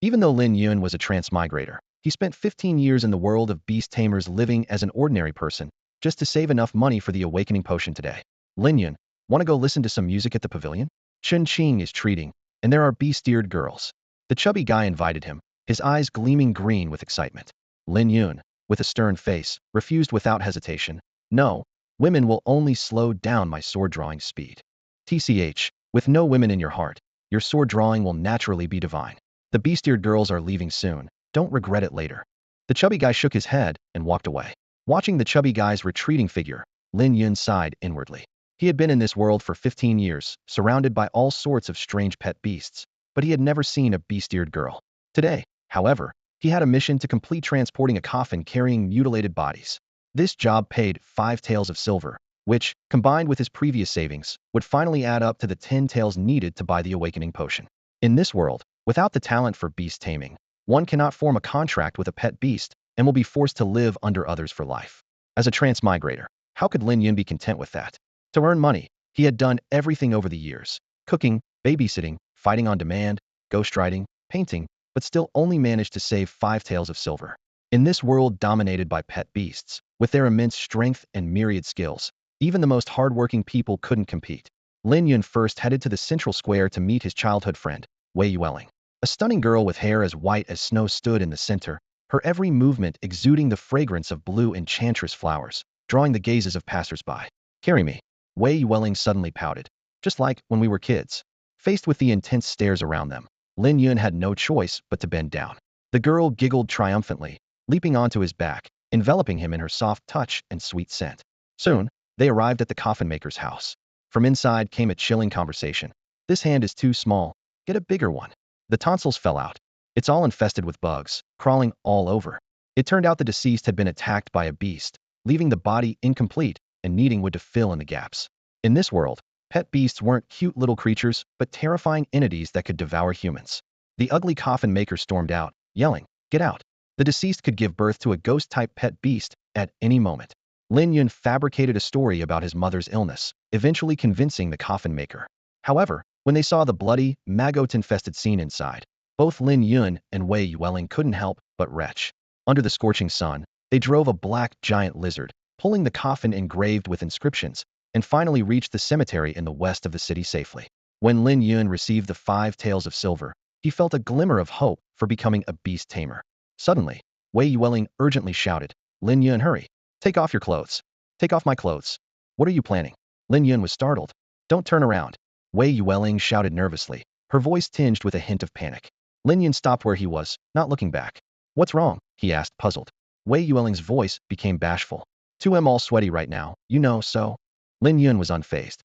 Even though Lin Yun was a transmigrator, he spent 15 years in the world of beast tamers living as an ordinary person, just to save enough money for the awakening potion today. Lin Yun, want to go listen to some music at the pavilion? Chun Qing is treating, and there are beast-eared girls. The chubby guy invited him, his eyes gleaming green with excitement. Lin Yun, with a stern face, refused without hesitation. No, women will only slow down my sword-drawing speed. TCH, with no women in your heart, your sword-drawing will naturally be divine. The beast-eared girls are leaving soon. Don't regret it later. The chubby guy shook his head and walked away. Watching the chubby guy's retreating figure, Lin Yun sighed inwardly. He had been in this world for 15 years, surrounded by all sorts of strange pet beasts, but he had never seen a beast-eared girl. Today, however, he had a mission to complete transporting a coffin carrying mutilated bodies. This job paid 5 taels of silver, which, combined with his previous savings, would finally add up to the 10 taels needed to buy the awakening potion. In this world, without the talent for beast taming, one cannot form a contract with a pet beast and will be forced to live under others for life. As a transmigrator, how could Lin Yun be content with that? To earn money, he had done everything over the years: cooking, babysitting, fighting on demand, ghostwriting, painting, but still only managed to save 5 taels of silver. In this world dominated by pet beasts, with their immense strength and myriad skills, even the most hardworking people couldn't compete. Lin Yun first headed to the central square to meet his childhood friend, Wei Yueling. A stunning girl with hair as white as snow stood in the center, her every movement exuding the fragrance of blue enchantress flowers, drawing the gazes of passers-by. Carry me. Wei Yueling suddenly pouted. Just like when we were kids. Faced with the intense stares around them, Lin Yun had no choice but to bend down. The girl giggled triumphantly, leaping onto his back, enveloping him in her soft touch and sweet scent. Soon, they arrived at the coffin maker's house. From inside came a chilling conversation. This hand is too small. Get a bigger one. The tonsils fell out. It's all infested with bugs, crawling all over. It turned out the deceased had been attacked by a beast, leaving the body incomplete and needing wood to fill in the gaps. In this world, pet beasts weren't cute little creatures, but terrifying entities that could devour humans. The ugly coffin maker stormed out, yelling, "Get out!" The deceased could give birth to a ghost-type pet beast at any moment. Lin Yun fabricated a story about his mother's illness, eventually convincing the coffin maker. However, when they saw the bloody, maggot-infested scene inside, both Lin Yun and Wei Yueling couldn't help but retch. Under the scorching sun, they drove a black giant lizard, pulling the coffin engraved with inscriptions, and finally reached the cemetery in the west of the city safely. When Lin Yun received the 5 taels of silver, he felt a glimmer of hope for becoming a beast tamer. Suddenly, Wei Yueling urgently shouted, "Lin Yun, hurry! Take off your clothes. Take off my clothes. What are you planning?" Lin Yun was startled. "Don't turn around," Wei Yueling shouted nervously, her voice tinged with a hint of panic. Lin Yun stopped where he was, not looking back. "What's wrong?" he asked, puzzled. Wei Yueling's voice became bashful. "I'm all sweaty right now, so." Lin Yun was unfazed.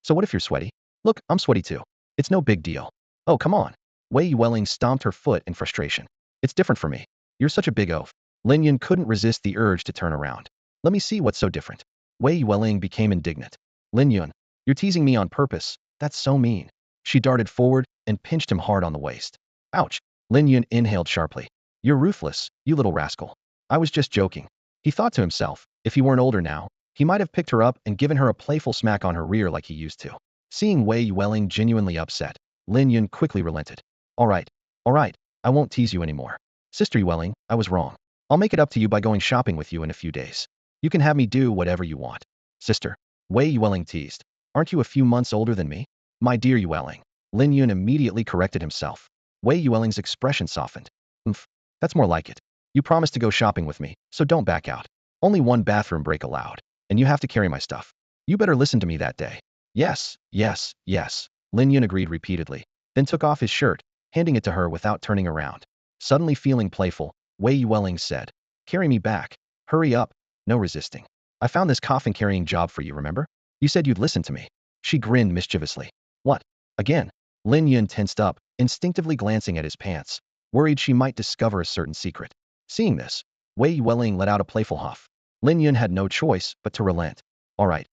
"So what if you're sweaty? Look, I'm sweaty too. It's no big deal." "Oh, come on." Wei Yueling stomped her foot in frustration. "It's different for me. You're such a big oaf." Lin Yun couldn't resist the urge to turn around. "Let me see what's so different." Wei Yueling became indignant. "Lin Yun, you're teasing me on purpose. That's so mean." She darted forward and pinched him hard on the waist. "Ouch." Lin Yun inhaled sharply. "You're ruthless, you little rascal." "I was just joking." He thought to himself, if he weren't older now, he might have picked her up and given her a playful smack on her rear like he used to. Seeing Wei Yueling genuinely upset, Lin Yun quickly relented. All right, I won't tease you anymore. Sister Yueling, I was wrong. I'll make it up to you by going shopping with you in a few days. You can have me do whatever you want." "Sister," Wei Yueling teased. "Aren't you a few months older than me?" "My dear Yueling." Lin Yun immediately corrected himself. Wei Yueling's expression softened. "Oomph, that's more like it. You promised to go shopping with me, so don't back out. Only one bathroom break allowed, and you have to carry my stuff. You better listen to me that day." Yes, Lin Yun agreed repeatedly, then took off his shirt, handing it to her without turning around. Suddenly feeling playful, Wei Yueling said, "Carry me back. Hurry up." "No resisting. I found this coffin-carrying job for you, remember? You said you'd listen to me." She grinned mischievously. "What? Again?" Lin Yun tensed up, instinctively glancing at his pants, worried she might discover a certain secret. Seeing this, Wei Yueling let out a playful huff. Lin Yun had no choice but to relent. All right,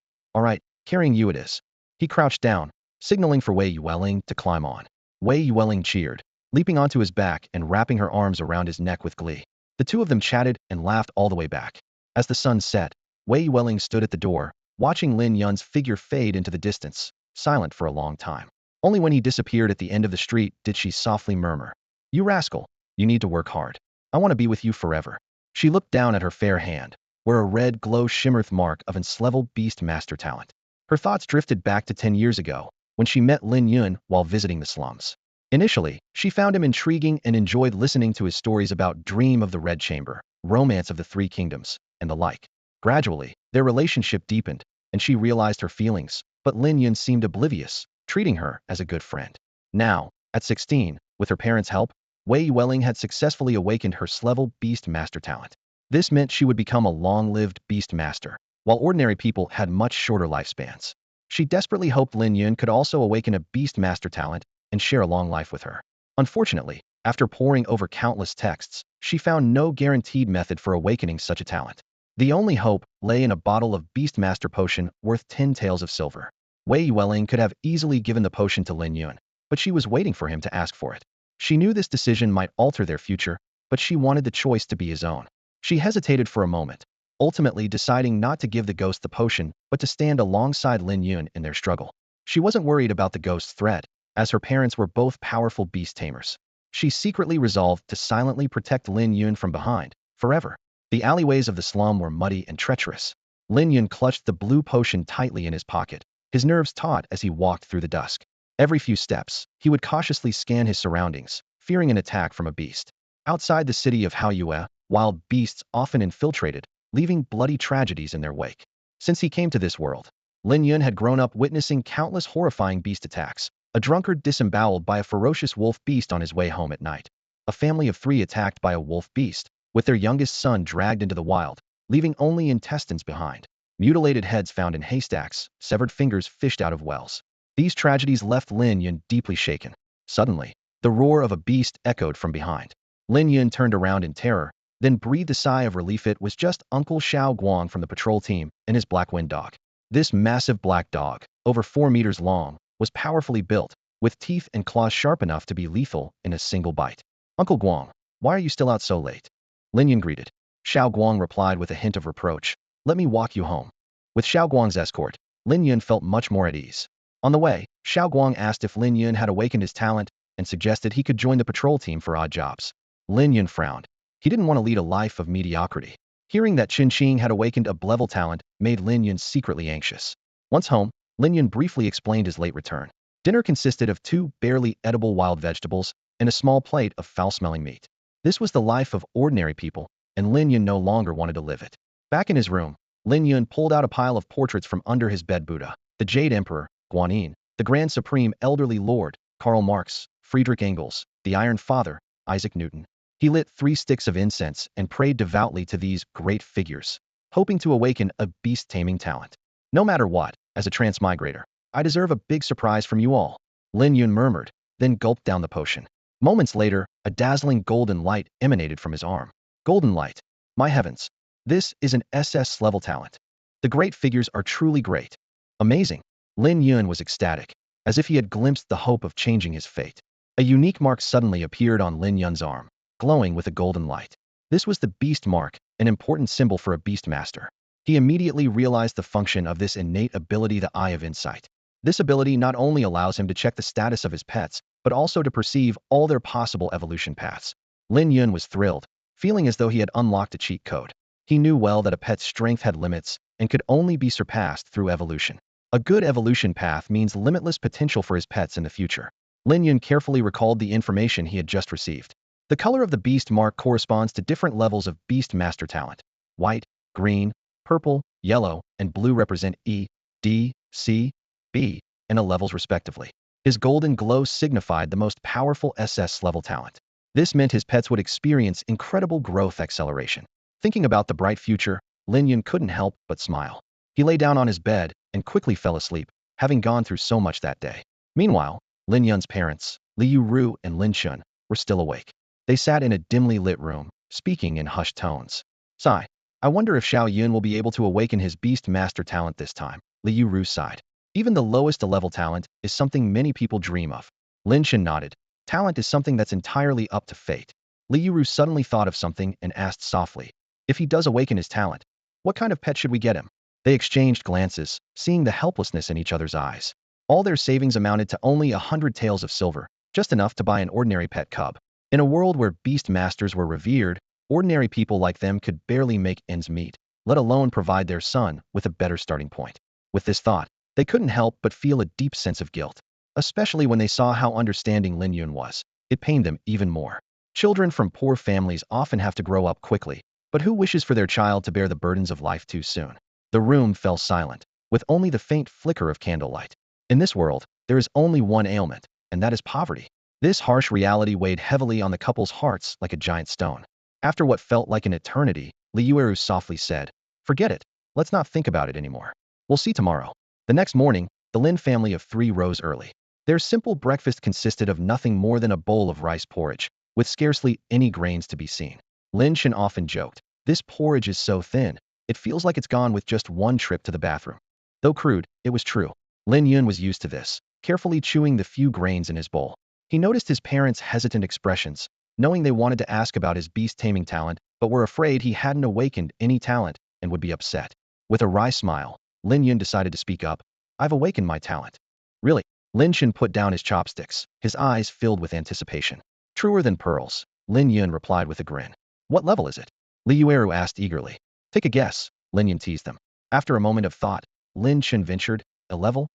carrying you it is." He crouched down, signaling for Wei Yueling to climb on. Wei Yueling cheered, leaping onto his back and wrapping her arms around his neck with glee. The two of them chatted and laughed all the way back. As the sun set, Wei Yueling stood at the door, watching Lin Yun's figure fade into the distance, silent for a long time. Only when he disappeared at the end of the street did she softly murmur, "You rascal, you need to work hard. I want to be with you forever." She looked down at her fair hand, where a red glow shimmered mark of enslevel beast master talent. Her thoughts drifted back to 10 years ago, when she met Lin Yun while visiting the slums. Initially, she found him intriguing and enjoyed listening to his stories about Dream of the Red Chamber, Romance of the Three Kingdoms, and the like. Gradually, their relationship deepened, and she realized her feelings, but Lin Yun seemed oblivious, treating her as a good friend. Now, at 16, with her parents' help, Wei Yueling had successfully awakened her Slevel Beast Master talent. This meant she would become a long-lived Beast Master, while ordinary people had much shorter lifespans. She desperately hoped Lin Yun could also awaken a Beast Master talent and share a long life with her. Unfortunately, after poring over countless texts, she found no guaranteed method for awakening such a talent. The only hope lay in a bottle of Beast Master potion worth 10 taels of silver. Wei Yueling could have easily given the potion to Lin Yun, but she was waiting for him to ask for it. She knew this decision might alter their future, but she wanted the choice to be his own. She hesitated for a moment, ultimately deciding not to give the ghost the potion, but to stand alongside Lin Yun in their struggle. She wasn't worried about the ghost's threat, as her parents were both powerful beast tamers. She secretly resolved to silently protect Lin Yun from behind, forever. The alleyways of the slum were muddy and treacherous. Lin Yun clutched the blue potion tightly in his pocket, his nerves taut as he walked through the dusk. Every few steps, he would cautiously scan his surroundings, fearing an attack from a beast. Outside the city of Haoyue, wild beasts often infiltrated, leaving bloody tragedies in their wake. Since he came to this world, Lin Yun had grown up witnessing countless horrifying beast attacks. A drunkard disemboweled by a ferocious wolf beast on his way home at night. A family of 3 attacked by a wolf beast, with their youngest son dragged into the wild, leaving only intestines behind. Mutilated heads found in haystacks, severed fingers fished out of wells. These tragedies left Lin Yun deeply shaken. Suddenly, the roar of a beast echoed from behind. Lin Yun turned around in terror, then breathed a sigh of relief. It was just Uncle Xiao Guang from the patrol team and his black wind dog. This massive black dog, over 4 meters long, was powerfully built, with teeth and claws sharp enough to be lethal in a single bite. "Uncle Guang, why are you still out so late?" Lin Yun greeted. Xiao Guang replied with a hint of reproach. "Let me walk you home." With Xiao Guang's escort, Lin Yun felt much more at ease. On the way, Xiao Guang asked if Lin Yun had awakened his talent and suggested he could join the patrol team for odd jobs. Lin Yun frowned. He didn't want to lead a life of mediocrity. Hearing that Qin Qing had awakened a Blevel talent made Lin Yun secretly anxious. Once home, Lin Yun briefly explained his late return. Dinner consisted of 2 barely edible wild vegetables and a small plate of foul-smelling meat. This was the life of ordinary people, and Lin Yun no longer wanted to live it. Back in his room, Lin Yun pulled out a pile of portraits from under his bed. Buddha, the Jade Emperor, Guanyin, the Grand Supreme Elderly Lord, Karl Marx, Friedrich Engels, the Iron Father, Isaac Newton. He lit 3 sticks of incense and prayed devoutly to these great figures, hoping to awaken a beast-taming talent. "No matter what, as a transmigrator, I deserve a big surprise from you all," Lin Yun murmured, then gulped down the potion. Moments later, a dazzling golden light emanated from his arm. Golden light. My heavens. This is an SS level talent. The great figures are truly great. Amazing. Lin Yun was ecstatic, as if he had glimpsed the hope of changing his fate. A unique mark suddenly appeared on Lin Yun's arm, glowing with a golden light. This was the beast mark, an important symbol for a beast master. He immediately realized the function of this innate ability, the Eye of Insight. This ability not only allows him to check the status of his pets, but also to perceive all their possible evolution paths. Lin Yun was thrilled, feeling as though he had unlocked a cheat code. He knew well that a pet's strength had limits and could only be surpassed through evolution. A good evolution path means limitless potential for his pets in the future. Lin Yun carefully recalled the information he had just received. The color of the beast mark corresponds to different levels of beast master talent. White, green, purple, yellow, and blue represent E, D, C, B, and A levels respectively. His golden glow signified the most powerful SS level talent. This meant his pets would experience incredible growth acceleration. Thinking about the bright future, Lin Yun couldn't help but smile. He lay down on his bed and quickly fell asleep, having gone through so much that day. Meanwhile, Lin Yun's parents, Liu Ru and Lin Chun, were still awake. They sat in a dimly lit room, speaking in hushed tones. "Sigh. I wonder if Xiao Yun will be able to awaken his beast master talent this time," Liu Ru sighed. "Even the lowest level talent is something many people dream of." Lin Chun nodded. "Talent is something that's entirely up to fate." Liu Ru suddenly thought of something and asked softly, "If he does awaken his talent, what kind of pet should we get him?" They exchanged glances, seeing the helplessness in each other's eyes. All their savings amounted to only 100 taels of silver, just enough to buy an ordinary pet cub. In a world where beast masters were revered, ordinary people like them could barely make ends meet, let alone provide their son with a better starting point. With this thought, they couldn't help but feel a deep sense of guilt, especially when they saw how understanding Lin Yun was. It pained them even more. Children from poor families often have to grow up quickly, but who wishes for their child to bear the burdens of life too soon? The room fell silent, with only the faint flicker of candlelight. In this world, there is only one ailment, and that is poverty. This harsh reality weighed heavily on the couple's hearts like a giant stone. After what felt like an eternity, Liu softly said, "Forget it. Let's not think about it anymore. We'll see tomorrow." The next morning, the Lin family of three rose early. Their simple breakfast consisted of nothing more than a bowl of rice porridge, with scarcely any grains to be seen. Lin Yun often joked, "This porridge is so thin, it feels like it's gone with just one trip to the bathroom." Though crude, it was true. Lin Yun was used to this, carefully chewing the few grains in his bowl. He noticed his parents' hesitant expressions, knowing they wanted to ask about his beast taming talent, but were afraid he hadn't awakened any talent and would be upset. With a wry smile, Lin Yun decided to speak up. "I've awakened my talent." "Really?" Lin Yun put down his chopsticks, his eyes filled with anticipation. "Truer than pearls," Lin Yun replied with a grin. "What level is it?" Liu asked eagerly. "Take a guess," Lin Yun teased them. After a moment of thought, Lin Yun ventured, "A level?"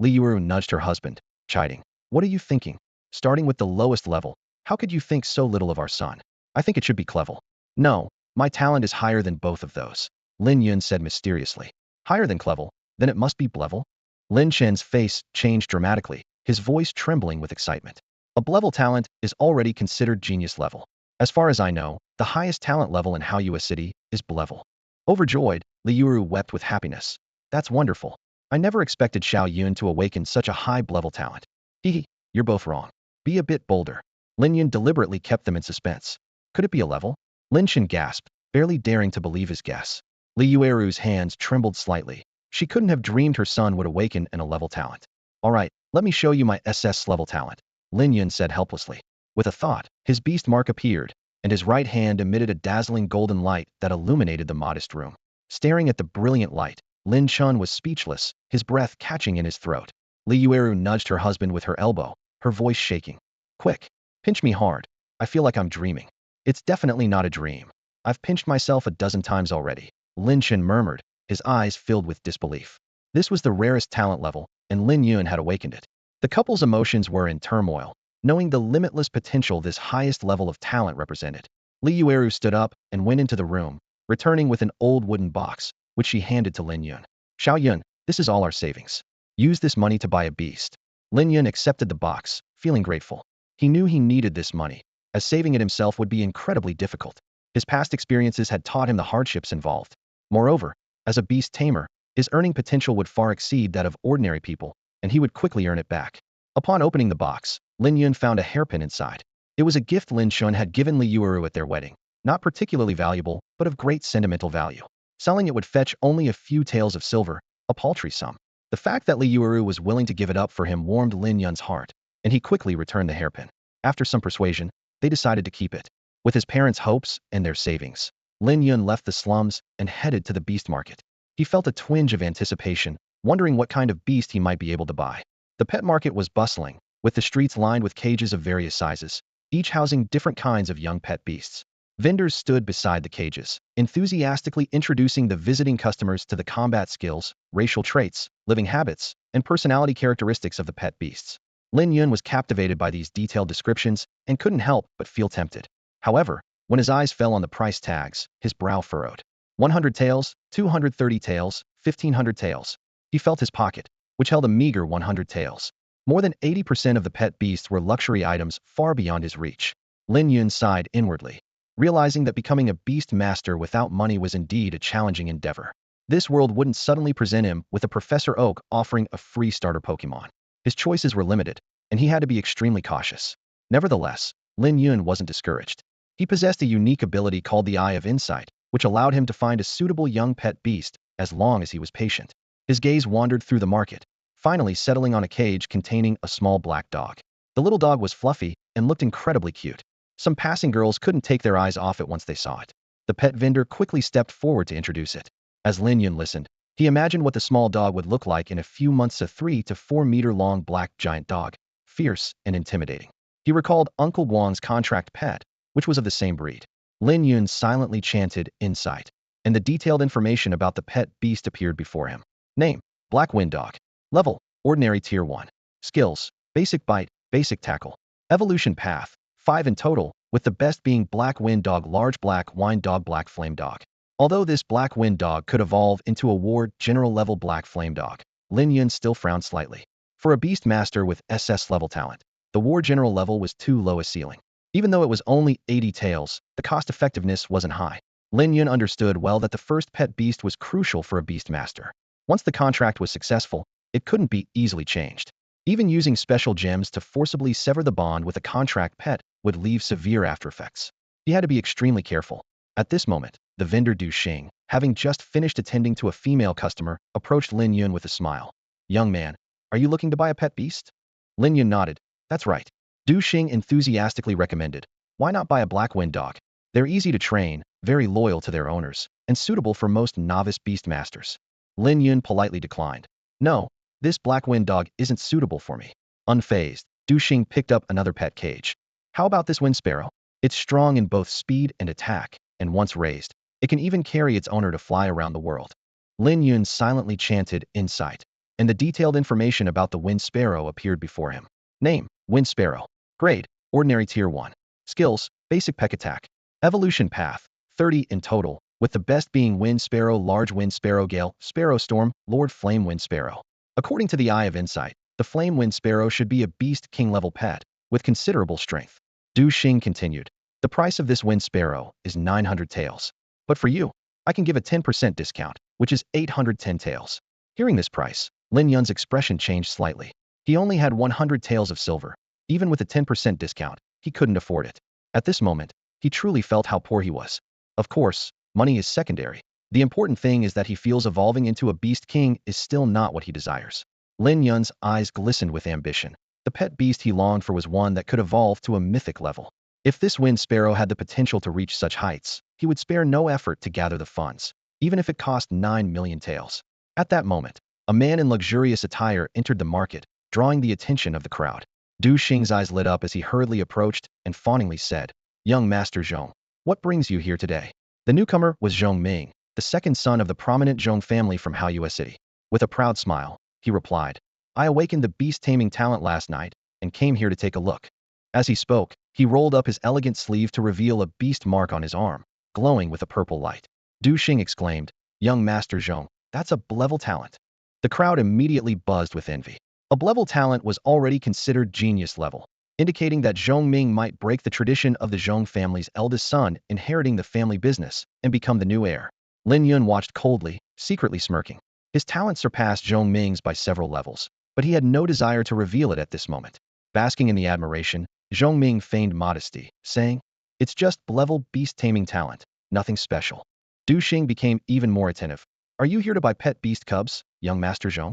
Liu nudged her husband, chiding. "What are you thinking? Starting with the lowest level, how could you think so little of our son? I think it should be clever." "No, my talent is higher than both of those," Lin Yun said mysteriously. "Higher than clever? Then it must be blevel?" Lin Chen's face changed dramatically, his voice trembling with excitement. "A blevel talent is already considered genius level. As far as I know, the highest talent level in Haoyue City is blevel." Overjoyed, Liu wept with happiness. "That's wonderful. I never expected Xiao Yun to awaken such a high blevel talent." "Hee, you're both wrong. Be a bit bolder." Lin Yun deliberately kept them in suspense. "Could it be a level?" Lin Chen gasped, barely daring to believe his guess. Liu's hands trembled slightly. She couldn't have dreamed her son would awaken in a level talent. "All right, let me show you my SS level talent," Lin Yun said helplessly. With a thought, his beast mark appeared, and his right hand emitted a dazzling golden light that illuminated the modest room. Staring at the brilliant light, Lin Chun was speechless, his breath catching in his throat. Liu nudged her husband with her elbow, her voice shaking. "Quick, pinch me hard. I feel like I'm dreaming." "It's definitely not a dream. I've pinched myself a dozen times already," Lin Chen murmured, his eyes filled with disbelief. This was the rarest talent level, and Lin Yun had awakened it. The couple's emotions were in turmoil, knowing the limitless potential this highest level of talent represented. Liu stood up and went into the room, returning with an old wooden box, which she handed to Lin Yun. "Xiao Yun, this is all our savings. Use this money to buy a beast." Lin Yun accepted the box, feeling grateful. He knew he needed this money, as saving it himself would be incredibly difficult. His past experiences had taught him the hardships involved. Moreover, as a beast tamer, his earning potential would far exceed that of ordinary people, and he would quickly earn it back. Upon opening the box, Lin Yun found a hairpin inside. It was a gift Lin Shun had given Liu at their wedding, not particularly valuable, but of great sentimental value. Selling it would fetch only a few taels of silver, a paltry sum. The fact that Liu was willing to give it up for him warmed Lin Yun's heart, and he quickly returned the hairpin. After some persuasion, they decided to keep it. With his parents' hopes and their savings, Lin Yun left the slums and headed to the beast market. He felt a twinge of anticipation, wondering what kind of beast he might be able to buy. The pet market was bustling, with the streets lined with cages of various sizes, each housing different kinds of young pet beasts. Vendors stood beside the cages, enthusiastically introducing the visiting customers to the combat skills, racial traits, living habits, and personality characteristics of the pet beasts. Lin Yun was captivated by these detailed descriptions and couldn't help but feel tempted. However, when his eyes fell on the price tags, his brow furrowed. 100 taels, 230 taels, 1,500 taels. He felt his pocket, which held a meager 100 taels. More than 80% of the pet beasts were luxury items far beyond his reach. Lin Yun sighed inwardly, realizing that becoming a beast master without money was indeed a challenging endeavor. This world wouldn't suddenly present him with a Professor Oak offering a free starter Pokemon. His choices were limited, and he had to be extremely cautious. Nevertheless, Lin Yun wasn't discouraged. He possessed a unique ability called the Eye of Insight, which allowed him to find a suitable young pet beast as long as he was patient. His gaze wandered through the market, finally settling on a cage containing a small black dog. The little dog was fluffy and looked incredibly cute. Some passing girls couldn't take their eyes off it once they saw it. The pet vendor quickly stepped forward to introduce it. As Lin Yun listened, he imagined what the small dog would look like in a few months. A 3 to 4 meter long black giant dog, fierce and intimidating. He recalled Uncle Guang's contract pet, which was of the same breed. Lin Yun silently chanted insight, and the detailed information about the pet beast appeared before him. Name: Black Wind Dog. Level: Ordinary Tier 1. Skills: Basic Bite, Basic Tackle. Evolution path: 5 in total, with the best being Black Wind Dog, Large Black Wine Dog, Black Flame Dog. Although this Black Wind Dog could evolve into a Ward General level Black Flame Dog, Lin Yun still frowned slightly. For a Beast Master with SS level talent, the War General level was too low a ceiling. Even though it was only 80 taels, the cost-effectiveness wasn't high. Lin Yun understood well that the first pet beast was crucial for a Beast Master. Once the contract was successful, it couldn't be easily changed. Even using special gems to forcibly sever the bond with a contract pet would leave severe aftereffects. He had to be extremely careful. At this moment, the vendor Du Xing, having just finished attending to a female customer, approached Lin Yun with a smile. "Young man, are you looking to buy a pet beast?" Lin Yun nodded. "That's right." Du Xing enthusiastically recommended. "Why not buy a Black Wind Dog? They're easy to train, very loyal to their owners, and suitable for most novice beast masters." Lin Yun politely declined. "No, this Black Wind Dog isn't suitable for me." Unfazed, Du Xing picked up another pet cage. "How about this Wind Sparrow? It's strong in both speed and attack, and once raised, it can even carry its owner to fly around the world." Lin Yun silently chanted insight, and the detailed information about the Wind Sparrow appeared before him. Name: Wind Sparrow. Grade: Ordinary Tier 1. Skills: Basic Peck Attack. Evolution path: 30 in total, with the best being Wind Sparrow, Large Wind Sparrow, Gale Sparrow, Storm, Lord Flame Wind Sparrow. According to the Eye of Insight, the Flame Wind Sparrow should be a Beast King level pet, with considerable strength. Du Xing continued. "The price of this Wind Sparrow is 900 taels. But for you, I can give a 10% discount, which is 810 taels." Hearing this price, Lin Yun's expression changed slightly. He only had 100 taels of silver. Even with a 10% discount, he couldn't afford it. At this moment, he truly felt how poor he was. Of course, money is secondary. The important thing is that he feels evolving into a Beast King is still not what he desires. Lin Yun's eyes glistened with ambition. The pet beast he longed for was one that could evolve to a mythic level. If this Wind Sparrow had the potential to reach such heights, he would spare no effort to gather the funds, even if it cost 9 million taels. At that moment, a man in luxurious attire entered the market, drawing the attention of the crowd. Du Xing's eyes lit up as he hurriedly approached and fawningly said, "Young Master Zhong, what brings you here today?" The newcomer was Zhong Ming, the second son of the prominent Zhong family from Haoyue City. With a proud smile, he replied, "I awakened the beast taming talent last night and came here to take a look." As he spoke, he rolled up his elegant sleeve to reveal a beast mark on his arm, glowing with a purple light. Du Xing exclaimed, "Young Master Zhong, that's a level talent." The crowd immediately buzzed with envy. A level talent was already considered genius level, indicating that Zhong Ming might break the tradition of the Zhong family's eldest son inheriting the family business and become the new heir. Lin Yun watched coldly, secretly smirking. His talent surpassed Zhong Ming's by several levels, but he had no desire to reveal it at this moment. Basking in the admiration, Zhong Ming feigned modesty, saying, "It's just level beast taming talent, nothing special." Du Xing became even more attentive. "Are you here to buy pet beast cubs, young Master Zhong?"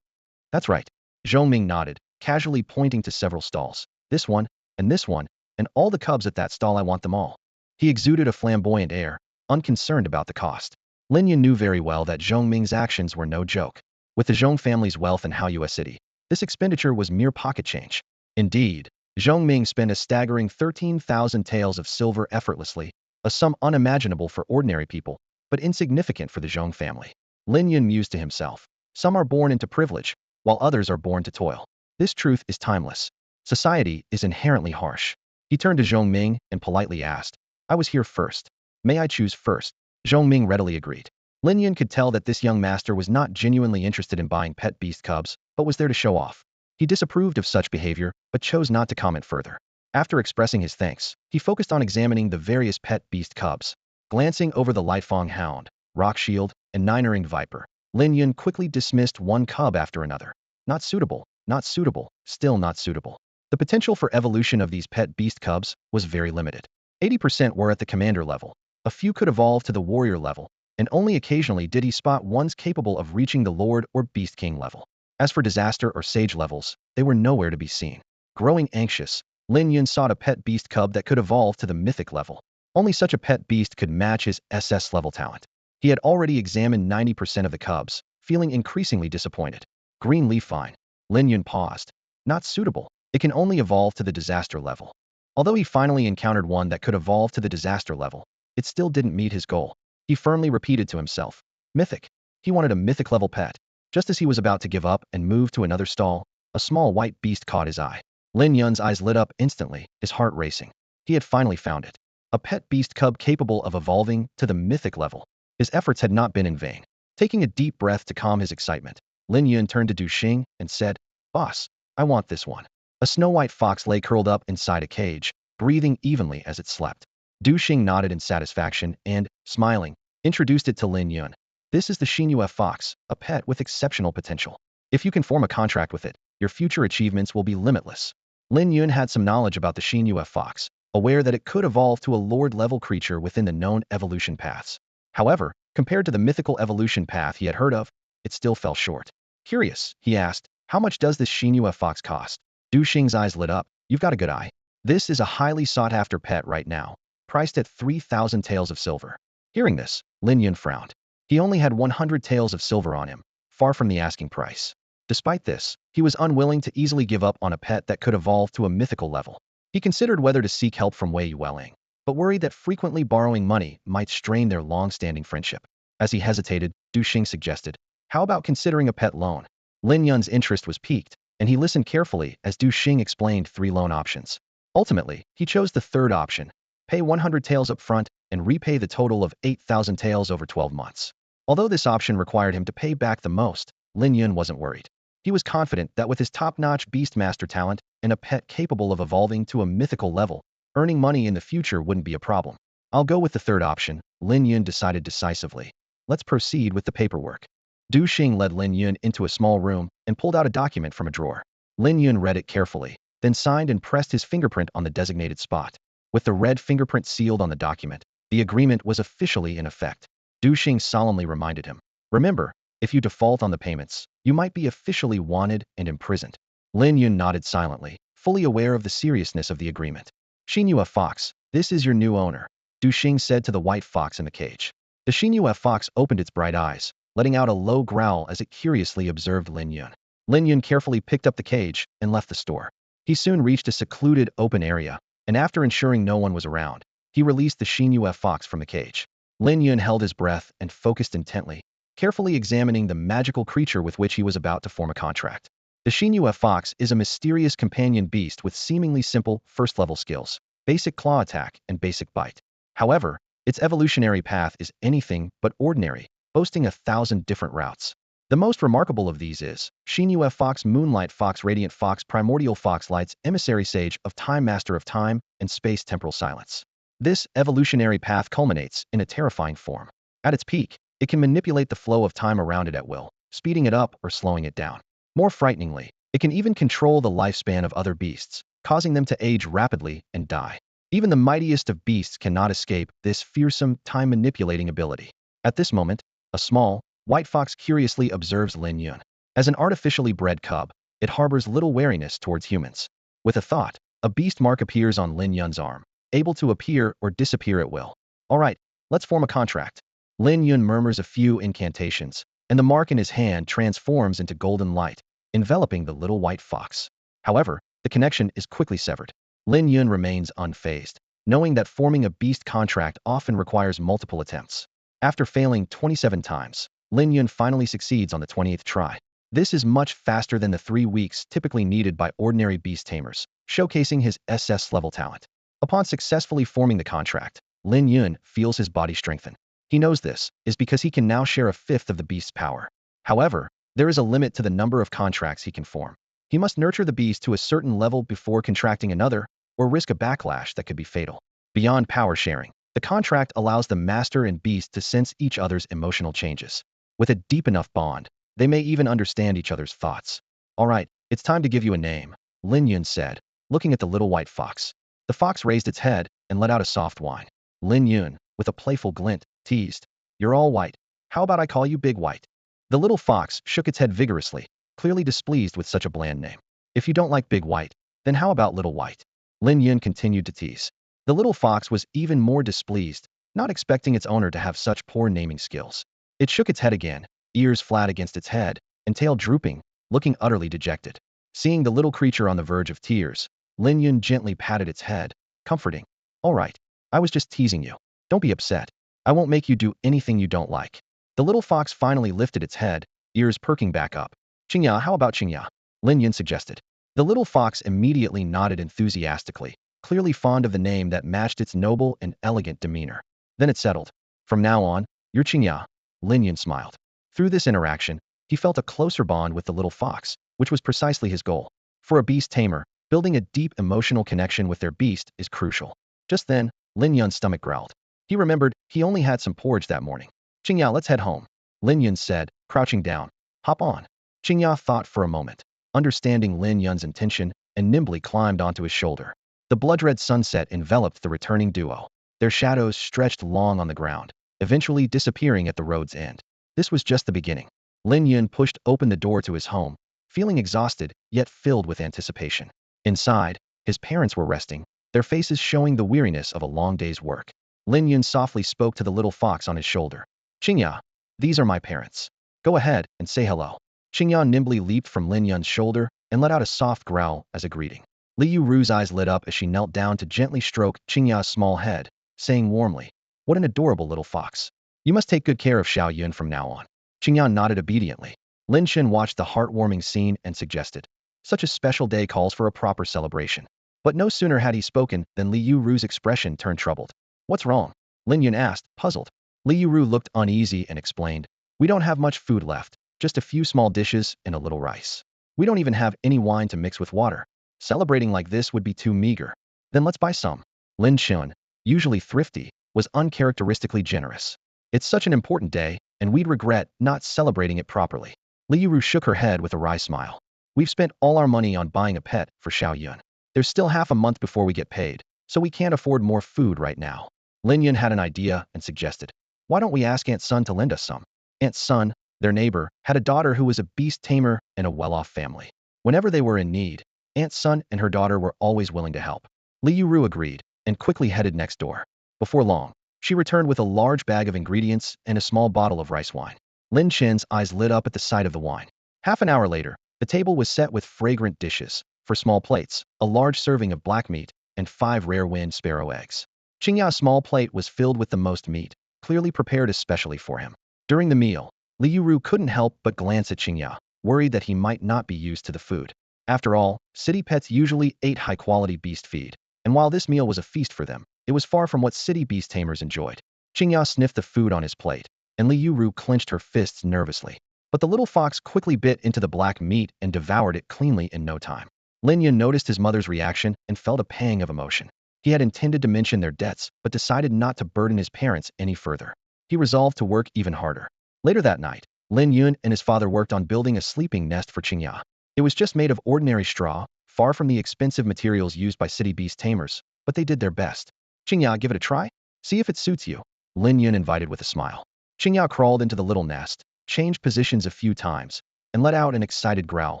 "That's right." Zhong Ming nodded, casually pointing to several stalls. This one, and all the cubs at that stall, I want them all." He exuded a flamboyant air, unconcerned about the cost. Lin Yun knew very well that Zhong Ming's actions were no joke. With the Zhong family's wealth in Haoyue City, this expenditure was mere pocket change. Indeed, Zhong Ming spent a staggering 13,000 taels of silver effortlessly, a sum unimaginable for ordinary people, but insignificant for the Zhong family. Lin Yun mused to himself, "Some are born into privilege, while others are born to toil. This truth is timeless. Society is inherently harsh." He turned to Zhong Ming and politely asked, "I was here first. May I choose first?" Zhong Ming readily agreed. Lin Yun could tell that this young master was not genuinely interested in buying pet beast cubs, but was there to show off. He disapproved of such behavior, but chose not to comment further. After expressing his thanks, he focused on examining the various pet beast cubs. Glancing over the Lightfang Hound, Rock Shield, and Nine-Ringed Viper, Lin Yun quickly dismissed one cub after another. Not suitable, not suitable, still not suitable. The potential for evolution of these pet beast cubs was very limited. 80% were at the commander level. A few could evolve to the warrior level, and only occasionally did he spot ones capable of reaching the Lord or Beast King level. As for disaster or sage levels, they were nowhere to be seen. Growing anxious, Lin Yun sought a pet beast cub that could evolve to the mythic level. Only such a pet beast could match his SS level talent. He had already examined 90% of the cubs, feeling increasingly disappointed. Green leaf vine. Lin Yun paused. Not suitable. It can only evolve to the disaster level. Although he finally encountered one that could evolve to the disaster level, it still didn't meet his goal. He firmly repeated to himself, mythic. He wanted a mythic level pet. Just as he was about to give up and move to another stall, a small white beast caught his eye. Lin Yun's eyes lit up instantly, his heart racing. He had finally found it. A pet beast cub capable of evolving to the mythic level. His efforts had not been in vain. Taking a deep breath to calm his excitement, Lin Yun turned to Du Xing and said, "Boss, I want this one." A snow-white fox lay curled up inside a cage, breathing evenly as it slept. Du Xing nodded in satisfaction and, smiling, introduced it to Lin Yun. "This is the Xinyue fox, a pet with exceptional potential. If you can form a contract with it, your future achievements will be limitless." Lin Yun had some knowledge about the Xinyue fox, aware that it could evolve to a lord-level creature within the known evolution paths. However, compared to the mythical evolution path he had heard of, it still fell short. Curious, he asked, "How much does this Xinyue fox cost?" Du Xing's eyes lit up. "You've got a good eye. This is a highly sought-after pet right now, priced at 3,000 taels of silver." Hearing this, Lin Yun frowned. He only had 100 taels of silver on him, far from the asking price. Despite this, he was unwilling to easily give up on a pet that could evolve to a mythical level. He considered whether to seek help from Wei Yueling, but worried that frequently borrowing money might strain their long-standing friendship. As he hesitated, Du Xing suggested, "How about considering a pet loan?" Lin Yun's interest was piqued, and he listened carefully as Du Xing explained 3 loan options. Ultimately, he chose the third option: pay 100 taels up front and repay the total of 8,000 taels over 12 months. Although this option required him to pay back the most, Lin Yun wasn't worried. He was confident that with his top-notch beastmaster talent and a pet capable of evolving to a mythical level, earning money in the future wouldn't be a problem. "I'll go with the third option," Lin Yun decided decisively. "Let's proceed with the paperwork." Du Xing led Lin Yun into a small room and pulled out a document from a drawer. Lin Yun read it carefully, then signed and pressed his fingerprint on the designated spot. With the red fingerprint sealed on the document, the agreement was officially in effect. Du Xing solemnly reminded him, "Remember, if you default on the payments, you might be officially wanted and imprisoned." Lin Yun nodded silently, fully aware of the seriousness of the agreement. "Xinyue fox, this is your new owner," Du Xing said to the white fox in the cage. The Xinyue fox opened its bright eyes, letting out a low growl as it curiously observed Lin Yun. Lin Yun carefully picked up the cage and left the store. He soon reached a secluded, open area, and after ensuring no one was around, he released the Xinyue fox from the cage. Lin Yun held his breath and focused intently, carefully examining the magical creature with which he was about to form a contract. The Xinyue fox is a mysterious companion beast with seemingly simple, first-level skills, basic claw attack and basic bite. However, its evolutionary path is anything but ordinary, boasting 1,000 different routes. The most remarkable of these is Xinyue fox, Moonlight fox, Radiant fox, Primordial fox, Lights, Emissary sage of time, Master of time, and space, temporal silence. This evolutionary path culminates in a terrifying form. At its peak, it can manipulate the flow of time around it at will, speeding it up or slowing it down. More frighteningly, it can even control the lifespan of other beasts, causing them to age rapidly and die. Even the mightiest of beasts cannot escape this fearsome, time-manipulating ability. At this moment, a small, white fox curiously observes Lin Yun. As an artificially bred cub, it harbors little wariness towards humans. With a thought, a beast mark appears on Lin Yun's arm, able to appear or disappear at will. "All right, let's form a contract." Lin Yun murmurs a few incantations, and the mark in his hand transforms into golden light, enveloping the little white fox. However, the connection is quickly severed. Lin Yun remains unfazed, knowing that forming a beast contract often requires multiple attempts. After failing 27 times, Lin Yun finally succeeds on the 20th try. This is much faster than the 3 weeks typically needed by ordinary beast tamers, showcasing his SS level talent. Upon successfully forming the contract, Lin Yun feels his body strengthen. He knows this is because he can now share a fifth of the beast's power. However, there is a limit to the number of contracts he can form. He must nurture the beast to a certain level before contracting another, or risk a backlash that could be fatal. Beyond power sharing, the contract allows the master and beast to sense each other's emotional changes. With a deep enough bond, they may even understand each other's thoughts. "All right, it's time to give you a name," Lin Yun said, looking at the little white fox. The fox raised its head and let out a soft whine. Lin Yun, with a playful glint, teased, "You're all white. How about I call you Big White?" The little fox shook its head vigorously, clearly displeased with such a bland name. "If you don't like Big White, then how about Little White?" Lin Yun continued to tease. The little fox was even more displeased, not expecting its owner to have such poor naming skills. It shook its head again, ears flat against its head, and tail drooping, looking utterly dejected. Seeing the little creature on the verge of tears, Lin Yun gently patted its head, comforting. All right. I was just teasing you. Don't be upset. I won't make you do anything you don't like. The little fox finally lifted its head, ears perking back up. Qingya, how about Qingya? Lin Yun suggested. The little fox immediately nodded enthusiastically, clearly fond of the name that matched its noble and elegant demeanor. Then it settled. From now on, you're Qingya. Lin Yun smiled. Through this interaction, he felt a closer bond with the little fox, which was precisely his goal. For a beast tamer, building a deep emotional connection with their beast is crucial. Just then, Lin Yun's stomach growled. He remembered he only had some porridge that morning. Qingya, let's head home. Lin Yun said, crouching down. Hop on. Qingya thought for a moment, understanding Lin Yun's intention, and nimbly climbed onto his shoulder. The blood-red sunset enveloped the returning duo. Their shadows stretched long on the ground, eventually disappearing at the road's end. This was just the beginning. Lin Yun pushed open the door to his home, feeling exhausted, yet filled with anticipation. Inside, his parents were resting, their faces showing the weariness of a long day's work. Lin Yun softly spoke to the little fox on his shoulder. Qingya, these are my parents. Go ahead and say hello. Qingya nimbly leaped from Lin Yun's shoulder and let out a soft growl as a greeting. Liu Ru's eyes lit up as she knelt down to gently stroke Qingya's small head, saying warmly, what an adorable little fox. You must take good care of Xiao Yun from now on. Qingya nodded obediently. Lin Shen watched the heartwarming scene and suggested, such a special day calls for a proper celebration. But no sooner had he spoken than Liu Ru's expression turned troubled. What's wrong? Lin Yun asked, puzzled. Liu Ru looked uneasy and explained, we don't have much food left, just a few small dishes and a little rice. We don't even have any wine to mix with water. Celebrating like this would be too meager. Then let's buy some. Lin Shun, usually thrifty, was uncharacteristically generous. It's such an important day, and we'd regret not celebrating it properly. Liu Ru shook her head with a wry smile. We've spent all our money on buying a pet for Xiao Yun. There's still half a month before we get paid, so we can't afford more food right now. Lin Yun had an idea and suggested, why don't we ask Aunt Sun to lend us some? Aunt Sun, their neighbor, had a daughter who was a beast tamer in a well-off family. Whenever they were in need, Aunt Sun and her daughter were always willing to help. Liu Ru agreed and quickly headed next door. Before long, she returned with a large bag of ingredients and a small bottle of rice wine. Lin Chen's eyes lit up at the sight of the wine. Half an hour later, the table was set with fragrant dishes. For small plates, a large serving of black meat, and 5 rare wind sparrow eggs. Qingya's small plate was filled with the most meat, clearly prepared especially for him. During the meal, Liu Ru couldn't help but glance at Qingya, worried that he might not be used to the food. After all, city pets usually ate high-quality beast feed, and while this meal was a feast for them, it was far from what city beast tamers enjoyed. Qingya sniffed the food on his plate, and Liu Ru clenched her fists nervously. But the little fox quickly bit into the black meat and devoured it cleanly in no time. Lin Yun noticed his mother's reaction and felt a pang of emotion. He had intended to mention their debts, but decided not to burden his parents any further. He resolved to work even harder. Later that night, Lin Yun and his father worked on building a sleeping nest for Qingya. It was just made of ordinary straw, far from the expensive materials used by city beast tamers, but they did their best. Qingya, give it a try? See if it suits you. Lin Yun invited with a smile. Qingya crawled into the little nest, changed positions a few times, and let out an excited growl,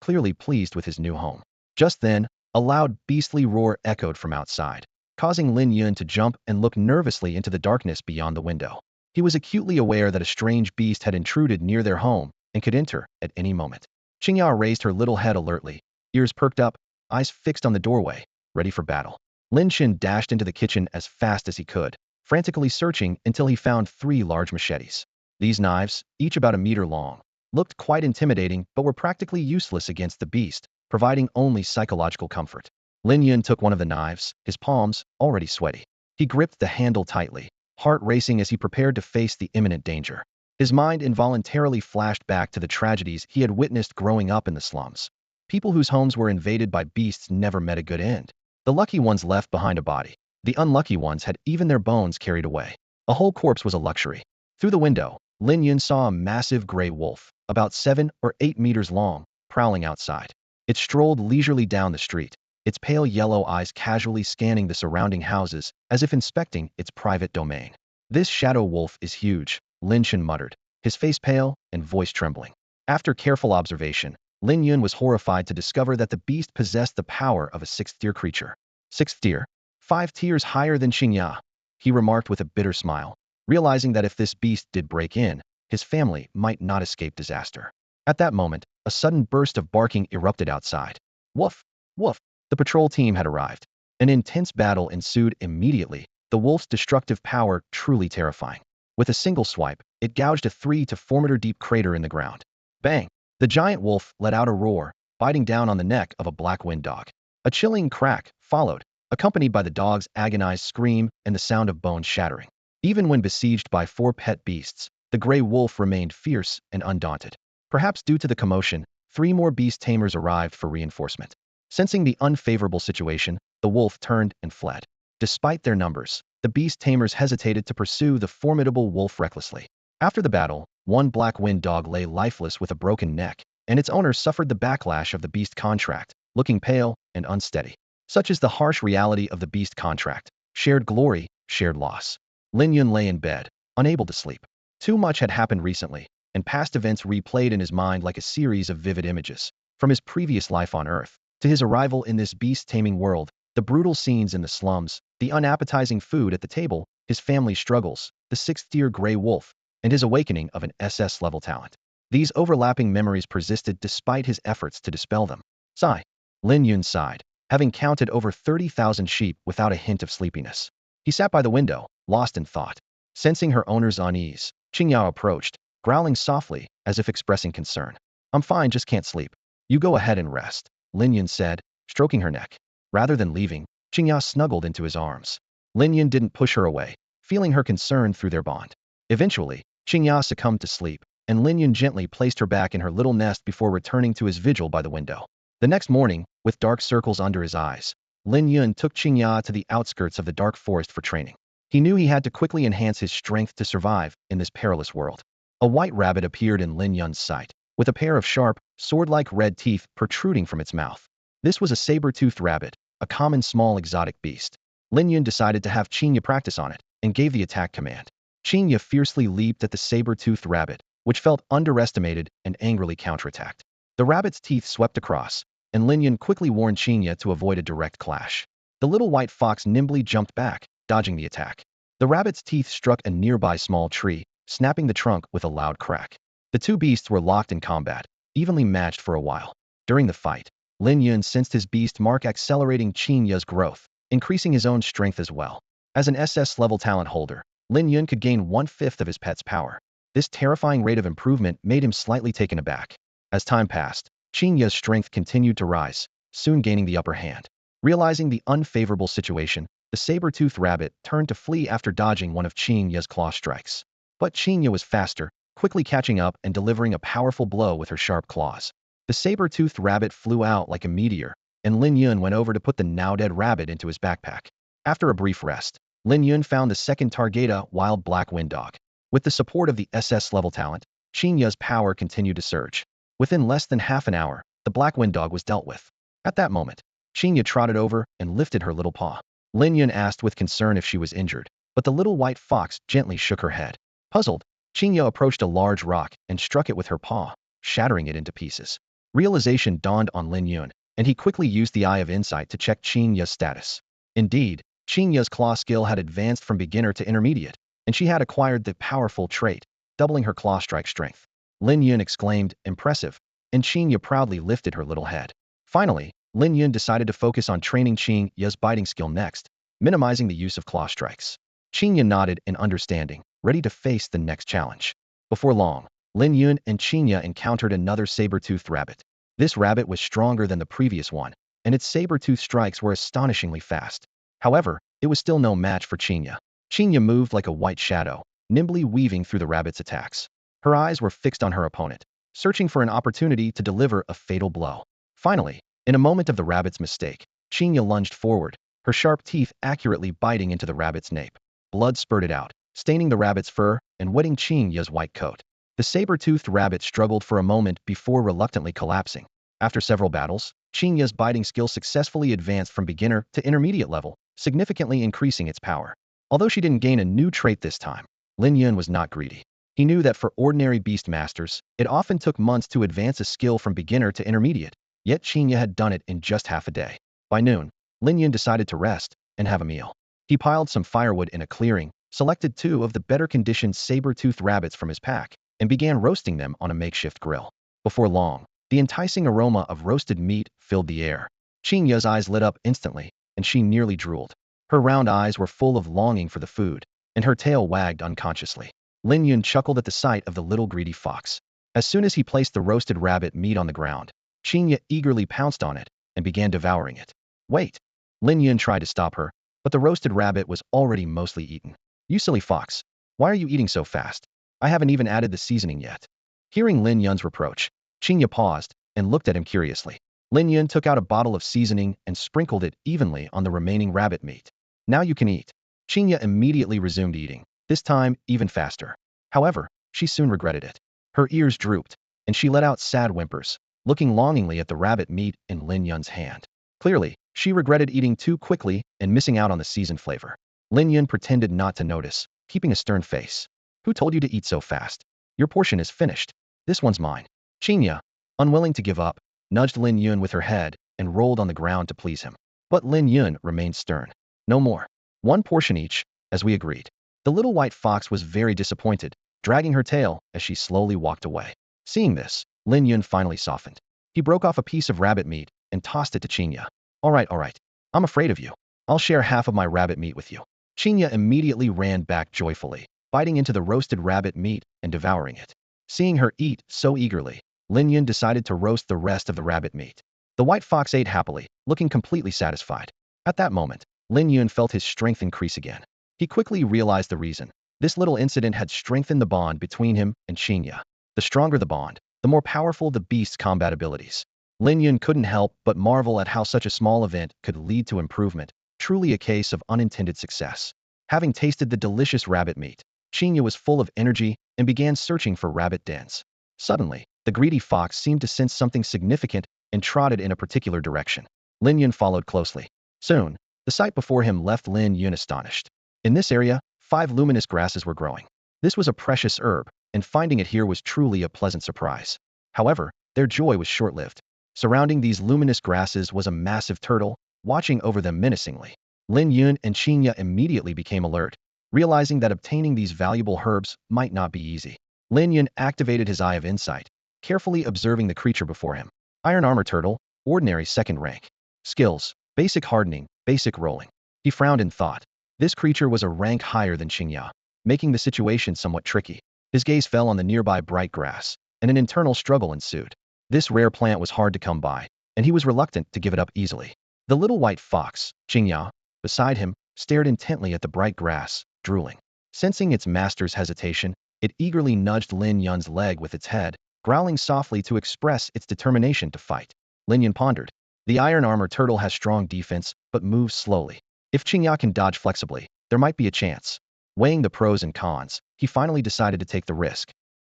clearly pleased with his new home. Just then, a loud beastly roar echoed from outside, causing Lin Yun to jump and look nervously into the darkness beyond the window. He was acutely aware that a strange beast had intruded near their home and could enter at any moment. Qingya raised her little head alertly, ears perked up, eyes fixed on the doorway, ready for battle. Lin Shin dashed into the kitchen as fast as he could, frantically searching until he found 3 large machetes. These knives, each about a meter long, looked quite intimidating but were practically useless against the beast, providing only psychological comfort. Lin Yun took one of the knives, his palms already sweaty. He gripped the handle tightly, heart racing as he prepared to face the imminent danger. His mind involuntarily flashed back to the tragedies he had witnessed growing up in the slums. People whose homes were invaded by beasts never met a good end. The lucky ones left behind a body. The unlucky ones had even their bones carried away. A whole corpse was a luxury. Through the window, Lin Yun saw a massive gray wolf, about 7 or 8 meters long, prowling outside. It strolled leisurely down the street, its pale yellow eyes casually scanning the surrounding houses as if inspecting its private domain. This shadow wolf is huge, Lin Shen muttered, his face pale and voice trembling. After careful observation, Lin Yun was horrified to discover that the beast possessed the power of a 6th-tier creature. 6th tier? 5 tiers higher than Qingya, he remarked with a bitter smile, realizing that if this beast did break in, his family might not escape disaster. At that moment, a sudden burst of barking erupted outside. Woof! Woof! The patrol team had arrived. An intense battle ensued immediately, the wolf's destructive power truly terrifying. With a single swipe, it gouged a 3 to 4-meter deep crater in the ground. Bang! The giant wolf let out a roar, biting down on the neck of a black wind dog. A chilling crack followed, accompanied by the dog's agonized scream and the sound of bones shattering. Even when besieged by 4 pet beasts, the gray wolf remained fierce and undaunted. Perhaps due to the commotion, 3 more beast tamers arrived for reinforcement. Sensing the unfavorable situation, the wolf turned and fled. Despite their numbers, the beast tamers hesitated to pursue the formidable wolf recklessly. After the battle, one black wind dog lay lifeless with a broken neck, and its owner suffered the backlash of the beast contract, looking pale and unsteady. Such is the harsh reality of the beast contract. Shared glory, shared loss. Lin Yun lay in bed, unable to sleep. Too much had happened recently, and past events replayed in his mind like a series of vivid images. From his previous life on Earth, to his arrival in this beast-taming world, the brutal scenes in the slums, the unappetizing food at the table, his family's struggles, the 6th-tier gray wolf, and his awakening of an SS-level talent. These overlapping memories persisted despite his efforts to dispel them. Sigh. Lin Yun sighed, having counted over 30,000 sheep without a hint of sleepiness. He sat by the window, lost in thought. Sensing her owner's unease, Qingyao approached, growling softly, as if expressing concern. I'm fine, just can't sleep. You go ahead and rest, Lin Yun said, stroking her neck. Rather than leaving, Qingyao snuggled into his arms. Lin Yun didn't push her away, feeling her concern through their bond. Eventually, Qingyao succumbed to sleep, and Lin Yun gently placed her back in her little nest before returning to his vigil by the window. The next morning, with dark circles under his eyes, Lin Yun took Qingyao to the outskirts of the dark forest for training. He knew he had to quickly enhance his strength to survive in this perilous world. A white rabbit appeared in Lin Yun's sight, with a pair of sharp, sword-like red teeth protruding from its mouth. This was a saber-toothed rabbit, a common small exotic beast. Lin Yun decided to have Qingyao practice on it, and gave the attack command. Qingyao fiercely leaped at the saber-toothed rabbit, which felt underestimated and angrily counterattacked. The rabbit's teeth swept across, and Lin Yun quickly warned Qingyao to avoid a direct clash. The little white fox nimbly jumped back, dodging the attack. The rabbit's teeth struck a nearby small tree, snapping the trunk with a loud crack. The two beasts were locked in combat, evenly matched for a while. During the fight, Lin Yun sensed his beast mark accelerating Qinyao's growth, increasing his own strength as well. As an SS-level talent holder, Lin Yun could gain 1/5 of his pet's power. This terrifying rate of improvement made him slightly taken aback. As time passed, Qinyao's strength continued to rise, soon gaining the upper hand. Realizing the unfavorable situation, the saber-toothed rabbit turned to flee after dodging one of Qinyao's claw strikes. But Qingyao was faster, quickly catching up and delivering a powerful blow with her sharp claws. The saber-toothed rabbit flew out like a meteor, and Lin Yun went over to put the now-dead rabbit into his backpack. After a brief rest, Lin Yun found the second target, a wild black wind dog. With the support of the SS-level talent, Qinyao's power continued to surge. Within less than half an hour, the black wind dog was dealt with. At that moment, Qingyao trotted over and lifted her little paw. Lin Yun asked with concern if she was injured, but the little white fox gently shook her head. Puzzled, Qingyao approached a large rock and struck it with her paw, shattering it into pieces. Realization dawned on Lin Yun, and he quickly used the Eye of Insight to check Qinyao's status. Indeed, Qinyao's claw skill had advanced from beginner to intermediate, and she had acquired the powerful trait, doubling her claw strike strength. Lin Yun exclaimed, impressive, and Qingyao proudly lifted her little head. Finally, Lin Yun decided to focus on training Qinyao's biting skill next, minimizing the use of claw strikes. Qingyao nodded in understanding, ready to face the next challenge. Before long, Lin Yun and Qingyao encountered another saber-toothed rabbit. This rabbit was stronger than the previous one, and its saber-toothed strikes were astonishingly fast. However, it was still no match for Qingyao. Qingyao moved like a white shadow, nimbly weaving through the rabbit's attacks. Her eyes were fixed on her opponent, searching for an opportunity to deliver a fatal blow. Finally, in a moment of the rabbit's mistake, Qingyao lunged forward, her sharp teeth accurately biting into the rabbit's nape. Blood spurted out, staining the rabbit's fur and wetting Qinyao's white coat. The saber-toothed rabbit struggled for a moment before reluctantly collapsing. After several battles, Qinyao's biting skill successfully advanced from beginner to intermediate level, significantly increasing its power. Although she didn't gain a new trait this time, Lin Yun was not greedy. He knew that for ordinary beast masters, it often took months to advance a skill from beginner to intermediate, yet Qingyao had done it in just half a day. By noon, Lin Yun decided to rest and have a meal. He piled some firewood in a clearing, selected 2 of the better-conditioned saber-toothed rabbits from his pack, and began roasting them on a makeshift grill. Before long, the enticing aroma of roasted meat filled the air. Qinyao's eyes lit up instantly, and she nearly drooled. Her round eyes were full of longing for the food, and her tail wagged unconsciously. Lin Yun chuckled at the sight of the little greedy fox. As soon as he placed the roasted rabbit meat on the ground, Qinya eagerly pounced on it and began devouring it. Wait! Lin Yun tried to stop her, but the roasted rabbit was already mostly eaten. You silly fox! Why are you eating so fast? I haven't even added the seasoning yet. Hearing Lin Yun's reproach, Qinya paused and looked at him curiously. Lin Yun took out a bottle of seasoning and sprinkled it evenly on the remaining rabbit meat. Now you can eat. Qinya immediately resumed eating, this time even faster. However, she soon regretted it. Her ears drooped, and she let out sad whimpers, looking longingly at the rabbit meat in Lin Yun's hand. Clearly, she regretted eating too quickly and missing out on the seasoned flavor. Lin Yun pretended not to notice, keeping a stern face. Who told you to eat so fast? Your portion is finished. This one's mine. Qinya, unwilling to give up, nudged Lin Yun with her head and rolled on the ground to please him. But Lin Yun remained stern. No more. One portion each, as we agreed. The little white fox was very disappointed, dragging her tail as she slowly walked away. Seeing this, Lin Yun finally softened. He broke off a piece of rabbit meat and tossed it to Qinya. All right. I'm afraid of you. I'll share half of my rabbit meat with you. Qinya immediately ran back joyfully, biting into the roasted rabbit meat and devouring it. Seeing her eat so eagerly, Lin Yun decided to roast the rest of the rabbit meat. The white fox ate happily, looking completely satisfied. At that moment, Lin Yun felt his strength increase again. He quickly realized the reason. This little incident had strengthened the bond between him and Qinya. The stronger the bond, the more powerful the beast's combat abilities. Lin Yun couldn't help but marvel at how such a small event could lead to improvement, truly a case of unintended success. Having tasted the delicious rabbit meat, Qinya was full of energy and began searching for rabbit dens. Suddenly, the greedy fox seemed to sense something significant and trotted in a particular direction. Lin Yun followed closely. Soon, the sight before him left Lin Yun astonished. In this area, 5 luminous grasses were growing. This was a precious herb, and finding it here was truly a pleasant surprise. However, their joy was short-lived. Surrounding these luminous grasses was a massive turtle, watching over them menacingly. Lin Yun and Qinya immediately became alert, realizing that obtaining these valuable herbs might not be easy. Lin Yun activated his Eye of Insight, carefully observing the creature before him. Iron Armor Turtle, ordinary 2nd rank. Skills, basic hardening, basic rolling. He frowned in thought. This creature was a rank higher than Qinya, making the situation somewhat tricky. His gaze fell on the nearby bright grass, and an internal struggle ensued. This rare plant was hard to come by, and he was reluctant to give it up easily. The little white fox, Qinya, beside him, stared intently at the bright grass, drooling. Sensing its master's hesitation, it eagerly nudged Lin Yun's leg with its head, growling softly to express its determination to fight. Lin Yun pondered. The iron armor turtle has strong defense, but moves slowly. If Qinya can dodge flexibly, there might be a chance. Weighing the pros and cons, he finally decided to take the risk.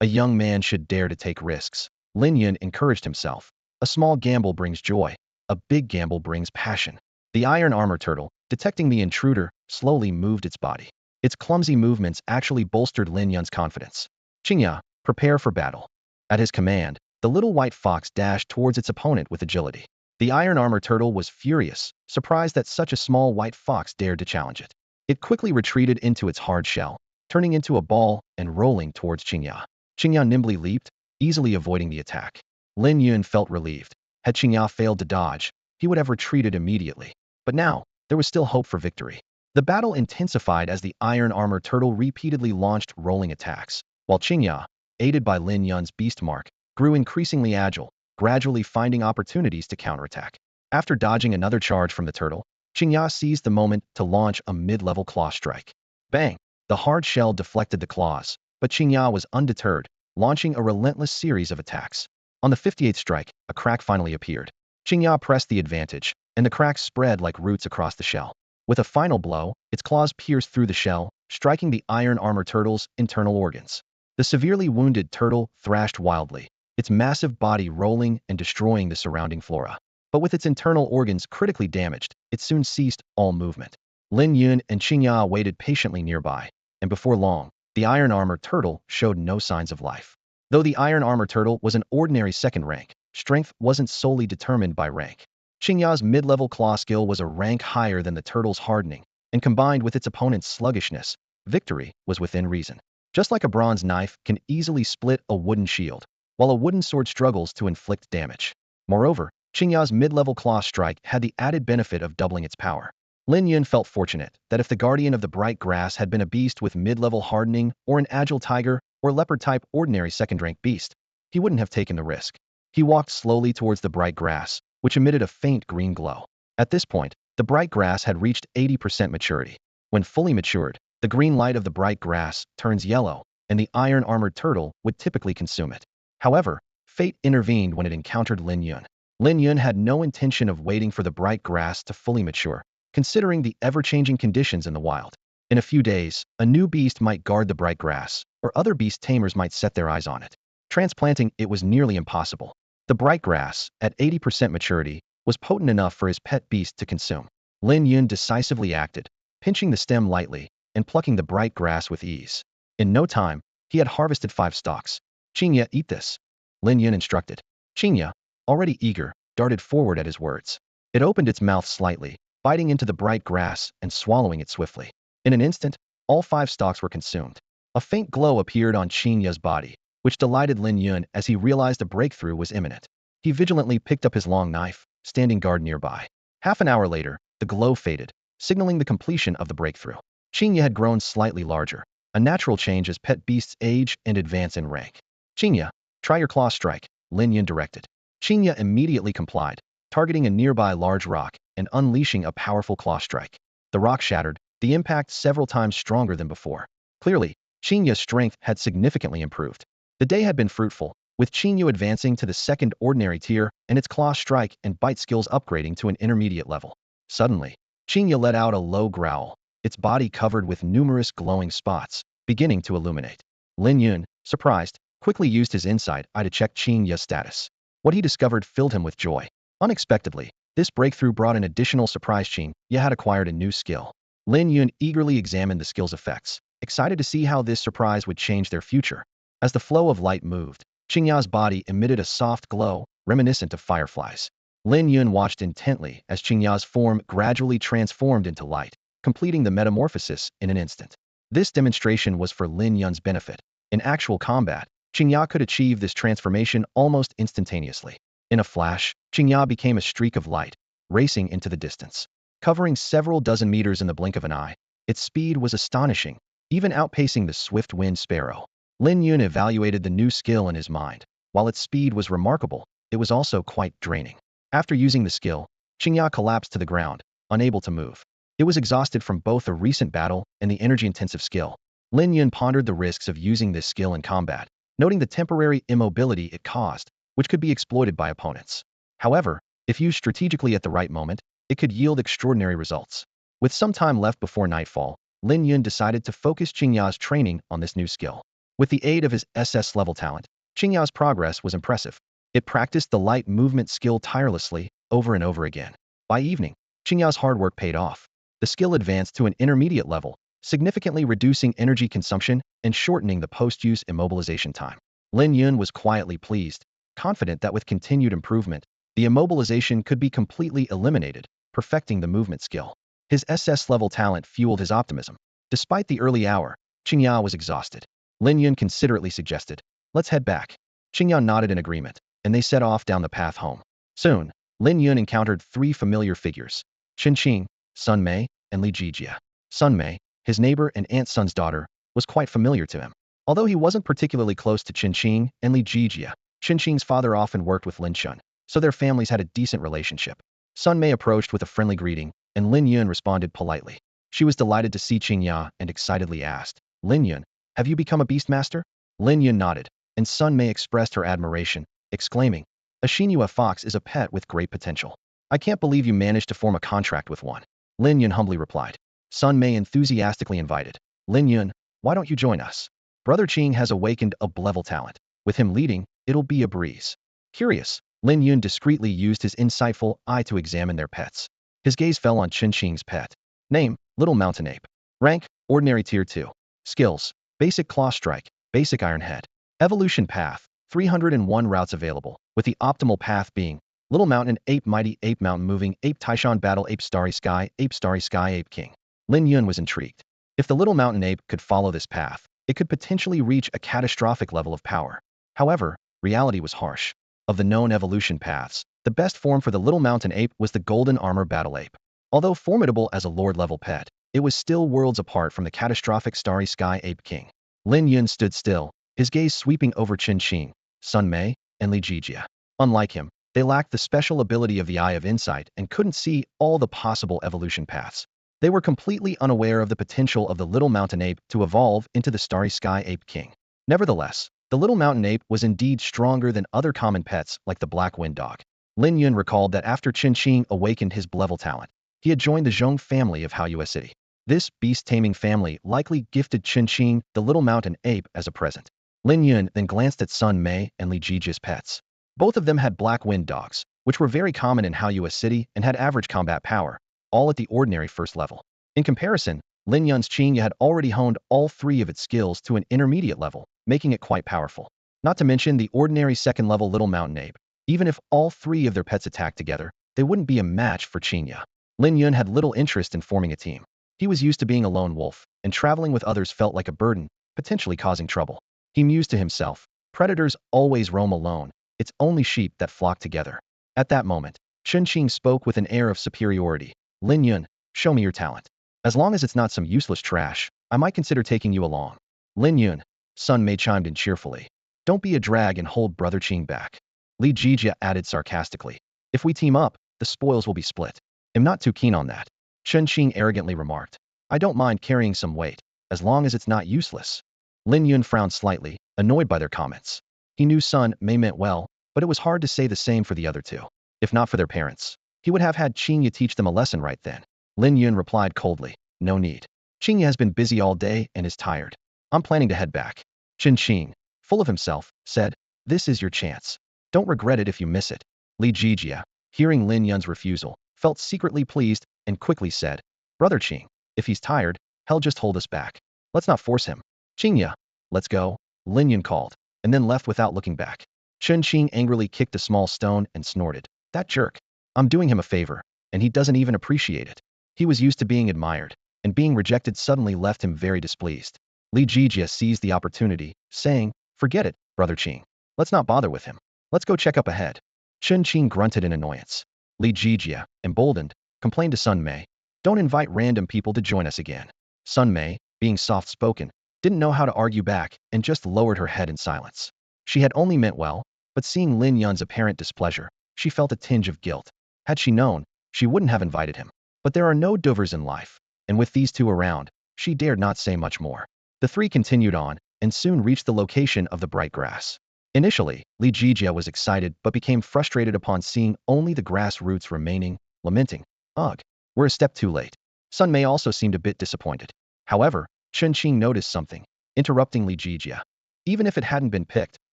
A young man should dare to take risks. Lin Yun encouraged himself. A small gamble brings joy. A big gamble brings passion. The iron armor turtle, detecting the intruder, slowly moved its body. Its clumsy movements actually bolstered Lin Yun's confidence. Qinya, prepare for battle. At his command, the little white fox dashed towards its opponent with agility. The iron armor turtle was furious, surprised that such a small white fox dared to challenge it. It quickly retreated into its hard shell, turning into a ball and rolling towards Qinya. Qinya nimbly leaped, easily avoiding the attack. Lin Yun felt relieved. Had Qinya failed to dodge, he would have retreated immediately. But now, there was still hope for victory. The battle intensified as the iron armor turtle repeatedly launched rolling attacks, while Qinya, aided by Lin Yun's beast mark, grew increasingly agile, gradually finding opportunities to counterattack. After dodging another charge from the turtle, Qinya seized the moment to launch a mid-level claw strike. Bang! The hard shell deflected the claws, but Qinya was undeterred, launching a relentless series of attacks. On the 58th strike, a crack finally appeared. Qinya pressed the advantage, and the cracks spread like roots across the shell. With a final blow, its claws pierced through the shell, striking the iron armor turtle's internal organs. The severely wounded turtle thrashed wildly, its massive body rolling and destroying the surrounding flora. But with its internal organs critically damaged, it soon ceased all movement. Lin Yun and Qinya waited patiently nearby, and before long, the iron armor turtle showed no signs of life. Though the iron armor turtle was an ordinary 2nd rank, strength wasn't solely determined by rank. Qinya's mid-level claw skill was a rank higher than the turtle's hardening, and combined with its opponent's sluggishness, victory was within reason. Just like a bronze knife can easily split a wooden shield, while a wooden sword struggles to inflict damage. Moreover, Qingya's mid-level claw strike had the added benefit of doubling its power. Lin Yun felt fortunate that if the guardian of the bright grass had been a beast with mid-level hardening or an agile tiger or leopard-type ordinary second-rank beast, he wouldn't have taken the risk. He walked slowly towards the bright grass, which emitted a faint green glow. At this point, the bright grass had reached 80% maturity. When fully matured, the green light of the bright grass turns yellow, and the iron-armored turtle would typically consume it. However, fate intervened when it encountered Lin Yun. Lin Yun had no intention of waiting for the bright grass to fully mature, considering the ever-changing conditions in the wild. In a few days, a new beast might guard the bright grass, or other beast tamers might set their eyes on it. Transplanting it was nearly impossible. The bright grass, at 80% maturity, was potent enough for his pet beast to consume. Lin Yun decisively acted, pinching the stem lightly and plucking the bright grass with ease. In no time, he had harvested 5 stalks. "Qingya, eat this," Lin Yun instructed. Qingya, already eager, darted forward at his words. It opened its mouth slightly, biting into the bright grass and swallowing it swiftly. In an instant, all 5 stalks were consumed. A faint glow appeared on Qingya's body, which delighted Lin Yun as he realized a breakthrough was imminent. He vigilantly picked up his long knife, standing guard nearby. Half an hour later, the glow faded, signaling the completion of the breakthrough. Qingya had grown slightly larger, a natural change as pet beasts age and advance in rank. "Qingya, try your claw strike," Lin Yun directed. Qingya immediately complied, targeting a nearby large rock and unleashing a powerful claw strike. The rock shattered, the impact several times stronger than before. Clearly, Qingya's strength had significantly improved. The day had been fruitful, with Qingya advancing to the second ordinary tier and its claw strike and bite skills upgrading to an intermediate level. Suddenly, Qingya let out a low growl, its body covered with numerous glowing spots, beginning to illuminate. Lin Yun, surprised, quickly used his insight eye to check Qingya's status. What he discovered filled him with joy. Unexpectedly, this breakthrough brought an additional surprise. Qingya had acquired a new skill. Lin Yun eagerly examined the skill's effects, excited to see how this surprise would change their future. As the flow of light moved, Qingya's body emitted a soft glow, reminiscent of fireflies. Lin Yun watched intently as Qingya's form gradually transformed into light, completing the metamorphosis in an instant. This demonstration was for Lin Yun's benefit. In actual combat, Qingya could achieve this transformation almost instantaneously. In a flash, Qingya became a streak of light, racing into the distance. Covering several dozen meters in the blink of an eye, its speed was astonishing, even outpacing the swift-winged sparrow. Lin Yun evaluated the new skill in his mind. While its speed was remarkable, it was also quite draining. After using the skill, Qingya collapsed to the ground, unable to move. It was exhausted from both a recent battle and the energy-intensive skill. Lin Yun pondered the risks of using this skill in combat, noting the temporary immobility it caused, which could be exploited by opponents. However, if used strategically at the right moment, it could yield extraordinary results. With some time left before nightfall, Lin Yun decided to focus Qingya's training on this new skill. With the aid of his SS level talent, Qingya's progress was impressive. It practiced the light movement skill tirelessly, over and over again. By evening, Qingya's hard work paid off. The skill advanced to an intermediate level, significantly reducing energy consumption and shortening the post-use immobilization time. Lin Yun was quietly pleased, confident that with continued improvement, the immobilization could be completely eliminated, perfecting the movement skill. His SS level talent fueled his optimism. Despite the early hour, Qingya was exhausted. Lin Yun considerately suggested, "Let's head back." Qingya nodded in agreement, and they set off down the path home. Soon, Lin Yun encountered 3 familiar figures: Qinqing, Sun Mei, and Li Jijia. Sun Mei, his neighbor and aunt Sun's daughter, was quite familiar to him. Although he wasn't particularly close to Qinqing and Li Jijia, Qinqing's father often worked with Lin Yun, so their families had a decent relationship. Sun Mei approached with a friendly greeting, and Lin Yun responded politely. She was delighted to see Qingya and excitedly asked, "Lin Yun, have you become a beastmaster?" Lin Yun nodded, and Sun Mei expressed her admiration, exclaiming, "A Xinhua fox is a pet with great potential. I can't believe you managed to form a contract with one." Lin Yun humbly replied. Sun Mei enthusiastically invited, "Lin Yun, why don't you join us? Brother Qing has awakened a level talent. With him leading, it'll be a breeze." Curious, Lin Yun discreetly used his insightful eye to examine their pets. His gaze fell on Qinqing's pet. Name, Little Mountain Ape. Rank, Ordinary Tier 2. Skills, Basic Claw Strike, Basic Iron Head. Evolution Path, 301 routes available, with the optimal path being Little Mountain Ape, Mighty Ape, Mountain Moving Ape, Taishan Battle Ape, Starry Sky Ape King. Lin Yun was intrigued. If the Little Mountain Ape could follow this path, it could potentially reach a catastrophic level of power. However, reality was harsh. Of the known evolution paths, The best form for the little mountain ape was the golden armor battle ape. Although formidable as a lord-level pet, it was still worlds apart from the catastrophic starry sky ape king. Lin Yun stood still, his gaze sweeping over Qin Qing, Sun Mei, and Li Jijia. Unlike him, they lacked the special ability of the Eye of Insight and couldn't see all the possible evolution paths. They were completely unaware of the potential of the little mountain ape to evolve into the starry sky ape king. Nevertheless, the little mountain ape was indeed stronger than other common pets like the black wind dog. Lin Yun recalled that after Qin Qing awakened his level talent, he had joined the Zhong family of Haoyue City. This beast-taming family likely gifted Qin Qing the little mountain ape as a present. Lin Yun then glanced at Sun Mei and Li Jijia's pets. Both of them had black wind dogs, which were very common in Haoyue City and had average combat power, all at the ordinary first level. In comparison, Lin Yun's Qingya had already honed all three of its skills to an intermediate level, making it quite powerful. Not to mention the ordinary second-level little mountain ape. Even if all three of their pets attacked together, they wouldn't be a match for Qingya. Lin Yun had little interest in forming a team. He was used to being a lone wolf, and traveling with others felt like a burden, potentially causing trouble. He mused to himself, predators always roam alone, it's only sheep that flock together. At that moment, Qin Qing spoke with an air of superiority. Lin Yun, show me your talent. As long as it's not some useless trash, I might consider taking you along. Lin Yun, Sun Mei chimed in cheerfully. Don't be a drag and hold Brother Qing back. Li Jijia added sarcastically. If we team up, the spoils will be split. I'm not too keen on that. Qin Qing arrogantly remarked. I don't mind carrying some weight, as long as it's not useless. Lin Yun frowned slightly, annoyed by their comments. He knew Sun Mei meant well, but it was hard to say the same for the other two. If not for their parents, he would have had Qingya teach them a lesson right then. Lin Yun replied coldly. No need. Qingya has been busy all day and is tired. I'm planning to head back. Qin Qing, full of himself, said, this is your chance. Don't regret it if you miss it. Li Jijia, hearing Lin Yun's refusal, felt secretly pleased and quickly said, Brother Qing, if he's tired, hell just hold us back. Let's not force him. Qingya, let's go, Lin Yun called, and then left without looking back. Qin Qing angrily kicked a small stone and snorted. That jerk. I'm doing him a favor, and he doesn't even appreciate it. He was used to being admired, and being rejected suddenly left him very displeased. Li Jijia seized the opportunity, saying, forget it, Brother Qing. Let's not bother with him. Let's go check up ahead. Qin Qing grunted in annoyance. Li Jijia, emboldened, complained to Sun Mei. Don't invite random people to join us again. Sun Mei, being soft-spoken, didn't know how to argue back and just lowered her head in silence. She had only meant well, but seeing Lin Yun's apparent displeasure, she felt a tinge of guilt. Had she known, she wouldn't have invited him. But there are no dovers in life, and with these two around, she dared not say much more. The three continued on, and soon reached the location of the bright grass. Initially, Li Jijia was excited but became frustrated upon seeing only the grass roots remaining, lamenting, ugh, we're a step too late. Sun Mei also seemed a bit disappointed. However, Qin Qing noticed something, interrupting Li Jijia. Even if it hadn't been picked,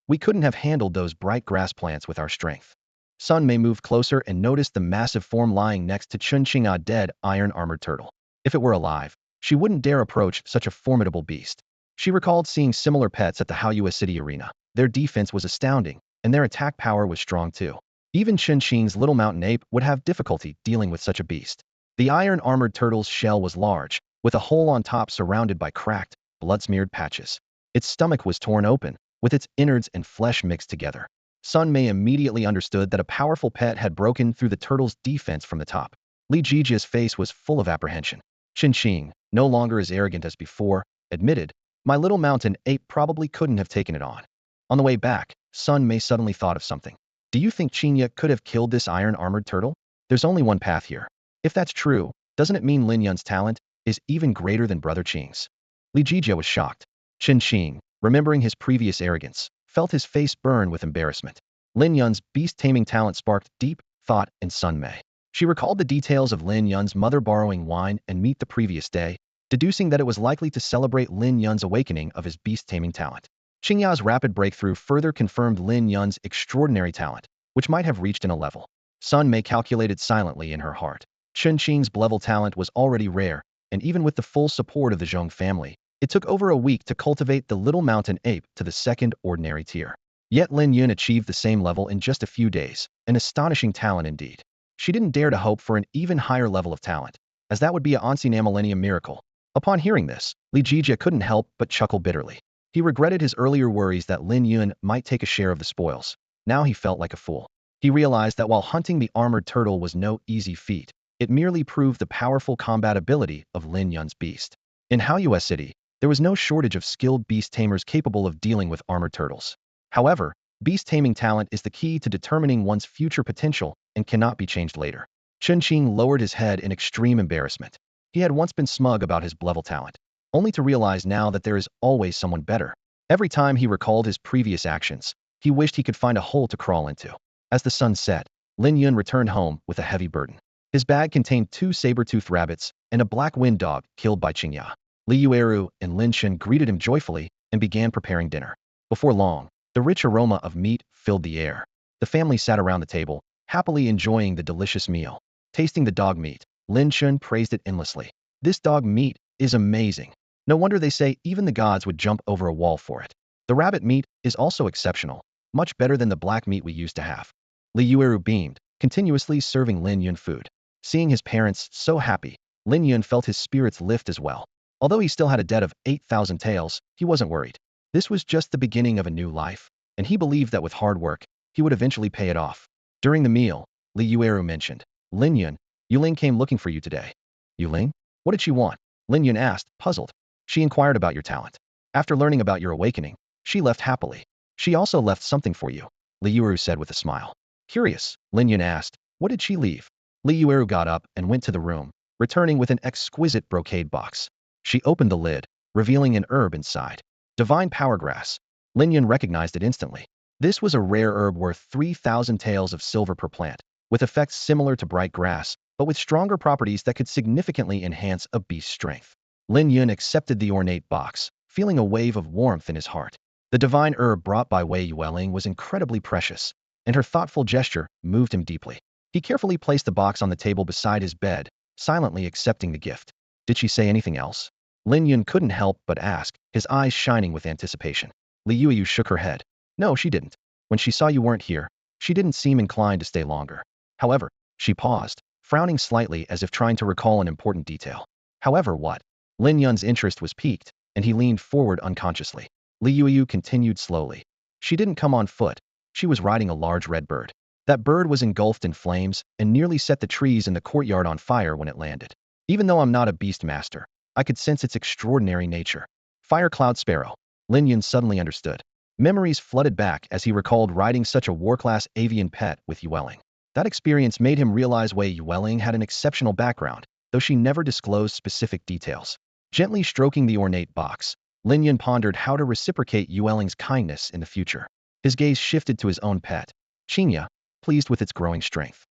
we couldn't have handled those bright grass plants with our strength. Sun Mei moved closer and noticed the massive form lying next to Qin Qing, a dead, iron-armored turtle. If it were alive, she wouldn't dare approach such a formidable beast. She recalled seeing similar pets at the Haoyue City arena. Their defense was astounding, and their attack power was strong too. Even Qin Qing's little mountain ape would have difficulty dealing with such a beast. The iron-armored turtle's shell was large, with a hole on top surrounded by cracked, blood-smeared patches. Its stomach was torn open, with its innards and flesh mixed together. Sun Mei immediately understood that a powerful pet had broken through the turtle's defense from the top. Li Jijia's face was full of apprehension. Qin Qing, no longer as arrogant as before, admitted, my little mountain ape probably couldn't have taken it on. On the way back, Sun Mei suddenly thought of something. Do you think Qingya could have killed this iron-armored turtle? There's only one path here. If that's true, doesn't it mean Lin Yun's talent is even greater than Brother Qing's? Li Jijia was shocked. Qin Qing, remembering his previous arrogance, felt his face burn with embarrassment. Lin Yun's beast-taming talent sparked deep thought in Sun Mei. She recalled the details of Lin Yun's mother borrowing wine and meat the previous day, deducing that it was likely to celebrate Lin Yun's awakening of his beast-taming talent. Qingya's rapid breakthrough further confirmed Lin Yun's extraordinary talent, which might have reached in a level. Sun Mei calculated silently in her heart. Qin Qing's level talent was already rare, and even with the full support of the Zhong family, it took over a week to cultivate the little mountain ape to the second ordinary tier. Yet Lin Yun achieved the same level in just a few days, an astonishing talent indeed. She didn't dare to hope for an even higher level of talent, as that would be a Ancient Millennium miracle. Upon hearing this, Li Jijia couldn't help but chuckle bitterly. He regretted his earlier worries that Lin Yun might take a share of the spoils. Now he felt like a fool. He realized that while hunting the armored turtle was no easy feat, it merely proved the powerful combat ability of Lin Yun's beast. In Haoyue City, there was no shortage of skilled beast tamers capable of dealing with armored turtles. However, beast taming talent is the key to determining one's future potential and cannot be changed later. Chen Qing lowered his head in extreme embarrassment. He had once been smug about his level talent, only to realize now that there is always someone better. Every time he recalled his previous actions, he wished he could find a hole to crawl into. As the sun set, Lin Yun returned home with a heavy burden. His bag contained 2 saber-toothed rabbits and a black wind dog killed by Qingya. Li Yueru and Lin Shen greeted him joyfully and began preparing dinner. Before long, the rich aroma of meat filled the air. The family sat around the table, happily enjoying the delicious meal. Tasting the dog meat, Lin Shen praised it endlessly. This dog meat is amazing. No wonder they say even the gods would jump over a wall for it. The rabbit meat is also exceptional, much better than the black meat we used to have. Li Yueru beamed, continuously serving Lin Yun food. Seeing his parents so happy, Lin Yun felt his spirits lift as well. Although he still had a debt of 8,000 taels, he wasn't worried. This was just the beginning of a new life, and he believed that with hard work, he would eventually pay it off. During the meal, Li Yueru mentioned, Lin Yun, Yuling came looking for you today. Yuling? What did she want? Lin Yun asked, puzzled. She inquired about your talent. After learning about your awakening, she left happily. She also left something for you, Li Yueru said with a smile. Curious, Lin Yun asked, what did she leave? Li Yueru got up and went to the room, returning with an exquisite brocade box. She opened the lid, revealing an herb inside. Divine power grass. Lin Yun recognized it instantly. This was a rare herb worth 3,000 taels of silver per plant, with effects similar to bright grass, but with stronger properties that could significantly enhance a beast's strength. Lin Yun accepted the ornate box, feeling a wave of warmth in his heart. The divine herb brought by Wei Yueling was incredibly precious, and her thoughtful gesture moved him deeply. He carefully placed the box on the table beside his bed, silently accepting the gift. Did she say anything else? Lin Yun couldn't help but ask, his eyes shining with anticipation. Li Yueyu shook her head. No, she didn't. When she saw you weren't here, she didn't seem inclined to stay longer. However, she paused, frowning slightly as if trying to recall an important detail. However, what? Lin Yun's interest was piqued, and he leaned forward unconsciously. Li Yueyu continued slowly. She didn't come on foot. She was riding a large red bird. That bird was engulfed in flames and nearly set the trees in the courtyard on fire when it landed. Even though I'm not a beast master, I could sense its extraordinary nature. Fire Cloud Sparrow. Lin Yun suddenly understood. Memories flooded back as he recalled riding such a war-class avian pet with Yueling. That experience made him realize Wei Yueling had an exceptional background, though she never disclosed specific details. Gently stroking the ornate box, Lin Yun pondered how to reciprocate Yueling's kindness in the future. His gaze shifted to his own pet, Qingya, pleased with its growing strength.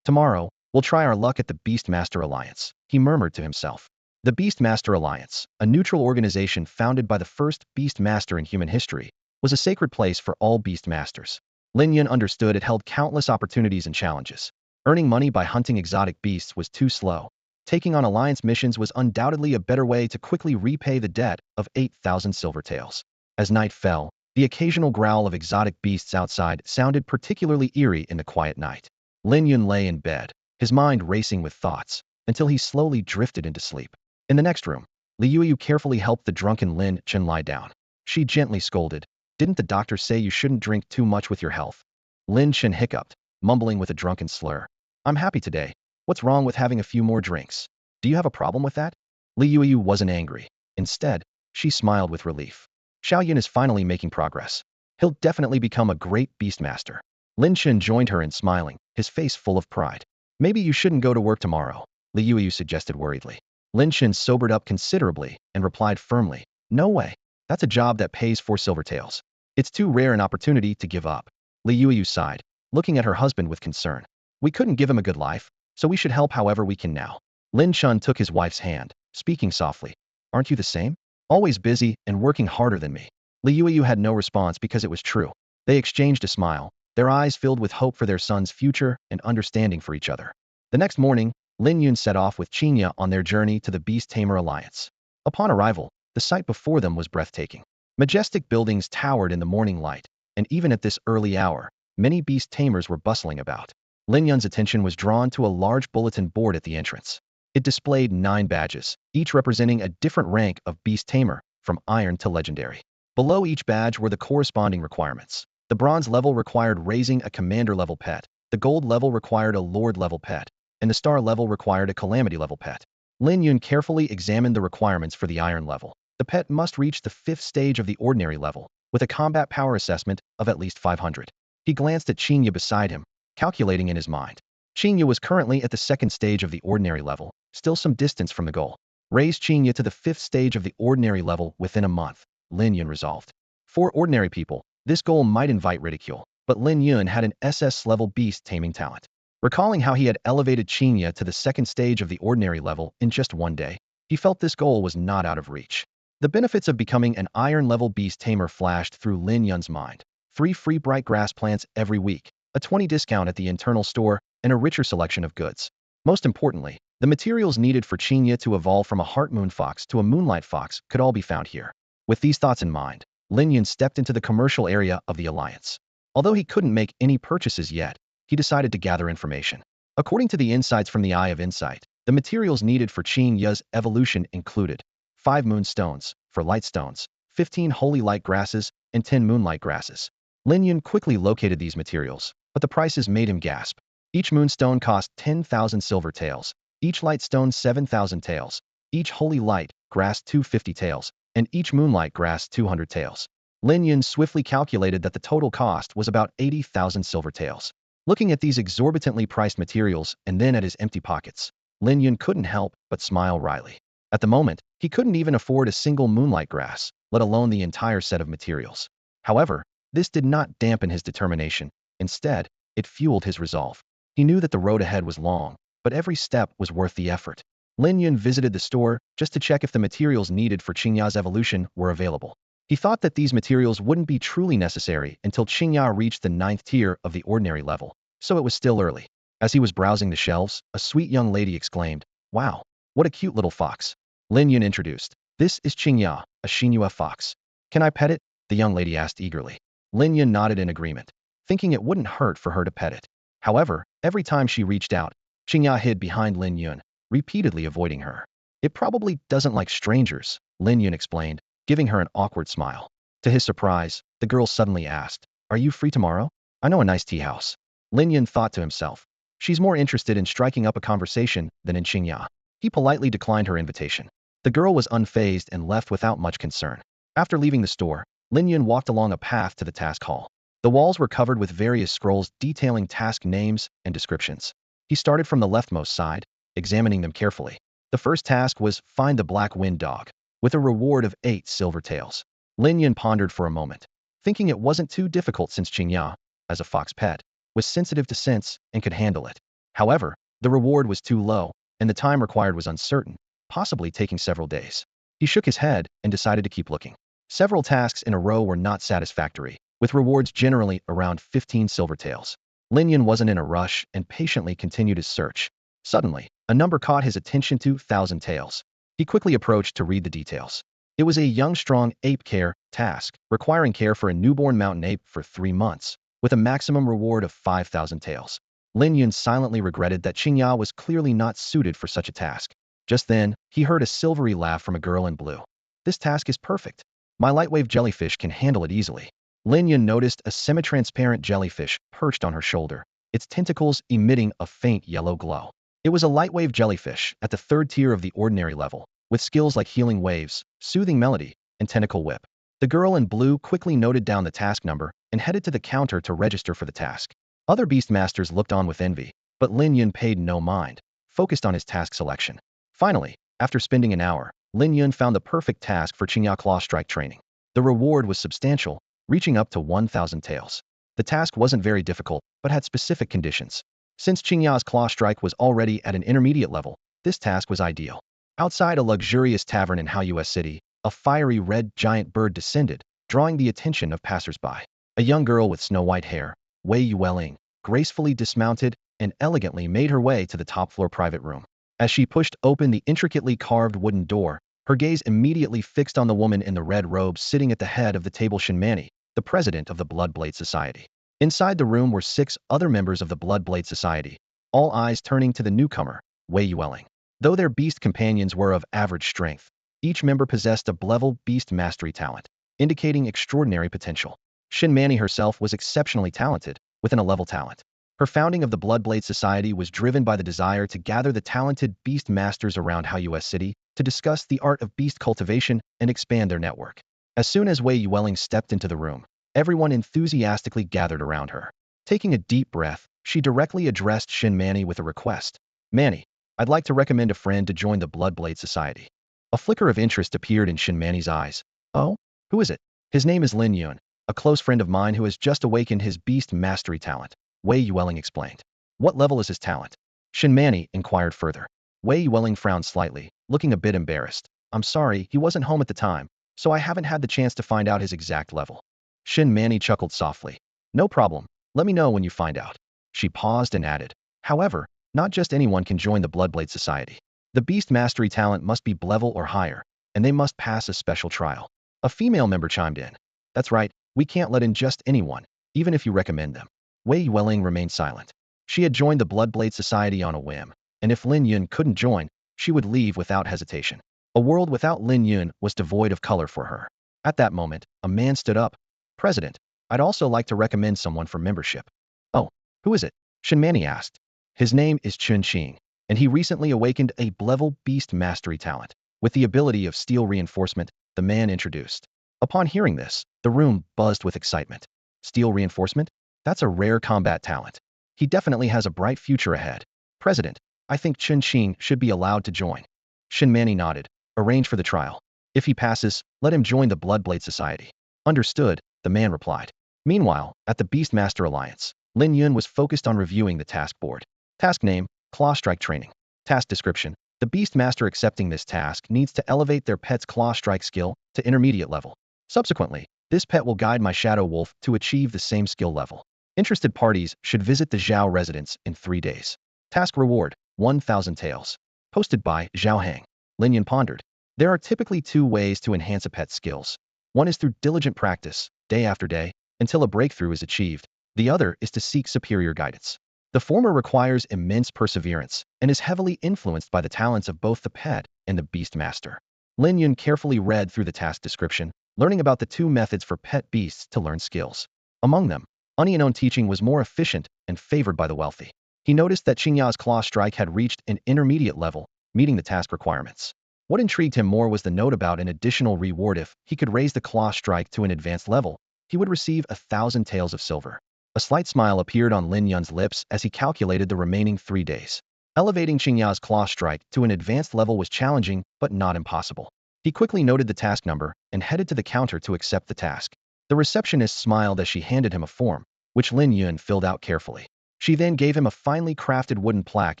Tomorrow, we'll try our luck at the Beastmaster Alliance, he murmured to himself. The Beastmaster Alliance, a neutral organization founded by the first Beastmaster in human history, was a sacred place for all Beastmasters. Lin Yun understood it held countless opportunities and challenges. Earning money by hunting exotic beasts was too slow. Taking on alliance missions was undoubtedly a better way to quickly repay the debt of 8,000 silver taels. As night fell, the occasional growl of exotic beasts outside sounded particularly eerie in the quiet night. Lin Yun lay in bed, his mind racing with thoughts, until he slowly drifted into sleep. In the next room, Li Yueyu carefully helped the drunken Lin Chen lie down. She gently scolded, "Didn't the doctor say you shouldn't drink too much with your health?" Lin Chen hiccuped, mumbling with a drunken slur. "I'm happy today. What's wrong with having a few more drinks? Do you have a problem with that?" Li Yueyu wasn't angry. Instead, she smiled with relief. Xiao Yun is finally making progress. He'll definitely become a great beastmaster. Lin Chen joined her in smiling, his face full of pride. "Maybe you shouldn't go to work tomorrow," Li Yueyu suggested worriedly. Lin Chen sobered up considerably and replied firmly, "No way. That's a job that pays 4 silver taels. It's too rare an opportunity to give up." Li Yueyu sighed, looking at her husband with concern. "We couldn't give him a good life, so we should help however we can now." Lin Chun took his wife's hand, speaking softly. "Aren't you the same? Always busy and working harder than me." Li Yueyu had no response because it was true. They exchanged a smile, their eyes filled with hope for their son's future and understanding for each other. The next morning, Lin Yun set off with Qingya on their journey to the Beast Tamer Alliance. Upon arrival, the sight before them was breathtaking. Majestic buildings towered in the morning light, and even at this early hour, many beast tamers were bustling about. Lin Yun's attention was drawn to a large bulletin board at the entrance. It displayed 9 badges, each representing a different rank of beast tamer, from iron to legendary. Below each badge were the corresponding requirements. The bronze level required raising a commander-level pet. The gold level required a lord level pet, and the star level required a calamity level pet. Lin Yun carefully examined the requirements for the iron level. The pet must reach the 5th stage of the ordinary level, with a combat power assessment of at least 500. He glanced at Qinya beside him, calculating in his mind. Qinya was currently at the 2nd stage of the ordinary level, still some distance from the goal. Raise Qinya to the 5th stage of the ordinary level within a month, Lin Yun resolved. For ordinary people, this goal might invite ridicule, but Lin Yun had an SS-level beast taming talent. Recalling how he had elevated Qinya to the 2nd stage of the ordinary level in just one day, he felt this goal was not out of reach. The benefits of becoming an iron-level beast tamer flashed through Lin Yun's mind. 3 free bright grass plants every week, a 20% discount at the internal store, and a richer selection of goods. Most importantly, the materials needed for Qinya to evolve from a heart moon fox to a moonlight fox could all be found here. With these thoughts in mind, Lin Yun stepped into the commercial area of the Alliance. Although he couldn't make any purchases yet, he decided to gather information. According to the insights from the Eye of Insight, the materials needed for Qinya's evolution included 5 moonstones for light stones, 15 holy light grasses, and 10 moonlight grasses. Lin Yun quickly located these materials, but the prices made him gasp. Each moonstone cost 10,000 silver taels, each light stone 7,000 taels, each holy light grass 250 taels, and each moonlight grass 200 taels. Lin Yun swiftly calculated that the total cost was about 80,000 silver taels. Looking at these exorbitantly priced materials and then at his empty pockets, Lin Yun couldn't help but smile wryly. At the moment, he couldn't even afford a single moonlight grass, let alone the entire set of materials. However, this did not dampen his determination. Instead, it fueled his resolve. He knew that the road ahead was long, but every step was worth the effort. Lin Yun visited the store just to check if the materials needed for Qinya's evolution were available. He thought that these materials wouldn't be truly necessary until Qinya reached the 9th tier of the ordinary level, so it was still early. As he was browsing the shelves, a sweet young lady exclaimed, "Wow, what a cute little fox." Lin Yun introduced, "This is Qinya, a Xinhua fox. Can I pet it?" the young lady asked eagerly. Lin Yun nodded in agreement, thinking it wouldn't hurt for her to pet it. However, every time she reached out, Qinya hid behind Lin Yun, repeatedly avoiding her. "It probably doesn't like strangers," Lin Yun explained, giving her an awkward smile. To his surprise, the girl suddenly asked, "Are you free tomorrow? I know a nice tea house." Lin Yun thought to himself, "She's more interested in striking up a conversation than in Qinya." He politely declined her invitation. The girl was unfazed and left without much concern. After leaving the store, Lin Yun walked along a path to the task hall. The walls were covered with various scrolls detailing task names and descriptions. He started from the leftmost side, examining them carefully. The first task was find the black wind dog, with a reward of 8 silver taels. Lin Yun pondered for a moment, thinking it wasn't too difficult since Qinya, as a fox pet, was sensitive to scents and could handle it. However, the reward was too low, and the time required was uncertain, possibly taking several days. He shook his head and decided to keep looking. Several tasks in a row were not satisfactory, with rewards generally around 15 silver taels. Lin Yun wasn't in a rush and patiently continued his search. Suddenly, a number caught his attention: 2,000 taels. He quickly approached to read the details. It was a young strong ape care task, requiring care for a newborn mountain ape for 3 months, with a maximum reward of 5,000 taels. Lin Yun silently regretted that Qinya was clearly not suited for such a task. Just then, he heard a silvery laugh from a girl in blue. "This task is perfect. My lightwave jellyfish can handle it easily." Lin Yun noticed a semi-transparent jellyfish perched on her shoulder, its tentacles emitting a faint yellow glow. It was a lightwave jellyfish at the 3rd tier of the ordinary level, with skills like healing waves, soothing melody, and tentacle whip. The girl in blue quickly noted down the task number and headed to the counter to register for the task. Other beastmasters looked on with envy, but Lin Yun paid no mind, focused on his task selection. Finally, after spending an hour, Lin Yun found the perfect task for Qinya claw strike training. The reward was substantial, reaching up to 1,000 taels. The task wasn't very difficult, but had specific conditions. Since Qinya's claw strike was already at an intermediate level, this task was ideal. Outside a luxurious tavern in Haoyue City, a fiery red giant bird descended, drawing the attention of passers-by. A young girl with snow-white hair, Wei Yueling, gracefully dismounted and elegantly made her way to the top-floor private room. As she pushed open the intricately carved wooden door, her gaze immediately fixed on the woman in the red robe sitting at the head of the table: Shinmani, the president of the Bloodblade Society. Inside the room were 6 other members of the Bloodblade Society, all eyes turning to the newcomer, Wei Yueling. Though their beast companions were of average strength, each member possessed a level beast mastery talent, indicating extraordinary potential. Shinmani herself was exceptionally talented, with an 11 level talent. Her founding of the Bloodblade Society was driven by the desire to gather the talented beast masters around Hau's city to discuss the art of beast cultivation and expand their network. As soon as Wei Yueling stepped into the room, everyone enthusiastically gathered around her. Taking a deep breath, she directly addressed Shin Manny with a request. Manny, I'd like to recommend a friend to join the Bloodblade Society. A flicker of interest appeared in Shin Manny's eyes. Oh? Who is it? His name is Lin Yun, a close friend of mine who has just awakened his beast mastery talent, Wei Yueling explained. What level is his talent? Shin Manny inquired further. Wei Yueling frowned slightly, looking a bit embarrassed. I'm sorry, he wasn't home at the time, so I haven't had the chance to find out his exact level. Shin Manny chuckled softly. No problem. Let me know when you find out. She paused and added. However, not just anyone can join the Bloodblade Society. The beast mastery talent must be level or higher, and they must pass a special trial. A female member chimed in. That's right, we can't let in just anyone, even if you recommend them. Wei Yueling remained silent. She had joined the Bloodblade Society on a whim, and if Lin Yun couldn't join, she would leave without hesitation. A world without Lin Yun was devoid of color for her. At that moment, a man stood up. President, I'd also like to recommend someone for membership. Oh, who is it? Shin Manny asked. His name is Chun Qing, and he recently awakened a level beast mastery talent. With the ability of steel reinforcement, the man introduced. Upon hearing this, the room buzzed with excitement. Steel reinforcement? That's a rare combat talent. He definitely has a bright future ahead. President, I think Chun Qing should be allowed to join. Shin Manny nodded. Arrange for the trial. If he passes, let him join the Bloodblade Society. Understood, the man replied. Meanwhile, at the Beastmaster Alliance, Lin Yun was focused on reviewing the task board. Task name, Claw Strike Training. Task description, the Beastmaster accepting this task needs to elevate their pet's Claw Strike skill to intermediate level. Subsequently, this pet will guide my Shadow Wolf to achieve the same skill level. Interested parties should visit the Zhao residence in 3 days. Task reward, 1,000 taels. Posted by Zhao Hang. Lin Yun pondered. There are typically 2 ways to enhance a pet's skills. One is through diligent practice, day after day, until a breakthrough is achieved. The other is to seek superior guidance. The former requires immense perseverance and is heavily influenced by the talents of both the pet and the Beastmaster. Lin Yun carefully read through the task description, learning about the 2 methods for pet beasts to learn skills. Among them, unknown teaching was more efficient and favored by the wealthy. He noticed that Qingya's Claw Strike had reached an intermediate level, meeting the task requirements. What intrigued him more was the note about an additional reward if he could raise the Claw Strike to an advanced level. He would receive 1,000 taels of silver. A slight smile appeared on Lin Yun's lips as he calculated the remaining 3 days. Elevating Qingya's Claw Strike to an advanced level was challenging, but not impossible. He quickly noted the task number and headed to the counter to accept the task. The receptionist smiled as she handed him a form, which Lin Yun filled out carefully. She then gave him a finely crafted wooden plaque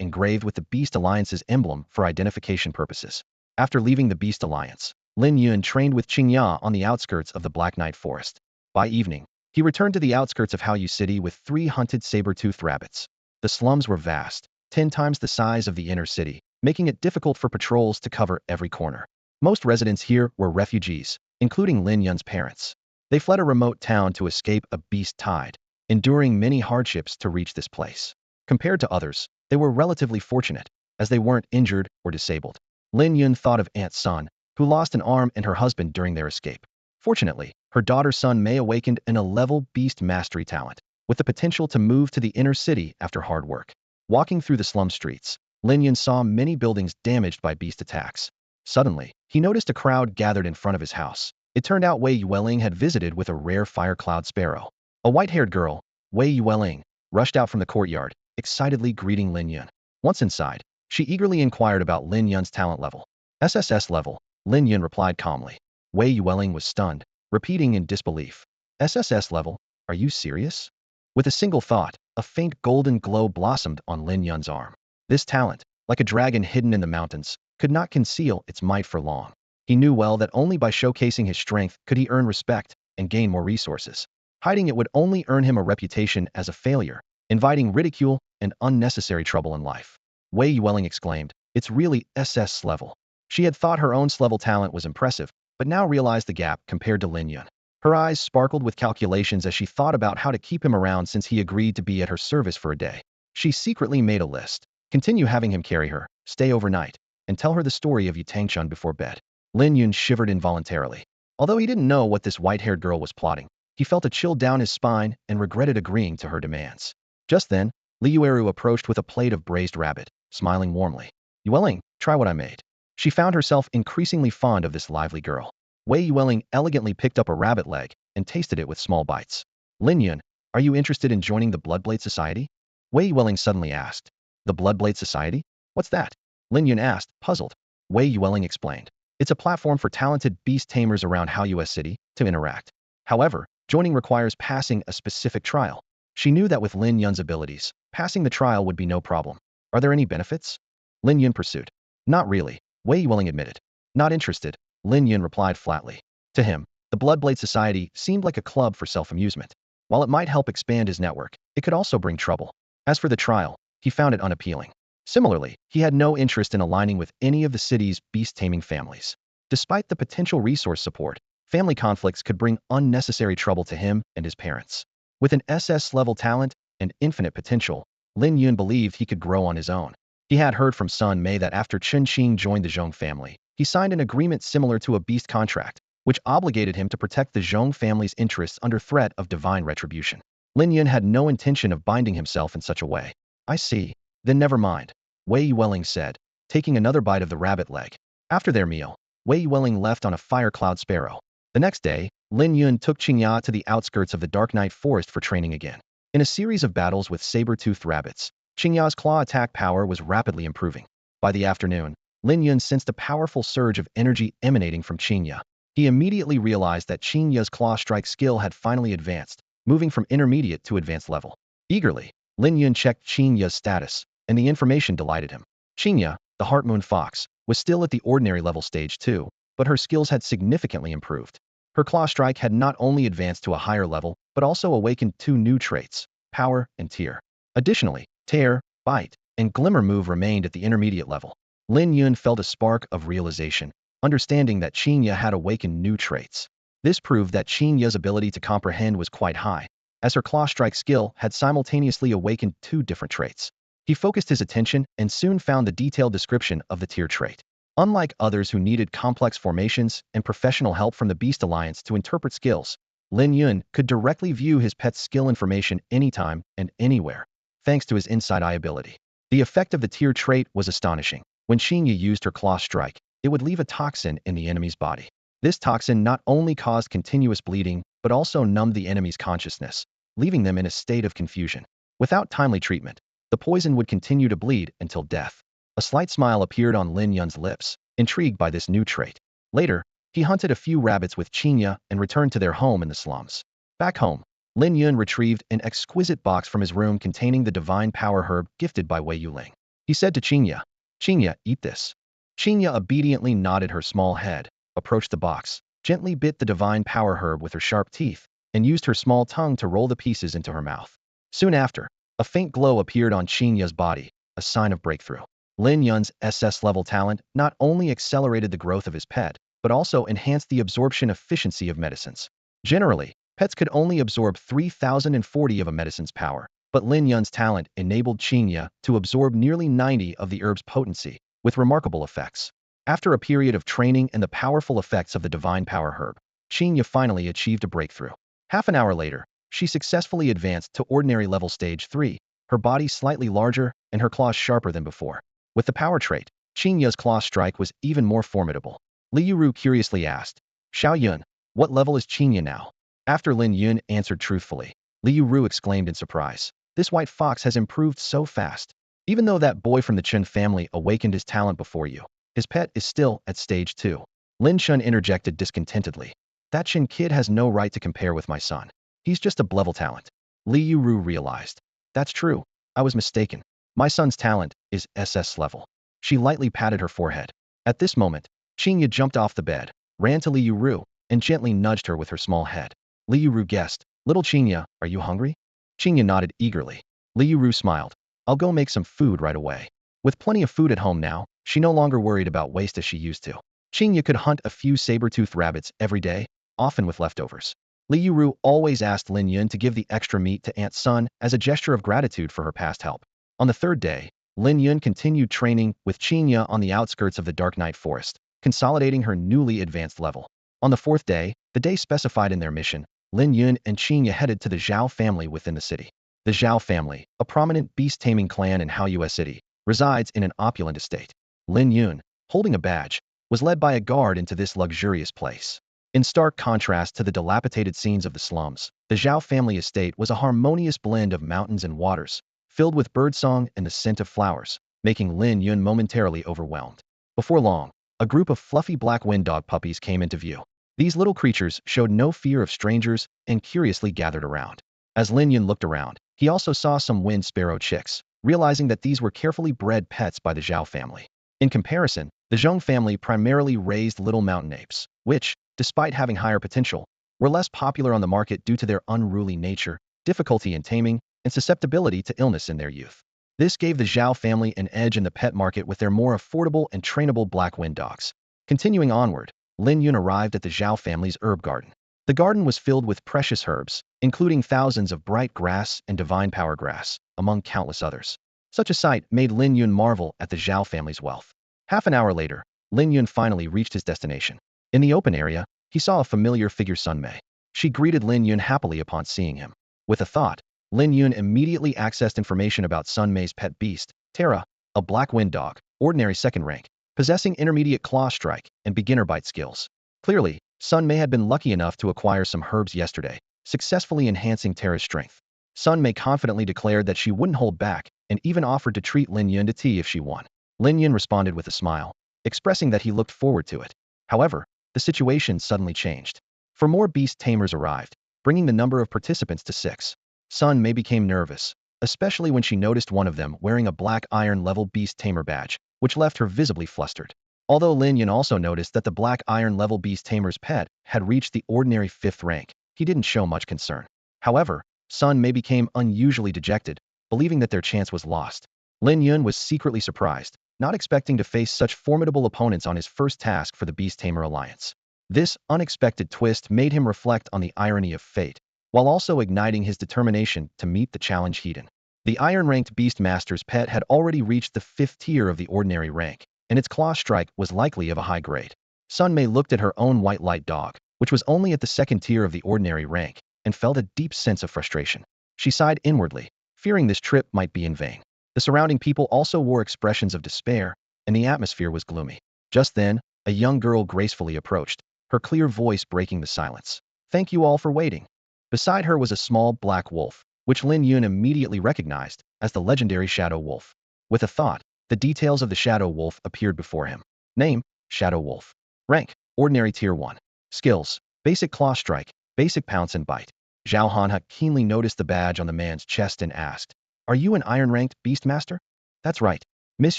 engraved with the Beast Alliance's emblem for identification purposes. After leaving the Beast Alliance, Lin Yun trained with Qingya on the outskirts of the Black Knight Forest. By evening, he returned to the outskirts of Hau City with 3 hunted saber-toothed rabbits. The slums were vast, 10 times the size of the inner city, making it difficult for patrols to cover every corner. Most residents here were refugees, including Lin Yun's parents. They fled a remote town to escape a beast tide, enduring many hardships to reach this place. Compared to others, they were relatively fortunate, as they weren't injured or disabled. Lin Yun thought of Aunt Sun, who lost an arm and her husband during their escape. Fortunately, her daughter Sun Mei awakened an A-level beast mastery talent, with the potential to move to the inner city after hard work. Walking through the slum streets, Lin Yun saw many buildings damaged by beast attacks. Suddenly, he noticed a crowd gathered in front of his house. It turned out Wei Yueling had visited with a rare fire cloud sparrow. A white-haired girl, Wei Yueling, rushed out from the courtyard, excitedly greeting Lin Yun. Once inside, she eagerly inquired about Lin Yun's talent level. SSS level, Lin Yun replied calmly. Wei Yueling was stunned, repeating in disbelief. SSS level? Are you serious? With a single thought, a faint golden glow blossomed on Lin Yun's arm. This talent, like a dragon hidden in the mountains, could not conceal its might for long. He knew well that only by showcasing his strength could he earn respect and gain more resources. Hiding it would only earn him a reputation as a failure, inviting ridicule and unnecessary trouble in life. Wei Yueling exclaimed, it's really SS level. She had thought her own level talent was impressive, but now realized the gap compared to Lin Yun. Her eyes sparkled with calculations as she thought about how to keep him around since he agreed to be at her service for a day. She secretly made a list. Continue having him carry her, stay overnight, and tell her the story of Yu Tangchun before bed. Lin Yun shivered involuntarily. Although he didn't know what this white-haired girl was plotting, he felt a chill down his spine and regretted agreeing to her demands. Just then, Li Yueru approached with a plate of braised rabbit, smiling warmly. Yueling, try what I made. She found herself increasingly fond of this lively girl. Wei Yueling elegantly picked up a rabbit leg and tasted it with small bites. Lin Yun, are you interested in joining the Bloodblade Society? Wei Yueling suddenly asked. The Bloodblade Society? What's that? Lin Yun asked, puzzled. Wei Yueling explained. It's a platform for talented beast tamers around Haoyue City to interact. However, joining requires passing a specific trial. She knew that with Lin Yun's abilities, passing the trial would be no problem. Are there any benefits? Lin Yun pursued. Not really, Wei Yueling admitted. Not interested, Lin Yun replied flatly. To him, the Bloodblade Society seemed like a club for self-amusement. While it might help expand his network, it could also bring trouble. As for the trial, he found it unappealing. Similarly, he had no interest in aligning with any of the city's beast-taming families. Despite the potential resource support, family conflicts could bring unnecessary trouble to him and his parents. With an SS-level talent and infinite potential, Lin Yun believed he could grow on his own. He had heard from Sun Mei that after Chen Qing joined the Zhong family, he signed an agreement similar to a beast contract, which obligated him to protect the Zhong family's interests under threat of divine retribution. Lin Yun had no intention of binding himself in such a way. I see. Then never mind, Wei Yueling said, taking another bite of the rabbit leg. After their meal, Wei Yueling left on a fire cloud sparrow. The next day, Lin Yun took Qingya to the outskirts of the Dark Night Forest for training again. In a series of battles with saber-toothed rabbits, Qingya's claw attack power was rapidly improving. By the afternoon, Lin Yun sensed a powerful surge of energy emanating from Qingya. He immediately realized that Qingya's claw strike skill had finally advanced, moving from intermediate to advanced level. Eagerly, Lin Yun checked Qingya's status, and the information delighted him. Qingya, the Heartmoon Fox, was still at the ordinary level stage 2, but her skills had significantly improved. Her claw strike had not only advanced to a higher level, but also awakened 2 new traits, power and tear. Additionally, tear, bite, and glimmer move remained at the intermediate level. Lin Yun felt a spark of realization, understanding that Qingya had awakened new traits. This proved that Qingya's ability to comprehend was quite high, as her claw strike skill had simultaneously awakened 2 different traits. He focused his attention and soon found the detailed description of the tear trait. Unlike others who needed complex formations and professional help from the Beast Alliance to interpret skills, Lin Yun could directly view his pet's skill information anytime and anywhere, thanks to his inside eye ability. The effect of the tear trait was astonishing. When Qingya used her claw strike, it would leave a toxin in the enemy's body. This toxin not only caused continuous bleeding, but also numbed the enemy's consciousness, leaving them in a state of confusion. Without timely treatment, the poison would continue to bleed until death. A slight smile appeared on Lin Yun's lips, intrigued by this new trait. Later, he hunted a few rabbits with Qingya and returned to their home in the slums. Back home, Lin Yun retrieved an exquisite box from his room containing the divine power herb gifted by Wei Yueling. He said to Qingya, Qingya, eat this. Qingya obediently nodded her small head, approached the box, gently bit the divine power herb with her sharp teeth, and used her small tongue to roll the pieces into her mouth. Soon after, a faint glow appeared on Qingya's body, a sign of breakthrough. Lin Yun's SS-level talent not only accelerated the growth of his pet, but also enhanced the absorption efficiency of medicines. Generally, pets could only absorb 3,040 of a medicine's power, but Lin Yun's talent enabled Qingya to absorb nearly 90 of the herb's potency, with remarkable effects. After a period of training and the powerful effects of the divine power herb, Qingya finally achieved a breakthrough. Half an hour later, she successfully advanced to ordinary level stage 3, her body slightly larger and her claws sharper than before. With the power trait, Qingya's claw strike was even more formidable. Li Yueru curiously asked, Xiao Yun, what level is Qingya now? After Lin Yun answered truthfully, Li Yueru exclaimed in surprise, this white fox has improved so fast. Even though that boy from the Chen family awakened his talent before you, his pet is still at stage 2. Lin Shun interjected discontentedly. That Chen kid has no right to compare with my son. He's just a level talent. Li Yueru realized. That's true. I was mistaken. My son's talent is SS level. She lightly patted her forehead. At this moment, Qingya jumped off the bed, ran to Li Yueru, and gently nudged her with her small head. Li Yueru guessed, little Qingya, are you hungry? Qingya nodded eagerly. Li Yueru smiled. I'll go make some food right away. With plenty of food at home now, she no longer worried about waste as she used to. Qingya could hunt a few saber-toothed rabbits every day, often with leftovers. Li Yueru always asked Lin Yun to give the extra meat to Aunt Sun as a gesture of gratitude for her past help. On the 3rd day, Lin Yun continued training with Qingya on the outskirts of the Dark Night Forest, consolidating her newly advanced level. On the 4th day, the day specified in their mission, Lin Yun and Qingya headed to the Zhao family within the city. The Zhao family, a prominent beast-taming clan in Haoyue City, resides in an opulent estate. Lin Yun, holding a badge, was led by a guard into this luxurious place. In stark contrast to the dilapidated scenes of the slums, the Zhao family estate was a harmonious blend of mountains and waters, filled with birdsong and the scent of flowers, making Lin Yun momentarily overwhelmed. Before long, a group of fluffy black wind-dog puppies came into view. These little creatures showed no fear of strangers and curiously gathered around. As Lin Yun looked around, he also saw some wind sparrow chicks, realizing that these were carefully bred pets by the Zhao family. In comparison, the Zhong family primarily raised little mountain apes, which, despite having higher potential, were less popular on the market due to their unruly nature, difficulty in taming, and susceptibility to illness in their youth. This gave the Zhao family an edge in the pet market with their more affordable and trainable black wind dogs. Continuing onward, Lin Yun arrived at the Zhao family's herb garden. The garden was filled with precious herbs, including thousands of bright grass and divine power grass, among countless others. Such a sight made Lin Yun marvel at the Zhao family's wealth. Half an hour later, Lin Yun finally reached his destination. In the open area, he saw a familiar figure, Sun Mei. She greeted Lin Yun happily upon seeing him. With a thought, Lin Yun immediately accessed information about Sun Mei's pet beast, Terra, a black wind dog, ordinary second rank, possessing intermediate claw strike and beginner bite skills. Clearly, Sun Mei had been lucky enough to acquire some herbs yesterday, successfully enhancing Terra's strength. Sun Mei confidently declared that she wouldn't hold back and even offered to treat Lin Yun to tea if she won. Lin Yun responded with a smile, expressing that he looked forward to it. However, the situation suddenly changed. For more beast tamers arrived, bringing the number of participants to 6. Sun Mei became nervous, especially when she noticed one of them wearing a black iron-level beast tamer badge, which left her visibly flustered. Although Lin Yun also noticed that the black iron-level beast tamer's pet had reached the ordinary 5th rank, he didn't show much concern. However, Sun Mei became unusually dejected, believing that their chance was lost. Lin Yun was secretly surprised, not expecting to face such formidable opponents on his first task for the Beast Tamer Alliance. This unexpected twist made him reflect on the irony of fate, while also igniting his determination to meet the challenge head-on. The iron-ranked Beastmaster's pet had already reached the 5th tier of the ordinary rank, and its claw strike was likely of a high grade. Sun Mei looked at her own white light dog, which was only at the 2nd tier of the ordinary rank, and felt a deep sense of frustration. She sighed inwardly, fearing this trip might be in vain. The surrounding people also wore expressions of despair, and the atmosphere was gloomy. Just then, a young girl gracefully approached, her clear voice breaking the silence. "Thank you all for waiting." Beside her was a small black wolf, which Lin Yun immediately recognized as the legendary Shadow Wolf. With a thought, the details of the Shadow Wolf appeared before him. Name: Shadow Wolf. Rank: Ordinary Tier 1. Skills: Basic Claw Strike, Basic Pounce and Bite. Zhao Hanha keenly noticed the badge on the man's chest and asked, "Are you an iron-ranked Beastmaster?" "That's right. Miss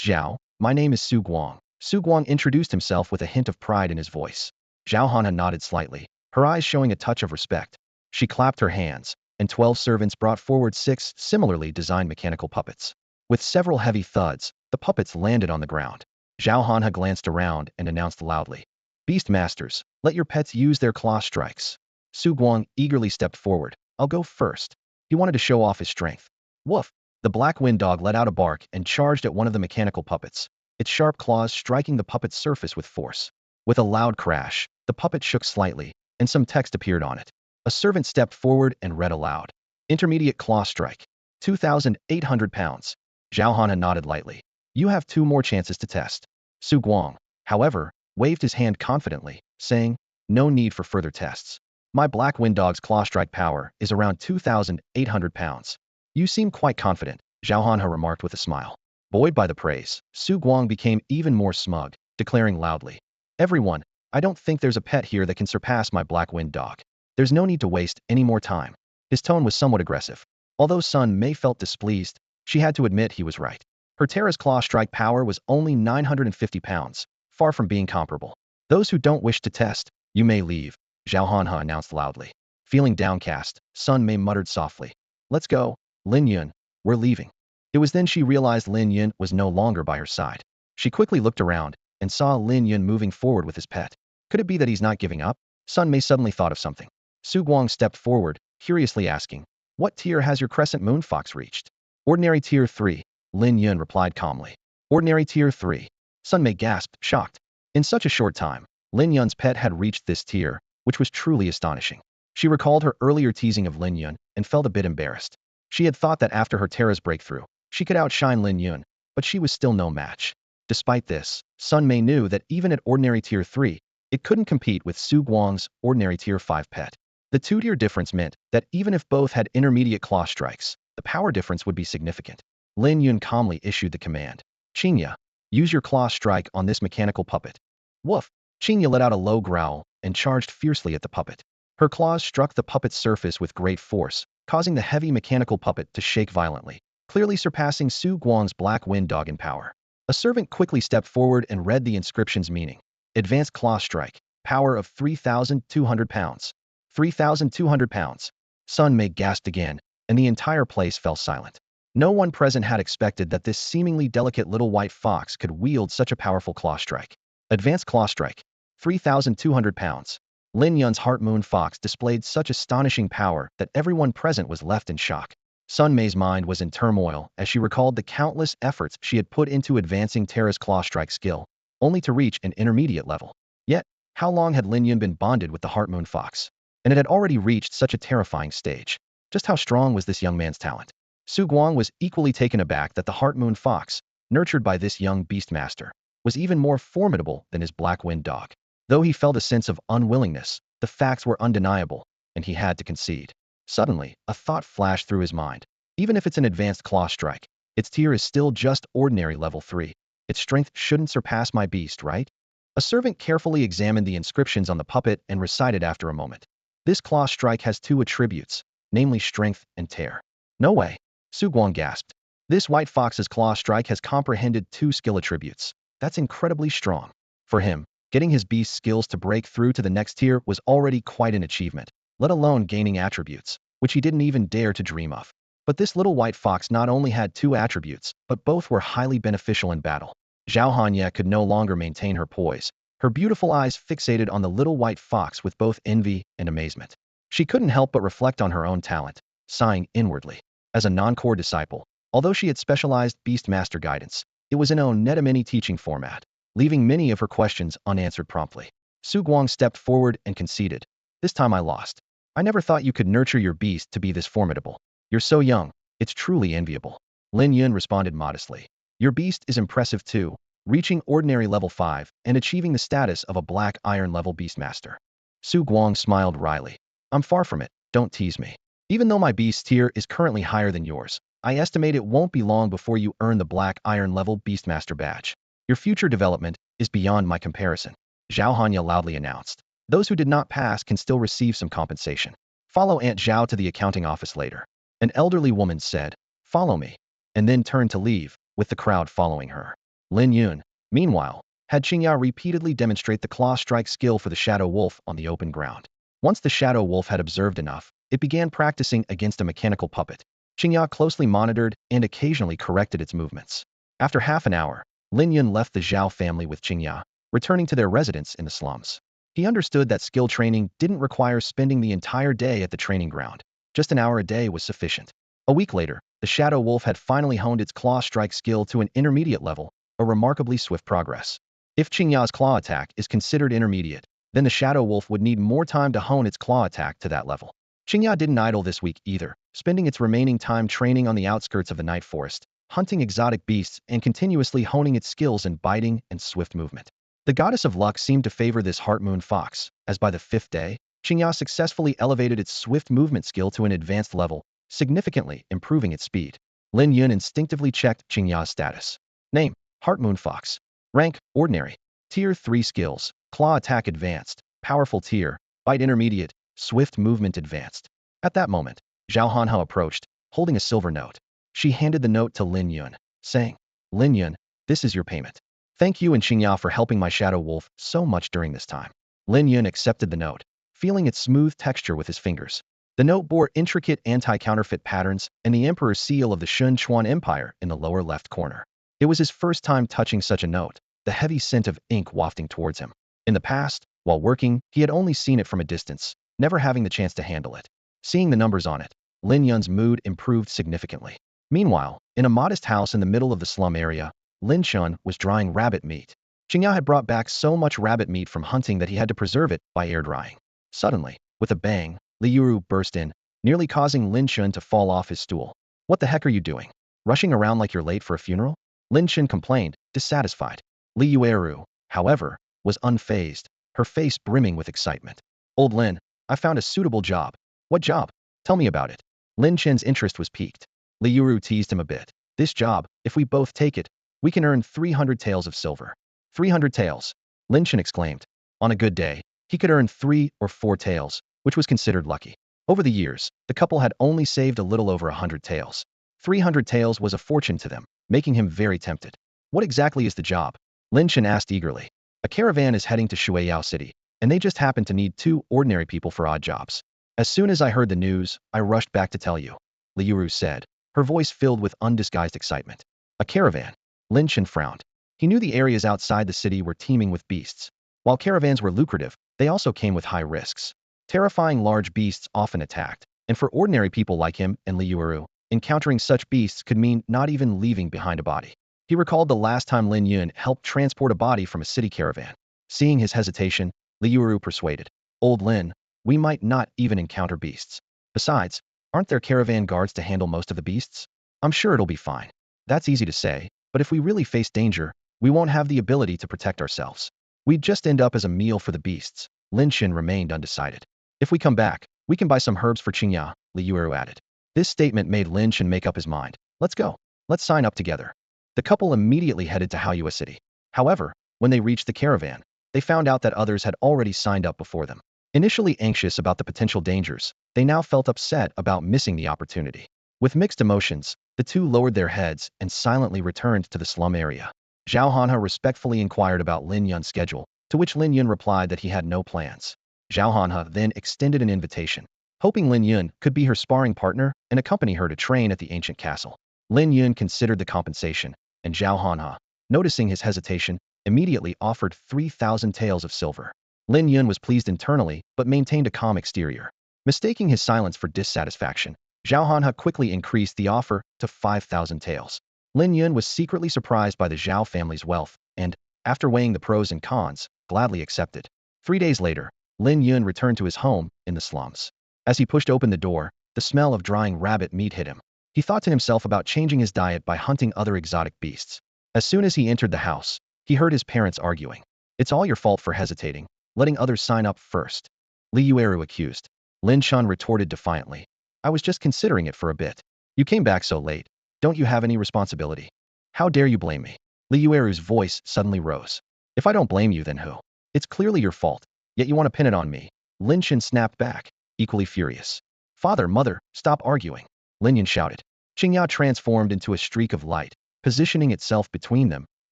Zhao, my name is Su Guang." Su Guang introduced himself with a hint of pride in his voice. Zhao Hanha nodded slightly, her eyes showing a touch of respect. She clapped her hands, and 12 servants brought forward 6 similarly designed mechanical puppets. With several heavy thuds, the puppets landed on the ground. Zhao Hanha glanced around and announced loudly, "Beastmasters, let your pets use their claw strikes." Su Guang eagerly stepped forward. "I'll go first." He wanted to show off his strength. Woof! The black wind dog let out a bark and charged at one of the mechanical puppets, its sharp claws striking the puppet's surface with force. With a loud crash, the puppet shook slightly, and some text appeared on it. A servant stepped forward and read aloud, "Intermediate Claw Strike, 2,800 pounds." Zhao Hanha nodded lightly. "You have 2 more chances to test." Su Guang, however, waved his hand confidently, saying, "No need for further tests. My black wind dog's claw strike power is around 2,800 pounds. You seem quite confident," Zhao Hanha remarked with a smile. Buoyed by the praise, Su Guang became even more smug, declaring loudly, "Everyone, I don't think there's a pet here that can surpass my black wind dog. There's no need to waste any more time." His tone was somewhat aggressive. Although Sun Mei felt displeased, she had to admit he was right. Her Terra's claw strike power was only 950 pounds, far from being comparable. "Those who don't wish to test, you may leave," Zhao Hanha announced loudly. Feeling downcast, Sun Mei muttered softly, "Let's go, Lin Yun, we're leaving." It was then she realized Lin Yun was no longer by her side. She quickly looked around and saw Lin Yun moving forward with his pet. Could it be that he's not giving up? Sun Mei suddenly thought of something. Su Guang stepped forward, curiously asking, "What tier has your crescent moon fox reached?" "Ordinary Tier 3, Lin Yun replied calmly. "Ordinary Tier 3. Sun Mei gasped, shocked. In such a short time, Lin Yun's pet had reached this tier, which was truly astonishing. She recalled her earlier teasing of Lin Yun and felt a bit embarrassed. She had thought that after her Terra's breakthrough, she could outshine Lin Yun, but she was still no match. Despite this, Sun Mei knew that even at ordinary tier 3, it couldn't compete with Su Guang's ordinary tier 5 pet. The two-tier difference meant that even if both had intermediate claw strikes, the power difference would be significant. Lin Yun calmly issued the command. Qingya, use your claw strike on this mechanical puppet. Woof! Qingya let out a low growl and charged fiercely at the puppet. Her claws struck the puppet's surface with great force, causing the heavy mechanical puppet to shake violently, clearly surpassing Su Guang's black wind dog in power. A servant quickly stepped forward and read the inscription's meaning. Advanced claw strike, power of 3,200 pounds. 3,200 pounds. Sun Mei gasped again, and the entire place fell silent. No one present had expected that this seemingly delicate little white fox could wield such a powerful claw strike. Advanced claw strike, 3,200 pounds. Lin Yun's Heart Moon Fox displayed such astonishing power that everyone present was left in shock. Sun Mei's mind was in turmoil as she recalled the countless efforts she had put into advancing Terra's claw strike skill, only to reach an intermediate level. Yet, how long had Lin Yun been bonded with the Heart Moon Fox? And it had already reached such a terrifying stage. Just how strong was this young man's talent? Su Guang was equally taken aback that the Heart Moon Fox, nurtured by this young beastmaster, was even more formidable than his Black Wind dog. Though he felt a sense of unwillingness, the facts were undeniable, and he had to concede. Suddenly, a thought flashed through his mind. Even if it's an advanced claw strike, its tier is still just ordinary level 3. Its strength shouldn't surpass my beast, right? A servant carefully examined the inscriptions on the puppet and recited after a moment. This claw strike has 2 attributes, namely strength and tear. No way. Su Guang gasped. This white fox's claw strike has comprehended 2 skill attributes. That's incredibly strong. For him, getting his beast skills to break through to the next tier was already quite an achievement, let alone gaining attributes, which he didn't even dare to dream of. But this little white fox not only had 2 attributes, but both were highly beneficial in battle. Zhao Hanya could no longer maintain her poise, her beautiful eyes fixated on the little white fox with both envy and amazement. She couldn't help but reflect on her own talent, sighing inwardly. As a non-core disciple, although she had specialized Beastmaster guidance, it was in a Netamini teaching format, leaving many of her questions unanswered promptly. Su Guang stepped forward and conceded. This time I lost. I never thought you could nurture your beast to be this formidable. You're so young, it's truly enviable. Lin Yun responded modestly. Your beast is impressive too, reaching ordinary level 5 and achieving the status of a black iron level beastmaster. Su Guang smiled wryly. I'm far from it, don't tease me. Even though my beast tier is currently higher than yours, I estimate it won't be long before you earn the black iron level beastmaster badge. Your future development is beyond my comparison, Zhao Hanya loudly announced. Those who did not pass can still receive some compensation. Follow Aunt Zhao to the accounting office later. An elderly woman said, follow me, and then turned to leave, with the crowd following her. Lin Yun, meanwhile, had Qingya repeatedly demonstrate the claw strike skill for the shadow wolf on the open ground. Once the shadow wolf had observed enough, it began practicing against a mechanical puppet. Qingya closely monitored and occasionally corrected its movements. After half an hour, Lin Yun left the Zhao family with Qingya, returning to their residence in the slums. He understood that skill training didn't require spending the entire day at the training ground. Just an hour a day was sufficient. A week later, the shadow wolf had finally honed its claw strike skill to an intermediate level, a remarkably swift progress. If Qingya's claw attack is considered intermediate, then the shadow wolf would need more time to hone its claw attack to that level. Qingya didn't idle this week either, spending its remaining time training on the outskirts of the night forest, hunting exotic beasts and continuously honing its skills in biting and swift movement. The goddess of luck seemed to favor this Heart Moon Fox, as by the 5th day, Qingya successfully elevated its swift movement skill to an advanced level, significantly improving its speed. Lin Yun instinctively checked Qingya's status. Name, Heart Moon Fox. Rank, Ordinary. Tier 3 skills, Claw Attack Advanced, Powerful Tier, Bite Intermediate, Swift Movement Advanced. At that moment, Zhao Hanhao approached, holding a silver note. She handed the note to Lin Yun, saying, Lin Yun, this is your payment. Thank you and Qingya for helping my shadow wolf so much during this time. Lin Yun accepted the note, feeling its smooth texture with his fingers. The note bore intricate anti-counterfeit patterns and the emperor's seal of the Shun Chuan Empire in the lower left corner. It was his first time touching such a note, the heavy scent of ink wafting towards him. In the past, while working, he had only seen it from a distance, never having the chance to handle it. Seeing the numbers on it, Lin Yun's mood improved significantly. Meanwhile, in a modest house in the middle of the slum area, Lin Chun was drying rabbit meat. Qingya had brought back so much rabbit meat from hunting that he had to preserve it by air drying. Suddenly, with a bang, Li Yuru burst in, nearly causing Lin Chun to fall off his stool. What the heck are you doing? Rushing around like you're late for a funeral? Lin Yun complained, dissatisfied. Li Yueru, however, was unfazed, her face brimming with excitement. Old Lin, I found a suitable job. What job? Tell me about it. Lin Chen's interest was piqued. Li Yuru teased him a bit. This job, if we both take it, we can earn 300 taels of silver. 300 taels, Lin Chen exclaimed. On a good day, he could earn 3 or 4 taels, which was considered lucky. Over the years, the couple had only saved a little over 100 taels. 300 taels was a fortune to them, making him very tempted. What exactly is the job? Lin Chen asked eagerly. A caravan is heading to Shuiyao City, and they just happen to need 2 ordinary people for odd jobs. As soon as I heard the news, I rushed back to tell you, Li Yuru said, her voice filled with undisguised excitement. A caravan. Lin Chen frowned. He knew the areas outside the city were teeming with beasts. While caravans were lucrative, they also came with high risks. Terrifying large beasts often attacked, and for ordinary people like him and Li Yuru, encountering such beasts could mean not even leaving behind a body. He recalled the last time Lin Yun helped transport a body from a city caravan. Seeing his hesitation, Li Yuru persuaded. Old Lin, we might not even encounter beasts. Besides, aren't there caravan guards to handle most of the beasts? I'm sure it'll be fine. That's easy to say, but if we really face danger, we won't have the ability to protect ourselves. We'd just end up as a meal for the beasts. Lin Chen remained undecided. If we come back, we can buy some herbs for Qingya, Li Yuru added. This statement made Lin Chen make up his mind. Let's go. Let's sign up together. The couple immediately headed to Haoyue City. However, when they reached the caravan, they found out that others had already signed up before them. Initially anxious about the potential dangers, they now felt upset about missing the opportunity. With mixed emotions, the two lowered their heads and silently returned to the slum area. Zhao Hanhe respectfully inquired about Lin Yun's schedule, to which Lin Yun replied that he had no plans. Zhao Hanhe then extended an invitation, hoping Lin Yun could be her sparring partner and accompany her to train at the ancient castle. Lin Yun considered the compensation, and Zhao Hanhe, noticing his hesitation, immediately offered 3,000 taels of silver. Lin Yun was pleased internally, but maintained a calm exterior. Mistaking his silence for dissatisfaction, Zhao Hanhe quickly increased the offer to 5,000 taels. Lin Yun was secretly surprised by the Zhao family's wealth, and, after weighing the pros and cons, gladly accepted. 3 days later, Lin Yun returned to his home in the slums. As he pushed open the door, the smell of drying rabbit meat hit him. He thought to himself about changing his diet by hunting other exotic beasts. As soon as he entered the house, he heard his parents arguing. It's all your fault for hesitating, letting others sign up first. Li Yueru accused. Lin Chun retorted defiantly. I was just considering it for a bit. You came back so late. Don't you have any responsibility? How dare you blame me? Li Yueru's voice suddenly rose. If I don't blame you, then who? It's clearly your fault, yet you want to pin it on me. Lin Chen snapped back, equally furious. Father, mother, stop arguing. Lin Yun shouted. Qingya transformed into a streak of light, positioning itself between them,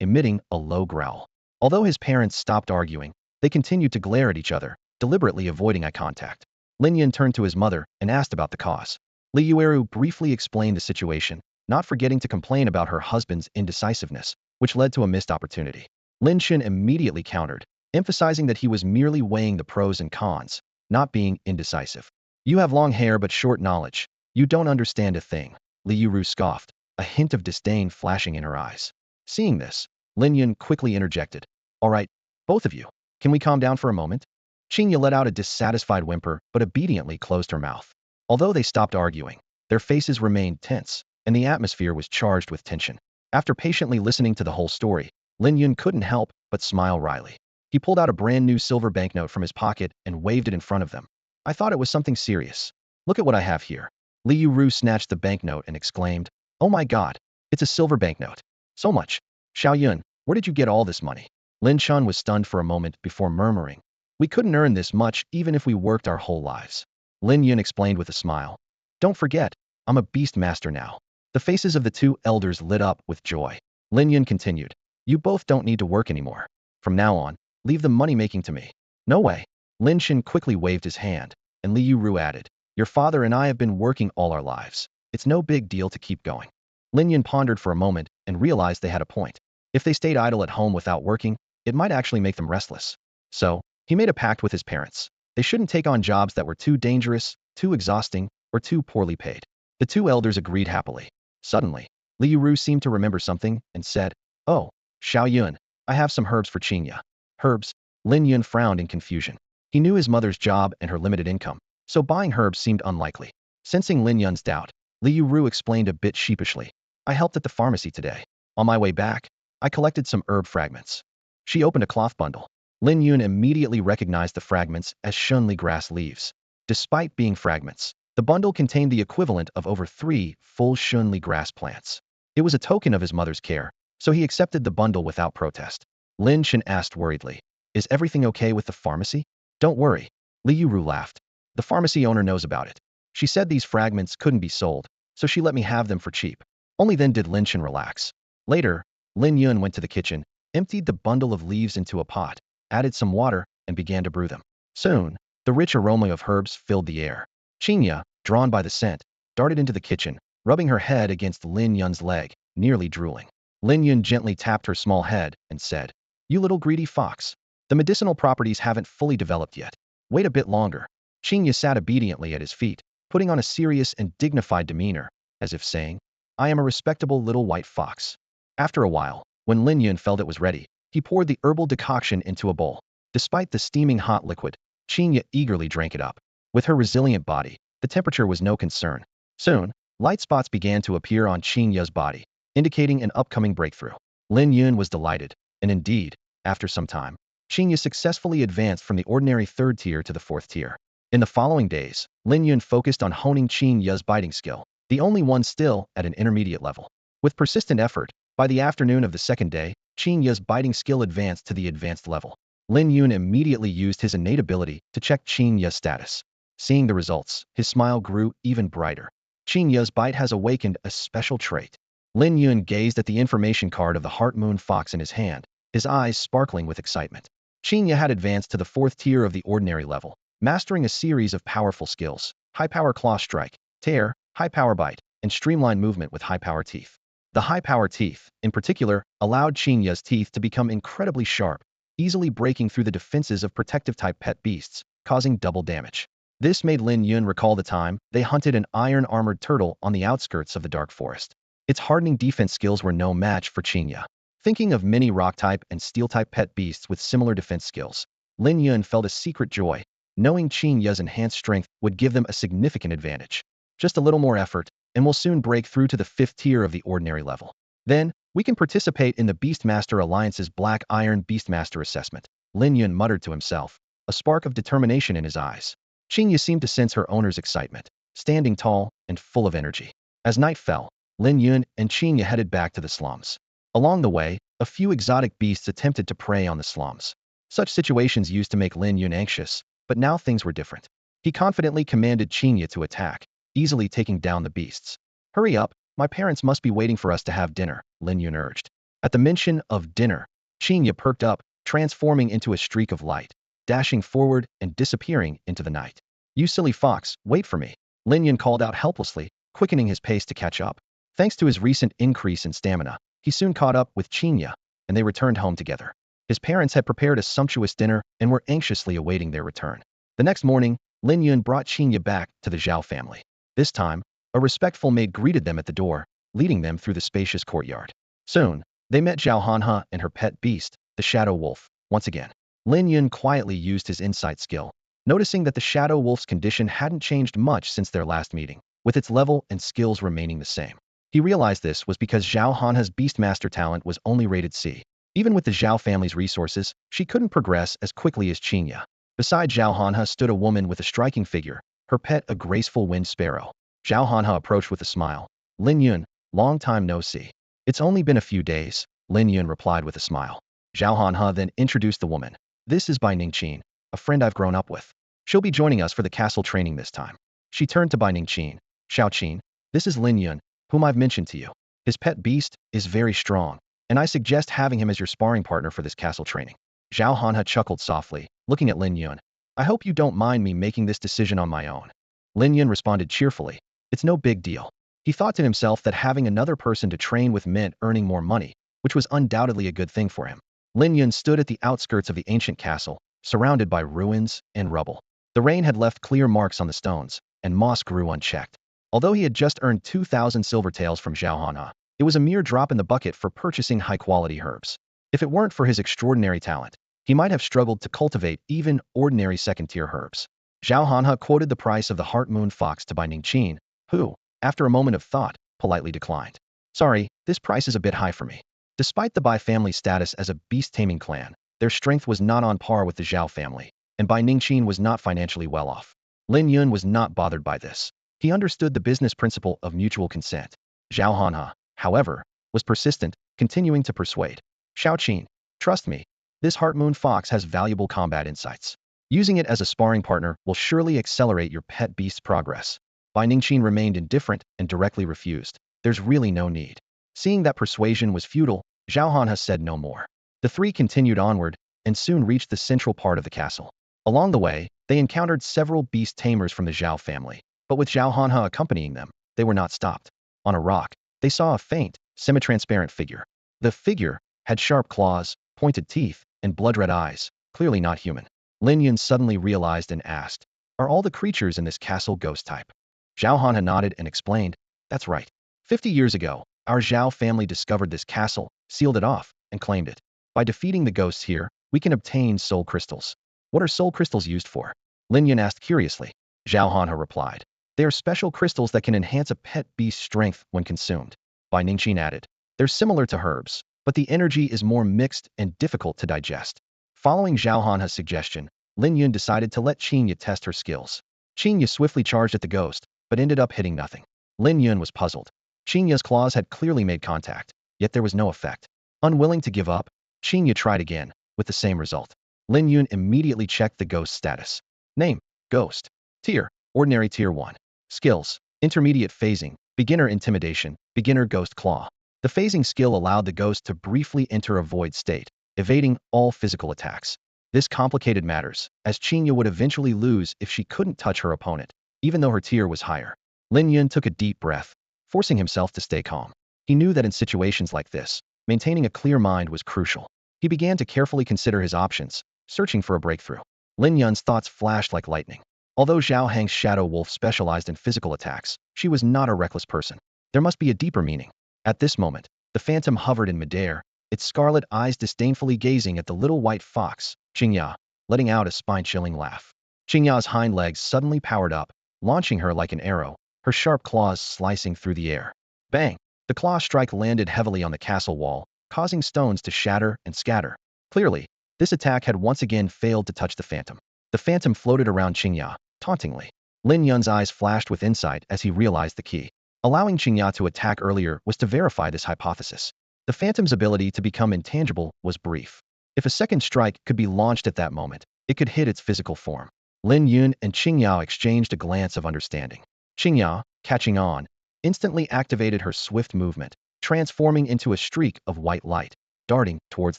emitting a low growl. Although his parents stopped arguing, they continued to glare at each other, deliberately avoiding eye contact. Lin Yun turned to his mother and asked about the cause. Li Yueru briefly explained the situation, not forgetting to complain about her husband's indecisiveness, which led to a missed opportunity. Lin Chen immediately countered, emphasizing that he was merely weighing the pros and cons, not being indecisive. You have long hair but short knowledge. You don't understand a thing. Li Yuru scoffed, a hint of disdain flashing in her eyes. Seeing this, Lin Yun quickly interjected. All right, both of you, can we calm down for a moment? Qingya let out a dissatisfied whimper but obediently closed her mouth. Although they stopped arguing, their faces remained tense, and the atmosphere was charged with tension. After patiently listening to the whole story, Lin Yun couldn't help but smile wryly. He pulled out a brand new silver banknote from his pocket and waved it in front of them. I thought it was something serious. Look at what I have here. Li Yuru snatched the banknote and exclaimed, Oh my god, it's a silver banknote. So much. Xiao Yun, where did you get all this money? Lin Chun was stunned for a moment before murmuring. We couldn't earn this much even if we worked our whole lives. Lin Yun explained with a smile. Don't forget, I'm a beast master now. The faces of the two elders lit up with joy. Lin Yun continued. You both don't need to work anymore. From now on, leave the money-making to me. No way. Lin Shin quickly waved his hand, and Li Yuru added. Your father and I have been working all our lives. It's no big deal to keep going. Lin Yun pondered for a moment and realized they had a point. If they stayed idle at home without working, it might actually make them restless. So, he made a pact with his parents. They shouldn't take on jobs that were too dangerous, too exhausting, or too poorly paid. The two elders agreed happily. Suddenly, Li Yuru seemed to remember something and said, Oh, Xiao Yun, I have some herbs for Qingya. Herbs? Lin Yun frowned in confusion. He knew his mother's job and her limited income, so buying herbs seemed unlikely. Sensing Lin Yun's doubt, Ru explained a bit sheepishly. I helped at the pharmacy today. On my way back, I collected some herb fragments. She opened a cloth bundle. Lin Yun immediately recognized the fragments as Shunli grass leaves. Despite being fragments, the bundle contained the equivalent of over 3 full Shunli grass plants. It was a token of his mother's care, so he accepted the bundle without protest. Lin Chen asked worriedly, "Is everything okay with the pharmacy?" "Don't worry." Ru laughed. "The pharmacy owner knows about it. She said these fragments couldn't be sold, so she let me have them for cheap." Only then did Lin Chen relax. Later, Lin Yun went to the kitchen, emptied the bundle of leaves into a pot, added some water, and began to brew them. Soon, the rich aroma of herbs filled the air. Qinya, drawn by the scent, darted into the kitchen, rubbing her head against Lin Yun's leg, nearly drooling. Lin Yun gently tapped her small head and said, "You little greedy fox. The medicinal properties haven't fully developed yet. Wait a bit longer." Qinya sat obediently at his feet, putting on a serious and dignified demeanor, as if saying, "I am a respectable little white fox." After a while, when Lin Yun felt it was ready, he poured the herbal decoction into a bowl. Despite the steaming hot liquid, Qinya eagerly drank it up. With her resilient body, the temperature was no concern. Soon, light spots began to appear on Qinya's body, indicating an upcoming breakthrough. Lin Yun was delighted, and indeed, after some time, Qinya successfully advanced from the ordinary 3rd tier to the 4th tier. In the following days, Lin Yun focused on honing Qinya's biting skill, the only one still at an intermediate level. With persistent effort, by the afternoon of the 2nd day, Qinya's biting skill advanced to the advanced level. Lin Yun immediately used his innate ability to check Qinya's status. Seeing the results, his smile grew even brighter. Qinya's bite has awakened a special trait. Lin Yun gazed at the information card of the Heart Moon Fox in his hand, his eyes sparkling with excitement. Qinya had advanced to the 4th tier of the ordinary level, mastering a series of powerful skills: high-power claw strike, tear, high-power bite, and streamline movement with high-power teeth. The high-power teeth, in particular, allowed Qinya's teeth to become incredibly sharp, easily breaking through the defenses of protective-type pet beasts, causing double damage. This made Lin Yun recall the time they hunted an iron-armored turtle on the outskirts of the dark forest. Its hardening defense skills were no match for Qinya. Thinking of many rock-type and steel-type pet beasts with similar defense skills, Lin Yun felt a secret joy, knowing Qinya's enhanced strength would give them a significant advantage. Just a little more effort, and we'll soon break through to the 5th tier of the ordinary level. Then, we can participate in the Beastmaster Alliance's Black Iron Beastmaster assessment. Lin Yun muttered to himself, a spark of determination in his eyes. Qinya seemed to sense her owner's excitement, standing tall and full of energy. As night fell, Lin Yun and Qinya headed back to the slums. Along the way, a few exotic beasts attempted to prey on the slums. Such situations used to make Lin Yun anxious, but now things were different. He confidently commanded Qinya to attack, easily taking down the beasts. "Hurry up, my parents must be waiting for us to have dinner," Lin Yun urged. At the mention of dinner, Qinya perked up, transforming into a streak of light, dashing forward and disappearing into the night. "You silly fox, wait for me," Lin Yun called out helplessly, quickening his pace to catch up. Thanks to his recent increase in stamina, he soon caught up with Qinya, and they returned home together. His parents had prepared a sumptuous dinner and were anxiously awaiting their return. The next morning, Lin Yun brought Qinya back to the Zhao family. This time, a respectful maid greeted them at the door, leading them through the spacious courtyard. Soon, they met Zhao Hanhe and her pet beast, the Shadow Wolf, once again. Lin Yun quietly used his insight skill, noticing that the Shadow Wolf's condition hadn't changed much since their last meeting, with its level and skills remaining the same. He realized this was because Zhao Hanhe's Beastmaster talent was only rated C. Even with the Zhao family's resources, she couldn't progress as quickly as Qinya. Beside Zhao Hanhe stood a woman with a striking figure, her pet a graceful winged sparrow. Zhao Hanhe approached with a smile. "Lin Yun, long time no see." "It's only been a few days," Lin Yun replied with a smile. Zhao Hanhe then introduced the woman. "This is Bai Ningqin, a friend I've grown up with. She'll be joining us for the castle training this time." She turned to Bai Ningqin. "Xiao Qin, this is Lin Yun, whom I've mentioned to you. His pet beast is very strong, and I suggest having him as your sparring partner for this castle training." Zhao Hanhe chuckled softly, looking at Lin Yun. "I hope you don't mind me making this decision on my own." Lin Yun responded cheerfully. "It's no big deal." He thought to himself that having another person to train with meant earning more money, which was undoubtedly a good thing for him. Lin Yun stood at the outskirts of the ancient castle, surrounded by ruins and rubble. The rain had left clear marks on the stones, and moss grew unchecked. Although he had just earned 2,000 silver taels from Zhao Hanhe, it was a mere drop in the bucket for purchasing high-quality herbs. If it weren't for his extraordinary talent, he might have struggled to cultivate even ordinary second-tier herbs. Zhao Hanhe quoted the price of the Heart Moon Fox to Bai Ningqin, who, after a moment of thought, politely declined. Sorry, this price is a bit high for me. Despite the Bai family status as a beast-taming clan, their strength was not on par with the Zhao family, and Bai Ningqin was not financially well off. Lin Yun was not bothered by this. He understood the business principle of mutual consent. Zhao Hanha, however, was persistent, continuing to persuade. Xiaoqin, trust me, this Heart Moon Fox has valuable combat insights. Using it as a sparring partner will surely accelerate your pet beast's progress. Bai Ningqin remained indifferent and directly refused. There's really no need. Seeing that persuasion was futile, Zhao Hanha said no more. The three continued onward and soon reached the central part of the castle. Along the way, they encountered several beast tamers from the Zhao family, but with Zhao Hanha accompanying them, they were not stopped. On a rock, they saw a faint, semi-transparent figure. The figure had sharp claws, pointed teeth, and blood-red eyes, clearly not human. Lin Yun suddenly realized and asked, "Are all the creatures in this castle ghost type?" Zhao Hanha nodded and explained, "That's right. 50 years ago, our Zhao family discovered this castle, sealed it off, and claimed it. By defeating the ghosts here, we can obtain soul crystals." "What are soul crystals used for?" Lin Yun asked curiously. Zhao Hanha replied, "They are special crystals that can enhance a pet beast's strength when consumed." Bai Ningqin added, "They're similar to herbs, but the energy is more mixed and difficult to digest." Following Zhao Hanha's suggestion, Lin Yun decided to let Qingya test her skills. Qingya swiftly charged at the ghost, but ended up hitting nothing. Lin Yun was puzzled. Qingya's claws had clearly made contact, yet there was no effect. Unwilling to give up, Qingya tried again, with the same result. Lin Yun immediately checked the ghost's status. Name: Ghost. Tier: Ordinary Tier 1. Skills: Intermediate Phasing, Beginner Intimidation, Beginner Ghost Claw. The phasing skill allowed the ghost to briefly enter a void state, evading all physical attacks. This complicated matters, as Qingya would eventually lose if she couldn't touch her opponent, even though her tier was higher. Lin Yun took a deep breath, forcing himself to stay calm. He knew that in situations like this, maintaining a clear mind was crucial. He began to carefully consider his options, searching for a breakthrough. Lin Yun's thoughts flashed like lightning. Although Zhao Hang's Shadow Wolf specialized in physical attacks, she was not a reckless person. There must be a deeper meaning. At this moment, the phantom hovered in midair, its scarlet eyes disdainfully gazing at the little white fox, Qingya, letting out a spine-chilling laugh. Qingya's hind legs suddenly powered up, launching her like an arrow, her sharp claws slicing through the air. Bang! The claw strike landed heavily on the castle wall, causing stones to shatter and scatter. Clearly, this attack had once again failed to touch the phantom. The phantom floated around Qingya, tauntingly. Lin Yun's eyes flashed with insight as he realized the key. Allowing Qingya to attack earlier was to verify this hypothesis. The phantom's ability to become intangible was brief. If a second strike could be launched at that moment, it could hit its physical form. Lin Yun and Qingya exchanged a glance of understanding. Qingya, catching on, instantly activated her swift movement, transforming into a streak of white light, darting towards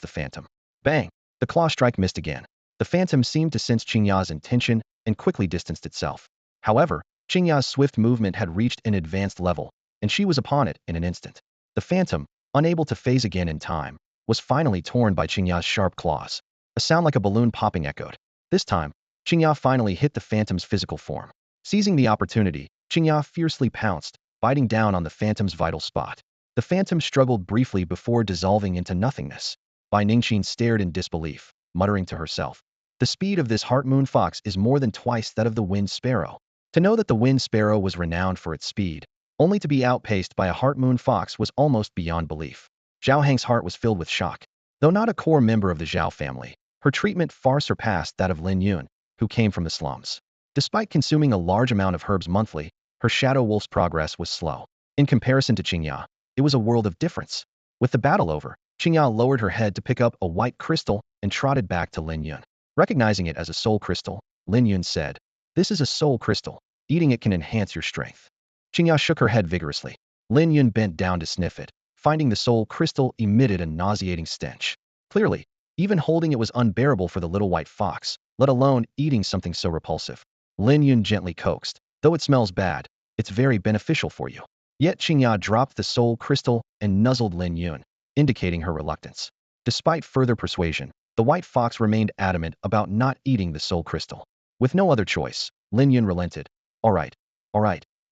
the phantom. Bang! The claw strike missed again. The phantom seemed to sense Qingya's intention and quickly distanced itself. However, Qingya's swift movement had reached an advanced level, and she was upon it in an instant. The phantom, unable to phase again in time, was finally torn by Qingya's sharp claws. A sound like a balloon popping echoed. This time, Qingya finally hit the phantom's physical form. Seizing the opportunity, Qingya fiercely pounced, biting down on the phantom's vital spot. The phantom struggled briefly before dissolving into nothingness. Bai Ningqin stared in disbelief, muttering to herself, "The speed of this Heart Moon Fox is more than twice that of the Wind Sparrow." To know that the Wind Sparrow was renowned for its speed, only to be outpaced by a Heart Moon Fox was almost beyond belief. Zhao Hang's heart was filled with shock. Though not a core member of the Zhao family, her treatment far surpassed that of Lin Yun, who came from the slums. Despite consuming a large amount of herbs monthly, her Shadow Wolf's progress was slow. In comparison to Qingya, it was a world of difference. With the battle over, Qingya lowered her head to pick up a white crystal and trotted back to Lin Yun. Recognizing it as a soul crystal, Lin Yun said, "This is a soul crystal. Eating it can enhance your strength." Qingya shook her head vigorously. Lin Yun bent down to sniff it, finding the soul crystal emitted a nauseating stench. Clearly, even holding it was unbearable for the little white fox, let alone eating something so repulsive. Lin Yun gently coaxed, "Though it smells bad, it's very beneficial for you." Yet Qingya dropped the soul crystal and nuzzled Lin Yun, indicating her reluctance. Despite further persuasion, the white fox remained adamant about not eating the soul crystal. With no other choice, Lin Yun relented. All right.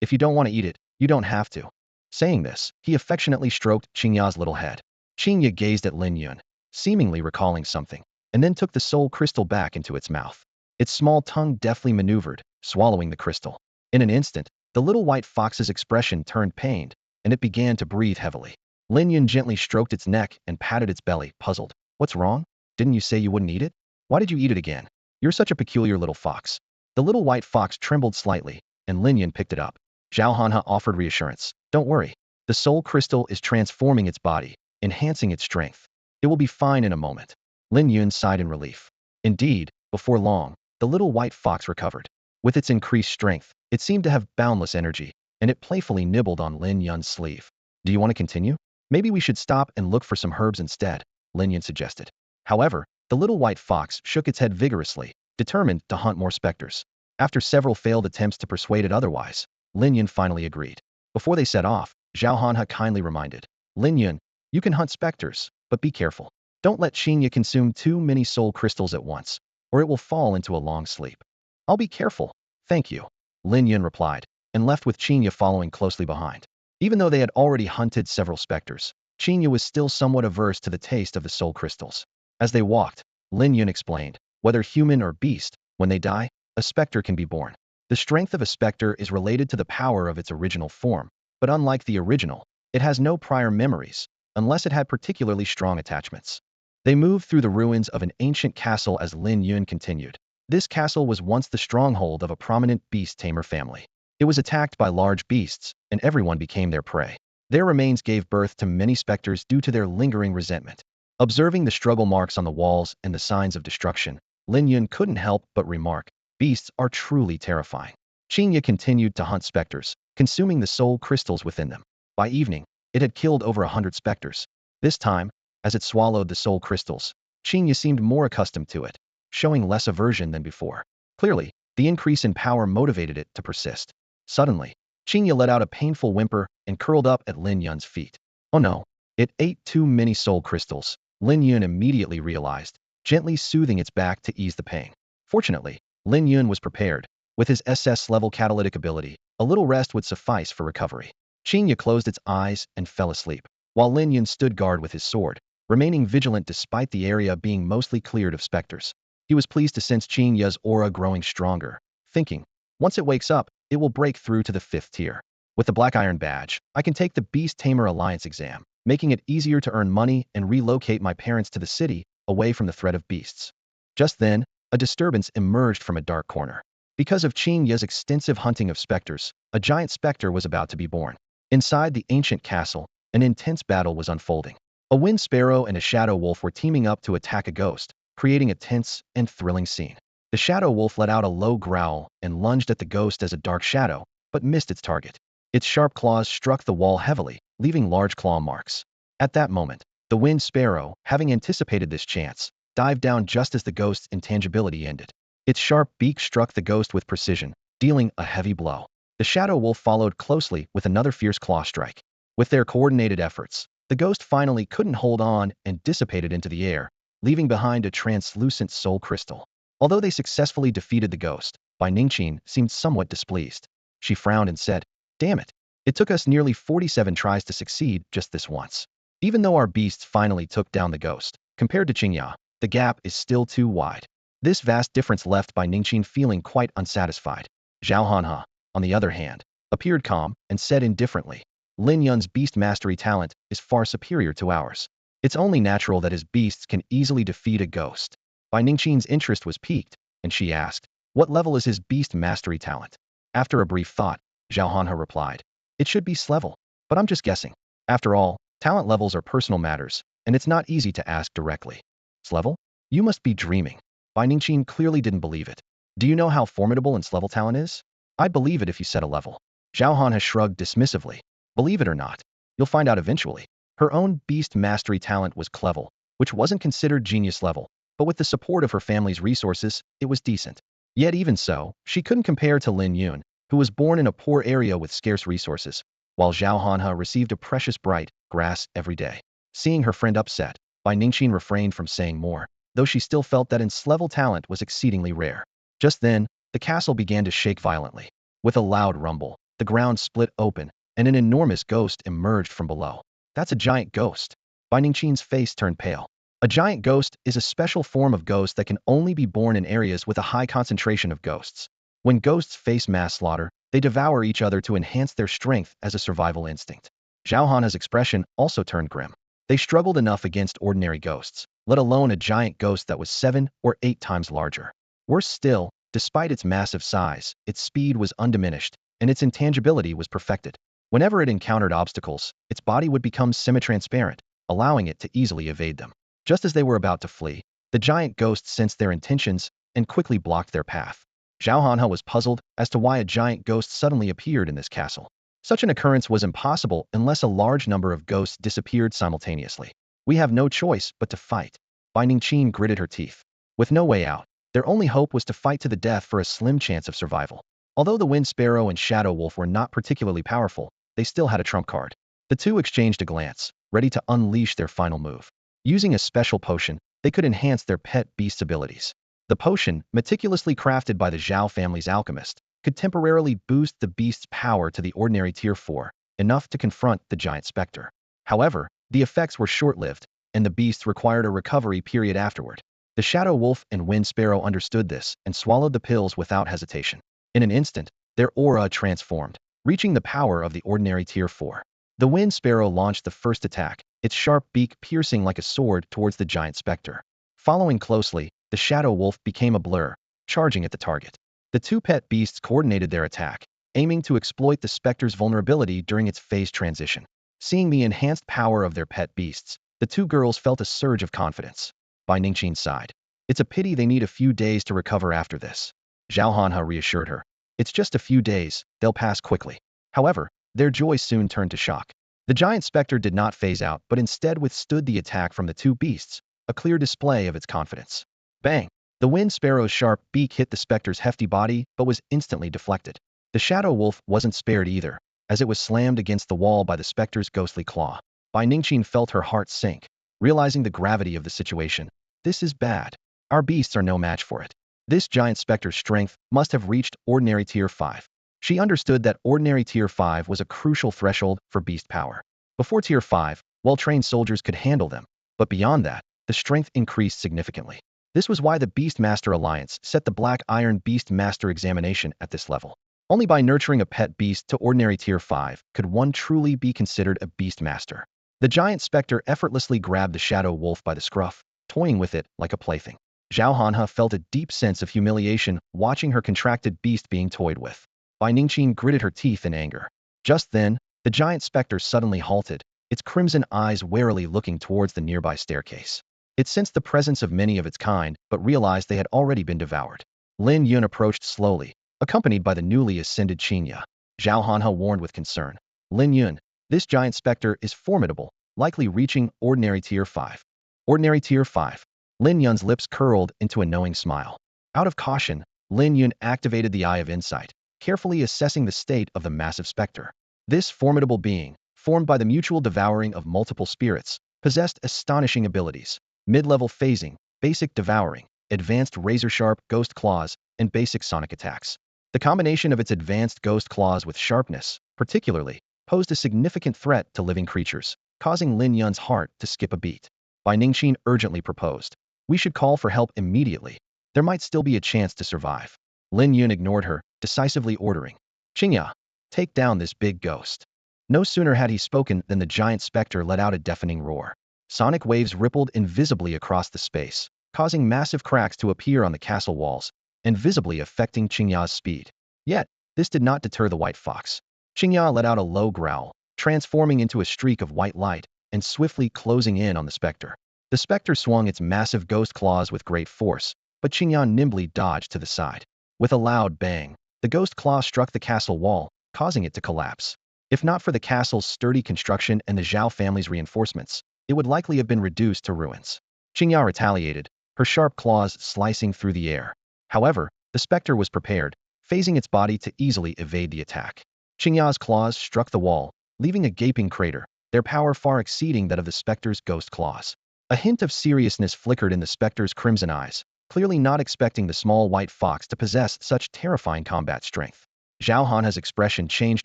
If you don't want to eat it, you don't have to." Saying this, he affectionately stroked Qingya's little head. Qingya gazed at Lin Yun, seemingly recalling something, and then took the soul crystal back into its mouth. Its small tongue deftly maneuvered, swallowing the crystal. In an instant, The little white fox's expression turned pained, and it began to breathe heavily. Lin Yun gently stroked its neck and patted its belly, puzzled. What's wrong? Didn't you say you wouldn't eat it? Why did you eat it again? You're such a peculiar little fox. The little white fox trembled slightly, and Lin Yun picked it up. Zhao Hanhe offered reassurance. Don't worry. The soul crystal is transforming its body, enhancing its strength. It will be fine in a moment. Lin Yun sighed in relief. Indeed, before long, the little white fox recovered. With its increased strength, it seemed to have boundless energy, and it playfully nibbled on Lin Yun's sleeve. Do you want to continue? Maybe we should stop and look for some herbs instead, Lin Yun suggested. However, the little white fox shook its head vigorously, determined to hunt more specters. After several failed attempts to persuade it otherwise, Lin Yun finally agreed. Before they set off, Zhao Hanhe kindly reminded. Lin Yun, you can hunt specters, but be careful. Don't let Xingye consume too many soul crystals at once, or it will fall into a long sleep. I'll be careful. Thank you, Lin Yun replied, and left with Xingye following closely behind. Even though they had already hunted several specters, Xingye was still somewhat averse to the taste of the soul crystals. As they walked, Lin Yun explained, whether human or beast, when they die, a specter can be born. The strength of a specter is related to the power of its original form, but unlike the original, it has no prior memories, unless it had particularly strong attachments. They moved through the ruins of an ancient castle as Lin Yun continued. This castle was once the stronghold of a prominent beast tamer family. It was attacked by large beasts, and everyone became their prey. Their remains gave birth to many specters due to their lingering resentment. Observing the struggle marks on the walls and the signs of destruction, Lin Yun couldn't help but remark, beasts are truly terrifying. Xingye continued to hunt specters, consuming the soul crystals within them. By evening, it had killed over 100 specters. This time, as it swallowed the soul crystals, Xingye seemed more accustomed to it, showing less aversion than before. Clearly, the increase in power motivated it to persist. Suddenly, Xingye let out a painful whimper and curled up at Lin Yun's feet. Oh no, it ate too many soul crystals, Lin Yun immediately realized, gently soothing its back to ease the pain. Fortunately, Lin Yun was prepared. With his SS-level catalytic ability, a little rest would suffice for recovery. Xingye closed its eyes and fell asleep, while Lin Yun stood guard with his sword, remaining vigilant despite the area being mostly cleared of specters. He was pleased to sense Xingye's aura growing stronger, thinking, once it wakes up, it will break through to the 5th tier. With the Black Iron badge, I can take the Beast Tamer Alliance exam, making it easier to earn money and relocate my parents to the city, away from the threat of beasts. Just then, a disturbance emerged from a dark corner. Because of Xingye's extensive hunting of specters, a giant specter was about to be born. Inside the ancient castle, an intense battle was unfolding. A wind sparrow and a shadow wolf were teaming up to attack a ghost, creating a tense and thrilling scene. The shadow wolf let out a low growl and lunged at the ghost as a dark shadow, but missed its target. Its sharp claws struck the wall heavily, leaving large claw marks. At that moment, the wind sparrow, having anticipated this chance, dived down just as the ghost's intangibility ended. Its sharp beak struck the ghost with precision, dealing a heavy blow. The shadow wolf followed closely with another fierce claw strike. With their coordinated efforts, the ghost finally couldn't hold on and dissipated into the air, leaving behind a translucent soul crystal. Although they successfully defeated the ghost, Bai Ningqin seemed somewhat displeased. She frowned and said, "Damn it. It took us nearly 47 tries to succeed just this once. Even though our beasts finally took down the ghost, compared to Qingya, the gap is still too wide." This vast difference left Bai Ningqin feeling quite unsatisfied. Zhao Hanhe, on the other hand, appeared calm and said indifferently, Lin Yun's beast mastery talent is far superior to ours. It's only natural that his beasts can easily defeat a ghost. Bai Ningqin's interest was piqued, and she asked, what level is his beast mastery talent? After a brief thought, Zhao Hanhe replied, it should be S-level, but I'm just guessing. After all, talent levels are personal matters, and it's not easy to ask directly. S-level? You must be dreaming. Bai Ningqin clearly didn't believe it. Do you know how formidable and S-level talent is? I'd believe it if you said a level. Zhao Hanhe shrugged dismissively. Believe it or not, you'll find out eventually. Her own beast mastery talent was clevel, which wasn't considered genius level, but with the support of her family's resources, it was decent. Yet even so, she couldn't compare to Lin Yun, who was born in a poor area with scarce resources, while Zhao Hanhe received a precious bright grass every day. Seeing her friend upset, Bai Ningqin refrained from saying more, though she still felt that S-level talent was exceedingly rare. Just then, the castle began to shake violently. With a loud rumble, the ground split open, and an enormous ghost emerged from below. That's a giant ghost. Bai Ningqin's face turned pale. A giant ghost is a special form of ghost that can only be born in areas with a high concentration of ghosts. When ghosts face mass slaughter, They devour each other to enhance their strength as a survival instinct. Zhao Han's expression also turned grim. They struggled enough against ordinary ghosts, let alone a giant ghost that was 7 or 8 times larger. Worse still, despite its massive size, its speed was undiminished, and its intangibility was perfected. Whenever it encountered obstacles, its body would become semi-transparent, allowing it to easily evade them. Just as they were about to flee, the giant ghost sensed their intentions and quickly blocked their path. Zhao Hanha was puzzled as to why a giant ghost suddenly appeared in this castle. Such an occurrence was impossible unless a large number of ghosts disappeared simultaneously. We have no choice but to fight. Binding Qin gritted her teeth. With no way out, their only hope was to fight to the death for a slim chance of survival. Although the Wind Sparrow and Shadow Wolf were not particularly powerful, they still had a trump card. The two exchanged a glance, ready to unleash their final move. Using a special potion, they could enhance their pet beast's abilities. The potion, meticulously crafted by the Zhao family's alchemist, could temporarily boost the beast's power to the ordinary tier 4, enough to confront the giant specter. However, the effects were short-lived, and the beast required a recovery period afterward. The Shadow Wolf and Wind Sparrow understood this and swallowed the pills without hesitation. In an instant, their aura transformed, reaching the power of the ordinary tier 4. The Wind Sparrow launched the first attack, its sharp beak piercing like a sword towards the giant specter. Following closely, the Shadow Wolf became a blur, charging at the target. The two pet beasts coordinated their attack, aiming to exploit the specter's vulnerability during its phase transition. Seeing the enhanced power of their pet beasts, the two girls felt a surge of confidence. By Ningqin sighed. It's a pity they need a few days to recover after this. Zhao Hanha reassured her. It's just a few days, they'll pass quickly. However, their joy soon turned to shock. The giant specter did not phase out but instead withstood the attack from the two beasts, a clear display of its confidence. Bang! The Wind Sparrow's sharp beak hit the specter's hefty body but was instantly deflected. The Shadow Wolf wasn't spared either, as it was slammed against the wall by the specter's ghostly claw. Bai Ningqin felt her heart sink, realizing the gravity of the situation. This is bad. Our beasts are no match for it. This giant specter's strength must have reached ordinary tier 5. She understood that ordinary tier 5 was a crucial threshold for beast power. Before tier 5, well-trained soldiers could handle them, but beyond that, the strength increased significantly. This was why the Beastmaster Alliance set the Black Iron Beastmaster examination at this level. Only by nurturing a pet beast to ordinary tier 5 could one truly be considered a Beastmaster. The giant specter effortlessly grabbed the Shadow Wolf by the scruff, toying with it like a plaything. Zhao Hanha felt a deep sense of humiliation watching her contracted beast being toyed with. Bai Ningqin gritted her teeth in anger. Just then, the giant specter suddenly halted, its crimson eyes warily looking towards the nearby staircase. It sensed the presence of many of its kind, but realized they had already been devoured. Lin Yun approached slowly, accompanied by the newly ascended Qinya. Zhao Hanha warned with concern. Lin Yun, this giant specter is formidable, likely reaching ordinary tier 5. Ordinary tier 5. Lin Yun's lips curled into a knowing smile. Out of caution, Lin Yun activated the Eye of Insight, carefully assessing the state of the massive specter. This formidable being, formed by the mutual devouring of multiple spirits, possessed astonishing abilities: mid-level phasing, basic devouring, advanced razor-sharp ghost claws, and basic sonic attacks. The combination of its advanced ghost claws with sharpness, particularly, posed a significant threat to living creatures, causing Lin Yun's heart to skip a beat. Bai Ningqin urgently proposed. We should call for help immediately. There might still be a chance to survive. Lin Yun ignored her, decisively ordering. Qingya, take down this big ghost. No sooner had he spoken than the giant specter let out a deafening roar. Sonic waves rippled invisibly across the space, causing massive cracks to appear on the castle walls, and visibly affecting Qingya's speed. Yet, this did not deter the white fox. Qingya let out a low growl, transforming into a streak of white light, and swiftly closing in on the specter. The specter swung its massive ghost claws with great force, but Qingya nimbly dodged to the side. With a loud bang, the ghost claw struck the castle wall, causing it to collapse. If not for the castle's sturdy construction and the Zhao family's reinforcements, it would likely have been reduced to ruins. Qingya retaliated, her sharp claws slicing through the air. However, the specter was prepared, phasing its body to easily evade the attack. Qingya's claws struck the wall, leaving a gaping crater, their power far exceeding that of the specter's ghost claws. A hint of seriousness flickered in the specter's crimson eyes, clearly not expecting the small white fox to possess such terrifying combat strength. Zhao Hanha's expression changed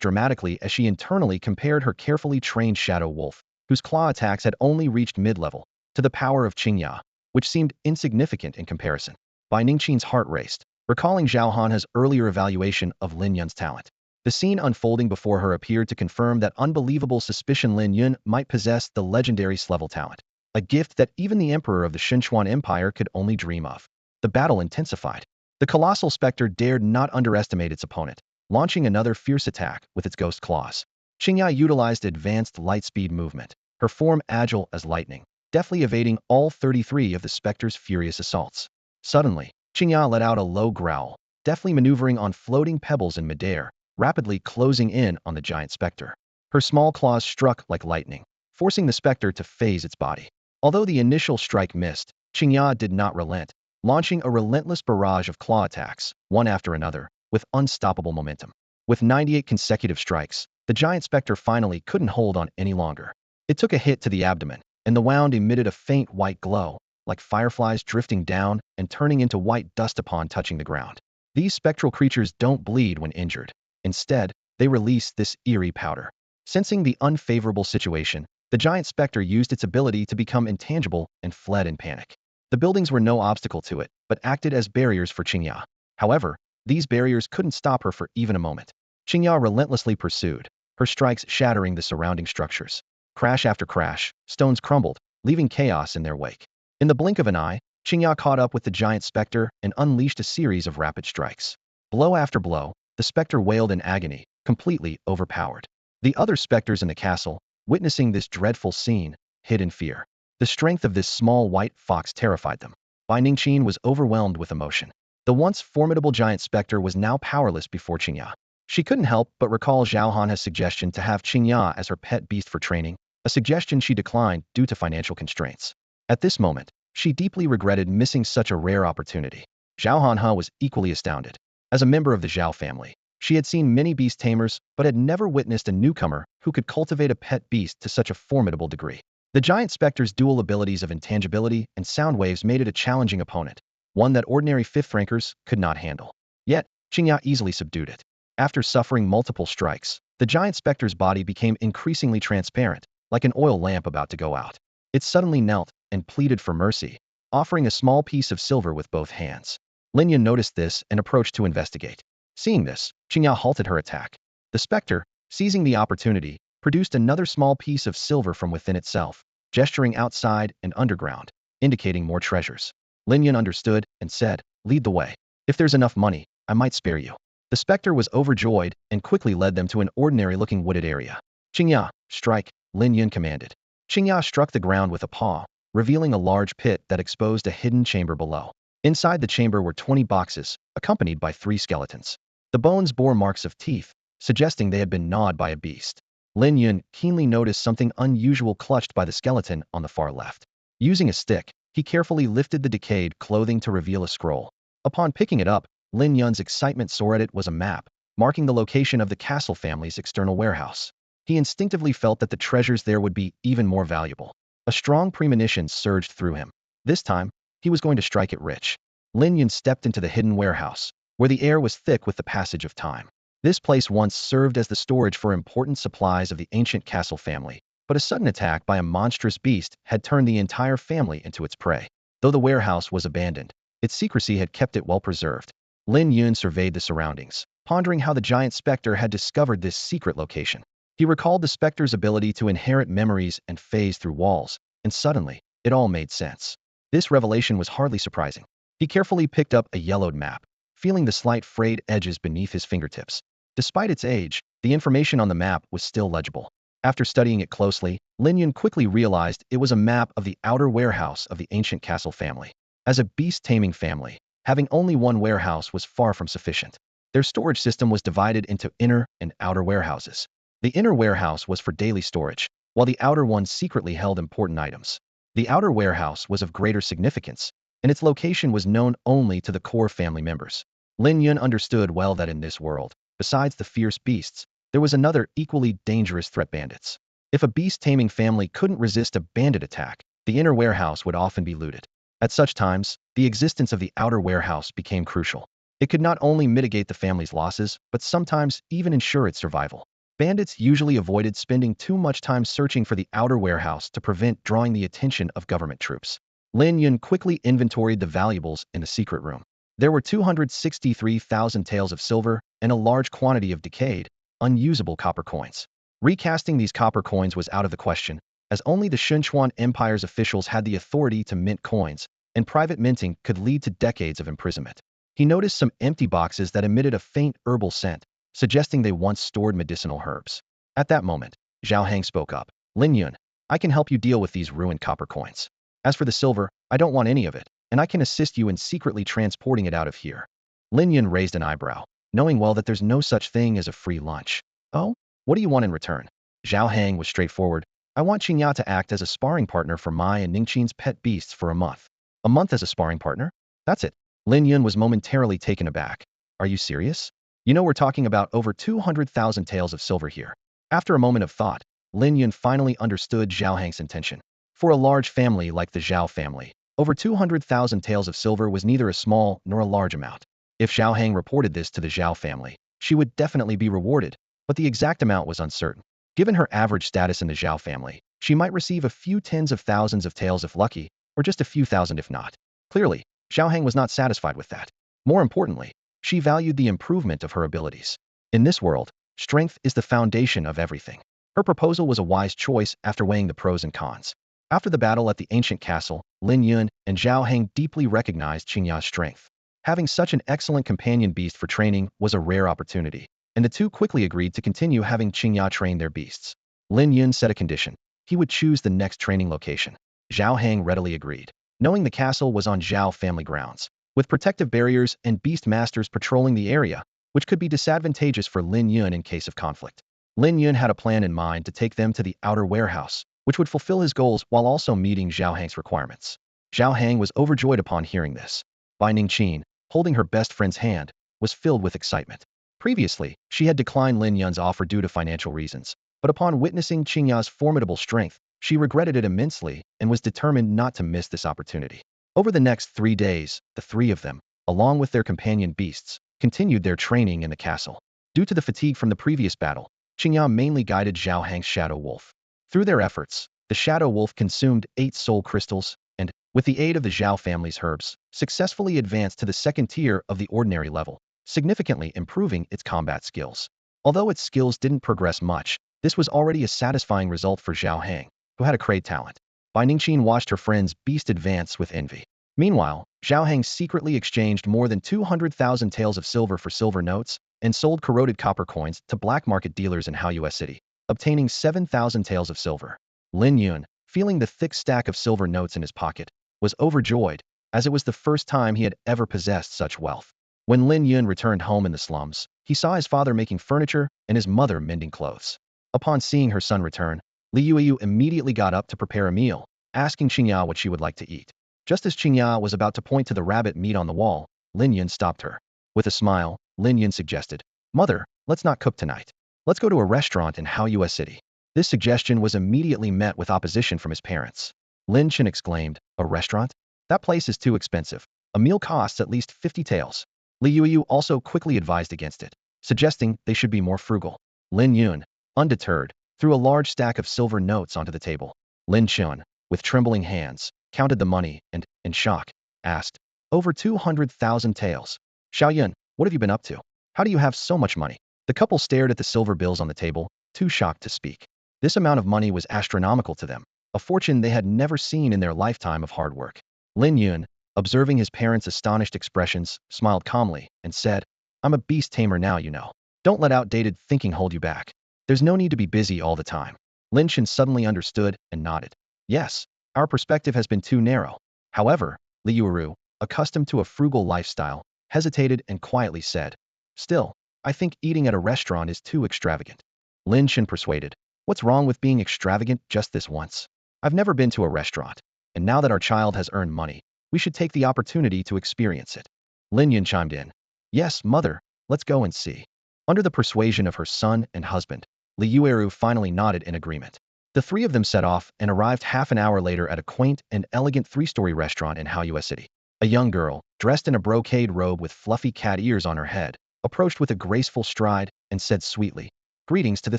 dramatically as she internally compared her carefully trained Shadow Wolf, whose claw attacks had only reached mid-level, to the power of Qingya, which seemed insignificant in comparison. Bai Ningqin's heart raced, recalling Zhao Hanha's earlier evaluation of Lin Yun's talent. The scene unfolding before her appeared to confirm that unbelievable suspicion Lin Yun might possess the legendary level talent, a gift that even the emperor of the Shinchuan Empire could only dream of. The battle intensified. The colossal specter dared not underestimate its opponent, launching another fierce attack with its ghost claws. Qingya utilized advanced light-speed movement, her form agile as lightning, deftly evading all 33 of the specter's furious assaults. Suddenly, Qingya let out a low growl, deftly maneuvering on floating pebbles in midair, rapidly closing in on the giant specter. Her small claws struck like lightning, forcing the specter to phase its body. Although the initial strike missed, Qingya did not relent, launching a relentless barrage of claw attacks, one after another, with unstoppable momentum. With 98 consecutive strikes, the giant specter finally couldn't hold on any longer. It took a hit to the abdomen, and the wound emitted a faint white glow, like fireflies drifting down and turning into white dust upon touching the ground. These spectral creatures don't bleed when injured. Instead, they release this eerie powder. Sensing the unfavorable situation, the giant specter used its ability to become intangible and fled in panic. The buildings were no obstacle to it, but acted as barriers for Qingya. However, these barriers couldn't stop her for even a moment. Qingya relentlessly pursued, her strikes shattering the surrounding structures. Crash after crash, stones crumbled, leaving chaos in their wake. In the blink of an eye, Qingya caught up with the giant specter and unleashed a series of rapid strikes. Blow after blow, the specter wailed in agony, completely overpowered. The other specters in the castle, witnessing this dreadful scene, hid in fear. The strength of this small white fox terrified them. Bai Ningqin was overwhelmed with emotion. The once formidable giant specter was now powerless before Qingya. She couldn't help but recall Zhao Han's suggestion to have Qingya as her pet beast for training, a suggestion she declined due to financial constraints. At this moment, she deeply regretted missing such a rare opportunity. Zhao Han was equally astounded. As a member of the Zhao family, she had seen many beast tamers but had never witnessed a newcomer who could cultivate a pet beast to such a formidable degree. The giant specter's dual abilities of intangibility and sound waves made it a challenging opponent, one that ordinary fifth rankers could not handle. Yet, Qingya easily subdued it. After suffering multiple strikes, the giant specter's body became increasingly transparent, like an oil lamp about to go out. It suddenly knelt and pleaded for mercy, offering a small piece of silver with both hands. Lin Yun noticed this and approached to investigate. Seeing this, Qingya halted her attack. The specter, seizing the opportunity, produced another small piece of silver from within itself, gesturing outside and underground, indicating more treasures. Lin Yun understood and said, "Lead the way. If there's enough money, I might spare you." The specter was overjoyed and quickly led them to an ordinary-looking wooded area. "Qingya, strike," Lin Yun commanded. Qingya struck the ground with a paw, revealing a large pit that exposed a hidden chamber below. Inside the chamber were 20 boxes, accompanied by 3 skeletons. The bones bore marks of teeth, suggesting they had been gnawed by a beast. Lin Yun keenly noticed something unusual clutched by the skeleton on the far left. Using a stick, he carefully lifted the decayed clothing to reveal a scroll. Upon picking it up, Lin Yun's excitement soared. It was a map, marking the location of the castle family's external warehouse. He instinctively felt that the treasures there would be even more valuable. A strong premonition surged through him. This time, he was going to strike it rich. Lin Yun stepped into the hidden warehouse, where the air was thick with the passage of time. This place once served as the storage for important supplies of the ancient castle family, but a sudden attack by a monstrous beast had turned the entire family into its prey. Though the warehouse was abandoned, its secrecy had kept it well preserved. Lin Yun surveyed the surroundings, pondering how the giant specter had discovered this secret location. He recalled the specter's ability to inherit memories and phase through walls, and suddenly, it all made sense. This revelation was hardly surprising. He carefully picked up a yellowed map, feeling the slight frayed edges beneath his fingertips. Despite its age, the information on the map was still legible. After studying it closely, Lin Yun quickly realized it was a map of the outer warehouse of the ancient castle family. As a beast-taming family, having only one warehouse was far from sufficient. Their storage system was divided into inner and outer warehouses. The inner warehouse was for daily storage, while the outer one secretly held important items. The outer warehouse was of greater significance, and its location was known only to the core family members. Lin Yun understood well that in this world, besides the fierce beasts, there was another equally dangerous threat: bandits. If a beast-taming family couldn't resist a bandit attack, the inner warehouse would often be looted. At such times, the existence of the outer warehouse became crucial. It could not only mitigate the family's losses, but sometimes even ensure its survival. Bandits usually avoided spending too much time searching for the outer warehouse to prevent drawing the attention of government troops. Lin Yun quickly inventoried the valuables in the secret room. There were 263,000 taels of silver and a large quantity of decayed, unusable copper coins. Recasting these copper coins was out of the question, as only the Shunchuan Empire's officials had the authority to mint coins, and private minting could lead to decades of imprisonment. He noticed some empty boxes that emitted a faint herbal scent, suggesting they once stored medicinal herbs. At that moment, Zhao Hang spoke up. Lin Yun, I can help you deal with these ruined copper coins. As for the silver, I don't want any of it, and I can assist you in secretly transporting it out of here. Lin Yun raised an eyebrow, knowing well that there's no such thing as a free lunch. Oh? What do you want in return? Zhao Hang was straightforward. I want Qingya to act as a sparring partner for my and Ningqin's pet beasts for a month. A month as a sparring partner? That's it. Lin Yun was momentarily taken aback. Are you serious? You know we're talking about over 200,000 taels of silver here. After a moment of thought, Lin Yun finally understood Zhao Hang's intention. For a large family like the Zhao family, over 200,000 taels of silver was neither a small nor a large amount. If Zhao Hang reported this to the Zhao family, she would definitely be rewarded, but the exact amount was uncertain. Given her average status in the Zhao family, she might receive a few tens of thousands of taels if lucky, or just a few thousand if not. Clearly, Zhao Hang was not satisfied with that. More importantly, she valued the improvement of her abilities. In this world, strength is the foundation of everything. Her proposal was a wise choice after weighing the pros and cons. After the battle at the ancient castle, Lin Yun and Zhao Hang deeply recognized Qingya's strength. Having such an excellent companion beast for training was a rare opportunity, and the two quickly agreed to continue having Qingya train their beasts. Lin Yun set a condition. He would choose the next training location. Zhao Hang readily agreed, knowing the castle was on Zhao family grounds, with protective barriers and beast masters patrolling the area, which could be disadvantageous for Lin Yun in case of conflict. Lin Yun had a plan in mind to take them to the outer warehouse, which would fulfill his goals while also meeting Zhao Hang's requirements. Zhao Hang was overjoyed upon hearing this. Bai Ningqin, holding her best friend's hand, was filled with excitement. Previously, she had declined Lin Yun's offer due to financial reasons, but upon witnessing Qingya's formidable strength, she regretted it immensely and was determined not to miss this opportunity. Over the next 3 days, the three of them, along with their companion beasts, continued their training in the castle. Due to the fatigue from the previous battle, Qingya mainly guided Zhao Hang's shadow wolf. Through their efforts, the shadow wolf consumed 8 soul crystals and, with the aid of the Zhao family's herbs, successfully advanced to the second tier of the ordinary level, significantly improving its combat skills. Although its skills didn't progress much, this was already a satisfying result for Zhao Hang, who had a great talent. Bai Ningqin watched her friend's beast advance with envy. Meanwhile, Zhao Hang secretly exchanged more than 200,000 taels of silver for silver notes and sold corroded copper coins to black market dealers in Haoyue City, obtaining 7,000 taels of silver. Lin Yun, feeling the thick stack of silver notes in his pocket, was overjoyed, as it was the first time he had ever possessed such wealth. When Lin Yun returned home in the slums, he saw his father making furniture and his mother mending clothes. Upon seeing her son return, Liu immediately got up to prepare a meal, asking Qingya what she would like to eat. Just as Qingya was about to point to the rabbit meat on the wall, Lin Yun stopped her. With a smile, Lin Yun suggested, "Mother, let's not cook tonight. Let's go to a restaurant in Haoyue City." This suggestion was immediately met with opposition from his parents. Lin Chen exclaimed, "A restaurant? That place is too expensive. A meal costs at least 50 taels." Liu also quickly advised against it, suggesting they should be more frugal. Lin Yun, undeterred, threw a large stack of silver notes onto the table. Lin Chen, with trembling hands, counted the money and, in shock, asked, "Over 200,000 taels. Xiaoyun, what have you been up to? How do you have so much money?" The couple stared at the silver bills on the table, too shocked to speak. This amount of money was astronomical to them, a fortune they had never seen in their lifetime of hard work. Lin Yun, observing his parents' astonished expressions, smiled calmly and said, "I'm a beast tamer now, you know. Don't let outdated thinking hold you back. There's no need to be busy all the time." Lin Chen suddenly understood and nodded. "Yes, our perspective has been too narrow." However, Liu, accustomed to a frugal lifestyle, hesitated and quietly said, "Still, I think eating at a restaurant is too extravagant." Lin Chen persuaded, "What's wrong with being extravagant just this once? I've never been to a restaurant, and now that our child has earned money, we should take the opportunity to experience it." Lin Yun chimed in, "Yes, mother, let's go and see." Under the persuasion of her son and husband, Liu finally nodded in agreement. The three of them set off and arrived half an hour later at a quaint and elegant 3-story restaurant in Haoyue City. A young girl, dressed in a brocade robe with fluffy cat ears on her head, approached with a graceful stride and said sweetly, "Greetings to the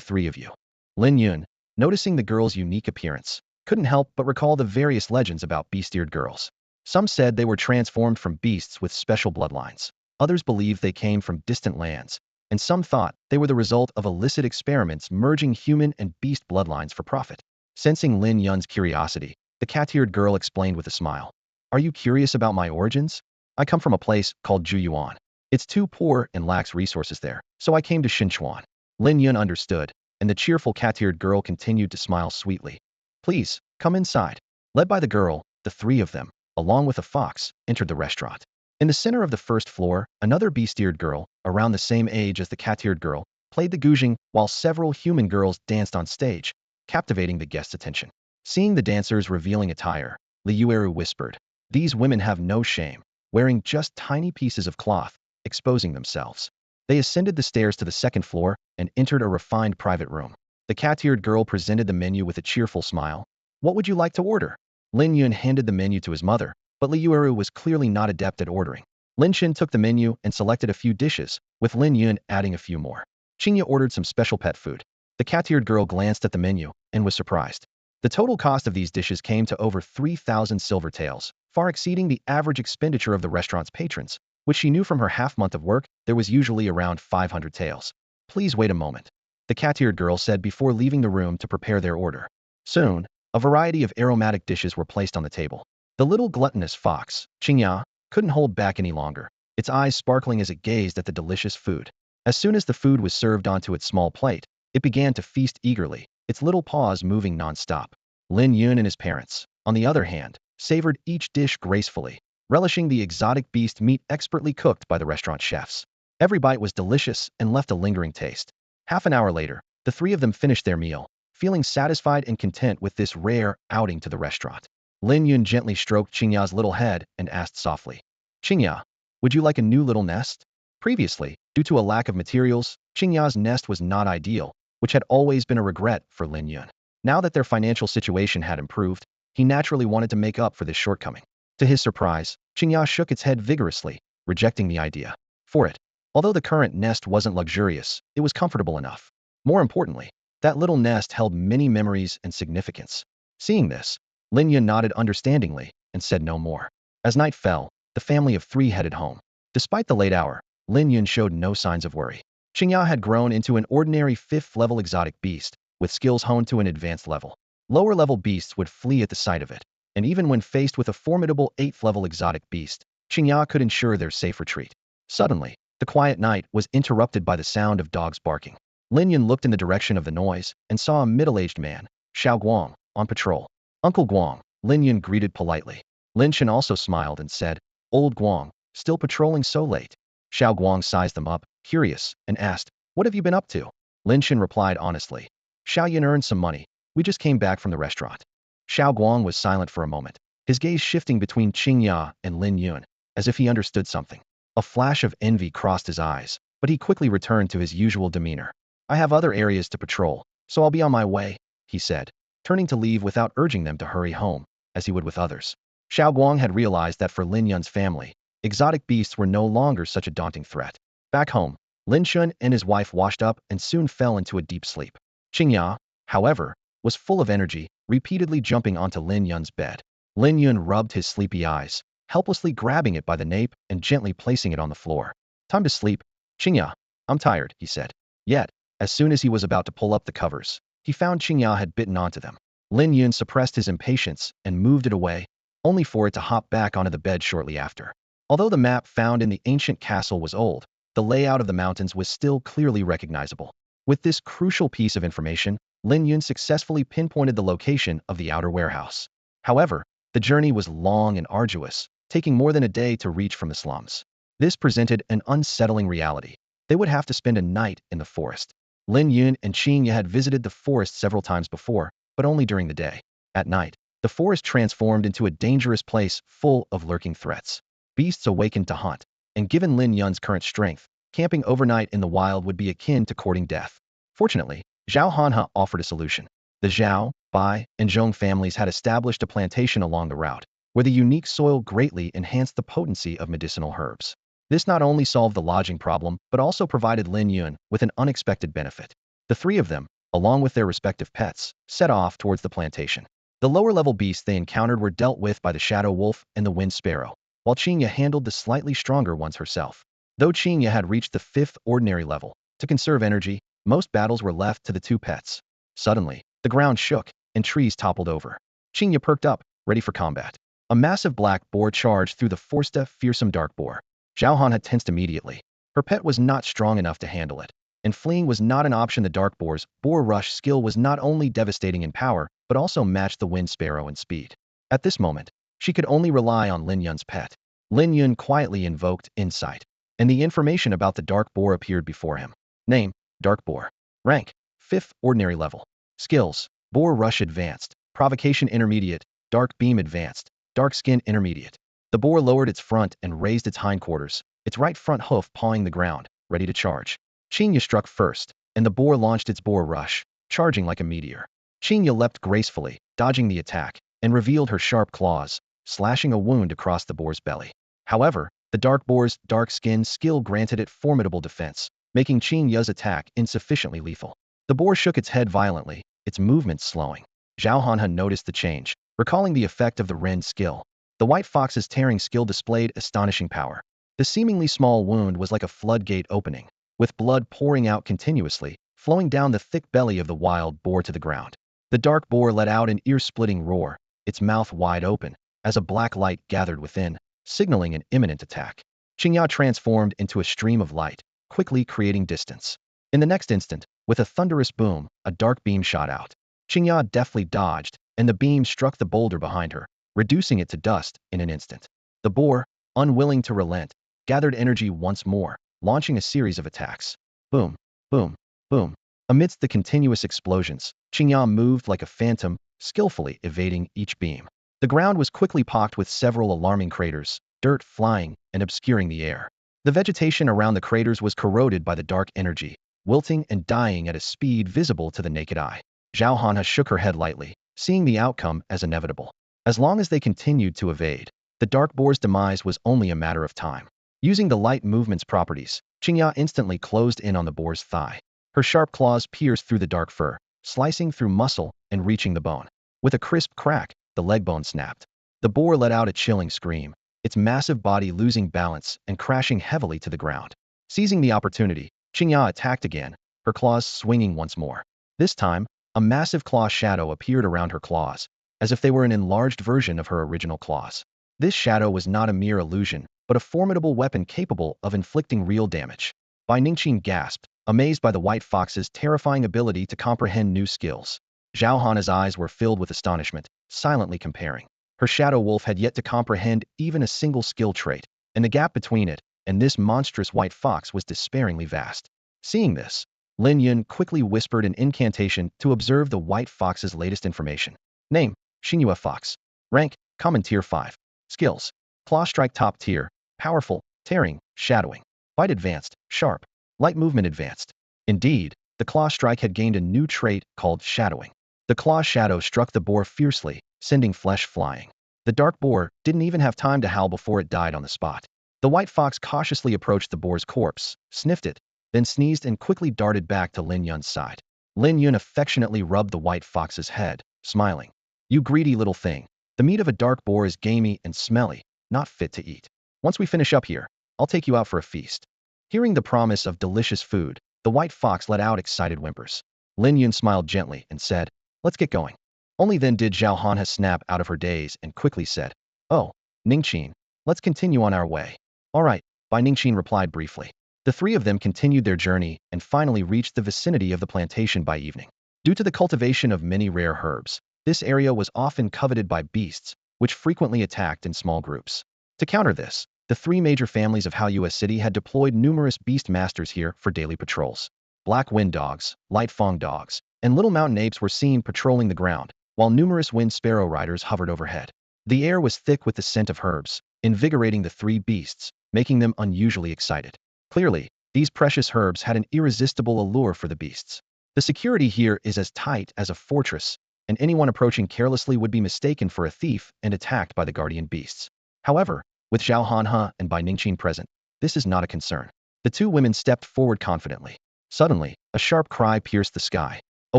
three of you." Lin Yun, noticing the girl's unique appearance, couldn't help but recall the various legends about beast-eared girls. Some said they were transformed from beasts with special bloodlines. Others believed they came from distant lands, and some thought they were the result of illicit experiments merging human and beast bloodlines for profit. Sensing Lin Yun's curiosity, the cat-eared girl explained with a smile. Are you curious about my origins? I come from a place called Juyuan. It's too poor and lacks resources there, so I came to Xinchuan. Lin Yun understood, and the cheerful cat-eared girl continued to smile sweetly. Please, come inside. Led by the girl, the three of them, along with a fox, entered the restaurant. In the center of the first floor, another beast-eared girl, around the same age as the cat-eared girl, played the guzheng while several human girls danced on stage, captivating the guests' attention. Seeing the dancers' revealing attire, Liu whispered, "These women have no shame, wearing just tiny pieces of cloth, exposing themselves." They ascended the stairs to the second floor and entered a refined private room. The cat-eared girl presented the menu with a cheerful smile. What would you like to order? Lin Yun handed the menu to his mother, but Liu was clearly not adept at ordering. Lin Chen took the menu and selected a few dishes, with Lin Yun adding a few more. Qingya ordered some special pet food. The cat-eared girl glanced at the menu and was surprised. The total cost of these dishes came to over 3,000 silver taels, far exceeding the average expenditure of the restaurant's patrons, which she knew from her half-month of work there was usually around 500 taels. Please wait a moment, the cat-eared girl said before leaving the room to prepare their order. Soon, a variety of aromatic dishes were placed on the table. The little gluttonous fox, Qingya, couldn't hold back any longer, its eyes sparkling as it gazed at the delicious food. As soon as the food was served onto its small plate, it began to feast eagerly, its little paws moving non-stop. Lin Yun and his parents, on the other hand, savored each dish gracefully, relishing the exotic beast meat expertly cooked by the restaurant chefs. Every bite was delicious and left a lingering taste. Half an hour later, the three of them finished their meal, feeling satisfied and content with this rare outing to the restaurant. Lin Yun gently stroked Qingya's little head and asked softly, Qingya, would you like a new little nest? Previously, due to a lack of materials, Qingya's nest was not ideal, which had always been a regret for Lin Yun. Now that their financial situation had improved, he naturally wanted to make up for this shortcoming. To his surprise, Qingya shook its head vigorously, rejecting the idea. For it, although the current nest wasn't luxurious, it was comfortable enough. More importantly, that little nest held many memories and significance. Seeing this, Lin Yun nodded understandingly and said no more. As night fell, the family of three headed home. Despite the late hour, Lin Yun showed no signs of worry. Qingya had grown into an ordinary 5th-level exotic beast, with skills honed to an advanced level. Lower-level beasts would flee at the sight of it, and even when faced with a formidable 8th-level exotic beast, Qingya could ensure their safe retreat. Suddenly, the quiet night was interrupted by the sound of dogs barking. Lin Yun looked in the direction of the noise and saw a middle-aged man, Xiao Guang, on patrol. Uncle Guang, Lin Yun greeted politely. Lin Chen also smiled and said, Old Guang, still patrolling so late? Xiao Guang sized them up, curious, and asked, What have you been up to? Lin Chen replied honestly, Xiao Yun earned some money. We just came back from the restaurant. Xiao Guang was silent for a moment, his gaze shifting between Qingya and Lin Yun, as if he understood something. A flash of envy crossed his eyes, but he quickly returned to his usual demeanor. I have other areas to patrol, so I'll be on my way, he said, turning to leave without urging them to hurry home, as he would with others. Xiao Guang had realized that for Lin Yun's family, exotic beasts were no longer such a daunting threat. Back home, Lin Chun and his wife washed up and soon fell into a deep sleep. Qingya, however, was full of energy, repeatedly jumping onto Lin Yun's bed. Lin Yun rubbed his sleepy eyes, helplessly grabbing it by the nape and gently placing it on the floor. Time to sleep. Qingya, I'm tired, he said. Yet, as soon as he was about to pull up the covers, he found Qingya had bitten onto them. Lin Yun suppressed his impatience and moved it away, only for it to hop back onto the bed shortly after. Although the map found in the ancient castle was old, the layout of the mountains was still clearly recognizable. With this crucial piece of information, Lin Yun successfully pinpointed the location of the outer warehouse. However, the journey was long and arduous, taking more than a day to reach from the slums. This presented an unsettling reality. They would have to spend a night in the forest. Lin Yun and Qingya had visited the forest several times before, but only during the day. At night, the forest transformed into a dangerous place full of lurking threats. Beasts awakened to hunt, and given Lin Yun's current strength, camping overnight in the wild would be akin to courting death. Fortunately, Zhao Hanhe offered a solution. The Zhao, Bai, and Zhong families had established a plantation along the route, where the unique soil greatly enhanced the potency of medicinal herbs. This not only solved the lodging problem, but also provided Lin Yun with an unexpected benefit. The three of them, along with their respective pets, set off towards the plantation. The lower-level beasts they encountered were dealt with by the shadow wolf and the wind sparrow, while Qingya handled the slightly stronger ones herself. Though Qingya had reached the 5th ordinary level, to conserve energy, most battles were left to the two pets. Suddenly, the ground shook, and trees toppled over. Qingya perked up, ready for combat. A massive black boar charged through the foresta fearsome dark boar. Zhao Han had tensed immediately. Her pet was not strong enough to handle it, and fleeing was not an option. The dark boar's boar rush skill was not only devastating in power, but also matched the wind sparrow in speed. At this moment, she could only rely on Lin Yun's pet. Lin Yun quietly invoked insight, and the information about the dark boar appeared before him. Name, Dark Boar. Rank, 5th ordinary level. Skills, Boar Rush Advanced, Provocation Intermediate, Dark Beam Advanced, Dark Skin Intermediate. The boar lowered its front and raised its hindquarters, its right front hoof pawing the ground, ready to charge. Qingya struck first, and the boar launched its boar rush, charging like a meteor. Qingya leapt gracefully, dodging the attack, and revealed her sharp claws, slashing a wound across the boar's belly. However, the dark boar's dark skin skill granted it formidable defense, making Qingya's attack insufficiently lethal. The boar shook its head violently, its movements slowing. Zhao Han had noticed the change, recalling the effect of the rend skill. The white fox's tearing skill displayed astonishing power. The seemingly small wound was like a floodgate opening, with blood pouring out continuously, flowing down the thick belly of the wild boar to the ground. The dark boar let out an ear-splitting roar, its mouth wide open, as a black light gathered within, signaling an imminent attack. Qingya transformed into a stream of light, quickly creating distance. In the next instant, with a thunderous boom, a dark beam shot out. Qingya deftly dodged, and the beam struck the boulder behind her, reducing it to dust in an instant. The boar, unwilling to relent, gathered energy once more, launching a series of attacks. Boom, boom, boom. Amidst the continuous explosions, Qingya moved like a phantom, skillfully evading each beam. The ground was quickly pocked with several alarming craters, dirt flying and obscuring the air. The vegetation around the craters was corroded by the dark energy, wilting and dying at a speed visible to the naked eye. Zhao Han shook her head lightly, seeing the outcome as inevitable. As long as they continued to evade, the dark boar's demise was only a matter of time. Using the light movement's properties, Qingya instantly closed in on the boar's thigh. Her sharp claws pierced through the dark fur, slicing through muscle and reaching the bone. With a crisp crack, the leg bone snapped. The boar let out a chilling scream, its massive body losing balance and crashing heavily to the ground. Seizing the opportunity, Qingya attacked again, her claws swinging once more. This time, a massive claw shadow appeared around her claws, as if they were an enlarged version of her original claws. This shadow was not a mere illusion, but a formidable weapon capable of inflicting real damage. Bai Ningqin gasped, amazed by the white fox's terrifying ability to comprehend new skills. Zhao Han's eyes were filled with astonishment, silently comparing. Her shadow wolf had yet to comprehend even a single skill trait, and the gap between it and this monstrous white fox was despairingly vast. Seeing this, Lin Yun quickly whispered an incantation to observe the white fox's latest information. Name, Xinhua Fox. Rank, Common Tier 5. Skills, Claw Strike Top Tier, Powerful, Tearing, Shadowing. Bite Advanced, Sharp. Light Movement Advanced. Indeed, the Claw Strike had gained a new trait called Shadowing. The claw shadow struck the boar fiercely, sending flesh flying. The dark boar didn't even have time to howl before it died on the spot. The white fox cautiously approached the boar's corpse, sniffed it, then sneezed and quickly darted back to Lin Yun's side. Lin Yun affectionately rubbed the white fox's head, smiling. You greedy little thing. The meat of a dark boar is gamey and smelly, not fit to eat. Once we finish up here, I'll take you out for a feast. Hearing the promise of delicious food, the white fox let out excited whimpers. Lin Yun smiled gently and said, Let's get going. Only then did Zhao Han snap out of her daze and quickly said, Oh, Ningqin, let's continue on our way. All right, Bai Ningqin replied briefly. The three of them continued their journey and finally reached the vicinity of the plantation by evening. Due to the cultivation of many rare herbs, this area was often coveted by beasts, which frequently attacked in small groups. To counter this, the three major families of Haoyue City had deployed numerous beast masters here for daily patrols. Black wind dogs, light fong dogs, and little mountain apes were seen patrolling the ground, while numerous wind sparrow riders hovered overhead. The air was thick with the scent of herbs, invigorating the three beasts, making them unusually excited. Clearly, these precious herbs had an irresistible allure for the beasts. The security here is as tight as a fortress, and anyone approaching carelessly would be mistaken for a thief and attacked by the guardian beasts. However, with Zhao Han and Bai Ningqin present, this is not a concern. The two women stepped forward confidently. Suddenly, a sharp cry pierced the sky. A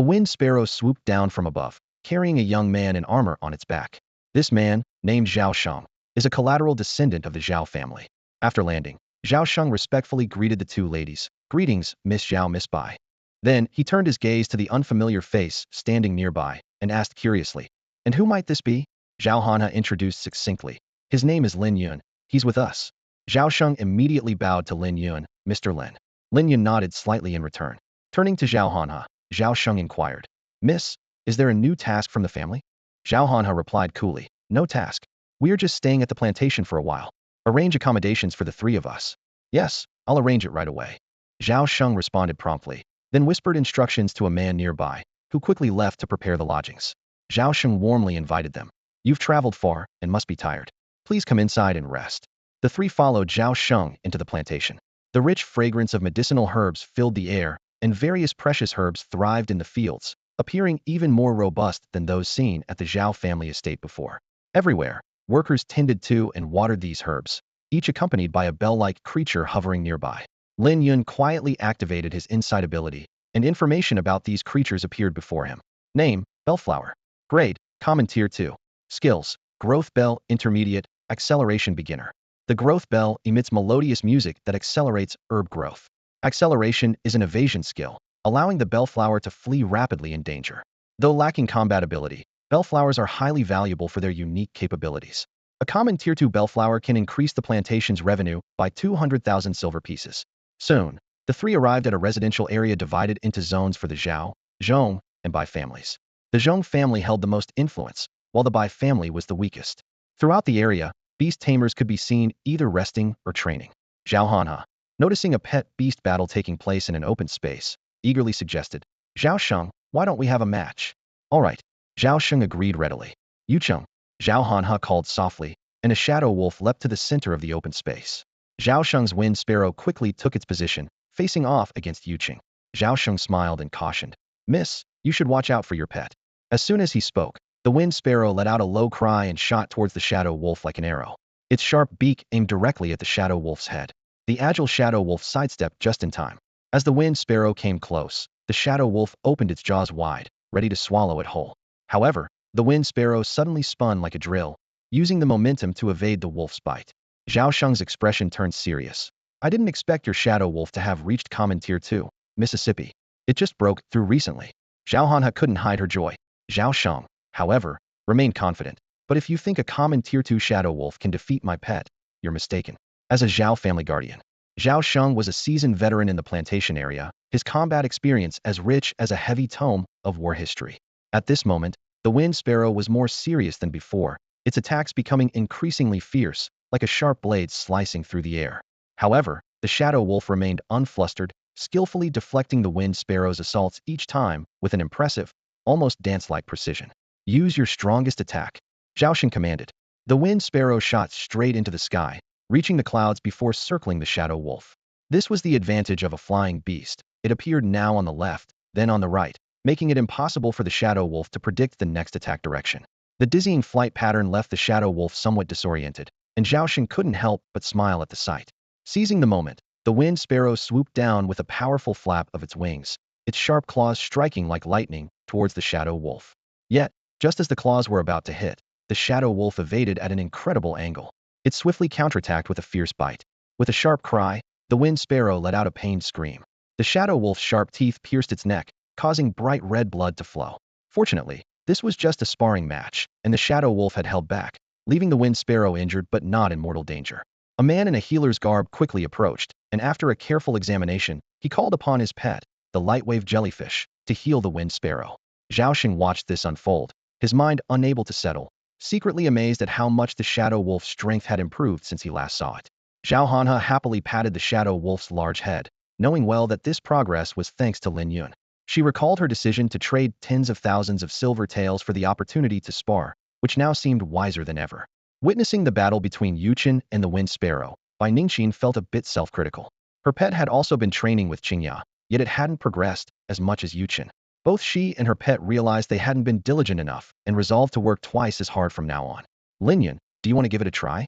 wind sparrow swooped down from above, carrying a young man in armor on its back. This man, named Zhao Sheng, is a collateral descendant of the Zhao family. After landing, Zhao Sheng respectfully greeted the two ladies. "Greetings, Miss Zhao, Miss Bai." Then, he turned his gaze to the unfamiliar face standing nearby and asked curiously, "And who might this be?" Zhao Hanha introduced succinctly. "His name is Lin Yun. He's with us." Zhao Sheng immediately bowed to Lin Yun. "Mr. Lin." Lin Yun nodded slightly in return. Turning to Zhao Hanha, Zhao Sheng inquired, "Miss, is there a new task from the family?" Zhao Hanha replied coolly, "No task. We are just staying at the plantation for a while. Arrange accommodations for the three of us." "Yes, I'll arrange it right away." Zhao Sheng responded promptly, then whispered instructions to a man nearby, who quickly left to prepare the lodgings. Zhao Sheng warmly invited them. "You've traveled far and must be tired. Please come inside and rest." The three followed Zhao Sheng into the plantation. The rich fragrance of medicinal herbs filled the air, and various precious herbs thrived in the fields, appearing even more robust than those seen at the Zhao family estate before. Everywhere, workers tended to and watered these herbs, each accompanied by a bell-like creature hovering nearby. Lin Yun quietly activated his insight ability, and information about these creatures appeared before him. Name, Bellflower. Grade, Common Tier 2. Skills, Growth Bell, Intermediate, Acceleration Beginner. The growth bell emits melodious music that accelerates herb growth. Acceleration is an evasion skill, allowing the bellflower to flee rapidly in danger. Though lacking combat ability, bellflowers are highly valuable for their unique capabilities. A common Tier 2 bellflower can increase the plantation's revenue by 200,000 silver pieces. Soon, the three arrived at a residential area divided into zones for the Zhao, Zhong, and Bai families. The Zhong family held the most influence, while the Bai family was the weakest. Throughout the area, beast tamers could be seen either resting or training. Zhao Hanha, noticing a pet beast battle taking place in an open space, eagerly suggested, "Zhao Sheng, why don't we have a match?" "All right." Zhao Sheng agreed readily. "Yucheng," Zhao Hanha called softly, and a shadow wolf leapt to the center of the open space. Zhao Sheng's wind sparrow quickly took its position, facing off against Yucheng. Zhao Sheng smiled and cautioned, "Miss, you should watch out for your pet." As soon as he spoke, the wind sparrow let out a low cry and shot towards the shadow wolf like an arrow. Its sharp beak aimed directly at the shadow wolf's head. The agile shadow wolf sidestepped just in time. As the wind sparrow came close, the shadow wolf opened its jaws wide, ready to swallow it whole. However, the wind sparrow suddenly spun like a drill, using the momentum to evade the wolf's bite. Zhao Sheng's expression turned serious. "I didn't expect your shadow wolf to have reached Common Tier 2, Mississippi. It just broke through recently." Zhao Hanha couldn't hide her joy. Zhao Sheng, however, remained confident. "But if you think a common Tier 2 shadow wolf can defeat my pet, you're mistaken." As a Zhao family guardian, Zhao Sheng was a seasoned veteran in the plantation area, his combat experience as rich as a heavy tome of war history. At this moment, the wind sparrow was more serious than before, its attacks becoming increasingly fierce, like a sharp blade slicing through the air. However, the shadow wolf remained unflustered, skillfully deflecting the wind sparrow's assaults each time with an impressive, almost dance-like precision. "Use your strongest attack," Zhao Sheng commanded. The wind sparrow shot straight into the sky, reaching the clouds before circling the shadow wolf. This was the advantage of a flying beast. It appeared now on the left, then on the right, making it impossible for the shadow wolf to predict the next attack direction. The dizzying flight pattern left the shadow wolf somewhat disoriented, and Zhao Sheng couldn't help but smile at the sight. Seizing the moment, the wind sparrow swooped down with a powerful flap of its wings, its sharp claws striking like lightning towards the shadow wolf. Yet, just as the claws were about to hit, the shadow wolf evaded at an incredible angle. It swiftly counterattacked with a fierce bite. With a sharp cry, the wind sparrow let out a pained scream. The shadow wolf's sharp teeth pierced its neck, causing bright red blood to flow. Fortunately, this was just a sparring match, and the shadow wolf had held back, leaving the wind sparrow injured but not in mortal danger. A man in a healer's garb quickly approached, and after a careful examination, he called upon his pet, the lightwave jellyfish, to heal the wind sparrow. Zhao Sheng watched this unfold, his mind unable to settle, secretly amazed at how much the shadow wolf's strength had improved since he last saw it. Zhao Hanha happily patted the shadow wolf's large head, knowing well that this progress was thanks to Lin Yun. She recalled her decision to trade tens of thousands of silver taels for the opportunity to spar, which now seemed wiser than ever. Witnessing the battle between Yuchen and the wind sparrow, Bai Ningxin felt a bit self-critical. Her pet had also been training with Qingya, yet it hadn't progressed as much as Yuchen. Both she and her pet realized they hadn't been diligent enough and resolved to work twice as hard from now on. "Lin Yun, do you want to give it a try?"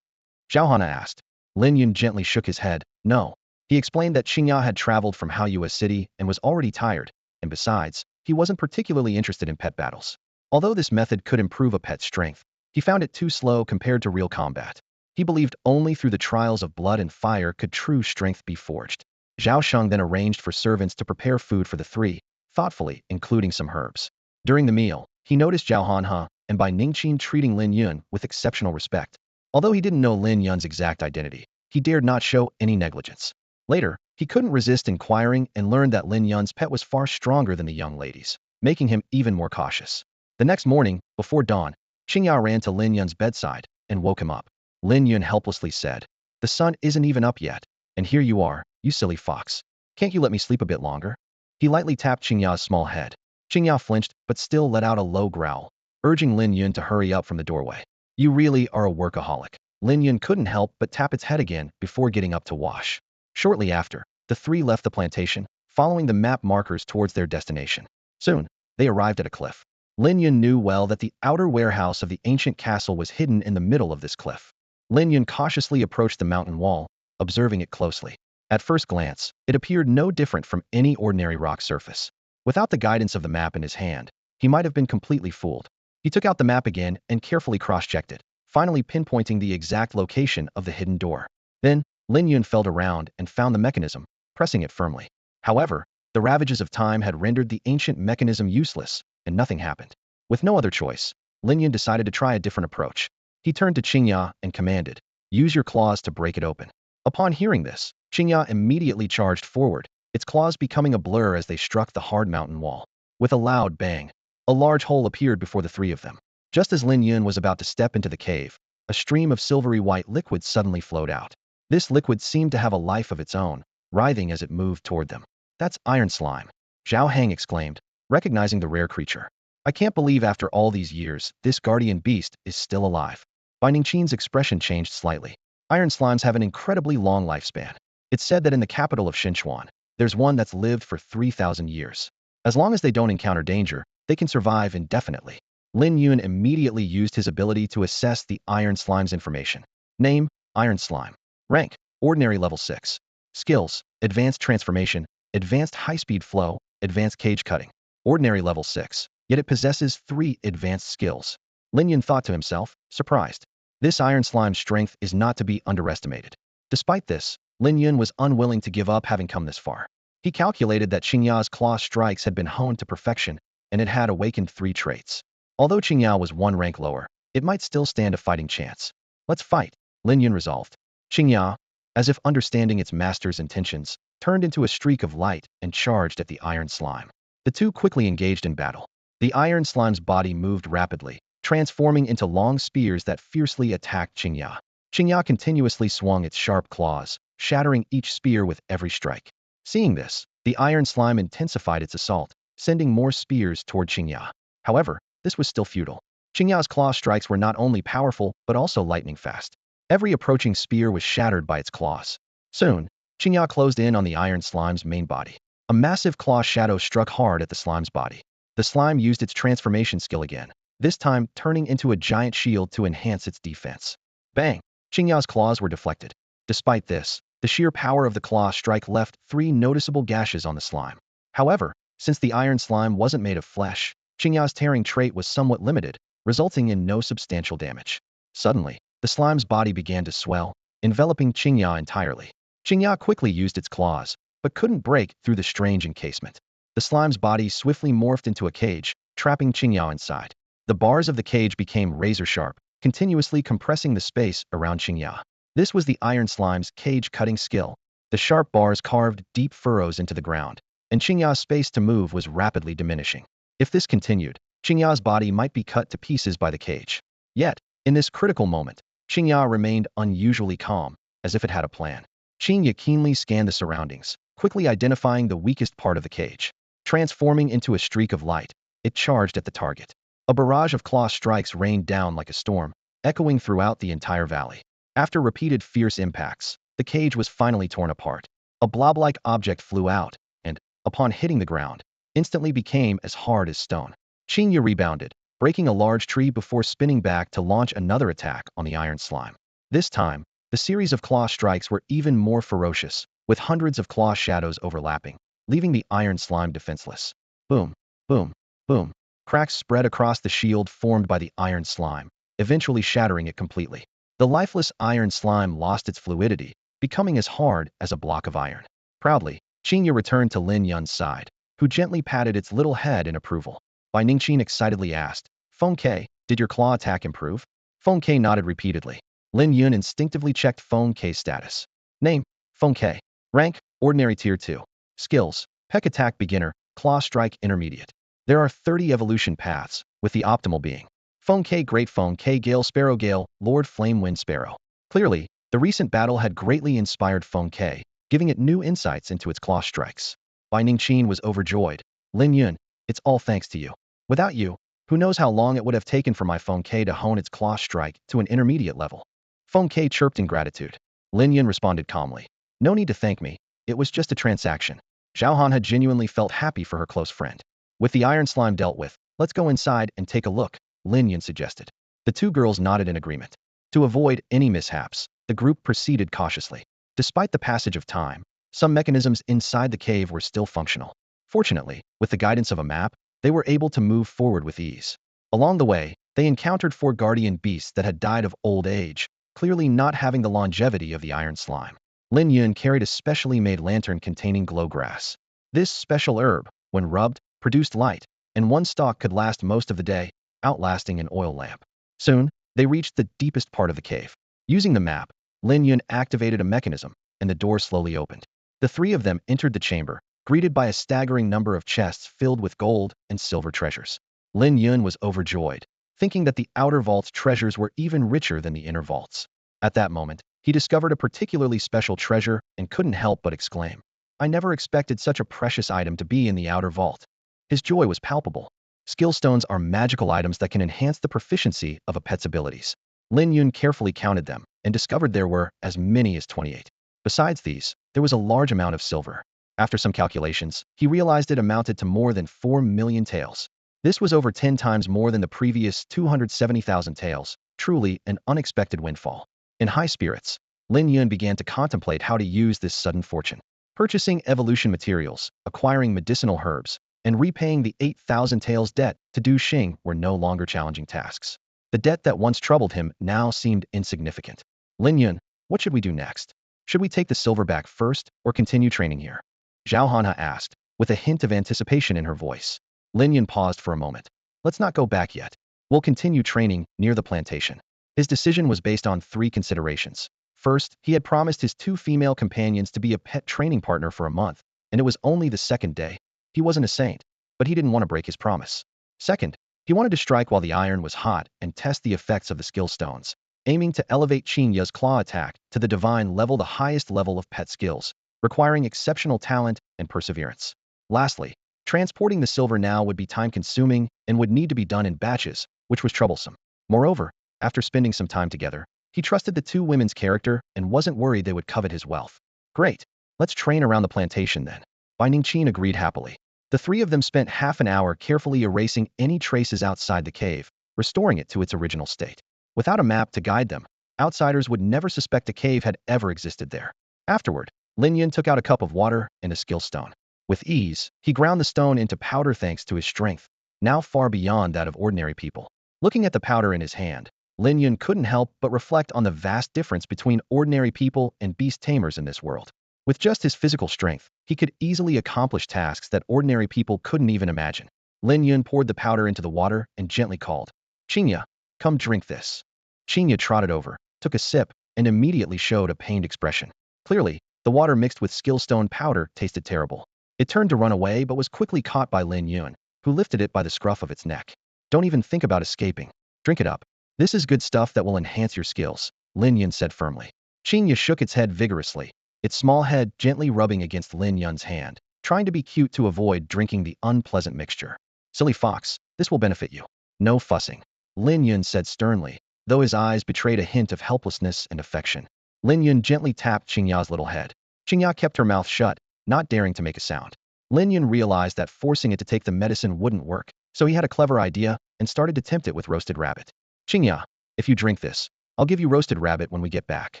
Zhao Hana asked. Lin Yun gently shook his head. "No." He explained that Qingya had traveled from Haoyue City and was already tired, and besides, he wasn't particularly interested in pet battles. Although this method could improve a pet's strength, he found it too slow compared to real combat. He believed only through the trials of blood and fire could true strength be forged. Zhao Sheng then arranged for servants to prepare food for the three, thoughtfully, including some herbs. During the meal, he noticed Zhao Hanhe and Bai Ningqin treating Lin Yun with exceptional respect. Although he didn't know Lin Yun's exact identity, he dared not show any negligence. Later, he couldn't resist inquiring and learned that Lin Yun's pet was far stronger than the young ladies, making him even more cautious. The next morning, before dawn, Qingya ran to Lin Yun's bedside and woke him up. Lin Yun helplessly said, "The sun isn't even up yet, and here you are, you silly fox. Can't you let me sleep a bit longer?" He lightly tapped Qingya's small head. Qingya flinched but still let out a low growl, urging Lin Yun to hurry up from the doorway. "You really are a workaholic." Lin Yun couldn't help but tap its head again before getting up to wash. Shortly after, the three left the plantation, following the map markers towards their destination. Soon, they arrived at a cliff. Lin Yun knew well that the outer warehouse of the ancient castle was hidden in the middle of this cliff. Lin Yun cautiously approached the mountain wall, observing it closely. At first glance, it appeared no different from any ordinary rock surface. Without the guidance of the map in his hand, he might have been completely fooled. He took out the map again and carefully cross-checked it, finally pinpointing the exact location of the hidden door. Then, Lin Yun felt around and found the mechanism, pressing it firmly. However, the ravages of time had rendered the ancient mechanism useless, and nothing happened. With no other choice, Lin Yun decided to try a different approach. He turned to Qingya and commanded, "Use your claws to break it open." Upon hearing this, Qingya immediately charged forward, its claws becoming a blur as they struck the hard mountain wall. With a loud bang, a large hole appeared before the three of them. Just as Lin Yun was about to step into the cave, a stream of silvery white liquid suddenly flowed out. This liquid seemed to have a life of its own, writhing as it moved toward them. "That's iron slime," Zhao Hang exclaimed, recognizing the rare creature. "I can't believe after all these years, this guardian beast is still alive." Bai Ningqin's expression changed slightly. Iron slimes have an incredibly long lifespan. It's said that in the capital of Xinchuan, there's one that's lived for 3,000 years. As long as they don't encounter danger, they can survive indefinitely. Lin Yun immediately used his ability to assess the iron slime's information. Name, iron slime. Rank, ordinary level 6. Skills, advanced transformation, advanced high-speed flow, advanced cage cutting. Ordinary level 6, yet it possesses 3 advanced skills. Lin Yun thought to himself, surprised. This iron slime's strength is not to be underestimated. Despite this, Lin Yun was unwilling to give up having come this far. He calculated that Qingya's claw strikes had been honed to perfection, and it had awakened 3 traits. Although Qingya was 1 rank lower, it might still stand a fighting chance. "Let's fight," Lin Yun resolved. Qingya, as if understanding its master's intentions, turned into a streak of light and charged at the iron slime. The two quickly engaged in battle. The iron slime's body moved rapidly, transforming into long spears that fiercely attacked Qingya. Qingya continuously swung its sharp claws, shattering each spear with every strike. Seeing this, the iron slime intensified its assault, sending more spears toward Qingya. However, this was still futile. Qingya's claw strikes were not only powerful, but also lightning fast. Every approaching spear was shattered by its claws. Soon, Qingya closed in on the iron slime's main body. A massive claw shadow struck hard at the slime's body. The slime used its transformation skill again, this time turning into a giant shield to enhance its defense. Bang! Qingya's claws were deflected. Despite this, the sheer power of the claw strike left 3 noticeable gashes on the slime. However, since the iron slime wasn't made of flesh, Qingya's tearing trait was somewhat limited, resulting in no substantial damage. Suddenly, the slime's body began to swell, enveloping Qingya entirely. Qingya quickly used its claws, but couldn't break through the strange encasement. The slime's body swiftly morphed into a cage, trapping Qingya inside. The bars of the cage became razor-sharp, continuously compressing the space around Qingya. This was the iron slime's cage-cutting skill. The sharp bars carved deep furrows into the ground, and Qingya's space to move was rapidly diminishing. If this continued, Qingya's body might be cut to pieces by the cage. Yet, in this critical moment, Qingya remained unusually calm, as if it had a plan. Qingya keenly scanned the surroundings, quickly identifying the weakest part of the cage. Transforming into a streak of light, it charged at the target. A barrage of claw strikes rained down like a storm, echoing throughout the entire valley. After repeated fierce impacts, the cage was finally torn apart. A blob-like object flew out, and, upon hitting the ground, instantly became as hard as stone. Qingya rebounded, breaking a large tree before spinning back to launch another attack on the iron slime. This time, the series of claw strikes were even more ferocious, with hundreds of claw shadows overlapping, leaving the iron slime defenseless. Boom, boom, boom. Cracks spread across the shield formed by the iron slime, eventually shattering it completely. The lifeless iron slime lost its fluidity, becoming as hard as a block of iron. Proudly, Qinya returned to Lin Yun's side, who gently patted its little head in approval. Bai Ningqin excitedly asked, "Feng Ke, did your claw attack improve?" Feng Ke nodded repeatedly. Lin Yun instinctively checked Feng Ke's status. Name, Feng Ke. Rank, Ordinary Tier 2. Skills, Peck Attack Beginner, Claw Strike Intermediate. There are 30 evolution paths, with the optimal being Feng Ke Great Feng Ke Gale Sparrow Gale, Lord Flame Wind Sparrow. Clearly, the recent battle had greatly inspired Feng Ke, giving it new insights into its claw strikes. Bai Ningqin was overjoyed. Lin Yun, it's all thanks to you. Without you, who knows how long it would have taken for my Feng Ke to hone its claw strike to an intermediate level. Feng Ke chirped in gratitude. Lin Yun responded calmly. No need to thank me. It was just a transaction. Zhao Han had genuinely felt happy for her close friend. With the iron slime dealt with, let's go inside and take a look, Lin Yun suggested. The two girls nodded in agreement. To avoid any mishaps, the group proceeded cautiously. Despite the passage of time, some mechanisms inside the cave were still functional. Fortunately, with the guidance of a map, they were able to move forward with ease. Along the way, they encountered 4 guardian beasts that had died of old age, clearly not having the longevity of the iron slime. Lin Yun carried a specially made lantern containing glow grass. This special herb, when rubbed, produced light, and one stalk could last most of the day, outlasting an oil lamp. Soon, they reached the deepest part of the cave. Using the map, Lin Yun activated a mechanism, and the door slowly opened. The 3 of them entered the chamber, greeted by a staggering number of chests filled with gold and silver treasures. Lin Yun was overjoyed, thinking that the outer vault's treasures were even richer than the inner vaults. At that moment, he discovered a particularly special treasure and couldn't help but exclaim, "I never expected such a precious item to be in the outer vault." His joy was palpable. Skill stones are magical items that can enhance the proficiency of a pet's abilities. Lin Yun carefully counted them and discovered there were as many as 28. Besides these, there was a large amount of silver. After some calculations, he realized it amounted to more than 4 million taels. This was over 10 times more than the previous 270,000 taels, truly an unexpected windfall. In high spirits, Lin Yun began to contemplate how to use this sudden fortune. Purchasing evolution materials, acquiring medicinal herbs, and repaying the 8,000 taels debt to Du Xing were no longer challenging tasks. The debt that once troubled him now seemed insignificant. Lin Yun, what should we do next? Should we take the silver back first or continue training here? Zhao Hanha asked, with a hint of anticipation in her voice. Lin Yun paused for a moment. Let's not go back yet. We'll continue training near the plantation. His decision was based on 3 considerations. First, he had promised his 2 female companions to be a pet training partner for a month, and it was only the 2nd day. He wasn't a saint, but he didn't want to break his promise. Second, he wanted to strike while the iron was hot and test the effects of the skill stones, aiming to elevate Qinya's claw attack to the divine level, the highest level of pet skills, requiring exceptional talent and perseverance. Lastly, transporting the silver now would be time-consuming and would need to be done in batches, which was troublesome. Moreover, after spending some time together, he trusted the 2 women's character and wasn't worried they would covet his wealth. Great, let's train around the plantation then. Bai Ningqin agreed happily. The 3 of them spent half an hour carefully erasing any traces outside the cave, restoring it to its original state. Without a map to guide them, outsiders would never suspect a cave had ever existed there. Afterward, Lin Yun took out a cup of water and a skill stone. With ease, he ground the stone into powder thanks to his strength, now far beyond that of ordinary people. Looking at the powder in his hand, Lin Yun couldn't help but reflect on the vast difference between ordinary people and beast tamers in this world. With just his physical strength, he could easily accomplish tasks that ordinary people couldn't even imagine. Lin Yun poured the powder into the water and gently called, "Qinya, come drink this." Qinya trotted over, took a sip, and immediately showed a pained expression. Clearly, the water mixed with skill stone powder tasted terrible. It turned to run away but was quickly caught by Lin Yun, who lifted it by the scruff of its neck. "Don't even think about escaping. Drink it up. This is good stuff that will enhance your skills," Lin Yun said firmly. Qinya shook its head vigorously, its small head gently rubbing against Lin Yun's hand, trying to be cute to avoid drinking the unpleasant mixture. "Silly fox, this will benefit you. No fussing," Lin Yun said sternly, though his eyes betrayed a hint of helplessness and affection. Lin Yun gently tapped Qingya's little head. Qingya kept her mouth shut, not daring to make a sound. Lin Yun realized that forcing it to take the medicine wouldn't work, so he had a clever idea and started to tempt it with roasted rabbit. "Qingya, if you drink this, I'll give you roasted rabbit when we get back."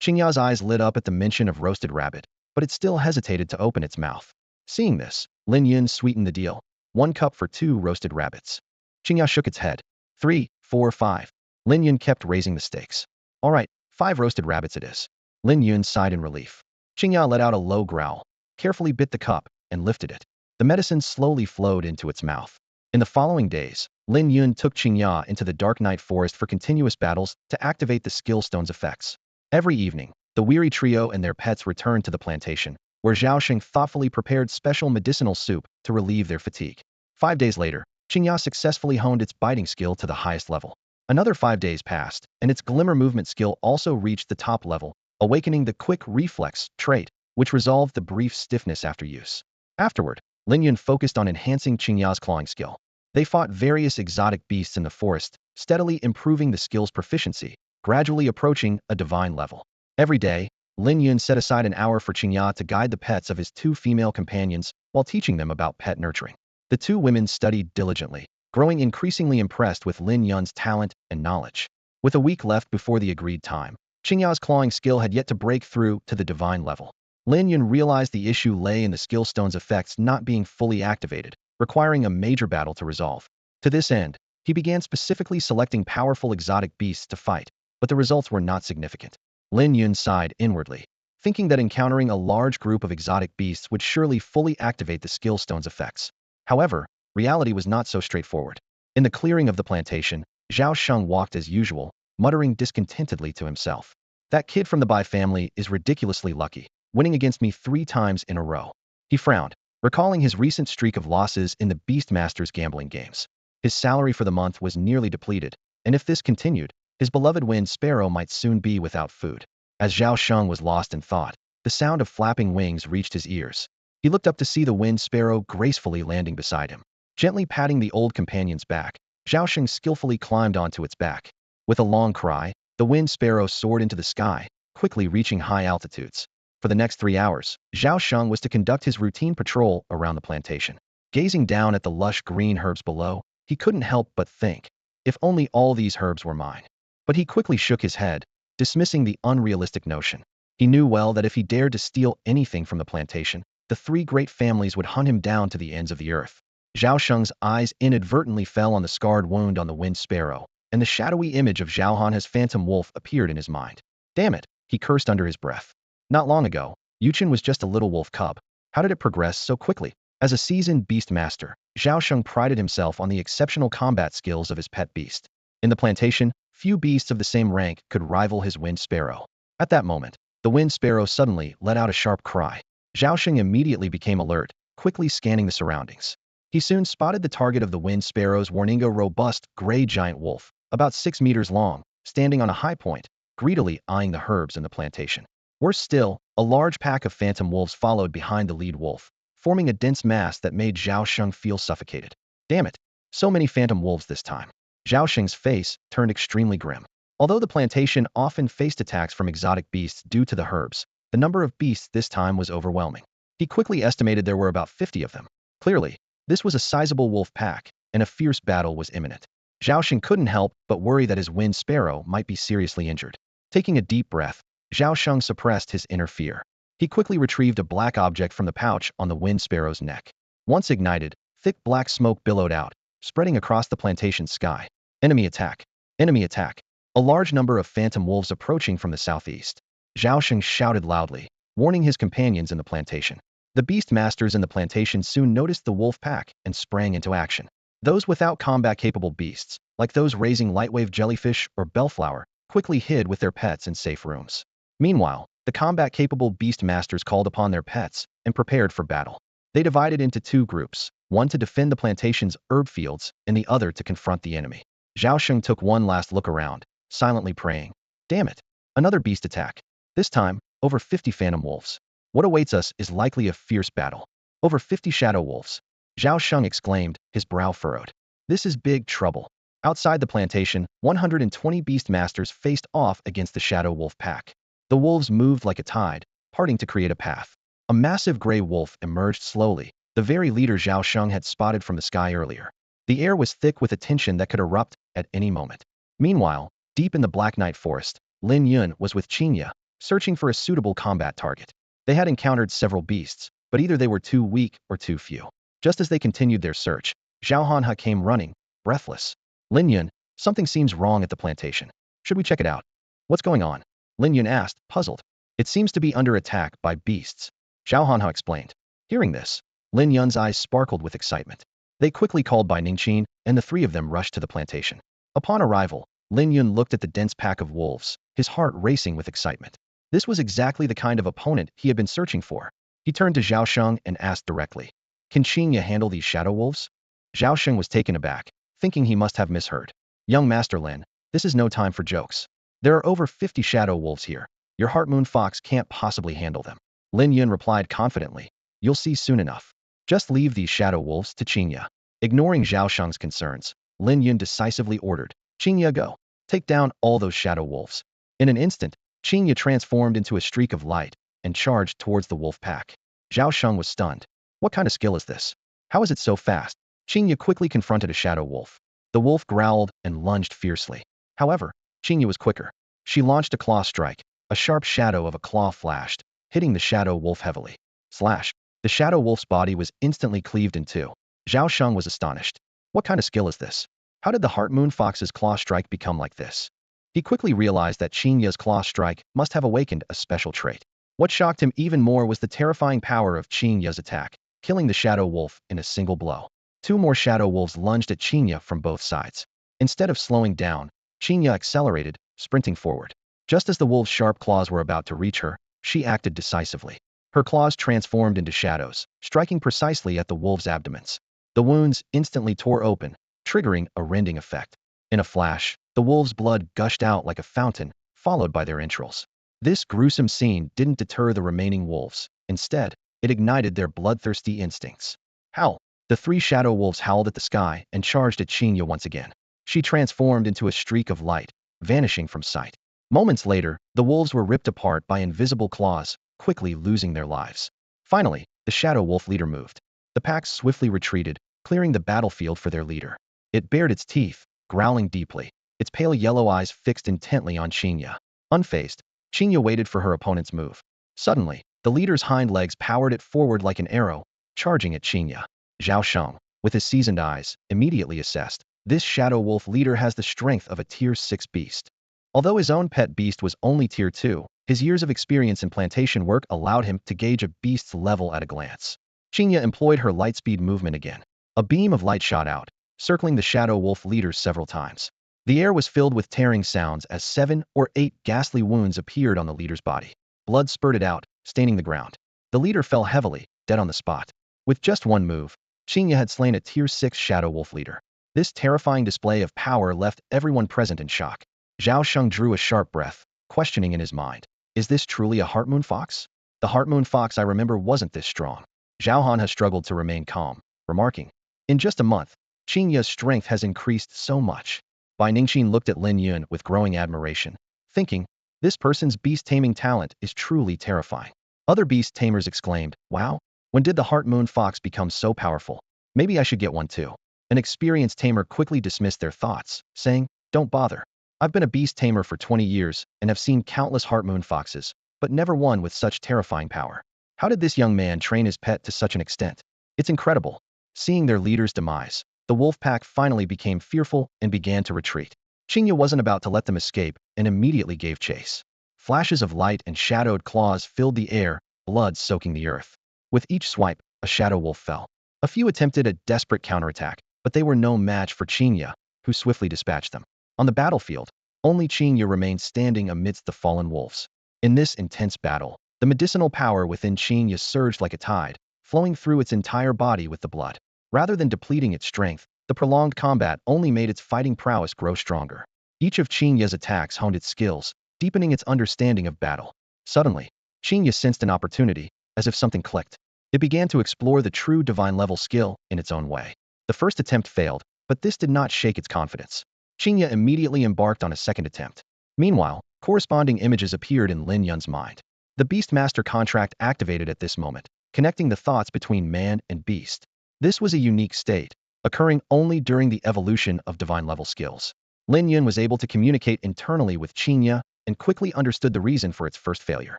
Qingya's eyes lit up at the mention of roasted rabbit, but it still hesitated to open its mouth. Seeing this, Lin Yun sweetened the deal. 1 cup for 2 roasted rabbits. Qingya shook its head. 3, 4, 5. Lin Yun kept raising the stakes. All right, 5 roasted rabbits it is. Lin Yun sighed in relief. Qingya let out a low growl, carefully bit the cup, and lifted it. The medicine slowly flowed into its mouth. In the following days, Lin Yun took Qingya into the Dark Night Forest for continuous battles to activate the skill stone's effects. Every evening, the weary trio and their pets returned to the plantation, where Zhao Sheng thoughtfully prepared special medicinal soup to relieve their fatigue. 5 days later, Qingya successfully honed its biting skill to the highest level. Another 5 days passed, and its glimmer movement skill also reached the top level, awakening the quick reflex trait, which resolved the brief stiffness after use. Afterward, Lin Yun focused on enhancing Qingya's clawing skill. They fought various exotic beasts in the forest, steadily improving the skill's proficiency, gradually approaching a divine level. Every day, Lin Yun set aside an hour for Qingya to guide the pets of his 2 female companions while teaching them about pet nurturing. The 2 women studied diligently, growing increasingly impressed with Lin Yun's talent and knowledge. With a week left before the agreed time, Qingya's clawing skill had yet to break through to the divine level. Lin Yun realized the issue lay in the skill stone's effects not being fully activated, requiring a major battle to resolve. To this end, he began specifically selecting powerful exotic beasts to fight, but the results were not significant. Lin Yun sighed inwardly, thinking that encountering a large group of exotic beasts would surely fully activate the skill stone's effects. However, reality was not so straightforward. In the clearing of the plantation, Zhao Sheng walked as usual, muttering discontentedly to himself. That kid from the Bai family is ridiculously lucky, winning against me 3 times in a row. He frowned, recalling his recent streak of losses in the Beastmaster's gambling games. His salary for the month was nearly depleted, and if this continued, his beloved wind sparrow might soon be without food. As Zhao Sheng was lost in thought, the sound of flapping wings reached his ears. He looked up to see the wind sparrow gracefully landing beside him. Gently patting the old companion's back, Zhao Sheng skillfully climbed onto its back. With a long cry, the wind sparrow soared into the sky, quickly reaching high altitudes. For the next 3 hours, Zhao Sheng was to conduct his routine patrol around the plantation. Gazing down at the lush green herbs below, he couldn't help but think, if only all these herbs were mine. But he quickly shook his head, dismissing the unrealistic notion. He knew well that if he dared to steal anything from the plantation, the 3 great families would hunt him down to the ends of the earth. Zhao Sheng's eyes inadvertently fell on the scarred wound on the wind sparrow, and the shadowy image of Zhao Han's phantom wolf appeared in his mind. Damn it, he cursed under his breath. Not long ago, Yuchen was just a little wolf cub. How did it progress so quickly? As a seasoned beast master, Zhao Sheng prided himself on the exceptional combat skills of his pet beast. In the plantation, few beasts of the same rank could rival his wind sparrow. At that moment, the wind sparrow suddenly let out a sharp cry. Zhao Sheng immediately became alert, quickly scanning the surroundings. He soon spotted the target of the wind sparrow's warningo robust gray giant wolf, about 6 meters long, standing on a high point, greedily eyeing the herbs in the plantation. Worse still, a large pack of phantom wolves followed behind the lead wolf, forming a dense mass that made Zhao Sheng feel suffocated. Damn it, so many phantom wolves this time. Zhao Sheng's face turned extremely grim. Although the plantation often faced attacks from exotic beasts due to the herbs, the number of beasts this time was overwhelming. He quickly estimated there were about 50 of them. Clearly, this was a sizable wolf pack, and a fierce battle was imminent. Zhao Sheng couldn't help but worry that his wind sparrow might be seriously injured. Taking a deep breath, Zhao Sheng suppressed his inner fear. He quickly retrieved a black object from the pouch on the wind sparrow's neck. Once ignited, thick black smoke billowed out, spreading across the plantation's sky. Enemy attack! Enemy attack! A large number of phantom wolves approaching from the southeast. Zhao Sheng shouted loudly, warning his companions in the plantation. The beast masters in the plantation soon noticed the wolf pack and sprang into action. Those without combat-capable beasts, like those raising lightwave jellyfish or bellflower, quickly hid with their pets in safe rooms. Meanwhile, the combat-capable beast masters called upon their pets and prepared for battle. They divided into 2 groups, one to defend the plantation's herb fields and the other to confront the enemy. Zhao Sheng took one last look around, silently praying. Damn it, another beast attack. This time, over 50 phantom wolves. What awaits us is likely a fierce battle. Over 50 shadow wolves. Zhao Sheng exclaimed, his brow furrowed. This is big trouble. Outside the plantation, 120 beast masters faced off against the shadow wolf pack. The wolves moved like a tide, parting to create a path. A massive gray wolf emerged slowly, the very leader Zhao Sheng had spotted from the sky earlier. The air was thick with a tension that could erupt at any moment. Meanwhile, deep in the Black Night Forest, Lin Yun was with Qingya, searching for a suitable combat target. They had encountered several beasts, but either they were too weak or too few. Just as they continued their search, Zhao Hanha came running, breathless. Lin Yun, something seems wrong at the plantation. Should we check it out? What's going on? Lin Yun asked, puzzled. It seems to be under attack by beasts. Zhao Hanhao explained. Hearing this, Lin Yun's eyes sparkled with excitement. They quickly called Bai Ningqin, and the three of them rushed to the plantation. Upon arrival, Lin Yun looked at the dense pack of wolves, his heart racing with excitement. This was exactly the kind of opponent he had been searching for. He turned to Zhao Sheng and asked directly, "Can Qingya handle these shadow wolves?" Zhao Sheng was taken aback, thinking he must have misheard. "Young Master Lin, this is no time for jokes. There are over 50 shadow wolves here. Your Heart Moon Fox can't possibly handle them." Lin Yun replied confidently, "You'll see soon enough. Just leave these shadow wolves to Qingya." Ignoring Zhao Sheng's concerns, Lin Yun decisively ordered, "Qingya, go. Take down all those shadow wolves." In an instant, Qingya transformed into a streak of light and charged towards the wolf pack. Zhao Sheng was stunned. What kind of skill is this? How is it so fast? Qingya quickly confronted a shadow wolf. The wolf growled and lunged fiercely. However, Qingya was quicker. She launched a claw strike. A sharp shadow of a claw flashed, hitting the shadow wolf heavily. Slash! The shadow wolf's body was instantly cleaved in two. Zhao Sheng was astonished. What kind of skill is this? How did the Heart Moon Fox's claw strike become like this? He quickly realized that Qingya's claw strike must have awakened a special trait. What shocked him even more was the terrifying power of Qingya's attack, killing the shadow wolf in a single blow. Two more shadow wolves lunged at Qingya from both sides. Instead of slowing down, Qingya accelerated, sprinting forward. Just as the wolves' sharp claws were about to reach her, she acted decisively. Her claws transformed into shadows, striking precisely at the wolves' abdomens. The wounds instantly tore open, triggering a rending effect. In a flash, the wolves' blood gushed out like a fountain, followed by their entrails. This gruesome scene didn't deter the remaining wolves. Instead, it ignited their bloodthirsty instincts. Howl! The three shadow wolves howled at the sky and charged at Qingya once again. She transformed into a streak of light, vanishing from sight. Moments later, the wolves were ripped apart by invisible claws, quickly losing their lives. Finally, the shadow wolf leader moved. The pack swiftly retreated, clearing the battlefield for their leader. It bared its teeth, growling deeply, its pale yellow eyes fixed intently on Qingya. Unfazed, Qingya waited for her opponent's move. Suddenly, the leader's hind legs powered it forward like an arrow, charging at Qingya. Zhao Sheng, with his seasoned eyes, immediately assessed, this shadow wolf leader has the strength of a tier 6 beast. Although his own pet beast was only tier 2, his years of experience in plantation work allowed him to gauge a beast's level at a glance. Qingya employed her lightspeed movement again. A beam of light shot out, circling the shadow wolf leader several times. The air was filled with tearing sounds as 7 or 8 ghastly wounds appeared on the leader's body. Blood spurted out, staining the ground. The leader fell heavily, dead on the spot. With just one move, Qingya had slain a tier 6 shadow wolf leader. This terrifying display of power left everyone present in shock. Zhao Sheng drew a sharp breath, questioning in his mind, is this truly a Heart Moon Fox? The Heart Moon Fox I remember wasn't this strong. Zhao Han has struggled to remain calm, remarking, in just a month, Qingya's strength has increased so much. Bai Ningqin looked at Lin Yun with growing admiration, thinking, this person's beast taming talent is truly terrifying. Other beast tamers exclaimed, wow, when did the Heart Moon Fox become so powerful? Maybe I should get one too. An experienced tamer quickly dismissed their thoughts, saying, don't bother. I've been a beast tamer for 20 years and have seen countless Heart Moon Foxes, but never one with such terrifying power. How did this young man train his pet to such an extent? It's incredible. Seeing their leader's demise, the wolf pack finally became fearful and began to retreat. Qingya wasn't about to let them escape and immediately gave chase. Flashes of light and shadowed claws filled the air, blood soaking the earth. With each swipe, a shadow wolf fell. A few attempted a desperate counterattack, but they were no match for Qingya, who swiftly dispatched them. On the battlefield, only Qingya remained standing amidst the fallen wolves. In this intense battle, the medicinal power within Qingya surged like a tide, flowing through its entire body with the blood. Rather than depleting its strength, the prolonged combat only made its fighting prowess grow stronger. Each of Qingya's attacks honed its skills, deepening its understanding of battle. Suddenly, Qingya sensed an opportunity, as if something clicked. It began to explore the true divine-level skill in its own way. The first attempt failed, but this did not shake its confidence. Qingya immediately embarked on a second attempt. Meanwhile, corresponding images appeared in Lin Yun's mind. The Beastmaster contract activated at this moment, connecting the thoughts between man and beast. This was a unique state, occurring only during the evolution of divine-level skills. Lin Yun was able to communicate internally with Qingya and quickly understood the reason for its first failure.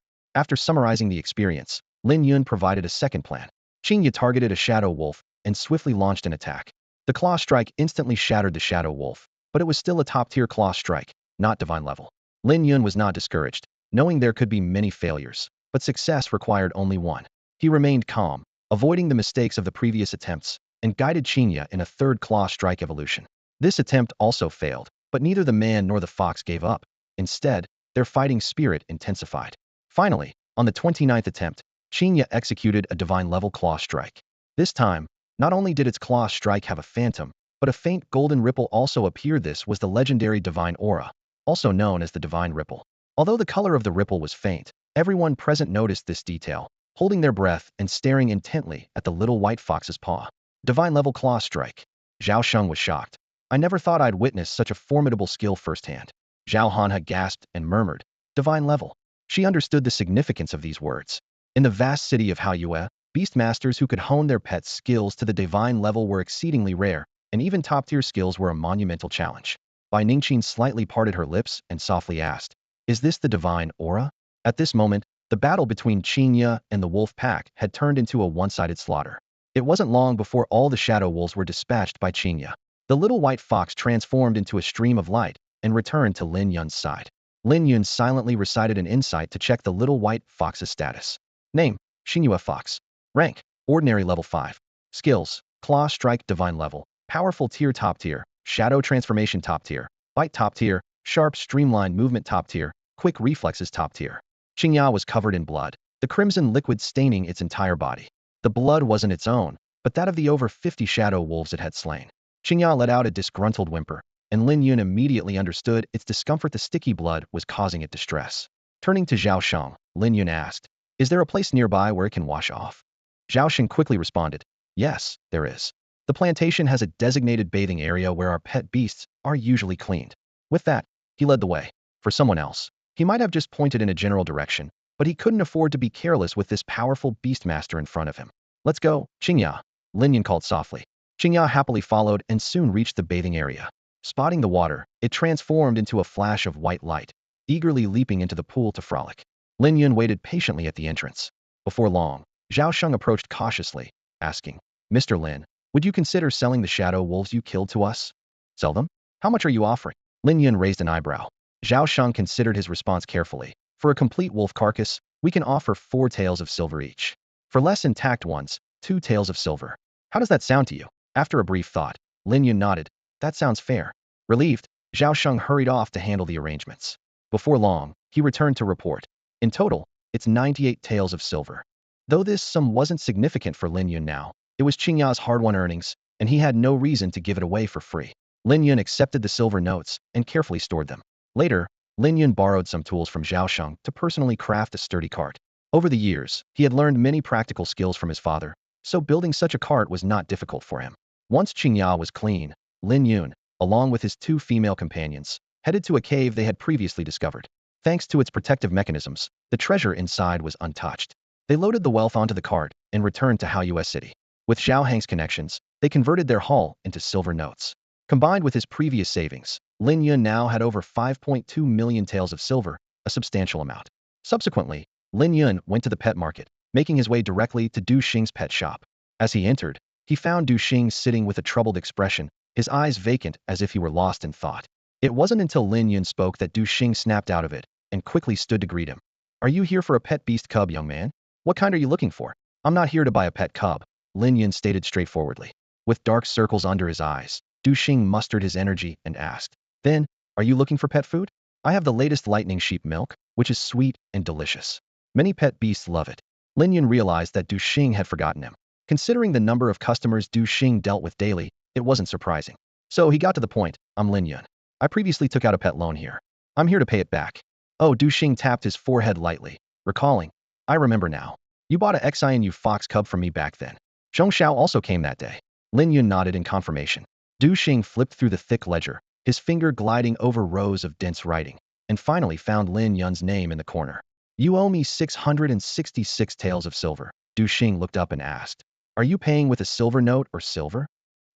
After summarizing the experience, Lin Yun provided a second plan. Qingya targeted a shadow wolf and swiftly launched an attack. The claw strike instantly shattered the shadow wolf, but it was still a top-tier claw strike, not divine level. Lin Yun was not discouraged, knowing there could be many failures, but success required only one. He remained calm, avoiding the mistakes of the previous attempts, and guided Qinya in a third claw strike evolution. This attempt also failed, but neither the man nor the fox gave up. Instead, their fighting spirit intensified. Finally, on the 29th attempt, Qinya executed a divine-level claw strike. This time, not only did its claw strike have a phantom, but a faint golden ripple also appeared. This was the legendary divine aura, also known as the divine ripple. Although the color of the ripple was faint, everyone present noticed this detail, holding their breath and staring intently at the little white fox's paw. Divine-level claw strike. Zhao Sheng was shocked. I never thought I'd witness such a formidable skill firsthand. Zhao Hanha gasped and murmured, divine level. She understood the significance of these words. In the vast city of Haoyue, beastmasters who could hone their pets' skills to the divine level were exceedingly rare, and even top-tier skills were a monumental challenge. Bai Ningqin slightly parted her lips and softly asked, is this the divine aura? At this moment, the battle between Qinya and the wolf pack had turned into a one-sided slaughter. It wasn't long before all the shadow wolves were dispatched by Qinya. The little white fox transformed into a stream of light and returned to Lin Yun's side. Lin Yun silently recited an insight to check the little white fox's status. Name, Xinhua Fox. Rank, Ordinary level 5. Skills, Claw Strike Divine level, Powerful Tier Top Tier, Shadow Transformation Top Tier, Bite Top Tier, Sharp Streamlined Movement Top Tier, Quick Reflexes Top Tier. Xingya was covered in blood, the crimson liquid staining its entire body. The blood wasn't its own, but that of the over 50 shadow wolves it had slain. Xingya let out a disgruntled whimper, and Lin Yun immediately understood its discomfort. The sticky blood was causing it distress. Turning to Zhao Sheng, Lin Yun asked, is there a place nearby where it can wash off? Zhao Sheng quickly responded, yes, there is. The plantation has a designated bathing area where our pet beasts are usually cleaned. With that, he led the way. For someone else, he might have just pointed in a general direction, but he couldn't afford to be careless with this powerful beastmaster in front of him. Let's go, Xingya, Lin Yun called softly. Xingya happily followed and soon reached the bathing area. Spotting the water, it transformed into a flash of white light, eagerly leaping into the pool to frolic. Lin Yun waited patiently at the entrance. Before long, Zhao Sheng approached cautiously, asking, Mr. Lin, would you consider selling the shadow wolves you killed to us? Sell them? How much are you offering? Lin Yun raised an eyebrow. Zhao Sheng considered his response carefully. For a complete wolf carcass, we can offer 4 taels of silver each. For less intact ones, 2 taels of silver. How does that sound to you? After a brief thought, Lin Yun nodded. That sounds fair. Relieved, Zhao Sheng hurried off to handle the arrangements. Before long, he returned to report. In total, it's 98 taels of silver. Though this sum wasn't significant for Lin Yun now, it was Qingya's hard-won earnings, and he had no reason to give it away for free. Lin Yun accepted the silver notes and carefully stored them. Later, Lin Yun borrowed some tools from Zhao Sheng to personally craft a sturdy cart. Over the years, he had learned many practical skills from his father, so building such a cart was not difficult for him. Once Qingya was clean, Lin Yun, along with his 2 female companions, headed to a cave they had previously discovered. Thanks to its protective mechanisms, the treasure inside was untouched. They loaded the wealth onto the cart and returned to Haoyue City. With Zhao Heng's connections, they converted their haul into silver notes. Combined with his previous savings, Lin Yun now had over 5.2 million taels of silver, a substantial amount. Subsequently, Lin Yun went to the pet market, making his way directly to Du Xing's pet shop. As he entered, he found Du Xing sitting with a troubled expression, his eyes vacant as if he were lost in thought. It wasn't until Lin Yun spoke that Du Xing snapped out of it and quickly stood to greet him. Are you here for a pet beast cub, young man? What kind are you looking for? I'm not here to buy a pet cub, Lin Yun stated straightforwardly. With dark circles under his eyes, Du Xing mustered his energy and asked, then, are you looking for pet food? I have the latest lightning sheep milk, which is sweet and delicious. Many pet beasts love it. Lin Yun realized that Du Xing had forgotten him. Considering the number of customers Du Xing dealt with daily, it wasn't surprising. So he got to the point, I'm Lin Yun. I previously took out a pet loan here. I'm here to pay it back. Oh, Du Xing tapped his forehead lightly, recalling, I remember now. You bought a XINU fox cub from me back then. Zhong Xiao also came that day. Lin Yun nodded in confirmation. Du Xing flipped through the thick ledger, his finger gliding over rows of dense writing, and finally found Lin Yun's name in the corner. You owe me 666 taels of silver. Du Xing looked up and asked, are you paying with a silver note or silver?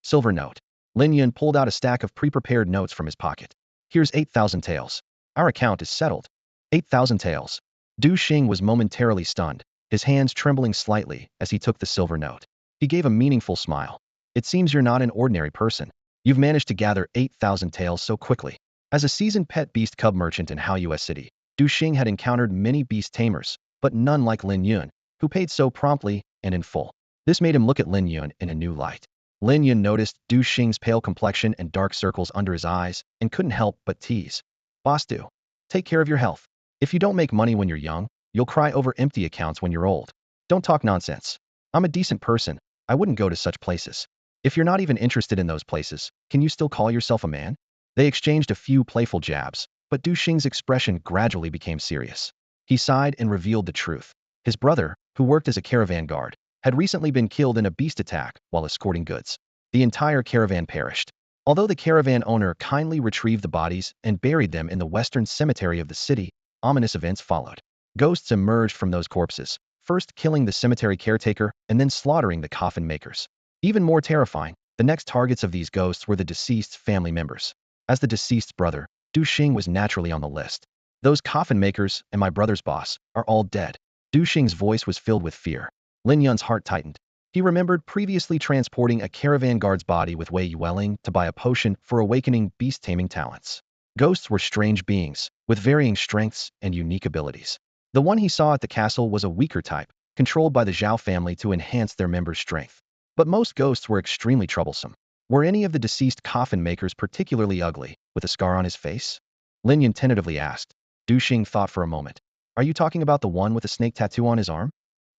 Silver note. Lin Yun pulled out a stack of pre-prepared notes from his pocket. Here's 8,000 taels. Our account is settled. 8,000 taels. Du Xing was momentarily stunned, his hands trembling slightly as he took the silver note. He gave a meaningful smile. It seems you're not an ordinary person. You've managed to gather 8,000 tails so quickly. As a seasoned pet beast cub merchant in Hao US City, Du Xing had encountered many beast tamers, but none like Lin Yun, who paid so promptly and in full. This made him look at Lin Yun in a new light. Lin Yun noticed Du Xing's pale complexion and dark circles under his eyes and couldn't help but tease. Boss Du, take care of your health. If you don't make money when you're young, you'll cry over empty accounts when you're old. Don't talk nonsense. I'm a decent person. I wouldn't go to such places. If you're not even interested in those places, can you still call yourself a man? They exchanged a few playful jabs, but Du Xing's expression gradually became serious. He sighed and revealed the truth. His brother, who worked as a caravan guard, had recently been killed in a beast attack while escorting goods. The entire caravan perished. Although the caravan owner kindly retrieved the bodies and buried them in the western cemetery of the city, ominous events followed. Ghosts emerged from those corpses, first killing the cemetery caretaker and then slaughtering the coffin makers. Even more terrifying, the next targets of these ghosts were the deceased's family members. As the deceased's brother, Du Xing was naturally on the list. Those coffin makers and my brother's boss are all dead. Du Xing's voice was filled with fear. Lin Yun's heart tightened. He remembered previously transporting a caravan guard's body with Wei Yueling to buy a potion for awakening beast taming talents. Ghosts were strange beings, with varying strengths and unique abilities. The one he saw at the castle was a weaker type, controlled by the Zhao family to enhance their members' strength. But most ghosts were extremely troublesome. Were any of the deceased coffin makers particularly ugly, with a scar on his face? Lin Yun tentatively asked. Du Xing thought for a moment. Are you talking about the one with a snake tattoo on his arm?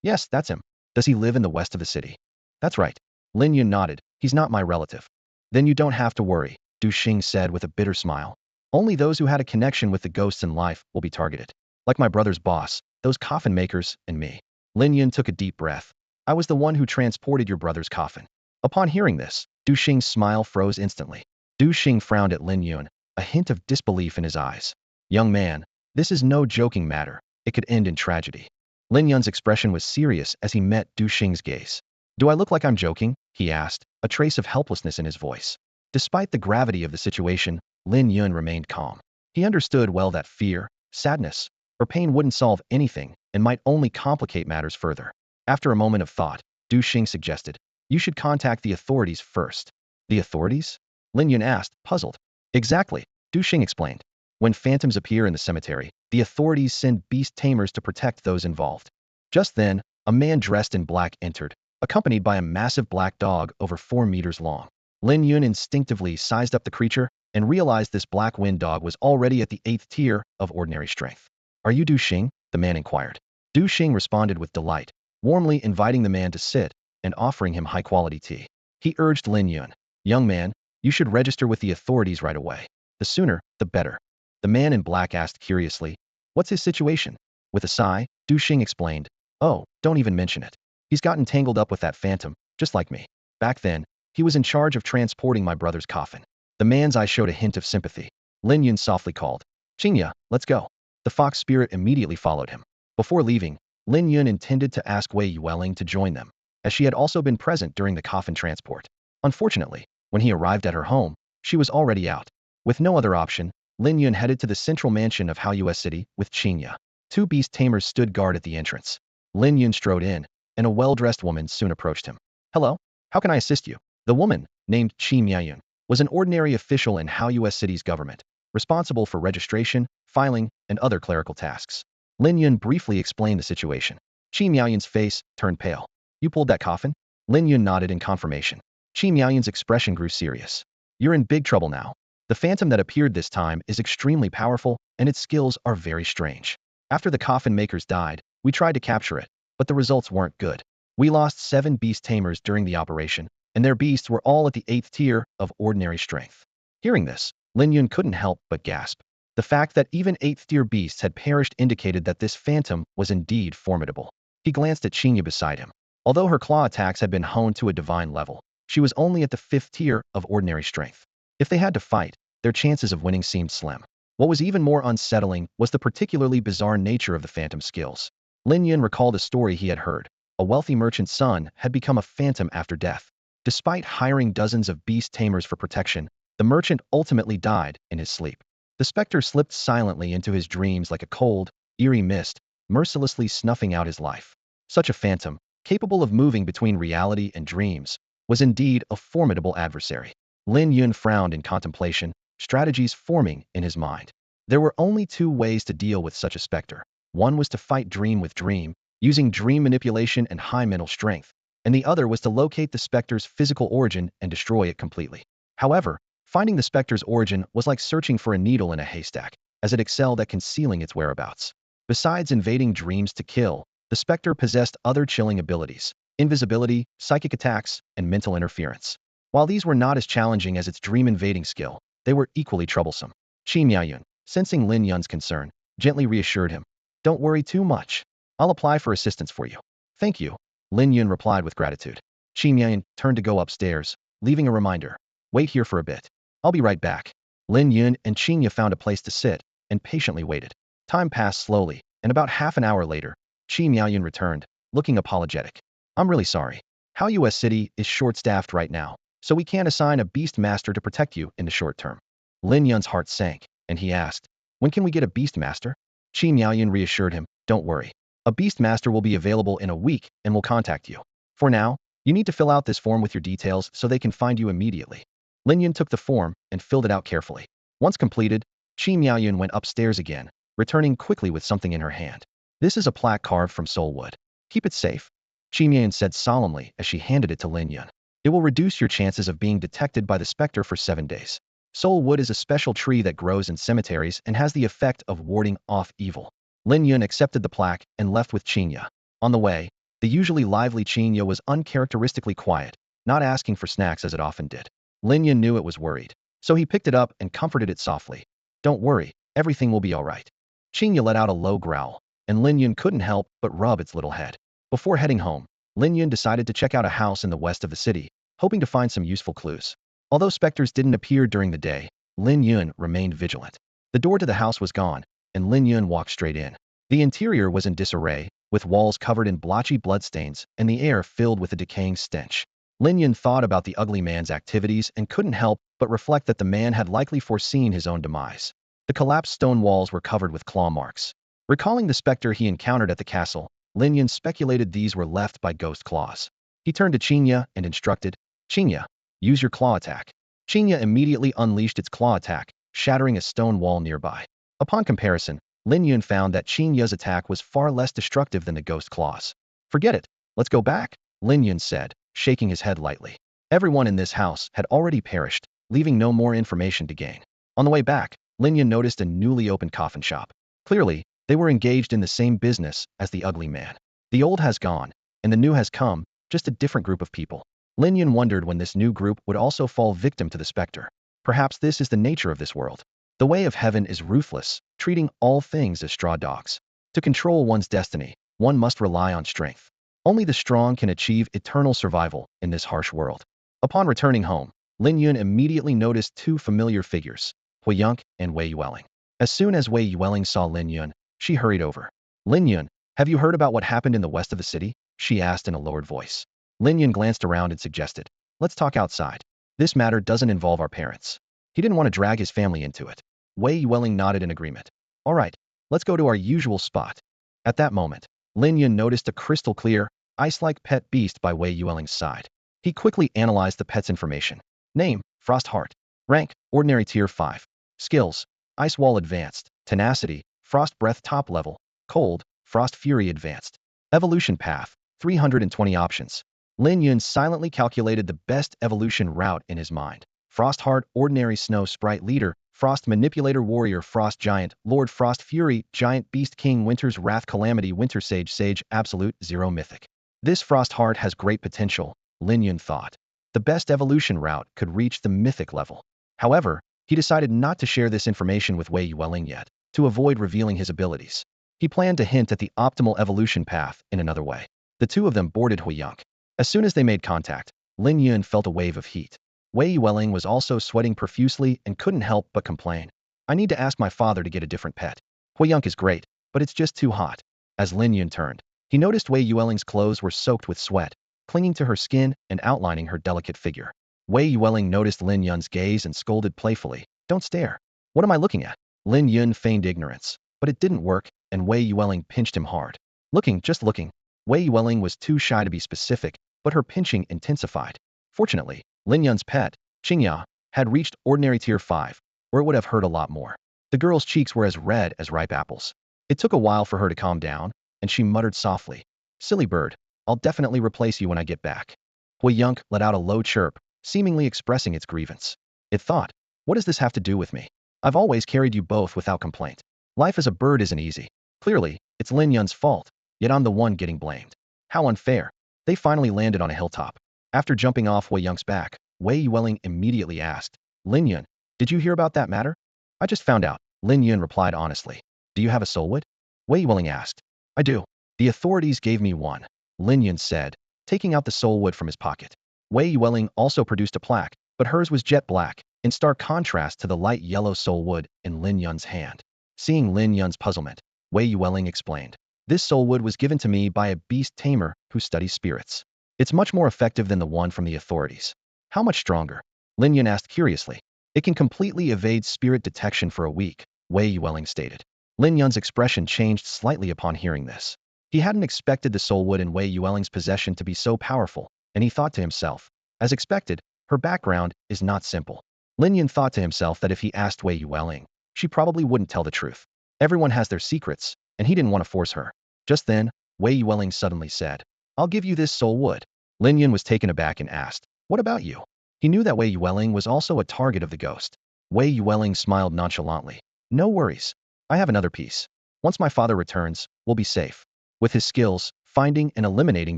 Yes, that's him. Does he live in the west of the city? That's right. Lin Yun nodded. He's not my relative. Then you don't have to worry, Du Xing said with a bitter smile. Only those who had a connection with the ghosts in life will be targeted. Like my brother's boss, those coffin makers, and me. Lin Yun took a deep breath. I was the one who transported your brother's coffin. Upon hearing this, Du Xing's smile froze instantly. Du Xing frowned at Lin Yun, a hint of disbelief in his eyes. Young man, this is no joking matter. It could end in tragedy. Lin Yun's expression was serious as he met Du Xing's gaze. Do I look like I'm joking? He asked, a trace of helplessness in his voice. Despite the gravity of the situation, Lin Yun remained calm. He understood well that fear, sadness, or pain wouldn't solve anything and might only complicate matters further. After a moment of thought, Du Xing suggested, you should contact the authorities first. The authorities? Lin Yun asked, puzzled. Exactly, Du Xing explained. When phantoms appear in the cemetery, the authorities send beast tamers to protect those involved. Just then, a man dressed in black entered, accompanied by a massive black dog over 4 meters long. Lin Yun instinctively sized up the creature and realized this black wind dog was already at the 8th tier of ordinary strength. Are you Du Xing? The man inquired. Du Xing responded with delight, warmly inviting the man to sit and offering him high-quality tea. He urged Lin Yun, young man, you should register with the authorities right away. The sooner, the better. The man in black asked curiously, what's his situation? With a sigh, Du Xing explained, oh, don't even mention it. He's gotten tangled up with that phantom, just like me. Back then, he was in charge of transporting my brother's coffin. The man's eye showed a hint of sympathy. Lin Yun softly called, Xingya, let's go. The fox spirit immediately followed him. Before leaving, Lin Yun intended to ask Wei Yueling to join them, as she had also been present during the coffin transport. Unfortunately, when he arrived at her home, she was already out. With no other option, Lin Yun headed to the central mansion of Hao US City with Xingya. 2 beast tamers stood guard at the entrance. Lin Yun strode in, and a well-dressed woman soon approached him. Hello, how can I assist you? The woman, named Qi Miayun, was an ordinary official in Hao US City's government, responsible for registration, filing, and other clerical tasks. Lin Yun briefly explained the situation. Qi Miayun's face turned pale. You pulled that coffin? Lin Yun nodded in confirmation. Qi Miayun's expression grew serious. You're in big trouble now. The phantom that appeared this time is extremely powerful, and its skills are very strange. After the coffin makers died, we tried to capture it, but the results weren't good. We lost 7 beast tamers during the operation, and their beasts were all at the 8th tier of ordinary strength. Hearing this, Lin Yun couldn't help but gasp. The fact that even 8th tier beasts had perished indicated that this phantom was indeed formidable. He glanced at Xingya beside him. Although her claw attacks had been honed to a divine level, she was only at the 5th tier of ordinary strength. If they had to fight, their chances of winning seemed slim. What was even more unsettling was the particularly bizarre nature of the phantom's skills. Lin Yun recalled a story he had heard. A wealthy merchant's son had become a phantom after death. Despite hiring dozens of beast tamers for protection, the merchant ultimately died in his sleep. The specter slipped silently into his dreams like a cold, eerie mist, mercilessly snuffing out his life. Such a phantom, capable of moving between reality and dreams, was indeed a formidable adversary. Lin Yun frowned in contemplation, strategies forming in his mind. There were only two ways to deal with such a specter. One was to fight dream with dream, using dream manipulation and high mental strength, and the other was to locate the specter's physical origin and destroy it completely. However, finding the specter's origin was like searching for a needle in a haystack, as it excelled at concealing its whereabouts. Besides invading dreams to kill, the specter possessed other chilling abilities: invisibility, psychic attacks, and mental interference. While these were not as challenging as its dream invading skill, they were equally troublesome. Qi Miaoyun, sensing Lin Yun's concern, gently reassured him. Don't worry too much. I'll apply for assistance for you. Thank you, Lin Yun replied with gratitude. Qi Miaoyun turned to go upstairs, leaving a reminder. Wait here for a bit. I'll be right back. Lin Yun and Qinya found a place to sit and patiently waited. Time passed slowly, and about half an hour later, Qi Miaoyun returned, looking apologetic. I'm really sorry. How US City is short-staffed right now, so we can't assign a beast master to protect you in the short term. Lin Yun's heart sank, and he asked, when can we get a beast master? Qi Miaoyun reassured him, don't worry. A beast master will be available in a week and will contact you. For now, you need to fill out this form with your details so they can find you immediately. Lin Yun took the form and filled it out carefully. Once completed, Qi Miaoyun went upstairs again, returning quickly with something in her hand. This is a plaque carved from soul wood. Keep it safe, Qi Miaoyun said solemnly as she handed it to Lin Yun. It will reduce your chances of being detected by the specter for 7 days. Soul wood is a special tree that grows in cemeteries and has the effect of warding off evil. Lin Yun accepted the plaque and left with Qinya. On the way, the usually lively Qinya was uncharacteristically quiet, not asking for snacks as it often did. Lin Yun knew it was worried, so he picked it up and comforted it softly. Don't worry, everything will be all right. Qinya let out a low growl, and Lin Yun couldn't help but rub its little head. Before heading home, Lin Yun decided to check out a house in the west of the city, hoping to find some useful clues. Although specters didn't appear during the day, Lin Yun remained vigilant. The door to the house was gone, and Lin Yun walked straight in. The interior was in disarray, with walls covered in blotchy bloodstains and the air filled with a decaying stench. Lin Yun thought about the ugly man's activities and couldn't help but reflect that the man had likely foreseen his own demise. The collapsed stone walls were covered with claw marks. Recalling the specter he encountered at the castle, Lin Yun speculated these were left by ghost claws. He turned to Qinya and instructed, Qinya, use your claw attack. Qinya immediately unleashed its claw attack, shattering a stone wall nearby. Upon comparison, Lin Yun found that Qinya's attack was far less destructive than the ghost claws. Forget it, let's go back, Lin Yun said, shaking his head lightly. Everyone in this house had already perished, leaving no more information to gain. On the way back, Lin Yun noticed a newly opened coffin shop. Clearly, they were engaged in the same business as the ugly man. The old has gone, and the new has come, just a different group of people. Lin Yun wondered when this new group would also fall victim to the specter. Perhaps this is the nature of this world. The way of heaven is ruthless, treating all things as straw dogs. To control one's destiny, one must rely on strength. Only the strong can achieve eternal survival in this harsh world. Upon returning home, Lin Yun immediately noticed two familiar figures, Huiyang and Wei Yueling. As soon as Wei Yueling saw Lin Yun, she hurried over. Lin Yun, have you heard about what happened in the west of the city? She asked in a lowered voice. Lin Yun glanced around and suggested, let's talk outside. This matter doesn't involve our parents. He didn't want to drag his family into it. Wei Yueling nodded in agreement. All right, let's go to our usual spot. At that moment, Lin Yun noticed a crystal-clear, ice-like pet beast by Wei Yueling's side. He quickly analyzed the pet's information. Name, Frost Heart. Rank, Ordinary Tier 5. Skills, Ice Wall Advanced. Tenacity, Frost Breath Top Level. Cold, Frost Fury Advanced. Evolution Path, 320 options. Lin Yun silently calculated the best evolution route in his mind. Frost Heart, Ordinary Snow Sprite Leader, Frost Manipulator Warrior, Frost Giant, Lord Frost Fury, Giant Beast King, Winter's Wrath, Calamity, Winter Sage, Sage, Absolute, 0 Mythic. This Frost Heart has great potential, Lin Yun thought. The best evolution route could reach the Mythic level. However, he decided not to share this information with Wei Yueling yet, to avoid revealing his abilities. He planned to hint at the optimal evolution path in another way. The two of them boarded Huiyang. As soon as they made contact, Lin Yun felt a wave of heat. Wei Yueling was also sweating profusely and couldn't help but complain. I need to ask my father to get a different pet. Huiyang is great, but it's just too hot. As Lin Yun turned, he noticed Wei Yueling's clothes were soaked with sweat, clinging to her skin and outlining her delicate figure. Wei Yueling noticed Lin Yun's gaze and scolded playfully, don't stare. What am I looking at? Lin Yun feigned ignorance, but it didn't work, and Wei Yueling pinched him hard. Looking, just looking. Wei Yueling was too shy to be specific, but her pinching intensified. Fortunately, Lin Yun's pet, Qingya, had reached ordinary tier 5, or it would have hurt a lot more. The girl's cheeks were as red as ripe apples. It took a while for her to calm down, and she muttered softly, "Silly bird, I'll definitely replace you when I get back." Hui Yunk let out a low chirp, seemingly expressing its grievance. It thought, "What does this have to do with me? I've always carried you both without complaint. Life as a bird isn't easy. Clearly, it's Lin Yun's fault, yet I'm the one getting blamed. How unfair." They finally landed on a hilltop. After jumping off Hui Yunk's back, Wei Yueling immediately asked, "Lin Yun, did you hear about that matter?" "I just found out," Lin Yun replied honestly. "Do you have a soulwood?" Wei Yueling asked. "I do. The authorities gave me one," Lin Yun said, taking out the soulwood from his pocket. Wei Yueling also produced a plaque, but hers was jet black, in stark contrast to the light yellow soulwood in Lin Yun's hand. Seeing Lin Yun's puzzlement, Wei Yueling explained, "This soulwood was given to me by a beast tamer who studies spirits. It's much more effective than the one from the authorities." "How much stronger?" Lin Yun asked curiously. "It can completely evade spirit detection for a week," Wei Yueling stated. Lin Yun's expression changed slightly upon hearing this. He hadn't expected the soulwood in Wei Yueling's possession to be so powerful, and he thought to himself, as expected, her background is not simple. Lin Yun thought to himself that if he asked Wei Yueling, she probably wouldn't tell the truth. Everyone has their secrets, and he didn't want to force her. Just then, Wei Yueling suddenly said, "I'll give you this soulwood." Lin Yun was taken aback and asked, "What about you?" He knew that Wei Yueling was also a target of the ghost. Wei Yueling smiled nonchalantly. "No worries. I have another piece. Once my father returns, we'll be safe. With his skills, finding and eliminating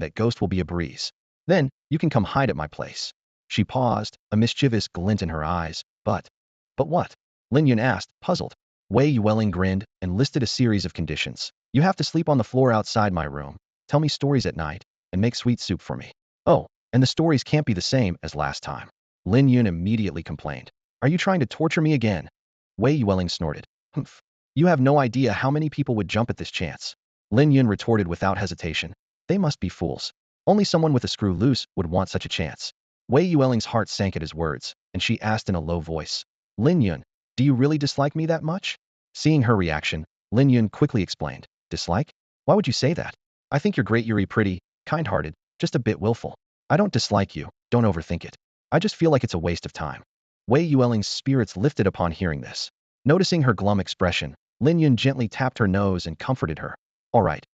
that ghost will be a breeze. Then, you can come hide at my place." She paused, a mischievous glint in her eyes. But what?" Lin Yun asked, puzzled. Wei Yueling grinned and listed a series of conditions. "You have to sleep on the floor outside my room, tell me stories at night, and make sweet soup for me. Oh, and the stories can't be the same as last time." Lin Yun immediately complained. "Are you trying to torture me again?" Wei Yueling snorted. "Humph. You have no idea how many people would jump at this chance." Lin Yun retorted without hesitation. "They must be fools. Only someone with a screw loose would want such a chance." Wei Yueling's heart sank at his words, and she asked in a low voice, "Lin Yun, do you really dislike me that much?" Seeing her reaction, Lin Yun quickly explained, "Dislike? Why would you say that? I think you're great, Yuri, pretty, kind-hearted, just a bit willful. I don't dislike you, don't overthink it. I just feel like it's a waste of time." Wei Yueling's spirits lifted upon hearing this. Noticing her glum expression, Lin Yun gently tapped her nose and comforted her. All right,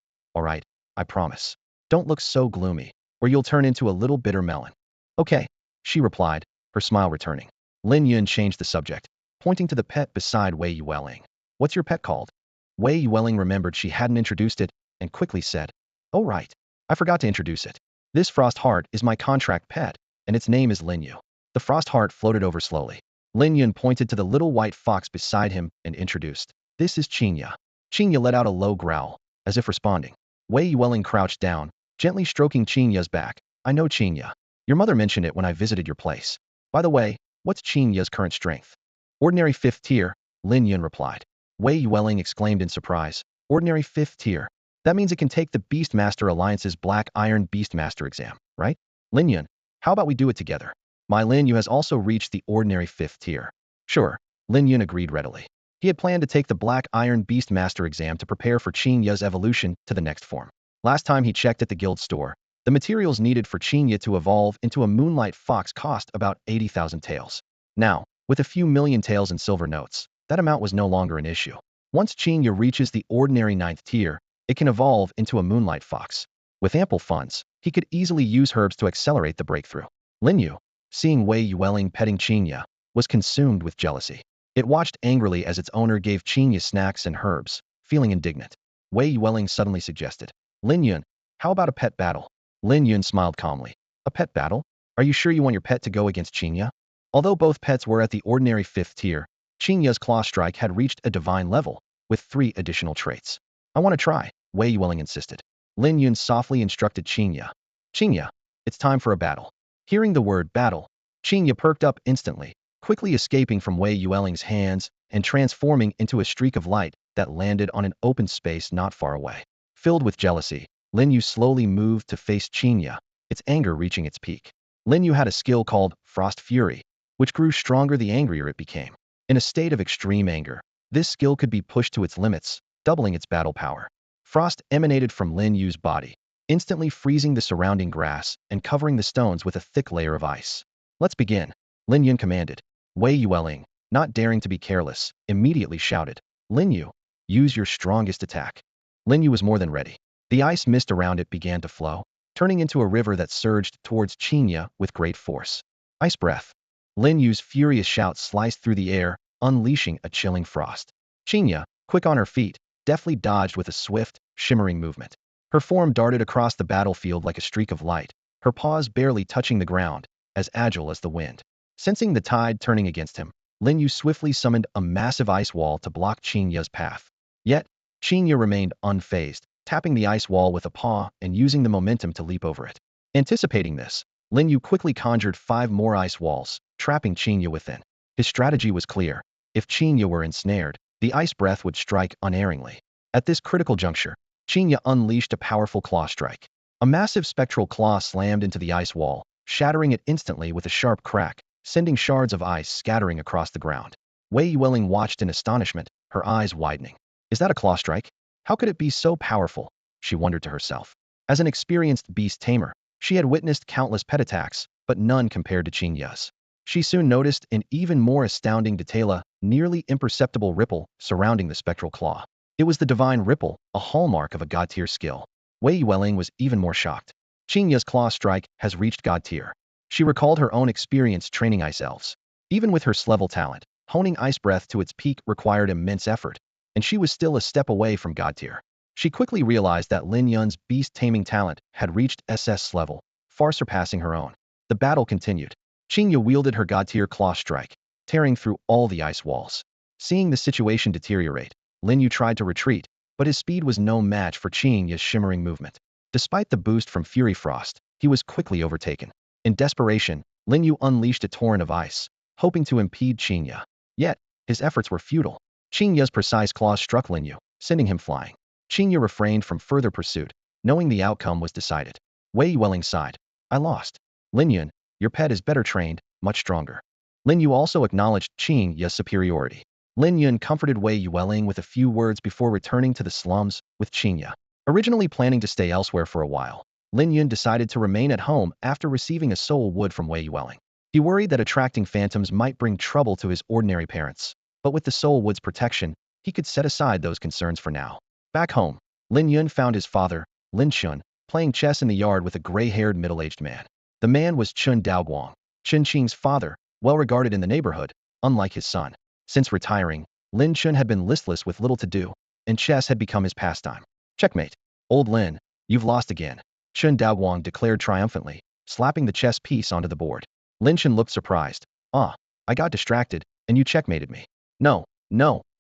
I promise. Don't look so gloomy, or you'll turn into a little bitter melon." "Okay," she replied, her smile returning. Lin Yun changed the subject, pointing to the pet beside Wei Yueling. "What's your pet called?" Wei Yueling remembered she hadn't introduced it, and quickly said, "Oh right, I forgot to introduce it. This frost heart is my contract pet, and its name is Lin Yu." The frost heart floated over slowly. Lin Yun pointed to the little white fox beside him and introduced, "This is Qingya." Qingya let out a low growl, as if responding. Wei Yueling crouched down, gently stroking Qingya's back. "I know Qingya. Your mother mentioned it when I visited your place. By the way, what's Qingya's current strength?" "Ordinary 5th tier," Lin Yun replied. Wei Yueling exclaimed in surprise. "Ordinary 5th tier? That means it can take the Beastmaster Alliance's Black Iron Beastmaster exam, right?" "Lin Yun, how about we do it together? My Lin Yu has also reached the ordinary 5th tier." "Sure," Lin Yun agreed readily. He had planned to take the Black Iron Beastmaster exam to prepare for Qingya's evolution to the next form. Last time he checked at the guild store, the materials needed for Qingya to evolve into a moonlight fox cost about 80,000 taels. Now, with a few million taels in silver notes, that amount was no longer an issue. Once Qingya reaches the ordinary 9th tier, it can evolve into a moonlight fox. With ample funds, he could easily use herbs to accelerate the breakthrough. Lin Yu, seeing Wei Yueling petting Qingya, was consumed with jealousy. It watched angrily as its owner gave Qingya snacks and herbs, feeling indignant. Wei Yueling suddenly suggested, "Lin Yun, how about a pet battle?" Lin Yun smiled calmly. "A pet battle? Are you sure you want your pet to go against Qingya?" Although both pets were at the ordinary 5th tier, Qingya's claw strike had reached a divine level, with 3 additional traits. "I want to try," Wei Yueling insisted. Lin Yun softly instructed Qingya. "Qingya, it's time for a battle." Hearing the word battle, Qingya perked up instantly, quickly escaping from Wei Yueling's hands and transforming into a streak of light that landed on an open space not far away. Filled with jealousy, Lin Yu slowly moved to face Qingya, its anger reaching its peak. Lin Yu had a skill called Frost Fury, which grew stronger the angrier it became. In a state of extreme anger, this skill could be pushed to its limits, doubling its battle power. Frost emanated from Lin Yu's body, instantly freezing the surrounding grass and covering the stones with a thick layer of ice. Let's begin, Lin Yun commanded. Wei Yueling, not daring to be careless, immediately shouted, Lin Yu, use your strongest attack. Lin Yu was more than ready. The ice mist around it began to flow, turning into a river that surged towards Qinya with great force. Ice breath. Lin Yu's furious shout sliced through the air, unleashing a chilling frost. Qinya, quick on her feet, deftly dodged with a swift, shimmering movement. Her form darted across the battlefield like a streak of light, her paws barely touching the ground, as agile as the wind. Sensing the tide turning against him, Lin Yu swiftly summoned a massive ice wall to block Qinya's path. Yet, Qinya remained unfazed, tapping the ice wall with a paw and using the momentum to leap over it. Anticipating this, Lin Yu quickly conjured 5 more ice walls, trapping Qinya within. His strategy was clear. If Qinya were ensnared, the ice breath would strike unerringly. At this critical juncture, Qinya unleashed a powerful claw strike. A massive spectral claw slammed into the ice wall, shattering it instantly with a sharp crack, sending shards of ice scattering across the ground. Wei Yueling watched in astonishment, her eyes widening. Is that a claw strike? How could it be so powerful? She wondered to herself. As an experienced beast tamer, she had witnessed countless pet attacks, but none compared to Qinya's. She soon noticed an even more astounding detail, a nearly imperceptible ripple surrounding the spectral claw. It was the divine ripple, a hallmark of a god-tier skill. Wei Yueling was even more shocked. Qinya's claw strike has reached god-tier. She recalled her own experience training ice elves. Even with her level talent, honing ice breath to its peak required immense effort, and she was still a step away from god-tier. She quickly realized that Lin Yun's beast taming talent had reached SS level, far surpassing her own. The battle continued. Qinya wielded her god-tier claw strike, tearing through all the ice walls. Seeing the situation deteriorate, Lin Yu tried to retreat, but his speed was no match for Qinya's shimmering movement. Despite the boost from Fury Frost, he was quickly overtaken. In desperation, Lin Yu unleashed a torrent of ice, hoping to impede Qinya. Yet, his efforts were futile. Qinya's precise claws struck Lin Yu, sending him flying. Qinya refrained from further pursuit, knowing the outcome was decided. Wei Yueling sighed. I lost. Lin Yun, your pet is better trained, much stronger. Lin Yu also acknowledged Qinya's superiority. Lin Yun comforted Wei Yueling with a few words before returning to the slums with Qinya. Originally planning to stay elsewhere for a while, Lin Yun decided to remain at home after receiving a soul wood from Wei Yueling. He worried that attracting phantoms might bring trouble to his ordinary parents, but with the soul wood's protection, he could set aside those concerns for now. Back home, Lin Yun found his father, Lin Chun, playing chess in the yard with a gray-haired middle-aged man. The man was Chun Daoguang, Chen Qing's father, well regarded in the neighborhood, unlike his son. Since retiring, Lin Chun had been listless with little to do, and chess had become his pastime. Checkmate. Old Lin, you've lost again, Chun Daoguang declared triumphantly, slapping the chess piece onto the board. Lin Chun looked surprised. I got distracted, and you checkmated me. No,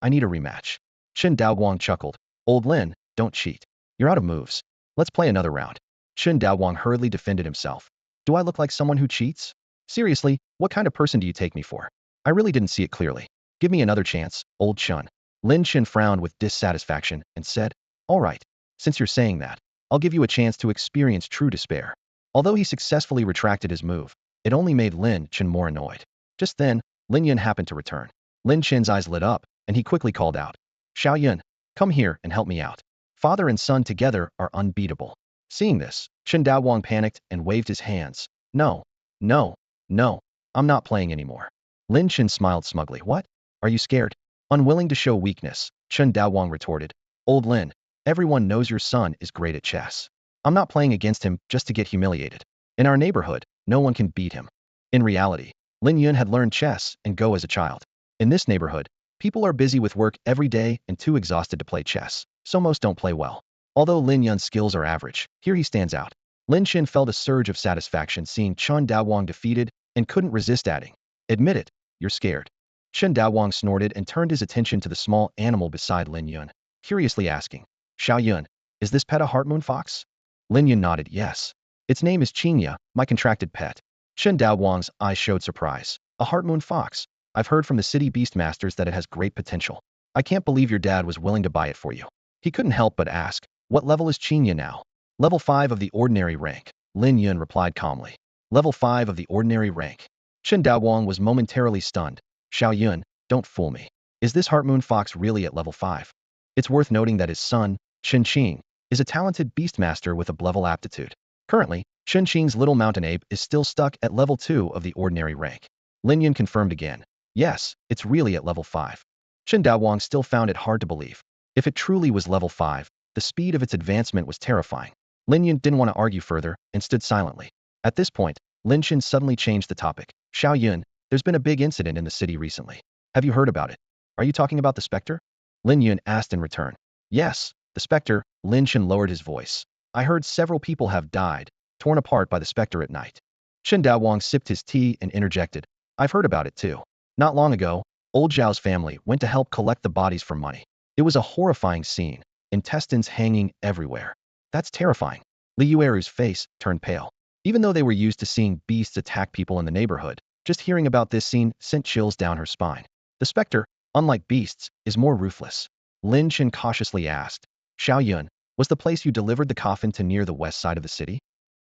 I need a rematch. Chun Daoguang chuckled. Old Lin, don't cheat. You're out of moves. Let's play another round. Chun Daoguang hurriedly defended himself. Do I look like someone who cheats? Seriously, what kind of person do you take me for? I really didn't see it clearly. Give me another chance, old Chun. Lin Chun frowned with dissatisfaction and said, all right, since you're saying that, I'll give you a chance to experience true despair. Although he successfully retracted his move, it only made Lin Chun more annoyed. Just then, Lin Yun happened to return. Lin Chun's eyes lit up, and he quickly called out, Xiao Yun, come here and help me out. Father and son together are unbeatable. Seeing this, Chun Daoguang panicked and waved his hands. No, I'm not playing anymore. Lin Chun smiled smugly. What? Are you scared? Unwilling to show weakness, Chun Daoguang retorted. Old Lin, everyone knows your son is great at chess. I'm not playing against him just to get humiliated. In our neighborhood, no one can beat him. In reality, Lin Yun had learned chess and Go as a child. In this neighborhood, people are busy with work every day and too exhausted to play chess, so most don't play well. Although Lin Yun's skills are average, here he stands out. Lin Chin felt a surge of satisfaction seeing Chun Daoguang defeated and couldn't resist adding, admit it, you're scared. Chun Daoguang snorted and turned his attention to the small animal beside Lin Yun, curiously asking, Xiao Yun, is this pet a heartmoon fox? Lin Yun nodded, yes. Its name is Qinya, my contracted pet. Chun Daoguang's eyes showed surprise. A heartmoon fox? I've heard from the city beast masters that it has great potential. I can't believe your dad was willing to buy it for you. He couldn't help but ask, what level is Qinya now? Level 5 of the ordinary rank, Lin Yun replied calmly. Level 5 of the ordinary rank. Chun Daoguang was momentarily stunned. Xiao Yun, don't fool me. Is this heartmoon fox really at level 5? It's worth noting that his son, Chen Qing, is a talented beastmaster with a level aptitude. Currently, Chunqing's little mountain ape is still stuck at level 2 of the ordinary rank. Lin Yun confirmed again. Yes, it's really at level 5. Chen Daowang still found it hard to believe. If it truly was level 5, the speed of its advancement was terrifying. Lin Yun didn't want to argue further and stood silently. At this point, Lin Chen suddenly changed the topic. Xiao Yun, there's been a big incident in the city recently. Have you heard about it? Are you talking about the specter? Lin Yun asked in return. Yes, the specter. Lin Chen lowered his voice. I heard several people have died, torn apart by the specter at night. Chen Daowang sipped his tea and interjected. I've heard about it too. Not long ago, old Zhao's family went to help collect the bodies for money. It was a horrifying scene, intestines hanging everywhere. That's terrifying. Li Yueru's face turned pale. Even though they were used to seeing beasts attack people in the neighborhood, just hearing about this scene sent chills down her spine. The specter, unlike beasts, is more ruthless. Lin Chen cautiously asked. Xiao Yun, was the place you delivered the coffin to near the west side of the city?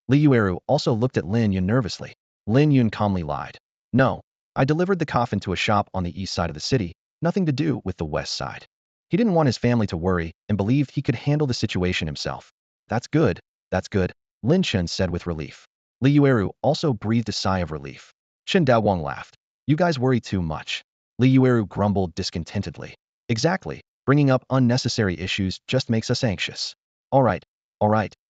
Li Yueru also looked at Lin Yun nervously. Lin Yun calmly lied. No, I delivered the coffin to a shop on the east side of the city, nothing to do with the west side. He didn't want his family to worry and believed he could handle the situation himself. That's good, Lin Chen said with relief. Li Yueru also breathed a sigh of relief. Chen Daowang laughed. You guys worry too much. Li Yueru grumbled discontentedly. Exactly, bringing up unnecessary issues just makes us anxious. All right,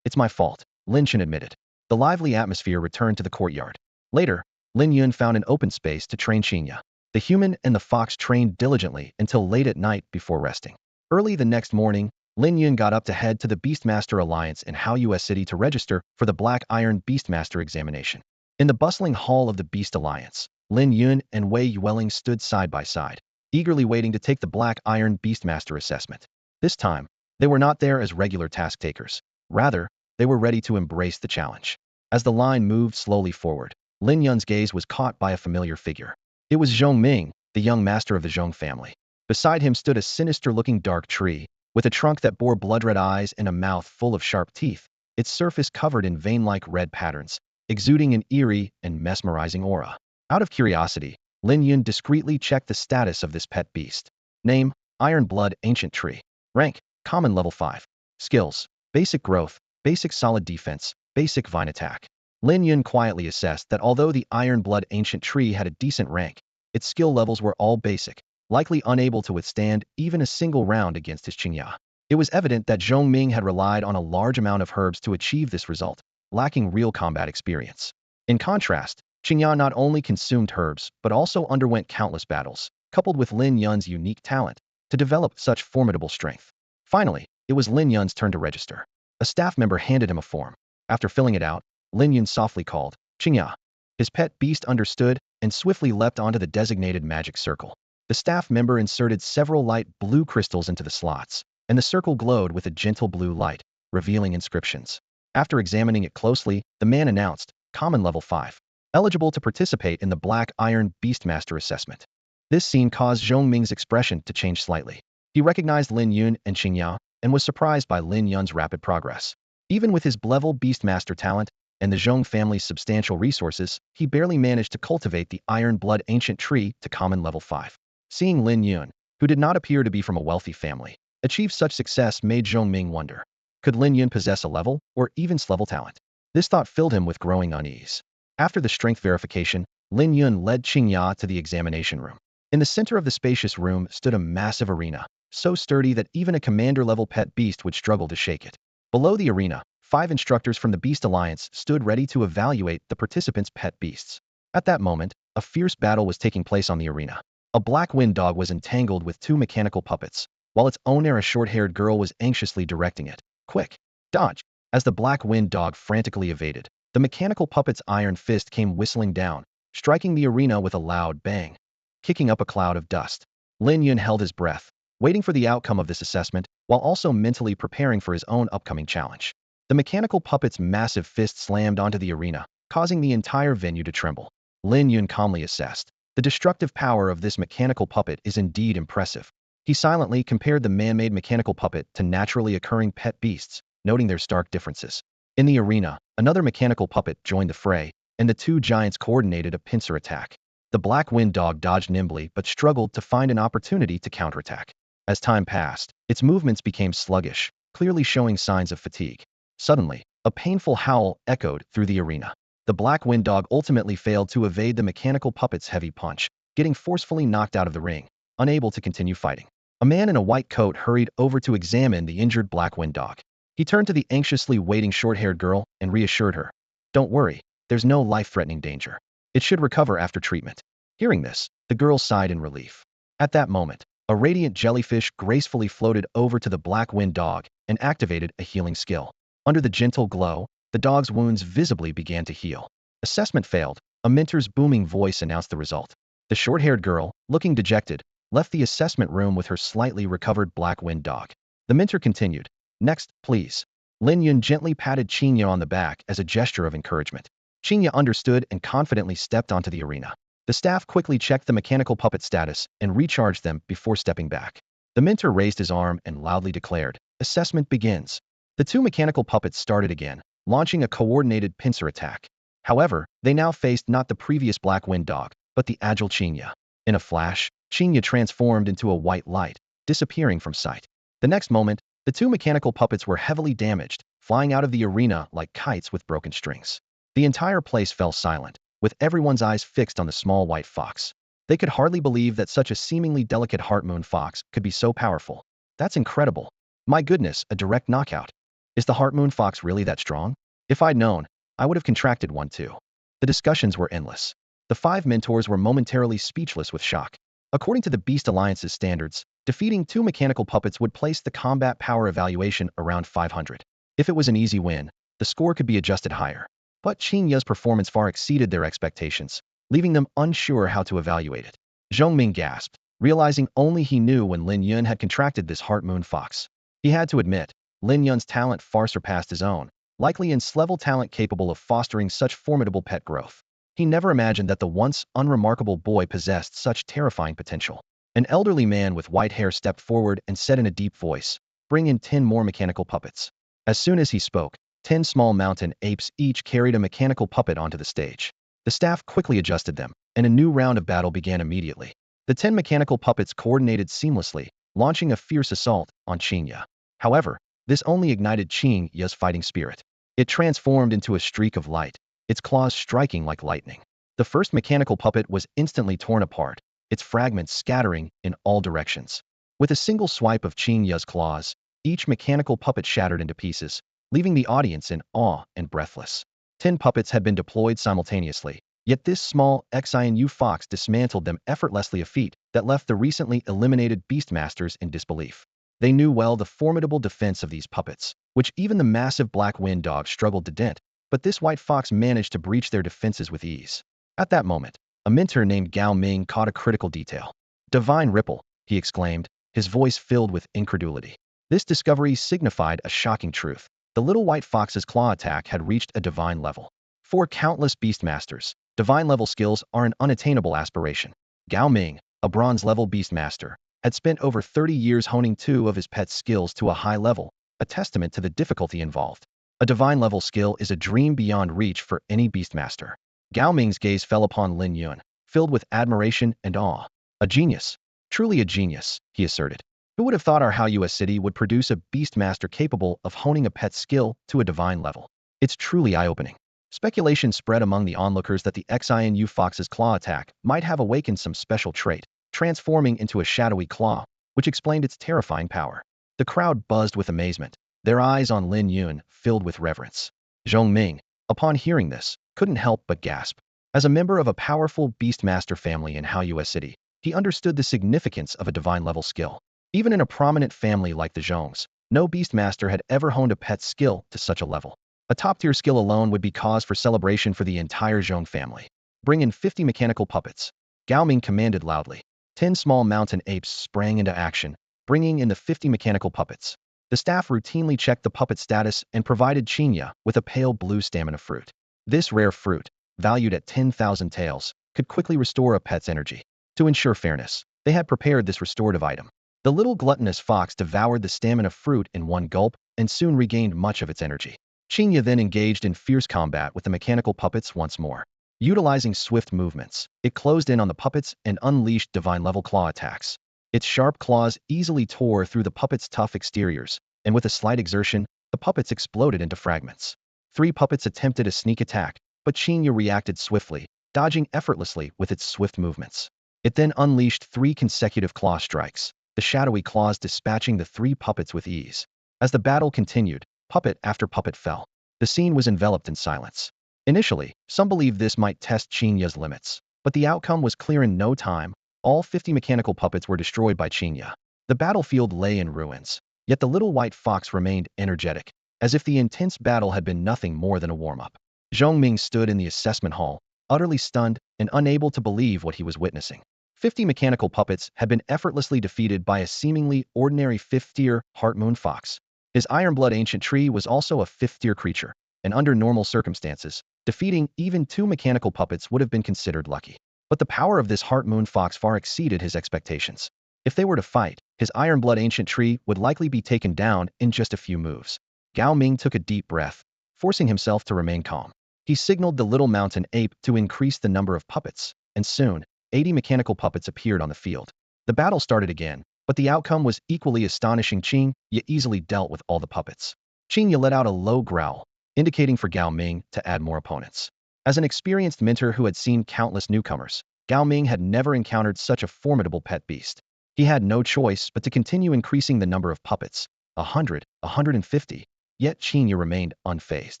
it's my fault, Lin Chen admitted. The lively atmosphere returned to the courtyard. Later, Lin Yun found an open space to train Xingya. The human and the fox trained diligently until late at night before resting. Early the next morning, Lin Yun got up to head to the Beastmaster Alliance in Hao US City to register for the Black Iron Beastmaster examination. In the bustling hall of the Beast Alliance, Lin Yun and Wei Yueling stood side by side, eagerly waiting to take the Black Iron Beastmaster assessment. This time, they were not there as regular task takers. Rather, they were ready to embrace the challenge. As the line moved slowly forward, Lin Yun's gaze was caught by a familiar figure. It was Zhong Ming, the young master of the Zhong family. Beside him stood a sinister-looking dark tree, with a trunk that bore blood-red eyes and a mouth full of sharp teeth, its surface covered in vein-like red patterns, exuding an eerie and mesmerizing aura. Out of curiosity, Lin Yun discreetly checked the status of this pet beast. Name, Iron Blood Ancient Tree. Rank, Common Level 5. Skills, Basic Growth, Basic Solid Defense, Basic Vine Attack. Lin Yun quietly assessed that although the Iron Blood Ancient Tree had a decent rank, its skill levels were all basic, likely unable to withstand even a single round against his Qingya. It was evident that Zhong Ming had relied on a large amount of herbs to achieve this result, lacking real combat experience. In contrast, Qingya not only consumed herbs but also underwent countless battles, coupled with Lin Yun's unique talent, to develop such formidable strength. Finally, it was Lin Yun's turn to register. A staff member handed him a form. After filling it out, Lin Yun softly called, Qingya. His pet beast understood and swiftly leapt onto the designated magic circle. The staff member inserted several light blue crystals into the slots, and the circle glowed with a gentle blue light, revealing inscriptions. After examining it closely, the man announced, Common Level 5. Eligible to participate in the Black Iron Beastmaster assessment. This scene caused Zhong Ming's expression to change slightly. He recognized Lin Yun and Qingya, and was surprised by Lin Yun's rapid progress. Even with his level Beastmaster talent, and the Zhong family's substantial resources, he barely managed to cultivate the Iron Blood Ancient Tree to Common Level 5. Seeing Lin Yun, who did not appear to be from a wealthy family, achieve such success made Zhong Ming wonder. Could Lin Yun possess a level, or even S-level talent? This thought filled him with growing unease. After the strength verification, Lin Yun led Qingya to the examination room. In the center of the spacious room stood a massive arena, so sturdy that even a commander-level pet beast would struggle to shake it. Below the arena, 5 instructors from the Beast Alliance stood ready to evaluate the participants' pet beasts. At that moment, a fierce battle was taking place on the arena. A black wind dog was entangled with 2 mechanical puppets, while its owner, a short-haired girl, was anxiously directing it. Quick! Dodge! As the black wind dog frantically evaded, the mechanical puppet's iron fist came whistling down, striking the arena with a loud bang, kicking up a cloud of dust. Lin Yun held his breath, waiting for the outcome of this assessment, while also mentally preparing for his own upcoming challenge. The mechanical puppet's massive fist slammed onto the arena, causing the entire venue to tremble. Lin Yun calmly assessed. The destructive power of this mechanical puppet is indeed impressive. He silently compared the man-made mechanical puppet to naturally occurring pet beasts, noting their stark differences. In the arena, another mechanical puppet joined the fray, and the 2 giants coordinated a pincer attack. The black wind dog dodged nimbly but struggled to find an opportunity to counterattack. As time passed, its movements became sluggish, clearly showing signs of fatigue. Suddenly, a painful howl echoed through the arena. The black wind dog ultimately failed to evade the mechanical puppet's heavy punch, getting forcefully knocked out of the ring, unable to continue fighting. A man in a white coat hurried over to examine the injured black wind dog. He turned to the anxiously waiting short-haired girl and reassured her. "Don't worry, there's no life-threatening danger. It should recover after treatment." Hearing this, the girl sighed in relief. At that moment, a radiant jellyfish gracefully floated over to the black wind dog and activated a healing skill. Under the gentle glow, the dog's wounds visibly began to heal. Assessment failed. A mentor's booming voice announced the result. The short-haired girl, looking dejected, left the assessment room with her slightly recovered black wind dog. The mentor continued. "Next, please." Lin Yun gently patted Qinya on the back as a gesture of encouragement. Qinya understood and confidently stepped onto the arena. The staff quickly checked the mechanical puppet status and recharged them before stepping back. The mentor raised his arm and loudly declared, "Assessment begins." The two mechanical puppets started again, launching a coordinated pincer attack. However, they now faced not the previous black wind dog, but the agile Qinya. In a flash, Qinya transformed into a white light, disappearing from sight. The next moment, the two mechanical puppets were heavily damaged, flying out of the arena like kites with broken strings. The entire place fell silent, with everyone's eyes fixed on the small white fox. They could hardly believe that such a seemingly delicate heart moon fox could be so powerful. "That's incredible. My goodness, a direct knockout. Is the heart moon fox really that strong? If I'd known, I would have contracted one too." The discussions were endless. The five mentors were momentarily speechless with shock. According to the Beast Alliance's standards, defeating two mechanical puppets would place the combat power evaluation around 500. If it was an easy win, the score could be adjusted higher. But Qinya's performance far exceeded their expectations, leaving them unsure how to evaluate it. Zhongming gasped, realizing only he knew when Lin Yun had contracted this heart moon fox. He had to admit, Lin Yun's talent far surpassed his own, likely in-level talent capable of fostering such formidable pet growth. He never imagined that the once unremarkable boy possessed such terrifying potential. An elderly man with white hair stepped forward and said in a deep voice, "Bring in 10 more mechanical puppets." As soon as he spoke, 10 small mountain apes each carried a mechanical puppet onto the stage. The staff quickly adjusted them, and a new round of battle began immediately. The 10 mechanical puppets coordinated seamlessly, launching a fierce assault on Qinya. However, this only ignited Qinya's fighting spirit. It transformed into a streak of light, its claws striking like lightning. The first mechanical puppet was instantly torn apart, its fragments scattering in all directions. With a single swipe of Qinya's claws, each mechanical puppet shattered into pieces, leaving the audience in awe and breathless. 10 puppets had been deployed simultaneously, yet this small Xinu fox dismantled them effortlessly, a feat that left the recently eliminated Beastmasters in disbelief. They knew well the formidable defense of these puppets, which even the massive black wind dog struggled to dent, but this white fox managed to breach their defenses with ease. At that moment, a mentor named Gao Ming caught a critical detail. "Divine Ripple," he exclaimed, his voice filled with incredulity. This discovery signified a shocking truth. The little white fox's claw attack had reached a divine level. For countless Beastmasters, divine-level skills are an unattainable aspiration. Gao Ming, a bronze-level Beastmaster, had spent over 30 years honing two of his pet's skills to a high level, a testament to the difficulty involved. A divine-level skill is a dream beyond reach for any Beastmaster. Gao Ming's gaze fell upon Lin Yun, filled with admiration and awe. "A genius. Truly a genius," he asserted. "Who would have thought our US city would produce a Beastmaster capable of honing a pet's skill to a divine level? It's truly eye-opening." Speculation spread among the onlookers that the Xinu fox's claw attack might have awakened some special trait, transforming into a shadowy claw, which explained its terrifying power. The crowd buzzed with amazement, their eyes on Lin Yun filled with reverence. Zhongming, upon hearing this, couldn't help but gasp. As a member of a powerful Beastmaster family in US City, he understood the significance of a divine-level skill. Even in a prominent family like the Zhongs, no Beastmaster had ever honed a pet's skill to such a level. A top-tier skill alone would be cause for celebration for the entire Zhong family. "Bring in 50 mechanical puppets," Gao Ming commanded loudly. 10 small mountain apes sprang into action, bringing in the 50 mechanical puppets. The staff routinely checked the puppet status and provided Qinya with a pale blue stamina fruit. This rare fruit, valued at 10,000 taels, could quickly restore a pet's energy. To ensure fairness, they had prepared this restorative item. The little gluttonous fox devoured the stamina fruit in one gulp and soon regained much of its energy. Qinya then engaged in fierce combat with the mechanical puppets once more. Utilizing swift movements, it closed in on the puppets and unleashed divine-level claw attacks. Its sharp claws easily tore through the puppets' tough exteriors, and with a slight exertion, the puppets exploded into fragments. 3 puppets attempted a sneak attack, but Qinya reacted swiftly, dodging effortlessly with its swift movements. It then unleashed 3 consecutive claw strikes, the shadowy claws dispatching the 3 puppets with ease. As the battle continued, puppet after puppet fell. The scene was enveloped in silence. Initially, some believed this might test Qinya's limits, but the outcome was clear in no time. All 50 mechanical puppets were destroyed by Qinya. The battlefield lay in ruins, yet the little white fox remained energetic, as if the intense battle had been nothing more than a warm-up. Zhongming stood in the assessment hall, utterly stunned and unable to believe what he was witnessing. 50 mechanical puppets had been effortlessly defeated by a seemingly ordinary 5th-tier Heart Moon Fox. His Ironblood Ancient Tree was also a 5th-tier creature, and under normal circumstances, defeating even 2 mechanical puppets would have been considered lucky. But the power of this Heart Moon Fox far exceeded his expectations. If they were to fight, his Ironblood Ancient Tree would likely be taken down in just a few moves. Gao Ming took a deep breath, forcing himself to remain calm. He signaled the little mountain ape to increase the number of puppets, and soon, 80 mechanical puppets appeared on the field. The battle started again, but the outcome was equally astonishing. Qin Ye easily dealt with all the puppets. Qin Ye let out a low growl, indicating for Gao Ming to add more opponents. As an experienced mentor who had seen countless newcomers, Gao Ming had never encountered such a formidable pet beast. He had no choice but to continue increasing the number of puppets, 100, 150, yet Qin Ye remained unfazed.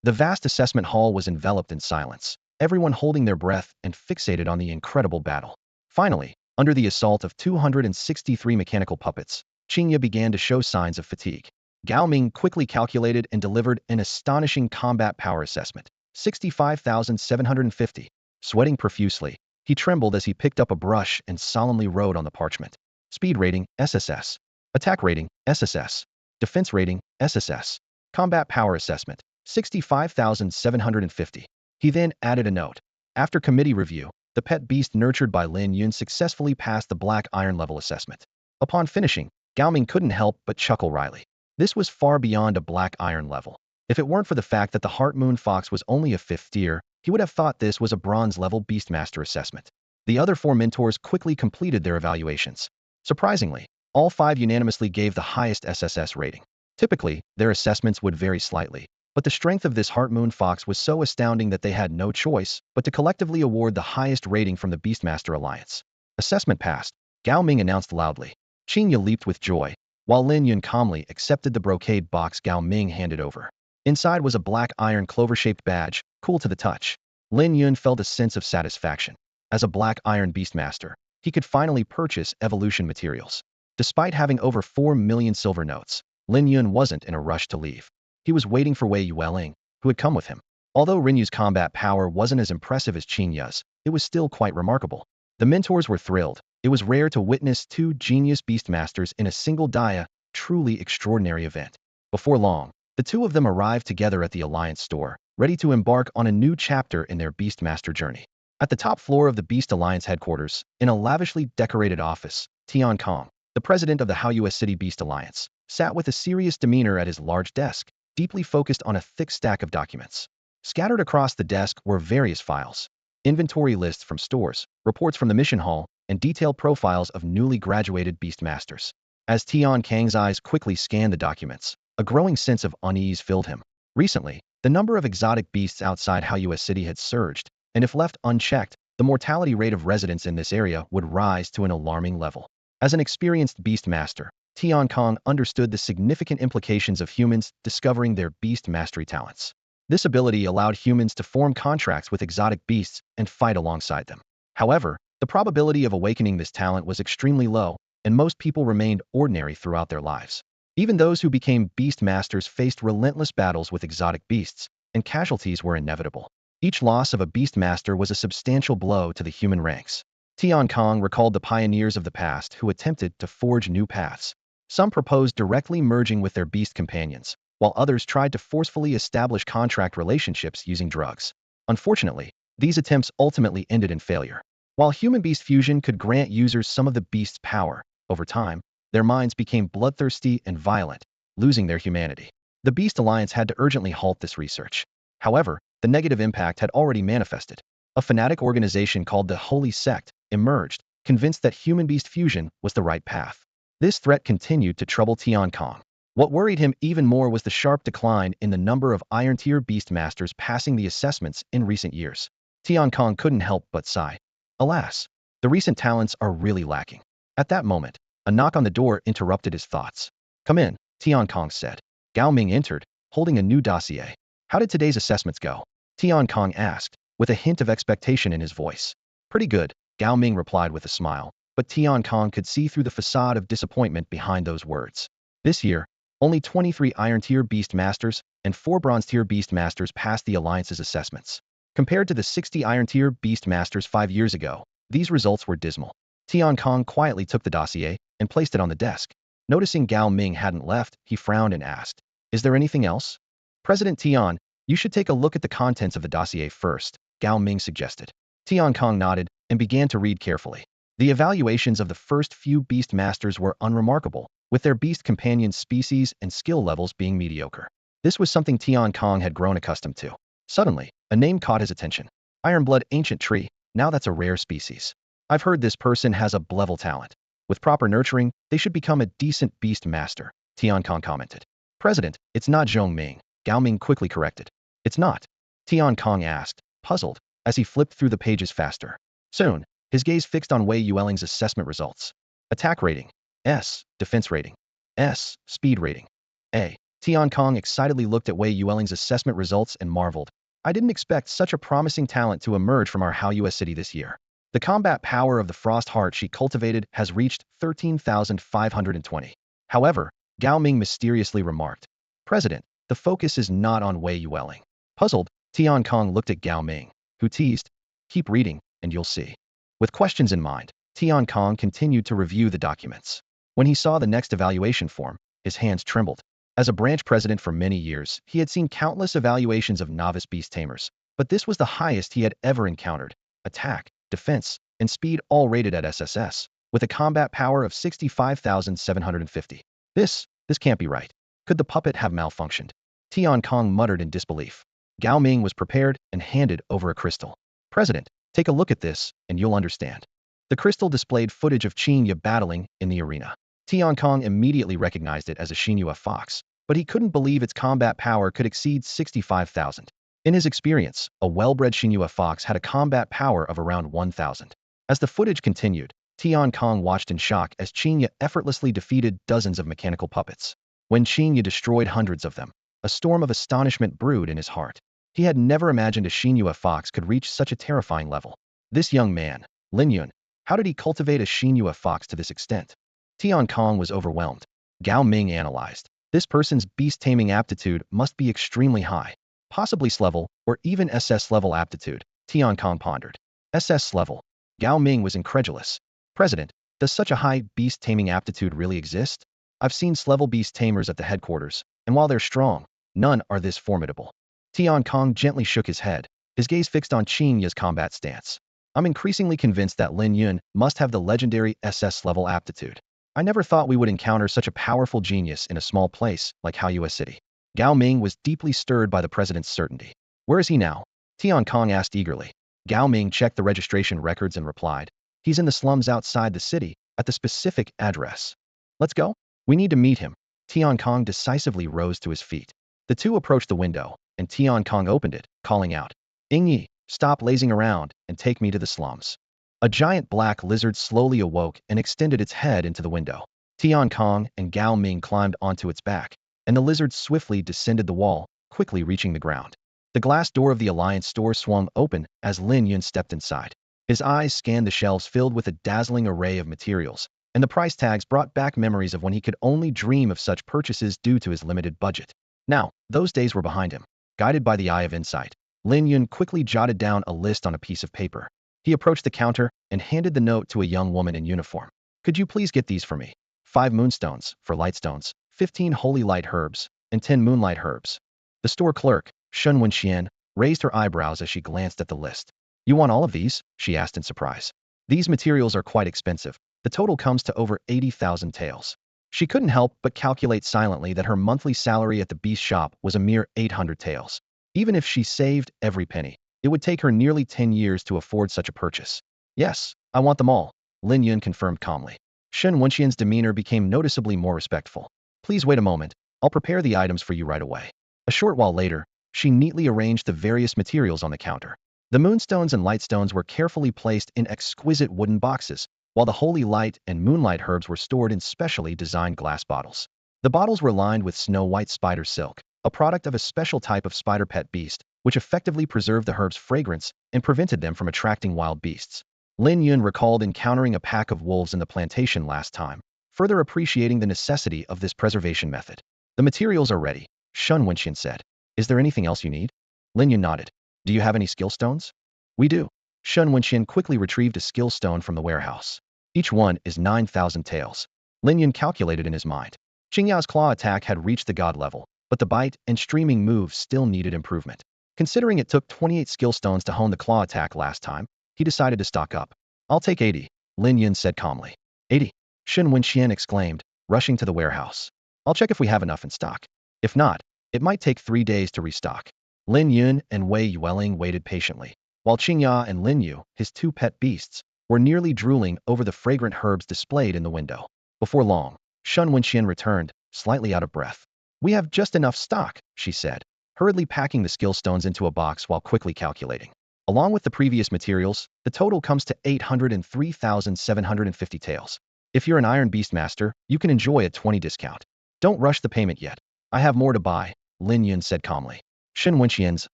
The vast assessment hall was enveloped in silence, everyone holding their breath and fixated on the incredible battle. Finally, under the assault of 263 mechanical puppets, Qin Ye began to show signs of fatigue. Gao Ming quickly calculated and delivered an astonishing combat power assessment, 65,750. Sweating profusely, he trembled as he picked up a brush and solemnly wrote on the parchment. Speed rating, SSS. Attack rating, SSS. Defense rating, SSS. Combat power assessment, 65,750. He then added a note. After committee review, the pet beast nurtured by Lin Yun successfully passed the Black Iron level assessment. Upon finishing, Gao Ming couldn't help but chuckle wryly. This was far beyond a Black Iron level. If it weren't for the fact that the Heart Moon Fox was only a 5th tier, he would have thought this was a Bronze level Beastmaster assessment. The other 4 mentors quickly completed their evaluations. Surprisingly, all 5 unanimously gave the highest SSS rating. Typically, their assessments would vary slightly, but the strength of this Heart Moon Fox was so astounding that they had no choice but to collectively award the highest rating from the Beastmaster Alliance. Assessment passed, Gao Ming announced loudly. Qin Ye leaped with joy, while Lin Yun calmly accepted the brocade box Gao Ming handed over. Inside was a black iron clover-shaped badge, cool to the touch. Lin Yun felt a sense of satisfaction. As a black iron Beastmaster, he could finally purchase evolution materials. Despite having over 4 million silver notes, Lin Yun wasn't in a rush to leave. He was waiting for Wei Yueling, who had come with him. Although Rinyu's combat power wasn't as impressive as Qin Ye's, it was still quite remarkable. The mentors were thrilled. It was rare to witness 2 genius Beastmasters in a single dia, truly extraordinary event. Before long, the 2 of them arrived together at the Alliance store, ready to embark on a new chapter in their Beastmaster journey. At the top floor of the Beast Alliance headquarters, in a lavishly decorated office, Tian Kong, the president of the Haoyue City Beast Alliance, sat with a serious demeanor at his large desk, deeply focused on a thick stack of documents. Scattered across the desk were various files, inventory lists from stores, reports from the mission hall, and detailed profiles of newly graduated Beastmasters. As Tian Kang's eyes quickly scanned the documents, a growing sense of unease filled him. Recently, the number of exotic beasts outside Haoyue City had surged, and if left unchecked, the mortality rate of residents in this area would rise to an alarming level. As an experienced Beastmaster, Tian Kong understood the significant implications of humans discovering their beast mastery talents. This ability allowed humans to form contracts with exotic beasts and fight alongside them. However, the probability of awakening this talent was extremely low, and most people remained ordinary throughout their lives. Even those who became beast masters faced relentless battles with exotic beasts, and casualties were inevitable. Each loss of a beast master was a substantial blow to the human ranks. Tian Kong recalled the pioneers of the past who attempted to forge new paths. Some proposed directly merging with their beast companions, while others tried to forcefully establish contract relationships using drugs. Unfortunately, these attempts ultimately ended in failure. While human-beast fusion could grant users some of the beast's power, over time, their minds became bloodthirsty and violent, losing their humanity. The Beast Alliance had to urgently halt this research. However, the negative impact had already manifested. A fanatic organization called the Holy Sect emerged, convinced that human-beast fusion was the right path. This threat continued to trouble Tian Kong. What worried him even more was the sharp decline in the number of Iron-tier Beast Masters passing the assessments in recent years. Tian Kong couldn't help but sigh. Alas, the recent talents are really lacking. At that moment, a knock on the door interrupted his thoughts. Come in, Tian Kong said. Gao Ming entered, holding a new dossier. How did today's assessments go? Tian Kong asked, with a hint of expectation in his voice. Pretty good, Gao Ming replied with a smile, but Tian Kong could see through the facade of disappointment behind those words. This year, only 23 Iron-tier Beast Masters and 4 Bronze-tier Beast Masters passed the Alliance's assessments. Compared to the 60 Iron-tier Beast Masters 5 years ago, these results were dismal. Tian Kong quietly took the dossier and placed it on the desk. Noticing Gao Ming hadn't left, he frowned and asked, "Is there anything else?" President Tian, you should take a look at the contents of the dossier first, Gao Ming suggested. Tian Kong nodded and began to read carefully. The evaluations of the first few Beast Masters were unremarkable, with their beast companion species and skill levels being mediocre. This was something Tian Kong had grown accustomed to. Suddenly, a name caught his attention. Ironblood Ancient Tree, now that's a rare species. I've heard this person has a level talent. With proper nurturing, they should become a decent beast master, Tian Kong commented. President, it's not Zhong Ming, Gao Ming quickly corrected. It's not? Tian Kong asked, puzzled, as he flipped through the pages faster. Soon, his gaze fixed on Wei Yueling's assessment results. Attack rating, S. Defense rating, S. Speed rating, A. Tian Kong excitedly looked at Wei Yueling's assessment results and marveled. I didn't expect such a promising talent to emerge from our Hao city this year. The combat power of the frost heart she cultivated has reached 13,520. However, Gao Ming mysteriously remarked, President, the focus is not on Wei Yueling. Puzzled, Tian Kong looked at Gao Ming, who teased, keep reading, and you'll see. With questions in mind, Tian Kong continued to review the documents. When he saw the next evaluation form, his hands trembled. As a branch president for many years, he had seen countless evaluations of novice beast tamers, but this was the highest he had ever encountered. Attack, defense, and speed all rated at SSS, with a combat power of 65,750. This can't be right. Could the puppet have malfunctioned? Tian Kong muttered in disbelief. Gao Ming was prepared and handed over a crystal. President, take a look at this, and you'll understand. The crystal displayed footage of Qinya battling in the arena. Tian Kong immediately recognized it as a Xinhua fox, but he couldn't believe its combat power could exceed 65,000. In his experience, a well-bred Xinhua fox had a combat power of around 1,000. As the footage continued, Tian Kong watched in shock as Qinya effortlessly defeated dozens of mechanical puppets. When Qinya destroyed hundreds of them, a storm of astonishment brewed in his heart. He had never imagined a Xinhua fox could reach such a terrifying level. This young man, Lin Yun, how did he cultivate a Xinhua fox to this extent? Tian Kong was overwhelmed. Gao Ming analyzed. This person's beast-taming aptitude must be extremely high. Possibly S-level, or even SS-level aptitude, Tian Kong pondered. SS-level. Gao Ming was incredulous. President, does such a high beast-taming aptitude really exist? I've seen S-level beast tamers at the headquarters, and while they're strong, none are this formidable. Tian Kong gently shook his head, his gaze fixed on Qinya's combat stance. I'm increasingly convinced that Lin Yun must have the legendary SS-level aptitude. I never thought we would encounter such a powerful genius in a small place like Hao City. Gao Ming was deeply stirred by the president's certainty. Where is he now? Tian Kong asked eagerly. Gao Ming checked the registration records and replied, he's in the slums outside the city, at the specific address. Let's go. We need to meet him. Tian Kong decisively rose to his feet. The two approached the window, and Tian Kong opened it, calling out, Ingyi, stop lazing around and take me to the slums. A giant black lizard slowly awoke and extended its head into the window. Tian Kong and Gao Ming climbed onto its back, and the lizard swiftly descended the wall, quickly reaching the ground. The glass door of the Alliance store swung open as Lin Yun stepped inside. His eyes scanned the shelves filled with a dazzling array of materials, and the price tags brought back memories of when he could only dream of such purchases due to his limited budget. Now, those days were behind him. Guided by the eye of insight, Lin Yun quickly jotted down a list on a piece of paper. He approached the counter and handed the note to a young woman in uniform. Could you please get these for me? 5 moonstones for lightstones, 15 holy light herbs, and 10 moonlight herbs. The store clerk, Shun Wenxian, raised her eyebrows as she glanced at the list. You want all of these? She asked in surprise. These materials are quite expensive. The total comes to over 80,000 taels. She couldn't help but calculate silently that her monthly salary at the beast shop was a mere 800 taels. Even if she saved every penny, it would take her nearly 10 years to afford such a purchase. Yes, I want them all, Lin Yun confirmed calmly. Shun Wenxian's demeanor became noticeably more respectful. Please wait a moment, I'll prepare the items for you right away. A short while later, she neatly arranged the various materials on the counter. The moonstones and lightstones were carefully placed in exquisite wooden boxes, while the holy light and moonlight herbs were stored in specially designed glass bottles. The bottles were lined with snow-white spider silk, a product of a special type of spider pet beast, which effectively preserved the herbs' fragrance and prevented them from attracting wild beasts. Lin Yun recalled encountering a pack of wolves in the plantation last time, further appreciating the necessity of this preservation method. The materials are ready, Shun Wenxian said. Is there anything else you need? Lin Yun nodded. Do you have any skill stones? We do. Shun Wenxian quickly retrieved a skill stone from the warehouse. Each one is 9,000 taels. Lin Yun calculated in his mind. Qingyao's claw attack had reached the god level, but the bite and streaming moves still needed improvement. Considering it took 28 skill stones to hone the claw attack last time, he decided to stock up. I'll take 80, Lin Yun said calmly. 80? Shun Wenxian exclaimed, rushing to the warehouse. I'll check if we have enough in stock. If not, it might take 3 days to restock. Lin Yun and Wei Yueling waited patiently, while Qingya and Lin Yu, his two pet beasts, were nearly drooling over the fragrant herbs displayed in the window. Before long, Shun Wenxian returned, slightly out of breath. We have just enough stock, she said, hurriedly packing the skill stones into a box while quickly calculating. Along with the previous materials, the total comes to 803,750 taels. If you're an Iron Beast Master, you can enjoy a 20 discount. Don't rush the payment yet. I have more to buy, Lin Yun said calmly. Shun Wenxian's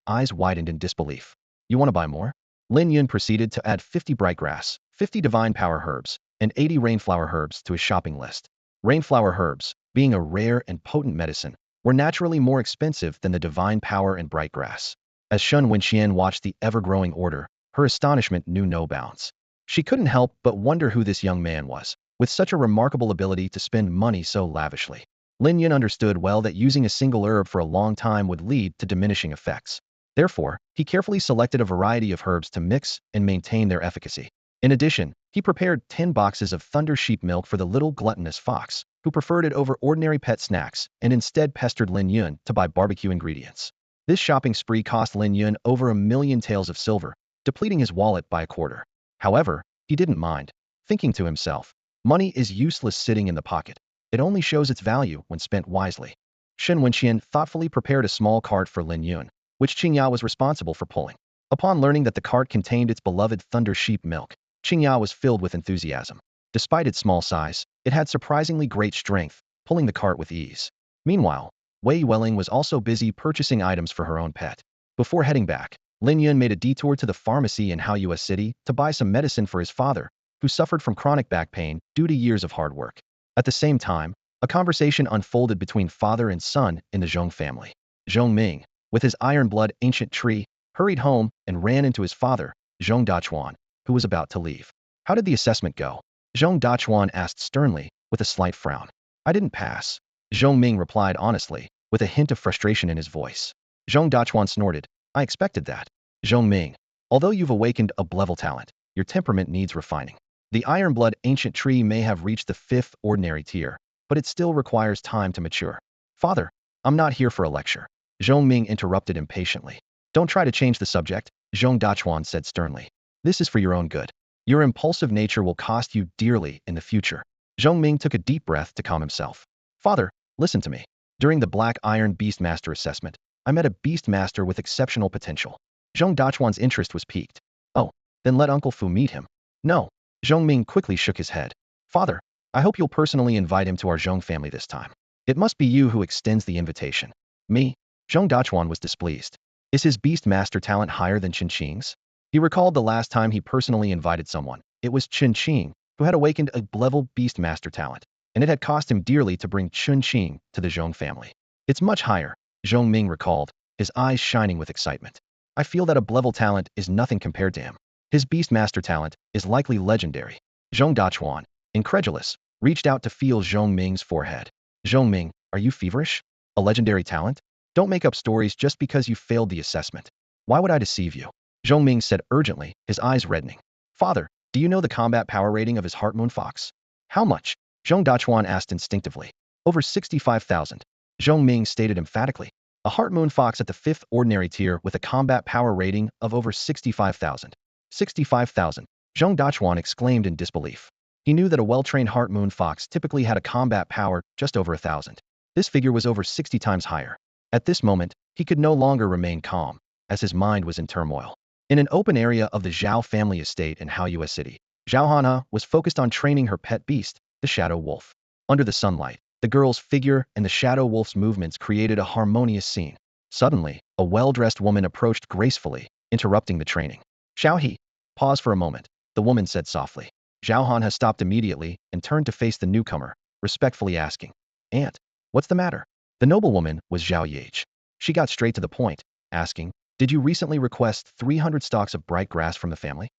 eyes widened in disbelief. You want to buy more? Lin Yun proceeded to add 50 bright grass, 50 divine power herbs, and 80 rainflower herbs to his shopping list. Rainflower herbs, being a rare and potent medicine, were naturally more expensive than the divine power and bright grass. As Shun Wenxian watched the ever-growing order, her astonishment knew no bounds. She couldn't help but wonder who this young man was, with such a remarkable ability to spend money so lavishly. Lin Yun understood well that using a single herb for a long time would lead to diminishing effects. Therefore, he carefully selected a variety of herbs to mix and maintain their efficacy. In addition, he prepared 10 boxes of thunder sheep milk for the little gluttonous fox, who preferred it over ordinary pet snacks and instead pestered Lin Yun to buy barbecue ingredients. This shopping spree cost Lin Yun over 1,000,000 taels of silver, depleting his wallet by a quarter. However, he didn't mind, thinking to himself, money is useless sitting in the pocket. It only shows its value when spent wisely. Shun Wenxian thoughtfully prepared a small cart for Lin Yun, which Qingya was responsible for pulling. Upon learning that the cart contained its beloved thunder sheep milk, Qingya was filled with enthusiasm. Despite its small size, it had surprisingly great strength, pulling the cart with ease. Meanwhile, Wei Yueling was also busy purchasing items for her own pet. Before heading back, Lin Yun made a detour to the pharmacy in Haoyue City to buy some medicine for his father, who suffered from chronic back pain due to years of hard work. At the same time, a conversation unfolded between father and son in the Zhong family. Zhong Ming, with his iron-blood ancient tree, hurried home and ran into his father, Zhong Dachuan, who was about to leave. How did the assessment go? Zhong Dachuan asked sternly, with a slight frown. I didn't pass. Zhong Ming replied honestly, with a hint of frustration in his voice. Zhong Dachuan snorted. I expected that. Zhong Ming, although you've awakened a level talent, your temperament needs refining. The iron-blood ancient tree may have reached the 5th ordinary tier, but it still requires time to mature. Father, I'm not here for a lecture. Zhong Ming interrupted impatiently. Don't try to change the subject, Zhong Dachuan said sternly. This is for your own good. Your impulsive nature will cost you dearly in the future. Zhong Ming took a deep breath to calm himself. Father, listen to me. During the Black Iron Beast Master assessment, I met a Beast Master with exceptional potential. Zhong Dachuan's interest was piqued. Oh, then let Uncle Fu meet him. No. Zhong Ming quickly shook his head. Father, I hope you'll personally invite him to our Zhong family this time. It must be you who extends the invitation. Me? Zhong Dachuan was displeased. Is his Beast Master talent higher than Chen Qing's? He recalled the last time he personally invited someone. It was Chen Qing, who had awakened a level Beast Master talent, and it had cost him dearly to bring Chen Qing to the Zhong family. It's much higher, Zhong Ming recalled, his eyes shining with excitement. I feel that a level talent is nothing compared to him. His Beast Master talent is likely legendary. Zhong Dachuan, incredulous, reached out to feel Zhong Ming's forehead. Zhong Ming, are you feverish? A legendary talent? Don't make up stories just because you failed the assessment. Why would I deceive you? Zhong Ming said urgently, his eyes reddening. Father, do you know the combat power rating of his Heart Moon Fox? How much? Zhong Dachuan asked instinctively. Over 65,000. Zhong Ming stated emphatically. A Heart Moon Fox at the 5th ordinary tier with a combat power rating of over 65,000. 65,000. Zhong Dachuan exclaimed in disbelief. He knew that a well-trained Heart Moon Fox typically had a combat power just over 1,000. This figure was over 60 times higher. At this moment, he could no longer remain calm, as his mind was in turmoil. In an open area of the Zhao family estate in Haoyue City, Zhao Hanha was focused on training her pet beast, the shadow wolf. Under the sunlight, the girl's figure and the shadow wolf's movements created a harmonious scene. Suddenly, a well-dressed woman approached gracefully, interrupting the training. Xiao He, pause for a moment, the woman said softly. Zhao Hanha stopped immediately and turned to face the newcomer, respectfully asking, "Aunt, what's the matter?" The noblewoman was Zhao Yage. She got straight to the point, asking, "Did you recently request 300 stalks of bright grass from the family?"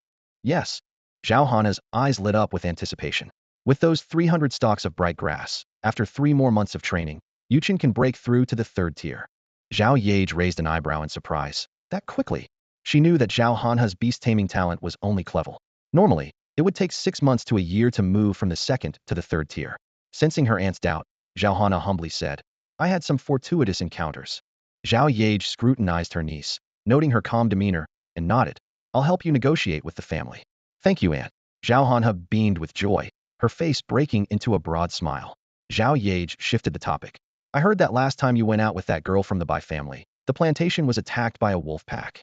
"Yes." Zhao Hanha's eyes lit up with anticipation. With those 300 stalks of bright grass, after 3 more months of training, Yuchen can break through to the 3rd tier. Zhao Yage raised an eyebrow in surprise. That quickly? She knew that Zhao Hanha's beast taming talent was only clever. Normally, it would take 6 months to a year to move from the 2nd to the 3rd tier. Sensing her aunt's doubt, Zhao Hanha humbly said, "I had some fortuitous encounters." Zhao Yage scrutinized her niece, noting her calm demeanor, and nodded. "I'll help you negotiate with the family." "Thank you, aunt." Zhao Hanha beamed with joy, her face breaking into a broad smile. Zhao Yage shifted the topic. "I heard that last time you went out with that girl from the Bai family, the plantation was attacked by a wolf pack."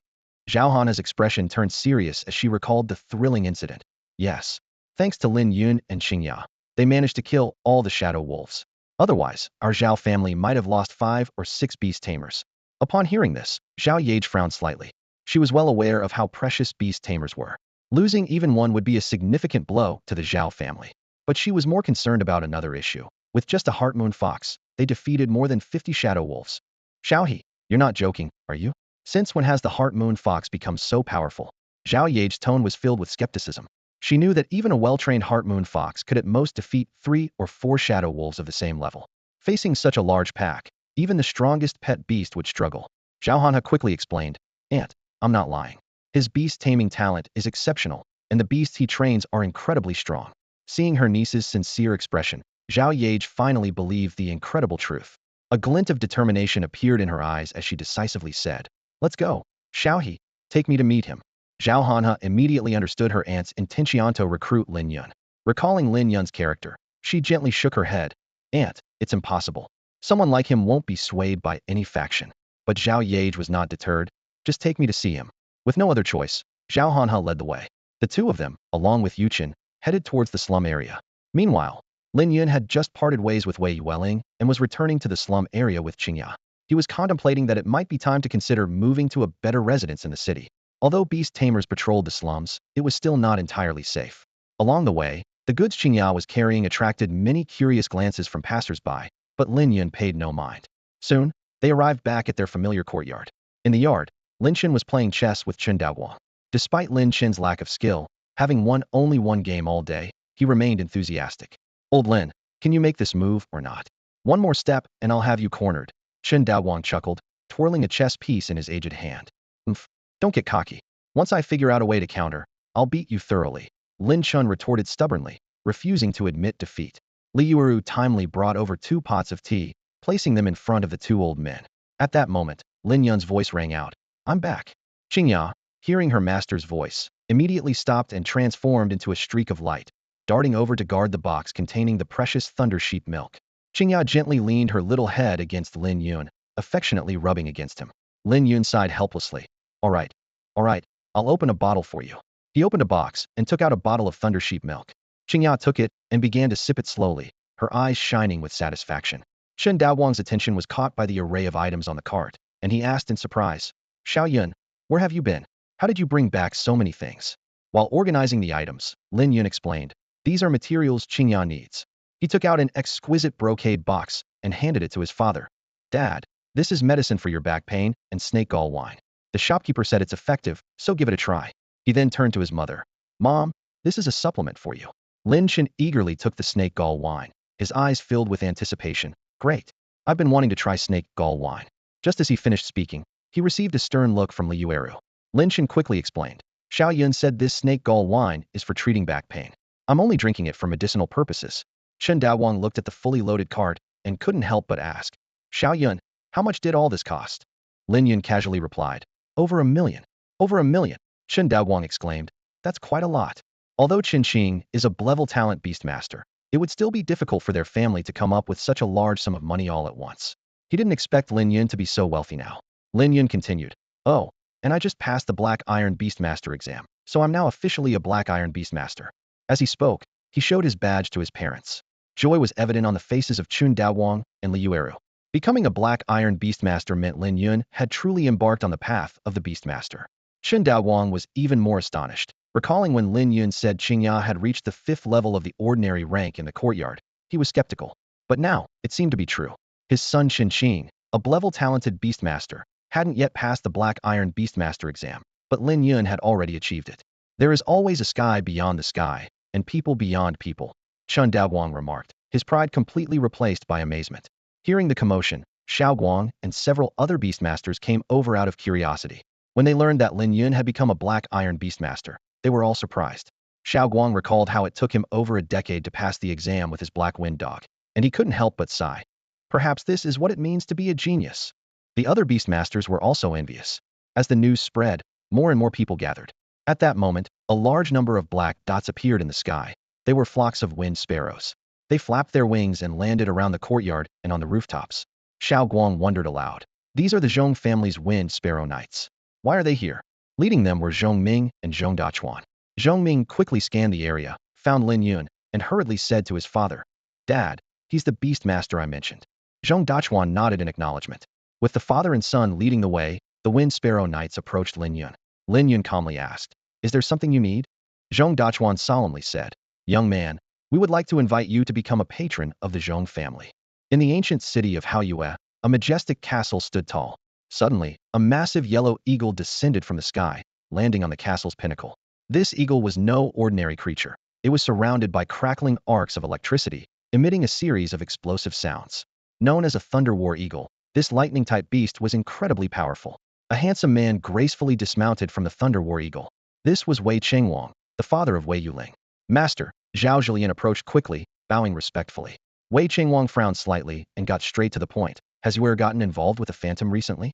Zhao Hanha's expression turned serious as she recalled the thrilling incident. "Yes. Thanks to Lin Yun and Xingya, they managed to kill all the shadow wolves. Otherwise, our Zhao family might have lost 5 or 6 beast tamers." Upon hearing this, Zhao Yage frowned slightly. She was well aware of how precious beast tamers were. Losing even one would be a significant blow to the Zhao family. But she was more concerned about another issue. With just a Heart Moon fox, they defeated more than 50 shadow wolves. "Xiao He, you're not joking, are you? Since when has the Heart Moon fox become so powerful?" Zhao Yage's tone was filled with skepticism. She knew that even a well-trained Heart Moon fox could at most defeat 3 or 4 shadow wolves of the same level. Facing such a large pack, even the strongest pet beast would struggle. Zhao Hanha quickly explained, "Aunt, I'm not lying. His beast taming talent is exceptional, and the beasts he trains are incredibly strong." Seeing her niece's sincere expression, Zhao Yage finally believed the incredible truth. A glint of determination appeared in her eyes as she decisively said, "Let's go. Xiao He, take me to meet him." Zhao Hanha immediately understood her aunt's intention to recruit Lin Yun. Recalling Lin Yun's character, she gently shook her head. "Aunt, it's impossible. Someone like him won't be swayed by any faction." But Zhao Yage was not deterred. "Just take me to see him." With no other choice, Zhao Hanha led the way. The two of them, along with Yuchen, headed towards the slum area. Meanwhile, Lin Yun had just parted ways with Wei Yueling and was returning to the slum area with Qingya. He was contemplating that it might be time to consider moving to a better residence in the city. Although beast tamers patrolled the slums, it was still not entirely safe. Along the way, the goods Qingya was carrying attracted many curious glances from passers-by, but Lin Yun paid no mind. Soon, they arrived back at their familiar courtyard. In the yard, Lin Chen was playing chess with Chen Daoguang. Despite Lin Chen's lack of skill, having won only one game all day, he remained enthusiastic. "Old Lin, can you make this move or not? One more step and I'll have you cornered." Chen Daoguang chuckled, twirling a chess piece in his aged hand. "Oomph, don't get cocky. Once I figure out a way to counter, I'll beat you thoroughly." Lin Chun retorted stubbornly, refusing to admit defeat. Li Yueru timely brought over 2 pots of tea, placing them in front of the 2 old men. At that moment, Lin Yun's voice rang out. "I'm back." Qingya, hearing her master's voice, immediately stopped and transformed into a streak of light, darting over to guard the box containing the precious thunder sheep milk. Qingya gently leaned her little head against Lin Yun, affectionately rubbing against him. Lin Yun sighed helplessly. All right, I'll open a bottle for you." He opened a box and took out a bottle of thunder sheep milk. Qingya took it and began to sip it slowly, her eyes shining with satisfaction. Chen Daoguang's attention was caught by the array of items on the cart, and he asked in surprise, "Xiao Yun, where have you been? How did you bring back so many things?" While organizing the items, Lin Yun explained, "These are materials Qingya needs." He took out an exquisite brocade box and handed it to his father. "Dad, this is medicine for your back pain and snake gall wine. The shopkeeper said it's effective, so give it a try." He then turned to his mother. "Mom, this is a supplement for you." Lin Chen eagerly took the snake gall wine, his eyes filled with anticipation. "Great. I've been wanting to try snake gall wine." Just as he finished speaking, he received a stern look from Li Yueru. Lin Chen quickly explained. "Xiao Yun said this snake gall wine is for treating back pain. I'm only drinking it for medicinal purposes." Chen Daoguang looked at the fully loaded cart and couldn't help but ask, "Xiao Yun, how much did all this cost?" Lin Yun casually replied, "Over 1 million. "Over 1 million?" Chen Daoguang exclaimed. "That's quite a lot." Although Chen Qing is a level talent beastmaster, it would still be difficult for their family to come up with such a large sum of money all at once. He didn't expect Lin Yun to be so wealthy now. Lin Yun continued, "Oh, and I just passed the Black Iron Beastmaster exam, so I'm now officially a Black Iron Beastmaster." As he spoke, he showed his badge to his parents. Joy was evident on the faces of Chun Daowang and Liu Eru. Becoming a Black Iron Beastmaster meant Lin Yun had truly embarked on the path of the Beastmaster. Chun Daowang was even more astonished. Recalling when Lin Yun said Qingya had reached the 5th level of the ordinary rank in the courtyard, he was skeptical. But now, it seemed to be true. His son Qingqing, a level-talented Beastmaster, hadn't yet passed the Black Iron Beastmaster exam, but Lin Yun had already achieved it. There is always a sky beyond the sky, and people beyond people, Chun Daowang remarked, his pride completely replaced by amazement. Hearing the commotion, Xiao Guang and several other Beastmasters came over out of curiosity. When they learned that Lin Yun had become a Black Iron Beastmaster, they were all surprised. Xiao Guang recalled how it took him over a decade to pass the exam with his Black Wind Dog, and he couldn't help but sigh. Perhaps this is what it means to be a genius. The other Beastmasters were also envious. As the news spread, more and more people gathered. At that moment, a large number of black dots appeared in the sky. They were flocks of wind sparrows. They flapped their wings and landed around the courtyard and on the rooftops. Xiao Guang wondered aloud. These are the Zhong family's wind sparrow knights. Why are they here? Leading them were Zhong Ming and Zhong Dachuan. Zhong Ming quickly scanned the area, found Lin Yun, and hurriedly said to his father, "Dad, he's the Beastmaster I mentioned." Zhong Dachuan nodded in acknowledgement. With the father and son leading the way, the wind sparrow knights approached Lin Yun. Lin Yun calmly asked, "Is there something you need?" Zhong Dachuan solemnly said, "Young man, we would like to invite you to become a patron of the Zhong family." In the ancient city of Haoyue, a majestic castle stood tall. Suddenly, a massive yellow eagle descended from the sky, landing on the castle's pinnacle. This eagle was no ordinary creature. It was surrounded by crackling arcs of electricity, emitting a series of explosive sounds. Known as a Thunder War Eagle, this lightning-type beast was incredibly powerful. A handsome man gracefully dismounted from the Thunder War Eagle. This was Wei Chengwang, the father of Wei Yuling. "Master," Zhao Zhilian approached quickly, bowing respectfully. Wei Chengwang frowned slightly and got straight to the point. "Has you gotten involved with a phantom recently?"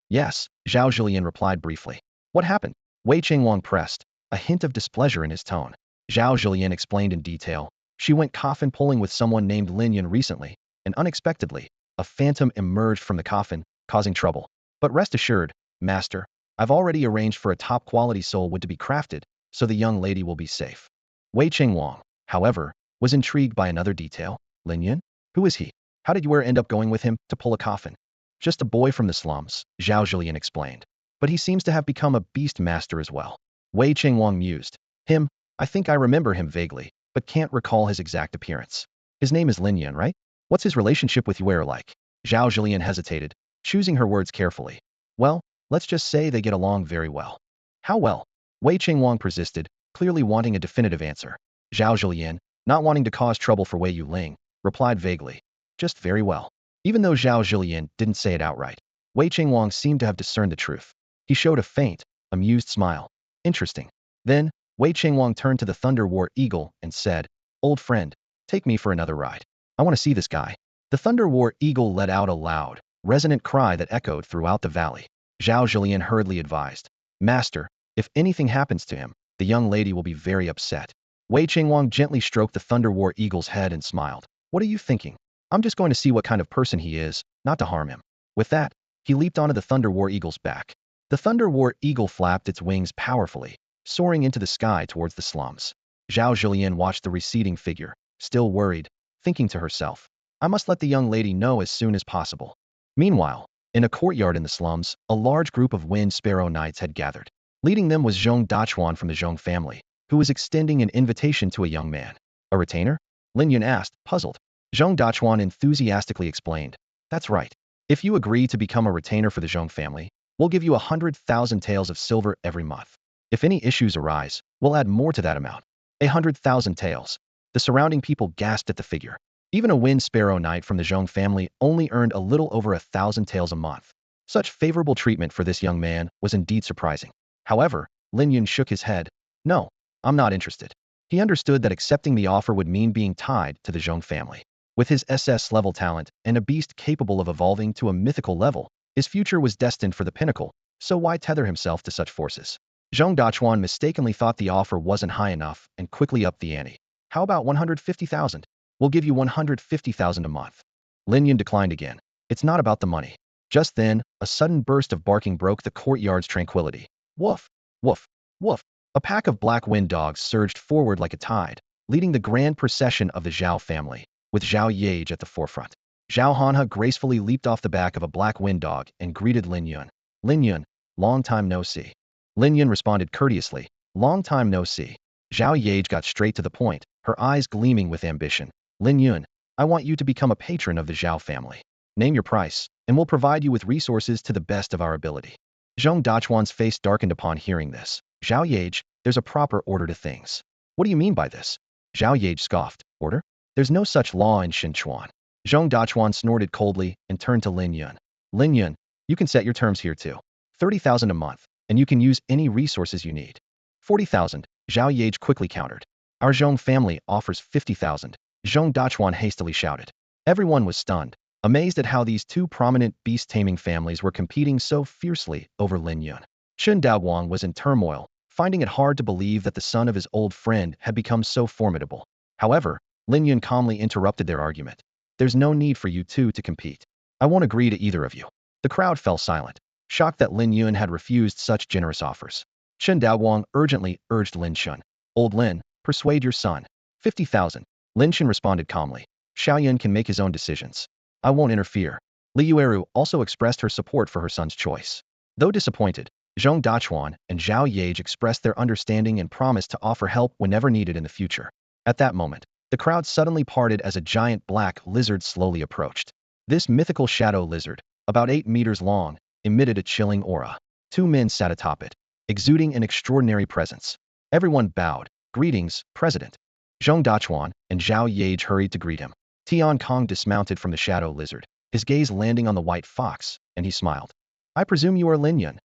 "Yes," Zhao Zhilian replied briefly. "What happened?" Wei Chengwang pressed, a hint of displeasure in his tone. Zhao Zhilian explained in detail. "She went coffin pulling with someone named Lin Yun recently, and unexpectedly, a phantom emerged from the coffin, causing trouble. But rest assured, Master, I've already arranged for a top-quality soul wood to be crafted, so the young lady will be safe." Wei Chengwang, however, was intrigued by another detail. "Lin Yun? Who is he? How did you end up going with him to pull a coffin?" "Just a boy from the slums," Zhao Zhilian explained. "But he seems to have become a beast master as well." Wei Chengwang mused. "Him? I think I remember him vaguely, but can't recall his exact appearance. His name is Lin Yun, right? What's his relationship with Yuer like?" Zhao Zhilian hesitated, choosing her words carefully. "Well, let's just say they get along very well." "How well?" Wei Chengwang persisted, clearly wanting a definitive answer. Zhao Zhilian, not wanting to cause trouble for Wei Yuling, replied vaguely, "Just very well." Even though Zhao Zhilian didn't say it outright, Wei Chengwang seemed to have discerned the truth. He showed a faint, amused smile. "Interesting." Then, Wei Chengwang turned to the Thunder War Eagle and said, "Old friend, take me for another ride. I want to see this guy." The Thunder War Eagle let out a loud, resonant cry that echoed throughout the valley. Zhao Zhilian hurriedly advised, "Master, if anything happens to him, the young lady will be very upset." Wei Chengwang gently stroked the Thunder War Eagle's head and smiled. "What are you thinking? I'm just going to see what kind of person he is, not to harm him." With that, he leaped onto the Thunder War Eagle's back. The Thunder War Eagle flapped its wings powerfully, soaring into the sky towards the slums. Zhao Zhilian watched the receding figure, still worried, thinking to herself, "I must let the young lady know as soon as possible." Meanwhile, in a courtyard in the slums, a large group of wind sparrow knights had gathered. Leading them was Zhong Dachuan from the Zhong family, who was extending an invitation to a young man. "A retainer?" Lin Yun asked, puzzled. Zhong Dachuan enthusiastically explained, "That's right. If you agree to become a retainer for the Zhong family, we'll give you 100,000 taels of silver every month. If any issues arise, we'll add more to that amount." 100,000 taels. The surrounding people gasped at the figure. Even a wind sparrow knight from the Zhong family only earned a little over 1,000 taels a month. Such favorable treatment for this young man was indeed surprising. However, Lin Yun shook his head. "No, I'm not interested." He understood that accepting the offer would mean being tied to the Zhong family. With his SS-level talent and a beast capable of evolving to a mythical level, his future was destined for the pinnacle, so why tether himself to such forces? Zhong Dachuan mistakenly thought the offer wasn't high enough and quickly upped the ante. "How about 150,000? We'll give you 150,000 a month. Lin Yun declined again. It's not about the money. Just then, a sudden burst of barking broke the courtyard's tranquility. Woof, woof, woof. A pack of black wind dogs surged forward like a tide, leading the grand procession of the Zhao family, with Zhao Yage at the forefront. Zhao Hanhe gracefully leaped off the back of a black wind dog and greeted Lin Yun. Lin Yun, long time no see. Lin Yun responded courteously, long time no see. Zhao Yage got straight to the point, her eyes gleaming with ambition. Lin Yun, I want you to become a patron of the Zhao family. Name your price, and we'll provide you with resources to the best of our ability. Zhong Dachuan's face darkened upon hearing this. Zhao Yage, there's a proper order to things. What do you mean by this? Zhao Yage scoffed. Order? There's no such law in Xinchuan. Zhong Dachuan snorted coldly and turned to Lin Yun. Lin Yun, you can set your terms here too. 30,000 a month, and you can use any resources you need. 40,000, Zhao Yage quickly countered. Our Zhong family offers 50,000, Zhong Dachuan hastily shouted. Everyone was stunned, amazed at how these two prominent beast-taming families were competing so fiercely over Lin Yun. Chen Daowang was in turmoil, finding it hard to believe that the son of his old friend had become so formidable. However, Lin Yun calmly interrupted their argument. There's no need for you two to compete. I won't agree to either of you. The crowd fell silent, shocked that Lin Yun had refused such generous offers. Chen Daowang urgently urged Lin Shun. Old Lin, persuade your son. 50,000. Lin Shun responded calmly. Xiaoyan can make his own decisions. I won't interfere. Li Yueru also expressed her support for her son's choice. Though disappointed, Zhong Dachuan and Zhao Yage expressed their understanding and promised to offer help whenever needed in the future. At that moment, the crowd suddenly parted as a giant black lizard slowly approached. This mythical shadow lizard, about 8 meters long, emitted a chilling aura. Two men sat atop it, exuding an extraordinary presence. Everyone bowed. Greetings, President. Zhong Dachuan and Zhao Yage hurried to greet him. Tian Kong dismounted from the shadow lizard, his gaze landing on the white fox, and he smiled. I presume you are Lin Yun.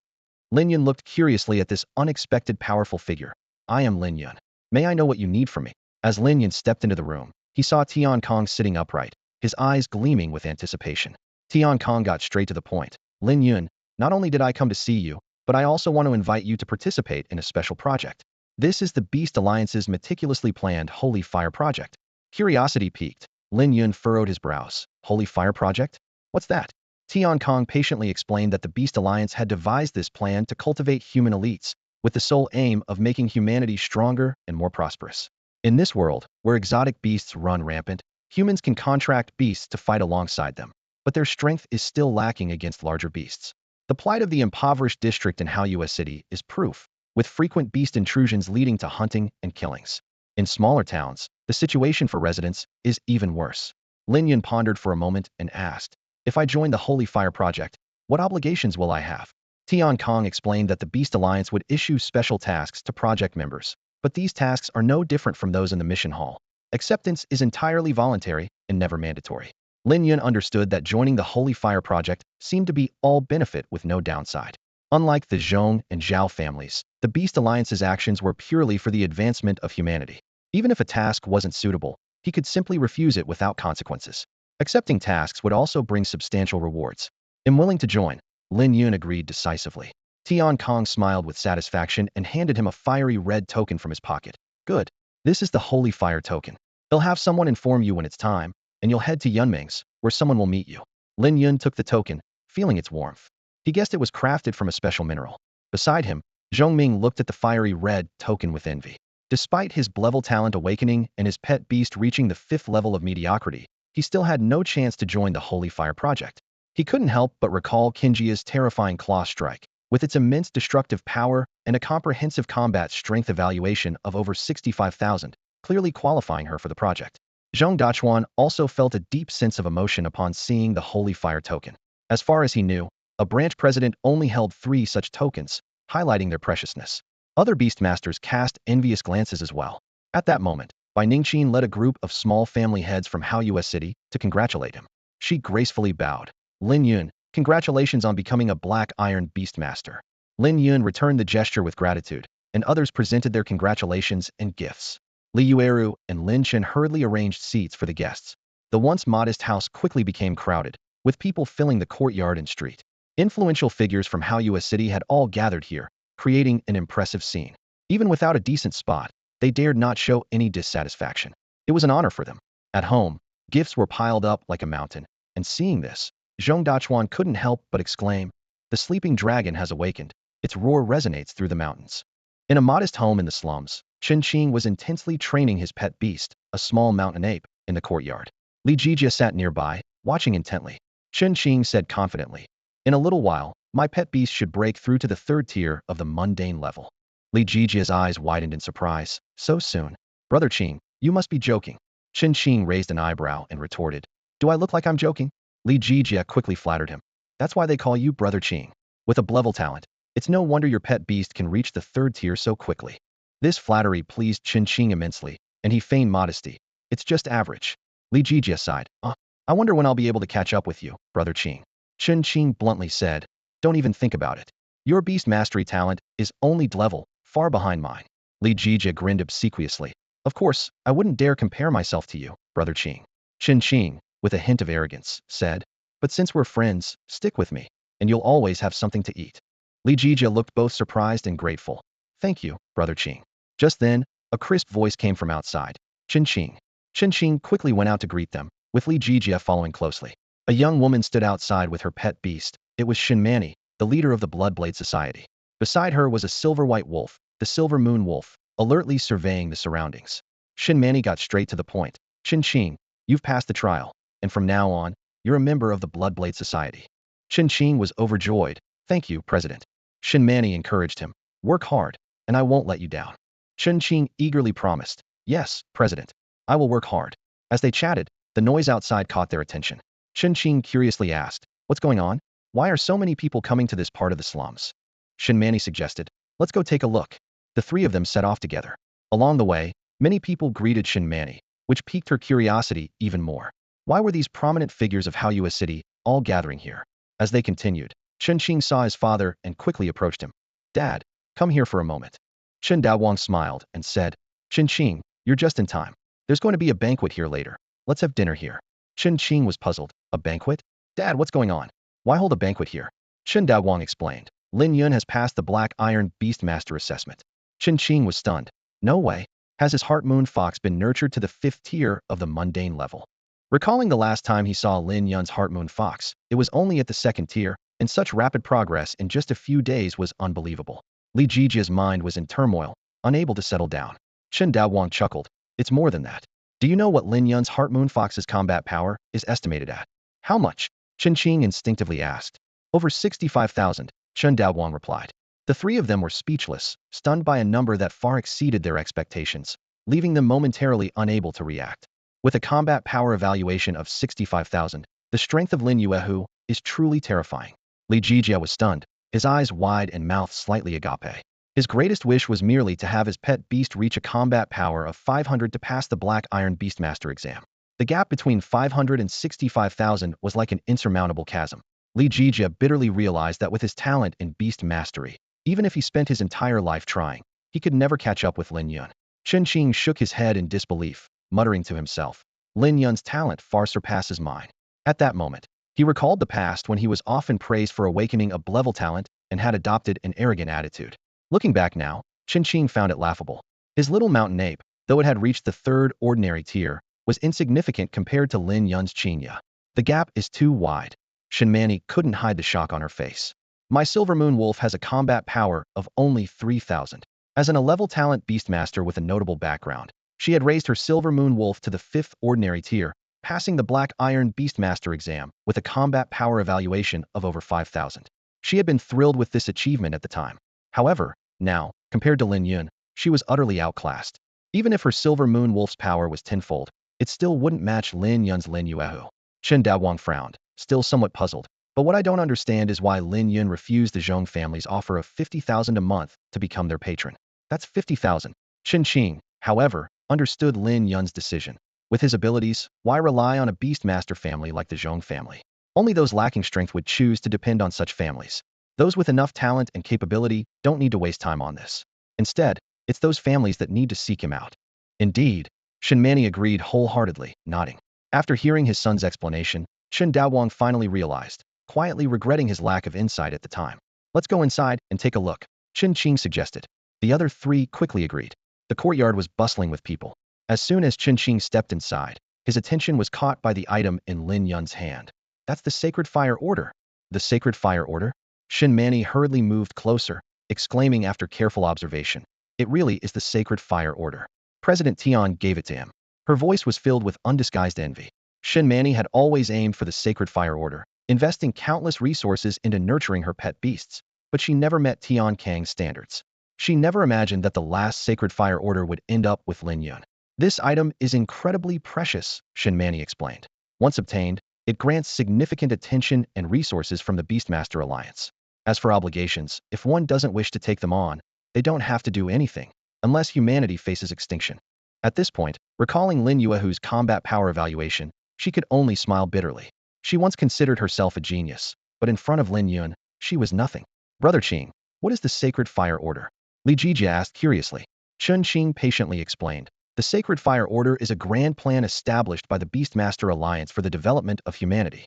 Lin Yun looked curiously at this unexpected powerful figure. I am Lin Yun. May I know what you need from me? As Lin Yun stepped into the room, he saw Tian Kong sitting upright, his eyes gleaming with anticipation. Tian Kong got straight to the point. Lin Yun, not only did I come to see you, but I also want to invite you to participate in a special project. This is the Beast Alliance's meticulously planned Holy Fire Project. Curiosity piqued. Lin Yun furrowed his brows. Holy Fire Project? What's that? Tian Kong patiently explained that the Beast Alliance had devised this plan to cultivate human elites, with the sole aim of making humanity stronger and more prosperous. In this world, where exotic beasts run rampant, humans can contract beasts to fight alongside them, but their strength is still lacking against larger beasts. The plight of the impoverished district in Haoyue City is proof, with frequent beast intrusions leading to hunting and killings. In smaller towns, the situation for residents is even worse. Lin Yun pondered for a moment and asked, if I join the Holy Fire Project, what obligations will I have? Tian Kong explained that the Beast Alliance would issue special tasks to project members, but these tasks are no different from those in the mission hall. Acceptance is entirely voluntary and never mandatory. Lin Yun understood that joining the Holy Fire Project seemed to be all benefit with no downside. Unlike the Zhong and Zhao families, the Beast Alliance's actions were purely for the advancement of humanity. Even if a task wasn't suitable, he could simply refuse it without consequences. Accepting tasks would also bring substantial rewards. I'm willing to join, Lin Yun agreed decisively. Tian Kong smiled with satisfaction and handed him a fiery red token from his pocket. Good. This is the Holy Fire token. He'll have someone inform you when it's time, and you'll head to Yunming's, where someone will meet you. Lin Yun took the token, feeling its warmth. He guessed it was crafted from a special mineral. Beside him, Zhongming looked at the fiery red token with envy. Despite his level talent awakening and his pet beast reaching the 5th level of mediocrity, he still had no chance to join the Holy Fire Project. He couldn't help but recall Kinjia's terrifying claw strike, with its immense destructive power and a comprehensive combat strength evaluation of over 65,000, clearly qualifying her for the project. Zhong Dachuan also felt a deep sense of emotion upon seeing the Holy Fire token. As far as he knew, a branch president only held 3 such tokens, highlighting their preciousness. Other beastmasters cast envious glances as well. At that moment, Bai Ningqin led a group of small family heads from Haoyue City to congratulate him. She gracefully bowed. Lin Yun, congratulations on becoming a Black Iron Beastmaster. Lin Yun returned the gesture with gratitude, and others presented their congratulations and gifts. Li Yueru and Lin Chen hurriedly arranged seats for the guests. The once modest house quickly became crowded, with people filling the courtyard and street. Influential figures from Haoyue City had all gathered here, creating an impressive scene. Even without a decent spot, they dared not show any dissatisfaction. It was an honor for them. At home, gifts were piled up like a mountain, and seeing this, Zhong Dachuan couldn't help but exclaim, "The sleeping dragon has awakened. Its roar resonates through the mountains." In a modest home in the slums, Chen Qing was intensely training his pet beast, a small mountain ape, in the courtyard. Li Jijia sat nearby, watching intently. Chen Qing said confidently, "In a little while, my pet beast should break through to the third tier of the mundane level." Li Jijia's eyes widened in surprise. "So soon? Brother Qing, you must be joking." Chen Qing raised an eyebrow and retorted, "Do I look like I'm joking?" Li Jijia quickly flattered him. "That's why they call you Brother Qing. With a level talent, it's no wonder your pet beast can reach the third tier so quickly." This flattery pleased Chen Qing immensely, and he feigned modesty. "It's just average." Li Jijia sighed. I wonder when I'll be able to catch up with you, Brother Qing." Chen Qing bluntly said, "Don't even think about it. Your beast mastery talent is only level, far behind mine." Li Jijia grinned obsequiously. "Of course, I wouldn't dare compare myself to you, Brother Qing." Chen Qing, with a hint of arrogance, said, "But since we're friends, stick with me, and you'll always have something to eat." Li Jijia looked both surprised and grateful. "Thank you, Brother Qing." Just then, a crisp voice came from outside. "Chen Qing." Chen Qing quickly went out to greet them, with Li Jijia following closely. A young woman stood outside with her pet beast. It was Shinmani, the leader of the Bloodblade Society. Beside her was a silver-white wolf, the Silver Moon Wolf, alertly surveying the surroundings. Shinmani got straight to the point. "Chen Qing, you've passed the trial, and from now on, you're a member of the Bloodblade Society." Chen Qing was overjoyed. "Thank you, President." Shinmani encouraged him. "Work hard, and I won't let you down." Chen Qing eagerly promised, "Yes, President. I will work hard." As they chatted, the noise outside caught their attention. Chen Qing curiously asked, "What's going on? Why are so many people coming to this part of the slums?" Shinmani suggested, "Let's go take a look." The three of them set off together. Along the way, many people greeted Shinmani, which piqued her curiosity even more. Why were these prominent figures of Haoyue City all gathering here? As they continued, Chen Qing saw his father and quickly approached him. "Dad, come here for a moment." Chen Daowang smiled and said, "Chen Qing, you're just in time. There's going to be a banquet here later. Let's have dinner here." Chen Qing was puzzled. "A banquet? Dad, what's going on? Why hold a banquet here?" Chen Daowang explained. "Lin Yun has passed the Black Iron Beastmaster assessment." Chen Qing was stunned. "No way. Has his Heart Moon Fox been nurtured to the 5th tier of the mundane level?" Recalling the last time he saw Lin Yun's Heart Moon Fox, it was only at the 2nd tier, and such rapid progress in just a few days was unbelievable. Li Jijia's mind was in turmoil, unable to settle down. Chen Daowang chuckled. "It's more than that. Do you know what Lin Yun's Heart Moon Fox's combat power is estimated at?" "How much?" Chen Qing instinctively asked. "Over 65,000, Chen Daowang replied. The three of them were speechless, stunned by a number that far exceeded their expectations, leaving them momentarily unable to react. With a combat power evaluation of 65,000, the strength of Lin Yuehu is truly terrifying. Li Jijia was stunned, his eyes wide and mouth slightly agape. His greatest wish was merely to have his pet beast reach a combat power of 500 to pass the Black Iron Beastmaster exam. The gap between 500 and 65,000 was like an insurmountable chasm. Li Jijia bitterly realized that with his talent in beast mastery, even if he spent his entire life trying, he could never catch up with Lin Yun. Chen Qing shook his head in disbelief, muttering to himself, "Lin Yun's talent far surpasses mine." At that moment, he recalled the past when he was often praised for awakening a level talent and had adopted an arrogant attitude. Looking back now, Chen Qing found it laughable. His little mountain ape, though it had reached the 3rd ordinary tier, was insignificant compared to Lin Yun's Qinya. The gap is too wide. Shinmani couldn't hide the shock on her face. "My Silver Moon Wolf has a combat power of only 3,000. As an A-level talent beastmaster with a notable background, she had raised her Silver Moon Wolf to the 5th ordinary tier, passing the Black Iron Beastmaster exam with a combat power evaluation of over 5,000. She had been thrilled with this achievement at the time. However, now, compared to Lin Yun, she was utterly outclassed. Even if her Silver Moon Wolf's power was tenfold, it still wouldn't match Lin Yun's Lin Yuehu. Chen Daowang frowned, still somewhat puzzled. "But what I don't understand is why Lin Yun refused the Zhong family's offer of 50,000 a month to become their patron. That's 50,000. Chen Qing, however, understood Lin Yun's decision. With his abilities, why rely on a beastmaster family like the Zhong family? Only those lacking strength would choose to depend on such families. Those with enough talent and capability don't need to waste time on this. Instead, it's those families that need to seek him out." "Indeed," Shinmani agreed wholeheartedly, nodding. After hearing his son's explanation, Chen Daowang finally realized, quietly regretting his lack of insight at the time. "Let's go inside and take a look," Chen Qing suggested. The other three quickly agreed. The courtyard was bustling with people. As soon as Chen Qing stepped inside, His attention was caught by the item in Lin Yun's hand. That's the Sacred Fire Order. The Sacred Fire Order? Shin Manny hurriedly moved closer, exclaiming after careful observation. It really is the Sacred Fire Order. President Tian gave it to him. Her voice was filled with undisguised envy. Shin Manny had always aimed for the Sacred Fire Order, investing countless resources into nurturing her pet beasts, but she never met Tian Kang's standards. She never imagined that the last Sacred Fire Order would end up with Lin Yun. This item is incredibly precious, Shin Manny explained. Once obtained, it grants significant attention and resources from the Beastmaster Alliance. As for obligations, if one doesn't wish to take them on, they don't have to do anything, unless humanity faces extinction. At this point, recalling Lin Yuehu's combat power evaluation, she could only smile bitterly. She once considered herself a genius, but in front of Lin Yun, she was nothing. Brother Qing, what is the Sacred Fire Order? Li Jijia asked curiously. Chun Qing patiently explained. The Sacred Fire Order is a grand plan established by the Beastmaster Alliance for the development of humanity.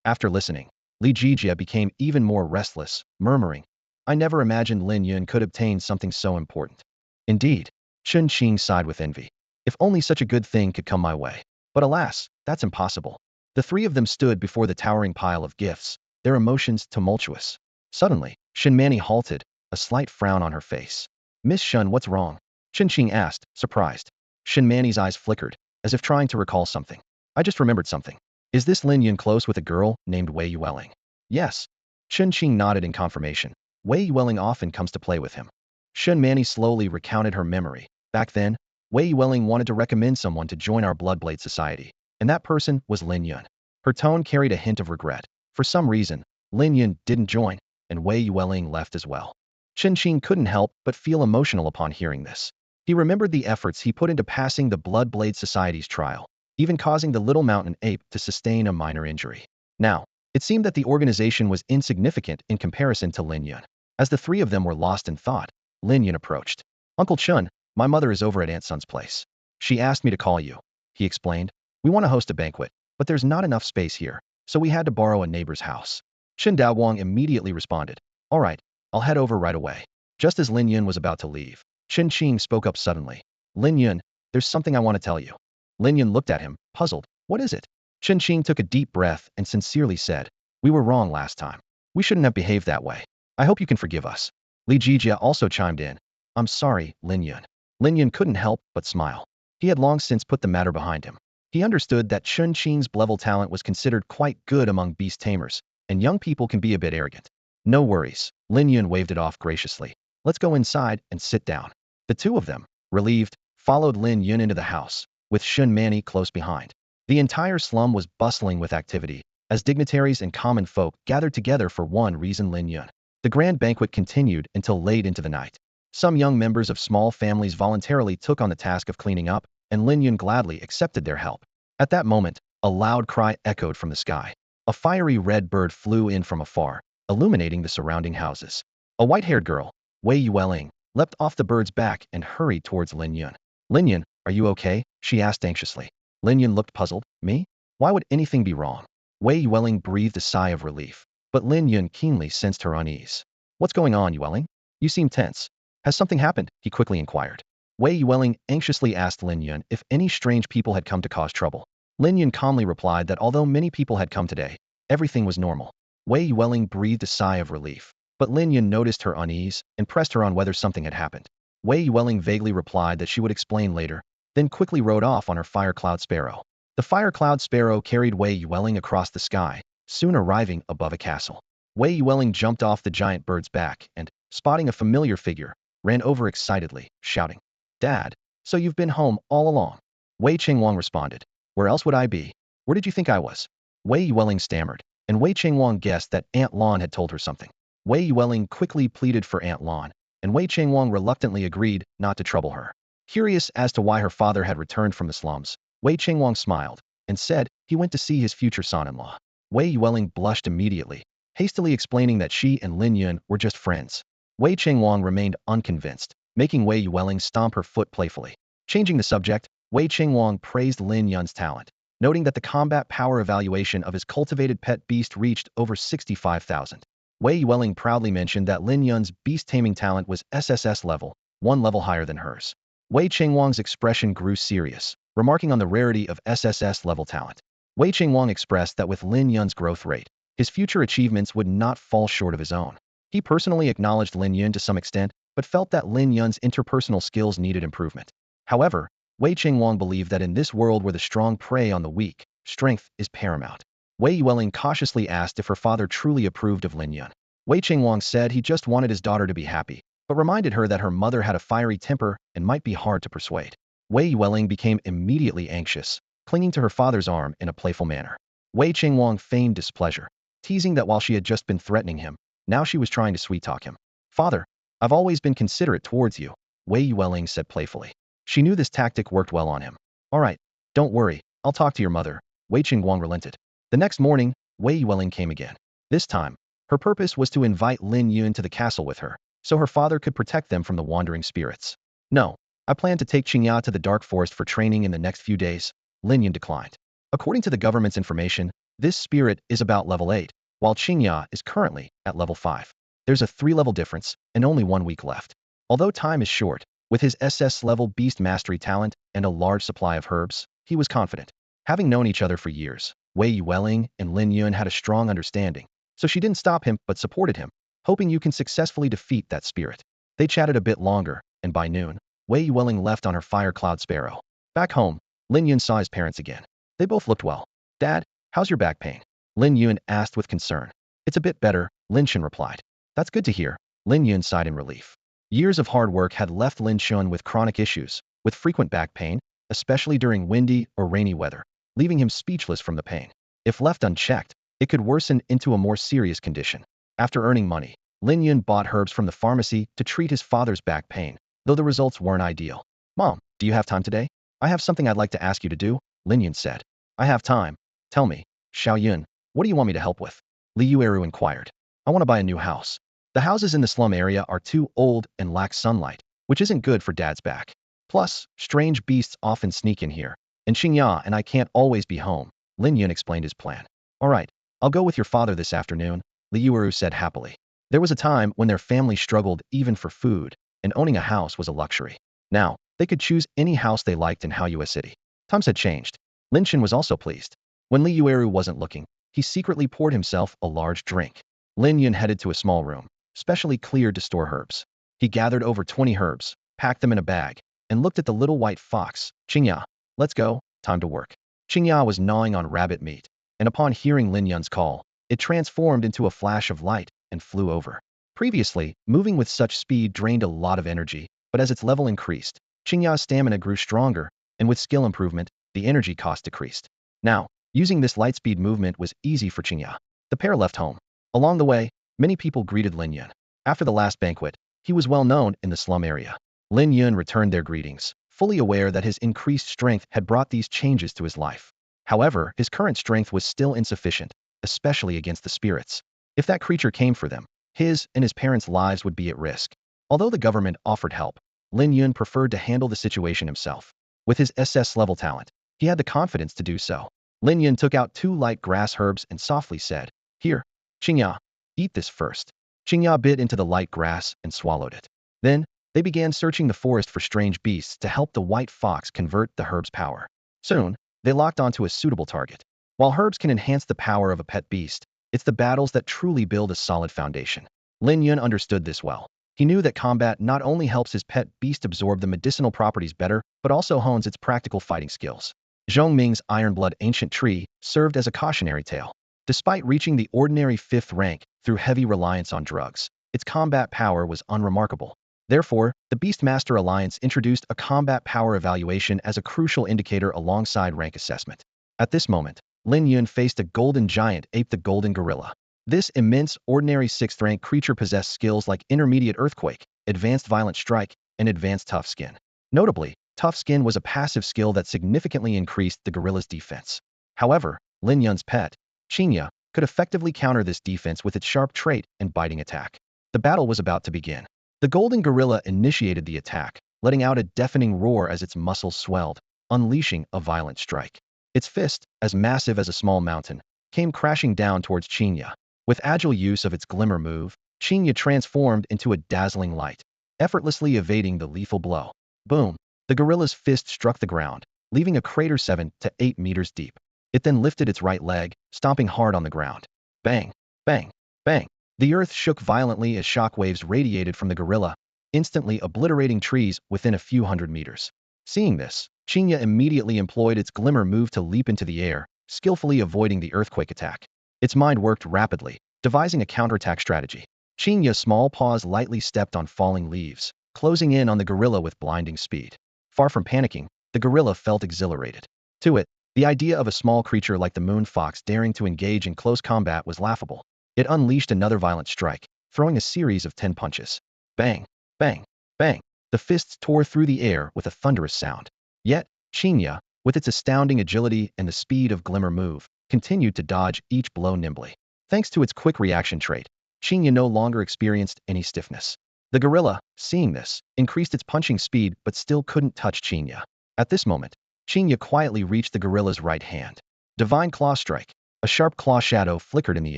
After listening, Li Jijia became even more restless, murmuring, I never imagined Lin Yun could obtain something so important. Indeed, Chun Qing sighed with envy. If only such a good thing could come my way. But alas, that's impossible. The three of them stood before the towering pile of gifts, their emotions tumultuous. Suddenly, Shin Manny halted, a slight frown on her face. Miss Shun, what's wrong? Chun Qing asked, surprised. Shin Manny's eyes flickered, as if trying to recall something. I just remembered something. Is this Lin Yun close with a girl named Wei Yueling? Yes. Chun Qing nodded in confirmation. Wei Yueling often comes to play with him. Shin Manny slowly recounted her memory. Back then, Wei Yueling wanted to recommend someone to join our Bloodblade Society, and that person was Lin Yun. Her tone carried a hint of regret. For some reason, Lin Yun didn't join, and Wei Yueling left as well. Chun Qing couldn't help but feel emotional upon hearing this. He remembered the efforts he put into passing the Bloodblade Society's trial, even causing the little mountain ape to sustain a minor injury. Now, it seemed that the organization was insignificant in comparison to Lin Yun. As the three of them were lost in thought, Lin Yun approached. Uncle Chun, my mother is over at Aunt Sun's place. She asked me to call you, he explained. We want to host a banquet, but there's not enough space here, so we had to borrow a neighbor's house. Chen Daowang immediately responded, all right, I'll head over right away. Just as Lin Yun was about to leave, Chen Qing spoke up suddenly. Lin Yun, there's something I want to tell you. Lin Yun looked at him, puzzled. What is it? Chen Qing took a deep breath and sincerely said, we were wrong last time. We shouldn't have behaved that way. I hope you can forgive us. Li Jijia also chimed in. I'm sorry, Lin Yun. Lin Yun couldn't help but smile. He had long since put the matter behind him. He understood that Chun Qing's level talent was considered quite good among beast tamers, and young people can be a bit arrogant. No worries, Lin Yun waved it off graciously. Let's go inside and sit down. The two of them, relieved, followed Lin Yun into the house, with Shun Manny close behind. The entire slum was bustling with activity, as dignitaries and common folk gathered together for one reason: Lin Yun. The grand banquet continued until late into the night. Some young members of small families voluntarily took on the task of cleaning up, and Lin Yun gladly accepted their help. At that moment, a loud cry echoed from the sky. A fiery red bird flew in from afar, illuminating the surrounding houses. A white-haired girl, Wei Yueling, leapt off the bird's back and hurried towards Lin Yun. Lin Yun, are you okay? She asked anxiously. Lin Yun looked puzzled. Me? Why would anything be wrong? Wei Yueling breathed a sigh of relief, but Lin Yun keenly sensed her unease. What's going on, Yueling? You seem tense. Has something happened? He quickly inquired. Wei Yueling anxiously asked Lin Yun if any strange people had come to cause trouble. Lin Yun calmly replied that although many people had come today, everything was normal. Wei Yueling breathed a sigh of relief, but Lin Yun noticed her unease and pressed her on whether something had happened. Wei Yueling vaguely replied that she would explain later, then quickly rode off on her fire cloud sparrow. The fire cloud sparrow carried Wei Yueling across the sky, soon arriving above a castle. Wei Yueling jumped off the giant bird's back and, spotting a familiar figure, ran over excitedly, shouting, Dad, so you've been home all along. Wei Chengwang responded, where else would I be? Where did you think I was? Wei Yueling stammered, and Wei Chengwang guessed that Aunt Lan had told her something. Wei Yueling quickly pleaded for Aunt Lan, and Wei Chengwang reluctantly agreed not to trouble her. Curious as to why her father had returned from the slums, Wei Chengwang smiled and said he went to see his future son-in-law. Wei Yueling blushed immediately, hastily explaining that she and Lin Yun were just friends. Wei Chengwang remained unconvinced, making Wei Yueling stomp her foot playfully. Changing the subject, Wei Chengwang praised Lin Yun's talent, noting that the combat power evaluation of his cultivated pet beast reached over 65,000. Wei Yueling proudly mentioned that Lin Yun's beast taming talent was SSS level, one level higher than hers. Wei Chengwang's expression grew serious, remarking on the rarity of SSS level talent. Wei Qingwang expressed that with Lin Yun's growth rate, his future achievements would not fall short of his own. He personally acknowledged Lin Yun to some extent, but felt that Lin Yun's interpersonal skills needed improvement. However, Wei Qingwang believed that in this world where the strong prey on the weak, strength is paramount. Wei Yueling cautiously asked if her father truly approved of Lin Yun. Wei Qingwang said he just wanted his daughter to be happy, but reminded her that her mother had a fiery temper and might be hard to persuade. Wei Yueling became immediately anxious, clinging to her father's arm in a playful manner. Wei Qingwang feigned displeasure, teasing that while she had just been threatening him, now she was trying to sweet-talk him. "Father, I've always been considerate towards you," Wei Yueling said playfully. She knew this tactic worked well on him. "All right, don't worry, I'll talk to your mother," Wei Qingwang relented. The next morning, Wei Yueling came again. This time, her purpose was to invite Lin Yun to the castle with her, so her father could protect them from the wandering spirits. "No, I plan to take Qingya to the dark forest for training in the next few days," Lin Yun declined. According to the government's information, this spirit is about level 8, while Qingya is currently at level 5. There's a 3-level difference, and only 1 week left. Although time is short, with his SS-level beast mastery talent and a large supply of herbs, he was confident. Having known each other for years, Wei Yueling and Lin Yun had a strong understanding, so she didn't stop him but supported him, hoping you can successfully defeat that spirit. They chatted a bit longer, and by noon, Wei Yueling left on her fire cloud sparrow. Back home, Lin Yun saw his parents again. They both looked well. "Dad, how's your back pain?" Lin Yun asked with concern. "It's a bit better," Lin Shun replied. "That's good to hear," Lin Yun sighed in relief. Years of hard work had left Lin Shun with chronic issues, with frequent back pain, especially during windy or rainy weather, leaving him speechless from the pain. If left unchecked, it could worsen into a more serious condition. After earning money, Lin Yun bought herbs from the pharmacy to treat his father's back pain, though the results weren't ideal. "Mom, do you have time today? I have something I'd like to ask you to do," Lin Yun said. "I have time. Tell me." "Xiao Yun, what do you want me to help with?" Li Yueru inquired. "I want to buy a new house. The houses in the slum area are too old and lack sunlight, which isn't good for Dad's back. Plus, strange beasts often sneak in here, and Xingya and I can't always be home," Lin Yun explained his plan. "All right, I'll go with your father this afternoon," Li Yueru said happily. There was a time when their family struggled even for food, and owning a house was a luxury. Now, they could choose any house they liked in Haoyue City. Times had changed. Lin Shin was also pleased. When Li Yueru wasn't looking, he secretly poured himself a large drink. Lin Yun headed to a small room, specially cleared to store herbs. He gathered over 20 herbs, packed them in a bag, and looked at the little white fox. "Qingya, let's go, time to work." Qingya was gnawing on rabbit meat, and upon hearing Lin Yun's call, it transformed into a flash of light and flew over. Previously, moving with such speed drained a lot of energy, but as its level increased, Qingya's stamina grew stronger, and with skill improvement, the energy cost decreased. Now, using this lightspeed movement was easy for Qingya. The pair left home. Along the way, many people greeted Lin Yun. After the last banquet, he was well known in the slum area. Lin Yun returned their greetings, fully aware that his increased strength had brought these changes to his life. However, his current strength was still insufficient, especially against the spirits. If that creature came for them, his and his parents' lives would be at risk. Although the government offered help, Lin Yun preferred to handle the situation himself. With his SS level talent, he had the confidence to do so. Lin Yun took out 2 light grass herbs and softly said, "Here, Qingya, eat this first." Qingya bit into the light grass and swallowed it. Then, they began searching the forest for strange beasts to help the white fox convert the herb's power. Soon, they locked onto a suitable target. While herbs can enhance the power of a pet beast, it's the battles that truly build a solid foundation. Lin Yun understood this well. He knew that combat not only helps his pet beast absorb the medicinal properties better, but also hones its practical fighting skills. Zhongming's Ironblood Ancient Tree served as a cautionary tale. Despite reaching the ordinary 5th rank through heavy reliance on drugs, its combat power was unremarkable. Therefore, the Beastmaster Alliance introduced a combat power evaluation as a crucial indicator alongside rank assessment. At this moment, Lin Yun faced a golden giant ape, the golden gorilla. This immense, ordinary 6th rank creature possessed skills like intermediate earthquake, advanced violent strike, and advanced tough skin. Notably, tough skin was a passive skill that significantly increased the gorilla's defense. However, Lin Yun's pet, Qingya, could effectively counter this defense with its sharp trait and biting attack. The battle was about to begin. The golden gorilla initiated the attack, letting out a deafening roar as its muscles swelled, unleashing a violent strike. Its fist, as massive as a small mountain, came crashing down towards Qingya. With agile use of its glimmer move, Qingya transformed into a dazzling light, effortlessly evading the lethal blow. Boom! The gorilla's fist struck the ground, leaving a crater 7 to 8 meters deep. It then lifted its right leg, stomping hard on the ground. Bang, bang, bang. The earth shook violently as shockwaves radiated from the gorilla, instantly obliterating trees within a few hundred meters. Seeing this, Chinya immediately employed its glimmer move to leap into the air, skillfully avoiding the earthquake attack. Its mind worked rapidly, devising a counterattack strategy. Chinya's small paws lightly stepped on falling leaves, closing in on the gorilla with blinding speed. Far from panicking, the gorilla felt exhilarated. To it, the idea of a small creature like the moon fox daring to engage in close combat was laughable. It unleashed another violent strike, throwing a series of 10 punches. Bang, bang, bang. The fists tore through the air with a thunderous sound. Yet, Chinya, with its astounding agility and the speed of glimmer move, continued to dodge each blow nimbly. Thanks to its quick reaction trait, Chinya no longer experienced any stiffness. The gorilla, seeing this, increased its punching speed but still couldn't touch Chinya. At this moment, Chinya quietly reached the gorilla's right hand. Divine Claw Strike. A sharp claw shadow flickered in the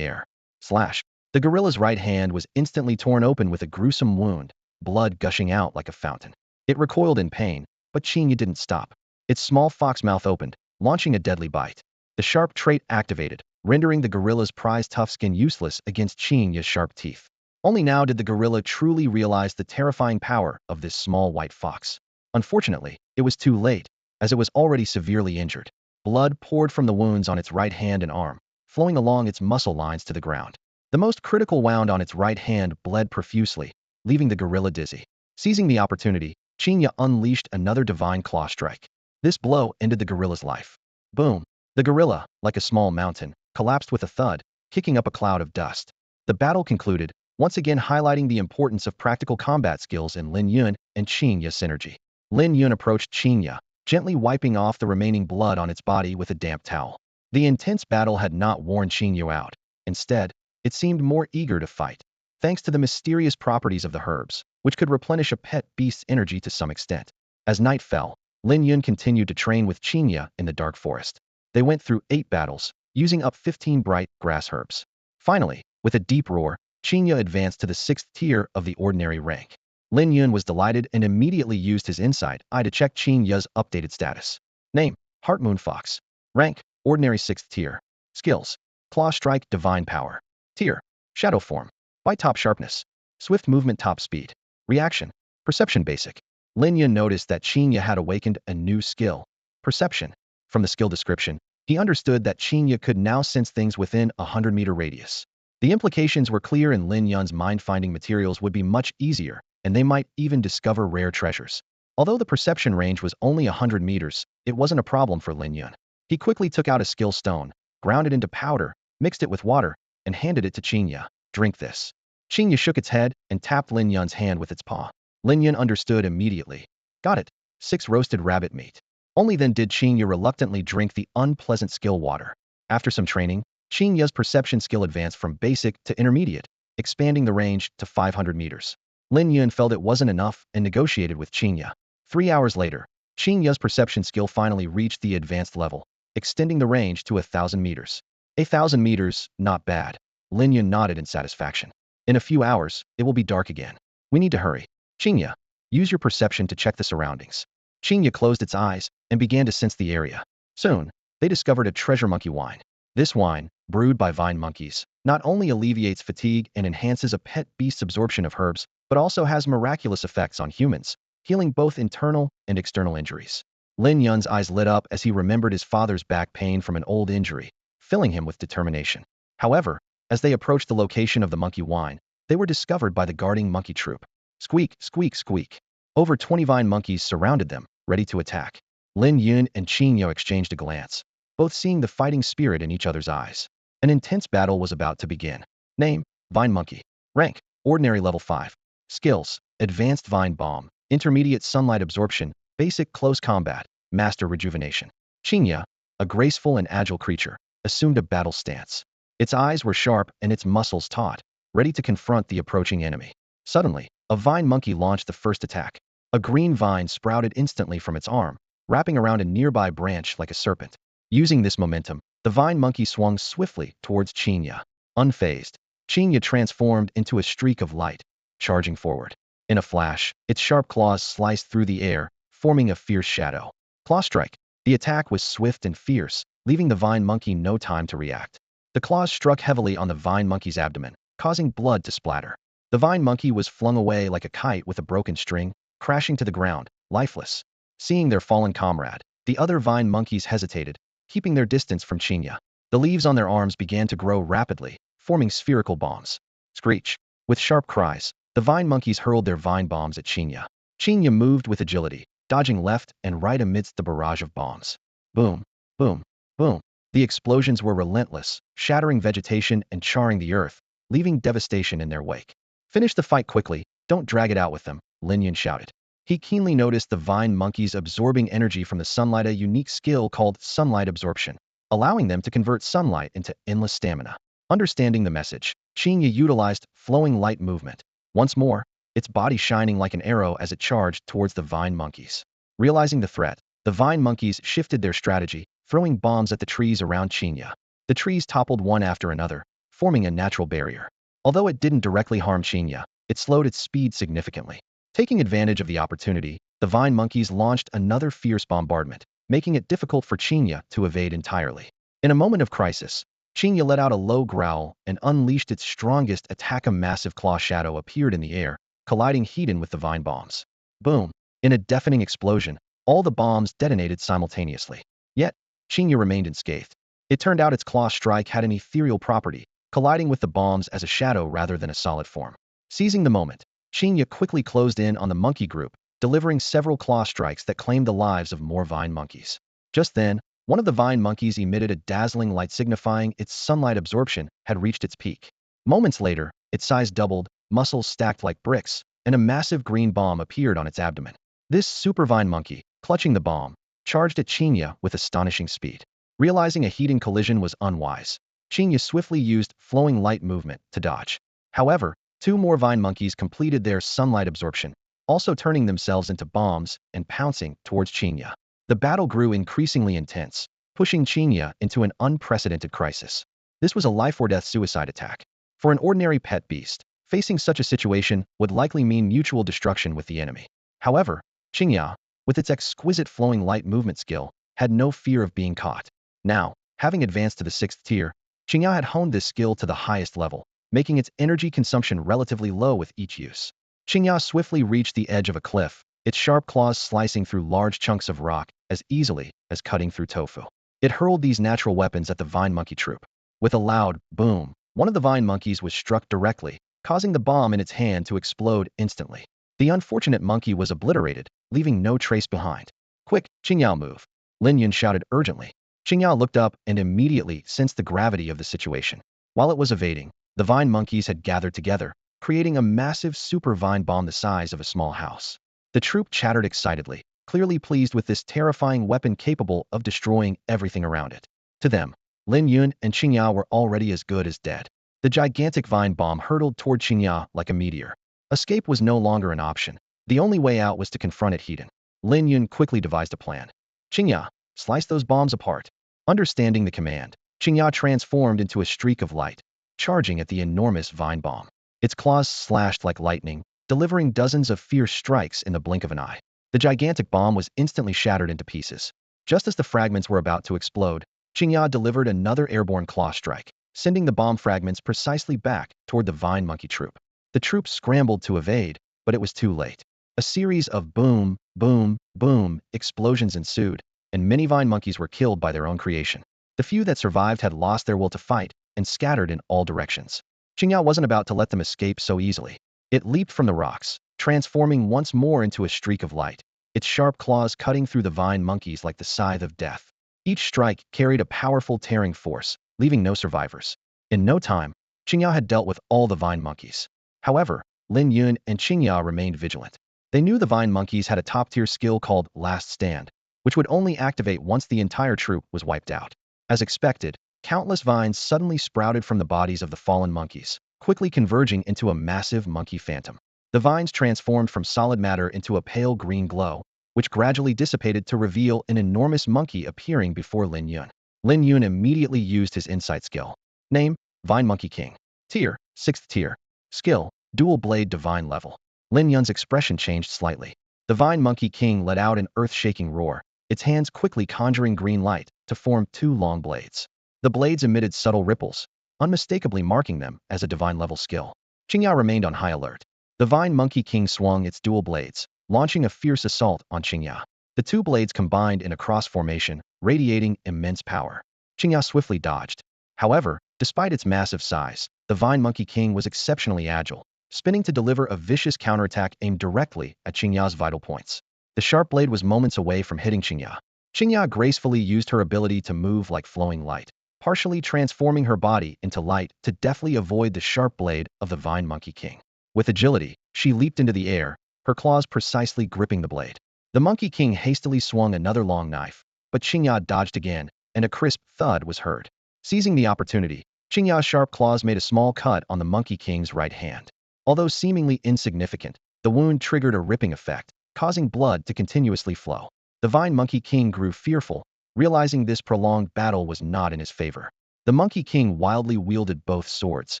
air. Slash. The gorilla's right hand was instantly torn open with a gruesome wound, blood gushing out like a fountain. It recoiled in pain, but Chinya didn't stop. Its small fox mouth opened, launching a deadly bite. The sharp trait activated, rendering the gorilla's prized tough skin useless against Chinya's sharp teeth. Only now did the gorilla truly realize the terrifying power of this small white fox. Unfortunately, it was too late, as it was already severely injured. Blood poured from the wounds on its right hand and arm, flowing along its muscle lines to the ground. The most critical wound on its right hand bled profusely, leaving the gorilla dizzy. Seizing the opportunity, Chinya unleashed another divine claw strike. This blow ended the gorilla's life. Boom! The gorilla, like a small mountain, collapsed with a thud, kicking up a cloud of dust. The battle concluded, once again highlighting the importance of practical combat skills in Lin Yun and Chinya synergy. Lin Yun approached Chinya, gently wiping off the remaining blood on its body with a damp towel. The intense battle had not worn Chinya out. Instead, it seemed more eager to fight, thanks to the mysterious properties of the herbs, which could replenish a pet beast's energy to some extent. As night fell, Lin Yun continued to train with Chinya in the dark forest. They went through 8 battles, using up 15 bright grass herbs. Finally, with a deep roar, Chinya advanced to the 6th tier of the ordinary rank. Lin Yun was delighted and immediately used his insight eye to check Chinya's updated status. Name: Heart Moon Fox. Rank: Ordinary 6th tier. Skills: Claw Strike Divine Power. Tier: Shadow Form. Bite Top Sharpness. Swift Movement Top Speed. Reaction: Perception Basic. Lin Yun noticed that Chinya had awakened a new skill: Perception. From the skill description, he understood that Chinya could now sense things within a 100-meter radius. The implications were clear, and Lin Yun's mind-finding materials would be much easier, and they might even discover rare treasures. Although the perception range was only 100 meters, it wasn't a problem for Lin Yun. He quickly took out a skill stone, ground it into powder, mixed it with water, and handed it to Chinya. Drink this. Chinya shook its head and tapped Lin Yun's hand with its paw. Lin Yun understood immediately. Got it. 6 roasted rabbit meat. Only then did Chinya reluctantly drink the unpleasant skill water. After some training, Chinya's perception skill advanced from basic to intermediate, expanding the range to 500 meters. Lin Yun felt it wasn't enough and negotiated with Chinya. 3 hours later, Chinya's perception skill finally reached the advanced level, extending the range to 1,000 meters. 1,000 meters, not bad. Lin Yun nodded in satisfaction. In a few hours, it will be dark again. We need to hurry. Chinya, use your perception to check the surroundings. Chinya closed its eyes and began to sense the area. Soon, they discovered a treasure monkey wine. This wine, brewed by vine monkeys, not only alleviates fatigue and enhances a pet beast's absorption of herbs, but also has miraculous effects on humans, healing both internal and external injuries. Lin Yun's eyes lit up as he remembered his father's back pain from an old injury, filling him with determination. However, as they approached the location of the monkey wine, they were discovered by the guarding monkey troop. Squeak, squeak, squeak. Over 20 vine monkeys surrounded them, ready to attack. Lin Yun and Chinya exchanged a glance, both seeing the fighting spirit in each other's eyes. An intense battle was about to begin. Name: Vine Monkey. Rank: Ordinary Level 5. Skills: Advanced Vine Bomb, Intermediate Sunlight Absorption, Basic Close Combat, Master Rejuvenation. Chinya, a graceful and agile creature, assumed a battle stance. Its eyes were sharp and its muscles taut, ready to confront the approaching enemy. Suddenly, a vine monkey launched the first attack. A green vine sprouted instantly from its arm, wrapping around a nearby branch like a serpent. Using this momentum, the vine monkey swung swiftly towards Chinya. Unfazed, Chinya transformed into a streak of light, charging forward. In a flash, its sharp claws sliced through the air, forming a fierce shadow. Claw Strike. The attack was swift and fierce, leaving the vine monkey no time to react. The claws struck heavily on the vine monkey's abdomen, causing blood to splatter. The vine monkey was flung away like a kite with a broken string, crashing to the ground, lifeless. Seeing their fallen comrade, the other vine monkeys hesitated, keeping their distance from Chinya. The leaves on their arms began to grow rapidly, forming spherical bombs. Screech! With sharp cries, the vine monkeys hurled their vine bombs at Chinya. Chinya moved with agility, dodging left and right amidst the barrage of bombs. Boom! Boom! Boom! The explosions were relentless, shattering vegetation and charring the earth, leaving devastation in their wake. Finish the fight quickly, don't drag it out with them, Lin Yun shouted. He keenly noticed the vine monkeys absorbing energy from the sunlight, a unique skill called sunlight absorption, allowing them to convert sunlight into endless stamina. Understanding the message, Chinya utilized flowing light movement. Once more, its body shining like an arrow as it charged towards the vine monkeys. Realizing the threat, the vine monkeys shifted their strategy, throwing bombs at the trees around Chinya. The trees toppled one after another, forming a natural barrier. Although it didn't directly harm Chinya, it slowed its speed significantly. Taking advantage of the opportunity, the vine monkeys launched another fierce bombardment, making it difficult for Chinya to evade entirely. In a moment of crisis, Chinya let out a low growl and unleashed its strongest attack. A massive claw shadow appeared in the air, colliding head-on with the vine bombs. Boom! In a deafening explosion, all the bombs detonated simultaneously. Yet, Chinya remained unscathed. It turned out its claw strike had an ethereal property, colliding with the bombs as a shadow rather than a solid form. Seizing the moment, Chinya quickly closed in on the monkey group, delivering several claw strikes that claimed the lives of more vine monkeys. Just then, one of the vine monkeys emitted a dazzling light signifying its sunlight absorption had reached its peak. Moments later, its size doubled, muscles stacked like bricks, and a massive green bomb appeared on its abdomen. This super vine monkey, clutching the bomb, charged at Chinya with astonishing speed. Realizing a head-on collision was unwise, Chinya swiftly used flowing light movement to dodge. However, two more vine monkeys completed their sunlight absorption, also turning themselves into bombs and pouncing towards Chinya. The battle grew increasingly intense, pushing Chinya into an unprecedented crisis. This was a life-or-death suicide attack. For an ordinary pet beast, facing such a situation would likely mean mutual destruction with the enemy. However, Chinya, with its exquisite flowing light movement skill, had no fear of being caught. Now, having advanced to the 6th tier, Chinya had honed this skill to the highest level, making its energy consumption relatively low with each use. Chinya swiftly reached the edge of a cliff, its sharp claws slicing through large chunks of rock as easily as cutting through tofu. It hurled these natural weapons at the vine monkey troop. With a loud boom, one of the vine monkeys was struck directly, causing the bomb in its hand to explode instantly. The unfortunate monkey was obliterated, leaving no trace behind. Quick, Chinya, move! Lin Yun shouted urgently. Chinya looked up and immediately sensed the gravity of the situation. While it was evading, the vine monkeys had gathered together, creating a massive super vine bomb the size of a small house. The troop chattered excitedly, clearly pleased with this terrifying weapon capable of destroying everything around it. To them, Lin Yun and Chinya were already as good as dead. The gigantic vine bomb hurtled toward Chinya like a meteor. Escape was no longer an option. The only way out was to confront it head-on. Lin Yun quickly devised a plan. Chinya, slice those bombs apart. Understanding the command, Chinya transformed into a streak of light, charging at the enormous vine bomb. Its claws slashed like lightning, delivering dozens of fierce strikes in the blink of an eye. The gigantic bomb was instantly shattered into pieces. Just as the fragments were about to explode, Chinya delivered another airborne claw strike, sending the bomb fragments precisely back toward the vine monkey troop. The troops scrambled to evade, but it was too late. A series of boom, boom, boom explosions ensued, and many vine monkeys were killed by their own creation. The few that survived had lost their will to fight and scattered in all directions. Chinya wasn't about to let them escape so easily. It leaped from the rocks, transforming once more into a streak of light, its sharp claws cutting through the vine monkeys like the scythe of death. Each strike carried a powerful tearing force, leaving no survivors. In no time, Chinya had dealt with all the vine monkeys. However, Lin Yun and Chinya remained vigilant. They knew the vine monkeys had a top-tier skill called Last Stand, which would only activate once the entire troop was wiped out. As expected, countless vines suddenly sprouted from the bodies of the fallen monkeys, quickly converging into a massive monkey phantom. The vines transformed from solid matter into a pale green glow, which gradually dissipated to reveal an enormous monkey appearing before Lin Yun. Lin Yun immediately used his insight skill. Name, Vine Monkey King. Tier, 6th tier. Skill, Dual Blade Divine level. Lin Yun's expression changed slightly. The Vine Monkey King let out an earth-shaking roar, its hands quickly conjuring green light to form two long blades. The blades emitted subtle ripples, unmistakably marking them as a divine-level skill. Qingya remained on high alert. The Vine Monkey King swung its dual blades, launching a fierce assault on Qingya. The two blades combined in a cross formation, radiating immense power. Qingya swiftly dodged. However, despite its massive size, the Vine Monkey King was exceptionally agile, spinning to deliver a vicious counterattack aimed directly at Qingya's vital points. The sharp blade was moments away from hitting Qingya. Qingya gracefully used her ability to move like flowing light, partially transforming her body into light to deftly avoid the sharp blade of the Vine Monkey King. With agility, she leaped into the air, her claws precisely gripping the blade. The Monkey King hastily swung another long knife, but Qingya dodged again, and a crisp thud was heard. Seizing the opportunity, Qingya's sharp claws made a small cut on the Monkey King's right hand. Although seemingly insignificant, the wound triggered a ripping effect, causing blood to continuously flow. The Vine Monkey King grew fearful, realizing this prolonged battle was not in his favor. The Monkey King wildly wielded both swords,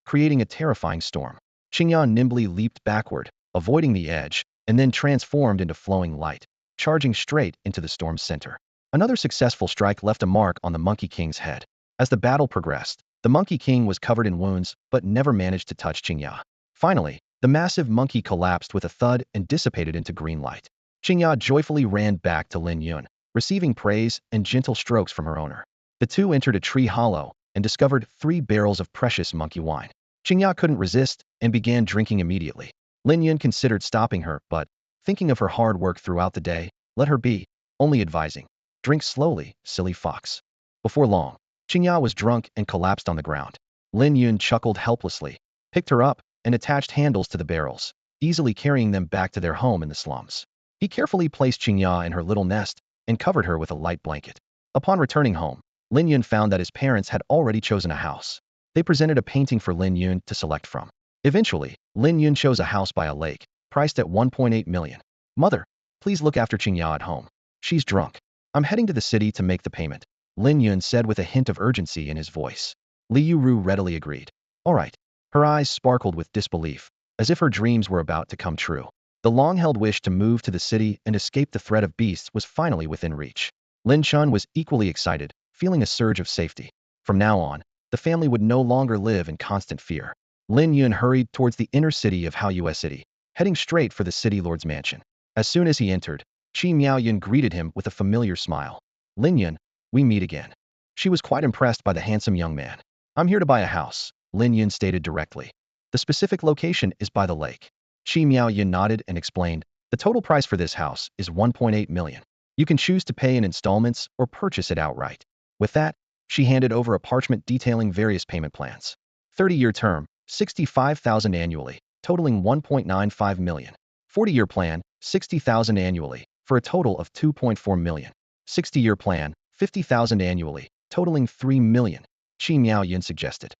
creating a terrifying storm. Qingya nimbly leaped backward, avoiding the edge, and then transformed into flowing light, charging straight into the storm's center. Another successful strike left a mark on the Monkey King's head. As the battle progressed, the Monkey King was covered in wounds but never managed to touch Qingya. Finally, the massive monkey collapsed with a thud and dissipated into green light. Qingya joyfully ran back to Lin Yun, receiving praise and gentle strokes from her owner. The two entered a tree hollow and discovered 3 barrels of precious monkey wine. Qingya couldn't resist and began drinking immediately. Lin Yun considered stopping her, but, thinking of her hard work throughout the day, let her be, only advising, "Drink slowly, silly fox." Before long, Qingya was drunk and collapsed on the ground. Lin Yun chuckled helplessly, picked her up, and attached handles to the barrels, easily carrying them back to their home in the slums. He carefully placed Qingya in her little nest and covered her with a light blanket. Upon returning home, Lin Yun found that his parents had already chosen a house. They presented a painting for Lin Yun to select from. Eventually, Lin Yun chose a house by a lake, priced at 1.8 million. "Mother, please look after Qingya at home. She's drunk. I'm heading to the city to make the payment," Lin Yun said with a hint of urgency in his voice. Li Yuru readily agreed. "All right." Her eyes sparkled with disbelief, as if her dreams were about to come true. The long-held wish to move to the city and escape the threat of beasts was finally within reach. Lin Chun was equally excited, feeling a surge of safety. From now on, the family would no longer live in constant fear. Lin Yun hurried towards the inner city of Haoyue City, heading straight for the city lord's mansion. As soon as he entered, Qi Miaoyun greeted him with a familiar smile. "Lin Yun, we meet again." She was quite impressed by the handsome young man. "I'm here to buy a house," Lin Yun stated directly. "The specific location is by the lake." Qi Miaoyun nodded and explained, "The total price for this house is 1.8 million. You can choose to pay in installments or purchase it outright." With that, she handed over a parchment detailing various payment plans. 30-year term, 65,000 annually, totaling 1.95 million. 40-year plan, 60,000 annually, for a total of 2.4 million. 60-year plan, 50,000 annually, totaling 3 million, Qi Miaoyun suggested.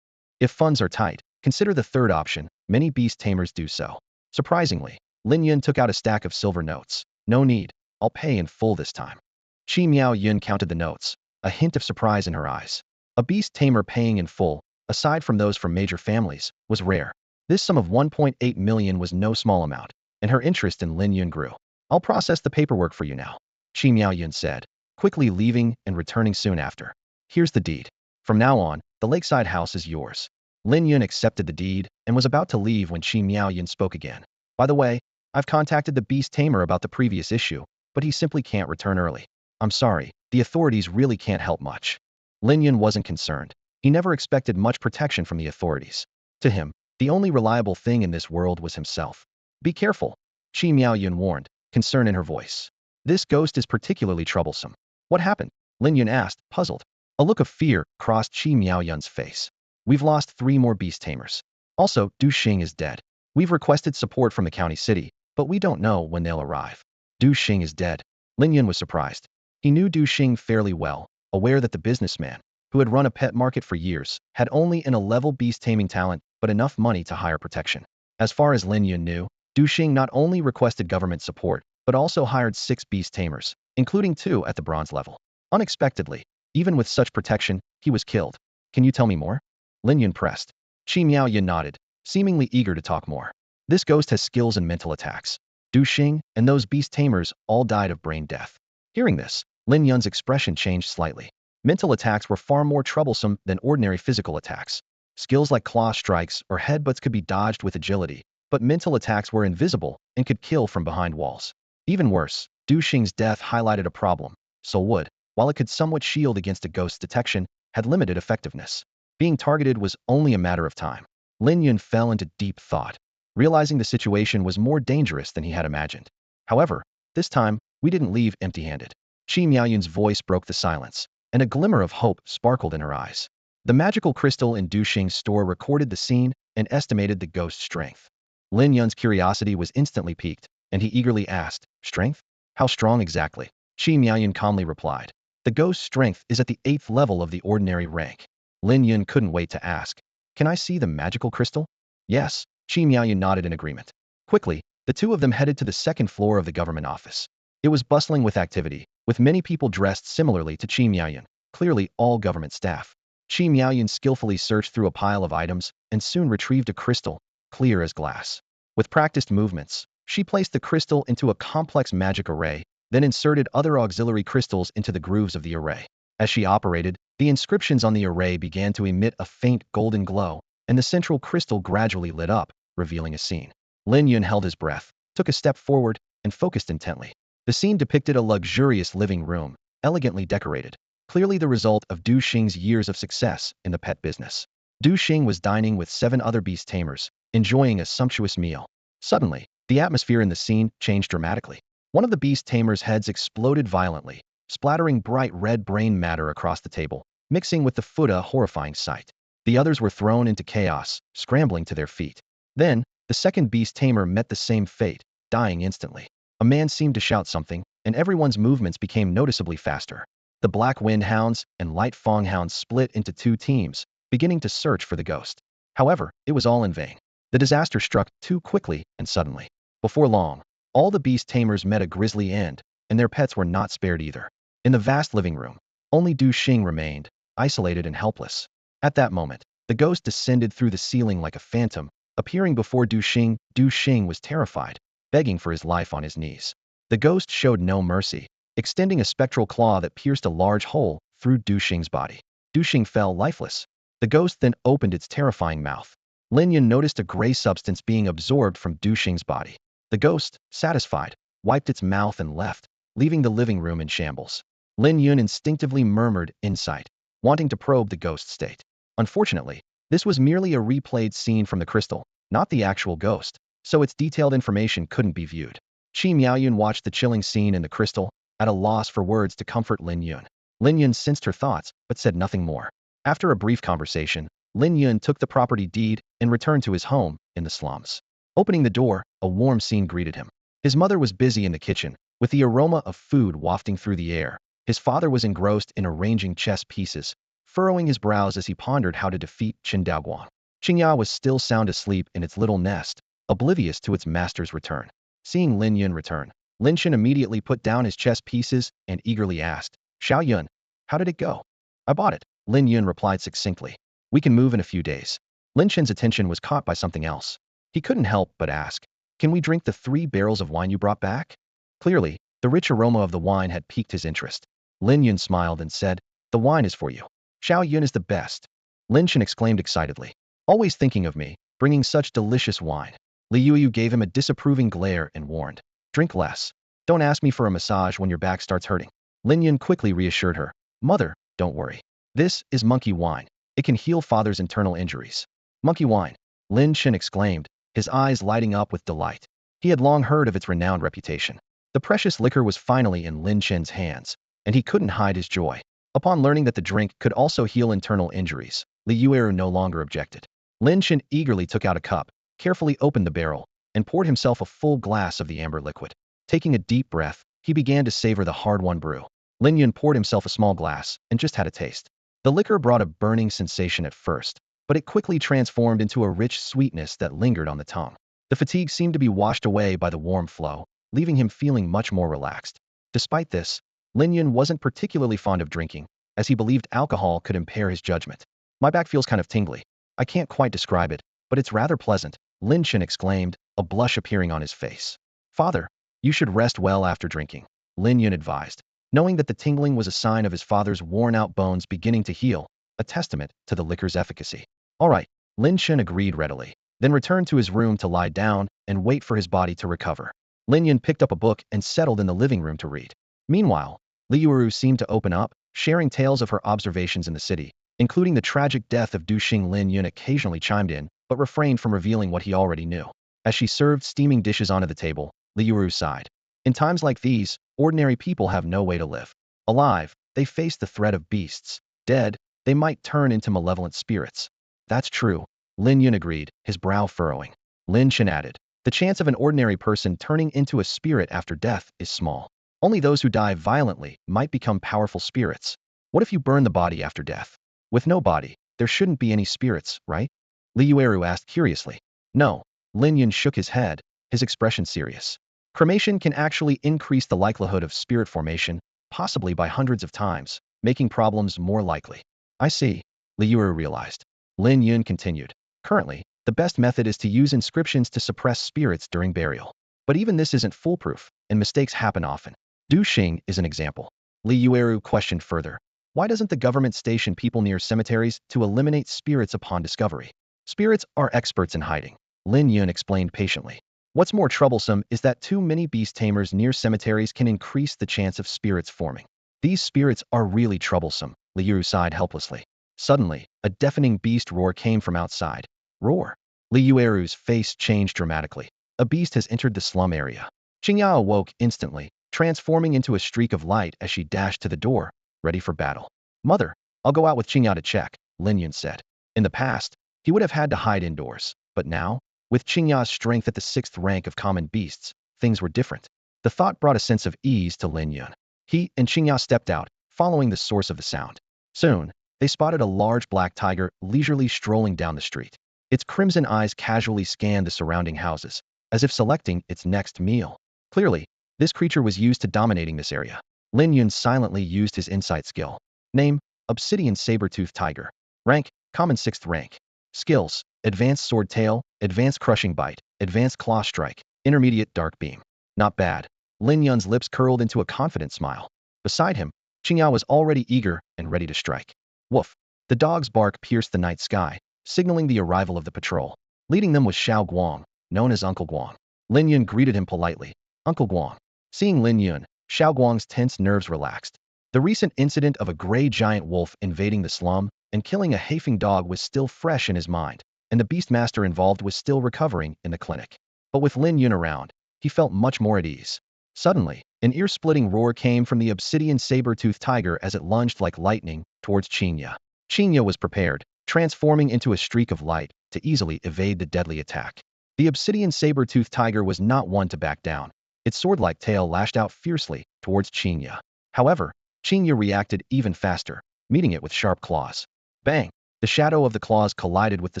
If funds are tight, consider the third option. Many beast tamers do so. Surprisingly, Lin Yun took out a stack of silver notes. "No need, I'll pay in full this time." Qi Miaoyun counted the notes, a hint of surprise in her eyes. A beast tamer paying in full, aside from those from major families, was rare. This sum of 1.8 million was no small amount, and her interest in Lin Yun grew. "I'll process the paperwork for you now," Qi Miaoyun said, quickly leaving and returning soon after. "Here's the deed. From now on, the lakeside house is yours." Lin Yun accepted the deed and was about to leave when Qi Miaoyun spoke again. "By the way, I've contacted the beast tamer about the previous issue, but he simply can't return early. I'm sorry, the authorities really can't help much." Lin Yun wasn't concerned. He never expected much protection from the authorities. To him, the only reliable thing in this world was himself. "Be careful," Qi Miaoyun warned, concern in her voice. "This ghost is particularly troublesome." "What happened?" Lin Yun asked, puzzled. A look of fear crossed Qi Miaoyun's face. "We've lost 3 more beast tamers. Also, Du Xing is dead. We've requested support from the county city, but we don't know when they'll arrive." Du Xing is dead. Lin Yun was surprised. He knew Du Xing fairly well, aware that the businessman, who had run a pet market for years, had only an 11 beast taming talent, but enough money to hire protection. As far as Lin Yun knew, Du Xing not only requested government support, but also hired 6 beast tamers, including 2 at the bronze level. Unexpectedly, even with such protection, he was killed. "Can you tell me more?" Lin Yun pressed. Qi Miaoyun nodded, seemingly eager to talk more. "This ghost has skills in mental attacks. Du Xing and those beast tamers all died of brain death." Hearing this, Lin Yun's expression changed slightly. Mental attacks were far more troublesome than ordinary physical attacks. Skills like claw strikes or headbutts could be dodged with agility, but mental attacks were invisible and could kill from behind walls. Even worse, Du Xing's death highlighted a problem. Soul Wood, while it could somewhat shield against a ghost's detection, had limited effectiveness. Being targeted was only a matter of time. Lin Yun fell into deep thought, realizing the situation was more dangerous than he had imagined. However, this time, we didn't leave empty-handed. Qi Miaoyun's voice broke the silence, and a glimmer of hope sparkled in her eyes. The magical crystal in Du Xing's store recorded the scene and estimated the ghost's strength. Lin Yun's curiosity was instantly piqued, and he eagerly asked, "Strength? How strong exactly?" Qi Miaoyun calmly replied, "The ghost's strength is at the 8th level of the ordinary rank." Lin Yun couldn't wait to ask, "Can I see the magical crystal?" "Yes." Qi Miaoyun nodded in agreement. Quickly, the two of them headed to the second floor of the government office. It was bustling with activity, with many people dressed similarly to Qi Miaoyun, clearly all government staff. Qi Miaoyun skillfully searched through a pile of items and soon retrieved a crystal, clear as glass. With practiced movements, she placed the crystal into a complex magic array, then inserted other auxiliary crystals into the grooves of the array. As she operated, the inscriptions on the array began to emit a faint golden glow, and the central crystal gradually lit up, revealing a scene. Lin Yun held his breath, took a step forward, and focused intently. The scene depicted a luxurious living room, elegantly decorated, clearly the result of Du Xing's years of success in the pet business. Du Xing was dining with 7 other beast tamers, enjoying a sumptuous meal. Suddenly, the atmosphere in the scene changed dramatically. One of the beast tamers' heads exploded violently, splattering bright red brain matter across the table, mixing with the food, a horrifying sight. The others were thrown into chaos, scrambling to their feet. Then, the second beast tamer met the same fate, dying instantly. A man seemed to shout something, and everyone's movements became noticeably faster. The Black Wind Hounds and Light Fong Hounds split into 2 teams, beginning to search for the ghost. However, it was all in vain. The disaster struck too quickly and suddenly. Before long, all the beast tamers met a grisly end, and their pets were not spared either. In the vast living room, only Du Xing remained, isolated and helpless. At that moment, the ghost descended through the ceiling like a phantom, appearing before Du Xing. Du Xing was terrified, begging for his life on his knees. The ghost showed no mercy, extending a spectral claw that pierced a large hole through Du Xing's body. Du Xing fell lifeless. The ghost then opened its terrifying mouth. Lin Yun noticed a gray substance being absorbed from Du Xing's body. The ghost, satisfied, wiped its mouth and left, leaving the living room in shambles. Lin Yun instinctively murmured insight, wanting to probe the ghost's state. Unfortunately, this was merely a replayed scene from the crystal, not the actual ghost, so its detailed information couldn't be viewed. Qi Miaoyun watched the chilling scene in the crystal, at a loss for words to comfort Lin Yun. Lin Yun sensed her thoughts, but said nothing more. After a brief conversation, Lin Yun took the property deed and returned to his home in the slums. Opening the door, a warm scene greeted him. His mother was busy in the kitchen, with the aroma of food wafting through the air. His father was engrossed in arranging chess pieces, furrowing his brows as he pondered how to defeat Qin Daoguang. Qingya was still sound asleep in its little nest, oblivious to its master's return. Seeing Lin Yun return, Lin Chen immediately put down his chess pieces and eagerly asked, "Xiao Yun, how did it go?" "I bought it," Lin Yun replied succinctly. "We can move in a few days." Lin Chen's attention was caught by something else. He couldn't help but ask, "Can we drink the 3 barrels of wine you brought back?" Clearly, the rich aroma of the wine had piqued his interest. Lin Yun smiled and said, "The wine is for you. Xiao Yun is the best." Lin Chen exclaimed excitedly, "Always thinking of me, bringing such delicious wine." Li Yuyu gave him a disapproving glare and warned, "Drink less. Don't ask me for a massage when your back starts hurting." Lin Yun quickly reassured her, "Mother, don't worry. This is monkey wine. It can heal father's internal injuries." "Monkey wine," Lin Chen exclaimed, his eyes lighting up with delight. He had long heard of its renowned reputation. The precious liquor was finally in Lin Chen's hands, and he couldn't hide his joy. Upon learning that the drink could also heal internal injuries, Li Yueru no longer objected. Lin Chen eagerly took out a cup, carefully opened the barrel, and poured himself a full glass of the amber liquid. Taking a deep breath, he began to savor the hard-won brew. Lin Yun poured himself a small glass and just had a taste. The liquor brought a burning sensation at first, but it quickly transformed into a rich sweetness that lingered on the tongue. The fatigue seemed to be washed away by the warm flow, leaving him feeling much more relaxed. Despite this, Lin Yun wasn't particularly fond of drinking, as he believed alcohol could impair his judgment. "My back feels kind of tingly. I can't quite describe it, but it's rather pleasant," Lin Chen exclaimed, a blush appearing on his face. "Father, you should rest well after drinking," Lin Yun advised. knowing that the tingling was a sign of his father's worn-out bones beginning to heal, a testament to the liquor's efficacy. All right, Lin Yun agreed readily, then returned to his room to lie down and wait for his body to recover. Lin Yun picked up a book and settled in the living room to read. Meanwhile, Liu seemed to open up, sharing tales of her observations in the city, including the tragic death of Duxing. Lin Yun occasionally chimed in, but refrained from revealing what he already knew. As she served steaming dishes onto the table, Liu sighed. In times like these, ordinary people have no way to live. Alive, they face the threat of beasts. Dead, they might turn into malevolent spirits. That's true, Lin Yun agreed, his brow furrowing. Lin Chen added, the chance of an ordinary person turning into a spirit after death is small. Only those who die violently might become powerful spirits. What if you burn the body after death? With no body, there shouldn't be any spirits, right? Liu asked curiously. No, Lin Yun shook his head, his expression serious. Cremation can actually increase the likelihood of spirit formation, possibly by hundreds of times, making problems more likely. I see, Liu realized. Lin Yun continued. Currently, the best method is to use inscriptions to suppress spirits during burial. But even this isn't foolproof, and mistakes happen often. Duxing is an example. Liu questioned further. Why doesn't the government station people near cemeteries to eliminate spirits upon discovery? Spirits are experts in hiding, Lin Yun explained patiently. What's more troublesome is that too many beast tamers near cemeteries can increase the chance of spirits forming. These spirits are really troublesome, Liu sighed helplessly. Suddenly, a deafening beast roar came from outside. Roar. Liu's face changed dramatically. A beast has entered the slum area. Qingya awoke instantly, transforming into a streak of light as she dashed to the door, ready for battle. Mother, I'll go out with Qingya to check, Lin Yun said. In the past, he would have had to hide indoors, but now, with Qingya's strength at the 6th rank of common beasts, things were different. The thought brought a sense of ease to Lin Yun. He and Qingya stepped out, following the source of the sound. Soon, they spotted a large black tiger leisurely strolling down the street. Its crimson eyes casually scanned the surrounding houses, as if selecting its next meal. Clearly, this creature was used to dominating this area. Lin Yun silently used his insight skill. Name, Obsidian Saber-Tooth Tiger. Rank, Common 6th rank. Skills, Advanced Sword Tail, Advanced Crushing Bite, Advanced Claw Strike, Intermediate Dark Beam. Not bad. Lin Yun's lips curled into a confident smile. Beside him, Qingya was already eager and ready to strike. Woof. The dog's bark pierced the night sky, signaling the arrival of the patrol. Leading them was Xiao Guang, known as Uncle Guang. Lin Yun greeted him politely. Uncle Guang. Seeing Lin Yun, Xiao Guang's tense nerves relaxed. The recent incident of a gray giant wolf invading the slum and killing a Haifeng dog was still fresh in his mind, and the beastmaster involved was still recovering in the clinic. But with Lin Yun around, he felt much more at ease. Suddenly, an ear-splitting roar came from the obsidian saber-toothed tiger as it lunged like lightning towards Qingya. Qingya was prepared, transforming into a streak of light to easily evade the deadly attack. The obsidian saber-toothed tiger was not one to back down. Its sword-like tail lashed out fiercely towards Qingya. However, Qingya reacted even faster, meeting it with sharp claws. Bang! The shadow of the claws collided with the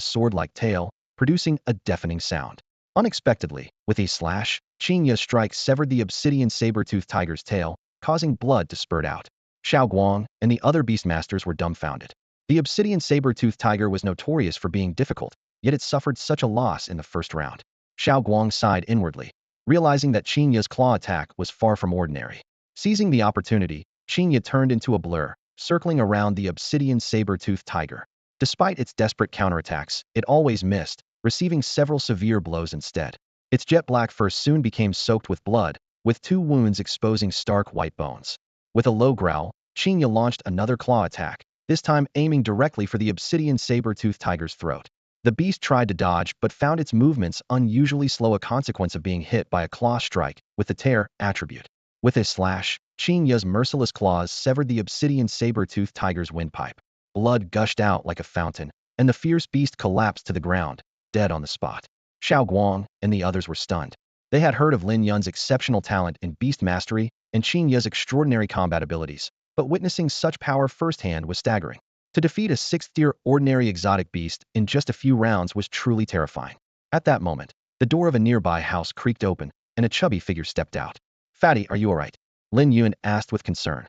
sword-like tail, producing a deafening sound. Unexpectedly, with a slash, Qingya's strike severed the obsidian saber-toothed tiger's tail, causing blood to spurt out. Xiao Guang and the other beastmasters were dumbfounded. The obsidian saber-toothed tiger was notorious for being difficult, yet it suffered such a loss in the first round. Xiao Guang sighed inwardly, realizing that Qingya's claw attack was far from ordinary. Seizing the opportunity, Qingya turned into a blur, circling around the obsidian saber-toothed tiger. Despite its desperate counterattacks, it always missed, receiving several severe blows instead. Its jet-black fur soon became soaked with blood, with 2 wounds exposing stark white bones. With a low growl, Qingya launched another claw attack, this time aiming directly for the obsidian saber-toothed tiger's throat. The beast tried to dodge but found its movements unusually slow, a consequence of being hit by a claw strike with the tear attribute. With a slash, Qingya's merciless claws severed the obsidian saber-toothed tiger's windpipe. Blood gushed out like a fountain, and the fierce beast collapsed to the ground, dead on the spot. Xiao Guang and the others were stunned. They had heard of Lin Yun's exceptional talent in beast mastery and Qingya's extraordinary combat abilities, but witnessing such power firsthand was staggering. To defeat a 6th-tier ordinary exotic beast in just a few rounds was truly terrifying. At that moment, the door of a nearby house creaked open, and a chubby figure stepped out. Fatty, are you alright? Lin Yun asked with concern.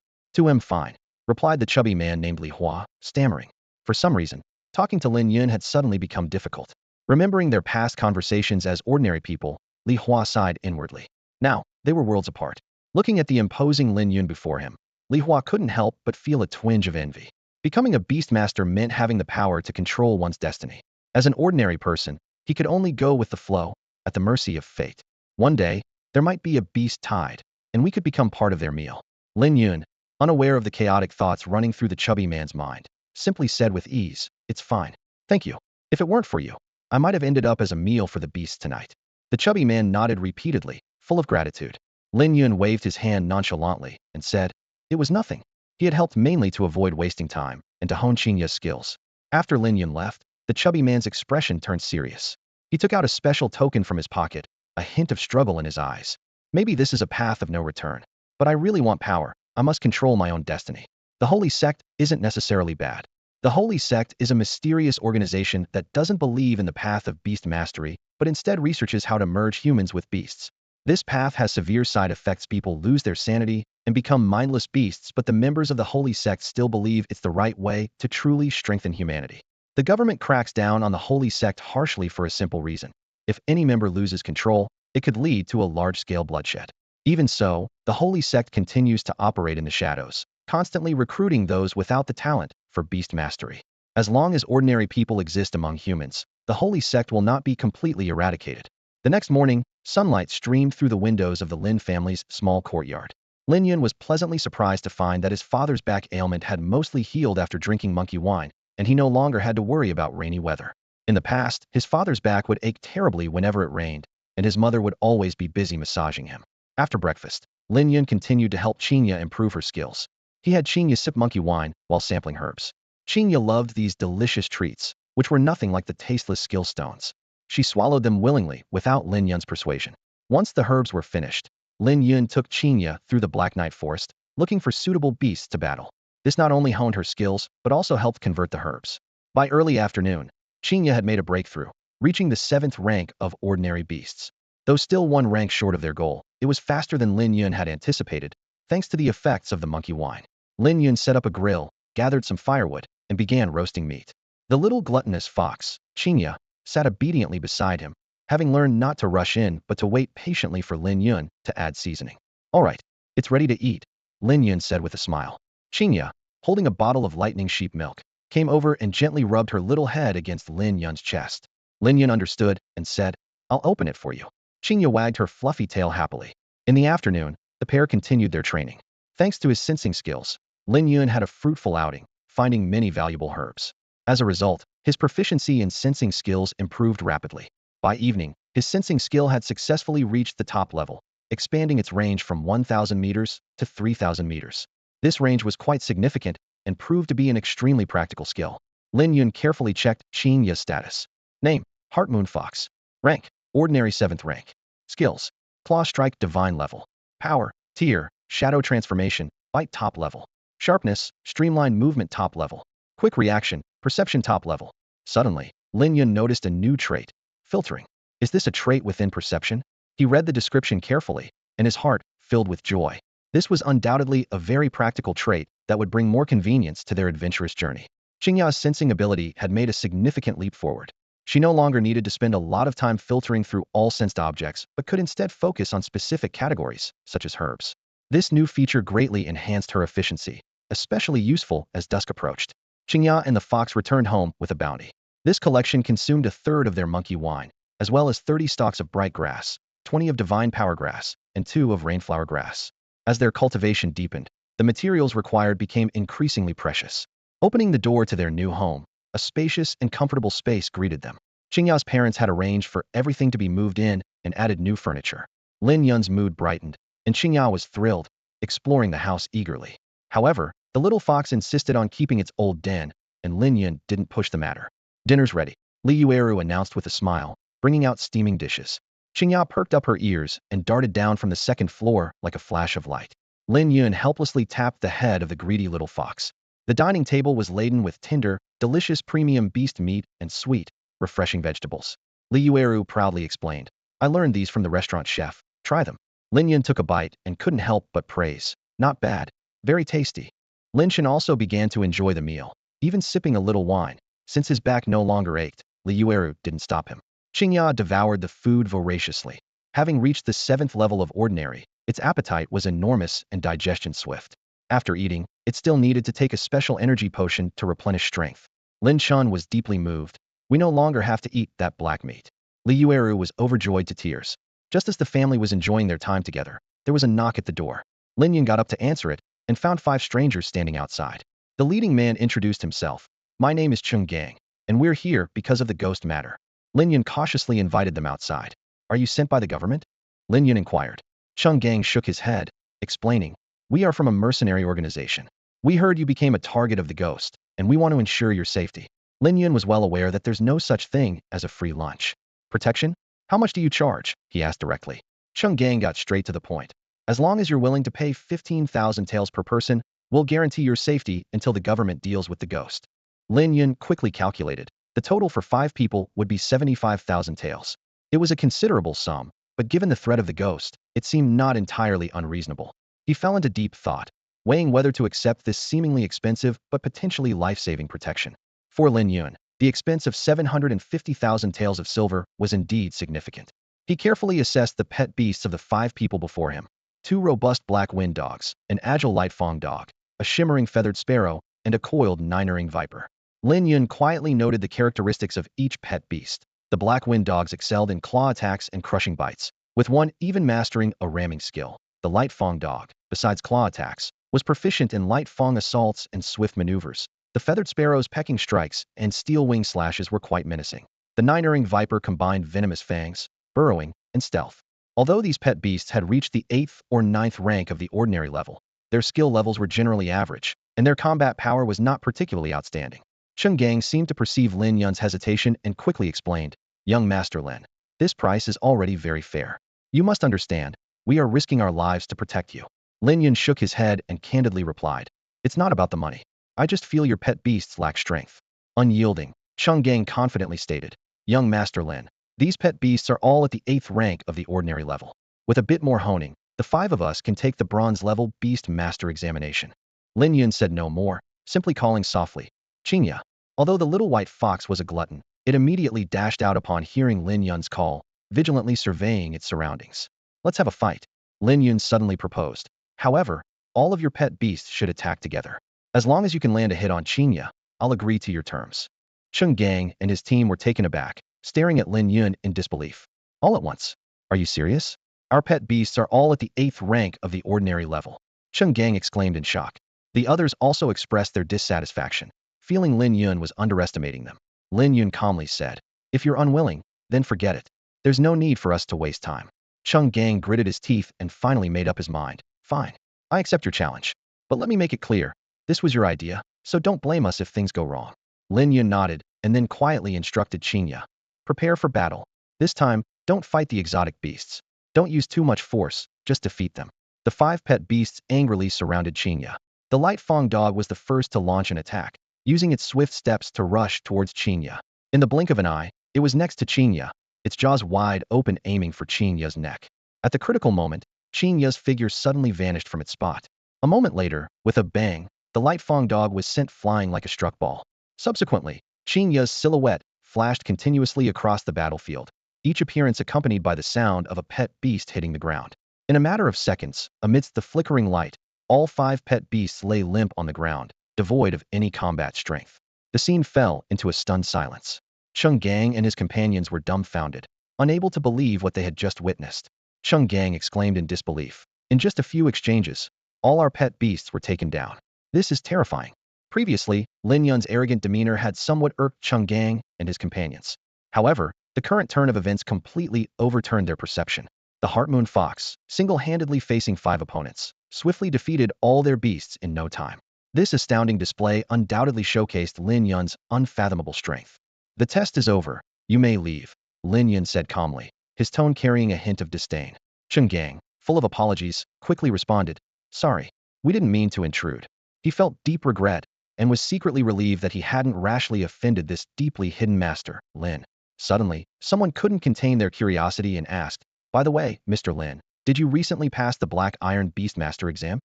Fine, replied the chubby man named Li Hua, stammering. For some reason, talking to Lin Yun had suddenly become difficult. Remembering their past conversations as ordinary people, Li Hua sighed inwardly. Now, they were worlds apart. Looking at the imposing Lin Yun before him, Li Hua couldn't help but feel a twinge of envy. Becoming a beastmaster meant having the power to control one's destiny. As an ordinary person, he could only go with the flow, at the mercy of fate. One day, there might be a beast tide, and we could become part of their meal. Lin Yun, unaware of the chaotic thoughts running through the chubby man's mind, simply said with ease, "It's fine. Thank you. If it weren't for you, I might have ended up as a meal for the beasts tonight." The chubby man nodded repeatedly, full of gratitude. Lin Yun waved his hand nonchalantly and said, "It was nothing." He had helped mainly to avoid wasting time and to hone Qingya's skills. After Lin Yun left, the chubby man's expression turned serious. He took out a special token from his pocket, a hint of struggle in his eyes. "Maybe this is a path of no return. But I really want power. I must control my own destiny. The Holy Sect isn't necessarily bad. The Holy Sect is a mysterious organization that doesn't believe in the path of beast mastery, but instead researches how to merge humans with beasts. This path has severe side effects. People lose their sanity and become mindless beasts, but the members of the Holy Sect still believe it's the right way to truly strengthen humanity. The government cracks down on the Holy Sect harshly for a simple reason. If any member loses control, it could lead to a large-scale bloodshed. Even so, the Holy Sect continues to operate in the shadows, constantly recruiting those without the talent for beast mastery. As long as ordinary people exist among humans, the Holy Sect will not be completely eradicated. The next morning, sunlight streamed through the windows of the Lin family's small courtyard. Lin Yun was pleasantly surprised to find that his father's back ailment had mostly healed after drinking monkey wine, and he no longer had to worry about rainy weather. In the past, his father's back would ache terribly whenever it rained, and his mother would always be busy massaging him. After breakfast, Lin Yun continued to help Qingya improve her skills. He had Qingya sip monkey wine while sampling herbs. Qingya loved these delicious treats, which were nothing like the tasteless skill stones. She swallowed them willingly, without Lin Yun's persuasion. Once the herbs were finished, Lin Yun took Qingya through the Black Night Forest, looking for suitable beasts to battle. This not only honed her skills, but also helped convert the herbs. By early afternoon, Qingya had made a breakthrough, reaching the 7th rank of ordinary beasts. Though still one rank short of their goal, it was faster than Lin Yun had anticipated, thanks to the effects of the monkey wine. Lin Yun set up a grill, gathered some firewood, and began roasting meat. The little gluttonous fox, Qingya, sat obediently beside him, having learned not to rush in but to wait patiently for Lin Yun to add seasoning. "All right, it's ready to eat," Lin Yun said with a smile. Qingya, holding a bottle of lightning sheep milk, came over and gently rubbed her little head against Lin Yun's chest. Lin Yun understood and said, "I'll open it for you." Qingya wagged her fluffy tail happily. In the afternoon, the pair continued their training. Thanks to his sensing skills, Lin Yun had a fruitful outing, finding many valuable herbs. As a result, his proficiency in sensing skills improved rapidly. By evening, his sensing skill had successfully reached the top level, expanding its range from 1,000 meters to 3,000 meters. This range was quite significant and proved to be an extremely practical skill. Lin Yun carefully checked Qingya's status. Name: Heart Moon Fox. Rank: Ordinary 7th rank. Skills: Claw Strike Divine level. Power: Tier: Shadow Transformation, Bite top level. Sharpness: Streamlined Movement top level. Quick Reaction: Perception top level. Suddenly, Lin Yun noticed a new trait: filtering. Is this a trait within perception? He read the description carefully, and his heart filled with joy. This was undoubtedly a very practical trait that would bring more convenience to their adventurous journey. Qingya's sensing ability had made a significant leap forward. She no longer needed to spend a lot of time filtering through all sensed objects, but could instead focus on specific categories, such as herbs. This new feature greatly enhanced her efficiency, especially useful as dusk approached. Qingya and the fox returned home with a bounty. This collection consumed a third of their monkey wine, as well as 30 stalks of bright grass, 20 of divine power grass, and 2 of rainflower grass. As their cultivation deepened, the materials required became increasingly precious. Opening the door to their new home, a spacious and comfortable space greeted them. Qingya's parents had arranged for everything to be moved in and added new furniture. Lin Yun's mood brightened, and Qingya was thrilled, exploring the house eagerly. However, the little fox insisted on keeping its old den, and Lin Yun didn't push the matter. "Dinner's ready," Li Yueru announced with a smile, bringing out steaming dishes. Qingya perked up her ears and darted down from the 2nd floor like a flash of light. Lin Yun helplessly tapped the head of the greedy little fox. The dining table was laden with tender, delicious premium beast meat and sweet, refreshing vegetables. Li Yueru proudly explained, "I learned these from the restaurant chef. Try them." Lin Yun took a bite and couldn't help but praise. "Not bad. Very tasty." Lin Shen also began to enjoy the meal, even sipping a little wine. Since his back no longer ached, Li Yueru didn't stop him. Qingya devoured the food voraciously. Having reached the 7th level of ordinary, its appetite was enormous and digestion swift. After eating, it still needed to take a special energy potion to replenish strength. Lin Yun was deeply moved. We no longer have to eat that black meat. Li Yueru was overjoyed to tears. Just as the family was enjoying their time together, there was a knock at the door. Lin Yun got up to answer it and found 5 strangers standing outside. The leading man introduced himself. My name is Chung Gang, and we're here because of the ghost matter. Lin Yun cautiously invited them outside. Are you sent by the government? Lin Yun inquired. Chung Gang shook his head, explaining, we are from a mercenary organization. We heard you became a target of the ghost, and we want to ensure your safety. Lin Yun was well aware that there's no such thing as a free lunch. Protection? How much do you charge? He asked directly. Chung Gang got straight to the point. As long as you're willing to pay 15,000 taels per person, we'll guarantee your safety until the government deals with the ghost. Lin Yun quickly calculated. The total for 5 people would be 75,000 taels. It was a considerable sum, but given the threat of the ghost, it seemed not entirely unreasonable. He fell into deep thought, weighing whether to accept this seemingly expensive but potentially life-saving protection. For Lin Yun, the expense of 750,000 taels of silver was indeed significant. He carefully assessed the pet beasts of the 5 people before him. 2 robust black wind dogs, an agile light fong dog, a shimmering feathered sparrow, and a coiled 9-earing viper. Lin Yun quietly noted the characteristics of each pet beast. The black wind dogs excelled in claw attacks and crushing bites, with one even mastering a ramming skill. The light fong dog, besides claw attacks, was proficient in light fong assaults and swift maneuvers. The feathered sparrow's pecking strikes and steel wing slashes were quite menacing. The 9-earing viper combined venomous fangs, burrowing, and stealth. Although these pet beasts had reached the 8th or 9th rank of the ordinary level, their skill levels were generally average, and their combat power was not particularly outstanding. Chung Gang seemed to perceive Lin Yun's hesitation and quickly explained, Young Master Lin, this price is already very fair. You must understand, we are risking our lives to protect you. Lin Yun shook his head and candidly replied, it's not about the money. I just feel your pet beasts lack strength. Unyielding, Chung Gang confidently stated, Young Master Lin, these pet beasts are all at the 8th rank of the ordinary level. With a bit more honing, the 5 of us can take the bronze level Beast Master examination. Lin Yun said no more, simply calling softly, Qingya. Although the little white fox was a glutton, it immediately dashed out upon hearing Lin Yun's call, vigilantly surveying its surroundings. Let's have a fight, Lin Yun suddenly proposed. However, all of your pet beasts should attack together. As long as you can land a hit on Qingya, I'll agree to your terms. Chung Gang and his team were taken aback, staring at Lin Yun in disbelief. All at once. Are you serious? Our pet beasts are all at the 8th rank of the ordinary level. Chung Gang exclaimed in shock. The others also expressed their dissatisfaction, feeling Lin Yun was underestimating them. Lin Yun calmly said, if you're unwilling, then forget it. There's no need for us to waste time. Chung Gang gritted his teeth and finally made up his mind. Fine. I accept your challenge. But let me make it clear. This was your idea, so don't blame us if things go wrong. Lin Yun nodded and then quietly instructed Qingya. Prepare for battle. This time, don't fight the exotic beasts. Don't use too much force, just defeat them. The 5 pet beasts angrily surrounded Qingya. The light fong dog was the first to launch an attack, using its swift steps to rush towards Qingya. In the blink of an eye, it was next to Qingya, its jaws wide open aiming for Qingya's neck. At the critical moment, Qingya's figure suddenly vanished from its spot. A moment later, with a bang, the light fong dog was sent flying like a struck ball. Subsequently, Qingya's silhouette flashed continuously across the battlefield, each appearance accompanied by the sound of a pet beast hitting the ground. In a matter of seconds, amidst the flickering light, all 5 pet beasts lay limp on the ground, devoid of any combat strength. The scene fell into a stunned silence. Chung Gang and his companions were dumbfounded, unable to believe what they had just witnessed. Chung Gang exclaimed in disbelief. In just a few exchanges, all our pet beasts were taken down. This is terrifying. Previously, Lin Yun's arrogant demeanor had somewhat irked Chung Gang and his companions. However, the current turn of events completely overturned their perception. The Heart Moon Fox, single-handedly facing 5 opponents, swiftly defeated all their beasts in no time. This astounding display undoubtedly showcased Lin Yun's unfathomable strength. The test is over. You may leave, Lin Yun said calmly, his tone carrying a hint of disdain. Chung Gang, full of apologies, quickly responded, sorry, we didn't mean to intrude. He felt deep regret and was secretly relieved that he hadn't rashly offended this deeply hidden master, Lin. Suddenly, someone couldn't contain their curiosity and asked, by the way, Mr. Lin, did you recently pass the Black Iron Beastmaster exam?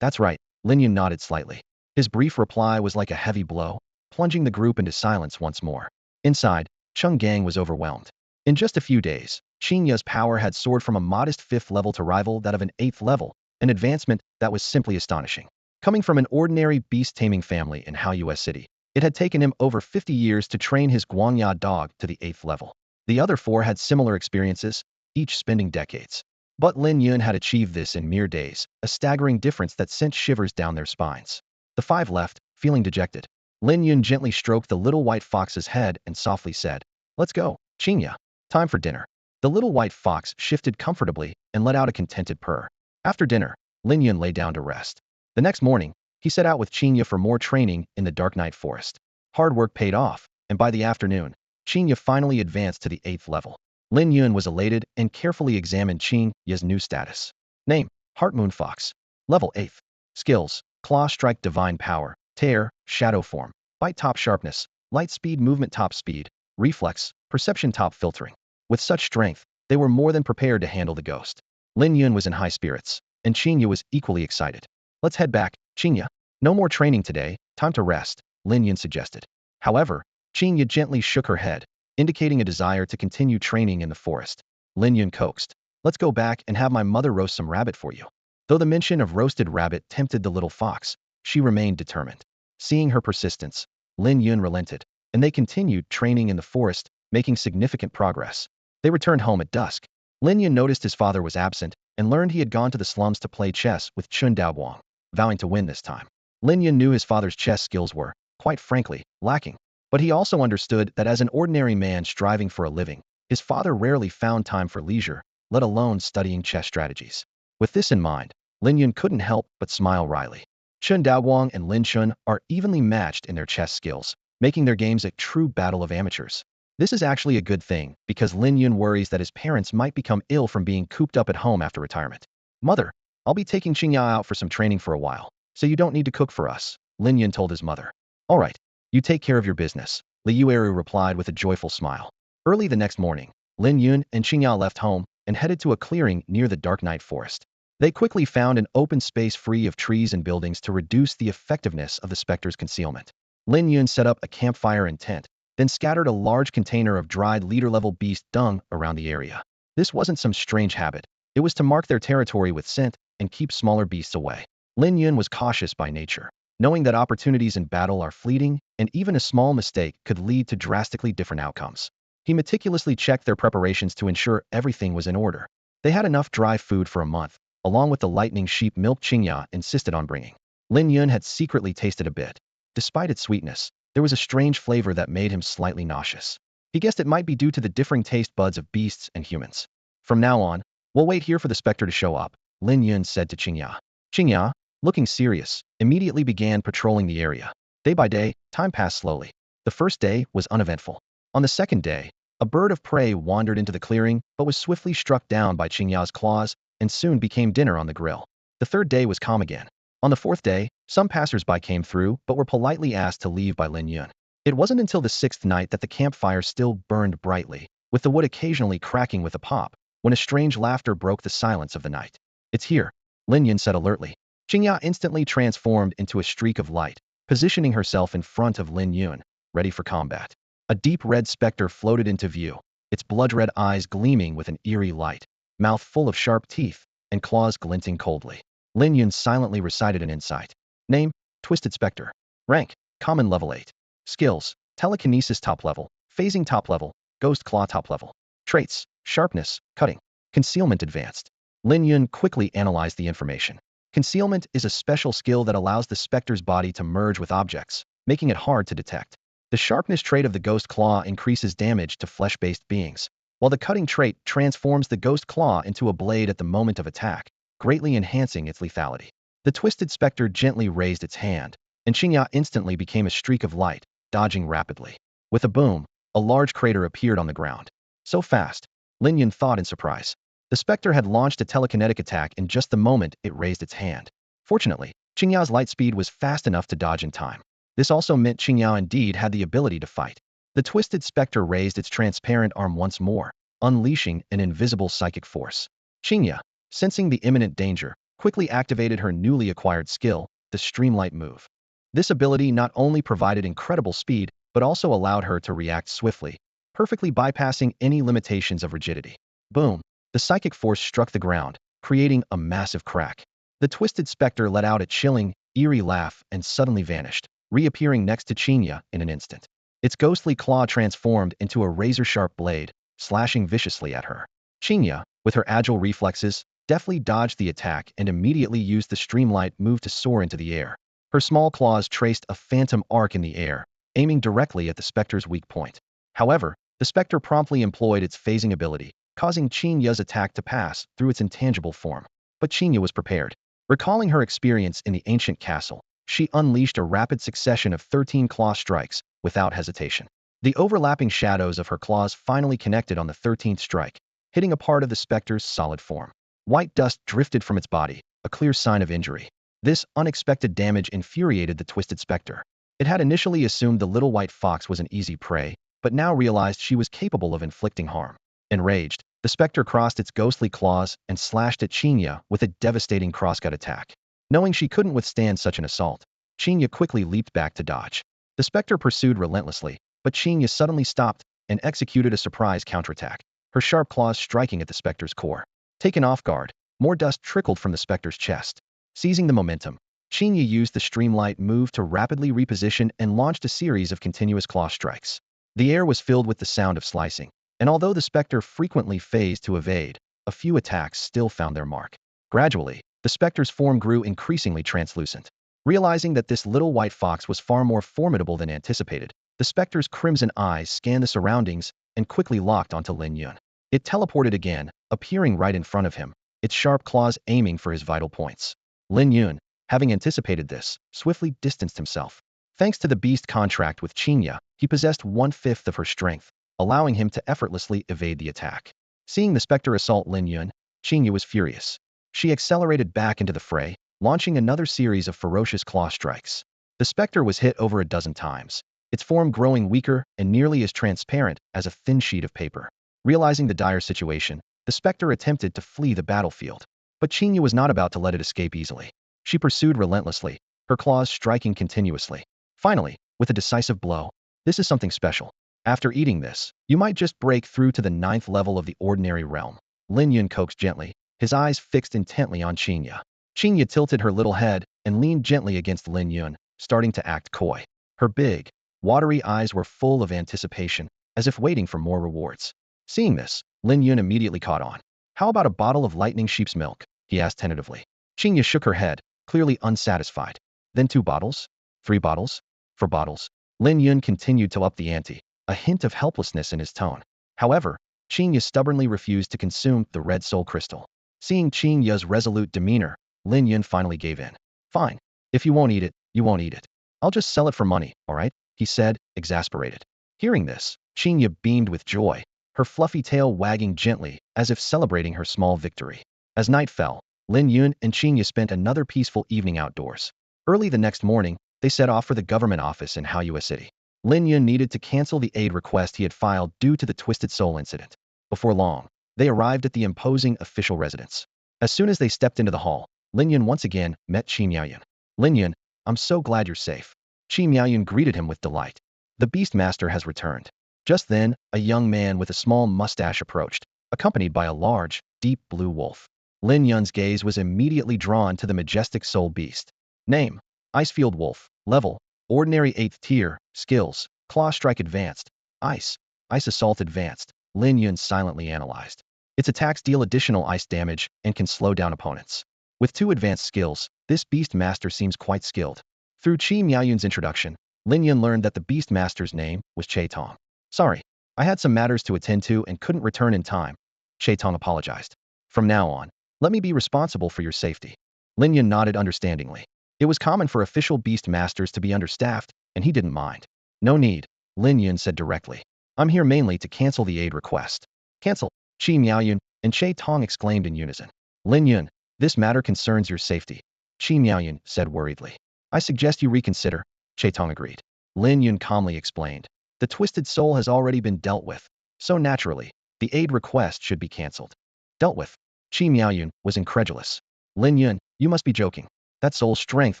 That's right, Lin Yun nodded slightly. His brief reply was like a heavy blow, plunging the group into silence once more. Inside, Chung Gang was overwhelmed. In just a few days, Qingya's power had soared from a modest 5th level to rival that of an 8th level, an advancement that was simply astonishing. Coming from an ordinary beast-taming family in Hao City, it had taken him over 50 years to train his Guangya dog to the 8th level. The other 4 had similar experiences, each spending decades. But Lin Yun had achieved this in mere days, a staggering difference that sent shivers down their spines. The 5 left, feeling dejected. Lin Yun gently stroked the little white fox's head and softly said, "Let's go, Qingya. Time for dinner." The little white fox shifted comfortably and let out a contented purr. After dinner, Lin Yun lay down to rest. The next morning, he set out with Qingya for more training in the Dark Night Forest. Hard work paid off, and by the afternoon, Qingya finally advanced to the 8th level. Lin Yun was elated and carefully examined Qingya's new status. Name: Heart Moon Fox. Level 8th. Skills: Claw Strike Divine Power, Tear, Shadow Form, Bite Top Sharpness, Light Speed Movement Top Speed, Reflex, Perception Top Filtering. With such strength, they were more than prepared to handle the ghost. Lin Yun was in high spirits, and Qingya was equally excited. "Let's head back, Qingya. No more training today, time to rest," Lin Yun suggested. However, Qingya gently shook her head, indicating a desire to continue training in the forest. Lin Yun coaxed, "Let's go back and have my mother roast some rabbit for you." Though the mention of roasted rabbit tempted the little fox, she remained determined. Seeing her persistence, Lin Yun relented, and they continued training in the forest, making significant progress. They returned home at dusk. Lin Yun noticed his father was absent and learned he had gone to the slums to play chess with Chun Daoguang, vowing to win this time. Lin Yun knew his father's chess skills were, quite frankly, lacking. But he also understood that as an ordinary man striving for a living, his father rarely found time for leisure, let alone studying chess strategies. With this in mind, Lin Yun couldn't help but smile wryly. Chun Daoguang and Lin Chun are evenly matched in their chess skills, making their games a true battle of amateurs. This is actually a good thing, because Lin Yun worries that his parents might become ill from being cooped up at home after retirement. "Mother, I'll be taking Qingya out for some training for a while, so you don't need to cook for us," Lin Yun told his mother. "All right, you take care of your business," Li Yueru replied with a joyful smile. Early the next morning, Lin Yun and Qingya left home and headed to a clearing near the Dark Night Forest. They quickly found an open space free of trees and buildings to reduce the effectiveness of the specter's concealment. Lin Yun set up a campfire and tent, then scattered a large container of dried leader-level beast dung around the area. This wasn't some strange habit. It was to mark their territory with scent and keep smaller beasts away. Lin Yun was cautious by nature, knowing that opportunities in battle are fleeting and even a small mistake could lead to drastically different outcomes. He meticulously checked their preparations to ensure everything was in order. They had enough dry food for a month, along with the lightning sheep milk Qingya insisted on bringing. Lin Yun had secretly tasted a bit. Despite its sweetness, there was a strange flavor that made him slightly nauseous. He guessed it might be due to the differing taste buds of beasts and humans. "From now on, we'll wait here for the specter to show up," Lin Yun said to Qingya. Qingya, looking serious, immediately began patrolling the area. Day by day, time passed slowly. The first day was uneventful. On the second day, a bird of prey wandered into the clearing but was swiftly struck down by Qingya's claws and soon became dinner on the grill. The third day was calm again. On the fourth day, some passers-by came through but were politely asked to leave by Lin Yun. It wasn't until the 6th night that the campfire still burned brightly, with the wood occasionally cracking with a pop, when a strange laughter broke the silence of the night. "It's here," Lin Yun said alertly. Qingya instantly transformed into a streak of light, positioning herself in front of Lin Yun, ready for combat. A deep red specter floated into view, its blood-red eyes gleaming with an eerie light, mouth full of sharp teeth, and claws glinting coldly. Lin Yun silently recited an insight. Name: Twisted Spectre. Rank: Common Level 8. Skills: Telekinesis Top Level, Phasing Top Level, Ghost Claw Top Level. Traits: Sharpness, Cutting, Concealment Advanced. Lin Yun quickly analyzed the information. Concealment is a special skill that allows the specter's body to merge with objects, making it hard to detect. The sharpness trait of the Ghost Claw increases damage to flesh-based beings, while the cutting trait transforms the Ghost Claw into a blade at the moment of attack, greatly enhancing its lethality. The Twisted Spectre gently raised its hand, and Qingya instantly became a streak of light, dodging rapidly. With a boom, a large crater appeared on the ground. So fast, Lin Yun thought in surprise. The specter had launched a telekinetic attack in just the moment it raised its hand. Fortunately, Qingya's light speed was fast enough to dodge in time. This also meant Qingya indeed had the ability to fight. The Twisted Spectre raised its transparent arm once more, unleashing an invisible psychic force. Qingya, sensing the imminent danger, quickly activated her newly acquired skill, the Streamlight move. This ability not only provided incredible speed, but also allowed her to react swiftly, perfectly bypassing any limitations of rigidity. Boom! The psychic force struck the ground, creating a massive crack. The Twisted Spectre let out a chilling eerie laugh and suddenly vanished, reappearing next to Chinya in an instant. Its ghostly claw transformed into a razor-sharp blade, slashing viciously at her. Chinya, with her agile reflexes, deftly dodged the attack and immediately used the streamlight move to soar into the air. Her small claws traced a phantom arc in the air, aiming directly at the specter's weak point. However, the specter promptly employed its phasing ability, causing Chinya's attack to pass through its intangible form. But Chinya was prepared. Recalling her experience in the ancient castle, she unleashed a rapid succession of 13 claw strikes without hesitation. The overlapping shadows of her claws finally connected on the 13th strike, hitting a part of the specter's solid form. White dust drifted from its body, a clear sign of injury. This unexpected damage infuriated the twisted specter. It had initially assumed the little white fox was an easy prey, but now realized she was capable of inflicting harm. Enraged, the specter crossed its ghostly claws and slashed at Chinya with a devastating crosscut attack. Knowing she couldn't withstand such an assault, Chinya quickly leaped back to dodge. The specter pursued relentlessly, but Chinya suddenly stopped and executed a surprise counterattack, her sharp claws striking at the specter's core. Taken off guard, more dust trickled from the specter's chest. Seizing the momentum, Chinya used the streamlight move to rapidly reposition and launched a series of continuous claw strikes. The air was filled with the sound of slicing, and although the specter frequently phased to evade, a few attacks still found their mark. Gradually, the specter's form grew increasingly translucent. Realizing that this little white fox was far more formidable than anticipated, the specter's crimson eyes scanned the surroundings and quickly locked onto Lin Yun. It teleported again, appearing right in front of him, its sharp claws aiming for his vital points. Lin Yun, having anticipated this, swiftly distanced himself. Thanks to the beast contract with Chinya, he possessed 1/5 of her strength, allowing him to effortlessly evade the attack. Seeing the specter assault Lin Yun, Chinya was furious. She accelerated back into the fray, launching another series of ferocious claw strikes. The specter was hit over a dozen times, its form growing weaker and nearly as transparent as a thin sheet of paper. Realizing the dire situation, the specter attempted to flee the battlefield. But Chinya was not about to let it escape easily. She pursued relentlessly, her claws striking continuously. Finally, with a decisive blow, "This is something special. After eating this, you might just break through to the 9th level of the ordinary realm," Lin Yun coaxed gently, his eyes fixed intently on Chinya. Chinya tilted her little head and leaned gently against Lin Yun, starting to act coy. Her big, watery eyes were full of anticipation, as if waiting for more rewards. Seeing this, Lin Yun immediately caught on. "How about a bottle of lightning sheep's milk?" he asked tentatively. Chinya shook her head, clearly unsatisfied. "Then 2 bottles? 3 bottles? 4 bottles?" Lin Yun continued to up the ante, a hint of helplessness in his tone. However, Chinya stubbornly refused to consume the red soul crystal. Seeing Chinya's resolute demeanor, Lin Yun finally gave in. "Fine. If you won't eat it, you won't eat it. I'll just sell it for money, all right?" he said, exasperated. Hearing this, Chinya beamed with joy, her fluffy tail wagging gently as if celebrating her small victory. As night fell, Lin Yun and Chinya spent another peaceful evening outdoors. Early the next morning, they set off for the government office in Haoyue City. Lin Yun needed to cancel the aid request he had filed due to the Twisted Soul incident. Before long, they arrived at the imposing official residence. As soon as they stepped into the hall, Lin Yun once again met Qi Miaoyun. "Lin Yun, I'm so glad you're safe." Qi Miaoyun greeted him with delight. "The Beast Master has returned." Just then, a young man with a small mustache approached, accompanied by a large, deep blue wolf. Lin Yun's gaze was immediately drawn to the majestic soul beast. Name: Icefield Wolf. Level: Ordinary 8th tier. Skills: Claw Strike Advanced. Ice Assault Advanced. Lin Yun silently analyzed. Its attacks deal additional ice damage and can slow down opponents. With 2 advanced skills, this Beast Master seems quite skilled. Through Qi Miaoyun's introduction, Lin Yun learned that the Beast Master's name was Che Tong. "Sorry, I had some matters to attend to and couldn't return in time," Che Tong apologized. "From now on, let me be responsible for your safety." Lin Yun nodded understandingly. It was common for official Beast Masters to be understaffed, and he didn't mind. "No need," Lin Yun said directly. "I'm here mainly to cancel the aid request." "Cancel?" Qi Miaoyun and Che Tong exclaimed in unison. "Lin Yun, this matter concerns your safety," Qi Miaoyun said worriedly. "I suggest you reconsider," Che Tong agreed. Lin Yun calmly explained. "The Twisted Soul has already been dealt with, so naturally, the aid request should be cancelled." "Dealt with?" Qi Miaoyun was incredulous. "Lin Yun, you must be joking. That soul's strength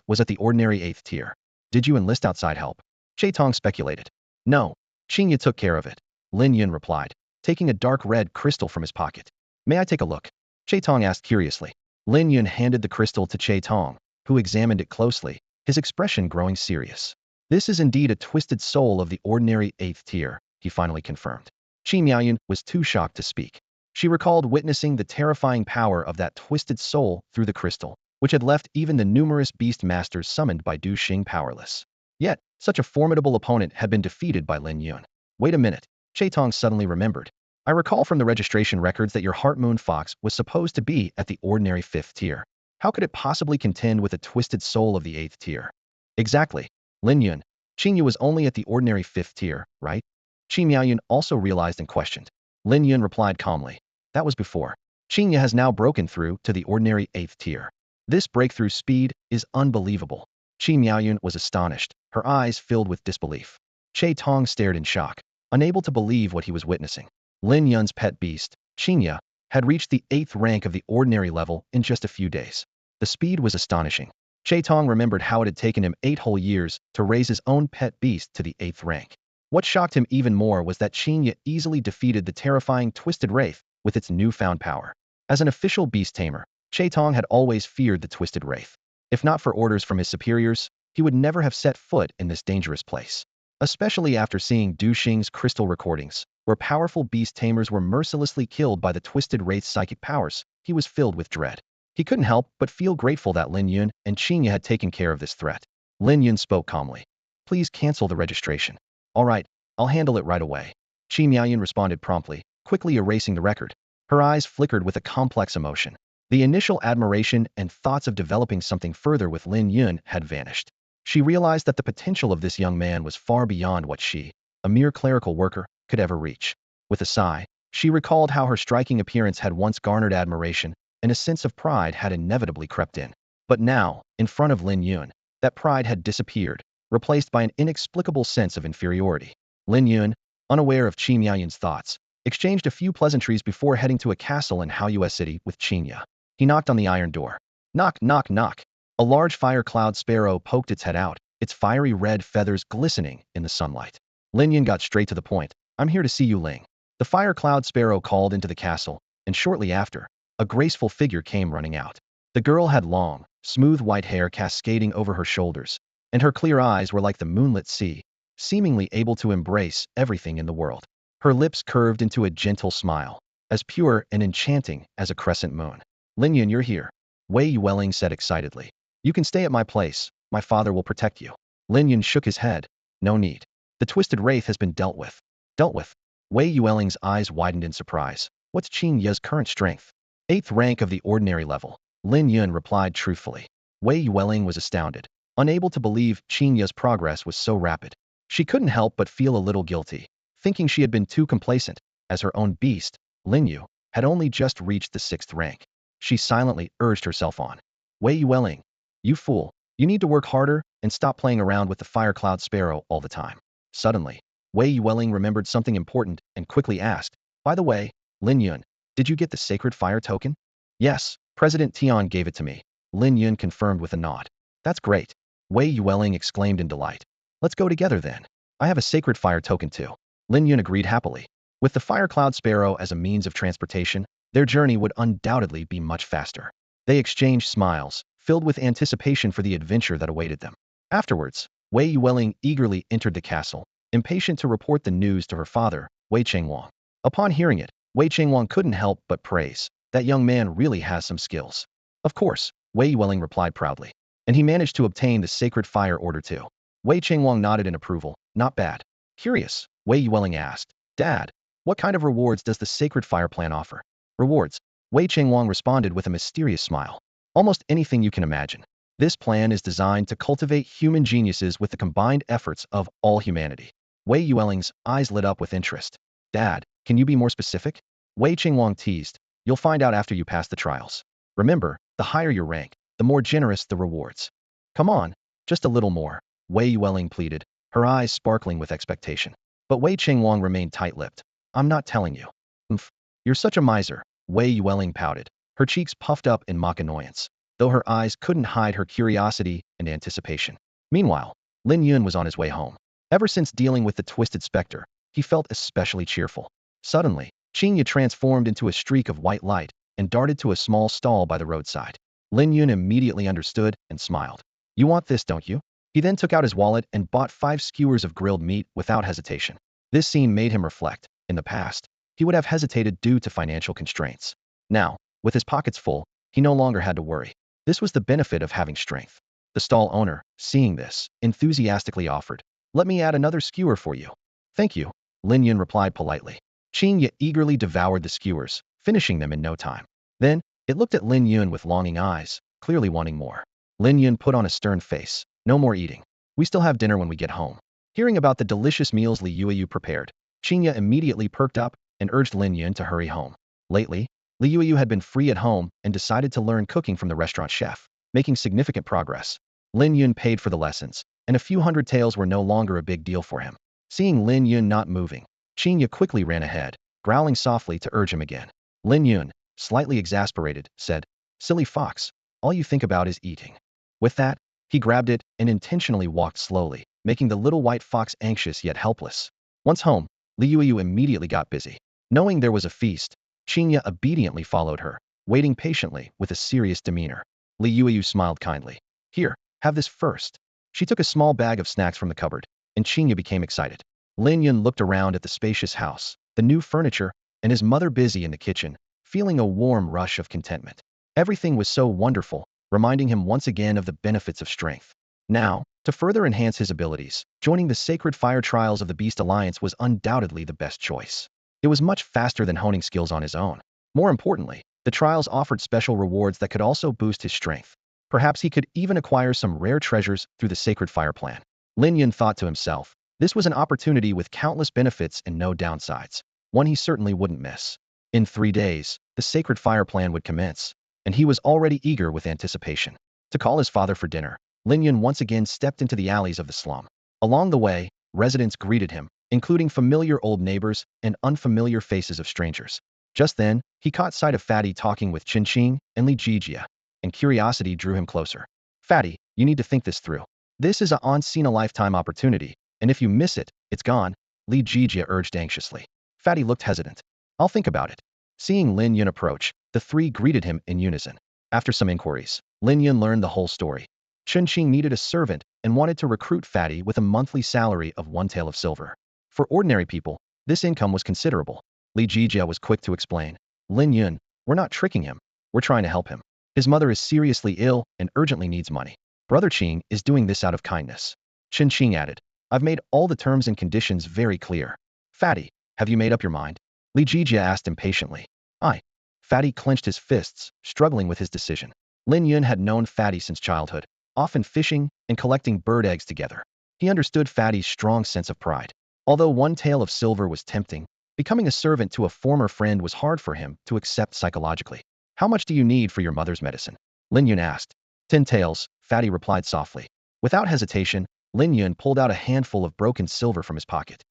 was at the ordinary 8th tier. Did you enlist outside help?" Che Tong speculated. "No, Qinya took care of it," Lin Yun replied, taking a dark red crystal from his pocket. "May I take a look?" Che Tong asked curiously. Lin Yun handed the crystal to Che Tong, who examined it closely, his expression growing serious. This is indeed a twisted soul of the ordinary 8th tier, he finally confirmed. Qi Miaoyun was too shocked to speak. She recalled witnessing the terrifying power of that twisted soul through the crystal, which had left even the numerous beast masters summoned by Du Xing powerless. Yet, such a formidable opponent had been defeated by Lin Yun. Wait a minute, Che Tong suddenly remembered. I recall from the registration records that your Heart Moon Fox was supposed to be at the ordinary 5th tier. How could it possibly contend with a twisted soul of the 8th tier? Exactly. Lin Yun. Qingyu was only at the ordinary 5th tier, right? Qi Miaoyun also realized and questioned. Lin Yun replied calmly. That was before. Qingyu has now broken through to the ordinary 8th tier. This breakthrough speed is unbelievable. Qi Miaoyun was astonished, her eyes filled with disbelief. Che Tong stared in shock, unable to believe what he was witnessing. Lin Yun's pet beast, Qingyu, had reached the 8th rank of the ordinary level in just a few days. The speed was astonishing. Che Tong remembered how it had taken him 8 whole years to raise his own pet beast to the 8th rank. What shocked him even more was that Qingyu easily defeated the terrifying Twisted Wraith with its newfound power. As an official beast tamer, Che Tong had always feared the Twisted Wraith. If not for orders from his superiors, he would never have set foot in this dangerous place. Especially after seeing Du Xing's crystal recordings, where powerful beast tamers were mercilessly killed by the Twisted Wraith's psychic powers, he was filled with dread. He couldn't help but feel grateful that Lin Yun and Qingyu had taken care of this threat. Lin Yun spoke calmly. Please cancel the registration. All right, I'll handle it right away. Qi Miaoyun responded promptly, quickly erasing the record. Her eyes flickered with a complex emotion. The initial admiration and thoughts of developing something further with Lin Yun had vanished. She realized that the potential of this young man was far beyond what she, a mere clerical worker, could ever reach. With a sigh, she recalled how her striking appearance had once garnered admiration, and a sense of pride had inevitably crept in. But now, in front of Lin Yun, that pride had disappeared, replaced by an inexplicable sense of inferiority. Lin Yun, unaware of Qi Miaoyun's thoughts, exchanged a few pleasantries before heading to a castle in Haoyue City with Qingyu. He knocked on the iron door. Knock, knock, knock. A large fire cloud sparrow poked its head out, its fiery red feathers glistening in the sunlight. Lin Yun got straight to the point. I'm here to see you, Ling. The fire cloud sparrow called into the castle, and shortly after, a graceful figure came running out. The girl had long, smooth white hair cascading over her shoulders, and her clear eyes were like the moonlit sea, seemingly able to embrace everything in the world. Her lips curved into a gentle smile, as pure and enchanting as a crescent moon. Lin Yun, you're here. Wei Yueling said excitedly. You can stay at my place. My father will protect you. Lin Yun shook his head. No need. The Twisted Wraith has been dealt with. Dealt with? Wei Yueling's eyes widened in surprise. What's Qing Ye's current strength? 8th rank of the ordinary level. Lin Yun replied truthfully. Wei Yueling was astounded, unable to believe Qing Ye's progress was so rapid. She couldn't help but feel a little guilty, thinking she had been too complacent, as her own beast, Lin Yu, had only just reached the 6th rank. She silently urged herself on. Wei Yueling, you fool, you need to work harder and stop playing around with the fire cloud sparrow all the time. Suddenly, Wei Yueling remembered something important and quickly asked, by the way, Lin Yun, did you get the sacred fire token? Yes, President Tian gave it to me. Lin Yun confirmed with a nod. That's great. Wei Yueling exclaimed in delight. Let's go together then. I have a sacred fire token too. Lin Yun agreed happily. With the fire cloud sparrow as a means of transportation, their journey would undoubtedly be much faster. They exchanged smiles, filled with anticipation for the adventure that awaited them. Afterwards, Wei Yueling eagerly entered the castle, impatient to report the news to her father, Wei Chengwang. Upon hearing it, Wei Chengwang couldn't help but praise. That young man really has some skills. Of course, Wei Yueling replied proudly. And he managed to obtain the sacred fire order too. Wei Chengwang nodded in approval. Not bad. Curious, Wei Yueling asked. Dad, what kind of rewards does the sacred fire plan offer? Rewards. Wei Chengwang responded with a mysterious smile. Almost anything you can imagine. This plan is designed to cultivate human geniuses with the combined efforts of all humanity. Wei Yueling's eyes lit up with interest. Dad, can you be more specific? Wei Chengwang teased. You'll find out after you pass the trials. Remember, the higher your rank, the more generous the rewards. Come on, just a little more, Wei Yueling pleaded, her eyes sparkling with expectation. But Wei Chengwang remained tight-lipped. I'm not telling you. Oomph, you're such a miser, Wei Yueling pouted, her cheeks puffed up in mock annoyance, though her eyes couldn't hide her curiosity and anticipation. Meanwhile, Lin Yun was on his way home. Ever since dealing with the Twisted Spectre, he felt especially cheerful. Suddenly, Qingyu transformed into a streak of white light and darted to a small stall by the roadside. Lin Yun immediately understood and smiled. You want this, don't you? He then took out his wallet and bought 5 skewers of grilled meat without hesitation. This scene made him reflect. In the past, he would have hesitated due to financial constraints. Now, with his pockets full, he no longer had to worry. This was the benefit of having strength. The stall owner, seeing this, enthusiastically offered, "Let me add another skewer for you." "Thank you," Lin Yun replied politely. Qingye eagerly devoured the skewers, finishing them in no time. Then, it looked at Lin Yun with longing eyes, clearly wanting more. Lin Yun put on a stern face. "No more eating. We still have dinner when we get home." Hearing about the delicious meals Li Yuyu prepared, Qingye immediately perked up and urged Lin Yun to hurry home. Lately, Li Yuyu had been free at home and decided to learn cooking from the restaurant chef, making significant progress. Lin Yun paid for the lessons, and a few hundred taels were no longer a big deal for him. Seeing Lin Yun not moving, Qingye quickly ran ahead, growling softly to urge him again. Lin Yun, slightly exasperated, said, "Silly fox, all you think about is eating." With that, he grabbed it and intentionally walked slowly, making the little white fox anxious yet helpless. Once home, Li Yuyu immediately got busy. Knowing there was a feast, Qingye obediently followed her, waiting patiently with a serious demeanor. Li Yuyu smiled kindly. "Here, have this first." She took a small bag of snacks from the cupboard, and Qingye became excited. Lin Yun looked around at the spacious house, the new furniture, and his mother busy in the kitchen, feeling a warm rush of contentment. Everything was so wonderful, reminding him once again of the benefits of strength. Now, to further enhance his abilities, joining the sacred fire trials of the Beast Alliance was undoubtedly the best choice. It was much faster than honing skills on his own. More importantly, the trials offered special rewards that could also boost his strength. Perhaps he could even acquire some rare treasures through the sacred fire plan. Lin Yun thought to himself, this was an opportunity with countless benefits and no downsides, one he certainly wouldn't miss. In 3 days, the sacred fire plan would commence, and he was already eager with anticipation. To call his father for dinner, Lin Yun once again stepped into the alleys of the slum. Along the way, residents greeted him, including familiar old neighbors and unfamiliar faces of strangers. Just then, he caught sight of Fatty talking with Qingqing and Li Jijia, and curiosity drew him closer. "Fatty, you need to think this through. This is a once-in-a-lifetime opportunity, and if you miss it, it's gone," Li Jijia urged anxiously. Fatty looked hesitant. "I'll think about it." Seeing Lin Yun approach, the three greeted him in unison. After some inquiries, Lin Yun learned the whole story. Qingqing needed a servant and wanted to recruit Fatty with a monthly salary of 1 tael of silver. For ordinary people, this income was considerable. Li Jijia was quick to explain. "Lin Yun, we're not tricking him. We're trying to help him. His mother is seriously ill and urgently needs money. Brother Qing is doing this out of kindness." Qingqing added, "I've made all the terms and conditions very clear." "Fatty, have you made up your mind?" Li Jijia asked impatiently. "Aye." Fatty clenched his fists, struggling with his decision. Lin Yun had known Fatty since childhood, often fishing and collecting bird eggs together. He understood Fatty's strong sense of pride. Although 1 tael of silver was tempting, becoming a servant to a former friend was hard for him to accept psychologically. "How much do you need for your mother's medicine?" Lin Yun asked. 10 taels, Fatty replied softly. Without hesitation, Lin Yun pulled out a handful of broken silver from his pocket.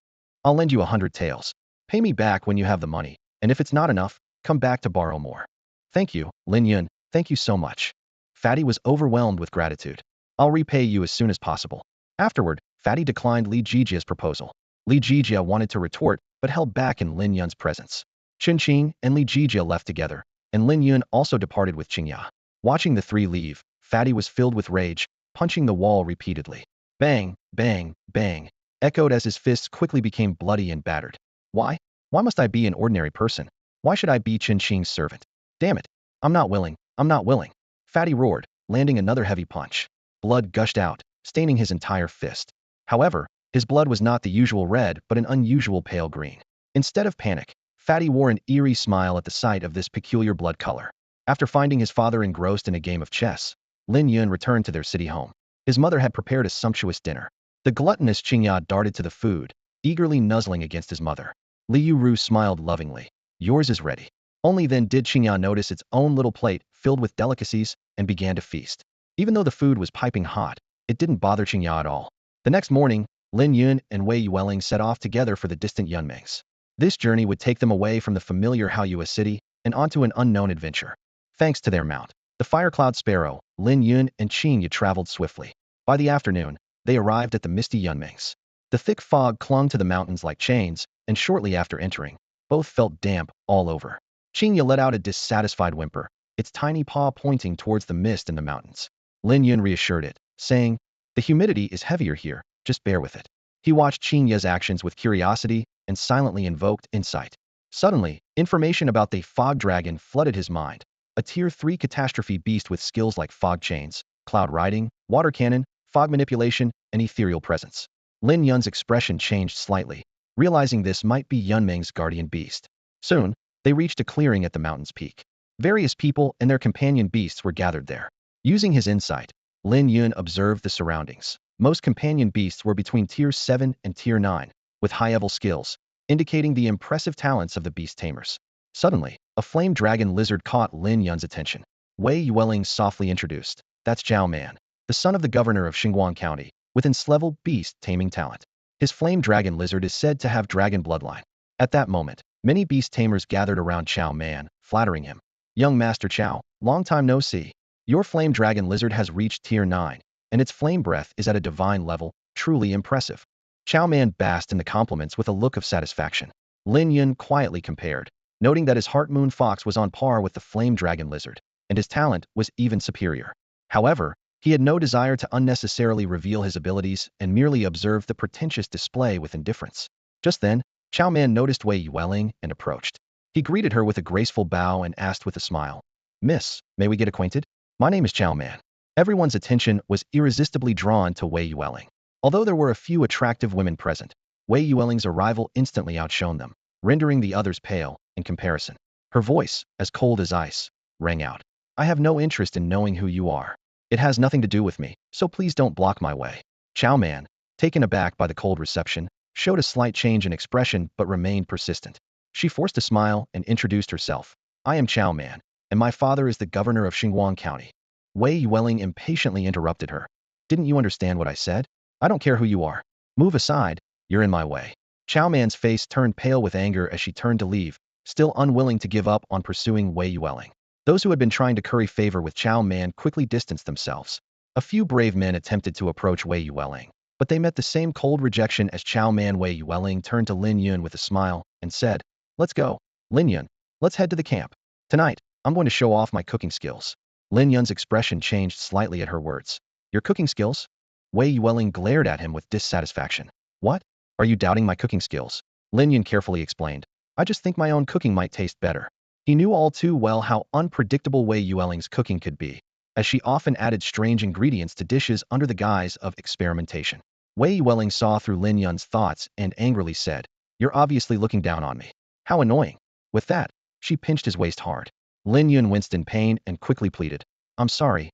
"I'll lend you 100 taels. Pay me back when you have the money, and if it's not enough, come back to borrow more." "Thank you, Lin Yun, thank you so much." Fatty was overwhelmed with gratitude. "I'll repay you as soon as possible." Afterward, Fatty declined Li Jijia's proposal. Li Jijia wanted to retort, but held back in Lin Yun's presence. Qingqing and Li Jijia left together, and Lin Yun also departed with Qingya. Watching the three leave, Fatty was filled with rage, punching the wall repeatedly. Bang, bang, bang, echoed as his fists quickly became bloody and battered. Why? Why must I be an ordinary person? Why should I be Qingqing's servant? Damn it. I'm not willing. I'm not willing. Fatty roared, landing another heavy punch. Blood gushed out, staining his entire fist. However, his blood was not the usual red but an unusual pale green. Instead of panic, Fatty wore an eerie smile at the sight of this peculiar blood color. After finding his father engrossed in a game of chess, Lin Yun returned to their city home. His mother had prepared a sumptuous dinner. The gluttonous Qingya darted to the food, eagerly nuzzling against his mother. Li Yuru smiled lovingly. "Yours is ready." Only then did Qingya notice its own little plate filled with delicacies and began to feast. Even though the food was piping hot, it didn't bother Qingya at all. The next morning, Lin Yun and Wei Yueling set off together for the distant Yunmengs. This journey would take them away from the familiar Haoyue city and onto an unknown adventure. Thanks to their mount, the Firecloud Sparrow, Lin Yun and Qingya traveled swiftly. By the afternoon, they arrived at the misty Yunmengs. The thick fog clung to the mountains like chains, and shortly after entering, both felt damp all over. Qingya let out a dissatisfied whimper. its tiny paw pointing towards the mist in the mountains. Lin Yun reassured it, saying, "The humidity is heavier here, just bear with it." He watched Qingya's actions with curiosity and silently invoked insight. Suddenly, information about the fog dragon flooded his mind. A Tier 3 catastrophe beast with skills like fog chains, cloud riding, water cannon, fog manipulation, and ethereal presence. Lin Yun's expression changed slightly, realizing this might be Yunmeng's guardian beast. Soon, they reached a clearing at the mountain's peak. Various people and their companion beasts were gathered there. Using his insight, Lin Yun observed the surroundings. Most companion beasts were between Tier 7 and Tier 9, with high-level skills, indicating the impressive talents of the beast tamers. Suddenly, a flame dragon lizard caught Lin Yun's attention. Wei Yueling softly introduced, "That's Zhao Man, the son of the governor of Xinguang County, with ins-level beast taming talent. His flame dragon lizard is said to have dragon bloodline." At that moment, many beast tamers gathered around Zhao Man, flattering him. "Young Master Zhao, long time no see. Your flame dragon lizard has reached Tier 9, and its flame breath is at a divine level, truly impressive." Zhao Man basked in the compliments with a look of satisfaction. Lin Yun quietly compared, noting that his Heart Moon Fox was on par with the flame dragon lizard, and his talent was even superior. However, he had no desire to unnecessarily reveal his abilities and merely observed the pretentious display with indifference. Just then, Zhao Man noticed Wei Yueling and approached. He greeted her with a graceful bow and asked with a smile, "Miss, may we get acquainted? My name is Zhao Man." Everyone's attention was irresistibly drawn to Wei Yueling. Although there were a few attractive women present, Wei Yueling's arrival instantly outshone them, rendering the others pale in comparison. Her voice, as cold as ice, rang out. "I have no interest in knowing who you are. It has nothing to do with me, so please don't block my way." Zhao Man, taken aback by the cold reception, showed a slight change in expression but remained persistent. She forced a smile and introduced herself. "I am Zhao Man, and my father is the governor of Xinguang County." Wei Yueling impatiently interrupted her. "Didn't you understand what I said? I don't care who you are. Move aside, you're in my way." Zhao Man's face turned pale with anger as she turned to leave, still unwilling to give up on pursuing Wei Yueling. Those who had been trying to curry favor with Zhao Man quickly distanced themselves. A few brave men attempted to approach Wei Yueling, but they met the same cold rejection as Zhao Man. Wei Yueling turned to Lin Yun with a smile and said, "Let's go. Lin Yun, let's head to the camp. Tonight, I'm going to show off my cooking skills." Lin Yun's expression changed slightly at her words. "Your cooking skills?" Wei Yueling glared at him with dissatisfaction. "What? Are you doubting my cooking skills?" Lin Yun carefully explained, "I just think my own cooking might taste better." He knew all too well how unpredictable Wei Yueling's cooking could be, as she often added strange ingredients to dishes under the guise of experimentation. Wei Yueling saw through Lin Yun's thoughts and angrily said, "You're obviously looking down on me. How annoying." With that, she pinched his waist hard. Lin Yun winced in pain and quickly pleaded, I'm sorry,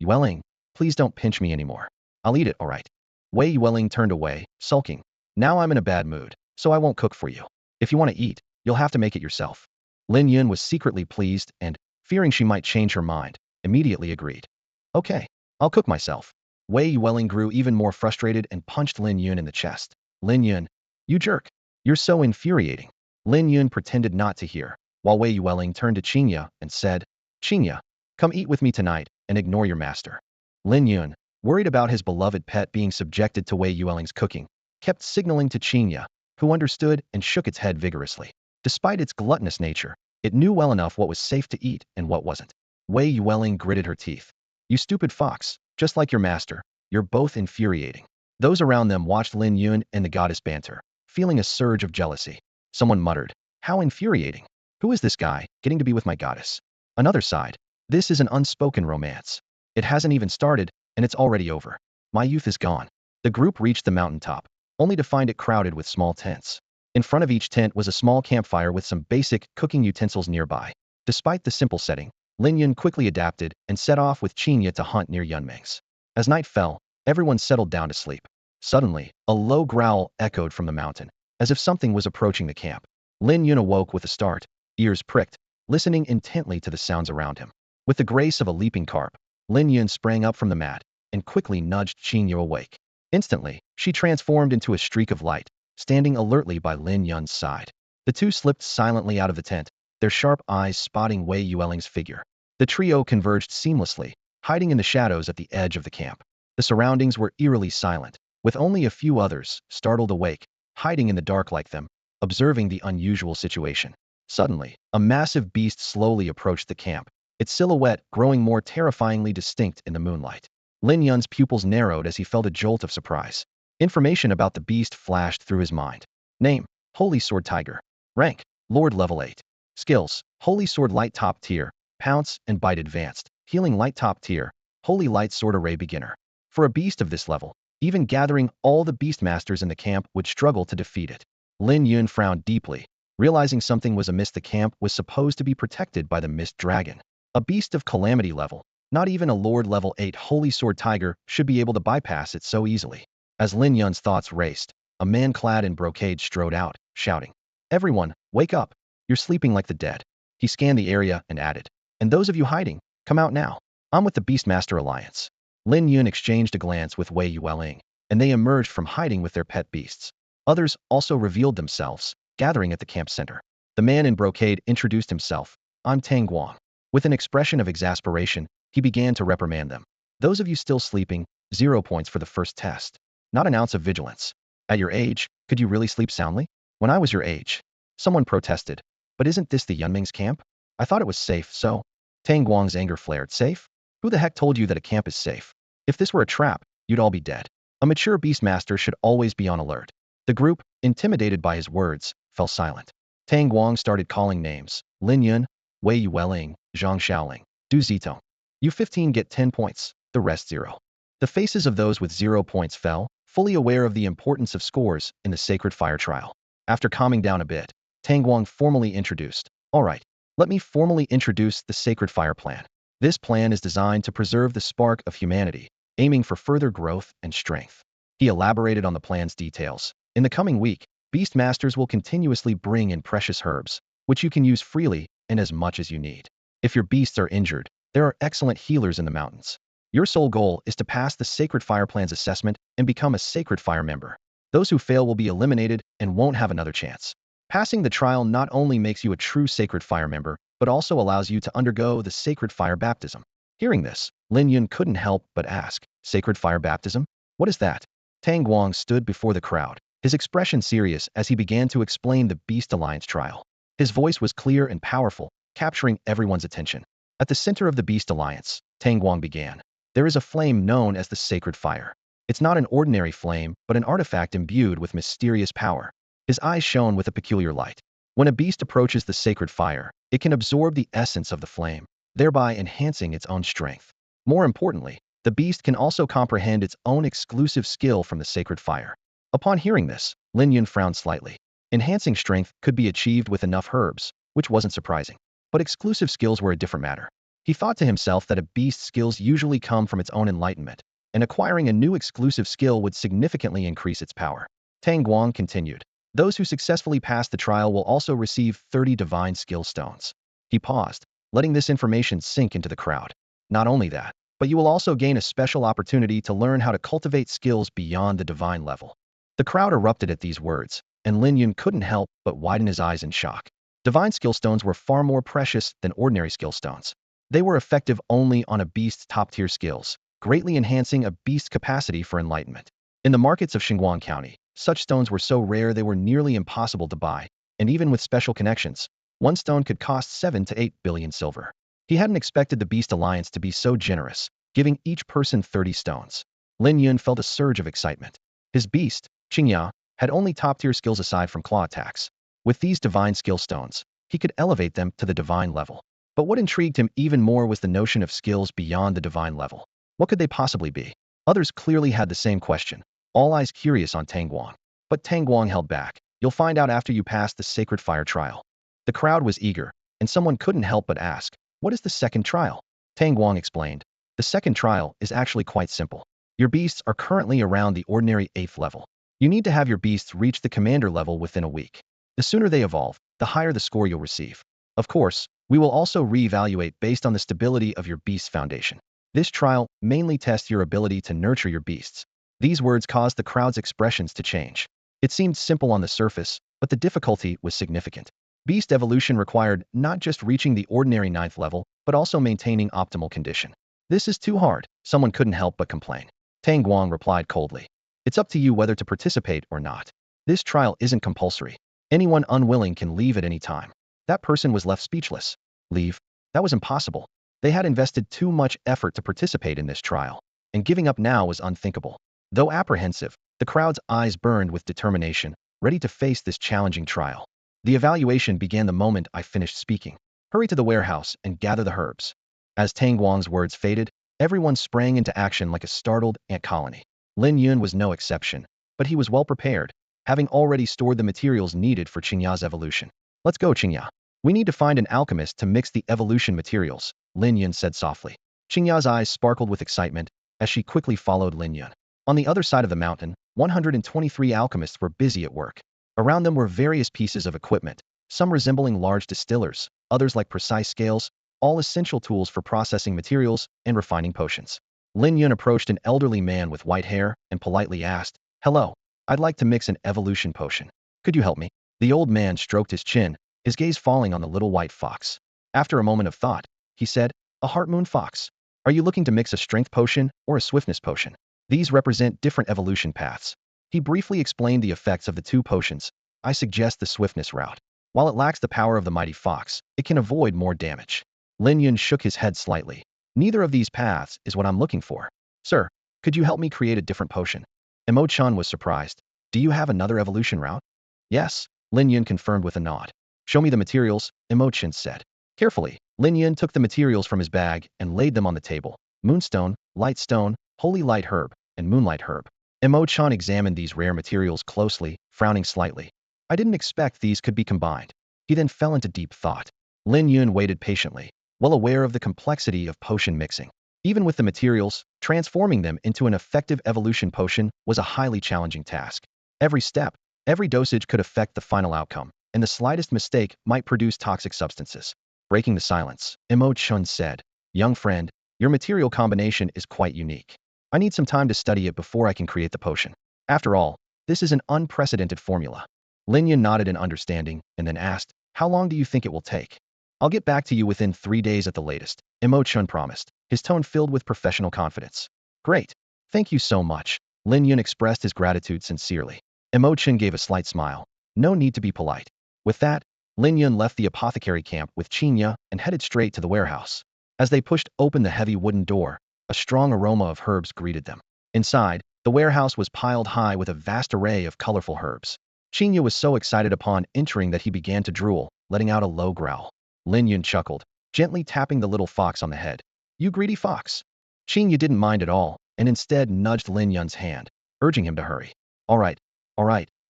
Yueling, please don't pinch me anymore. I'll eat it, alright." Wei Yueling turned away, sulking. "Now I'm in a bad mood, so I won't cook for you. If you want to eat, you'll have to make it yourself." Lin Yun was secretly pleased and, fearing she might change her mind, immediately agreed. "Okay, I'll cook myself." Wei Yueling grew even more frustrated and punched Lin Yun in the chest. "Lin Yun, you jerk. You're so infuriating." Lin Yun pretended not to hear, while Wei Yueling turned to Qingya and said, "Qingya, come eat with me tonight and ignore your master." Lin Yun, worried about his beloved pet being subjected to Wei Yueling's cooking, kept signaling to Qingya, who understood and shook its head vigorously. Despite its gluttonous nature, it knew well enough what was safe to eat and what wasn't. Wei Yueling gritted her teeth. "You stupid fox, just like your master, you're both infuriating." Those around them watched Lin Yun and the goddess banter, feeling a surge of jealousy. Someone muttered, "How infuriating. Who is this guy, getting to be with my goddess?" Another sighed, "This is an unspoken romance. It hasn't even started, and it's already over. My youth is gone." The group reached the mountaintop, only to find it crowded with small tents. In front of each tent was a small campfire with some basic cooking utensils nearby. Despite the simple setting, Lin Yun quickly adapted and set off with Qingya to hunt near Yunmeng's. As night fell, everyone settled down to sleep. Suddenly, a low growl echoed from the mountain, as if something was approaching the camp. Lin Yun awoke with a start, ears pricked, listening intently to the sounds around him. With the grace of a leaping carp, Lin Yun sprang up from the mat and quickly nudged Qingya awake. Instantly, she transformed into a streak of light, standing alertly by Lin Yun's side. The two slipped silently out of the tent, their sharp eyes spotting Wei Yueling's figure. The trio converged seamlessly, hiding in the shadows at the edge of the camp. The surroundings were eerily silent, with only a few others, startled awake, hiding in the dark like them, observing the unusual situation. Suddenly, a massive beast slowly approached the camp, its silhouette growing more terrifyingly distinct in the moonlight. Lin Yun's pupils narrowed as he felt a jolt of surprise. Information about the beast flashed through his mind. Name: Holy Sword Tiger. Rank: Lord level 8. Skills: Holy Sword Light top tier, Pounce and Bite advanced, Healing Light top tier, Holy Light Sword Array beginner. For a beast of this level, even gathering all the beastmasters in the camp would struggle to defeat it. Lin Yun frowned deeply, realizing something was amiss. The camp was supposed to be protected by the Mist Dragon, a beast of calamity level. Not even a Lord level 8 Holy Sword Tiger should be able to bypass it so easily. As Lin Yun's thoughts raced, a man clad in brocade strode out, shouting, "Everyone, wake up! You're sleeping like the dead." He scanned the area and added, "And those of you hiding, come out now. I'm with the Beastmaster Alliance." Lin Yun exchanged a glance with Wei Yueling, and they emerged from hiding with their pet beasts. Others also revealed themselves, gathering at the camp center. The man in brocade introduced himself. "I'm Tang Guang." With an expression of exasperation, he began to reprimand them. "Those of you still sleeping, 0 points for the first test. Not an ounce of vigilance. At your age, could you really sleep soundly?" "When I was your age," someone protested. "But isn't this the Yunming's camp? I thought it was safe, so..." Tang Guang's anger flared. "Safe? Who the heck told you that a camp is safe? If this were a trap, you'd all be dead. A mature beastmaster should always be on alert." The group, intimidated by his words, fell silent. Tang Guang started calling names. "Lin Yun, Wei Yueling, Zhang Xiaoling, Du Zitong. You 15 get 10 points, the rest 0. The faces of those with 0 points fell, fully aware of the importance of scores in the Sacred Fire trial. After calming down a bit, Tang Guang formally introduced, "All right, let me formally introduce the Sacred Fire Plan. This plan is designed to preserve the spark of humanity, aiming for further growth and strength." He elaborated on the plan's details. "In the coming week, Beastmasters will continuously bring in precious herbs, which you can use freely and as much as you need. If your beasts are injured, there are excellent healers in the mountains. Your sole goal is to pass the Sacred Fire Plan's assessment and become a Sacred Fire member. Those who fail will be eliminated and won't have another chance. Passing the trial not only makes you a true Sacred Fire member, but also allows you to undergo the Sacred Fire Baptism." Hearing this, Lin Yun couldn't help but ask, "Sacred Fire Baptism? What is that?" Tang Guang stood before the crowd, his expression serious as he began to explain the Beast Alliance trial. His voice was clear and powerful, capturing everyone's attention. At the center of the Beast Alliance, Tang Guang began. "There is a flame known as the Sacred Fire. It's not an ordinary flame, but an artifact imbued with mysterious power." His eyes shone with a peculiar light. When a beast approaches the sacred fire, it can absorb the essence of the flame, thereby enhancing its own strength. More importantly, the beast can also comprehend its own exclusive skill from the sacred fire. Upon hearing this, Lin Yun frowned slightly. Enhancing strength could be achieved with enough herbs, which wasn't surprising. But exclusive skills were a different matter. He thought to himself that a beast's skills usually come from its own enlightenment, and acquiring a new exclusive skill would significantly increase its power. Tang Guang continued. "Those who successfully pass the trial will also receive 30 divine skill stones." He paused, letting this information sink into the crowd. "Not only that, but you will also gain a special opportunity to learn how to cultivate skills beyond the divine level." The crowd erupted at these words, and Lin Yun couldn't help but widen his eyes in shock. Divine skill stones were far more precious than ordinary skill stones. They were effective only on a beast's top-tier skills, greatly enhancing a beast's capacity for enlightenment. In the markets of Xinguang County, such stones were so rare they were nearly impossible to buy, and even with special connections, one stone could cost 7 to 8 billion silver. He hadn't expected the Beast Alliance to be so generous, giving each person 30 stones. Lin Yun felt a surge of excitement. His beast, Qingya, had only top-tier skills aside from claw attacks. With these divine skill stones, he could elevate them to the divine level. But what intrigued him even more was the notion of skills beyond the divine level. What could they possibly be? Others clearly had the same question, all eyes curious on Tang Guang. But Tang Guang held back. "You'll find out after you pass the sacred fire trial." The crowd was eager, and someone couldn't help but ask, "What is the second trial?" Tang Guang explained. "The second trial is actually quite simple. Your beasts are currently around the ordinary 8th level. You need to have your beasts reach the commander level within a week. The sooner they evolve, the higher the score you'll receive. Of course, we will also reevaluate based on the stability of your beast's foundation. This trial mainly tests your ability to nurture your beasts." These words caused the crowd's expressions to change. It seemed simple on the surface, but the difficulty was significant. Beast evolution required not just reaching the ordinary 9th level, but also maintaining optimal condition. "This is too hard," someone couldn't help but complain. Tang Guang replied coldly. "It's up to you whether to participate or not. This trial isn't compulsory. Anyone unwilling can leave at any time." That person was left speechless. Leave? That was impossible. They had invested too much effort to participate in this trial, and giving up now was unthinkable. Though apprehensive, the crowd's eyes burned with determination, ready to face this challenging trial. The evaluation began the moment I finished speaking. Hurry to the warehouse and gather the herbs. As Tang Guang's words faded, everyone sprang into action like a startled ant colony. Lin Yun was no exception, but he was well prepared, having already stored the materials needed for Qingya's evolution. Let's go, Qingya. We need to find an alchemist to mix the evolution materials, Lin Yun said softly. Qingya's eyes sparkled with excitement as she quickly followed Lin Yun. On the other side of the mountain, 123 alchemists were busy at work. Around them were various pieces of equipment, some resembling large distillers, others like precise scales, all essential tools for processing materials and refining potions. Lin Yun approached an elderly man with white hair and politely asked, "Hello, I'd like to mix an evolution potion. Could you help me?" The old man stroked his chin, his gaze falling on the little white fox. After a moment of thought, he said, "A heart moon fox. Are you looking to mix a strength potion or a swiftness potion? These represent different evolution paths." He briefly explained the effects of the two potions. "I suggest the swiftness route. While it lacks the power of the mighty fox, it can avoid more damage." Lin Yun shook his head slightly. "Neither of these paths is what I'm looking for. Sir, could you help me create a different potion?" Emo-chan was surprised. "Do you have another evolution route?" "Yes," Lin Yun confirmed with a nod. "Show me the materials," Emo-chan said. Carefully, Lin Yun took the materials from his bag and laid them on the table. Moonstone, light stone, holy light herb, and moonlight herb. Emo-chan examined these rare materials closely, frowning slightly. "I didn't expect these could be combined." He then fell into deep thought. Lin Yun waited patiently, well aware of the complexity of potion mixing. Even with the materials, transforming them into an effective evolution potion was a highly challenging task. Every step, every dosage could affect the final outcome, and the slightest mistake might produce toxic substances. Breaking the silence, Emo-chan said, "Young friend, your material combination is quite unique. I need some time to study it before I can create the potion. After all, this is an unprecedented formula." Lin Yun nodded in understanding and then asked, "How long do you think it will take?" "I'll get back to you within 3 days at the latest," Emo-chun promised, his tone filled with professional confidence. "Great. Thank you so much." Lin Yun expressed his gratitude sincerely. Emo-chun gave a slight smile. "No need to be polite." With that, Lin Yun left the apothecary camp with Qingya and headed straight to the warehouse. As they pushed open the heavy wooden door, a strong aroma of herbs greeted them. Inside, the warehouse was piled high with a vast array of colorful herbs. Qingya was so excited upon entering that he began to drool, letting out a low growl. Lin Yun chuckled, gently tapping the little fox on the head. "You greedy fox." Qingya didn't mind at all, and instead nudged Lin Yun's hand, urging him to hurry. All right,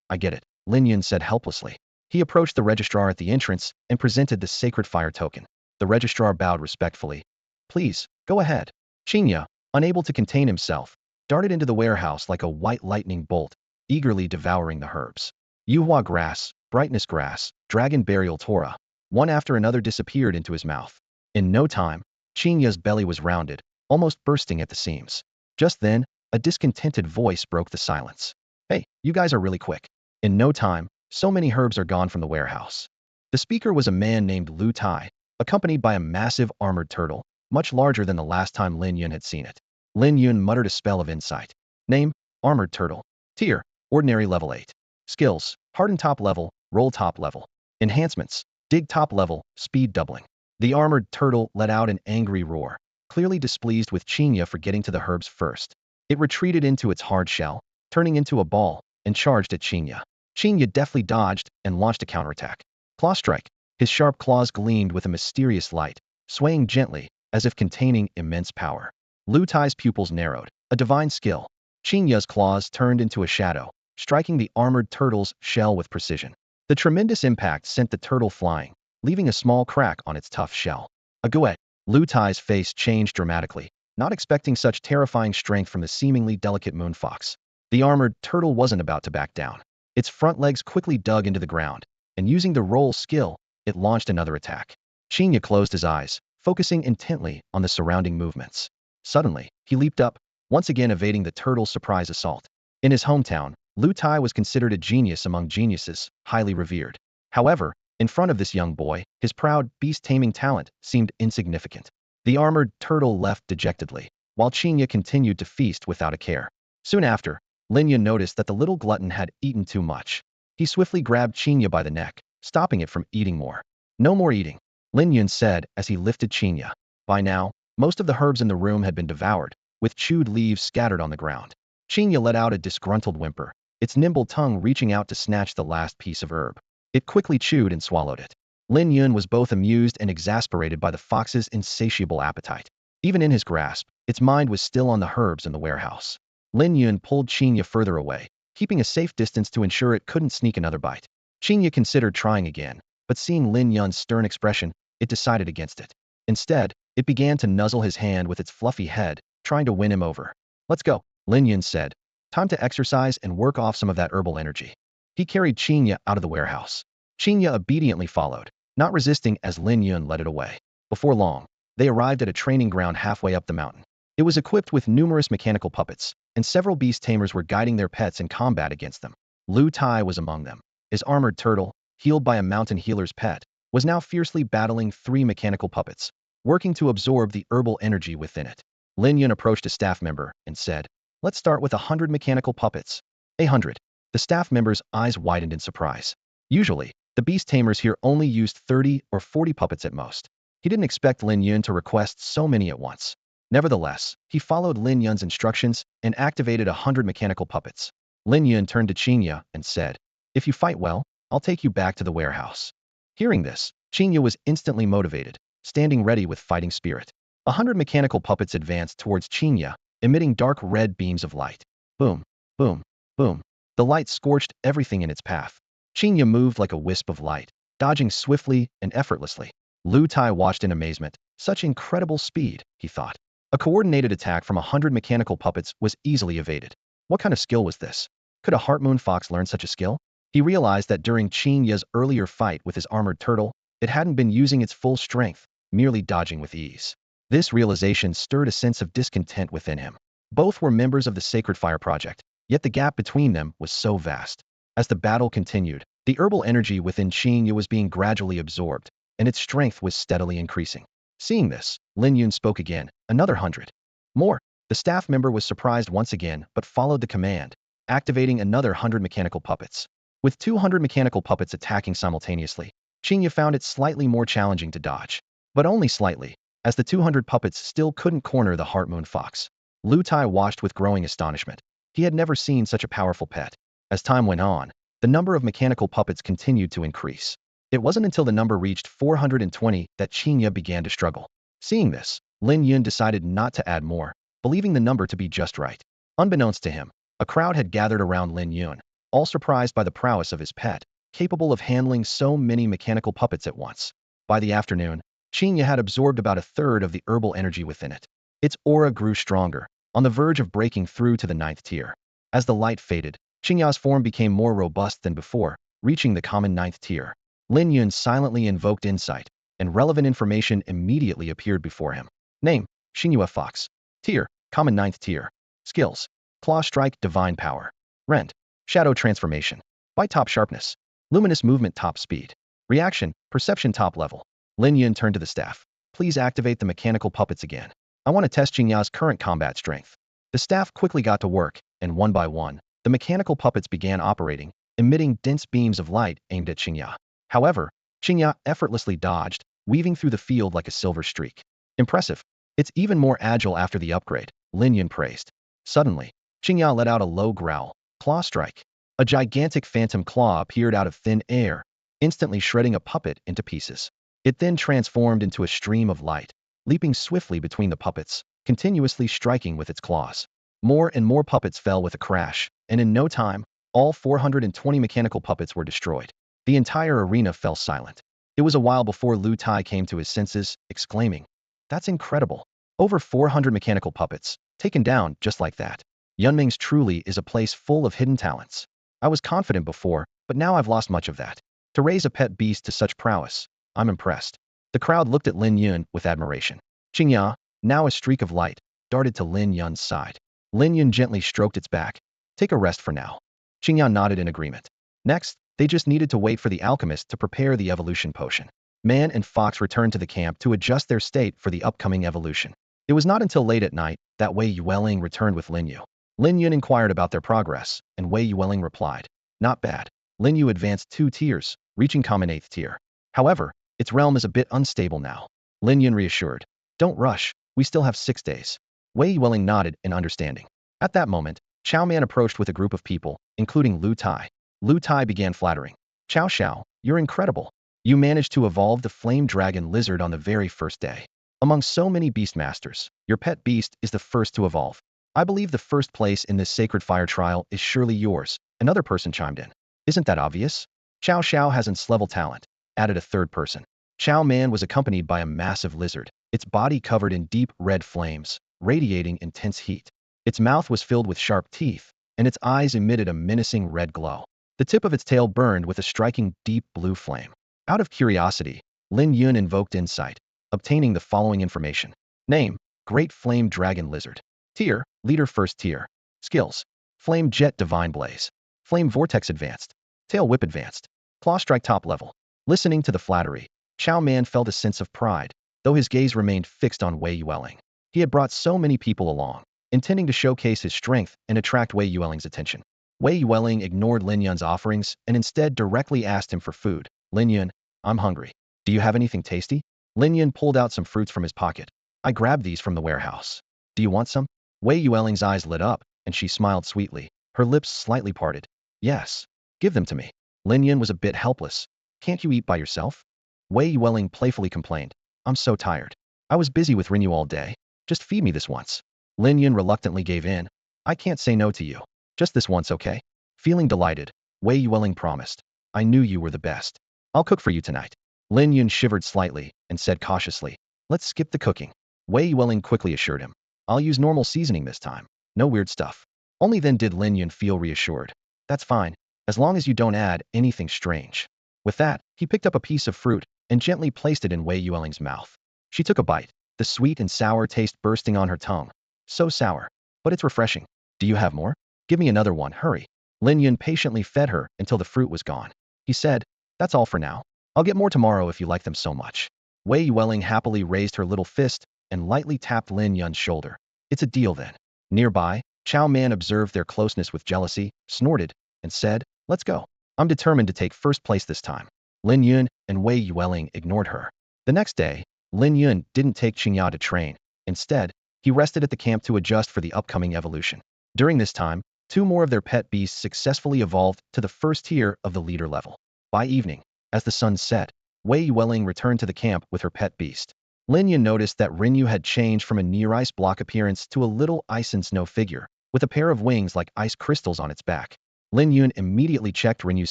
I get it," Lin Yun said helplessly. He approached the registrar at the entrance and presented the sacred fire token. The registrar bowed respectfully. "Please, go ahead." Qingya, unable to contain himself, darted into the warehouse like a white lightning bolt, eagerly devouring the herbs. Yuhua grass, brightness grass, dragon burial tora. One after another disappeared into his mouth. In no time, Qingya's belly was rounded, almost bursting at the seams. Just then, a discontented voice broke the silence. "Hey, you guys are really quick. In no time, so many herbs are gone from the warehouse." The speaker was a man named Lu Tai, accompanied by a massive armored turtle, much larger than the last time Lin Yun had seen it. Lin Yun muttered a spell of insight. Name, armored turtle. Tier, ordinary level 8. Skills, harden top level, roll top level. Enhancements, dig top level, speed doubling. The armored turtle let out an angry roar, clearly displeased with Qingya for getting to the herbs first. It retreated into its hard shell, turning into a ball, and charged at Qingya. Qingya deftly dodged and launched a counterattack. Claw strike. His sharp claws gleamed with a mysterious light, swaying gently, as if containing immense power. Lu Tai's pupils narrowed, a divine skill. Qingya's claws turned into a shadow, striking the armored turtle's shell with precision. The tremendous impact sent the turtle flying, leaving a small crack on its tough shell. A goet. Lu Tai's face changed dramatically, not expecting such terrifying strength from the seemingly delicate moonfox. The armored turtle wasn't about to back down. Its front legs quickly dug into the ground, and using the roll skill, it launched another attack. Qingya closed his eyes, focusing intently on the surrounding movements. Suddenly, he leaped up, once again evading the turtle's surprise assault. In his hometown, Lu Tai was considered a genius among geniuses, highly revered. However, in front of this young boy, his proud beast-taming talent seemed insignificant. The armored turtle left dejectedly, while Qingya continued to feast without a care. Soon after, Lin Yun noticed that the little glutton had eaten too much. He swiftly grabbed Qingya by the neck, stopping it from eating more. No more eating, Lin Yun said as he lifted Qinya. By now, most of the herbs in the room had been devoured, with chewed leaves scattered on the ground. Qinya let out a disgruntled whimper, its nimble tongue reaching out to snatch the last piece of herb. It quickly chewed and swallowed it. Lin Yun was both amused and exasperated by the fox's insatiable appetite. Even in his grasp, its mind was still on the herbs in the warehouse. Lin Yun pulled Qinya further away, keeping a safe distance to ensure it couldn't sneak another bite. Qinya considered trying again, but seeing Lin Yun's stern expression, it decided against it. Instead, it began to nuzzle his hand with its fluffy head, trying to win him over. Let's go, Lin Yun said. Time to exercise and work off some of that herbal energy. He carried Qinya out of the warehouse. Qinya obediently followed, not resisting as Lin Yun led it away. Before long, they arrived at a training ground halfway up the mountain. It was equipped with numerous mechanical puppets, and several beast tamers were guiding their pets in combat against them. Lu Tai was among them. His armored turtle, healed by a mountain healer's pet, was now fiercely battling 3 mechanical puppets, working to absorb the herbal energy within it. Lin Yun approached a staff member and said, "Let's start with 100 mechanical puppets." 100. The staff member's eyes widened in surprise. Usually, the beast tamers here only used 30 or 40 puppets at most. He didn't expect Lin Yun to request so many at once. Nevertheless, he followed Lin Yun's instructions and activated 100 mechanical puppets. Lin Yun turned to Qinya and said, "If you fight well, I'll take you back to the warehouse." Hearing this, Qinya was instantly motivated, standing ready with fighting spirit. 100 mechanical puppets advanced towards Qinya, emitting dark red beams of light. Boom, boom, boom. The light scorched everything in its path. Qinya moved like a wisp of light, dodging swiftly and effortlessly. Lu Tai watched in amazement. Such incredible speed, he thought. A coordinated attack from 100 mechanical puppets was easily evaded. What kind of skill was this? Could a Heart Moon Fox learn such a skill? He realized that during Qinya's earlier fight with his armored turtle, it hadn't been using its full strength, merely dodging with ease. This realization stirred a sense of discontent within him. Both were members of the Sacred Fire Project, yet the gap between them was so vast. As the battle continued, the herbal energy within Qinya was being gradually absorbed, and its strength was steadily increasing. Seeing this, Lin Yun spoke again, "Another 100. More." The staff member was surprised once again, but followed the command, activating another 100 mechanical puppets. With 200 mechanical puppets attacking simultaneously, Qinya found it slightly more challenging to dodge. But only slightly, as the 200 puppets still couldn't corner the Heart Moon Fox. Lu Tai watched with growing astonishment. He had never seen such a powerful pet. As time went on, the number of mechanical puppets continued to increase. It wasn't until the number reached 420 that Qinya began to struggle. Seeing this, Lin Yun decided not to add more, believing the number to be just right. Unbeknownst to him, a crowd had gathered around Lin Yun, all surprised by the prowess of his pet, capable of handling so many mechanical puppets at once. By the afternoon, Qinya had absorbed about a third of the herbal energy within it. Its aura grew stronger, on the verge of breaking through to the 9th tier. As the light faded, Qinya's form became more robust than before, reaching the common 9th tier. Lin Yun silently invoked insight, and relevant information immediately appeared before him. Name, Qinya Fox. Tier, common 9th tier. Skills, Claw Strike Divine Power. Rent, Shadow Transformation. Bite Top Sharpness. Luminous Movement Top Speed. Reaction, Perception Top Level. Lin Yun turned to the staff. "Please activate the mechanical puppets again. I want to test Qinya's current combat strength." The staff quickly got to work, and one by one, the mechanical puppets began operating, emitting dense beams of light aimed at Qinya. However, Qinya effortlessly dodged, weaving through the field like a silver streak. Impressive. It's even more agile after the upgrade, Lin Yun praised. Suddenly, Qinya let out a low growl. Claw Strike. A gigantic phantom claw appeared out of thin air, instantly shredding a puppet into pieces. It then transformed into a stream of light, leaping swiftly between the puppets, continuously striking with its claws. More and more puppets fell with a crash, and in no time, all 420 mechanical puppets were destroyed. The entire arena fell silent. It was a while before Lu Tai came to his senses, exclaiming, "That's incredible. Over 400 mechanical puppets, taken down just like that. Yunming's truly is a place full of hidden talents. I was confident before, but now I've lost much of that. To raise a pet beast to such prowess, I'm impressed." The crowd looked at Lin Yun with admiration. Qinya, now a streak of light, darted to Lin Yun's side. Lin Yun gently stroked its back. "Take a rest for now." Qinya nodded in agreement. Next, they just needed to wait for the alchemist to prepare the evolution potion. Man and Fox returned to the camp to adjust their state for the upcoming evolution. It was not until late at night that Wei Yueling returned with Lin Yu. Lin Yun inquired about their progress, and Wei Yueling replied, "Not bad. Lin Yu advanced 2 tiers, reaching common 8th tier. However, Its realm is a bit unstable now. Lin Yun reassured. Don't rush, we still have 6 days. Wei Yueling nodded in understanding. At that moment, Chao Man approached with a group of people, including Lu Tai. Lu Tai began flattering. Chao Xiao, you're incredible. You managed to evolve the flame dragon lizard on the very first day. Among so many beastmasters, your pet beast is the first to evolve. I believe the first place in this sacred fire trial is surely yours, another person chimed in. Isn't that obvious? Chao Xiao has S-level talent, added a third person. Chao Man was accompanied by a massive lizard, its body covered in deep red flames, radiating intense heat. Its mouth was filled with sharp teeth, and its eyes emitted a menacing red glow. The tip of its tail burned with a striking deep blue flame. Out of curiosity, Lin Yun invoked insight, obtaining the following information. Name, Great Flame Dragon Lizard. Tier, Leader First Tier. Skills, Flame Jet Divine Blaze. Flame Vortex Advanced. Tail Whip Advanced. Claw Strike Top Level. Listening to the flattery, Chao Man felt a sense of pride, though his gaze remained fixed on Wei Yueling. He had brought so many people along, intending to showcase his strength and attract Wei Yueling's attention. Wei Yueling ignored Lin Yun's offerings and instead directly asked him for food. Lin Yun, I'm hungry. Do you have anything tasty? Lin Yun pulled out some fruits from his pocket. I grabbed these from the warehouse. Do you want some? Wei Yueling's eyes lit up, and she smiled sweetly, her lips slightly parted. Yes. Give them to me. Lin Yun was a bit helpless. Can't you eat by yourself? Wei Yueling playfully complained. I'm so tired. I was busy with Rinyu all day. Just feed me this once. Lin Yun reluctantly gave in. I can't say no to you. Just this once, okay? Feeling delighted, Wei Yueling promised. I knew you were the best. I'll cook for you tonight. Lin Yun shivered slightly and said cautiously, let's skip the cooking. Wei Yueling quickly assured him. I'll use normal seasoning this time. No weird stuff. Only then did Lin Yun feel reassured. That's fine, as long as you don't add anything strange. With that, he picked up a piece of fruit and gently placed it in Wei Yueling's mouth. She took a bite, the sweet and sour taste bursting on her tongue. So sour, but it's refreshing. Do you have more? Give me another one, hurry. Lin Yun patiently fed her until the fruit was gone. He said, that's all for now. I'll get more tomorrow if you like them so much. Wei Yueling happily raised her little fist and lightly tapped Lin Yun's shoulder. It's a deal then. Nearby, Chao Man observed their closeness with jealousy, snorted, and said, let's go. I'm determined to take first place this time. Lin Yun and Wei Yueling ignored her. The next day, Lin Yun didn't take Qingya to train. Instead, he rested at the camp to adjust for the upcoming evolution. During this time, 2 more of their pet beasts successfully evolved to the first tier of the leader level. By evening, as the sun set, Wei Yueling returned to the camp with her pet beast. Lin Yun noticed that Rinyu had changed from a near-ice block appearance to a little ice and snow figure, with a pair of wings like ice crystals on its back. Lin Yun immediately checked Rinyu's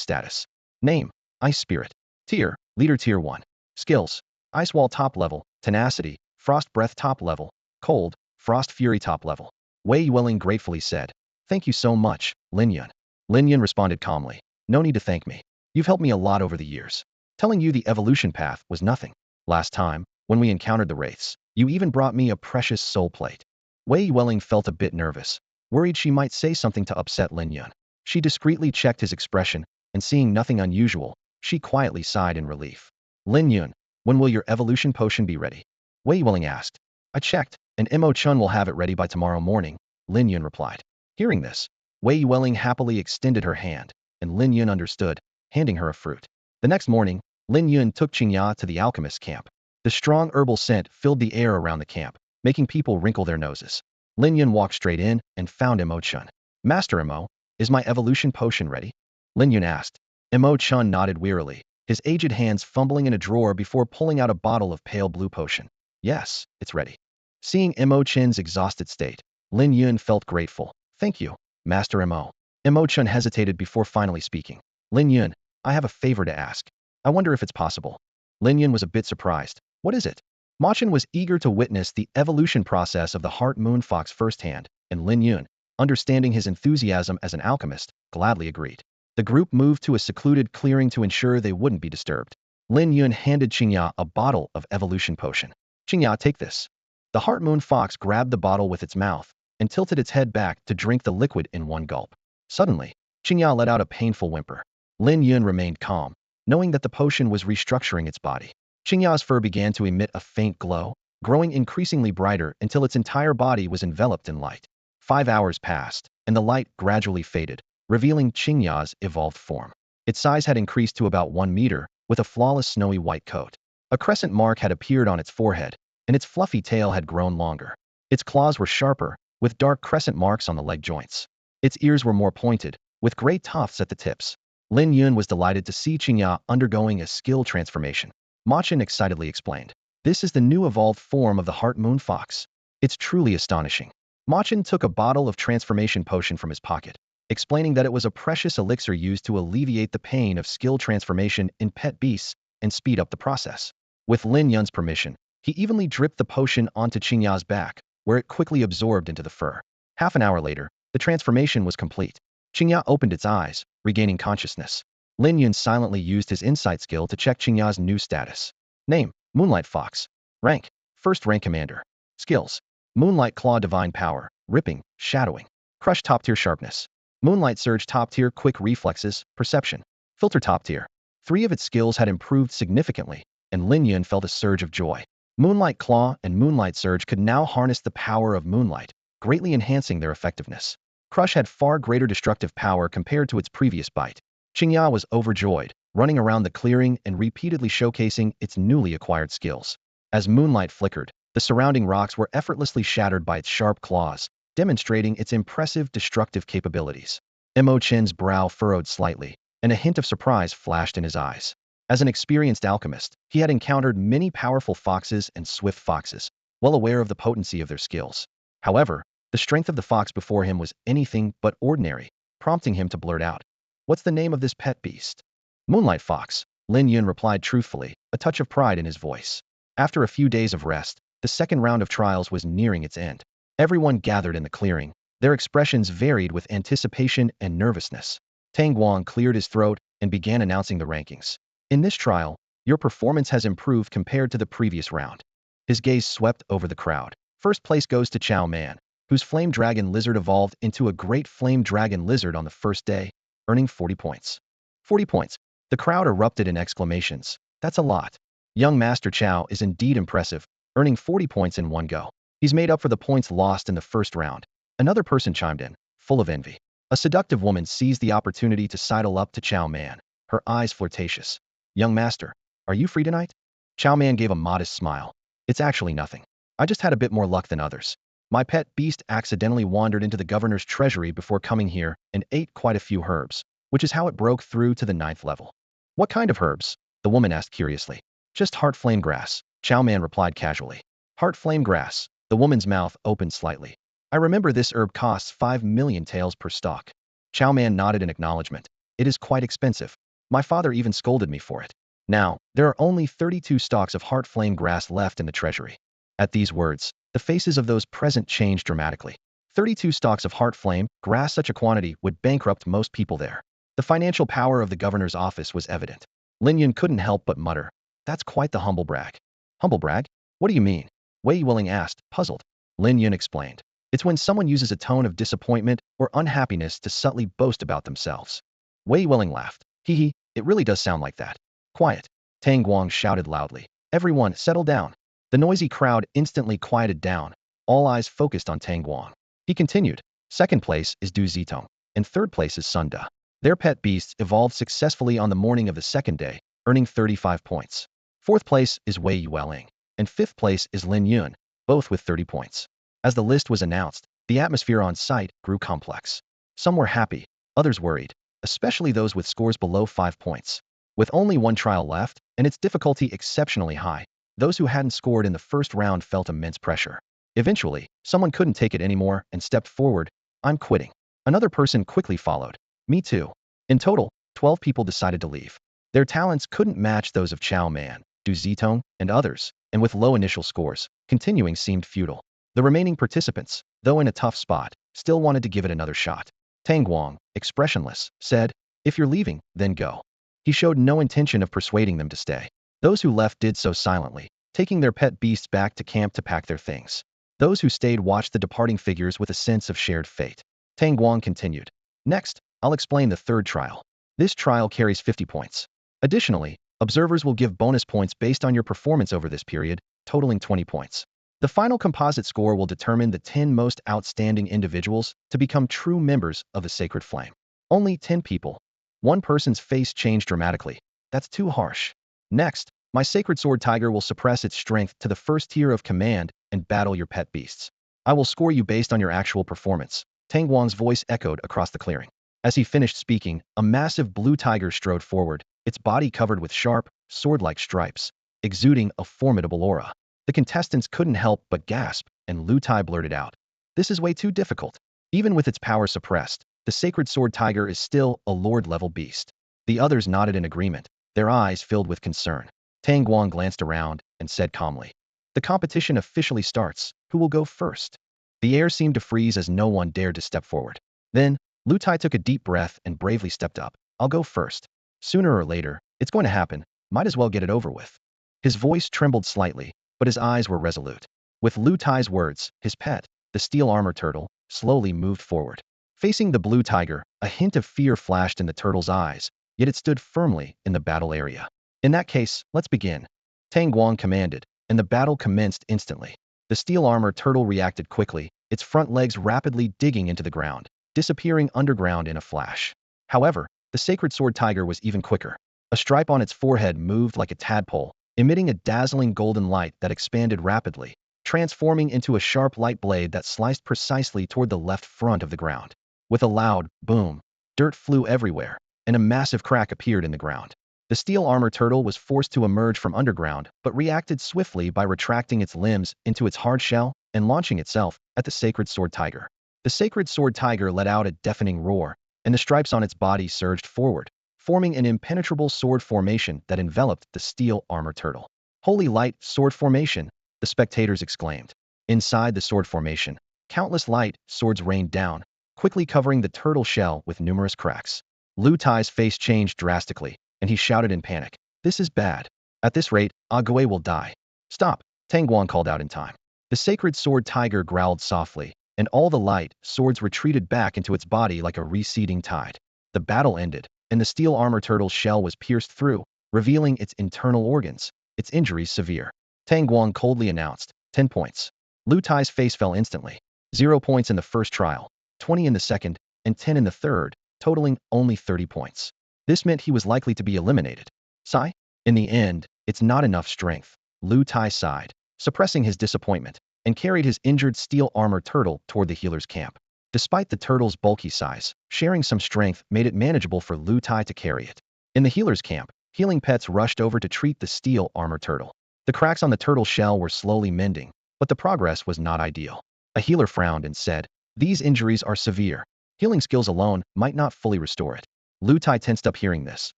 status. Name, Ice Spirit. Tier, Leader Tier 1. Skills, Ice Wall Top Level, Tenacity, Frost Breath Top Level, Cold, Frost Fury Top Level. Wei Yueling gratefully said, thank you so much, Lin Yun. Lin Yun responded calmly, no need to thank me. You've helped me a lot over the years. Telling you the evolution path was nothing. Last time, when we encountered the wraiths, you even brought me a precious soul plate. Wei Yueling felt a bit nervous, worried she might say something to upset Lin Yun. She discreetly checked his expression, and seeing nothing unusual, she quietly sighed in relief. Lin Yun, when will your evolution potion be ready? Wei Yueling asked. I checked, and Mo-chun will have it ready by tomorrow morning, Lin Yun replied. Hearing this, Wei Yueling happily extended her hand, and Lin Yun understood, handing her a fruit. The next morning, Lin Yun took Qingya to the alchemist's camp. The strong herbal scent filled the air around the camp, making people wrinkle their noses. Lin Yun walked straight in and found Mo-chun. Master Mo, is my evolution potion ready? Lin Yun asked. Mo-chun nodded wearily, his aged hands fumbling in a drawer before pulling out a bottle of pale blue potion. Yes, it's ready. Seeing Mo-chun's exhausted state, Lin Yun felt grateful. Thank you, Master Mo. Mo-chun hesitated before finally speaking. Lin Yun, I have a favor to ask. I wonder if it's possible. Lin Yun was a bit surprised. What is it? Mo-chun was eager to witness the evolution process of the Heart Moon Fox firsthand, and Lin Yun, understanding his enthusiasm as an alchemist, gladly agreed. The group moved to a secluded clearing to ensure they wouldn't be disturbed. Lin Yun handed Qingya a bottle of evolution potion. Qingya, take this. The Heart Moon Fox grabbed the bottle with its mouth and tilted its head back to drink the liquid in one gulp. Suddenly, Qingya let out a painful whimper. Lin Yun remained calm, knowing that the potion was restructuring its body. Qingya's fur began to emit a faint glow, growing increasingly brighter until its entire body was enveloped in light. 5 hours passed, and the light gradually faded, revealing Qingya's evolved form. Its size had increased to about 1 meter, with a flawless snowy white coat. A crescent mark had appeared on its forehead, and its fluffy tail had grown longer. Its claws were sharper, with dark crescent marks on the leg joints. Its ears were more pointed, with gray tufts at the tips. Lin Yun was delighted to see Qingya undergoing a skill transformation. Machin excitedly explained. This is the new evolved form of the Heart Moon Fox. It's truly astonishing. Machin took a bottle of transformation potion from his pocket, explaining that it was a precious elixir used to alleviate the pain of skill transformation in pet beasts and speed up the process. With Lin Yun's permission, he evenly dripped the potion onto Qingya's back, where it quickly absorbed into the fur. Half an hour later, the transformation was complete. Qingya opened its eyes, regaining consciousness. Lin Yun silently used his insight skill to check Qingya's new status. Name: Moonlight Fox. Rank: First Rank Commander. Skills: Moonlight Claw Divine Power, Ripping, Shadowing. Crush Top Tier Sharpness. Moonlight Surge Top Tier Quick Reflexes, Perception. Filter Top Tier. 3 of its skills had improved significantly, and Lin Yun felt a surge of joy. Moonlight Claw and Moonlight Surge could now harness the power of moonlight, greatly enhancing their effectiveness. Crush had far greater destructive power compared to its previous bite. Qingya was overjoyed, running around the clearing and repeatedly showcasing its newly acquired skills. As moonlight flickered, the surrounding rocks were effortlessly shattered by its sharp claws, demonstrating its impressive destructive capabilities. Mo Chen's brow furrowed slightly, and a hint of surprise flashed in his eyes. As an experienced alchemist, he had encountered many powerful foxes and swift foxes, well aware of the potency of their skills. However, the strength of the fox before him was anything but ordinary, prompting him to blurt out, "What's the name of this pet beast?" "Moonlight Fox," Lin Yun replied truthfully, a touch of pride in his voice. After a few days of rest, the second round of trials was nearing its end. Everyone gathered in the clearing. Their expressions varied with anticipation and nervousness. Tang Guang cleared his throat and began announcing the rankings. "In this trial, your performance has improved compared to the previous round." His gaze swept over the crowd. First place goes to Chao Man, whose flame dragon lizard evolved into a great flame dragon lizard on the first day, earning 40 points. 40 points. The crowd erupted in exclamations. That's a lot. Young Master Chao is indeed impressive, earning 40 points in one go. He's made up for the points lost in the first round. Another person chimed in, full of envy. A seductive woman seized the opportunity to sidle up to Chao Man, her eyes flirtatious. "Young Master, are you free tonight?" Chao Man gave a modest smile. "It's actually nothing. I just had a bit more luck than others. My pet beast accidentally wandered into the governor's treasury before coming here and ate quite a few herbs, which is how it broke through to the 9th level." "What kind of herbs?" the woman asked curiously. "Just heart flame grass," Chao Man replied casually. "Heart flame grass." The woman's mouth opened slightly. "I remember this herb costs 5 million taels per stalk." Chao Man nodded in acknowledgement. "It is quite expensive. My father even scolded me for it. Now, there are only 32 stalks of heart flame grass left in the treasury." At these words, the faces of those present changed dramatically. 32 stalks of heart flame grass, such a quantity would bankrupt most people there. The financial power of the governor's office was evident. Lin Yun couldn't help but mutter, "That's quite the humble brag." "Humble brag? What do you mean?" Wei Willing asked, puzzled. Lin Yun explained. "It's when someone uses a tone of disappointment or unhappiness to subtly boast about themselves." Wei Willing laughed. "Hee hee, it really does sound like that." "Quiet!" Tang Guang shouted loudly. "Everyone, settle down." The noisy crowd instantly quieted down, all eyes focused on Tang Guang. He continued, "Second place is Du Zitong, and third place is Sun Da. Their pet beasts evolved successfully on the morning of the second day, earning 35 points. Fourth place is Wei Yueling, and fifth place is Lin Yun, both with 30 points. As the list was announced, the atmosphere on site grew complex. Some were happy, others worried, especially those with scores below 5 points. With only one trial left, and its difficulty exceptionally high, those who hadn't scored in the first round felt immense pressure. Eventually, someone couldn't take it anymore and stepped forward. "I'm quitting." Another person quickly followed. "Me too." In total, 12 people decided to leave. Their talents couldn't match those of Chao Man, Du Zitong, and others, and with low initial scores, continuing seemed futile. The remaining participants, though in a tough spot, still wanted to give it another shot. Tang Guang, expressionless, said, "If you're leaving, then go." He showed no intention of persuading them to stay. Those who left did so silently, taking their pet beasts back to camp to pack their things. Those who stayed watched the departing figures with a sense of shared fate. Tang Guang continued. "Next, I'll explain the third trial. This trial carries 50 points. Additionally, observers will give bonus points based on your performance over this period, totaling 20 points. The final composite score will determine the 10 most outstanding individuals to become true members of the Sacred Flame. Only 10 people." One person's face changed dramatically. "That's too harsh." Next, My sacred sword tiger will suppress its strength to the first tier of command and battle your pet beasts. I will score you based on your actual performance. Tang Guang's voice echoed across the clearing. As he finished speaking, a massive blue tiger strode forward, its body covered with sharp, sword-like stripes, exuding a formidable aura. The contestants couldn't help but gasp, and Lu Tai blurted out, "This is way too difficult." Even with its power suppressed, the sacred sword tiger is still a lord-level beast. The others nodded in agreement, their eyes filled with concern. Tang Guang glanced around and said calmly, "The competition officially starts. Who will go first?" The air seemed to freeze as no one dared to step forward. Then, Lu Tai took a deep breath and bravely stepped up. "I'll go first. Sooner or later, it's going to happen. Might as well get it over with." His voice trembled slightly, but his eyes were resolute. With Lu Tai's words, his pet, the steel armor turtle, slowly moved forward. Facing the blue tiger, a hint of fear flashed in the turtle's eyes, yet it stood firmly in the battle area. "In that case, let's begin," Tang Guang commanded, and the battle commenced instantly. The steel armor turtle reacted quickly, its front legs rapidly digging into the ground, disappearing underground in a flash. However, the sacred sword tiger was even quicker. A stripe on its forehead moved like a tadpole, emitting a dazzling golden light that expanded rapidly, transforming into a sharp light blade that sliced precisely toward the left front of the ground. With a loud boom, dirt flew everywhere, and a massive crack appeared in the ground. The steel armor turtle was forced to emerge from underground, but reacted swiftly by retracting its limbs into its hard shell and launching itself at the sacred sword tiger. The sacred sword tiger let out a deafening roar, and the stripes on its body surged forward, forming an impenetrable sword formation that enveloped the steel armor turtle. "Holy light sword formation!" the spectators exclaimed. Inside the sword formation, countless light swords rained down, quickly covering the turtle shell with numerous cracks. Lu Tai's face changed drastically, and he shouted in panic, "This is bad. At this rate, Ague will die." "Stop," Tang Guang called out in time. The sacred sword tiger growled softly, and all the light swords retreated back into its body like a receding tide. The battle ended, and the steel armor turtle's shell was pierced through, revealing its internal organs, its injuries severe. Tang Guang coldly announced, 10 points. Lu Tai's face fell instantly. 0 points in the first trial, 20 in the second, and 10 in the third, totaling only 30 points. This meant he was likely to be eliminated. Sigh? In the end, it's not enough strength. Lu Tai sighed, suppressing his disappointment, and carried his injured steel armor turtle toward the healer's camp. Despite the turtle's bulky size, sharing some strength made it manageable for Lu Tai to carry it. In the healer's camp, healing pets rushed over to treat the steel armor turtle. The cracks on the turtle's shell were slowly mending, but the progress was not ideal. A healer frowned and said, "These injuries are severe. Healing skills alone might not fully restore it." Lu Tai tensed up hearing this.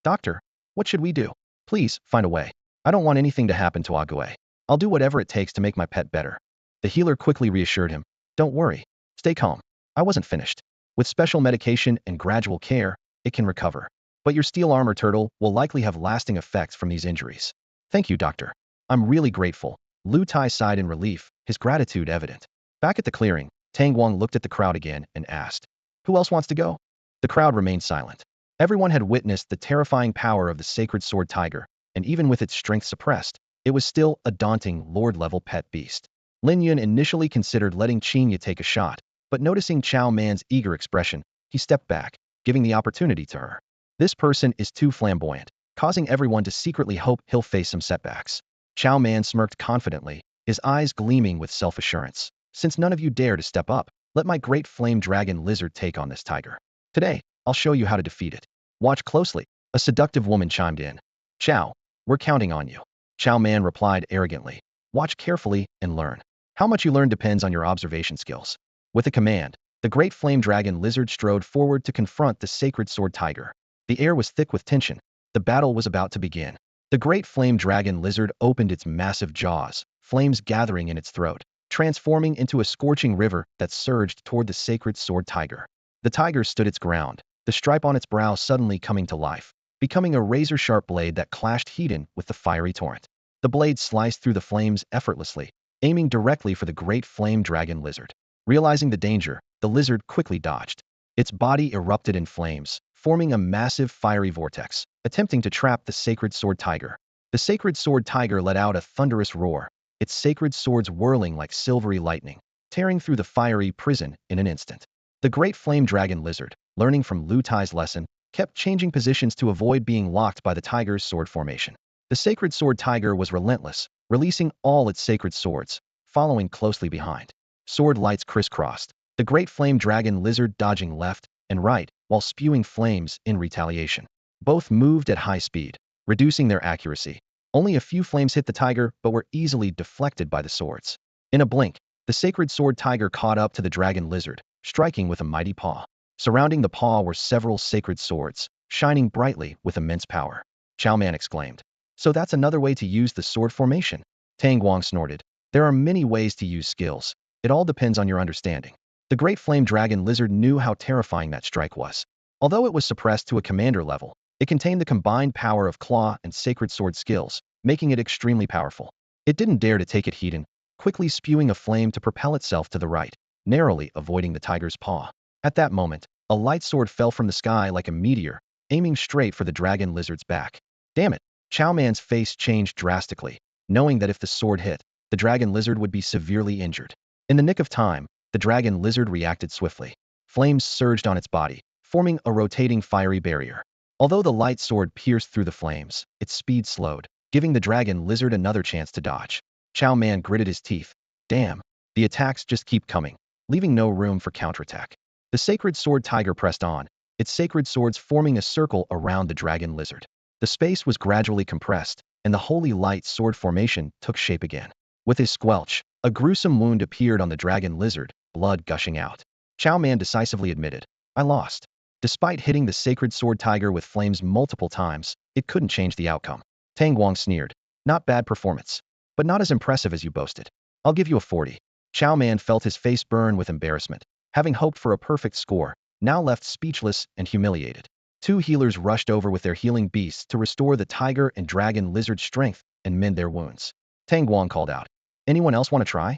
"Doctor, what should we do? Please, find a way. I don't want anything to happen to Ague. I'll do whatever it takes to make my pet better." The healer quickly reassured him, "Don't worry. Stay calm. I wasn't finished. With special medication and gradual care, it can recover. But your steel armor turtle will likely have lasting effects from these injuries." "Thank you, doctor. I'm really grateful." Lu Tai sighed in relief, his gratitude evident. Back at the clearing, Tang Guang looked at the crowd again and asked, "Who else wants to go?" The crowd remained silent. Everyone had witnessed the terrifying power of the sacred sword tiger, and even with its strength suppressed, it was still a daunting lord-level pet beast. Lin Yun initially considered letting Qinya take a shot, but noticing Chao Man's eager expression, he stepped back, giving the opportunity to her. This person is too flamboyant, causing everyone to secretly hope he'll face some setbacks. Chao Man smirked confidently, his eyes gleaming with self-assurance. "Since none of you dare to step up, let my great flame dragon lizard take on this tiger. Today, I'll show you how to defeat it. Watch closely." A seductive woman chimed in. "Chao, we're counting on you." Chao Man replied arrogantly. "Watch carefully and learn. How much you learn depends on your observation skills." With a command, the great flame dragon lizard strode forward to confront the sacred sword tiger. The air was thick with tension. The battle was about to begin. The great flame dragon lizard opened its massive jaws, flames gathering in its throat, transforming into a scorching river that surged toward the sacred sword tiger. The tiger stood its ground, the stripe on its brow suddenly coming to life, becoming a razor-sharp blade that clashed heat-in with the fiery torrent. The blade sliced through the flames effortlessly, aiming directly for the great flame dragon lizard. Realizing the danger, the lizard quickly dodged. Its body erupted in flames, forming a massive fiery vortex, attempting to trap the sacred sword tiger. The sacred sword tiger let out a thunderous roar, its sacred swords whirling like silvery lightning, tearing through the fiery prison in an instant. The great flame dragon lizard, learning from Lu Tai's lesson, kept changing positions to avoid being locked by the tiger's sword formation. The sacred sword tiger was relentless, releasing all its sacred swords, following closely behind. Sword lights crisscrossed, the great flame dragon lizard dodging left and right while spewing flames in retaliation. Both moved at high speed, reducing their accuracy. Only a few flames hit the tiger but were easily deflected by the swords. In a blink, the sacred sword tiger caught up to the dragon lizard, striking with a mighty paw. Surrounding the paw were several sacred swords, shining brightly with immense power. Chao Man exclaimed. So that's another way to use the sword formation? Tang Guang snorted. There are many ways to use skills. It all depends on your understanding. The great flame dragon lizard knew how terrifying that strike was. Although it was suppressed to a commander level, it contained the combined power of claw and sacred sword skills, making it extremely powerful. It didn't dare to take it heat, quickly spewing a flame to propel itself to the right, narrowly avoiding the tiger's paw. At that moment, a light sword fell from the sky like a meteor, aiming straight for the dragon lizard's back. Damn it! Chao Man's face changed drastically, knowing that if the sword hit, the dragon lizard would be severely injured. In the nick of time, the dragon lizard reacted swiftly. Flames surged on its body, forming a rotating fiery barrier. Although the light sword pierced through the flames, its speed slowed, giving the dragon lizard another chance to dodge. Chao Man gritted his teeth. Damn, the attacks just keep coming, leaving no room for counterattack. The sacred sword tiger pressed on, its sacred swords forming a circle around the dragon lizard. The space was gradually compressed, and the holy light sword formation took shape again. With his squelch, a gruesome wound appeared on the dragon lizard, blood gushing out. Chao Man decisively admitted, I lost. Despite hitting the sacred sword tiger with flames multiple times, it couldn't change the outcome. Tang Guang sneered. Not bad performance, but not as impressive as you boasted. I'll give you a 40. Chao Man felt his face burn with embarrassment, having hoped for a perfect score, now left speechless and humiliated. Two healers rushed over with their healing beasts to restore the tiger and dragon lizard's strength and mend their wounds. Tang Guang called out. Anyone else want to try?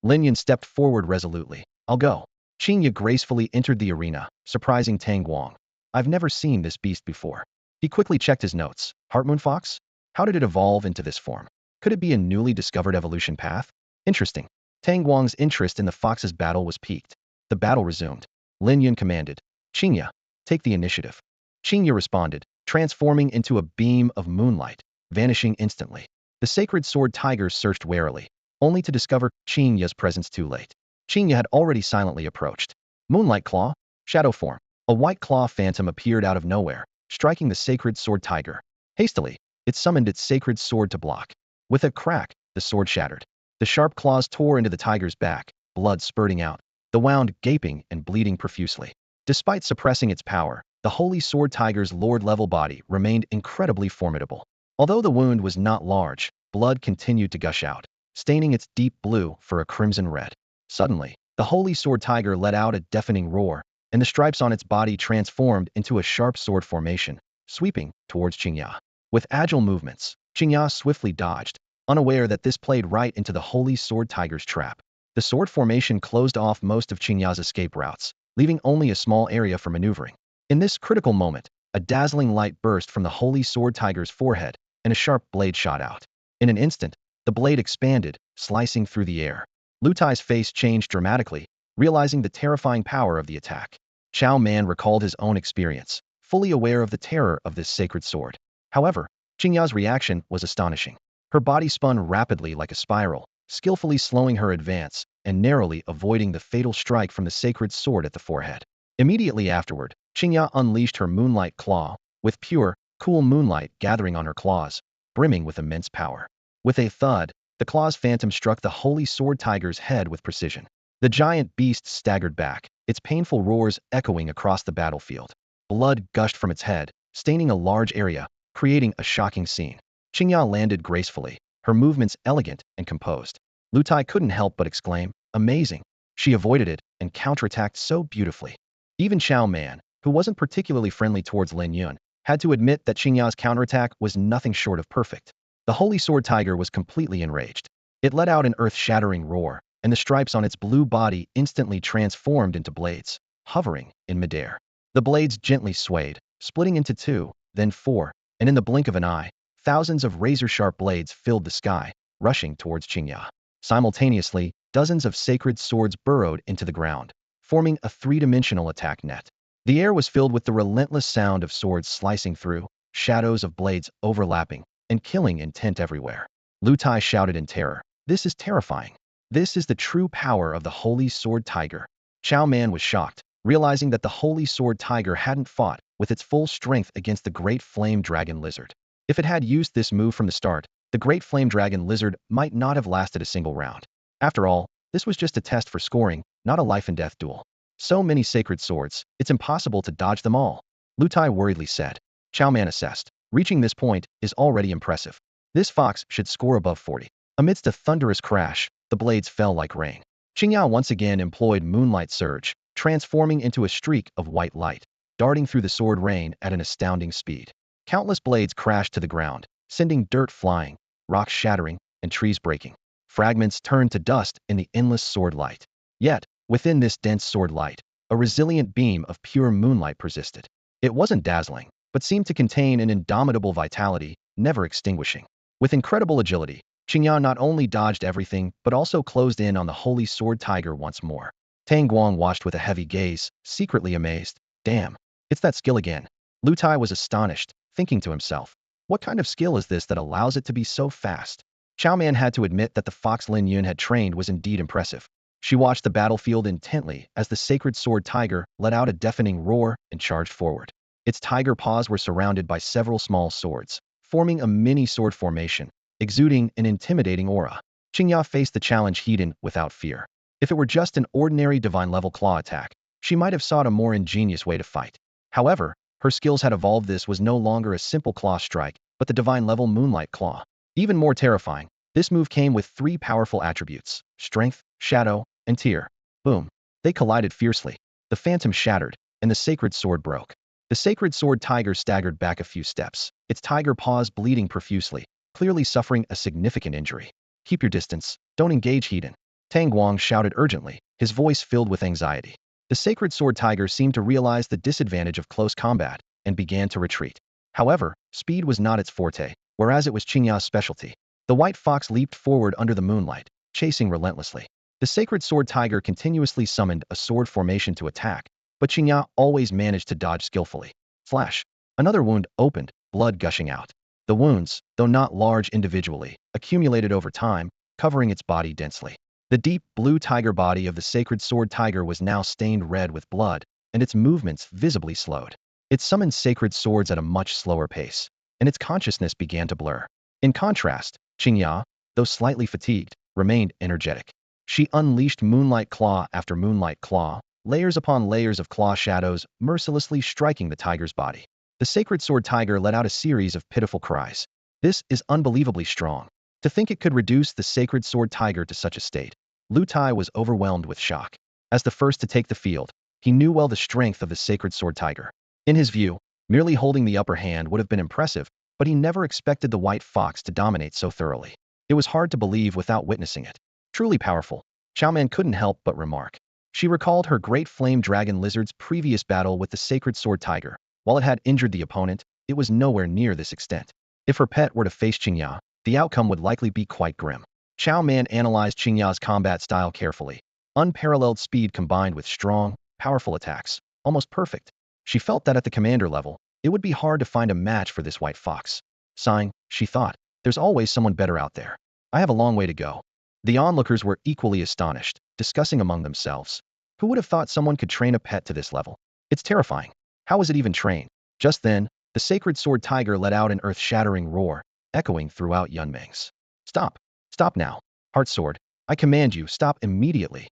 Lin Yun stepped forward resolutely. I'll go. Qingya gracefully entered the arena, surprising Tang Guang. I've never seen this beast before. He quickly checked his notes. Heartmoon Fox? How did it evolve into this form? Could it be a newly discovered evolution path? Interesting. Tang Guang's interest in the fox's battle was piqued. The battle resumed. Lin Yun commanded. Qingya, take the initiative. Qingya responded, transforming into a beam of moonlight, vanishing instantly. The sacred sword tiger searched warily, only to discover Qingya's presence too late. Qingya had already silently approached. Moonlight Claw, shadow form. A white claw phantom appeared out of nowhere, striking the sacred sword tiger. Hastily, it summoned its sacred sword to block. With a crack, the sword shattered. The sharp claws tore into the tiger's back, blood spurting out, the wound gaping and bleeding profusely. Despite suppressing its power, the holy sword tiger's lord-level body remained incredibly formidable. Although the wound was not large, blood continued to gush out, staining its deep blue for a crimson red. Suddenly, the holy sword tiger let out a deafening roar, and the stripes on its body transformed into a sharp sword formation, sweeping towards Qingya. With agile movements, Qingya swiftly dodged, unaware that this played right into the holy sword tiger's trap. The sword formation closed off most of Qingya's escape routes, leaving only a small area for maneuvering. In this critical moment, a dazzling light burst from the holy sword tiger's forehead, and a sharp blade shot out. In an instant, the blade expanded, slicing through the air. Lu Tai's face changed dramatically, realizing the terrifying power of the attack. Chao Man recalled his own experience, fully aware of the terror of this sacred sword. However, Qingya's reaction was astonishing. Her body spun rapidly like a spiral, skillfully slowing her advance and narrowly avoiding the fatal strike from the sacred sword at the forehead. Immediately afterward, Qingya unleashed her moonlight claw, with pure, cool moonlight gathering on her claws, brimming with immense power. With a thud, the claw's phantom struck the holy sword tiger's head with precision. The giant beast staggered back, its painful roars echoing across the battlefield. Blood gushed from its head, staining a large area, creating a shocking scene. Qingya landed gracefully, her movements elegant and composed. Lu Tai couldn't help but exclaim, amazing. She avoided it and counterattacked so beautifully. Even Chao Man, who wasn't particularly friendly towards Lin Yun, had to admit that Qingya's counterattack was nothing short of perfect. The holy sword tiger was completely enraged. It let out an earth-shattering roar, and the stripes on its blue body instantly transformed into blades, hovering in midair. The blades gently swayed, splitting into 2, then 4, and in the blink of an eye, thousands of razor-sharp blades filled the sky, rushing towards Qingya. Simultaneously, dozens of sacred swords burrowed into the ground, forming a three-dimensional attack net. The air was filled with the relentless sound of swords slicing through, shadows of blades overlapping, and killing intent everywhere. Lu Tai shouted in terror. This is terrifying. This is the true power of the Holy Sword Tiger. Chao Man was shocked, realizing that the Holy Sword Tiger hadn't fought with its full strength against the Great Flame Dragon Lizard. If it had used this move from the start, the Great Flame Dragon Lizard might not have lasted a single round. After all, this was just a test for scoring, not a life-and-death duel. So many sacred swords, it's impossible to dodge them all, Lu Tai worriedly said. Chao Man assessed. Reaching this point is already impressive. This fox should score above 40. Amidst a thunderous crash, the blades fell like rain. Qingya once again employed Moonlight Surge, transforming into a streak of white light, darting through the sword rain at an astounding speed. Countless blades crashed to the ground, sending dirt flying, rocks shattering, and trees breaking. Fragments turned to dust in the endless sword light. Yet, within this dense sword light, a resilient beam of pure moonlight persisted. It wasn't dazzling, but seemed to contain an indomitable vitality, never extinguishing. With incredible agility, Qingya not only dodged everything, but also closed in on the Holy Sword Tiger once more. Tang Guang watched with a heavy gaze, secretly amazed. Damn, it's that skill again. Lu Tai was astonished, thinking to himself, what kind of skill is this that allows it to be so fast? Chao Man had to admit that the fox Lin Yun had trained was indeed impressive. She watched the battlefield intently as the sacred sword tiger let out a deafening roar and charged forward. Its tiger paws were surrounded by several small swords, forming a mini-sword formation, exuding an intimidating aura. Qingya faced the challenge head-on without fear. If it were just an ordinary divine-level claw attack, she might have sought a more ingenious way to fight. However, her skills had evolved. This was no longer a simple claw strike, but the divine-level Moonlight Claw. Even more terrifying, this move came with 3 powerful attributes: strength, shadow, and tear. Boom. They collided fiercely. The phantom shattered, and the sacred sword broke. The sacred sword tiger staggered back a few steps, its tiger paws bleeding profusely, clearly suffering a significant injury. Keep your distance. Don't engage, heathen. Tang Guang shouted urgently, his voice filled with anxiety. The sacred sword tiger seemed to realize the disadvantage of close combat and began to retreat. However, speed was not its forte, whereas it was Qingya's specialty. The white fox leaped forward under the moonlight, chasing relentlessly. The sacred sword tiger continuously summoned a sword formation to attack, but Qingya always managed to dodge skillfully. Flash. Another wound opened, blood gushing out. The wounds, though not large individually, accumulated over time, covering its body densely. The deep blue tiger body of the sacred sword tiger was now stained red with blood, and its movements visibly slowed. It summoned sacred swords at a much slower pace, and its consciousness began to blur. In contrast, Qingya, though slightly fatigued, remained energetic. She unleashed Moonlight Claw after Moonlight Claw, layers upon layers of claw shadows mercilessly striking the tiger's body. The sacred sword tiger let out a series of pitiful cries. This is unbelievably strong. To think it could reduce the sacred sword tiger to such a state. Lu Tai was overwhelmed with shock. As the first to take the field, he knew well the strength of the sacred sword tiger. In his view, merely holding the upper hand would have been impressive, but he never expected the white fox to dominate so thoroughly. It was hard to believe without witnessing it. Truly powerful, Chao Man couldn't help but remark. She recalled her great flame dragon lizard's previous battle with the sacred sword tiger. While it had injured the opponent, it was nowhere near this extent. If her pet were to face Qingya, the outcome would likely be quite grim. Chao Man analyzed Qingya's combat style carefully. Unparalleled speed combined with strong, powerful attacks. Almost perfect. She felt that at the commander level, it would be hard to find a match for this white fox. Sighing, she thought, there's always someone better out there. I have a long way to go. The onlookers were equally astonished, discussing among themselves. Who would have thought someone could train a pet to this level? It's terrifying. How was it even trained? Just then, the sacred sword tiger let out an earth-shattering roar, echoing throughout Yunmeng's. Stop. Stop now. Heart Sword, I command you, stop immediately.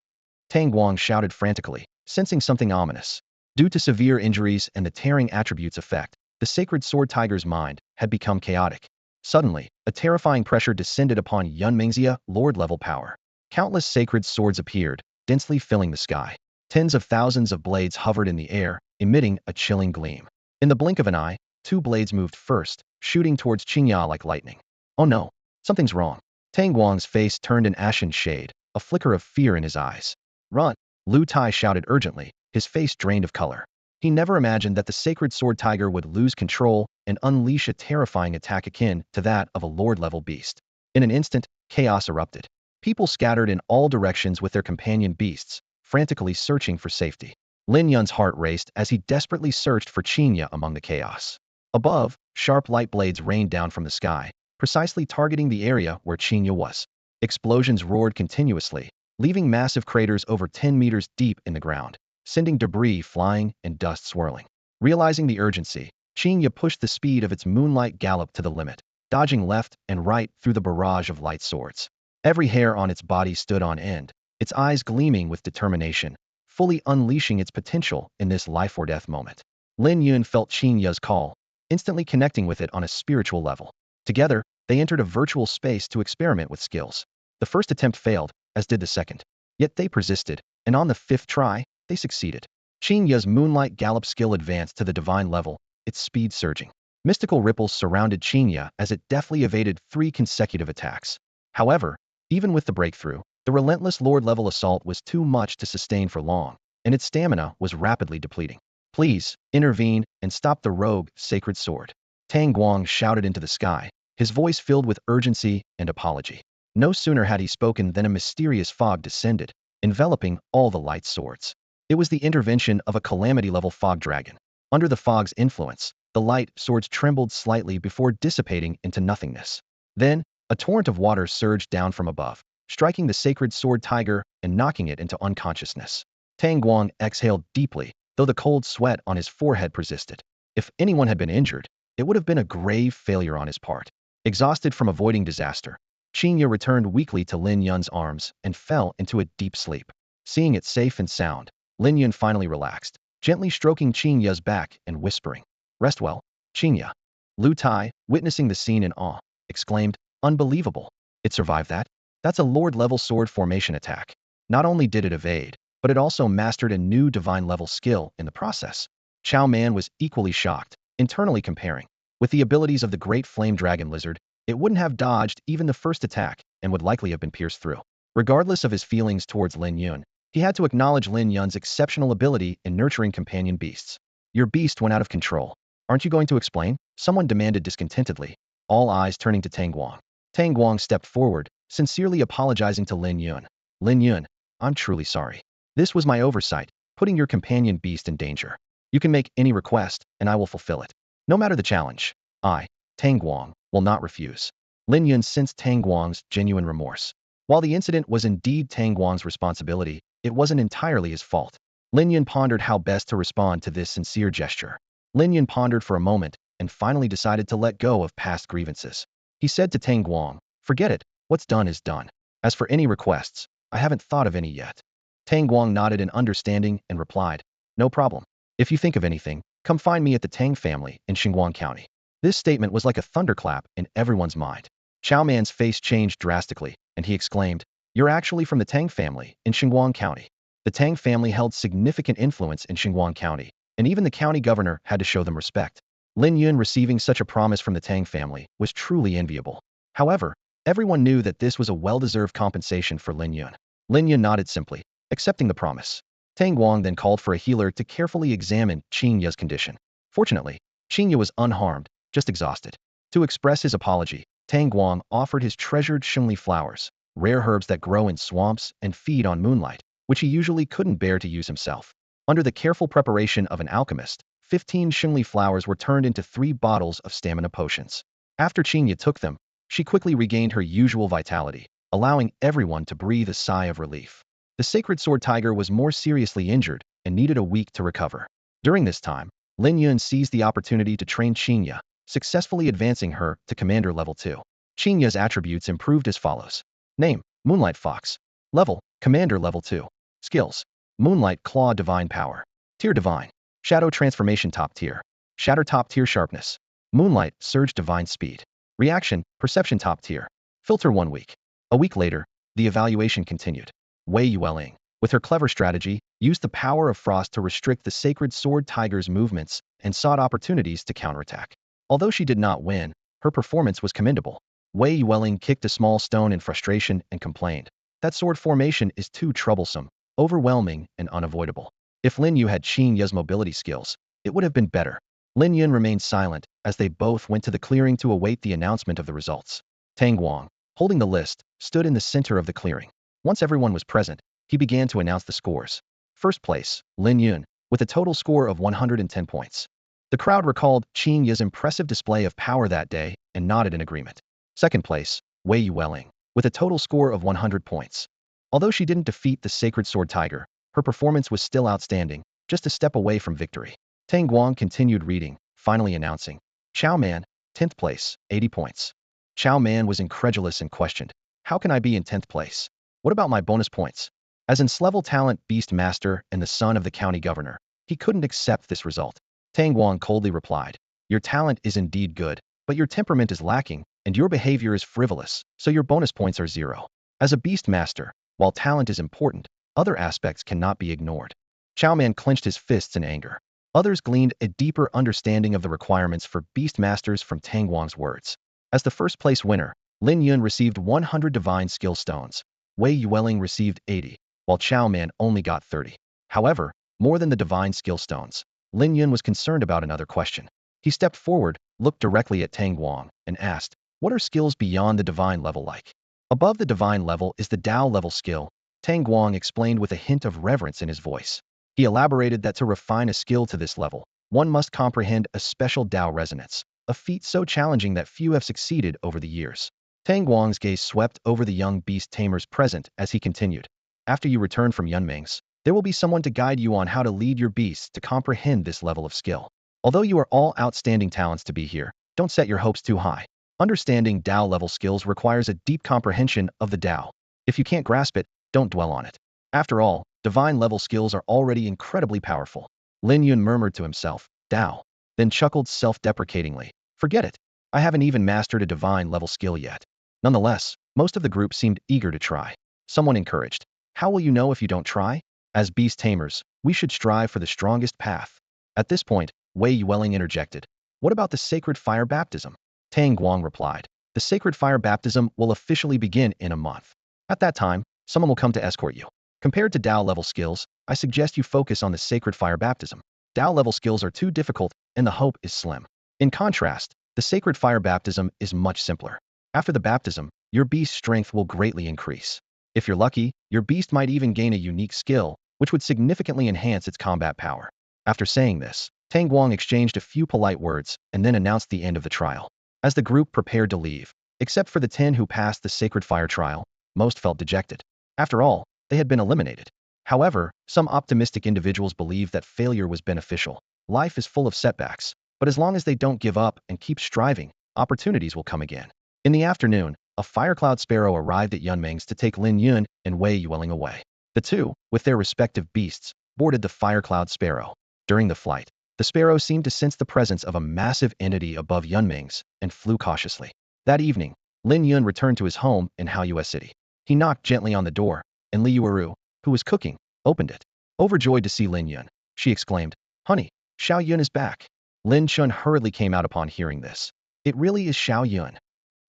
Tang Guang shouted frantically, sensing something ominous. Due to severe injuries and the tearing attributes effect, the sacred sword tiger's mind had become chaotic. Suddenly, a terrifying pressure descended upon Yunmeng's lord-level power. Countless sacred swords appeared, densely filling the sky. Tens of thousands of blades hovered in the air, emitting a chilling gleam. In the blink of an eye, 2 blades moved first, shooting towards Qingya like lightning. Oh no, something's wrong. Tang Guang's face turned an ashen shade, a flicker of fear in his eyes. Run! Lu Tai shouted urgently, his face drained of color. He never imagined that the sacred sword tiger would lose control and unleash a terrifying attack akin to that of a lord-level beast. In an instant, chaos erupted. People scattered in all directions with their companion beasts, frantically searching for safety. Lin Yun's heart raced as he desperately searched for Qingya among the chaos. Above, sharp light blades rained down from the sky, precisely targeting the area where Qingya was. Explosions roared continuously, leaving massive craters over 10 meters deep in the ground, sending debris flying and dust swirling. Realizing the urgency, Qingya pushed the speed of its moonlight gallop to the limit, dodging left and right through the barrage of light swords. Every hair on its body stood on end, its eyes gleaming with determination, fully unleashing its potential in this life-or-death moment. Lin Yun felt Qingya's call, instantly connecting with it on a spiritual level. Together, they entered a virtual space to experiment with skills. The first attempt failed, as did the second. Yet they persisted, and on the fifth try, they succeeded. Qingya's moonlight gallop skill advanced to the divine level, its speed surging. Mystical ripples surrounded Qingya as it deftly evaded 3 consecutive attacks. However, even with the breakthrough, the relentless Lord-level assault was too much to sustain for long, and its stamina was rapidly depleting. Please, intervene and stop the rogue sacred sword. Tang Guang shouted into the sky, his voice filled with urgency and apology. No sooner had he spoken than a mysterious fog descended, enveloping all the light swords. It was the intervention of a calamity-level fog dragon. Under the fog's influence, the light swords trembled slightly before dissipating into nothingness. Then, a torrent of water surged down from above, striking the sacred sword tiger and knocking it into unconsciousness. Tang Guang exhaled deeply, though the cold sweat on his forehead persisted. If anyone had been injured, it would have been a grave failure on his part. Exhausted from avoiding disaster, Qingya returned weakly to Lin Yun's arms and fell into a deep sleep. Seeing it safe and sound, Lin Yun finally relaxed, gently stroking Qingya's back and whispering, "Rest well, Qingya." Lu Tai, witnessing the scene in awe, exclaimed, "Unbelievable! It survived that? That's a Lord-level sword formation attack. Not only did it evade, but it also mastered a new divine-level skill in the process." Chao Man was equally shocked, internally comparing. With the abilities of the great flame dragon lizard, it wouldn't have dodged even the first attack and would likely have been pierced through. Regardless of his feelings towards Lin Yun, he had to acknowledge Lin Yun's exceptional ability in nurturing companion beasts. "Your beast went out of control. Aren't you going to explain?" someone demanded discontentedly, all eyes turning to Tang Guang. Tang Guang stepped forward, sincerely apologizing to Lin Yun. "Lin Yun, I'm truly sorry. This was my oversight, putting your companion beast in danger. You can make any request, and I will fulfill it. No matter the challenge, I, Tang Guang, will not refuse." Lin Yun sensed Tang Guang's genuine remorse. While the incident was indeed Tang Guang's responsibility, it wasn't entirely his fault. Lin Yun pondered how best to respond to this sincere gesture. Lin Yun pondered for a moment and finally decided to let go of past grievances. He said to Tang Guang, "Forget it, what's done is done. As for any requests, I haven't thought of any yet." Tang Guang nodded in understanding and replied, "No problem. If you think of anything, come find me at the Tang family in Xinguang County." This statement was like a thunderclap in everyone's mind. Chao Man's face changed drastically, and he exclaimed, "You're actually from the Tang family in Xinguang County." The Tang family held significant influence in Xinguang County, and even the county governor had to show them respect. Lin Yun receiving such a promise from the Tang family was truly enviable. However, everyone knew that this was a well-deserved compensation for Lin Yun. Lin Yun nodded simply, accepting the promise. Tang Guang then called for a healer to carefully examine Qingya's condition. Fortunately, Qingya was unharmed, just exhausted. To express his apology, Tang Guang offered his treasured shengli flowers, rare herbs that grow in swamps and feed on moonlight, which he usually couldn't bear to use himself. Under the careful preparation of an alchemist, 15 shengli flowers were turned into 3 bottles of stamina potions. After Qingya took them, she quickly regained her usual vitality, allowing everyone to breathe a sigh of relief. The sacred sword tiger was more seriously injured and needed a week to recover. During this time, Lin Yun seized the opportunity to train Qingya, successfully advancing her to Commander Level 2. Qingya's attributes improved as follows. Name, Moonlight Fox. Level, Commander Level 2. Skills, Moonlight Claw Divine Power. Tier Divine. Shadow Transformation Top Tier. Shatter Top Tier Sharpness. Moonlight Surge Divine Speed. Reaction, Perception Top Tier. Filter 1 week. A week later, the evaluation continued. Wei Yueling, with her clever strategy, used the power of frost to restrict the sacred sword tiger's movements and sought opportunities to counterattack. Although she did not win, her performance was commendable. Wei Yueling kicked a small stone in frustration and complained, "That sword formation is too troublesome, overwhelming, and unavoidable. If Lin Yu had Qingya's mobility skills, it would have been better." Lin Yun remained silent as they both went to the clearing to await the announcement of the results. Tang Guang, holding the list, stood in the center of the clearing. Once everyone was present, he began to announce the scores. First place, Lin Yun, with a total score of 110 points. The crowd recalled Qingya's impressive display of power that day and nodded in agreement. Second place, Wei Yueling, with a total score of 100 points. Although she didn't defeat the Sacred Sword Tiger, her performance was still outstanding, just a step away from victory. Tang Guang continued reading, finally announcing, Chao Man, 10th place, 80 points. Chao Man was incredulous and questioned, how can I be in 10th place? What about my bonus points? As an S-level talent beast master and the son of the county governor, he couldn't accept this result. Tang Guang coldly replied, your talent is indeed good, but your temperament is lacking, and your behavior is frivolous, so your bonus points are 0. As a beast master, while talent is important, other aspects cannot be ignored. Chao Man clenched his fists in anger. Others gleaned a deeper understanding of the requirements for beast masters from Tang Guang's words. As the first place winner, Lin Yun received 100 divine skill stones. Wei Yueling received 80, while Chao Man only got 30. However, more than the divine skill stones, Lin Yun was concerned about another question. He stepped forward, looked directly at Tang Guang, and asked, what are skills beyond the divine level like? Above the divine level is the Tao level skill, Tang Guang explained with a hint of reverence in his voice. He elaborated that to refine a skill to this level, one must comprehend a special Tao resonance, a feat so challenging that few have succeeded over the years. Tang Guang's gaze swept over the young beast tamers present as he continued. After you return from Yunming's, there will be someone to guide you on how to lead your beasts to comprehend this level of skill. Although you are all outstanding talents to be here, don't set your hopes too high. Understanding Tao level skills requires a deep comprehension of the Tao. If you can't grasp it, don't dwell on it. After all, divine level skills are already incredibly powerful. Lin Yun murmured to himself, Tao, then chuckled self-deprecatingly. Forget it. I haven't even mastered a divine level skill yet. Nonetheless, most of the group seemed eager to try. Someone encouraged, how will you know if you don't try? As beast tamers, we should strive for the strongest path. At this point, Wei Yueling interjected, what about the sacred fire baptism? Tang Guang replied, the sacred fire baptism will officially begin in a month. At that time, someone will come to escort you. Compared to Tao level skills, I suggest you focus on the sacred fire baptism. Tao level skills are too difficult, and the hope is slim. In contrast, the sacred fire baptism is much simpler. After the baptism, your beast's strength will greatly increase. If you're lucky, your beast might even gain a unique skill, which would significantly enhance its combat power. After saying this, Tang Guang exchanged a few polite words and then announced the end of the trial. As the group prepared to leave, except for the 10 who passed the sacred fire trial, most felt dejected. After all, they had been eliminated. However, some optimistic individuals believed that failure was beneficial. Life is full of setbacks, but as long as they don't give up and keep striving, opportunities will come again. In the afternoon, a firecloud sparrow arrived at Yunming's to take Lin Yun and Wei Yueling away. The two, with their respective beasts, boarded the firecloud sparrow. During the flight, the sparrow seemed to sense the presence of a massive entity above Yunming's and flew cautiously. That evening, Lin Yun returned to his home in Haoyue City. He knocked gently on the door, and Li Yueru, who was cooking, opened it. Overjoyed to see Lin Yun, she exclaimed, Honey, Xiao Yun is back. Lin Chun hurriedly came out upon hearing this. It really is Xiao Yun.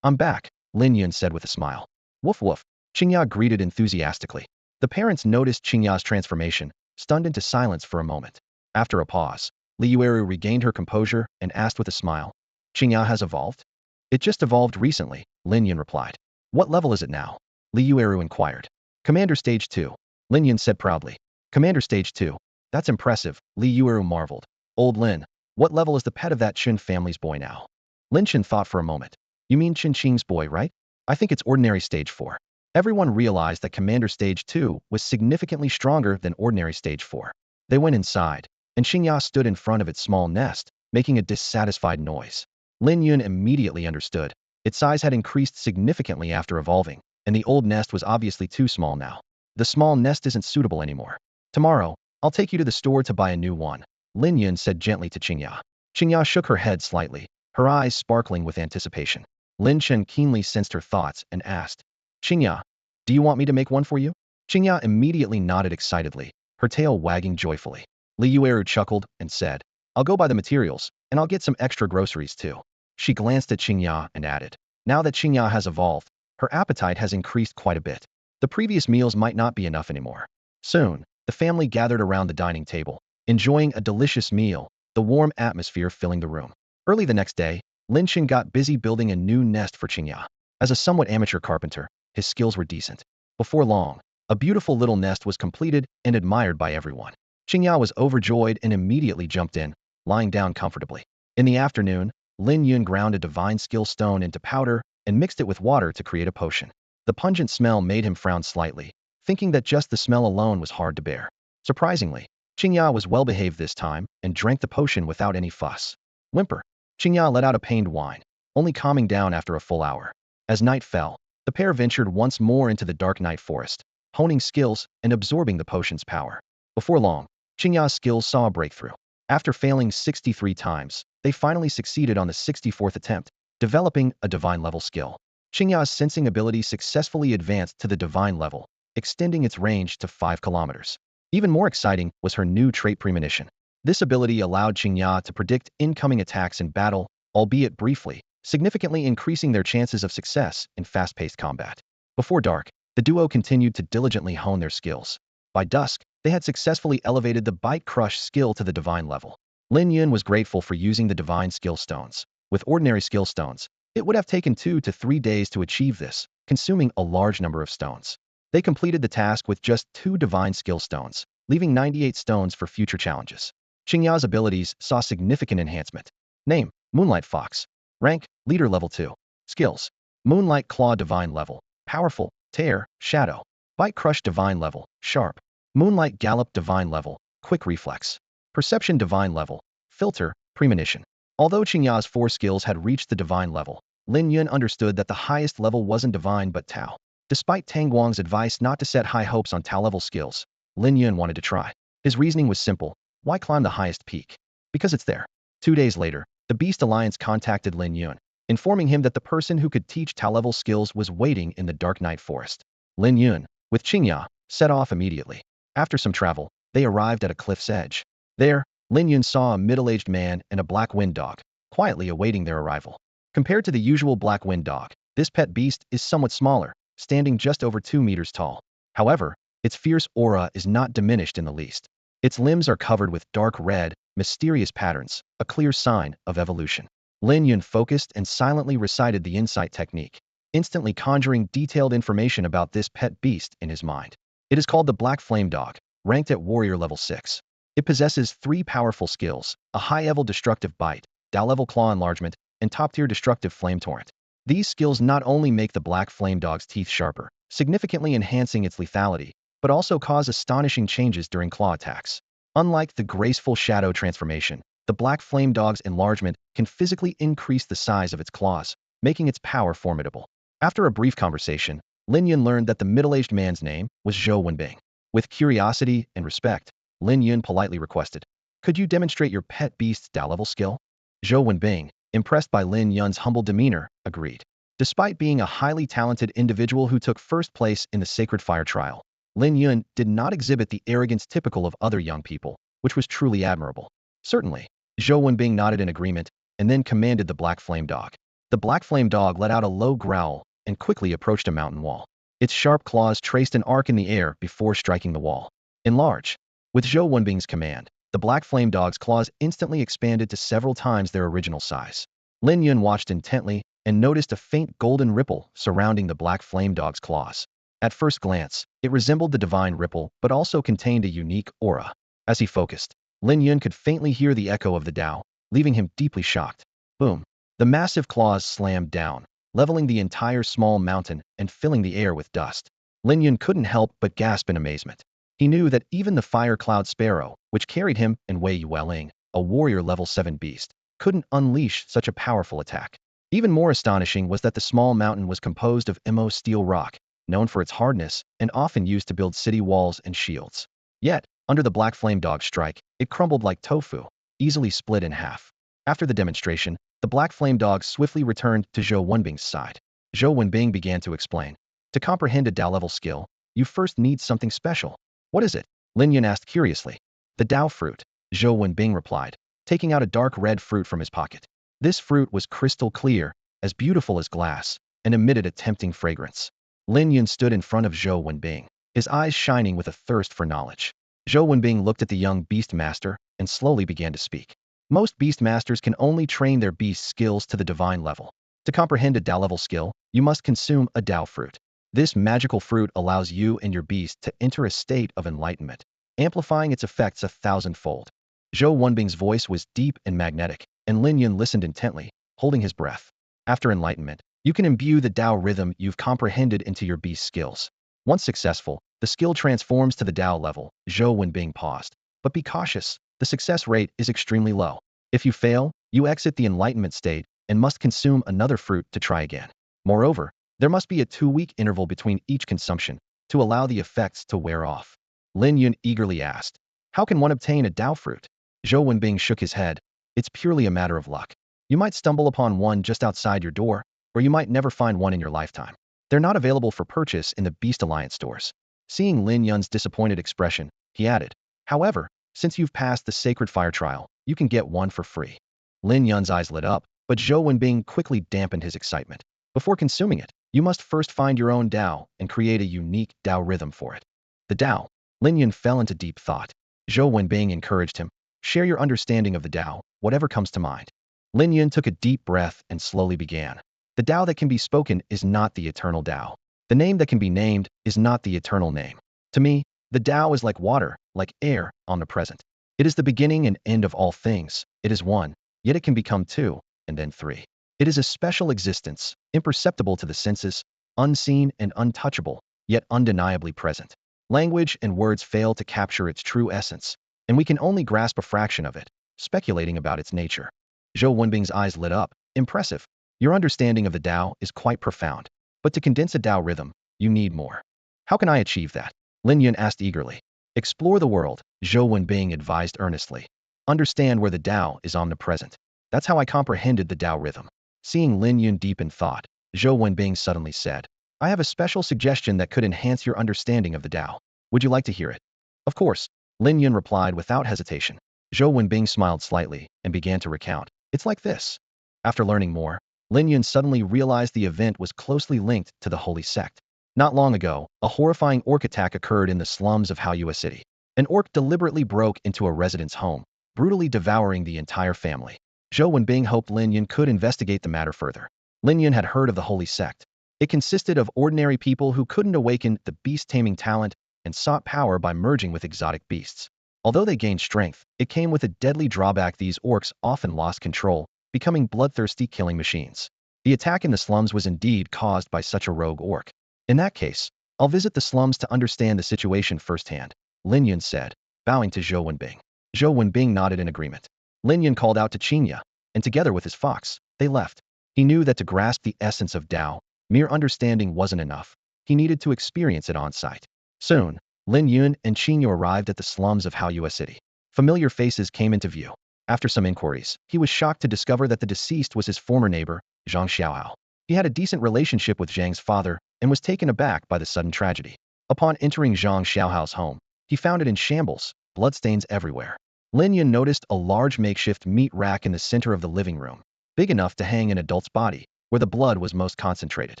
I'm back, Lin Yun said with a smile. Woof woof, Qingya greeted enthusiastically. The parents noticed Qingya's transformation, stunned into silence for a moment. After a pause, Li Yueru regained her composure and asked with a smile, Qingya has evolved? It just evolved recently, Lin Yun replied. What level is it now? Li Yueru inquired. Commander Stage 2, Lin Yun said proudly. Commander Stage 2, that's impressive, Li Yueru marveled. Old Lin, what level is the pet of that Qin family's boy now? Lin Chen thought for a moment. You mean Qin Qing's boy, right? I think it's ordinary Stage 4. Everyone realized that Commander Stage 2 was significantly stronger than ordinary Stage 4. They went inside, and Qingya stood in front of its small nest, making a dissatisfied noise. Lin Yun immediately understood. Its size had increased significantly after evolving, and the old nest was obviously too small now. The small nest isn't suitable anymore. Tomorrow, I'll take you to the store to buy a new one, Lin Yun said gently to Qingya. Qingya shook her head slightly, her eyes sparkling with anticipation. Lin Chen keenly sensed her thoughts and asked, Qingya, do you want me to make one for you? Qingya immediately nodded excitedly, her tail wagging joyfully. Li Yueru chuckled and said, I'll go buy the materials, and I'll get some extra groceries too. She glanced at Qingya and added, now that Qingya has evolved, her appetite has increased quite a bit. The previous meals might not be enough anymore. Soon, the family gathered around the dining table, enjoying a delicious meal, the warm atmosphere filling the room. Early the next day, Lin Chen got busy building a new nest for Qingya. As a somewhat amateur carpenter, his skills were decent. Before long, a beautiful little nest was completed and admired by everyone. Qingya was overjoyed and immediately jumped in, lying down comfortably. In the afternoon, Lin Yun ground a divine skill stone into powder and mixed it with water to create a potion. The pungent smell made him frown slightly, thinking that just the smell alone was hard to bear. Surprisingly, Qingya was well-behaved this time and drank the potion without any fuss. Whimper. Qingya let out a pained whine, only calming down after a full hour. As night fell, the pair ventured once more into the dark night forest, honing skills and absorbing the potion's power. Before long, Qingya's skills saw a breakthrough. After failing 63 times, they finally succeeded on the 64th attempt, developing a divine-level skill. Qingya's sensing ability successfully advanced to the divine level, extending its range to 5 kilometers. Even more exciting was her new trait premonition. This ability allowed Qingya to predict incoming attacks in battle, albeit briefly, significantly increasing their chances of success in fast-paced combat. Before dark, the duo continued to diligently hone their skills. By dusk, they had successfully elevated the Bite Crush skill to the divine level. Lin Yun was grateful for using the divine skill stones. With ordinary skill stones, it would have taken 2 to 3 days to achieve this, consuming a large number of stones. They completed the task with just 2 divine skill stones, leaving 98 stones for future challenges. Qingya's abilities saw significant enhancement. Name: Moonlight Fox. Rank: Leader Level 2. Skills: Moonlight Claw Divine Level, Powerful, Tear, Shadow. Bite Crush Divine Level, Sharp. Moonlight Gallop Divine Level, Quick Reflex. Perception Divine Level, Filter, Premonition. Although Qingya's 4 skills had reached the divine level, Lin Yun understood that the highest level wasn't divine but Tao. Despite Tang Guang's advice not to set high hopes on Tao-level skills, Lin Yun wanted to try. His reasoning was simple: why climb the highest peak? Because it's there. 2 days later, the Beast Alliance contacted Lin Yun, informing him that the person who could teach Tao-level skills was waiting in the Dark Night Forest. Lin Yun, with Qingya, set off immediately. After some travel, they arrived at a cliff's edge. There, Lin Yun saw a middle-aged man and a black wind dog, quietly awaiting their arrival. Compared to the usual black wind dog, this pet beast is somewhat smaller, standing just over 2 meters tall. However, its fierce aura is not diminished in the least. Its limbs are covered with dark red, mysterious patterns, a clear sign of evolution. Lin Yun focused and silently recited the insight technique, instantly conjuring detailed information about this pet beast in his mind. It is called the Black Flame Dog, ranked at Warrior Level 6. It possesses 3 powerful skills: a high-level destructive bite, Tao-level claw enlargement, and top-tier destructive flame torrent. These skills not only make the Black Flame Dog's teeth sharper, significantly enhancing its lethality, but also cause astonishing changes during claw attacks. Unlike the graceful shadow transformation, the Black Flame Dog's enlargement can physically increase the size of its claws, making its power formidable. After a brief conversation, Lin Yun learned that the middle-aged man's name was Zhou Wenbing. With curiosity and respect, Lin Yun politely requested, "Could you demonstrate your pet beast's Tao-level skill?" Zhou Wenbing, impressed by Lin Yun's humble demeanor, agreed. Despite being a highly talented individual who took first place in the Sacred Fire trial, Lin Yun did not exhibit the arrogance typical of other young people, which was truly admirable. Certainly, Zhou Wenbing nodded in agreement, and then commanded the Black Flame Dog. The Black Flame Dog let out a low growl and quickly approached a mountain wall. Its sharp claws traced an arc in the air before striking the wall. Enlarge. With Zhou Wenbing's command, the Black Flame Dog's claws instantly expanded to several times their original size. Lin Yun watched intently and noticed a faint golden ripple surrounding the Black Flame Dog's claws. At first glance, it resembled the divine ripple but also contained a unique aura. As he focused, Lin Yun could faintly hear the echo of the Tao, leaving him deeply shocked. Boom! The massive claws slammed down, leveling the entire small mountain and filling the air with dust. Lin Yun couldn't help but gasp in amazement. He knew that even the Fire Cloud Sparrow, which carried him, and Wei Yueling, a warrior level 7 beast, couldn't unleash such a powerful attack. Even more astonishing was that the small mountain was composed of Emo steel rock, known for its hardness and often used to build city walls and shields. Yet, under the Black Flame Dog's strike, it crumbled like tofu, easily split in half. After the demonstration, the Black Flame Dog swiftly returned to Zhou Wenbing's side. Zhou Wenbing began to explain. To comprehend a Tao-level skill, you first need something special. What is it? Lin Yun asked curiously. The Tao fruit, Zhou Wenbing replied, taking out a dark red fruit from his pocket. This fruit was crystal clear, as beautiful as glass, and emitted a tempting fragrance. Lin Yun stood in front of Zhou Wenbing, his eyes shining with a thirst for knowledge. Zhou Wenbing looked at the young beast master and slowly began to speak. Most beast masters can only train their beast skills to the divine level. To comprehend a Tao-level skill, you must consume a Tao fruit. This magical fruit allows you and your beast to enter a state of enlightenment, amplifying its effects 1,000-fold. Zhou Wenbing's voice was deep and magnetic, and Lin Yun listened intently, holding his breath. After enlightenment, You can imbue the Tao rhythm you've comprehended into your beast skills. Once successful, the skill transforms to the Tao level, Zhou Wenbing paused. But be cautious, the success rate is extremely low. If you fail, you exit the enlightenment state and must consume another fruit to try again. Moreover, there must be a 2-week interval between each consumption to allow the effects to wear off. Lin Yun eagerly asked, how can one obtain a Tao fruit? Zhou Wenbing shook his head. It's purely a matter of luck. You might stumble upon one just outside your door, or you might never find one in your lifetime. They're not available for purchase in the Beast Alliance stores. Seeing Lin Yun's disappointed expression, he added, however, since you've passed the sacred fire trial, you can get one for free. Lin Yun's eyes lit up, but Zhou Wenbing quickly dampened his excitement. Before consuming it, you must first find your own Tao and create a unique Tao rhythm for it. The Tao. Lin Yun fell into deep thought. Zhou Wenbing encouraged him. Share your understanding of the Tao, whatever comes to mind. Lin Yun took a deep breath and slowly began. The Tao that can be spoken is not the eternal Tao. The name that can be named is not the eternal name. To me, the Tao is like water, like air, omnipresent. It is the beginning and end of all things. It is one, yet it can become two, and then three. It is a special existence, imperceptible to the senses, unseen and untouchable, yet undeniably present. Language and words fail to capture its true essence, and we can only grasp a fraction of it, speculating about its nature. Zhou Wenbing's eyes lit up. Impressive. Your understanding of the Tao is quite profound. But to condense a Tao rhythm, you need more. How can I achieve that? Lin Yun asked eagerly. Explore the world, Zhou Wenbing advised earnestly. Understand where the Tao is omnipresent. That's how I comprehended the Tao rhythm. Seeing Lin Yun deep in thought, Zhou Wenbing suddenly said, I have a special suggestion that could enhance your understanding of the Tao. Would you like to hear it? Of course, Lin Yun replied without hesitation. Zhou Wenbing smiled slightly and began to recount. It's like this. After learning more, Lin Yun suddenly realized the event was closely linked to the holy sect. Not long ago, a horrifying orc attack occurred in the slums of Haoyue City. An orc deliberately broke into a resident's home, brutally devouring the entire family. Zhou Wenbing hoped Lin Yun could investigate the matter further. Lin Yun had heard of the holy sect. It consisted of ordinary people who couldn't awaken the beast-taming talent and sought power by merging with exotic beasts. Although they gained strength, it came with a deadly drawback: these orcs often lost control, becoming bloodthirsty killing machines. The attack in the slums was indeed caused by such a rogue orc. In that case, I'll visit the slums to understand the situation firsthand, Lin Yun said, bowing to Zhou Wenbing. Zhou Wenbing nodded in agreement. Lin Yun called out to Qinya, and together with his fox, they left. He knew that to grasp the essence of Tao, mere understanding wasn't enough. He needed to experience it on site. Soon, Lin Yun and Qinya arrived at the slums of Haoyue City. Familiar faces came into view. After some inquiries, he was shocked to discover that the deceased was his former neighbor, Zhang Xiaohao. He had a decent relationship with Zhang's father and was taken aback by the sudden tragedy. Upon entering Zhang Xiaohao's home, he found it in shambles, bloodstains everywhere. Lin Yun noticed a large makeshift meat rack in the center of the living room, big enough to hang an adult's body, where the blood was most concentrated.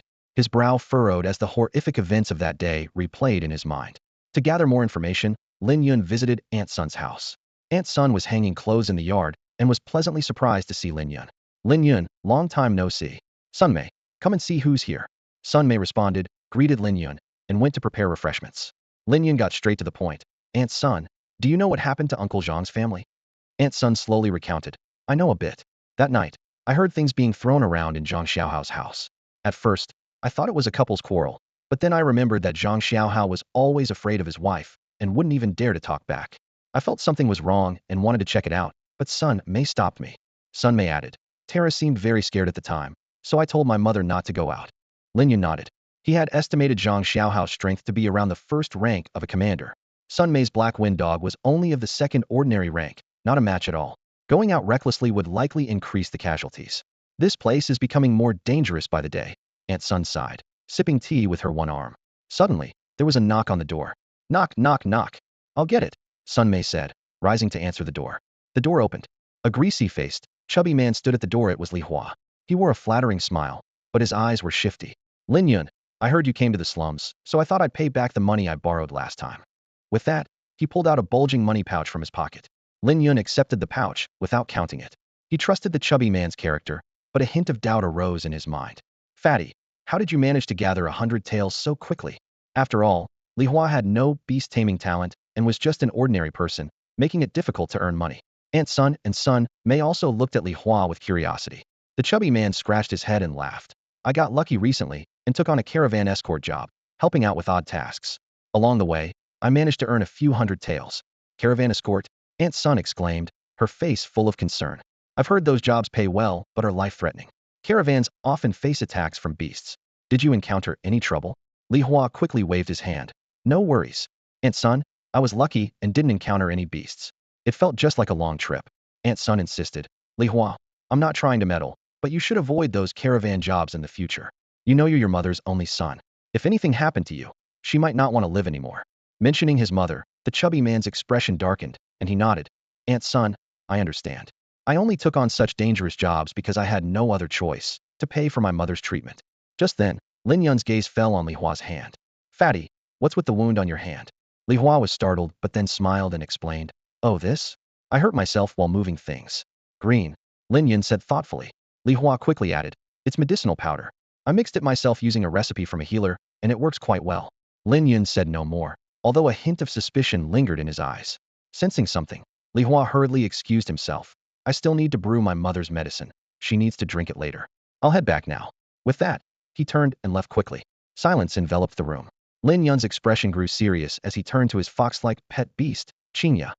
His brow furrowed as the horrific events of that day replayed in his mind. To gather more information, Lin Yun visited Aunt Sun's house. Aunt Sun was hanging clothes in the yard and was pleasantly surprised to see Lin Yun. Lin Yun, long time no see. Sunmei, come and see who's here. Sunmei responded, greeted Lin Yun, and went to prepare refreshments. Lin Yun got straight to the point. Aunt Sun, do you know what happened to Uncle Zhang's family? Aunt Sun slowly recounted. I know a bit. That night, I heard things being thrown around in Zhang Xiaohao's house. At first, I thought it was a couple's quarrel, but then I remembered that Zhang Xiaohao was always afraid of his wife and wouldn't even dare to talk back. I felt something was wrong and wanted to check it out, but Sunmei stopped me. Sunmei added. Tara seemed very scared at the time, so I told my mother not to go out. Lin Yun nodded. He had estimated Zhang Xiaohao's strength to be around the first rank of a commander. Sunmei's Black Wind Dog was only of the second ordinary rank, not a match at all. Going out recklessly would likely increase the casualties. This place is becoming more dangerous by the day, Aunt Sun sighed, sipping tea with her one arm. Suddenly, there was a knock on the door. Knock, knock, knock. I'll get it, Sunmei said, rising to answer the door. The door opened. A greasy-faced, chubby man stood at the door. It was Li Hua. He wore a flattering smile, but his eyes were shifty. Lin Yun, I heard you came to the slums, so I thought I'd pay back the money I borrowed last time. With that, he pulled out a bulging money pouch from his pocket. Lin Yun accepted the pouch without counting it. He trusted the chubby man's character, but a hint of doubt arose in his mind. Fatty, how did you manage to gather 100 taels so quickly? After all, Li Hua had no beast-taming talent and was just an ordinary person, making it difficult to earn money. Aunt Sun and Sunmei also looked at Li Hua with curiosity. The chubby man scratched his head and laughed. I got lucky recently and took on a caravan escort job, helping out with odd tasks. Along the way, I managed to earn a few hundred taels. Caravan escort? Aunt Sun exclaimed, her face full of concern. I've heard those jobs pay well, but are life-threatening. Caravans often face attacks from beasts. Did you encounter any trouble? Li Hua quickly waved his hand. No worries. Aunt Sun, I was lucky and didn't encounter any beasts. It felt just like a long trip. Aunt Sun insisted. Li Hua, I'm not trying to meddle, but you should avoid those caravan jobs in the future. You know you're your mother's only son. If anything happened to you, she might not want to live anymore. Mentioning his mother, the chubby man's expression darkened, and he nodded. Aunt Sun, I understand. I only took on such dangerous jobs because I had no other choice to pay for my mother's treatment. Just then, Lin Yun's gaze fell on Li Hua's hand. Fatty, what's with the wound on your hand? Li Hua was startled but then smiled and explained. Oh, this? I hurt myself while moving things. Green, Lin Yun said thoughtfully. Li Hua quickly added, it's medicinal powder. I mixed it myself using a recipe from a healer, and it works quite well. Lin Yun said no more, although a hint of suspicion lingered in his eyes. Sensing something, Li Hua hurriedly excused himself. I still need to brew my mother's medicine. She needs to drink it later. I'll head back now. With that, he turned and left quickly. Silence enveloped the room. Lin Yun's expression grew serious as he turned to his fox-like pet beast, Qingya.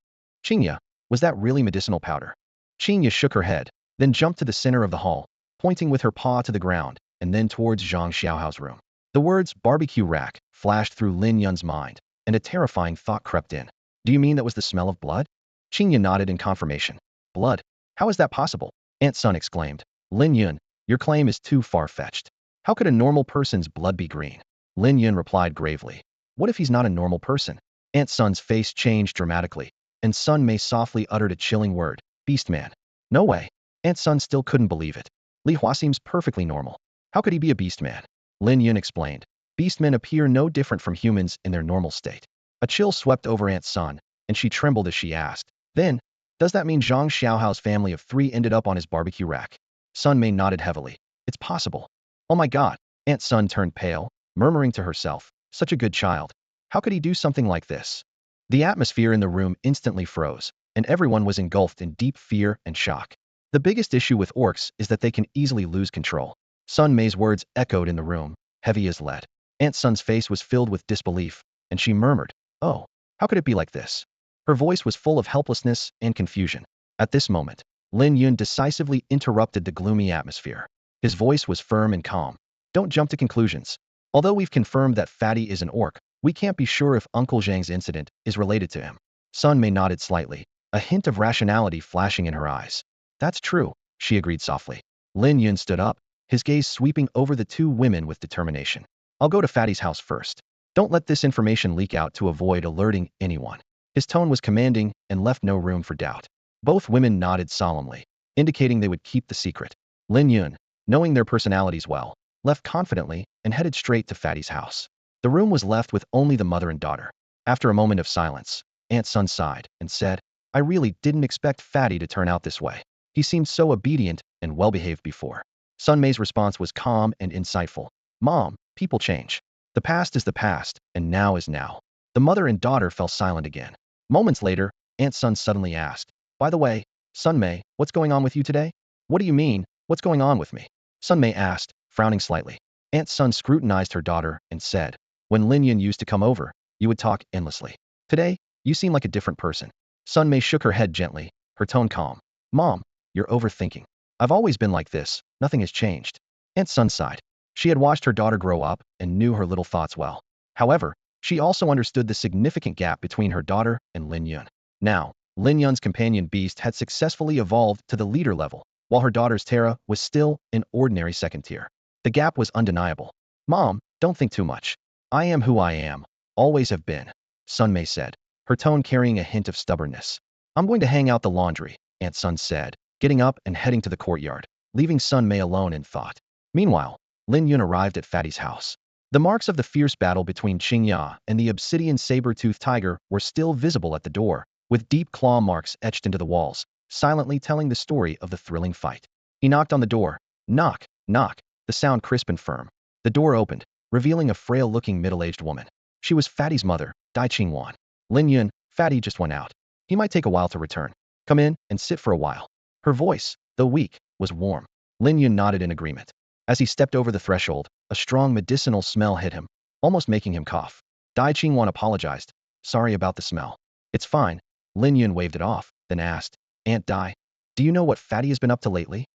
Qingya, was that really medicinal powder? Qingya shook her head, then jumped to the center of the hall, pointing with her paw to the ground, and then towards Zhang Xiaohao's room. The words barbecue rack flashed through Lin Yun's mind, and a terrifying thought crept in. Do you mean that was the smell of blood? Qingya nodded in confirmation. Blood? How is that possible? Aunt Sun exclaimed. Lin Yun, your claim is too far-fetched. How could a normal person's blood be green? Lin Yun replied gravely. What if he's not a normal person? Aunt Sun's face changed dramatically, and Sun Mei softly uttered a chilling word. Beastman. No way. Aunt Sun still couldn't believe it. Li Hua seems perfectly normal. How could he be a beastman? Lin Yun explained. Beastmen appear no different from humans in their normal state. A chill swept over Aunt Sun, and she trembled as she asked. Then, does that mean Zhang Xiaohao's family of 3 ended up on his barbecue rack? Sun Mei nodded heavily. It's possible. Oh my god. Aunt Sun turned pale, murmuring to herself, such a good child. How could he do something like this? The atmosphere in the room instantly froze, and everyone was engulfed in deep fear and shock. The biggest issue with orcs is that they can easily lose control. Sun Mei's words echoed in the room, heavy as lead. Aunt Sun's face was filled with disbelief, and she murmured, oh, how could it be like this? Her voice was full of helplessness and confusion. At this moment, Lin Yun decisively interrupted the gloomy atmosphere. His voice was firm and calm. Don't jump to conclusions. Although we've confirmed that Fatty is an orc, we can't be sure if Uncle Zhang's incident is related to him. Sun Mei nodded slightly, a hint of rationality flashing in her eyes. That's true, she agreed softly. Lin Yun stood up, his gaze sweeping over the 2 women with determination. I'll go to Fatty's house first. Don't let this information leak out to avoid alerting anyone. His tone was commanding and left no room for doubt. Both women nodded solemnly, indicating they would keep the secret. Lin Yun, knowing their personalities well, left confidently and headed straight to Fatty's house. The room was left with only the mother and daughter. After a moment of silence, Aunt Sun sighed and said, I really didn't expect Fatty to turn out this way. He seemed so obedient and well-behaved before. Sun Mei's response was calm and insightful. Mom, people change. The past is the past, and now is now. The mother and daughter fell silent again. Moments later, Aunt Sun suddenly asked, by the way, Sun Mei, what's going on with you today? What do you mean, what's going on with me? Sun Mei asked, frowning slightly. Aunt Sun scrutinized her daughter and said, when Lin Yun used to come over, you would talk endlessly. Today, you seem like a different person. Sun Mei shook her head gently, her tone calm. Mom, you're overthinking. I've always been like this, nothing has changed. Aunt Sun sighed. She had watched her daughter grow up and knew her little thoughts well. However, she also understood the significant gap between her daughter and Lin Yun. Now, Lin Yun's companion beast had successfully evolved to the leader level, while her daughter's Terra was still an ordinary 2nd tier. The gap was undeniable. Mom, don't think too much. I am who I am, always have been, Sun Mei said, her tone carrying a hint of stubbornness. I'm going to hang out the laundry, Aunt Sun said, getting up and heading to the courtyard, leaving Sun Mei alone in thought. Meanwhile, Lin Yun arrived at Fatty's house. The marks of the fierce battle between Qingya and the obsidian saber-toothed tiger were still visible at the door, with deep claw marks etched into the walls, silently telling the story of the thrilling fight. He knocked on the door. Knock, knock, the sound crisp and firm. The door opened, revealing a frail-looking middle-aged woman. She was Fatty's mother, Dai Qingwan. Lin Yun, Fatty just went out. He might take a while to return. Come in and sit for a while. Her voice, though weak, was warm. Lin Yun nodded in agreement. As he stepped over the threshold, a strong medicinal smell hit him, almost making him cough. Dai Qingwan apologized. Sorry about the smell. It's fine. Lin Yun waved it off, then asked, Aunt Dai, do you know what Fatty has been up to lately?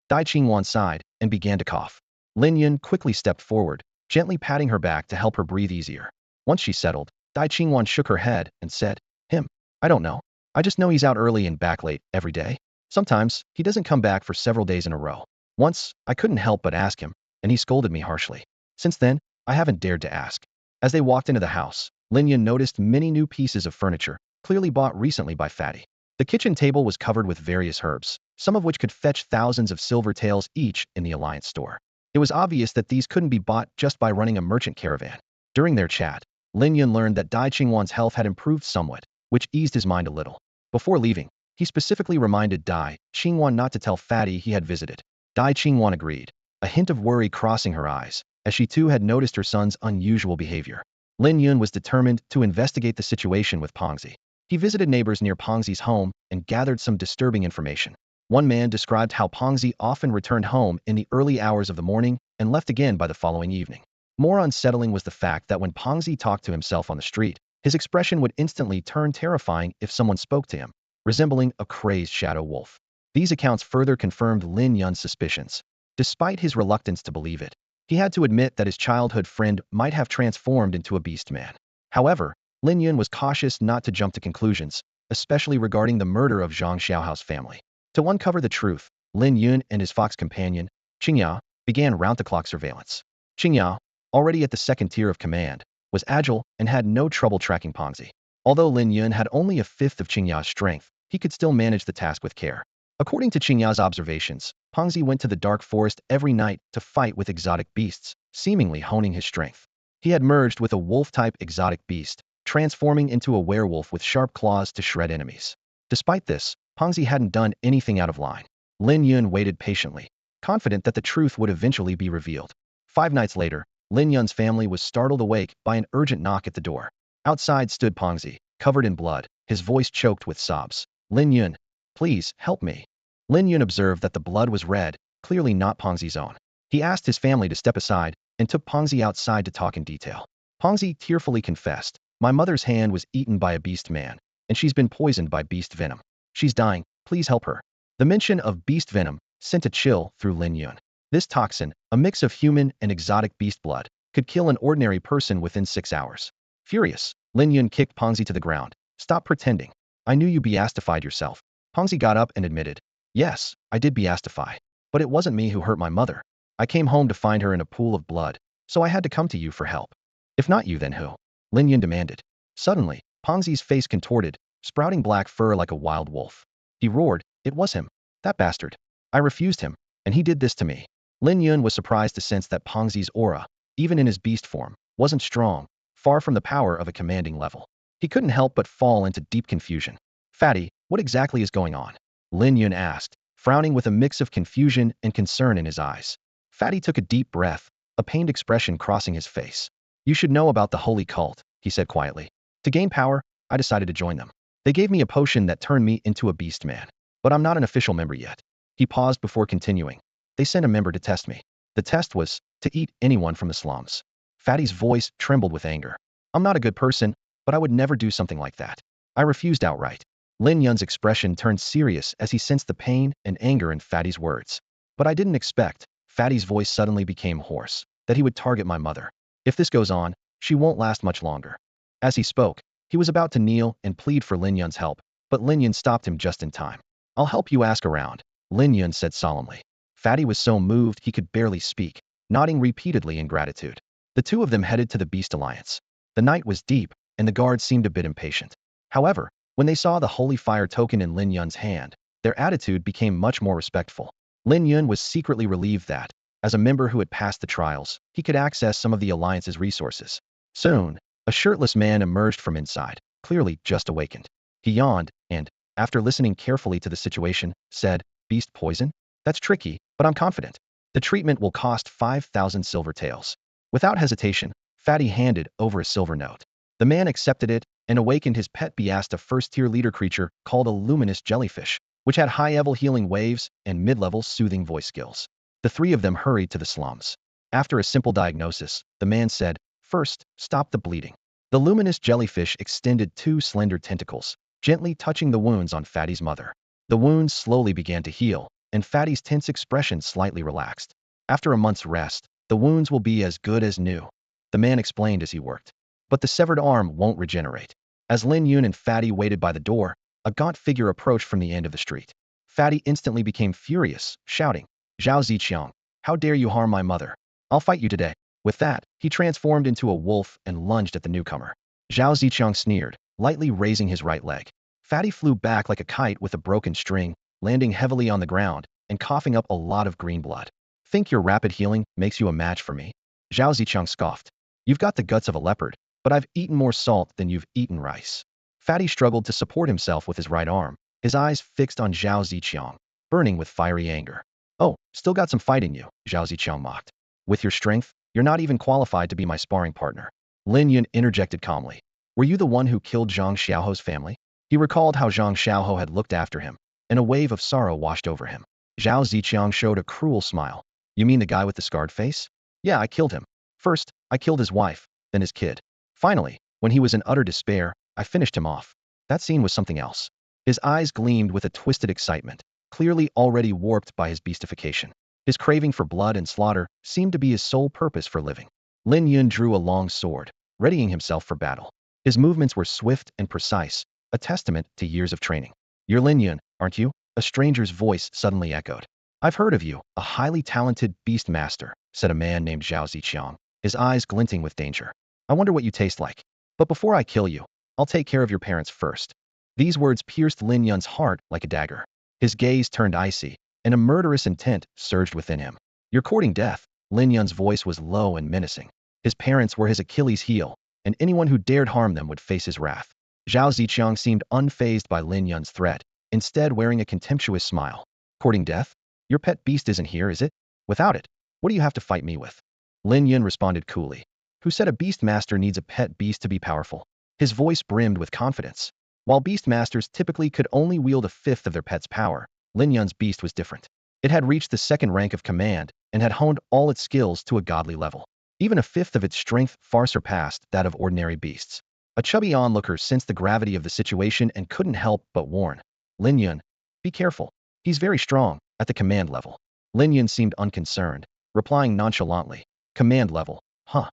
Dai Qingwan sighed and began to cough. Lin Yun quickly stepped forward, gently patting her back to help her breathe easier. Once she settled, Dai Qingwan shook her head and said, Him? I don't know. I just know he's out early and back late every day. Sometimes, he doesn't come back for several days in a row. Once, I couldn't help but ask him, and he scolded me harshly. Since then, I haven't dared to ask. As they walked into the house, Lin Yun noticed many new pieces of furniture, clearly bought recently by Fatty. The kitchen table was covered with various herbs, some of which could fetch thousands of silver taels each in the Alliance store. It was obvious that these couldn't be bought just by running a merchant caravan. During their chat, Lin Yun learned that Dai Qingwan's health had improved somewhat, which eased his mind a little. Before leaving, he specifically reminded Dai Qingwan not to tell Fatty he had visited. Dai Qingwan agreed, a hint of worry crossing her eyes, as she too had noticed her son's unusual behavior. Lin Yun was determined to investigate the situation with Pongzi. He visited neighbors near Pongzi's home and gathered some disturbing information. One man described how Pongzi often returned home in the early hours of the morning and left again by the following evening. More unsettling was the fact that when Pongzi talked to himself on the street, his expression would instantly turn terrifying if someone spoke to him, resembling a crazed shadow wolf. These accounts further confirmed Lin Yun's suspicions. Despite his reluctance to believe it, he had to admit that his childhood friend might have transformed into a beast man. However, Lin Yun was cautious not to jump to conclusions, especially regarding the murder of Zhang Xiaohao's family. To uncover the truth, Lin Yun and his fox companion, Qingyao, began round-the-clock surveillance. Qingyao, already at the second tier of command, was agile and had no trouble tracking Pongzi. Although Lin Yun had only a fifth of Qingyao's strength, he could still manage the task with care. According to Qingyao's observations, Pongzi went to the dark forest every night to fight with exotic beasts, seemingly honing his strength. He had merged with a wolf-type exotic beast, transforming into a werewolf with sharp claws to shred enemies. Despite this, Pongzi hadn't done anything out of line. Lin Yun waited patiently, confident that the truth would eventually be revealed. 5 nights later, Lin Yun's family was startled awake by an urgent knock at the door. Outside stood Pongzi, covered in blood, his voice choked with sobs. Lin Yun, please, help me. Lin Yun observed that the blood was red, clearly not Pongzi's own. He asked his family to step aside and took Pongzi outside to talk in detail. Pongzi tearfully confessed, my mother's hand was eaten by a beast man, and she's been poisoned by beast venom. She's dying, please help her. The mention of beast venom sent a chill through Lin Yun. This toxin, a mix of human and exotic beast blood, could kill an ordinary person within 6 hours. Furious, Lin Yun kicked Pongzi to the ground. Stop pretending. I knew you beastified yourself. Pongzi got up and admitted, yes, I did beastify. But it wasn't me who hurt my mother. I came home to find her in a pool of blood, so I had to come to you for help. If not you, then who? Lin Yun demanded. Suddenly, Pongzi's face contorted, sprouting black fur like a wild wolf. He roared, it was him. That bastard. I refused him, and he did this to me. Lin Yun was surprised to sense that Pongzi's aura, even in his beast form, wasn't strong, far from the power of a commanding level. He couldn't help but fall into deep confusion. Fatty, what exactly is going on? Lin Yun asked, frowning with a mix of confusion and concern in his eyes. Fatty took a deep breath, a pained expression crossing his face. You should know about the holy cult, he said quietly. To gain power, I decided to join them. They gave me a potion that turned me into a beast man. But I'm not an official member yet. He paused before continuing. They sent a member to test me. The test was to eat anyone from the slums. Fatty's voice trembled with anger. I'm not a good person, but I would never do something like that. I refused outright. Lin Yun's expression turned serious as he sensed the pain and anger in Fatty's words. But I didn't expect, Fatty's voice suddenly became hoarse, that he would target my mother. If this goes on, she won't last much longer. As he spoke, he was about to kneel and plead for Lin Yun's help, but Lin Yun stopped him just in time. I'll help you ask around, Lin Yun said solemnly. Fatty was so moved he could barely speak, nodding repeatedly in gratitude. The two of them headed to the Beast Alliance. The night was deep, and the guards seemed a bit impatient. However, when they saw the holy fire token in Lin Yun's hand, their attitude became much more respectful. Lin Yun was secretly relieved that, as a member who had passed the trials, he could access some of the Alliance's resources. Soon, a shirtless man emerged from inside, clearly just awakened. He yawned and, after listening carefully to the situation, said, Beast poison? That's tricky, but I'm confident. The treatment will cost 5,000 silver taels. Without hesitation, Fatty handed over a silver note. The man accepted it and awakened his pet Beast, a first-tier leader creature called a luminous jellyfish, which had high-level healing waves and mid-level soothing voice skills. The three of them hurried to the slums. After a simple diagnosis, the man said, "First, stop the bleeding." The luminous jellyfish extended two slender tentacles, gently touching the wounds on Fatty's mother. The wounds slowly began to heal, and Fatty's tense expression slightly relaxed. After a month's rest, the wounds will be as good as new, the man explained as he worked. But the severed arm won't regenerate. As Lin Yun and Fatty waited by the door, a gaunt figure approached from the end of the street. Fatty instantly became furious, shouting, "Zhao Ziqiang, how dare you harm my mother? I'll fight you today." With that, he transformed into a wolf and lunged at the newcomer. Zhao Ziqiang sneered, lightly raising his right leg. Fatty flew back like a kite with a broken string, landing heavily on the ground and coughing up a lot of green blood. "Think your rapid healing makes you a match for me?" Zhao Ziqiang scoffed. "You've got the guts of a leopard, but I've eaten more salt than you've eaten rice." Fatty struggled to support himself with his right arm, his eyes fixed on Zhao Ziqiang, burning with fiery anger. "Oh, still got some fight in you," Zhao Ziqiang mocked. "With your strength, you're not even qualified to be my sparring partner." Lin Yun interjected calmly. "Were you the one who killed Zhang Xiaoho's family?" He recalled how Zhang Xiaoho had looked after him, and a wave of sorrow washed over him. Zhao Ziqiang showed a cruel smile. "You mean the guy with the scarred face?" "Yeah, I killed him. First, I killed his wife, then his kid. Finally, when he was in utter despair, I finished him off." That scene was something else. His eyes gleamed with a twisted excitement, clearly already warped by his beastification. His craving for blood and slaughter seemed to be his sole purpose for living. Lin Yun drew a long sword, readying himself for battle. His movements were swift and precise, a testament to years of training. "You're Lin Yun, aren't you?" A stranger's voice suddenly echoed. "I've heard of you, a highly talented beast master," said a man named Zhao Ziqiang, his eyes glinting with danger. "I wonder what you taste like. But before I kill you, I'll take care of your parents first." These words pierced Lin Yun's heart like a dagger. His gaze turned icy, and a murderous intent surged within him. "You're courting death." Lin Yun's voice was low and menacing. His parents were his Achilles' heel, and anyone who dared harm them would face his wrath. Zhao Ziqiang seemed unfazed by Lin Yun's threat, instead wearing a contemptuous smile. "Courting death? Your pet beast isn't here, is it? Without it, what do you have to fight me with?" Lin Yun responded coolly. "Who said a beast master needs a pet beast to be powerful?" His voice brimmed with confidence. While beast masters typically could only wield a fifth of their pet's power, Lin Yun's beast was different. It had reached the second rank of command and had honed all its skills to a godly level. Even a fifth of its strength far surpassed that of ordinary beasts. A chubby onlooker sensed the gravity of the situation and couldn't help but warn. "Lin Yun, be careful. He's very strong, at the command level." Lin Yun seemed unconcerned, replying nonchalantly, "Command level, huh?"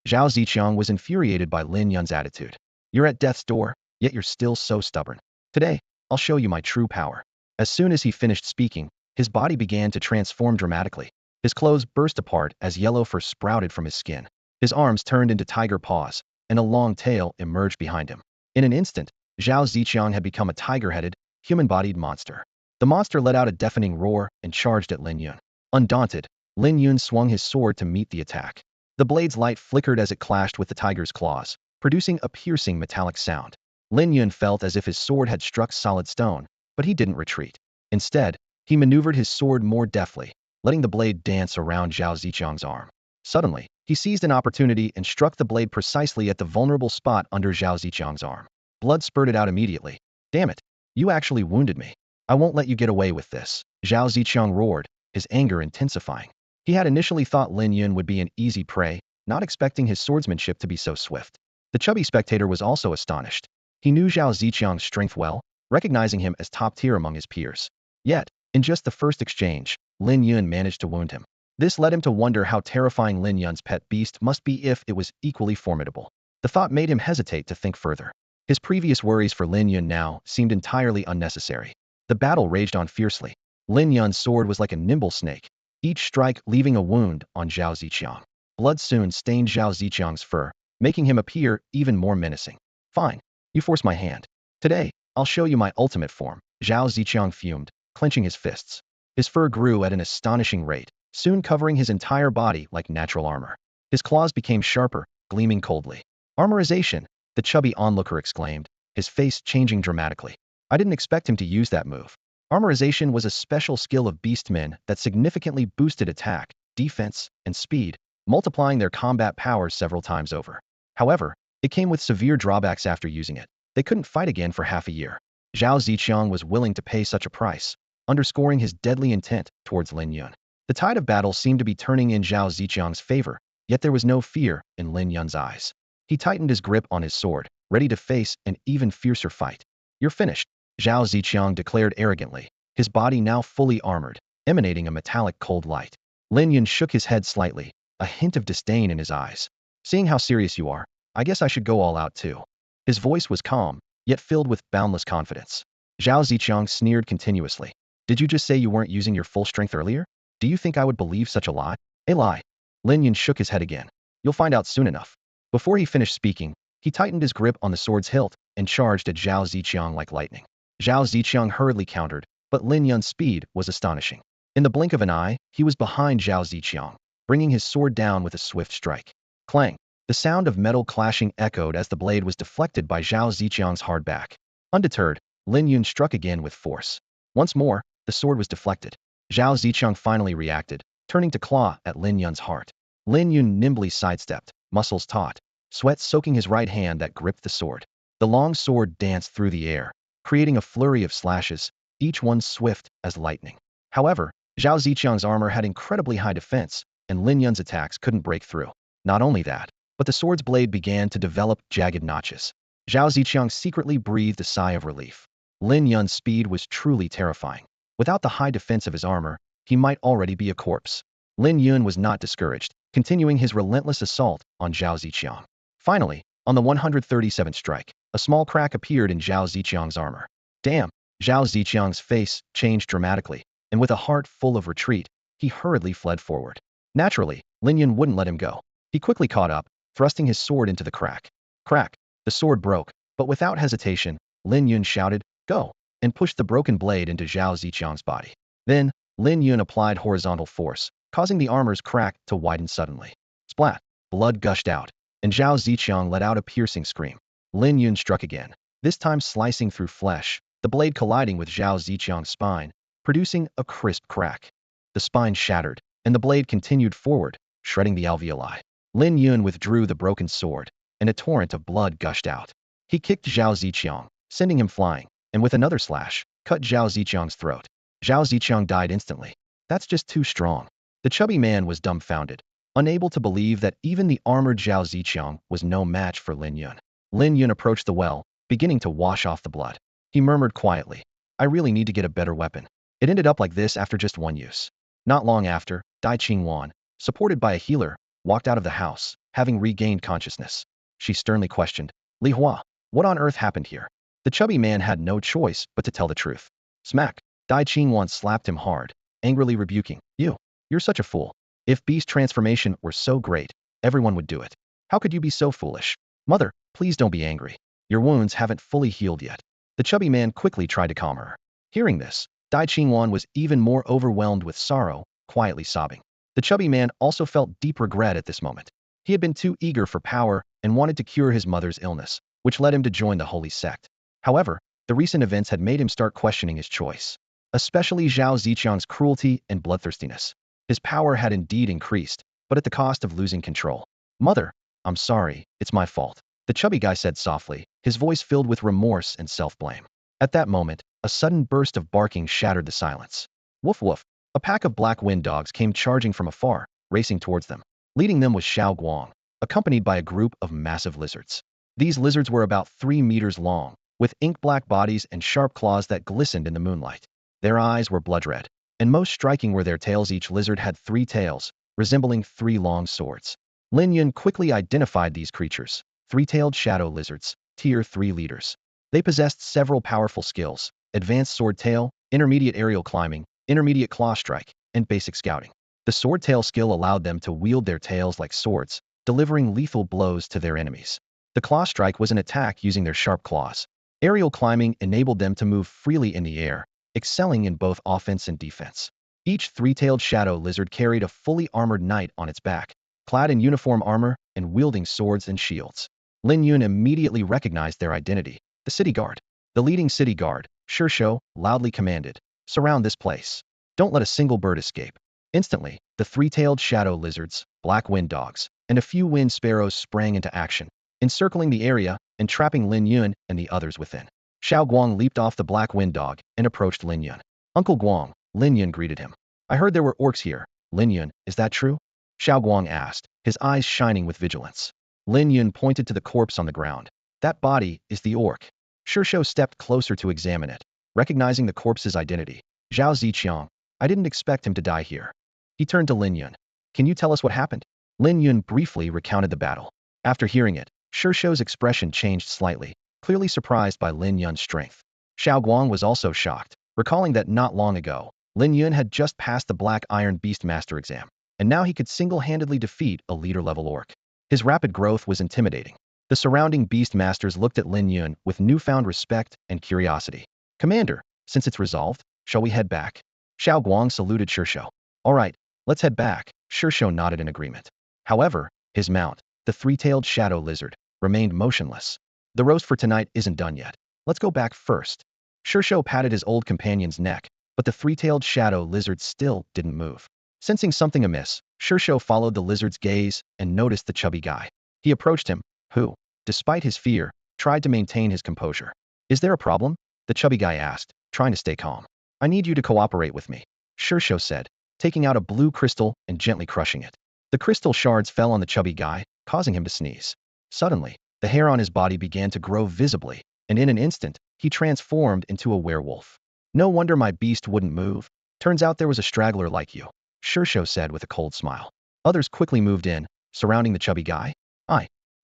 Zhao Ziqiang was infuriated by Lin Yun's attitude. "You're at death's door, yet you're still so stubborn. Today, I'll show you my true power." As soon as he finished speaking, his body began to transform dramatically. His clothes burst apart as yellow fur sprouted from his skin. His arms turned into tiger paws, and a long tail emerged behind him. In an instant, Zhao Ziqiang had become a tiger-headed, human-bodied monster. The monster let out a deafening roar and charged at Lin Yun. Undaunted, Lin Yun swung his sword to meet the attack. The blade's light flickered as it clashed with the tiger's claws, producing a piercing metallic sound. Lin Yun felt as if his sword had struck solid stone, but he didn't retreat. Instead, he maneuvered his sword more deftly, letting the blade dance around Zhao Ziqiang's arm. Suddenly, he seized an opportunity and struck the blade precisely at the vulnerable spot under Zhao Ziqiang's arm. Blood spurted out immediately. "Damn it! You actually wounded me. I won't let you get away with this." Zhao Ziqiang roared, his anger intensifying. He had initially thought Lin Yun would be an easy prey, not expecting his swordsmanship to be so swift. The chubby spectator was also astonished. He knew Zhao Ziqiang's strength well, recognizing him as top tier among his peers. Yet, in just the first exchange, Lin Yun managed to wound him. This led him to wonder how terrifying Lin Yun's pet beast must be if it was equally formidable. The thought made him hesitate to think further. His previous worries for Lin Yun now seemed entirely unnecessary. The battle raged on fiercely. Lin Yun's sword was like a nimble snake, each strike leaving a wound on Zhao Ziqiang. Blood soon stained Zhao Ziqiang's fur, making him appear even more menacing. "Fine, you force my hand. Today, I'll show you my ultimate form." Zhao Ziqiang fumed, clenching his fists. His fur grew at an astonishing rate, soon covering his entire body like natural armor. His claws became sharper, gleaming coldly. "Armorization," the chubby onlooker exclaimed, his face changing dramatically. "I didn't expect him to use that move." Armorization was a special skill of beastmen that significantly boosted attack, defense, and speed, multiplying their combat powers several times over. However, it came with severe drawbacks after using it. They couldn't fight again for half a year. Zhao Ziqiang was willing to pay such a price, underscoring his deadly intent towards Lin Yun. The tide of battle seemed to be turning in Zhao Ziqiang's favor, yet there was no fear in Lin Yun's eyes. He tightened his grip on his sword, ready to face an even fiercer fight. You're finished, Zhao Ziqiang declared arrogantly, his body now fully armored, emanating a metallic cold light. Lin Yun shook his head slightly, a hint of disdain in his eyes. Seeing how serious you are, I guess I should go all out too. His voice was calm, yet filled with boundless confidence. Zhao Ziqiang sneered continuously. Did you just say you weren't using your full strength earlier? Do you think I would believe such a lie? A lie. Lin Yun shook his head again. You'll find out soon enough. Before he finished speaking, he tightened his grip on the sword's hilt and charged at Zhao Ziqiang like lightning. Zhao Ziqiang hurriedly countered, but Lin Yun's speed was astonishing. In the blink of an eye, he was behind Zhao Ziqiang, bringing his sword down with a swift strike. Clang! The sound of metal clashing echoed as the blade was deflected by Zhao Ziqiang's hard back. Undeterred, Lin Yun struck again with force. Once more, the sword was deflected. Zhao Ziqiang finally reacted, turning to claw at Lin Yun's heart. Lin Yun nimbly sidestepped, muscles taut, sweat soaking his right hand that gripped the sword. The long sword danced through the air, creating a flurry of slashes, each one swift as lightning. However, Zhao Ziqiang's armor had incredibly high defense, and Lin Yun's attacks couldn't break through. Not only that, but the sword's blade began to develop jagged notches. Zhao Ziqiang secretly breathed a sigh of relief. Lin Yun's speed was truly terrifying. Without the high defense of his armor, he might already be a corpse. Lin Yun was not discouraged, continuing his relentless assault on Zhao Ziqiang. Finally, on the 137th strike, a small crack appeared in Zhao Ziqiang's armor. Damn! Zhao Ziqiang's face changed dramatically, and with a heart full of retreat, he hurriedly fled forward. Naturally, Lin Yun wouldn't let him go. He quickly caught up, thrusting his sword into the crack. Crack! The sword broke, but without hesitation, Lin Yun shouted, "Go!" and pushed the broken blade into Zhao Ziqiang's body. Then, Lin Yun applied horizontal force, causing the armor's crack to widen suddenly. Splat! Blood gushed out, and Zhao Ziqiang let out a piercing scream. Lin Yun struck again, this time slicing through flesh, the blade colliding with Zhao Ziqiang's spine, producing a crisp crack. The spine shattered, and the blade continued forward, shredding the alveoli. Lin Yun withdrew the broken sword, and a torrent of blood gushed out. He kicked Zhao Ziqiang, sending him flying, and with another slash, cut Zhao Ziqiang's throat. Zhao Ziqiang died instantly. That's just too strong. The chubby man was dumbfounded, unable to believe that even the armored Zhao Ziqiang was no match for Lin Yun. Lin Yun approached the well, beginning to wash off the blood. He murmured quietly, "I really need to get a better weapon." It ended up like this after just one use. Not long after, Dai Qingwan, supported by a healer, walked out of the house, having regained consciousness. She sternly questioned, "Li Hua, what on earth happened here?" The chubby man had no choice but to tell the truth. Smack! Dai Qingwan slapped him hard, angrily rebuking, You're such a fool. If beast transformation were so great, everyone would do it. How could you be so foolish? Mother, please don't be angry. Your wounds haven't fully healed yet." The chubby man quickly tried to calm her. Hearing this, Dai Qingwan was even more overwhelmed with sorrow, quietly sobbing. The chubby man also felt deep regret at this moment. He had been too eager for power and wanted to cure his mother's illness, which led him to join the holy sect. However, the recent events had made him start questioning his choice, especially Zhao Ziqiang's cruelty and bloodthirstiness. His power had indeed increased, but at the cost of losing control. "Mother, I'm sorry, it's my fault," the chubby guy said softly, his voice filled with remorse and self-blame. At that moment, a sudden burst of barking shattered the silence. Woof woof! A pack of black wind dogs came charging from afar, racing towards them. Leading them was Xiao Guang, accompanied by a group of massive lizards. These lizards were about 3 meters long, with ink-black bodies and sharp claws that glistened in the moonlight. Their eyes were blood red, and most striking were their tails. Each lizard had 3 tails, resembling 3 long swords. Lin Yun quickly identified these creatures, 3-tailed shadow lizards, tier 3 leaders. They possessed several powerful skills: advanced sword tail, intermediate aerial climbing, intermediate claw strike, and basic scouting. The sword tail skill allowed them to wield their tails like swords, delivering lethal blows to their enemies. The claw strike was an attack using their sharp claws. Aerial climbing enabled them to move freely in the air, excelling in both offense and defense. Each 3-tailed shadow lizard carried a fully armored knight on its back, clad in uniform armor and wielding swords and shields. Lin Yun immediately recognized their identity: the city guard. The leading city guard, Shishou, loudly commanded, "Surround this place. Don't let a single bird escape." Instantly, the 3-tailed shadow lizards, black wind dogs, and a few wind sparrows sprang into action, encircling the area and trapping Lin Yun and the others within. Xiao Guang leaped off the black wind dog and approached Lin Yun. "Uncle Guang," Lin Yun greeted him. "I heard there were orcs here. Lin Yun, is that true? Xiao Guang asked, his eyes shining with vigilance. Lin Yun pointed to the corpse on the ground. That body is the orc. Shishou stepped closer to examine it, recognizing the corpse's identity. Zhao Ziqiang, I didn't expect him to die here. He turned to Lin Yun. Can you tell us what happened? Lin Yun briefly recounted the battle. After hearing it, Shishou's expression changed slightly, clearly surprised by Lin Yun's strength. Xiao Guang was also shocked, recalling that not long ago, Lin Yun had just passed the Black Iron Beastmaster exam, and now he could single-handedly defeat a leader-level orc. His rapid growth was intimidating. The surrounding Beastmasters looked at Lin Yun with newfound respect and curiosity. Commander, since it's resolved, shall we head back? Xiao Guang saluted Shishou. All right, let's head back. Shishou nodded in agreement. However, his mount, the three-tailed shadow lizard, remained motionless. The roast for tonight isn't done yet. Let's go back first. Shishou patted his old companion's neck, but the three-tailed shadow lizard still didn't move. Sensing something amiss, Shishou followed the lizard's gaze and noticed the chubby guy. He approached him, who, despite his fear, tried to maintain his composure. Is there a problem? The chubby guy asked, trying to stay calm. I need you to cooperate with me, Shishou said, taking out a blue crystal and gently crushing it. The crystal shards fell on the chubby guy, causing him to sneeze. Suddenly, the hair on his body began to grow visibly, and in an instant, he transformed into a werewolf. No wonder my beast wouldn't move. Turns out there was a straggler like you, Shishou said with a cold smile. Others quickly moved in, surrounding the chubby guy.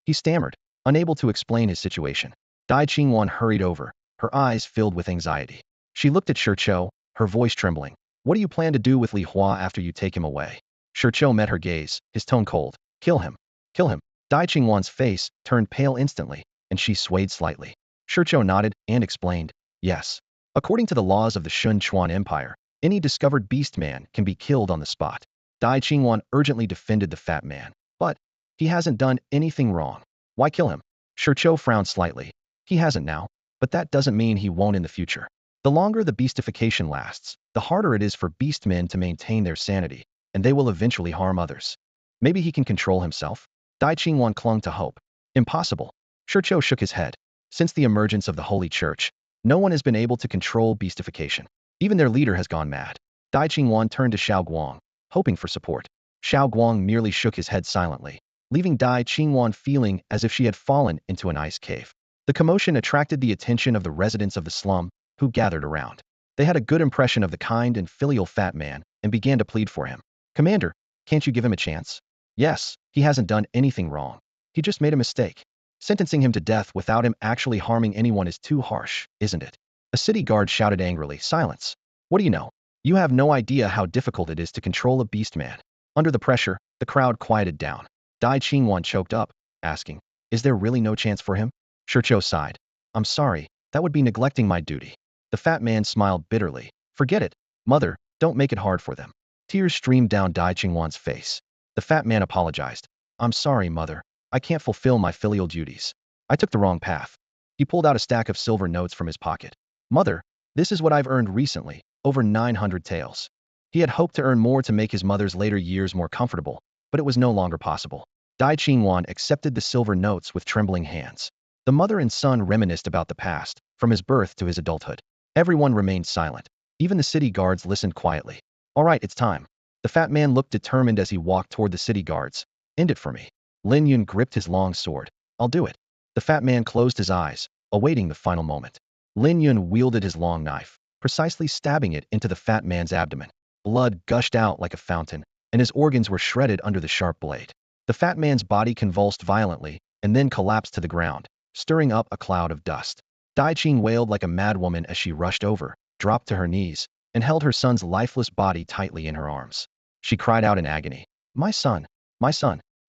He stammered, unable to explain his situation. Dai Qingwan hurried over, her eyes filled with anxiety. She looked at Shishou, her voice trembling. What do you plan to do with Li Hua after you take him away? Shishou met her gaze, his tone cold. Kill him. Kill him. Dai Qingwan's face turned pale instantly, and she swayed slightly. Shishou nodded and explained, yes. According to the laws of the Shun Chuan Empire, any discovered beast man can be killed on the spot. Dai Qingwan urgently defended the fat man. But he hasn't done anything wrong. Why kill him? Shishou frowned slightly. He hasn't now, but that doesn't mean he won't in the future. The longer the beastification lasts, the harder it is for beastmen to maintain their sanity, and they will eventually harm others. Maybe he can control himself? Dai Qingwan clung to hope. Impossible. Shishou shook his head. Since the emergence of the Holy Church, no one has been able to control beastification. Even their leader has gone mad. Dai Qingwan turned to Xiao Guang, hoping for support. Xiao Guang merely shook his head silently, leaving Dai Qingwan feeling as if she had fallen into an ice cave. The commotion attracted the attention of the residents of the slum, who gathered around. They had a good impression of the kind and filial fat man and began to plead for him. Commander, can't you give him a chance? Yes, he hasn't done anything wrong. He just made a mistake. Sentencing him to death without him actually harming anyone is too harsh, isn't it? A city guard shouted angrily, silence. What do you know? You have no idea how difficult it is to control a beast man. Under the pressure, the crowd quieted down. Dai Qingwan choked up, asking, is there really no chance for him? Shishou sighed. I'm sorry, that would be neglecting my duty. The fat man smiled bitterly. Forget it, mother, don't make it hard for them. Tears streamed down Dai Qingwan's face. The fat man apologized. I'm sorry, mother. I can't fulfill my filial duties. I took the wrong path. He pulled out a stack of silver notes from his pocket. Mother, this is what I've earned recently, over 900 taels. He had hoped to earn more to make his mother's later years more comfortable, but it was no longer possible. Dai Qingwan accepted the silver notes with trembling hands. The mother and son reminisced about the past, from his birth to his adulthood. Everyone remained silent. Even the city guards listened quietly. All right, it's time. The fat man looked determined as he walked toward the city guards. End it for me. Lin Yun gripped his long sword. I'll do it. The fat man closed his eyes, awaiting the final moment. Lin Yun wielded his long knife, precisely stabbing it into the fat man's abdomen. Blood gushed out like a fountain, and his organs were shredded under the sharp blade. The fat man's body convulsed violently, and then collapsed to the ground, stirring up a cloud of dust. Dai Qing wailed like a madwoman as she rushed over, dropped to her knees, and held her son's lifeless body tightly in her arms. She cried out in agony. My son,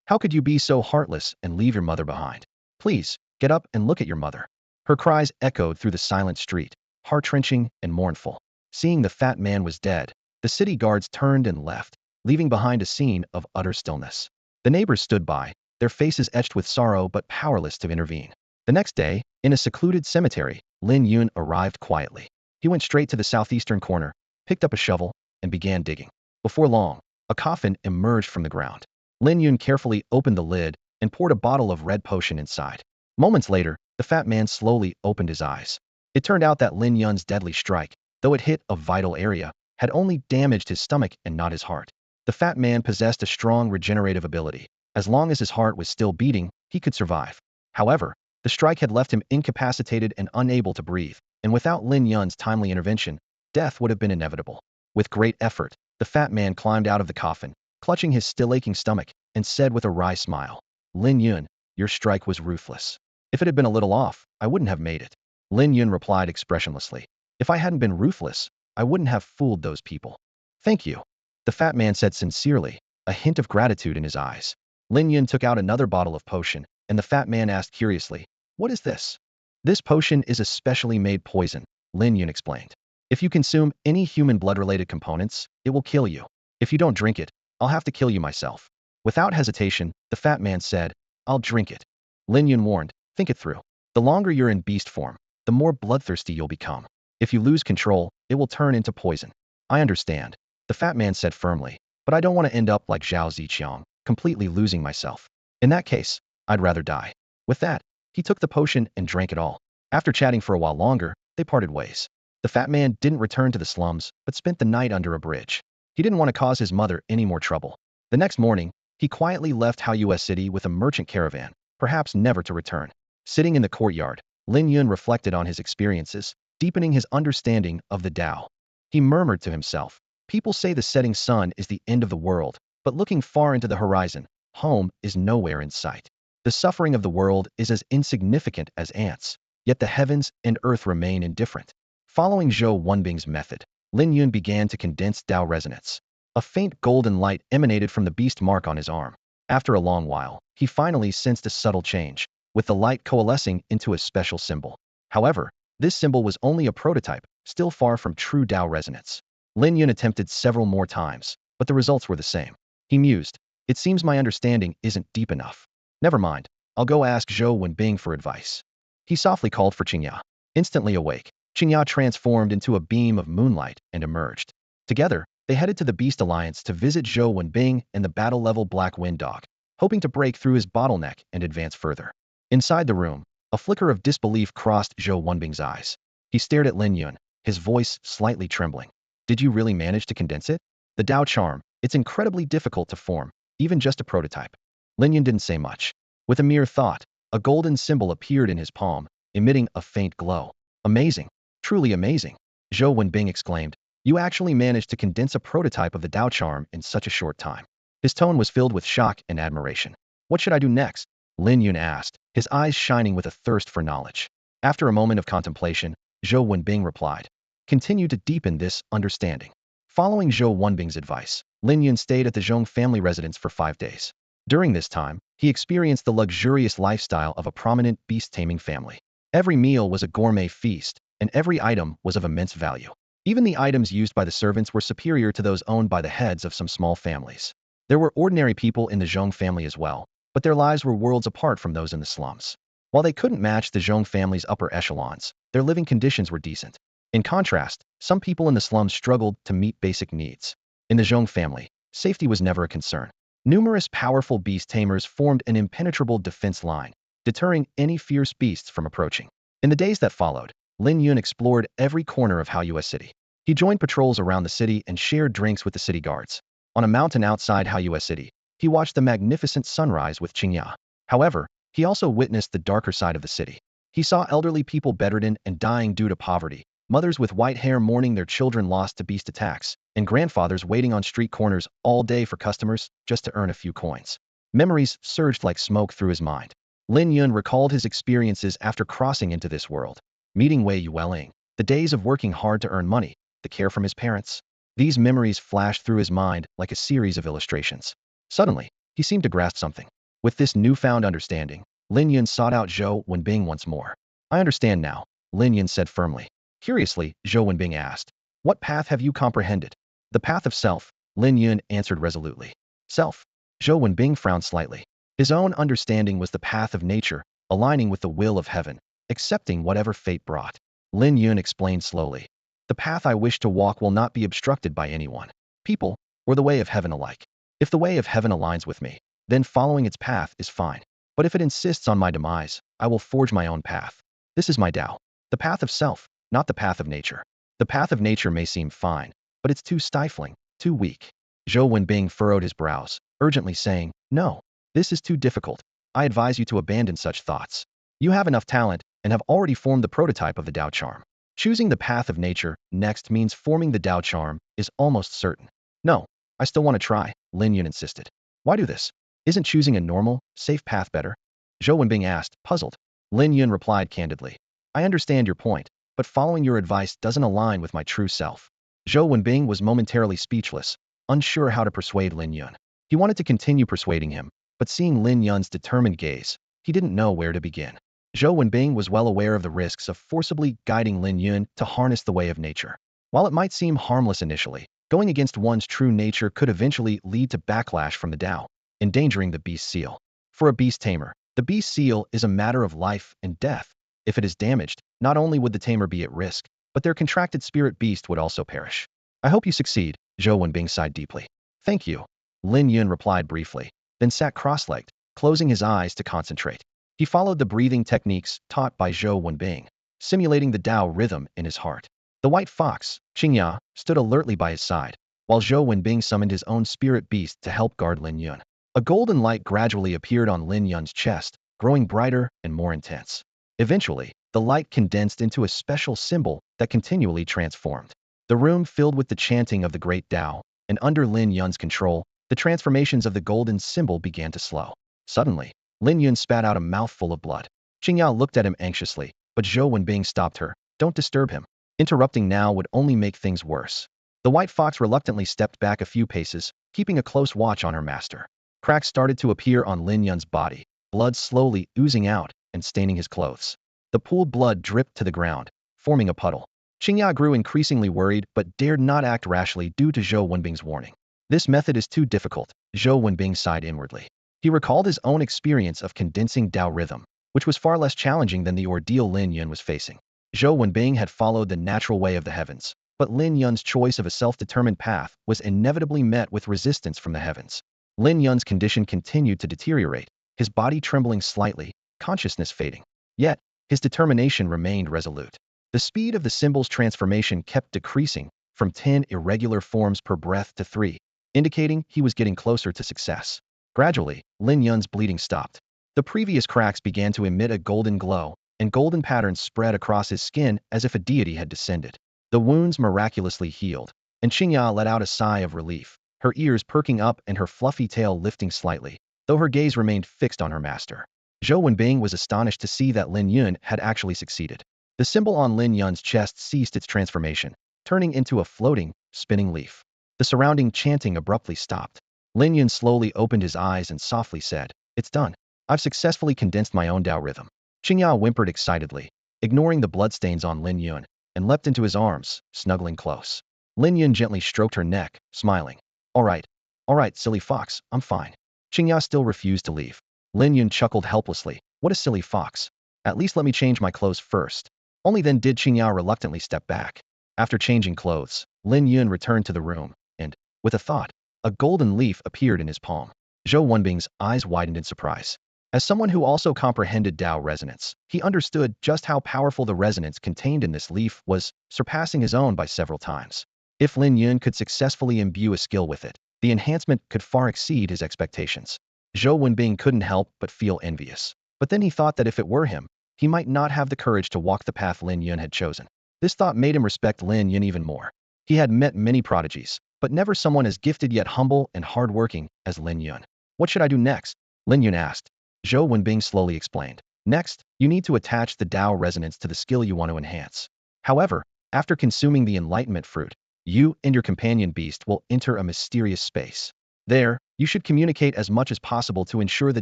how could you be so heartless and leave your mother behind? Please, get up and look at your mother. Her cries echoed through the silent street, heart-wrenching and mournful. Seeing the fat man was dead, the city guards turned and left, leaving behind a scene of utter stillness. The neighbors stood by, their faces etched with sorrow but powerless to intervene. The next day, in a secluded cemetery, Lin Yun arrived quietly. He went straight to the southeastern corner, picked up a shovel, and began digging. Before long, a coffin emerged from the ground. Lin Yun carefully opened the lid and poured a bottle of red potion inside. Moments later, the fat man slowly opened his eyes. It turned out that Lin Yun's deadly strike, though it hit a vital area, had only damaged his stomach and not his heart. The fat man possessed a strong regenerative ability. As long as his heart was still beating, he could survive. However, the strike had left him incapacitated and unable to breathe, and without Lin Yun's timely intervention, death would have been inevitable. With great effort, the fat man climbed out of the coffin, clutching his still-aching stomach, and said with a wry smile, "Lin Yun, your strike was ruthless. If it had been a little off, I wouldn't have made it." Lin Yun replied expressionlessly, "If I hadn't been ruthless, I wouldn't have fooled those people." "Thank you," the fat man said sincerely, a hint of gratitude in his eyes. Lin Yun took out another bottle of potion, and the fat man asked curiously, "What is this?" "This potion is a specially made poison," Lin Yun explained. "If you consume any human blood-related components, it will kill you. If you don't drink it, I'll have to kill you myself." Without hesitation, the fat man said, "I'll drink it." Lin Yun warned, "Think it through. The longer you're in beast form, the more bloodthirsty you'll become. If you lose control, it will turn into poison." "I understand," the fat man said firmly, "but I don't want to end up like Zhao Ziqiang, completely losing myself. In that case, I'd rather die." With that, he took the potion and drank it all. After chatting for a while longer, they parted ways. The fat man didn't return to the slums, but spent the night under a bridge. He didn't want to cause his mother any more trouble. The next morning, he quietly left Haoyue City with a merchant caravan, perhaps never to return. Sitting in the courtyard, Lin Yun reflected on his experiences, deepening his understanding of the Tao. He murmured to himself, "People say the setting sun is the end of the world, but looking far into the horizon, home is nowhere in sight. The suffering of the world is as insignificant as ants, yet the heavens and earth remain indifferent." Following Zhou Wenbing's method, Lin Yun began to condense Tao resonance. A faint golden light emanated from the beast mark on his arm. After a long while, he finally sensed a subtle change, with the light coalescing into a special symbol. However, this symbol was only a prototype, still far from true Tao resonance. Lin Yun attempted several more times, but the results were the same. He mused, "It seems my understanding isn't deep enough. Never mind, I'll go ask Zhou Wenbing for advice." He softly called for Qingya. Instantly awake, Qingya transformed into a beam of moonlight and emerged. Together, they headed to the Beast Alliance to visit Zhou Wenbing and the battle-level Black Wind Dog, hoping to break through his bottleneck and advance further. Inside the room, a flicker of disbelief crossed Zhou Wenbing's eyes. He stared at Lin Yun, his voice slightly trembling. "Did you really manage to condense it?" "The Tao charm, it's incredibly difficult to form, even just a prototype." Lin Yun didn't say much. With a mere thought, a golden symbol appeared in his palm, emitting a faint glow. "Amazing! Truly amazing!" Zhou Wenbing exclaimed. "You actually managed to condense a prototype of the Tao charm in such a short time." His tone was filled with shock and admiration. "What should I do next?" Lin Yun asked, his eyes shining with a thirst for knowledge. After a moment of contemplation, Zhou Wenbing replied, "Continue to deepen this understanding." Following Zhou Wenbing's advice, Lin Yun stayed at the Zhong family residence for 5 days. During this time, he experienced the luxurious lifestyle of a prominent beast-taming family. Every meal was a gourmet feast, and every item was of immense value. Even the items used by the servants were superior to those owned by the heads of some small families. There were ordinary people in the Zhong family as well, but their lives were worlds apart from those in the slums. While they couldn't match the Zhong family's upper echelons, their living conditions were decent. In contrast, some people in the slums struggled to meet basic needs. In the Zhong family, safety was never a concern. Numerous powerful beast tamers formed an impenetrable defense line, deterring any fierce beasts from approaching. In the days that followed, Lin Yun explored every corner of Haoyue City. He joined patrols around the city and shared drinks with the city guards. On a mountain outside Haoyue City, he watched the magnificent sunrise with Qingya. However, he also witnessed the darker side of the city. He saw elderly people bedridden and dying due to poverty, mothers with white hair mourning their children lost to beast attacks, and grandfathers waiting on street corners all day for customers just to earn a few coins. Memories surged like smoke through his mind. Lin Yun recalled his experiences after crossing into this world. Meeting Wei Yueling, the days of working hard to earn money, the care from his parents. These memories flashed through his mind like a series of illustrations. Suddenly, he seemed to grasp something. With this newfound understanding, Lin Yun sought out Zhou Wenbing once more. "I understand now," Lin Yun said firmly. Curiously, Zhou Wenbing asked, "What path have you comprehended?" "The path of self," Lin Yun answered resolutely. "Self?" Zhou Wenbing frowned slightly. His own understanding was the path of nature, aligning with the will of heaven, accepting whatever fate brought. Lin Yun explained slowly, "The path I wish to walk will not be obstructed by anyone, people, or the way of heaven alike. If the way of heaven aligns with me, then following its path is fine. But if it insists on my demise, I will forge my own path. This is my Tao, the path of self, not the path of nature. The path of nature may seem fine, but it's too stifling, too weak." Zhou Wenbing furrowed his brows, urgently saying, "No, this is too difficult. I advise you to abandon such thoughts. You have enough talent and have already formed the prototype of the Dao charm. Choosing the path of nature next means forming the Dao charm is almost certain." "No, I still want to try," Lin Yun insisted. "Why do this? Isn't choosing a normal, safe path better?" Zhou Wenbing asked, puzzled. Lin Yun replied candidly, "I understand your point, but following your advice doesn't align with my true self." Zhou Wenbing was momentarily speechless, unsure how to persuade Lin Yun. He wanted to continue persuading him, but seeing Lin Yun's determined gaze, he didn't know where to begin. Zhou Wenbing was well aware of the risks of forcibly guiding Lin Yun to harness the way of nature. While it might seem harmless initially, going against one's true nature could eventually lead to backlash from the Dao, endangering the beast seal. For a beast tamer, the beast seal is a matter of life and death. If it is damaged, not only would the tamer be at risk, but their contracted spirit beast would also perish. "I hope you succeed," Zhou Wenbing sighed deeply. "Thank you," Lin Yun replied briefly, then sat cross-legged, closing his eyes to concentrate. He followed the breathing techniques taught by Zhou Wenbing, simulating the Dao rhythm in his heart. The white fox, Qingya, stood alertly by his side, while Zhou Wenbing summoned his own spirit beast to help guard Lin Yun. A golden light gradually appeared on Lin Yun's chest, growing brighter and more intense. Eventually, the light condensed into a special symbol that continually transformed. The room filled with the chanting of the great Dao, and under Lin Yun's control, the transformations of the golden symbol began to slow. Suddenly, Lin Yun spat out a mouthful of blood. Qingya looked at him anxiously, but Zhou Wenbing stopped her. "Don't disturb him. Interrupting now would only make things worse." The white fox reluctantly stepped back a few paces, keeping a close watch on her master. Cracks started to appear on Lin Yun's body, blood slowly oozing out and staining his clothes. The pooled blood dripped to the ground, forming a puddle. Qingya grew increasingly worried but dared not act rashly due to Zhou Wenbing's warning. "This method is too difficult," Zhou Wenbing sighed inwardly. He recalled his own experience of condensing Dao rhythm, which was far less challenging than the ordeal Lin Yun was facing. Zhou Wenbing had followed the natural way of the heavens, but Lin Yun's choice of a self-determined path was inevitably met with resistance from the heavens. Lin Yun's condition continued to deteriorate, his body trembling slightly, consciousness fading. Yet, his determination remained resolute. The speed of the symbol's transformation kept decreasing, from 10 irregular forms per breath to 3, indicating he was getting closer to success. Gradually, Lin Yun's bleeding stopped. The previous cracks began to emit a golden glow, and golden patterns spread across his skin as if a deity had descended. The wounds miraculously healed, and Qingya let out a sigh of relief, her ears perking up and her fluffy tail lifting slightly, though her gaze remained fixed on her master. Zhou Wenbing was astonished to see that Lin Yun had actually succeeded. The symbol on Lin Yun's chest ceased its transformation, turning into a floating, spinning leaf. The surrounding chanting abruptly stopped. Lin Yun slowly opened his eyes and softly said, "It's done. I've successfully condensed my own Dao rhythm." Qingya whimpered excitedly, ignoring the bloodstains on Lin Yun, and leapt into his arms, snuggling close. Lin Yun gently stroked her neck, smiling. All right, silly fox, I'm fine." Qingya still refused to leave. Lin Yun chuckled helplessly. "What a silly fox. At least let me change my clothes first." Only then did Qingya reluctantly step back. After changing clothes, Lin Yun returned to the room, and, with a thought, a golden leaf appeared in his palm. Zhou Wenbing's eyes widened in surprise. As someone who also comprehended Dao resonance, he understood just how powerful the resonance contained in this leaf was, surpassing his own by several times. If Lin Yun could successfully imbue a skill with it, the enhancement could far exceed his expectations. Zhou Wenbing couldn't help but feel envious. But then he thought that if it were him, he might not have the courage to walk the path Lin Yun had chosen. This thought made him respect Lin Yun even more. He had met many prodigies, but never someone as gifted yet humble and hardworking as Lin Yun. "What should I do next?" Lin Yun asked. Zhou Wenbing slowly explained. "Next, you need to attach the Dao resonance to the skill you want to enhance. However, after consuming the enlightenment fruit, you and your companion beast will enter a mysterious space. There, you should communicate as much as possible to ensure the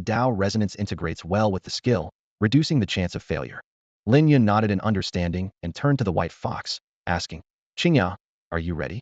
Dao resonance integrates well with the skill, reducing the chance of failure." Lin Yun nodded in understanding and turned to the white fox, asking, "Qingya, are you ready?"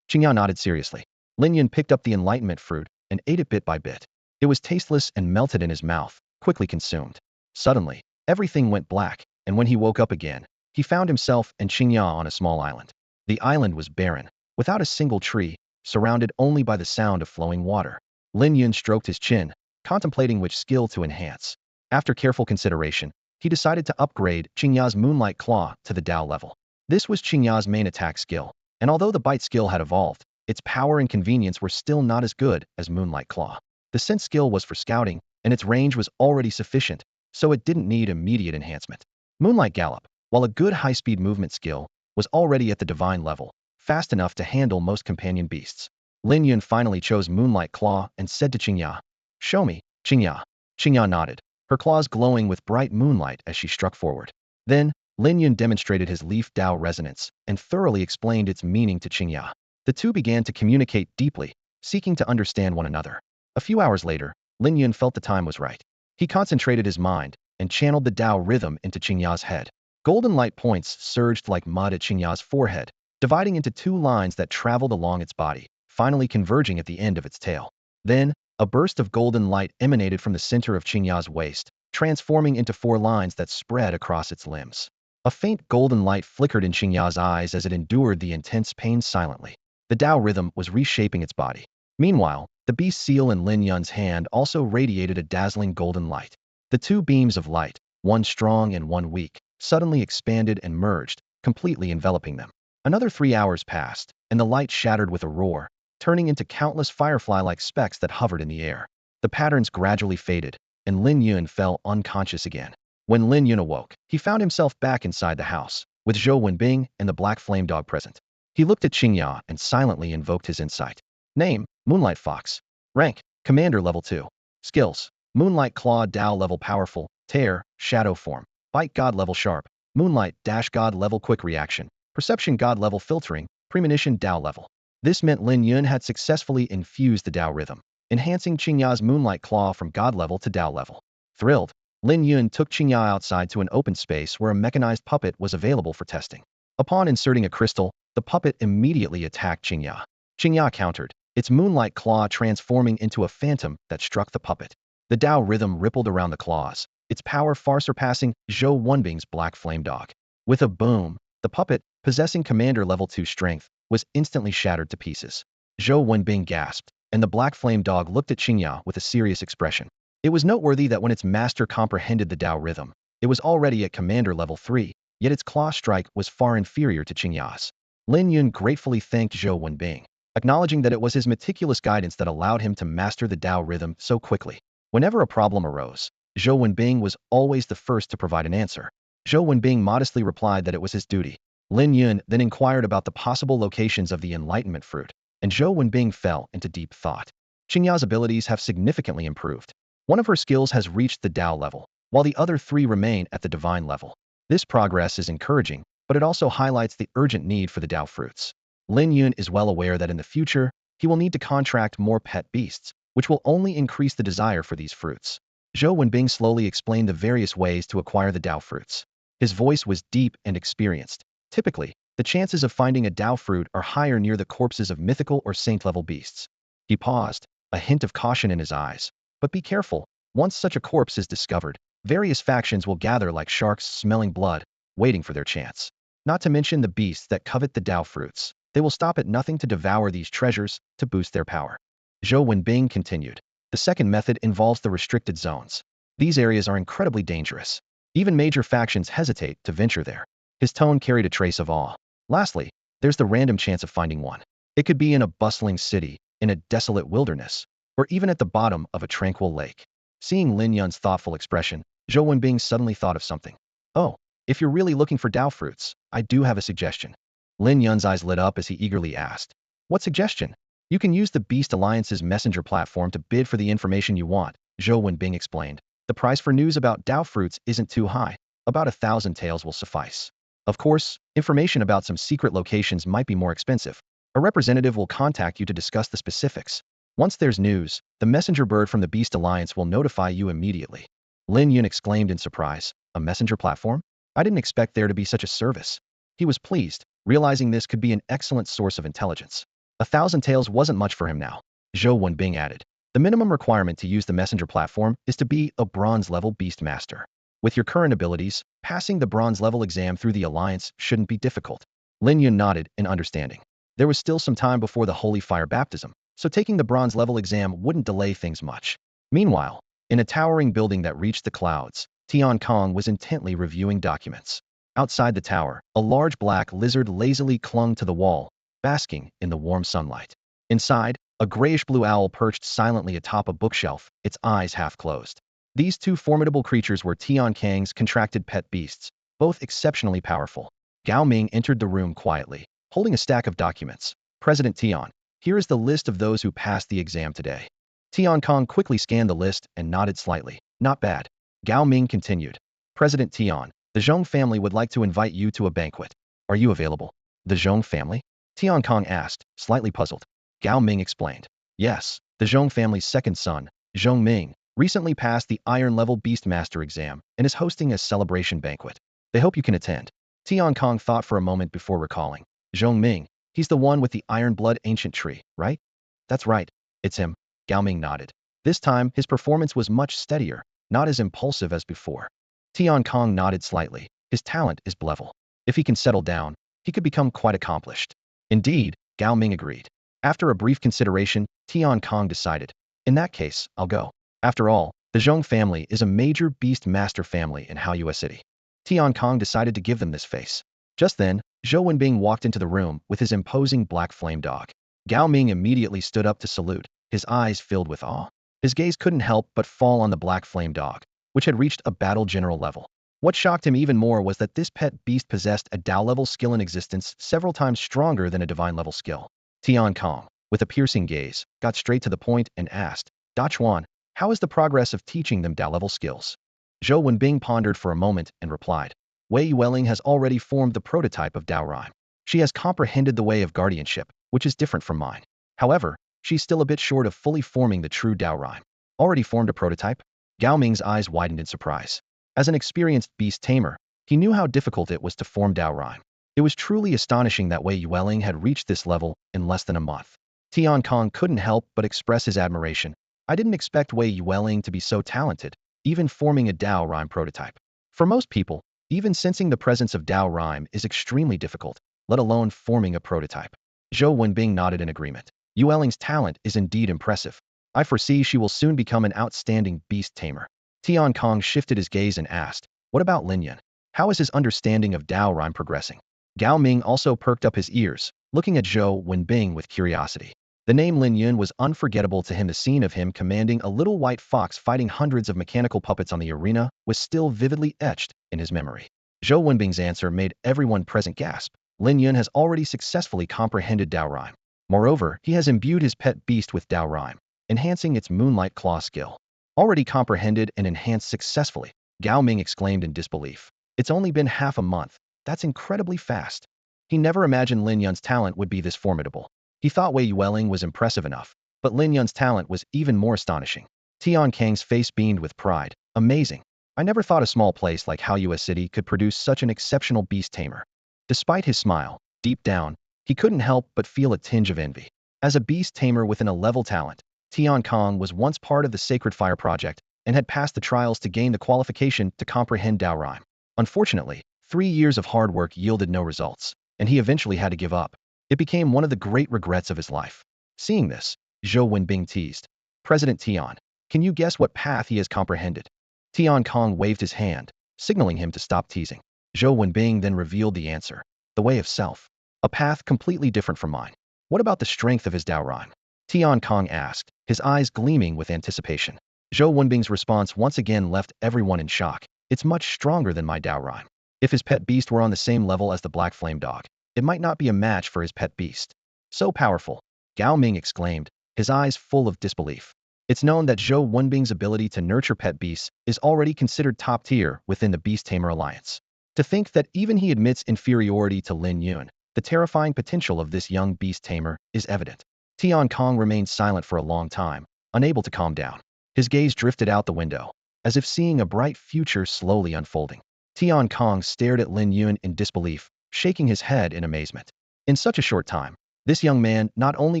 Qingya nodded seriously. Lin Yun picked up the enlightenment fruit and ate it bit by bit. It was tasteless and melted in his mouth, quickly consumed. Suddenly, everything went black, and when he woke up again, he found himself and Qingya on a small island. The island was barren, without a single tree, surrounded only by the sound of flowing water. Lin Yun stroked his chin, contemplating which skill to enhance. After careful consideration, he decided to upgrade Qingya's Moonlight Claw to the Dao level. This was Qingya's main attack skill, and although the bite skill had evolved, its power and convenience were still not as good as Moonlight Claw. The scent skill was for scouting, and its range was already sufficient, so it didn't need immediate enhancement. Moonlight Gallop, while a good high-speed movement skill, was already at the divine level, fast enough to handle most companion beasts. Lin Yun finally chose Moonlight Claw and said to Qingya, "Show me, Qingya." Qingya nodded, her claws glowing with bright moonlight as she struck forward. Then, Lin Yun demonstrated his Leaf Dao resonance and thoroughly explained its meaning to Qingya. The two began to communicate deeply, seeking to understand one another. A few hours later, Lin Yun felt the time was right. He concentrated his mind and channeled the Dao rhythm into Qingya's head. Golden light points surged like mud at Qingya's forehead, dividing into two lines that traveled along its body, finally converging at the end of its tail. Then, a burst of golden light emanated from the center of Qingya's waist, transforming into four lines that spread across its limbs. A faint golden light flickered in Qingya's eyes as it endured the intense pain silently. The Dao rhythm was reshaping its body. Meanwhile, the beast seal in Lin Yun's hand also radiated a dazzling golden light. The two beams of light, one strong and one weak, suddenly expanded and merged, completely enveloping them. Another 3 hours passed, and the light shattered with a roar, turning into countless firefly-like specks that hovered in the air. The patterns gradually faded, and Lin Yun fell unconscious again. When Lin Yun awoke, he found himself back inside the house, with Zhou Wenbing and the black flame dog present. He looked at Qingya and silently invoked his insight. Name, Moonlight Fox. Rank, Commander Level 2. Skills, Moonlight Claw Dao Level Powerful, Tear, Shadow Form, Bite God Level Sharp, Moonlight Dash God Level Quick Reaction, Perception God Level Filtering, Premonition Dao Level. This meant Lin Yun had successfully infused the Dao rhythm, enhancing Qingya's Moonlight Claw from God level to Dao level. Thrilled, Lin Yun took Qingya outside to an open space where a mechanized puppet was available for testing. Upon inserting a crystal, the puppet immediately attacked Qingya. Qingya countered, its Moonlight Claw transforming into a phantom that struck the puppet. The Dao rhythm rippled around the claws, its power far surpassing Zhou Wenbing's black flame dog. With a boom, the puppet, possessing Commander Level 2 strength, was instantly shattered to pieces. Zhou Wenbing gasped, and the black flame dog looked at Qingya with a serious expression. It was noteworthy that when its master comprehended the Dao rhythm, it was already at Commander Level 3, yet its claw strike was far inferior to Qingya's. Lin Yun gratefully thanked Zhou Wenbing, acknowledging that it was his meticulous guidance that allowed him to master the Dao rhythm so quickly. Whenever a problem arose, Zhou Wenbing was always the first to provide an answer. Zhou Wenbing modestly replied that it was his duty. Lin Yun then inquired about the possible locations of the Enlightenment Fruit, and Zhou Wenbing fell into deep thought. Qingya's abilities have significantly improved. One of her skills has reached the Dao level, while the other three remain at the Divine level. This progress is encouraging, but it also highlights the urgent need for the Dao fruits. Lin Yun is well aware that in the future, he will need to contract more pet beasts, which will only increase the desire for these fruits. Zhou Wenbing slowly explained the various ways to acquire the Dao fruits. His voice was deep and experienced. Typically, the chances of finding a Dao fruit are higher near the corpses of mythical or saint-level beasts. He paused, a hint of caution in his eyes. But be careful, once such a corpse is discovered, various factions will gather like sharks smelling blood, waiting for their chance. Not to mention the beasts that covet the Dao fruits. They will stop at nothing to devour these treasures to boost their power. Zhou Wenbing continued. The second method involves the restricted zones. These areas are incredibly dangerous. Even major factions hesitate to venture there. His tone carried a trace of awe. Lastly, there's the random chance of finding one. It could be in a bustling city, in a desolate wilderness, or even at the bottom of a tranquil lake. Seeing Lin Yun's thoughtful expression, Zhou Wenbing suddenly thought of something. Oh, if you're really looking for Dao fruits, I do have a suggestion. Lin Yun's eyes lit up as he eagerly asked. What suggestion? You can use the Beast Alliance's messenger platform to bid for the information you want, Zhou Wenbing explained. The price for news about Dao fruits isn't too high. About 1,000 taels will suffice. Of course, information about some secret locations might be more expensive. A representative will contact you to discuss the specifics. Once there's news, the messenger bird from the Beast Alliance will notify you immediately. Lin Yun exclaimed in surprise. A messenger platform? I didn't expect there to be such a service. He was pleased, realizing this could be an excellent source of intelligence. 1,000 taels wasn't much for him now. Zhou Wenbing added. The minimum requirement to use the messenger platform is to be a bronze-level beast master. With your current abilities, passing the bronze-level exam through the Alliance shouldn't be difficult. Lin Yun nodded in understanding. There was still some time before the Holy Fire baptism, so taking the bronze-level exam wouldn't delay things much. Meanwhile, in a towering building that reached the clouds, Tian Kong was intently reviewing documents. Outside the tower, a large black lizard lazily clung to the wall, basking in the warm sunlight. Inside, a grayish-blue owl perched silently atop a bookshelf, its eyes half closed. These two formidable creatures were Tian Kang's contracted pet beasts, both exceptionally powerful. Gao Ming entered the room quietly, holding a stack of documents. President Tian, here is the list of those who passed the exam today. Tian Kong quickly scanned the list and nodded slightly. Not bad. Gao Ming continued. President Tian, the Zhong family would like to invite you to a banquet. Are you available? The Zhong family? Tian Kong asked, slightly puzzled. Gao Ming explained. Yes, the Zhong family's second son, Zhong Ming, recently passed the Iron-level Beastmaster exam and is hosting a celebration banquet. They hope you can attend. Tian Kong thought for a moment before recalling. Zhong Ming, he's the one with the Iron Blood ancient tree, right? That's right. It's him. Gao Ming nodded. This time, his performance was much steadier, not as impulsive as before. Tian Kong nodded slightly. His talent is level. If he can settle down, he could become quite accomplished. Indeed, Gao Ming agreed. After a brief consideration, Tian Kong decided. In that case, I'll go. After all, the Zhong family is a major beast master family in Haoyue City. Tian Kong decided to give them this face. Just then, Zhou Wenbing walked into the room with his imposing black flame dog. Gao Ming immediately stood up to salute, his eyes filled with awe. His gaze couldn't help but fall on the black flame dog, which had reached a battle general level. What shocked him even more was that this pet beast possessed a Dao-level skill in existence several times stronger than a divine-level skill. Tian Kong, with a piercing gaze, got straight to the point and asked, Da Chuan, how is the progress of teaching them Dao-level skills? Zhou Wenbing pondered for a moment and replied, Wei Yueling has already formed the prototype of Dao Rhyme. She has comprehended the way of guardianship, which is different from mine. However, she's still a bit short of fully forming the true Dao Rhyme. Already formed a prototype? Gao Ming's eyes widened in surprise. As an experienced beast tamer, he knew how difficult it was to form Dao Rhyme. It was truly astonishing that Wei Yueling had reached this level in less than a month. Tian Kong couldn't help but express his admiration. I didn't expect Wei Yueling to be so talented, even forming a Dao Rhyme prototype. For most people, even sensing the presence of Dao Rhyme is extremely difficult, let alone forming a prototype. Zhou Wenbing nodded in agreement. Yueling's talent is indeed impressive. I foresee she will soon become an outstanding beast tamer. Tian Kong shifted his gaze and asked, what about Lin Yun? How is his understanding of Dao Rhyme progressing? Gao Ming also perked up his ears, looking at Zhou Wenbing with curiosity. The name Lin Yun was unforgettable to him. The scene of him commanding a little white fox fighting hundreds of mechanical puppets on the arena was still vividly etched in his memory. Zhou Wenbing's answer made everyone present gasp. Lin Yun has already successfully comprehended Dao Rhyme. Moreover, he has imbued his pet beast with Dao Rhyme, enhancing its Moonlight Claw skill. Already comprehended and enhanced successfully, Gao Ming exclaimed in disbelief. It's only been half a month. That's incredibly fast. He never imagined Lin Yun's talent would be this formidable. He thought Wei Yueling was impressive enough, but Lin Yun's talent was even more astonishing. Tian Kang's face beamed with pride. Amazing. I never thought a small place like Haoyue City could produce such an exceptional beast tamer. Despite his smile, deep down, he couldn't help but feel a tinge of envy. As a beast tamer with an A-level talent, Tian Kong was once part of the Sacred Fire Project and had passed the trials to gain the qualification to comprehend Dao Rhyme. Unfortunately, 3 years of hard work yielded no results, and he eventually had to give up. It became one of the great regrets of his life. Seeing this, Zhou Wenbing teased. President Tian, can you guess what path he has comprehended? Tian Kong waved his hand, signaling him to stop teasing. Zhou Wenbing then revealed the answer. The way of self. A path completely different from mine. What about the strength of his Dao Rhyme? Tian Kong asked, his eyes gleaming with anticipation. Zhou Wenbing's response once again left everyone in shock. It's much stronger than my Dao Rhyme. If his pet beast were on the same level as the Black Flame Dog, it might not be a match for his pet beast. So powerful, Gao Ming exclaimed, his eyes full of disbelief. It's known that Zhou Wenbing's ability to nurture pet beasts is already considered top tier within the Beast Tamer Alliance. To think that even he admits inferiority to Lin Yun, the terrifying potential of this young beast tamer is evident. Tian Kong remained silent for a long time, unable to calm down. His gaze drifted out the window, as if seeing a bright future slowly unfolding. Tian Kong stared at Lin Yun in disbelief, shaking his head in amazement. In such a short time, this young man not only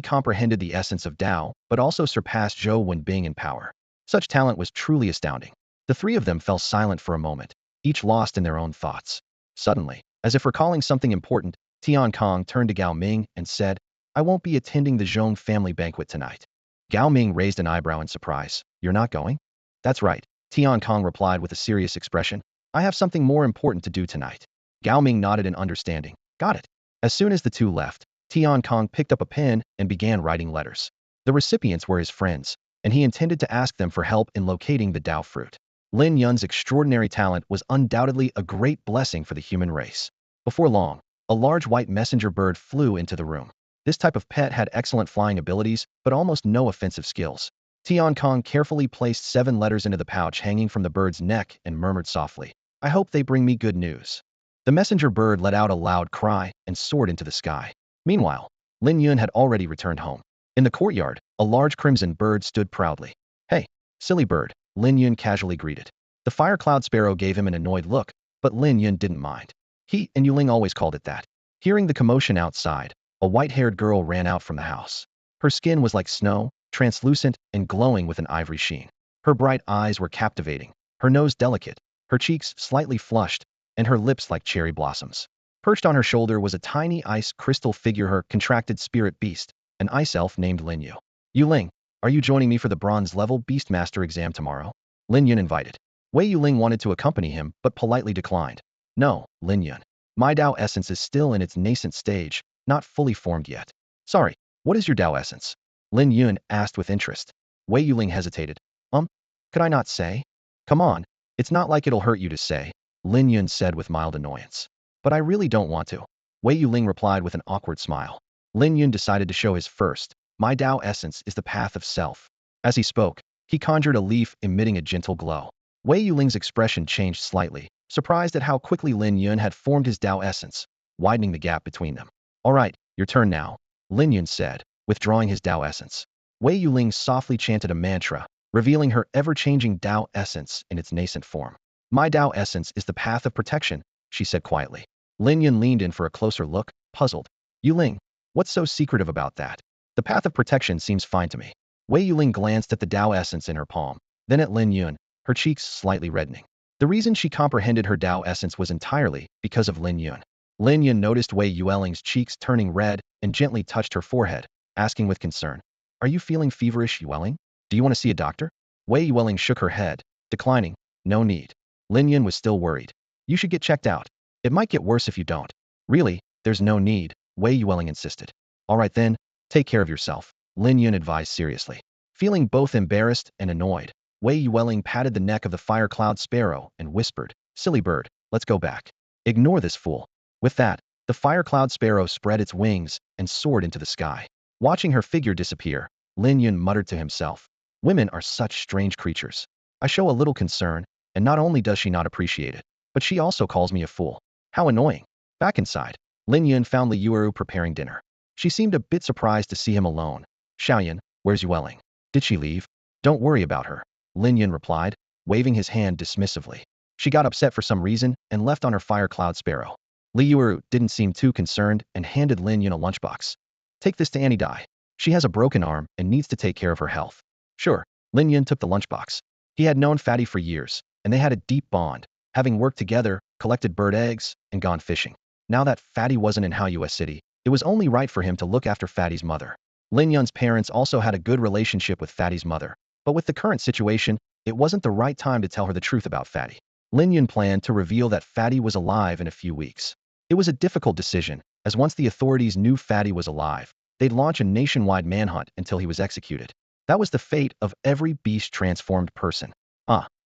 comprehended the essence of Dao, but also surpassed Zhou Wenbing in power. Such talent was truly astounding. The three of them fell silent for a moment, each lost in their own thoughts. Suddenly, as if recalling something important, Tian Kong turned to Gao Ming and said, I won't be attending the Zhong family banquet tonight. Gao Ming raised an eyebrow in surprise. You're not going? That's right, Tian Kong replied with a serious expression. I have something more important to do tonight. Gao Ming nodded in understanding. Got it. As soon as the two left, Tian Kong picked up a pen and began writing letters. The recipients were his friends, and he intended to ask them for help in locating the Dao fruit. Lin Yun's extraordinary talent was undoubtedly a great blessing for the human race. Before long, a large white messenger bird flew into the room. This type of pet had excellent flying abilities, but almost no offensive skills. Tian Kong carefully placed 7 letters into the pouch hanging from the bird's neck and murmured softly, "I hope they bring me good news." The messenger bird let out a loud cry and soared into the sky. Meanwhile, Lin Yun had already returned home. In the courtyard, a large crimson bird stood proudly. "Hey, silly bird," Lin Yun casually greeted. The fire cloud sparrow gave him an annoyed look, but Lin Yun didn't mind. He and Yuling always called it that. Hearing the commotion outside, a white-haired girl ran out from the house. Her skin was like snow, translucent and glowing with an ivory sheen. Her bright eyes were captivating, her nose delicate, her cheeks slightly flushed, and her lips like cherry blossoms. Perched on her shoulder was a tiny ice crystal figure, her contracted spirit beast, an ice elf named Lin Yu. "Yuling, are you joining me for the bronze level Beastmaster exam tomorrow?" Lin Yun invited. Wei Yuling wanted to accompany him, but politely declined. "No, Lin Yun. My Dao essence is still in its nascent stage, not fully formed yet." "Sorry, what is your Dao essence?" Lin Yun asked with interest. Wei Yuling hesitated. Could I not say?" "Come on, it's not like it'll hurt you to say," Lin Yun said with mild annoyance. "But I really don't want to," Wei Yuling replied with an awkward smile. Lin Yun decided to show his first. "My Dao essence is the path of self." As he spoke, he conjured a leaf emitting a gentle glow. Wei Yuling's expression changed slightly, surprised at how quickly Lin Yun had formed his Dao essence, widening the gap between them. "All right, your turn now," Lin Yun said, withdrawing his Dao essence. Wei Yuling softly chanted a mantra, revealing her ever-changing Dao essence in its nascent form. "My Dao essence is the path of protection," she said quietly. Lin Yun leaned in for a closer look, puzzled. "Yuling, what's so secretive about that? The path of protection seems fine to me." Wei Yuling glanced at the Dao essence in her palm, then at Lin Yun, her cheeks slightly reddening. The reason she comprehended her Dao essence was entirely because of Lin Yun. Lin Yun noticed Wei Yuling's cheeks turning red and gently touched her forehead, asking with concern, "Are you feeling feverish, Yuling? Do you want to see a doctor?" Wei Yuling shook her head, declining. "No need." Lin Yun was still worried. "You should get checked out. It might get worse if you don't." "Really, there's no need," Wei Yuling insisted. "All right then, take care of yourself," Lin Yun advised seriously. Feeling both embarrassed and annoyed, Wei Yuling patted the neck of the fire cloud sparrow and whispered, "Silly bird, let's go back. Ignore this fool." With that, the fire cloud sparrow spread its wings and soared into the sky. Watching her figure disappear, Lin Yun muttered to himself, "Women are such strange creatures. I show a little concern, and not only does she not appreciate it, but she also calls me a fool. How annoying." Back inside, Lin Yun found Li Yuru preparing dinner. She seemed a bit surprised to see him alone. "Xiaoyan, where's Yueling? Did she leave?" "Don't worry about her," Lin Yun replied, waving his hand dismissively. "She got upset for some reason and left on her fire cloud sparrow." Li Yuru didn't seem too concerned and handed Lin Yun a lunchbox. "Take this to Annie Dai. She has a broken arm and needs to take care of her health." "Sure." Lin Yun took the lunchbox. He had known Fatty for years, and they had a deep bond, having worked together, collected bird eggs, and gone fishing. Now that Fatty wasn't in Haoyue City, it was only right for him to look after Fatty's mother. Lin Yun's parents also had a good relationship with Fatty's mother, but with the current situation, it wasn't the right time to tell her the truth about Fatty. Lin Yun planned to reveal that Fatty was alive in a few weeks. It was a difficult decision, as once the authorities knew Fatty was alive, they'd launch a nationwide manhunt until he was executed. That was the fate of every beast-transformed person.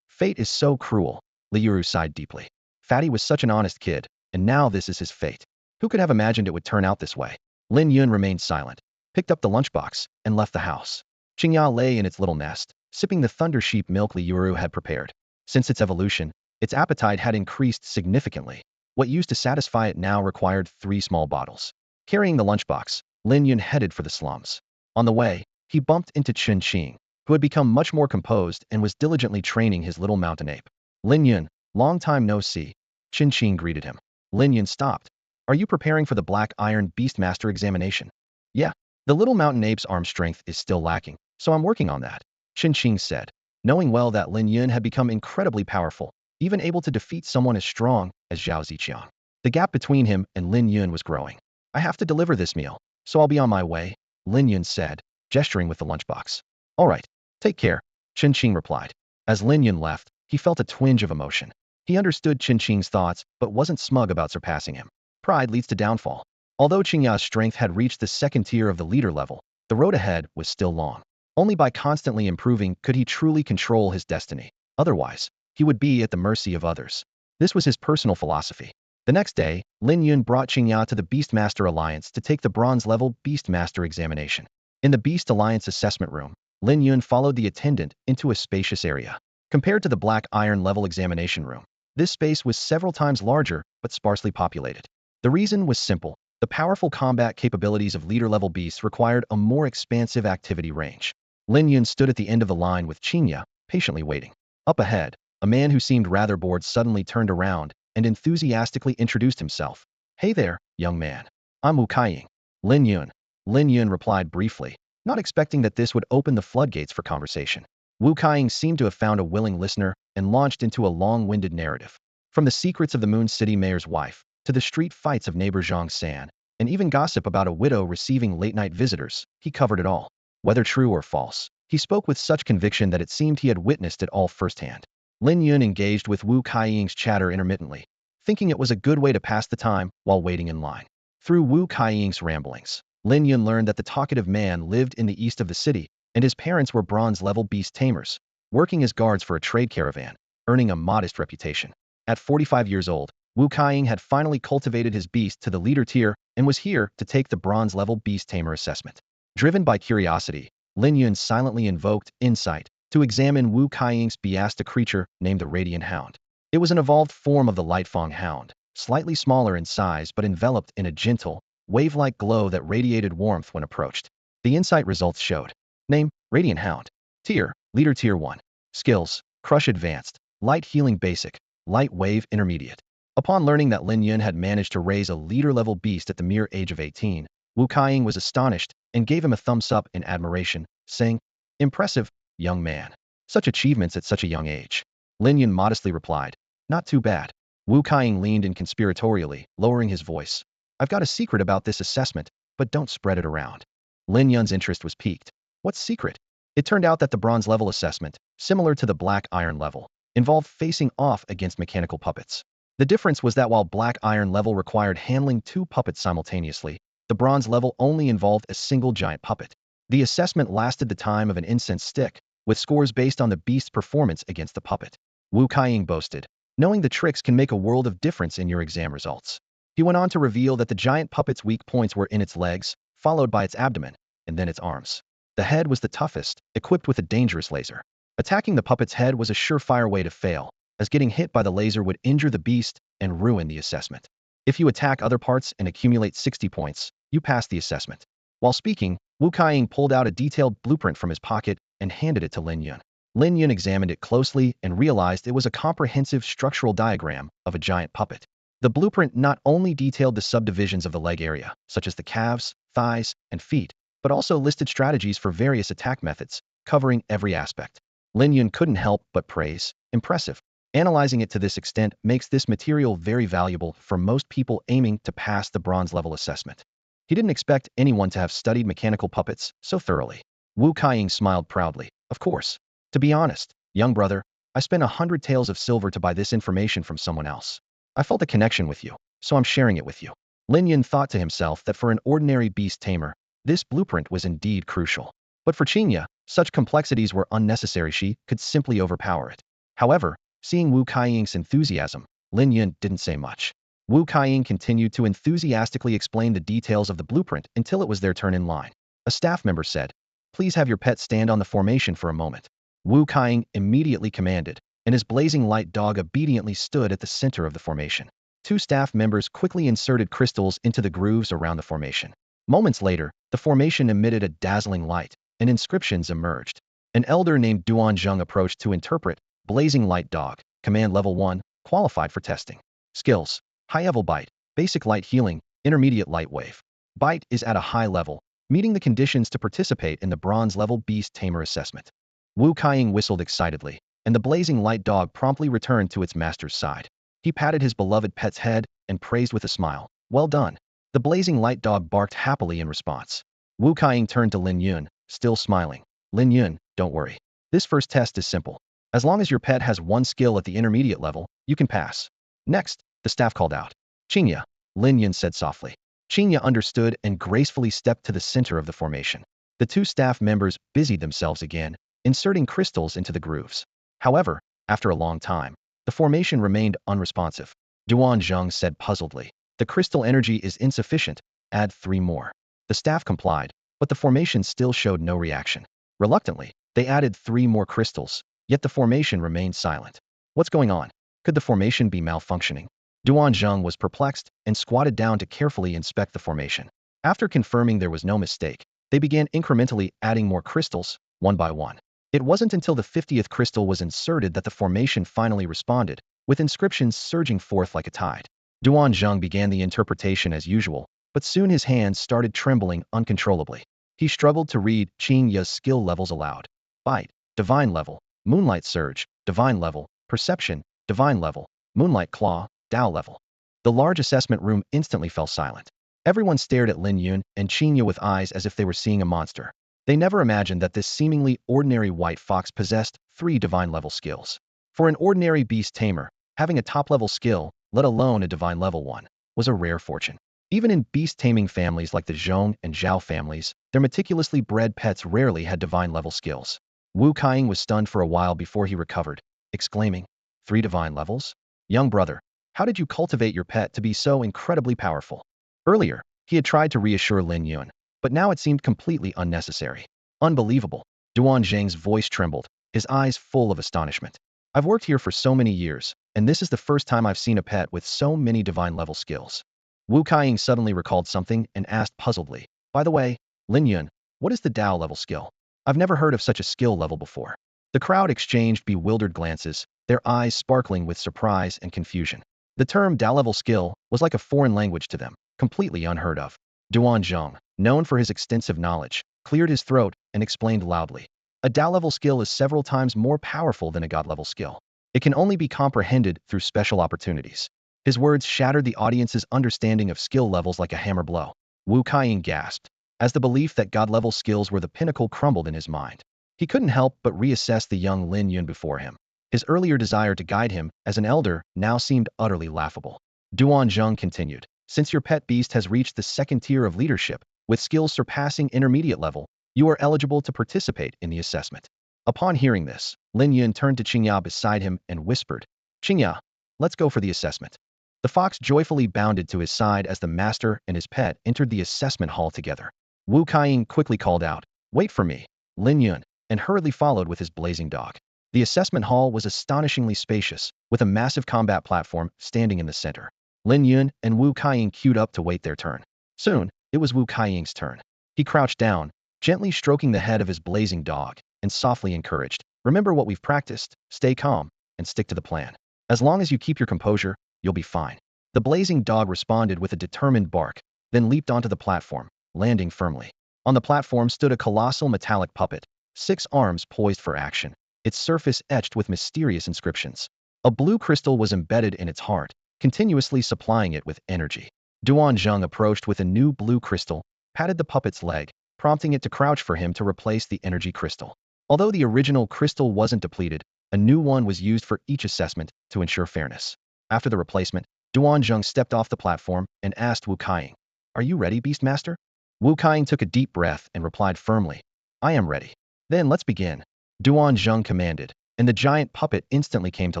Fate is so cruel, Liuru sighed deeply. Fatty was such an honest kid, and now this is his fate. Who could have imagined it would turn out this way? Lin Yun remained silent, picked up the lunchbox, and left the house. Qingya lay in its little nest, sipping the thunder sheep milk Liuru had prepared. Since its evolution, its appetite had increased significantly. What used to satisfy it now required 3 small bottles. Carrying the lunchbox, Lin Yun headed for the slums. On the way, he bumped into Chen Qing, who had become much more composed and was diligently training his little mountain ape. "Lin Yun, long time no see," Chen Qing greeted him. Lin Yun stopped. "Are you preparing for the Black Iron Beastmaster examination?" "Yeah. The little mountain ape's arm strength is still lacking, so I'm working on that," Chen Qing said, knowing well that Lin Yun had become incredibly powerful, even able to defeat someone as strong as Zhao Ziqiang. The gap between him and Lin Yun was growing. "I have to deliver this meal, so I'll be on my way," Lin Yun said, gesturing with the lunchbox. "All right, take care," Chen Qing replied. As Lin Yun left, he felt a twinge of emotion. He understood Chen Qing's thoughts, but wasn't smug about surpassing him. Pride leads to downfall. Although Qingya's strength had reached the second tier of the leader level, the road ahead was still long. Only by constantly improving could he truly control his destiny. Otherwise, he would be at the mercy of others. This was his personal philosophy. The next day, Lin Yun brought Qingya to the Beastmaster Alliance to take the bronze-level Beastmaster examination. In the Beast Alliance assessment room, Lin Yun followed the attendant into a spacious area. Compared to the Black Iron level examination room, this space was several times larger but sparsely populated. The reason was simple. The powerful combat capabilities of leader-level beasts required a more expansive activity range. Lin Yun stood at the end of the line with Qingya, patiently waiting. Up ahead, a man who seemed rather bored suddenly turned around and enthusiastically introduced himself. "Hey there, young man. I'm Wu Kaiying." Lin Yun. Lin Yun replied briefly, not expecting that this would open the floodgates for conversation. Wu Kaiying seemed to have found a willing listener and launched into a long-winded narrative. From the secrets of the Moon City mayor's wife, to the street fights of neighbor Zhang San, and even gossip about a widow receiving late-night visitors, he covered it all. Whether true or false, he spoke with such conviction that it seemed he had witnessed it all firsthand. Lin Yun engaged with Wu Kaiying's chatter intermittently, thinking it was a good way to pass the time while waiting in line. Through Wu Kaiying's ramblings, Lin Yun learned that the talkative man lived in the east of the city, and his parents were bronze-level beast tamers, working as guards for a trade caravan, earning a modest reputation. At 45 years old, Wu Kaiying had finally cultivated his beast to the leader tier and was here to take the bronze-level beast tamer assessment. Driven by curiosity, Lin Yun silently invoked insight to examine Wu Kaiying's beast, a creature named the Radiant Hound. It was an evolved form of the Lightfang Hound, slightly smaller in size but enveloped in a gentle, wave-like glow that radiated warmth when approached. The insight results showed. Name, Radiant Hound. Tier, Leader Tier 1. Skills, Crush Advanced, Light Healing Basic, Light Wave Intermediate. Upon learning that Lin Yun had managed to raise a leader-level beast at the mere age of 18, Wu Kaiying was astonished and gave him a thumbs up in admiration, saying, "Impressive, young man. Such achievements at such a young age." Lin Yun modestly replied, "Not too bad." Wu Kaiying leaned in conspiratorially, lowering his voice. "I've got a secret about this assessment, but don't spread it around." Lin Yun's interest was piqued. What secret? It turned out that the bronze level assessment, similar to the black iron level, involved facing off against mechanical puppets. The difference was that while black iron level required handling 2 puppets simultaneously, the bronze level only involved a single giant puppet. The assessment lasted the time of an incense stick, with scores based on the beast's performance against the puppet. Wu Kaiying boasted, "Knowing the tricks can make a world of difference in your exam results." He went on to reveal that the giant puppet's weak points were in its legs, followed by its abdomen, and then its arms. The head was the toughest, equipped with a dangerous laser. Attacking the puppet's head was a surefire way to fail, as getting hit by the laser would injure the beast and ruin the assessment. If you attack other parts and accumulate 60 points, you pass the assessment. While speaking, Wu Kaiying pulled out a detailed blueprint from his pocket and handed it to Lin Yun. Lin Yun examined it closely and realized it was a comprehensive structural diagram of a giant puppet. The blueprint not only detailed the subdivisions of the leg area, such as the calves, thighs, and feet, but also listed strategies for various attack methods, covering every aspect. Lin Yun couldn't help but praise, "Impressive." Analyzing it to this extent makes this material very valuable for most people aiming to pass the bronze level assessment. He didn't expect anyone to have studied mechanical puppets so thoroughly. Wu Kaiying smiled proudly. "Of course. To be honest, young brother, I spent 100 taels of silver to buy this information from someone else. I felt a connection with you, so I'm sharing it with you." Lin Yun thought to himself that for an ordinary beast tamer, this blueprint was indeed crucial. But for Qingya, such complexities were unnecessary. She could simply overpower it. However, seeing Wu Kaiying's enthusiasm, Lin Yun didn't say much. Wu Kaiying continued to enthusiastically explain the details of the blueprint until it was their turn in line. A staff member said, "Please have your pet stand on the formation for a moment." Wu Kaiying immediately commanded, and his blazing light dog obediently stood at the center of the formation. 2 staff members quickly inserted crystals into the grooves around the formation. Moments later, the formation emitted a dazzling light, and inscriptions emerged. An elder named Duan Zheng approached to interpret. Blazing Light Dog, Command Level 1, qualified for testing. Skills, High-Level Bite, Basic Light Healing, Intermediate Light Wave. Bite is at a high level, meeting the conditions to participate in the bronze level Beast Tamer assessment. Wu Kaiying whistled excitedly, and the blazing light dog promptly returned to its master's side. He patted his beloved pet's head and praised with a smile, "Well done." The blazing light dog barked happily in response. Wu Kaiying turned to Lin Yun, still smiling. "Lin Yun, don't worry. This first test is simple. As long as your pet has 1 skill at the intermediate level, you can pass." "Next," the staff called out. "Qingya," Lin Yun said softly. Qinya understood and gracefully stepped to the center of the formation. The two staff members busied themselves again, inserting crystals into the grooves. However, after a long time, the formation remained unresponsive. Duan Zheng said puzzledly, "The crystal energy is insufficient. Add 3 more." The staff complied, but the formation still showed no reaction. Reluctantly, they added 3 more crystals, yet the formation remained silent. What's going on? Could the formation be malfunctioning? Duan Zheng was perplexed and squatted down to carefully inspect the formation. After confirming there was no mistake, they began incrementally adding more crystals, one by one. It wasn't until the 50th crystal was inserted that the formation finally responded, with inscriptions surging forth like a tide. Duan Zheng began the interpretation as usual, but soon his hands started trembling uncontrollably. He struggled to read Qing Ya's skill levels aloud. Bite, divine level; Moonlight Surge, divine level; Perception, divine level; Moonlight Claw, Dao level. The large assessment room instantly fell silent. Everyone stared at Lin Yun and Qing Ya with eyes as if they were seeing a monster. They never imagined that this seemingly ordinary white fox possessed 3 divine-level skills. For an ordinary beast tamer, having a top-level skill, let alone a divine-level one, was a rare fortune. Even in beast-taming families like the Zhong and Zhao families, their meticulously bred pets rarely had divine-level skills. Wu Kaiying was stunned for a while before he recovered, exclaiming, 3 divine levels? Young brother, how did you cultivate your pet to be so incredibly powerful? Earlier, he had tried to reassure Lin Yun, but now it seemed completely unnecessary. Unbelievable. Duan Zheng's voice trembled, his eyes full of astonishment. I've worked here for so many years, and this is the first time I've seen a pet with so many divine-level skills. Wu Kaiying suddenly recalled something and asked puzzledly, by the way, Lin Yun, what is the Dao level skill? I've never heard of such a skill level before. The crowd exchanged bewildered glances, their eyes sparkling with surprise and confusion. The term Dao level skill was like a foreign language to them, completely unheard of. Duan Zheng, known for his extensive knowledge, cleared his throat and explained loudly. A Dao-level skill is several times more powerful than a God-level skill. It can only be comprehended through special opportunities. His words shattered the audience's understanding of skill levels like a hammer blow. Wu Kaiying gasped, as the belief that God-level skills were the pinnacle crumbled in his mind. He couldn't help but reassess the young Lin Yun before him. His earlier desire to guide him as an elder now seemed utterly laughable. Duan Zheng continued, since your pet beast has reached the 2nd tier of leadership, with skills surpassing intermediate level, you are eligible to participate in the assessment. Upon hearing this, Lin Yun turned to Qingya beside him and whispered, Qingya, let's go for the assessment. The fox joyfully bounded to his side as the master and his pet entered the assessment hall together. Wu Kaiying quickly called out, wait for me, Lin Yun, and hurriedly followed with his blazing dog. The assessment hall was astonishingly spacious, with a massive combat platform standing in the center. Lin Yun and Wu Kaiying queued up to wait their turn. Soon, it was Wu Kaiying's turn. He crouched down, gently stroking the head of his blazing dog, and softly encouraged, remember what we've practiced, stay calm, and stick to the plan. As long as you keep your composure, you'll be fine. The blazing dog responded with a determined bark, then leaped onto the platform, landing firmly. On the platform stood a colossal metallic puppet, 6 arms poised for action, its surface etched with mysterious inscriptions. A blue crystal was embedded in its heart, continuously supplying it with energy. Duan Zheng approached with a new blue crystal, patted the puppet's leg, prompting it to crouch for him to replace the energy crystal. Although the original crystal wasn't depleted, a new one was used for each assessment to ensure fairness. After the replacement, Duan Zheng stepped off the platform and asked Wu Kaiying, are you ready, Beastmaster? Wu Kaiying took a deep breath and replied firmly, I am ready. Then let's begin. Duan Zheng commanded, and the giant puppet instantly came to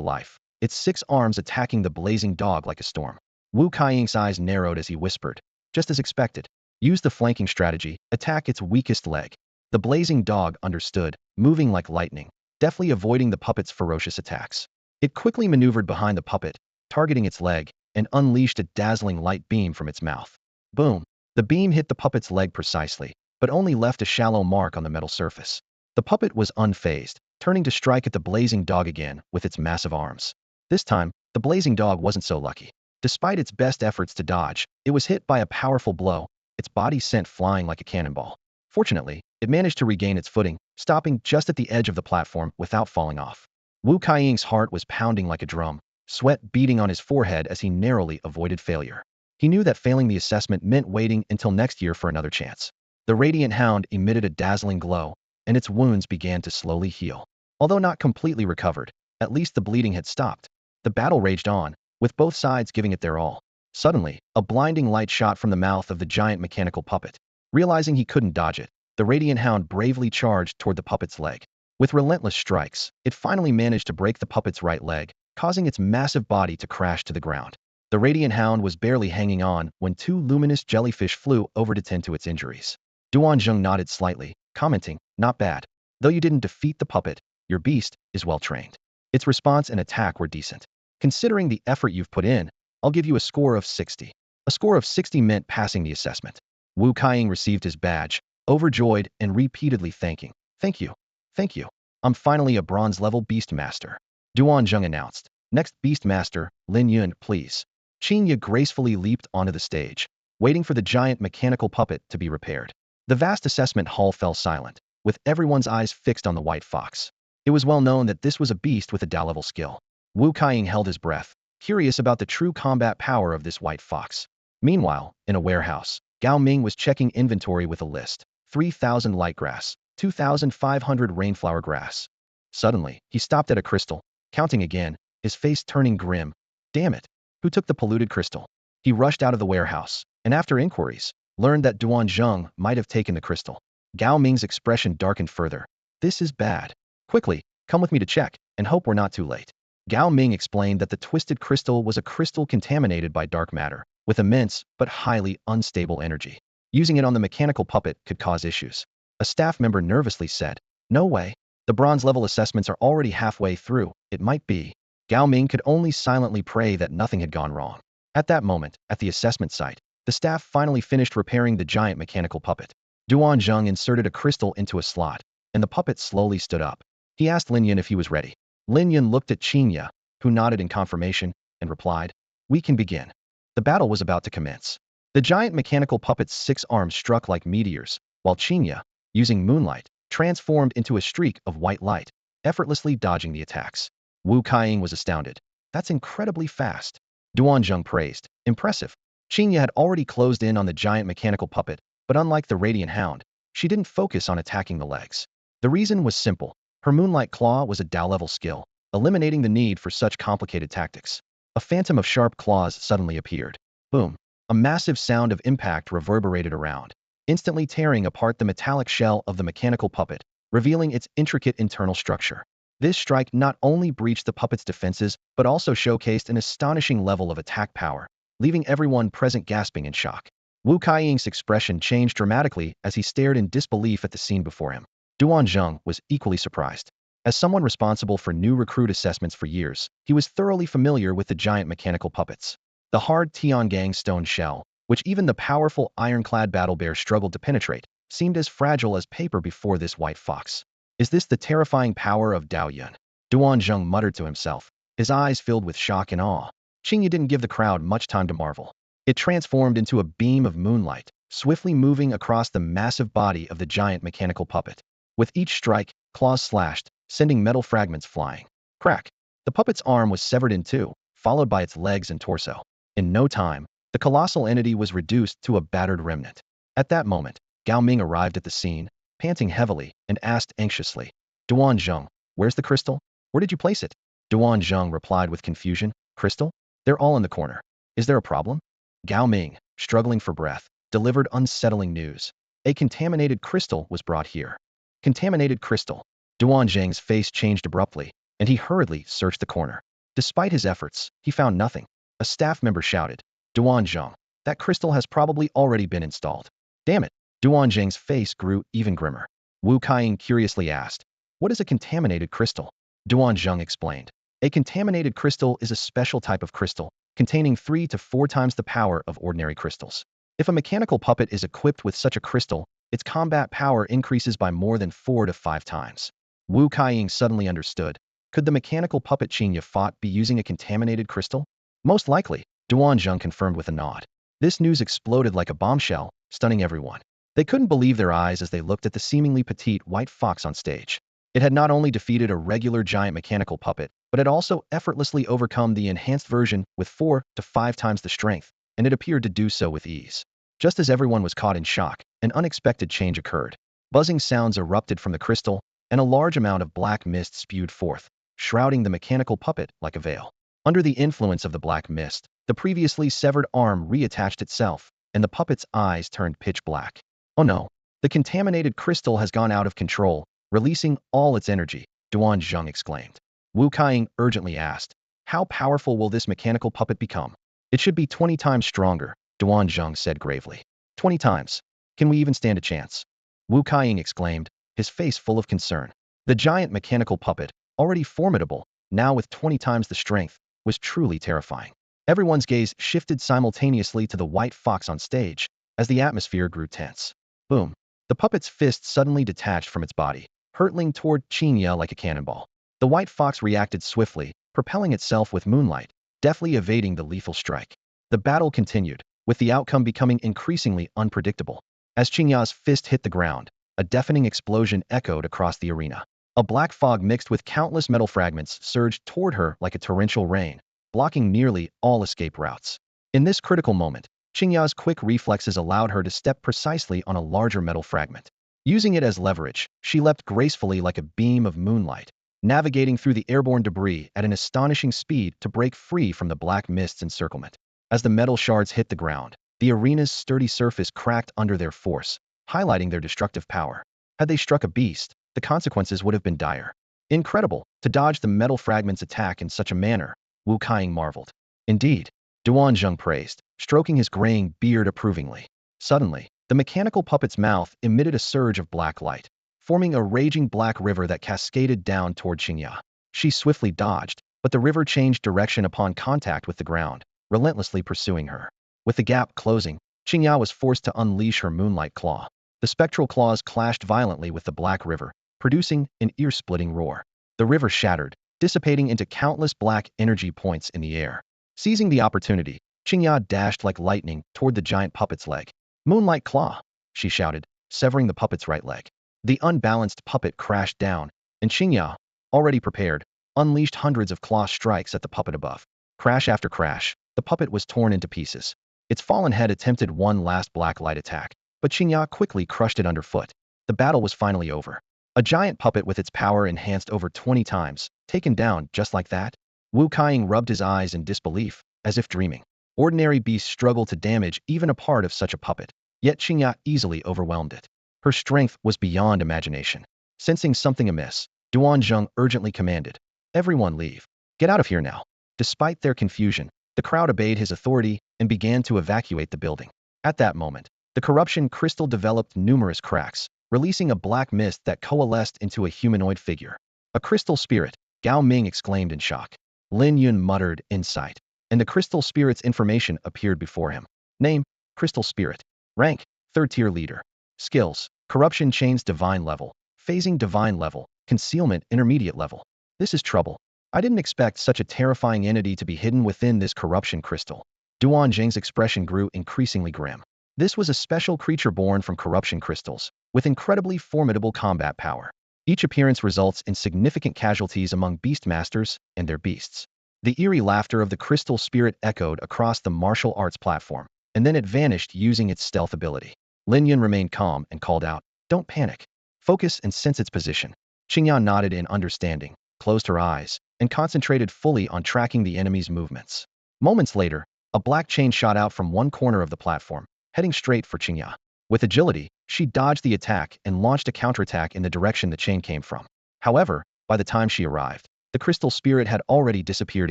life, its 6 arms attacking the blazing dog like a storm. Wu Kaiying's eyes narrowed as he whispered, just as expected, use the flanking strategy, attack its weakest leg. The blazing dog understood, moving like lightning, deftly avoiding the puppet's ferocious attacks. It quickly maneuvered behind the puppet, targeting its leg, and unleashed a dazzling light beam from its mouth. Boom! The beam hit the puppet's leg precisely, but only left a shallow mark on the metal surface. The puppet was unfazed, turning to strike at the blazing dog again with its massive arms. This time, the blazing dog wasn't so lucky. Despite its best efforts to dodge, it was hit by a powerful blow, its body sent flying like a cannonball. Fortunately, it managed to regain its footing, stopping just at the edge of the platform without falling off. Wu Kaiying's heart was pounding like a drum, sweat beading on his forehead as he narrowly avoided failure. He knew that failing the assessment meant waiting until next year for another chance. The radiant hound emitted a dazzling glow, and its wounds began to slowly heal. Although not completely recovered, at least the bleeding had stopped. The battle raged on, with both sides giving it their all. Suddenly, a blinding light shot from the mouth of the giant mechanical puppet. Realizing he couldn't dodge it, the Radiant Hound bravely charged toward the puppet's leg. With relentless strikes, it finally managed to break the puppet's right leg, causing its massive body to crash to the ground. The Radiant Hound was barely hanging on when two luminous jellyfish flew over to tend to its injuries. Duanzheng nodded slightly, commenting, "Not bad. Though you didn't defeat the puppet, your beast is well trained. Its response and attack were decent. Considering the effort you've put in, I'll give you a score of 60. A score of 60 meant passing the assessment." Wu Kaiying received his badge, overjoyed and repeatedly thanking, "Thank you. Thank you. I'm finally a bronze-level beast master." Duanzheng announced, "Next beast master, Lin Yun, please." Qinya gracefully leaped onto the stage, waiting for the giant mechanical puppet to be repaired. The vast assessment hall fell silent, with everyone's eyes fixed on the white fox. It was well known that this was a beast with a Dao-level skill. Wu Kaiying held his breath, curious about the true combat power of this white fox. Meanwhile, in a warehouse, Gao Ming was checking inventory with a list: 3,000 light grass, 2,500 rainflower grass. Suddenly, he stopped at a crystal, counting again, his face turning grim. Damn it! Who took the polluted crystal? He rushed out of the warehouse, and after inquiries, learned that Duanzheng might have taken the crystal. Gao Ming's expression darkened further. This is bad. Quickly, come with me to check, and hope we're not too late. Gao Ming explained that the twisted crystal was a crystal contaminated by dark matter, with immense but highly unstable energy. Using it on the mechanical puppet could cause issues. A staff member nervously said, "No way. The bronze-level assessments are already halfway through. It might be." Gao Ming could only silently pray that nothing had gone wrong. At that moment, at the assessment site, the staff finally finished repairing the giant mechanical puppet. Duanzheng inserted a crystal into a slot, and the puppet slowly stood up. He asked Lin Yun if he was ready. Lin Yun looked at Qinya, who nodded in confirmation, and replied, "We can begin." The battle was about to commence. The giant mechanical puppet's 6 arms struck like meteors, while Qinya, using moonlight, transformed into a streak of white light, effortlessly dodging the attacks. Wu Kaiying was astounded. "That's incredibly fast." Duanzheng praised, "Impressive." Qinya had already closed in on the giant mechanical puppet, but unlike the Radiant Hound, she didn't focus on attacking the legs. The reason was simple. Her Moonlight Claw was a Dao-level skill, eliminating the need for such complicated tactics. A phantom of sharp claws suddenly appeared. Boom! A massive sound of impact reverberated around, instantly tearing apart the metallic shell of the mechanical puppet, revealing its intricate internal structure. This strike not only breached the puppet's defenses, but also showcased an astonishing level of attack power, leaving everyone present gasping in shock. Wu Kaiying's expression changed dramatically as he stared in disbelief at the scene before him. Duanzheng was equally surprised. As someone responsible for new recruit assessments for years, he was thoroughly familiar with the giant mechanical puppets. The hard Tiangang stone shell, which even the powerful ironclad battle bear struggled to penetrate, seemed as fragile as paper before this white fox. Is this the terrifying power of Dao Yun? Duanzheng muttered to himself, his eyes filled with shock and awe. Qinya didn't give the crowd much time to marvel. It transformed into a beam of moonlight, swiftly moving across the massive body of the giant mechanical puppet. With each strike, claws slashed, sending metal fragments flying. Crack! The puppet's arm was severed in two, followed by its legs and torso. In no time, the colossal entity was reduced to a battered remnant. At that moment, Gao Ming arrived at the scene, panting heavily, and asked anxiously, "Duanzheng, where's the crystal? Where did you place it?" Duanzheng replied with confusion, "Crystal? They're all in the corner. Is there a problem?" Gao Ming, struggling for breath, delivered unsettling news. A contaminated crystal was brought here. Contaminated crystal. Duanzheng's face changed abruptly, and he hurriedly searched the corner. Despite his efforts, he found nothing. A staff member shouted, "Duanzheng, that crystal has probably already been installed." Damn it! Duanzheng's face grew even grimmer. Wu Kaiying curiously asked, "What is a contaminated crystal?" Duanzheng explained, "A contaminated crystal is a special type of crystal, containing 3 to 4 times the power of ordinary crystals. If a mechanical puppet is equipped with such a crystal, its combat power increases by more than 4 to 5 times." Wu Kaiying suddenly understood. Could the mechanical puppet Qinya fought be using a contaminated crystal? Most likely, Duanzheng confirmed with a nod. This news exploded like a bombshell, stunning everyone. They couldn't believe their eyes as they looked at the seemingly petite white fox on stage. It had not only defeated a regular giant mechanical puppet, but had also effortlessly overcome the enhanced version with 4 to 5 times the strength, and it appeared to do so with ease. Just as everyone was caught in shock, an unexpected change occurred. Buzzing sounds erupted from the crystal, and a large amount of black mist spewed forth, shrouding the mechanical puppet like a veil. Under the influence of the black mist, The previously severed arm reattached itself, and the puppet's eyes turned pitch black. Oh no! The contaminated crystal has gone out of control, releasing all its energy, Duan Zheng exclaimed. Wu Kaiying urgently asked, how powerful will this mechanical puppet become? It should be 20 times stronger, Duan Zheng said gravely. 20 times? Can we even stand a chance? Wu Kaiying exclaimed, his face full of concern. The giant mechanical puppet, already formidable, now with 20 times the strength, was truly terrifying. Everyone's gaze shifted simultaneously to the white fox on stage, as the atmosphere grew tense. Boom. The puppet's fist suddenly detached from its body, hurtling toward Qingya like a cannonball. The white fox reacted swiftly, propelling itself with moonlight, deftly evading the lethal strike. The battle continued, with the outcome becoming increasingly unpredictable. As Qingya's fist hit the ground, a deafening explosion echoed across the arena. A black fog mixed with countless metal fragments surged toward her like a torrential rain, blocking nearly all escape routes. In this critical moment, Qingya's quick reflexes allowed her to step precisely on a larger metal fragment. Using it as leverage, she leapt gracefully like a beam of moonlight, navigating through the airborne debris at an astonishing speed to break free from the black mist's encirclement. As the metal shards hit the ground, the arena's sturdy surface cracked under their force, highlighting their destructive power. Had they struck a beast, the consequences would have been dire. Incredible, to dodge the metal fragment's attack in such a manner, Wu Kaiying marveled. Indeed, Duan Zheng praised, stroking his graying beard approvingly. Suddenly, the mechanical puppet's mouth emitted a surge of black light, forming a raging black river that cascaded down toward Qingya. She swiftly dodged, but the river changed direction upon contact with the ground, relentlessly pursuing her. With the gap closing, Qingya was forced to unleash her moonlight claw. The spectral claws clashed violently with the black river, producing an ear-splitting roar. The river shattered, dissipating into countless black energy points in the air. Seizing the opportunity, Qingya dashed like lightning toward the giant puppet's leg. Moonlight claw, she shouted, severing the puppet's right leg. The unbalanced puppet crashed down, and Qingya, already prepared, unleashed hundreds of claw strikes at the puppet above. Crash after crash, the puppet was torn into pieces. Its fallen head attempted one last black light attack, but Qingya quickly crushed it underfoot. The battle was finally over. A giant puppet with its power enhanced over 20 times, taken down just like that? Wu Kaiying rubbed his eyes in disbelief, as if dreaming. Ordinary beasts struggle to damage even a part of such a puppet, yet Qingya easily overwhelmed it. Her strength was beyond imagination. Sensing something amiss, Duan Zheng urgently commanded, everyone leave. Get out of here now. Despite their confusion, the crowd obeyed his authority and began to evacuate the building. At that moment, the corruption crystal developed numerous cracks, releasing a black mist that coalesced into a humanoid figure. A crystal spirit, Gao Ming exclaimed in shock. Lin Yun muttered, insight. And the crystal spirit's information appeared before him. Name, Crystal Spirit. Rank, 3rd tier leader. Skills, Corruption Chains Divine level, Phasing Divine level, Concealment Intermediate level. This is trouble. I didn't expect such a terrifying entity to be hidden within this corruption crystal. Duan Zheng's expression grew increasingly grim. This was a special creature born from corruption crystals, with incredibly formidable combat power. Each appearance results in significant casualties among beastmasters and their beasts. The eerie laughter of the crystal spirit echoed across the martial arts platform, and then it vanished using its stealth ability. Lin Yun remained calm and called out, don't panic. Focus and sense its position. Qingya nodded in understanding, closed her eyes, and concentrated fully on tracking the enemy's movements. Moments later, a black chain shot out from one corner of the platform, heading straight for Qingya. With agility, she dodged the attack and launched a counterattack in the direction the chain came from. However, by the time she arrived, the crystal spirit had already disappeared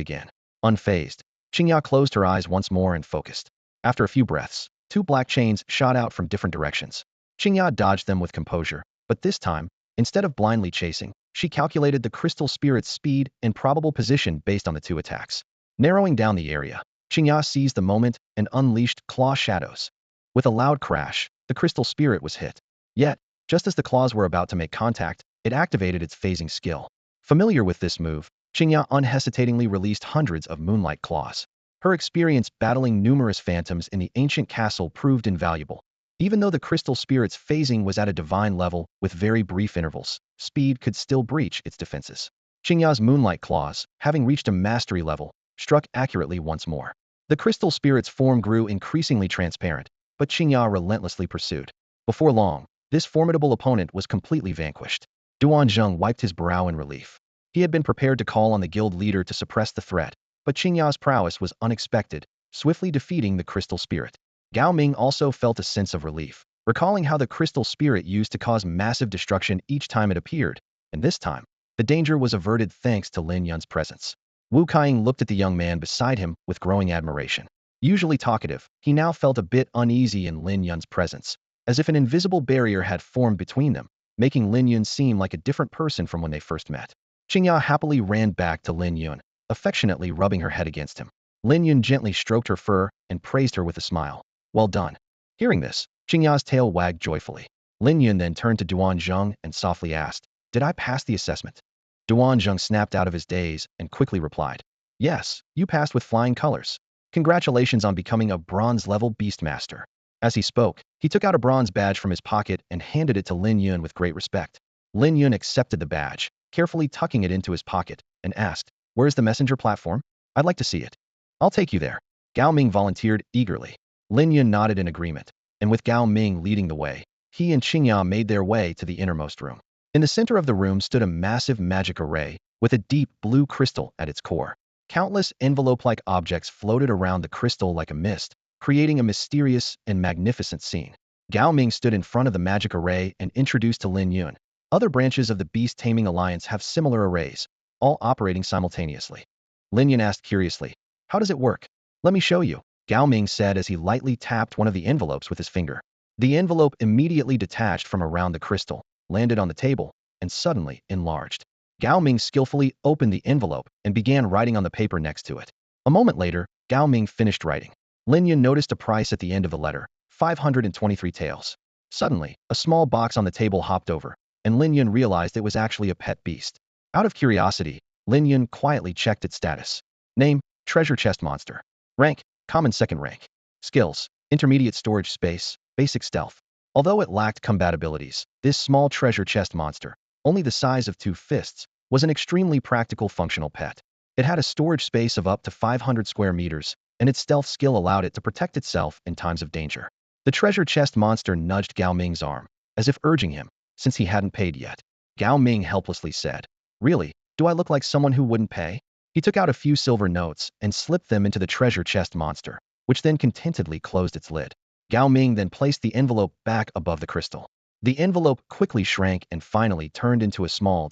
again. Unfazed, Qingya closed her eyes once more and focused. After a few breaths, 2 black chains shot out from different directions. Qingya dodged them with composure, but this time, instead of blindly chasing, she calculated the crystal spirit's speed and probable position based on the 2 attacks. Narrowing down the area, Qingya seized the moment and unleashed claw shadows. With a loud crash, the crystal spirit was hit. Yet, just as the claws were about to make contact, it activated its phasing skill. Familiar with this move, Qingya unhesitatingly released hundreds of moonlight claws. Her experience battling numerous phantoms in the ancient castle proved invaluable. Even though the crystal spirit's phasing was at a divine level with very brief intervals, speed could still breach its defenses. Qingya's moonlight claws, having reached a mastery level, struck accurately once more. The crystal spirit's form grew increasingly transparent, but Qingya relentlessly pursued. Before long, this formidable opponent was completely vanquished. Duan Zheng wiped his brow in relief. He had been prepared to call on the guild leader to suppress the threat, but Qingya's prowess was unexpected swiftly defeating the crystal spirit. Gao Ming also felt a sense of relief, recalling how the crystal spirit used to cause massive destruction each time it appeared, and this time, the danger was averted thanks to Lin Yun's presence. Wu Kaiying looked at the young man beside him with growing admiration. Usually talkative, he now felt a bit uneasy in Lin Yun's presence, as if an invisible barrier had formed between them, making Lin Yun seem like a different person from when they first met. Qingya happily ran back to Lin Yun, affectionately rubbing her head against him. Lin Yun gently stroked her fur and praised her with a smile. Well done. Hearing this, Qingya's tail wagged joyfully. Lin Yun then turned to Duan Zheng and softly asked, "Did I pass the assessment?" Duan Zheng snapped out of his daze and quickly replied, "Yes, you passed with flying colors. Congratulations on becoming a bronze-level beastmaster." As he spoke, he took out a bronze badge from his pocket and handed it to Lin Yun with great respect. Lin Yun accepted the badge, carefully tucking it into his pocket, and asked, "Where's the messenger platform? I'd like to see it." "I'll take you there." Gao Ming volunteered eagerly. Lin Yun nodded in agreement, and with Gao Ming leading the way, he and Qingya made their way to the innermost room. In the center of the room stood a massive magic array, with a deep blue crystal at its core. Countless envelope-like objects floated around the crystal like a mist, creating a mysterious and magnificent scene. Gao Ming stood in front of the magic array and introduced to Lin Yun. Other branches of the Beast Taming Alliance have similar arrays, all operating simultaneously. Lin Yun asked curiously, "How does it work?" "Let me show you," Gao Ming said as he lightly tapped one of the envelopes with his finger. The envelope immediately detached from around the crystal, landed on the table, and suddenly enlarged. Gao Ming skillfully opened the envelope and began writing on the paper next to it. A moment later, Gao Ming finished writing. Lin Yun noticed a price at the end of the letter, 523 taels. Suddenly, a small box on the table hopped over, and Lin Yun realized it was actually a pet beast. Out of curiosity, Lin Yun quietly checked its status. Name, treasure chest monster. Rank, common second rank. Skills, intermediate storage space, basic stealth. Although it lacked compatibilities, this small treasure chest monster, only the size of 2 fists, was an extremely practical functional pet. It had a storage space of up to 500 square meters, and its stealth skill allowed it to protect itself in times of danger. The treasure chest monster nudged Gao Ming's arm, as if urging him, since he hadn't paid yet. Gao Ming helplessly said, "Really, do I look like someone who wouldn't pay?" He took out a few silver notes and slipped them into the treasure chest monster, which then contentedly closed its lid. Gao Ming then placed the envelope back above the crystal. The envelope quickly shrank and finally turned into a small,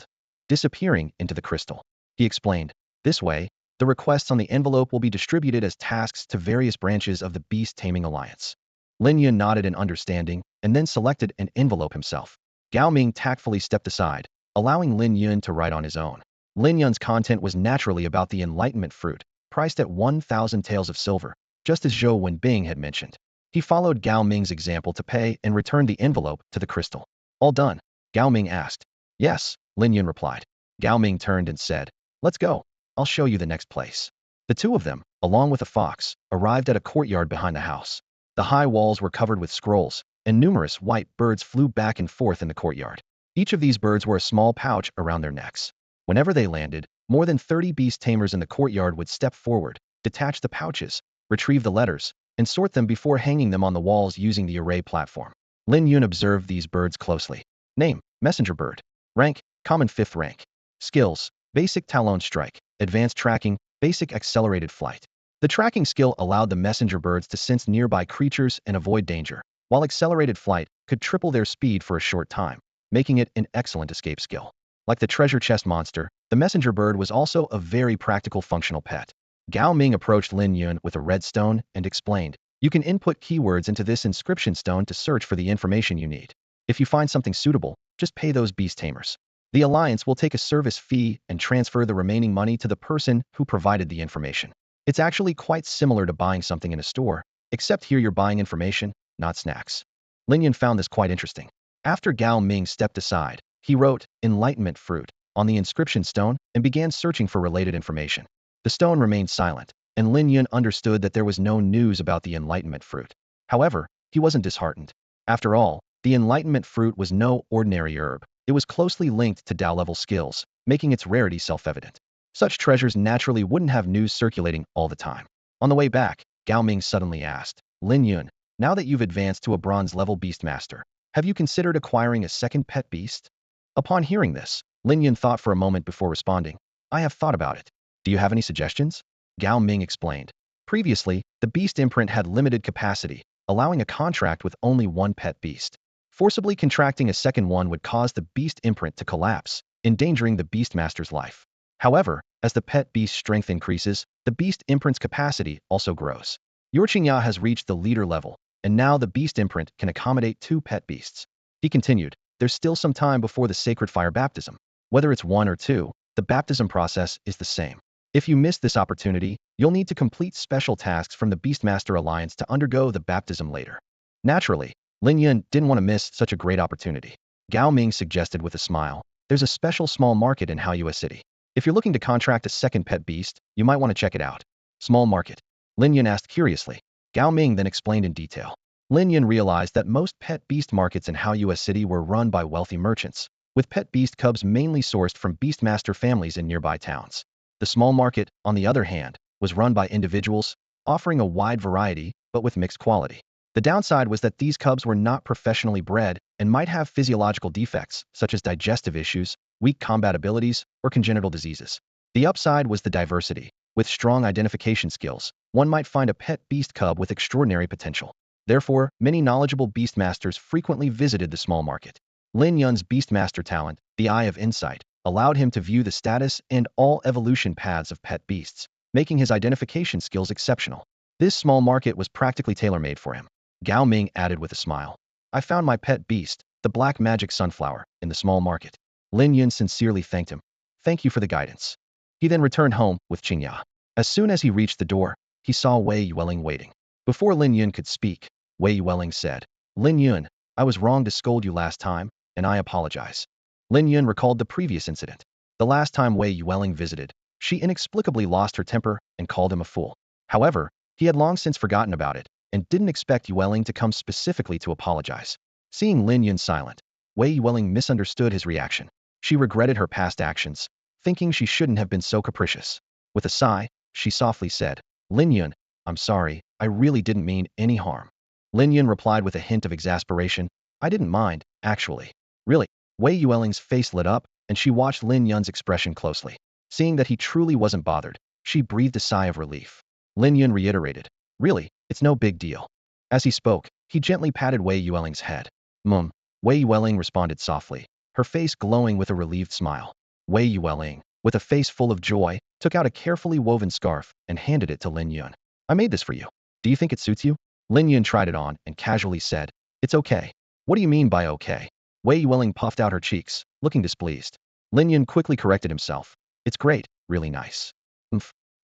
disappearing into the crystal. He explained, "This way, the requests on the envelope will be distributed as tasks to various branches of the Beast Taming Alliance." Lin Yun nodded in understanding and then selected an envelope himself. Gao Ming tactfully stepped aside, allowing Lin Yun to write on his own. Lin Yun's content was naturally about the enlightenment fruit, priced at 1,000 taels of silver, just as Zhou Wenbing had mentioned. He followed Gao Ming's example to pay and returned the envelope to the crystal. "All done?" Gao Ming asked. "Yes," Lin Yun replied. Gao Ming turned and said, "Let's go. I'll show you the next place." The two of them, along with a fox, arrived at a courtyard behind the house. The high walls were covered with scrolls, and numerous white birds flew back and forth in the courtyard. Each of these birds wore a small pouch around their necks. Whenever they landed, more than 30 beast tamers in the courtyard would step forward, detach the pouches, retrieve the letters, and sort them before hanging them on the walls using the array platform. Lin Yun observed these birds closely. Name, messenger bird. Rank, common 5th rank. Skills, basic talon strike, advanced tracking, basic accelerated flight. The tracking skill allowed the messenger birds to sense nearby creatures and avoid danger, while accelerated flight could triple their speed for a short time, making it an excellent escape skill. Like the treasure chest monster, the messenger bird was also a very practical functional pet. Gao Ming approached Lin Yun with a red stone and explained, "You can input keywords into this inscription stone to search for the information you need. If you find something suitable, just pay those beast tamers. The Alliance will take a service fee and transfer the remaining money to the person who provided the information." It's actually quite similar to buying something in a store, except here you're buying information, not snacks. Lin Yun found this quite interesting. After Gao Ming stepped aside, he wrote, "Enlightenment fruit," on the inscription stone and began searching for related information. The stone remained silent, and Lin Yun understood that there was no news about the enlightenment fruit. However, he wasn't disheartened. After all, the enlightenment fruit was no ordinary herb. It was closely linked to Dao-level skills, making its rarity self-evident. Such treasures naturally wouldn't have news circulating all the time. On the way back, Gao Ming suddenly asked, "Lin Yun, now that you've advanced to a bronze-level beastmaster, have you considered acquiring a second pet beast?" Upon hearing this, Lin Yun thought for a moment before responding, "I have thought about it. Do you have any suggestions?" Gao Ming explained, Previously, the beast imprint had limited capacity, allowing a contract with only one pet beast. Forcibly contracting a second one would cause the beast imprint to collapse, endangering the beastmaster's life. However, as the pet beast's strength increases, the beast imprint's capacity also grows. Your Qingya has reached the leader level, and now the beast imprint can accommodate 2 pet beasts. He continued, there's still some time before the sacred fire baptism. Whether it's 1 or 2, the baptism process is the same. If you miss this opportunity, you'll need to complete special tasks from the Beastmaster Alliance to undergo the baptism later. Naturally, Lin Yun didn't want to miss such a great opportunity. Gao Ming suggested with a smile, there's a special small market in Haoyue City. If you're looking to contract a second pet beast, you might want to check it out. Small market? Lin Yun asked curiously. Gao Ming then explained in detail. Lin Yun realized that most pet beast markets in Haoyue City were run by wealthy merchants, with pet beast cubs mainly sourced from beastmaster families in nearby towns. The small market, on the other hand, was run by individuals, offering a wide variety, but with mixed quality. The downside was that these cubs were not professionally bred and might have physiological defects, such as digestive issues, weak combat abilities, or congenital diseases. The upside was the diversity. With strong identification skills, one might find a pet beast cub with extraordinary potential. Therefore, many knowledgeable beastmasters frequently visited the small market. Lin Yun's beastmaster talent, the Eye of Insight, allowed him to view the status and all evolution paths of pet beasts, making his identification skills exceptional. This small market was practically tailor-made for him. Gao Ming added with a smile. I found my pet beast, the black magic sunflower, in the small market. Lin Yun sincerely thanked him. Thank you for the guidance. He then returned home with Qingya. As soon as he reached the door, he saw Wei Yueling waiting. Before Lin Yun could speak, Wei Yueling said, Lin Yun, I was wrong to scold you last time, and I apologize. Lin Yun recalled the previous incident. The last time Wei Yueling visited, she inexplicably lost her temper and called him a fool. However, he had long since forgotten about it and didn't expect Yueling to come specifically to apologize. Seeing Lin Yun silent, Wei Yueling misunderstood his reaction. She regretted her past actions, thinking she shouldn't have been so capricious. With a sigh, she softly said, Lin Yun, I'm sorry, I really didn't mean any harm. Lin Yun replied with a hint of exasperation, I didn't mind, actually. Really? Wei Yueling's face lit up, and she watched Lin Yun's expression closely. Seeing that he truly wasn't bothered, she breathed a sigh of relief. Lin Yun reiterated, really, it's no big deal. As he spoke, he gently patted Wei Yueling's head. Wei Yueling responded softly, her face glowing with a relieved smile. Wei Yueling, with a face full of joy, took out a carefully woven scarf and handed it to Lin Yun. I made this for you. Do you think it suits you? Lin Yun tried it on and casually said, it's okay. What do you mean by okay? Wei Yueling puffed out her cheeks, looking displeased. Lin Yun quickly corrected himself. It's great, really nice.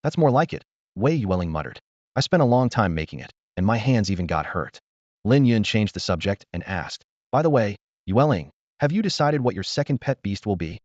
That's more like it, Wei Yueling muttered. I spent a long time making it, and my hands even got hurt. Lin Yun changed the subject and asked, by the way, Yueling, have you decided what your second pet beast will be?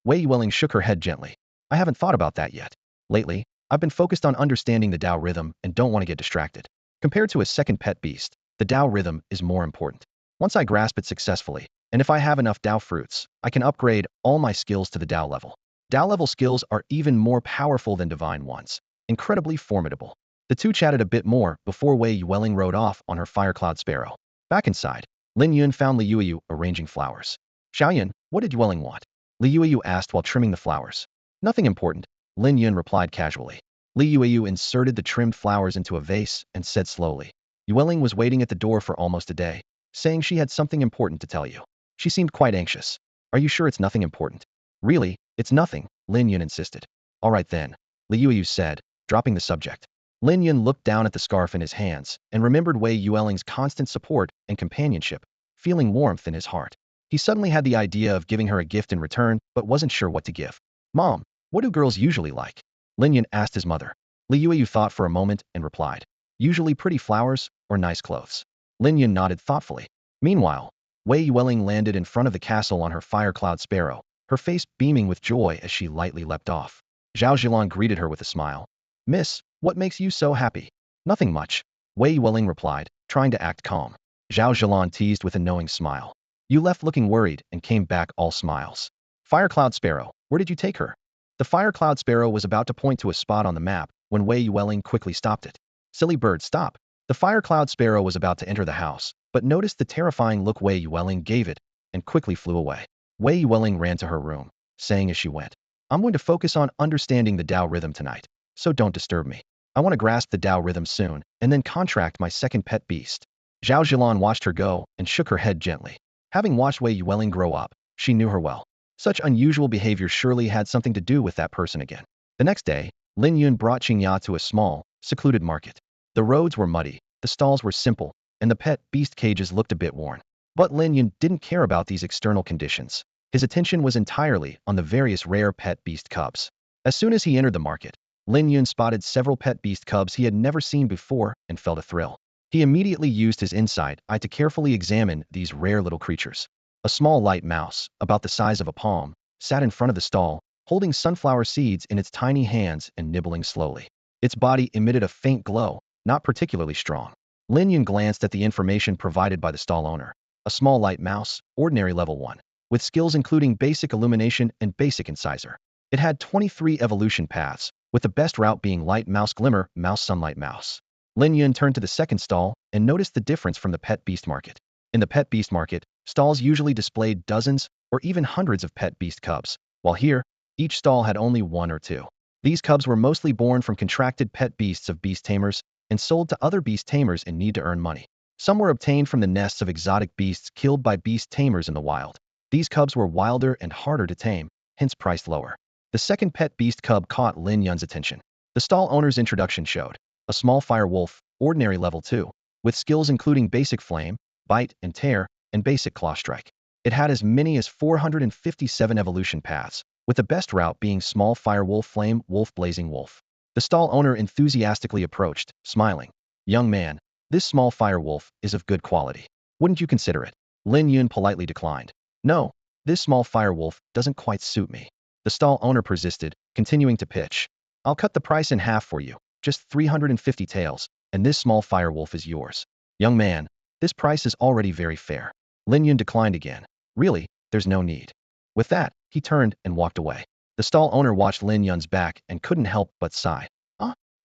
Wei Yueling shook her head gently. I haven't thought about that yet. Lately, I've been focused on understanding the Tao rhythm and don't want to get distracted. Compared to a second pet beast, the Tao rhythm is more important. Once I grasp it successfully, and if I have enough Tao fruits, I can upgrade all my skills to the Tao level. Tao level skills are even more powerful than divine ones. Incredibly formidable. The two chatted a bit more before Wei Yueling rode off on her Firecloud Sparrow. Back inside, Lin Yun found Li Yuyu arranging flowers. Xiaoyan, what did Yueling want? Li Yuyu asked while trimming the flowers. Nothing important, Lin Yun replied casually. Li Yuyu inserted the trimmed flowers into a vase and said slowly. Yueling was waiting at the door for almost a day, saying she had something important to tell you. She seemed quite anxious. Are you sure it's nothing important? Really, it's nothing, Lin Yun insisted. All right then, Li Yuyu said, dropping the subject. Lin Yun looked down at the scarf in his hands and remembered Wei Yueling's constant support and companionship, feeling warmth in his heart. He suddenly had the idea of giving her a gift in return, but wasn't sure what to give. Mom, what do girls usually like? Lin Yun asked his mother. Li Yuyu thought for a moment and replied, usually pretty flowers or nice clothes. Lin Yun nodded thoughtfully. Meanwhile, Wei Yueling landed in front of the castle on her Firecloud Sparrow, her face beaming with joy as she lightly leapt off. Zhao Zhilan greeted her with a smile. Miss, what makes you so happy? Nothing much, Wei Yueling replied, trying to act calm. Zhao Zhilan teased with a knowing smile. You left looking worried and came back all smiles. Firecloud Sparrow, where did you take her? The Firecloud Sparrow was about to point to a spot on the map when Wei Yueling quickly stopped it. Silly bird, stop. The Firecloud Sparrow was about to enter the house, but noticed the terrifying look Wei Yueling gave it and quickly flew away. Wei Yueling ran to her room, saying as she went, I'm going to focus on understanding the Tao rhythm tonight, so don't disturb me. I want to grasp the Tao rhythm soon, and then contract my second pet beast. Zhao Zhilan watched her go and shook her head gently. Having watched Wei Yueling grow up, she knew her well. Such unusual behavior surely had something to do with that person again. The next day, Lin Yun brought Qingya to a small, secluded market. The roads were muddy, the stalls were simple, and the pet beast cages looked a bit worn. But Lin Yun didn't care about these external conditions. His attention was entirely on the various rare pet beast cubs. As soon as he entered the market, Lin Yun spotted several pet beast cubs he had never seen before and felt a thrill. He immediately used his insight eye to carefully examine these rare little creatures. A small light mouse, about the size of a palm, sat in front of the stall, holding sunflower seeds in its tiny hands and nibbling slowly. Its body emitted a faint glow, not particularly strong. Lin Yun glanced at the information provided by the stall owner. A small light mouse, ordinary level 1, with skills including basic illumination and basic incisor. It had 23 evolution paths, with the best route being light mouse glimmer, mouse sunlight mouse. Lin Yun turned to the second stall and noticed the difference from the pet beast market. In the pet beast market, stalls usually displayed dozens or even hundreds of pet beast cubs, while here, each stall had only 1 or 2. These cubs were mostly born from contracted pet beasts of beast tamers and sold to other beast tamers in need to earn money. Some were obtained from the nests of exotic beasts killed by beast tamers in the wild. These cubs were wilder and harder to tame, hence priced lower. The second pet beast cub caught Lin Yun's attention. The stall owner's introduction showed a small fire wolf, ordinary level 2, with skills including basic flame, bite and tear, and basic claw strike. It had as many as 457 evolution paths, with the best route being small fire wolf flame wolf blazing wolf. The stall owner enthusiastically approached, smiling. Young man, this small fire wolf is of good quality. Wouldn't you consider it? Lin Yun politely declined. No, this small fire wolf doesn't quite suit me. The stall owner persisted, continuing to pitch. I'll cut the price in half for you, just 350 taels, and this small fire wolf is yours. Young man, this price is already very fair. Lin Yun declined again. Really, there's no need. With that, he turned and walked away. The stall owner watched Lin Yun's back and couldn't help but sigh.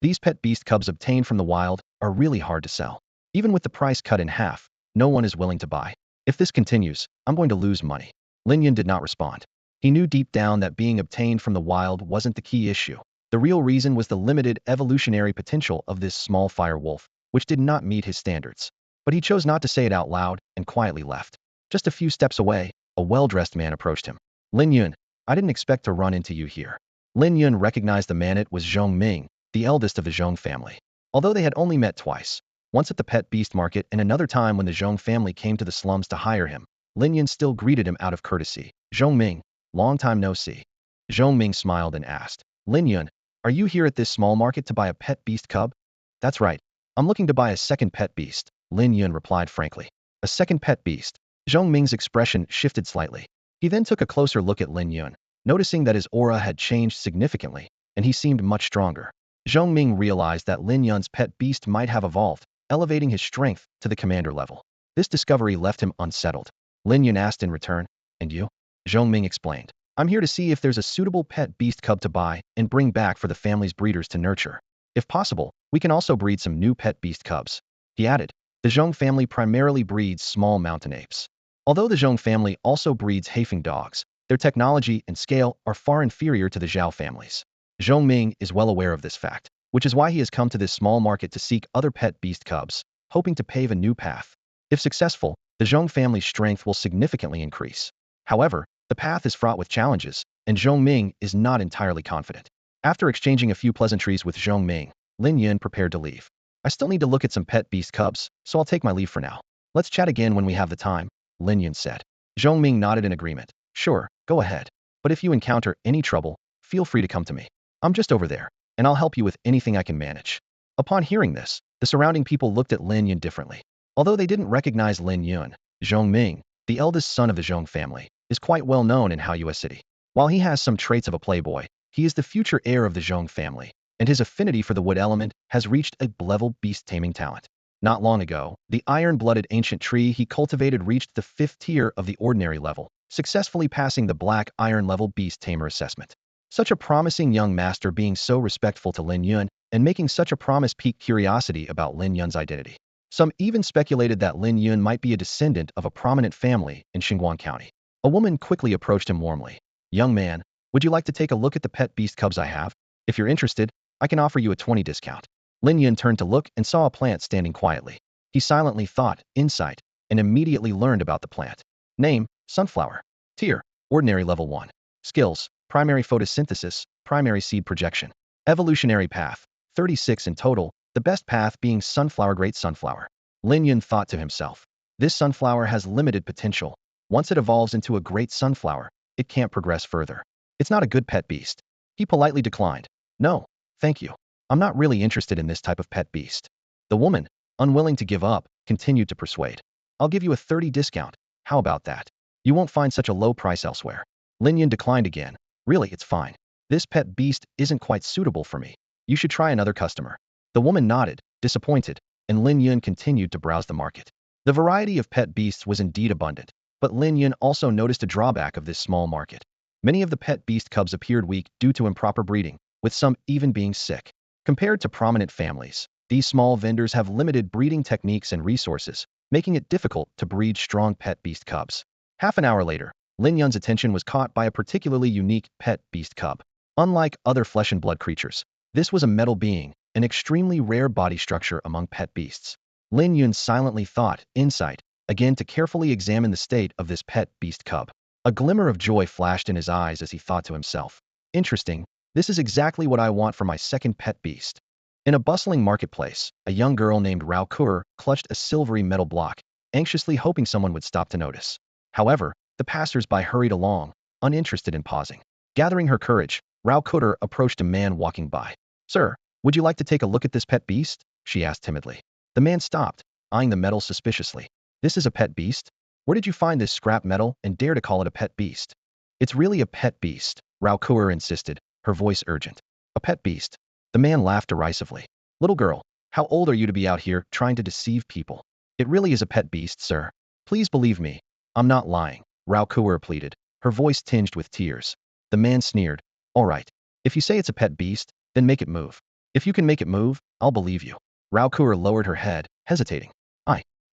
These pet beast cubs obtained from the wild are really hard to sell. Even with the price cut in half, no one is willing to buy. If this continues, I'm going to lose money. Lin Yun did not respond. He knew deep down that being obtained from the wild wasn't the key issue. The real reason was the limited evolutionary potential of this small fire wolf, which did not meet his standards. But he chose not to say it out loud and quietly left. Just a few steps away, a well-dressed man approached him. Lin Yun, I didn't expect to run into you here. Lin Yun recognized the man. It was Zhong Ming, the eldest of the Zhong family. Although they had only met twice, once at the pet beast market and another time when the Zhong family came to the slums to hire him, Lin Yun still greeted him out of courtesy. Zhong Ming, long time no see. Zhong Ming smiled and asked, Lin Yun, are you here at this small market to buy a pet beast cub? That's right. I'm looking to buy a second pet beast, Lin Yun replied frankly. A second pet beast. Zhong Ming's expression shifted slightly. He then took a closer look at Lin Yun, noticing that his aura had changed significantly, and he seemed much stronger. Zhong Ming realized that Lin Yun's pet beast might have evolved, elevating his strength to the commander level. This discovery left him unsettled. Lin Yun asked in return, and you? Zhong Ming explained, I'm here to see if there's a suitable pet beast cub to buy and bring back for the family's breeders to nurture. If possible, we can also breed some new pet beast cubs. He added, the Zhong family primarily breeds small mountain apes. Although the Zhong family also breeds Haifeng dogs, their technology and scale are far inferior to the Zhao families. Zhong Ming is well aware of this fact, which is why he has come to this small market to seek other pet beast cubs, hoping to pave a new path. If successful, the Zhong family's strength will significantly increase. However, the path is fraught with challenges, and Zhong Ming is not entirely confident. After exchanging a few pleasantries with Zhong Ming, Lin Yun prepared to leave. I still need to look at some pet beast cubs, so I'll take my leave for now. Let's chat again when we have the time, Lin Yun said. Zhong Ming nodded in agreement. Sure, go ahead. But if you encounter any trouble, feel free to come to me. I'm just over there, and I'll help you with anything I can manage. Upon hearing this, the surrounding people looked at Lin Yun differently. Although they didn't recognize Lin Yun, Zhong Ming, the eldest son of the Zhong family, is quite well known in Haoyue City. While he has some traits of a playboy, he is the future heir of the Zhong family, and his affinity for the wood element has reached a level beast taming talent. Not long ago, the iron-blooded ancient tree he cultivated reached the 5th tier of the ordinary level, successfully passing the black iron level beast tamer assessment. Such a promising young master being so respectful to Lin Yun and making such a promise piqued curiosity about Lin Yun's identity. Some even speculated that Lin Yun might be a descendant of a prominent family in Xinguang County. A woman quickly approached him warmly. Young man, would you like to take a look at the pet beast cubs I have? If you're interested, I can offer you a 20% discount. Lin Yun turned to look and saw a plant standing quietly. He silently thought, insight, and immediately learned about the plant. Name, sunflower. Tier, ordinary level 1. Skills, primary photosynthesis, primary seed projection. Evolutionary path, 36 in total, the best path being sunflower. Great sunflower. Lin Yun thought to himself. This sunflower has limited potential. Once it evolves into a great sunflower, it can't progress further. It's not a good pet beast. He politely declined. No, thank you. I'm not really interested in this type of pet beast. The woman, unwilling to give up, continued to persuade. I'll give you a 30 discount. How about that? You won't find such a low price elsewhere. Lin Yun declined again. Really, it's fine. This pet beast isn't quite suitable for me. You should try another customer. The woman nodded, disappointed, and Lin Yun continued to browse the market. The variety of pet beasts was indeed abundant, but Lin Yun also noticed a drawback of this small market. Many of the pet beast cubs appeared weak due to improper breeding, with some even being sick. Compared to prominent families, these small vendors have limited breeding techniques and resources, making it difficult to breed strong pet beast cubs. Half an hour later, Lin Yun's attention was caught by a particularly unique pet beast cub. Unlike other flesh and blood creatures, this was a metal being, an extremely rare body structure among pet beasts. Lin Yun silently thought, insight, again to carefully examine the state of this pet beast cub. A glimmer of joy flashed in his eyes as he thought to himself. Interesting, this is exactly what I want for my second pet beast. In a bustling marketplace, a young girl named Rao Kur clutched a silvery metal block, anxiously hoping someone would stop to notice. However, the passers-by hurried along, uninterested in pausing. Gathering her courage, Rao Kur approached a man walking by. Sir, would you like to take a look at this pet beast? She asked timidly. The man stopped, eyeing the metal suspiciously. This is a pet beast? Where did you find this scrap metal and dare to call it a pet beast? It's really a pet beast, Rao Kur insisted, her voice urgent. A pet beast? The man laughed derisively. Little girl, how old are you to be out here trying to deceive people? It really is a pet beast, sir. Please believe me. I'm not lying, Rao Kur pleaded, her voice tinged with tears. The man sneered. All right. If you say it's a pet beast, then make it move. If you can make it move, I'll believe you. Rao Kur lowered her head, hesitating.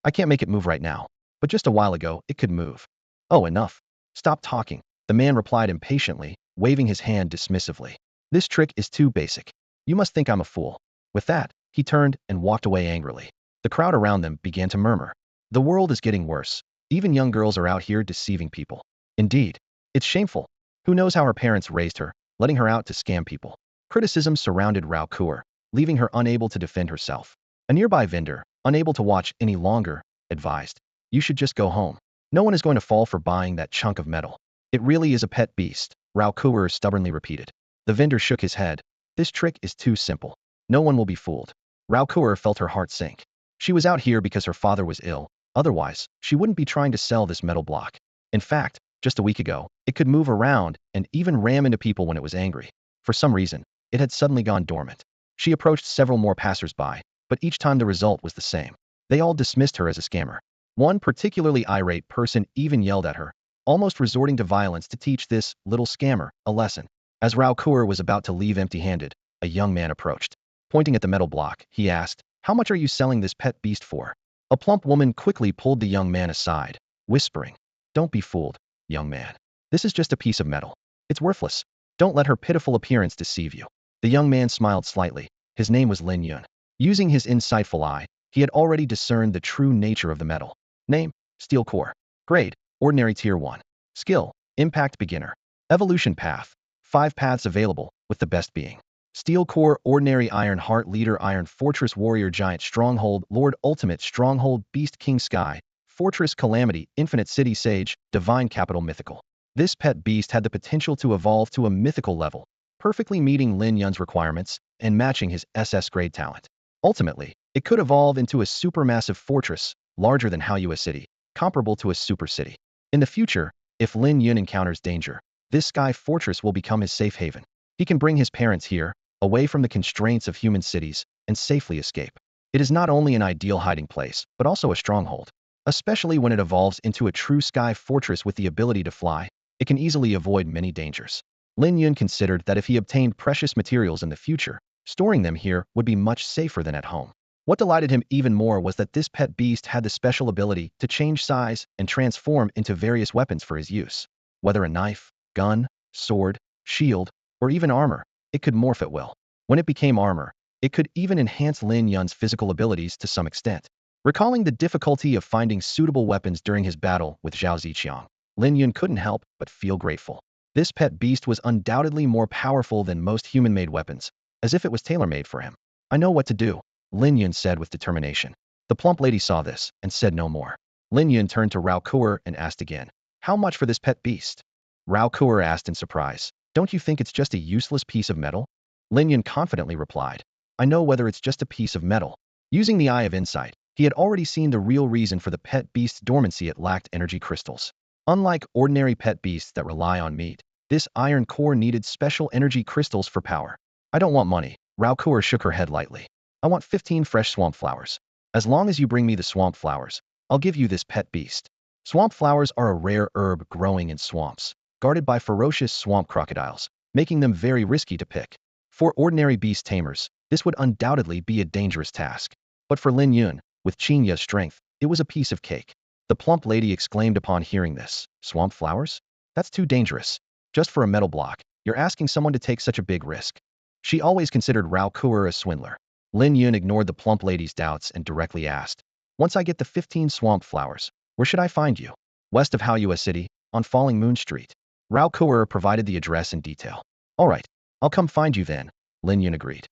I can't make it move right now, but just a while ago, it could move. Oh, enough. Stop talking, the man replied impatiently, waving his hand dismissively. This trick is too basic. You must think I'm a fool. With that, he turned and walked away angrily. The crowd around them began to murmur. The world is getting worse. Even young girls are out here deceiving people. Indeed, it's shameful. Who knows how her parents raised her, letting her out to scam people. Criticism surrounded Rao Kur, leaving her unable to defend herself. A nearby vendor, unable to watch any longer, advised, you should just go home. No one is going to fall for buying that chunk of metal. It really is a pet beast, Rao Kur stubbornly repeated. The vendor shook his head. This trick is too simple. No one will be fooled. Rao Kur felt her heart sink. She was out here because her father was ill. Otherwise, she wouldn't be trying to sell this metal block. In fact, just a week ago, it could move around and even ram into people when it was angry. For some reason, it had suddenly gone dormant. She approached several more passers-by, but each time the result was the same. They all dismissed her as a scammer. One particularly irate person even yelled at her, almost resorting to violence to teach this little scammer a lesson. As Rao Kur was about to leave empty-handed, a young man approached. Pointing at the metal block, he asked, how much are you selling this pet beast for? A plump woman quickly pulled the young man aside, whispering, don't be fooled, young man. This is just a piece of metal. It's worthless. Don't let her pitiful appearance deceive you. The young man smiled slightly. His name was Lin Yun. Using his insightful eye, he had already discerned the true nature of the metal. Name, steel core. Grade, ordinary tier 1. Skill, impact beginner. Evolution path, 5 paths available, with the best being steel core, ordinary iron heart leader, iron fortress warrior, giant stronghold, lord ultimate stronghold, beast king sky, fortress calamity, infinite city sage, divine capital mythical. This pet beast had the potential to evolve to a mythical level, perfectly meeting Lin Yun's requirements and matching his SS grade talent. Ultimately, it could evolve into a supermassive fortress, larger than Haoyue City, comparable to a super city. In the future, if Lin Yun encounters danger, this sky fortress will become his safe haven. He can bring his parents here, away from the constraints of human cities, and safely escape. It is not only an ideal hiding place, but also a stronghold. Especially when it evolves into a true sky fortress with the ability to fly, it can easily avoid many dangers. Lin Yun considered that if he obtained precious materials in the future, storing them here would be much safer than at home. What delighted him even more was that this pet beast had the special ability to change size and transform into various weapons for his use. Whether a knife, gun, sword, shield, or even armor, it could morph at will. When it became armor, It could even enhance Lin Yun's physical abilities to some extent. Recalling the difficulty of finding suitable weapons during his battle with Zhao Ziqiang, Lin Yun couldn't help but feel grateful. This pet beast was undoubtedly more powerful than most human-made weapons, as if it was tailor-made for him. I know what to do, Lin Yun said with determination. The plump lady saw this and said no more. Lin Yun turned to Rao Kuer and asked again, "How much for this pet beast?" Rao Kuer asked in surprise, "Don't you think it's just a useless piece of metal?" Lin Yun confidently replied, "I know whether it's just a piece of metal." Using the eye of insight, he had already seen the real reason for the pet beast's dormancy. It lacked energy crystals. Unlike ordinary pet beasts that rely on meat, this iron core needed special energy crystals for power. "I don't want money," Rao Kuer shook her head lightly. "I want 15 fresh swamp flowers. As long as you bring me the swamp flowers, I'll give you this pet beast." Swamp flowers are a rare herb growing in swamps, guarded by ferocious swamp crocodiles, making them very risky to pick. For ordinary beast tamers, this would undoubtedly be a dangerous task. But for Lin Yun, with Qingya's strength, it was a piece of cake. The plump lady exclaimed upon hearing this, "Swamp flowers? That's too dangerous. Just for a metal block, you're asking someone to take such a big risk." She always considered Rao Kuer a swindler. Lin Yun ignored the plump lady's doubts and directly asked, "Once I get the 15 swamp flowers, where should I find you?" "West of Haoyue City, on Falling Moon Street." Rao Kuer provided the address in detail. "All right, I'll come find you then," Lin Yun agreed.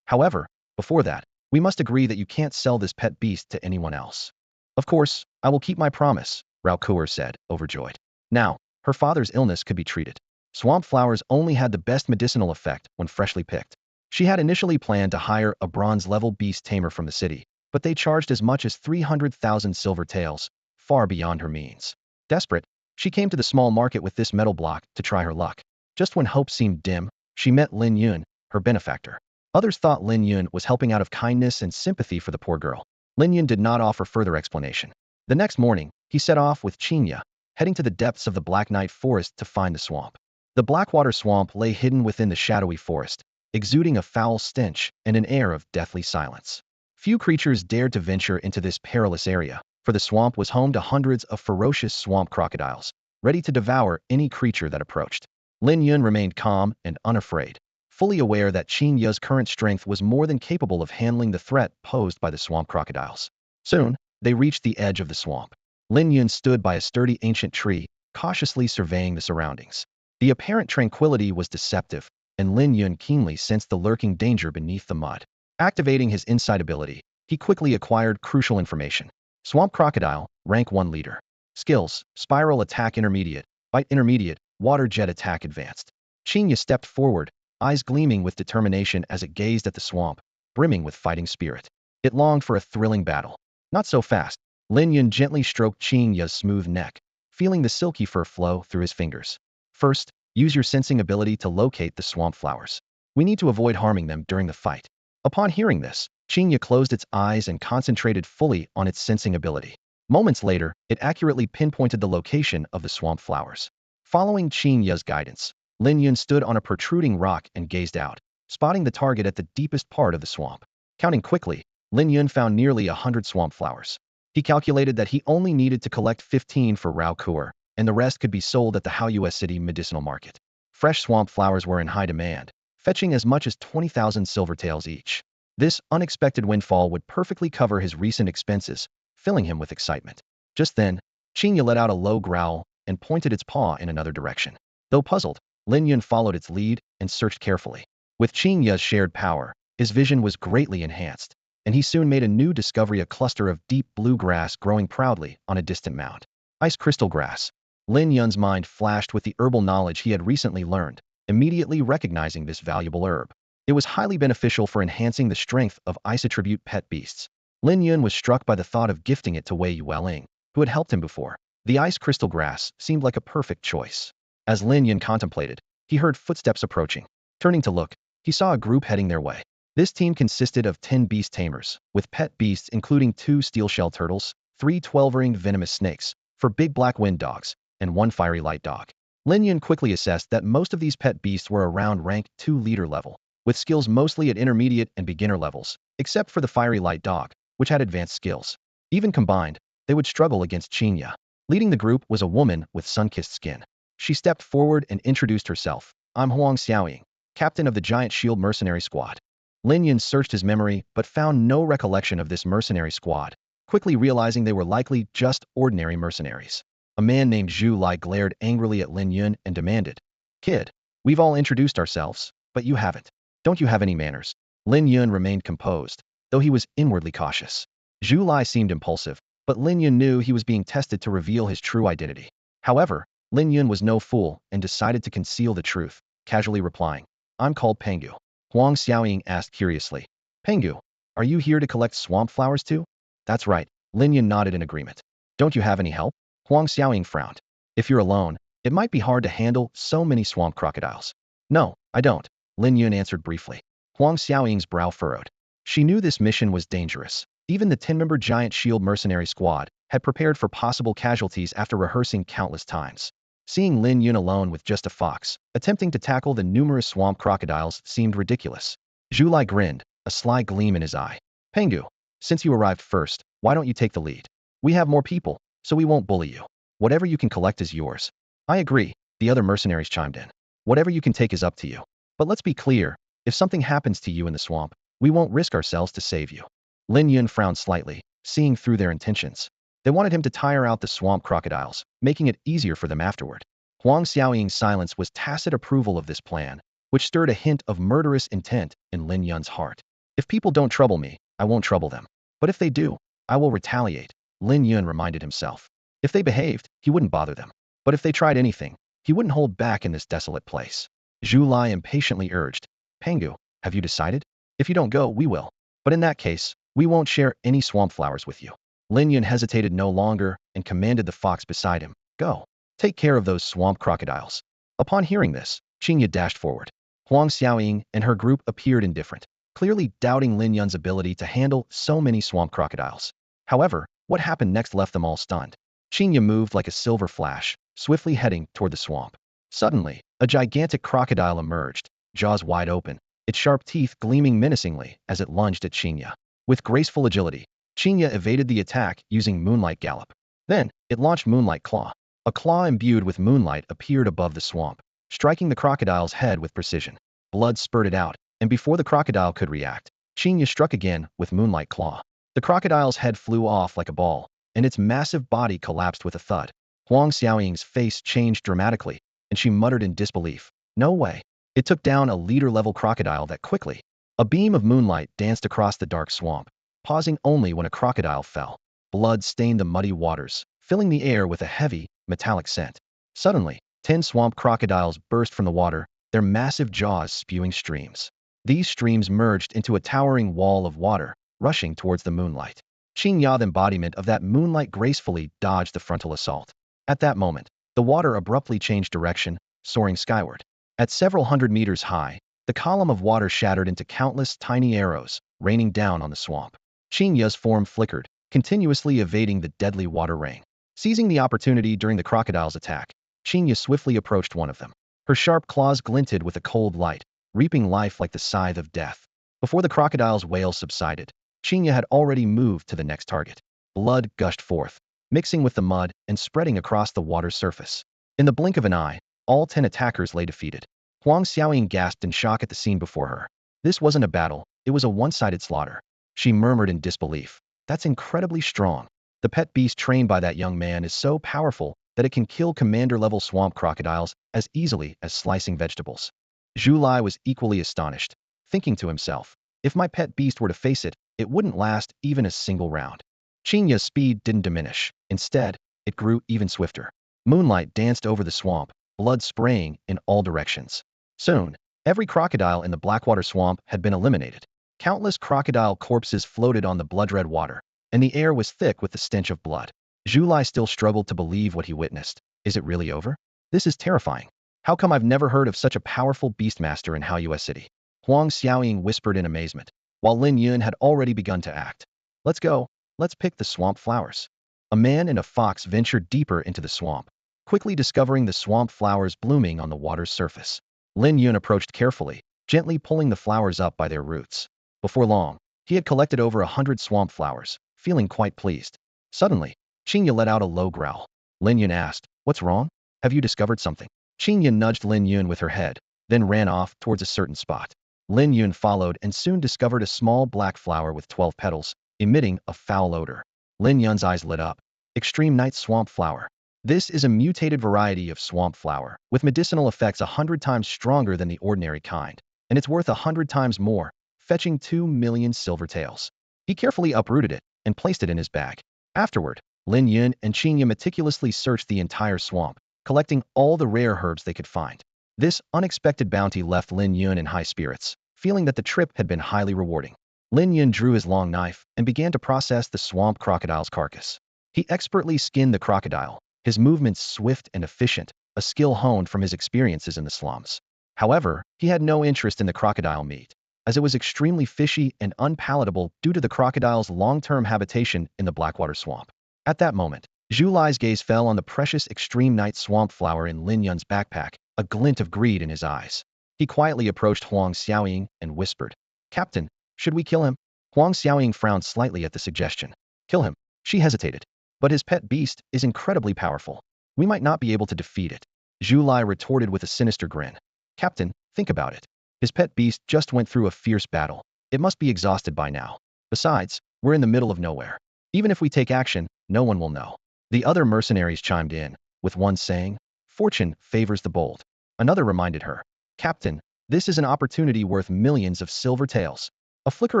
"However, before that, we must agree that you can't sell this pet beast to anyone else." "Of course, I will keep my promise," Rao Kuer said, overjoyed. Now, her father's illness could be treated. Swamp flowers only had the best medicinal effect when freshly picked. She had initially planned to hire a bronze-level beast tamer from the city, but they charged as much as 300,000 silver taels, far beyond her means. Desperate, she came to the small market with this metal block to try her luck. Just when hope seemed dim, she met Lin Yun, her benefactor. Others thought Lin Yun was helping out of kindness and sympathy for the poor girl. Lin Yun did not offer further explanation. The next morning, he set off with Qingya, heading to the depths of the Black Knight Forest to find the swamp. The Blackwater Swamp lay hidden within the shadowy forest, exuding a foul stench and an air of deathly silence. Few creatures dared to venture into this perilous area, for the swamp was home to hundreds of ferocious swamp crocodiles, ready to devour any creature that approached. Lin Yun remained calm and unafraid, fully aware that Qin Ye's current strength was more than capable of handling the threat posed by the swamp crocodiles. Soon, they reached the edge of the swamp. Lin Yun stood by a sturdy ancient tree, cautiously surveying the surroundings. The apparent tranquility was deceptive, and Lin Yun keenly sensed the lurking danger beneath the mud. Activating his insight ability, he quickly acquired crucial information. Swamp Crocodile, Rank 1 Leader. Skills, Spiral Attack Intermediate, Bite Intermediate, Water Jet Attack Advanced. Qinya stepped forward, eyes gleaming with determination as it gazed at the swamp, brimming with fighting spirit. It longed for a thrilling battle. Not so fast. Lin Yun gently stroked Qinya's smooth neck, feeling the silky fur flow through his fingers. "First, use your sensing ability to locate the swamp flowers. We need to avoid harming them during the fight." Upon hearing this, Qinya closed its eyes and concentrated fully on its sensing ability. Moments later, it accurately pinpointed the location of the swamp flowers. Following Qinya's guidance, Lin Yun stood on a protruding rock and gazed out, spotting the target at the deepest part of the swamp. Counting quickly, Lin Yun found nearly 100 swamp flowers. He calculated that he only needed to collect 15 for Rao Kuer, and the rest could be sold at the Haoyue City medicinal market. Fresh swamp flowers were in high demand, fetching as much as 20,000 silver taels each. This unexpected windfall would perfectly cover his recent expenses, filling him with excitement. Just then, Qinya let out a low growl and pointed its paw in another direction. Though puzzled, Lin Yun followed its lead and searched carefully. With Qinya's shared power, his vision was greatly enhanced, and he soon made a new discovery: a cluster of deep blue grass growing proudly on a distant mound. Ice crystal grass. Lin Yun's mind flashed with the herbal knowledge he had recently learned, immediately recognizing this valuable herb. It was highly beneficial for enhancing the strength of ice attribute pet beasts. Lin Yun was struck by the thought of gifting it to Wei Yueling, who had helped him before. The ice crystal grass seemed like a perfect choice. As Lin Yun contemplated, he heard footsteps approaching. Turning to look, he saw a group heading their way. This team consisted of 10 beast tamers, with pet beasts including 2 steel shell turtles, 3 12-ringed venomous snakes, 4 big black wind dogs, and 1 fiery light dog. Lin Yun quickly assessed that most of these pet beasts were around rank 2 leader level, with skills mostly at intermediate and beginner levels, except for the fiery light dog, which had advanced skills. Even combined, they would struggle against Qinya. Leading the group was a woman with sun-kissed skin. She stepped forward and introduced herself. "I'm Huang Xiaoying, captain of the Giant Shield Mercenary Squad." Lin Yun searched his memory but found no recollection of this mercenary squad, quickly realizing they were likely just ordinary mercenaries. A man named Zhu Lai glared angrily at Lin Yun and demanded, "Kid, we've all introduced ourselves, but you haven't. Don't you have any manners?" Lin Yun remained composed, though he was inwardly cautious. Zhu Lai seemed impulsive, but Lin Yun knew he was being tested to reveal his true identity. However, Lin Yun was no fool and decided to conceal the truth, casually replying, "I'm called Pengu." Huang Xiaoying asked curiously, "Pengu, are you here to collect swamp flowers too?" "That's right." Lin Yun nodded in agreement. "Don't you have any help?" Huang Xiaoying frowned. "If you're alone, it might be hard to handle so many swamp crocodiles." "No, I don't," Lin Yun answered briefly. Huang Xiaoying's brow furrowed. She knew this mission was dangerous. Even the 10-member giant shield mercenary squad had prepared for possible casualties after rehearsing countless times. Seeing Lin Yun alone with just a fox, attempting to tackle the numerous swamp crocodiles seemed ridiculous. Zhu Lai grinned, a sly gleam in his eye. "Pengu, since you arrived first, why don't you take the lead? We have more people, so we won't bully you. Whatever you can collect is yours." "I agree," the other mercenaries chimed in. "Whatever you can take is up to you. But let's be clear, if something happens to you in the swamp, we won't risk ourselves to save you." Lin Yun frowned slightly, seeing through their intentions. They wanted him to tire out the swamp crocodiles, making it easier for them afterward. Huang Xiaoying's silence was tacit approval of this plan, which stirred a hint of murderous intent in Lin Yun's heart. "If people don't trouble me, I won't trouble them. But if they do, I will retaliate," Lin Yun reminded himself. If they behaved, he wouldn't bother them. But if they tried anything, he wouldn't hold back in this desolate place. Zhu Lai impatiently urged, "Pengu, have you decided? If you don't go, we will. But in that case, we won't share any swamp flowers with you." Lin Yun hesitated no longer and commanded the fox beside him, "Go. Take care of those swamp crocodiles." Upon hearing this, Qingya dashed forward. Huang Xiaoying and her group appeared indifferent, clearly doubting Lin Yun's ability to handle so many swamp crocodiles. However, what happened next left them all stunned. Qingya moved like a silver flash, swiftly heading toward the swamp. Suddenly, a gigantic crocodile emerged, jaws wide open, its sharp teeth gleaming menacingly as it lunged at Qingya. With graceful agility, Qingya evaded the attack using Moonlight Gallop. Then, it launched Moonlight Claw. A claw imbued with moonlight appeared above the swamp, striking the crocodile's head with precision. Blood spurted out, and before the crocodile could react, Qingya struck again with Moonlight Claw. The crocodile's head flew off like a ball, and its massive body collapsed with a thud. Huang Xiaoying's face changed dramatically, and she muttered in disbelief, "No way." It took down a leader-level crocodile that quickly. A beam of moonlight danced across the dark swamp, pausing only when a crocodile fell. Blood stained the muddy waters, filling the air with a heavy, metallic scent. Suddenly, 10 swamp crocodiles burst from the water, their massive jaws spewing streams. These streams merged into a towering wall of water, rushing towards the moonlight. Qingya, the embodiment of that moonlight, gracefully dodged the frontal assault. At that moment, the water abruptly changed direction, soaring skyward. At several hundred meters high, the column of water shattered into countless tiny arrows, raining down on the swamp. Qingya's form flickered, continuously evading the deadly water rain. Seizing the opportunity during the crocodile's attack, Qingya swiftly approached one of them. Her sharp claws glinted with a cold light, reaping life like the scythe of death. Before the crocodile's wail subsided, Qingya had already moved to the next target. Blood gushed forth, mixing with the mud and spreading across the water's surface. In the blink of an eye, all 10 attackers lay defeated. Huang Xiaoying gasped in shock at the scene before her. This wasn't a battle, it was a one-sided slaughter. She murmured in disbelief, "That's incredibly strong. The pet beast trained by that young man is so powerful that it can kill commander-level swamp crocodiles as easily as slicing vegetables." Zhu Lai was equally astonished, thinking to himself, if my pet beast were to face it, it wouldn't last even a single round. Qingya's speed didn't diminish. Instead, it grew even swifter. Moonlight danced over the swamp, blood spraying in all directions. Soon, every crocodile in the Blackwater swamp had been eliminated. Countless crocodile corpses floated on the blood-red water, and the air was thick with the stench of blood. Zhu Lai still struggled to believe what he witnessed. Is it really over? This is terrifying. How come I've never heard of such a powerful beastmaster in Haoyue City? Huang Xiaoying whispered in amazement, while Lin Yun had already begun to act. Let's go. Let's pick the swamp flowers. A man and a fox ventured deeper into the swamp, quickly discovering the swamp flowers blooming on the water's surface. Lin Yun approached carefully, gently pulling the flowers up by their roots. Before long, he had collected over 100 swamp flowers, feeling quite pleased. Suddenly, Qingya let out a low growl. Lin Yun asked, "What's wrong? Have you discovered something?" Qingya nudged Lin Yun with her head, then ran off towards a certain spot. Lin Yun followed and soon discovered a small black flower with 12 petals, emitting a foul odor. Lin Yun's eyes lit up. Extreme Night Swamp Flower. This is a mutated variety of swamp flower, with medicinal effects 100 times stronger than the ordinary kind, and it's worth 100 times more, fetching 2 million silver taels. He carefully uprooted it and placed it in his bag. Afterward, Lin Yun and Qinya meticulously searched the entire swamp, collecting all the rare herbs they could find. This unexpected bounty left Lin Yun in high spirits, feeling that the trip had been highly rewarding. Lin Yun drew his long knife and began to process the swamp crocodile's carcass. He expertly skinned the crocodile, his movements swift and efficient, a skill honed from his experiences in the slums. However, he had no interest in the crocodile meat, as it was extremely fishy and unpalatable due to the crocodile's long-term habitation in the Blackwater Swamp. At that moment, Zhu Lai's gaze fell on the precious Extreme Night Swamp Flower in Lin Yun's backpack, a glint of greed in his eyes. He quietly approached Huang Xiaoying and whispered, "Captain, should we kill him?" Huang Xiaoying frowned slightly at the suggestion. "Kill him?" She hesitated. "But his pet beast is incredibly powerful. We might not be able to defeat it." Zhu Lai retorted with a sinister grin. "Captain, think about it. His pet beast just went through a fierce battle. It must be exhausted by now. Besides, we're in the middle of nowhere. Even if we take action, no one will know." The other mercenaries chimed in, with one saying, "Fortune favors the bold." Another reminded her, "Captain, this is an opportunity worth millions of silver taels." A flicker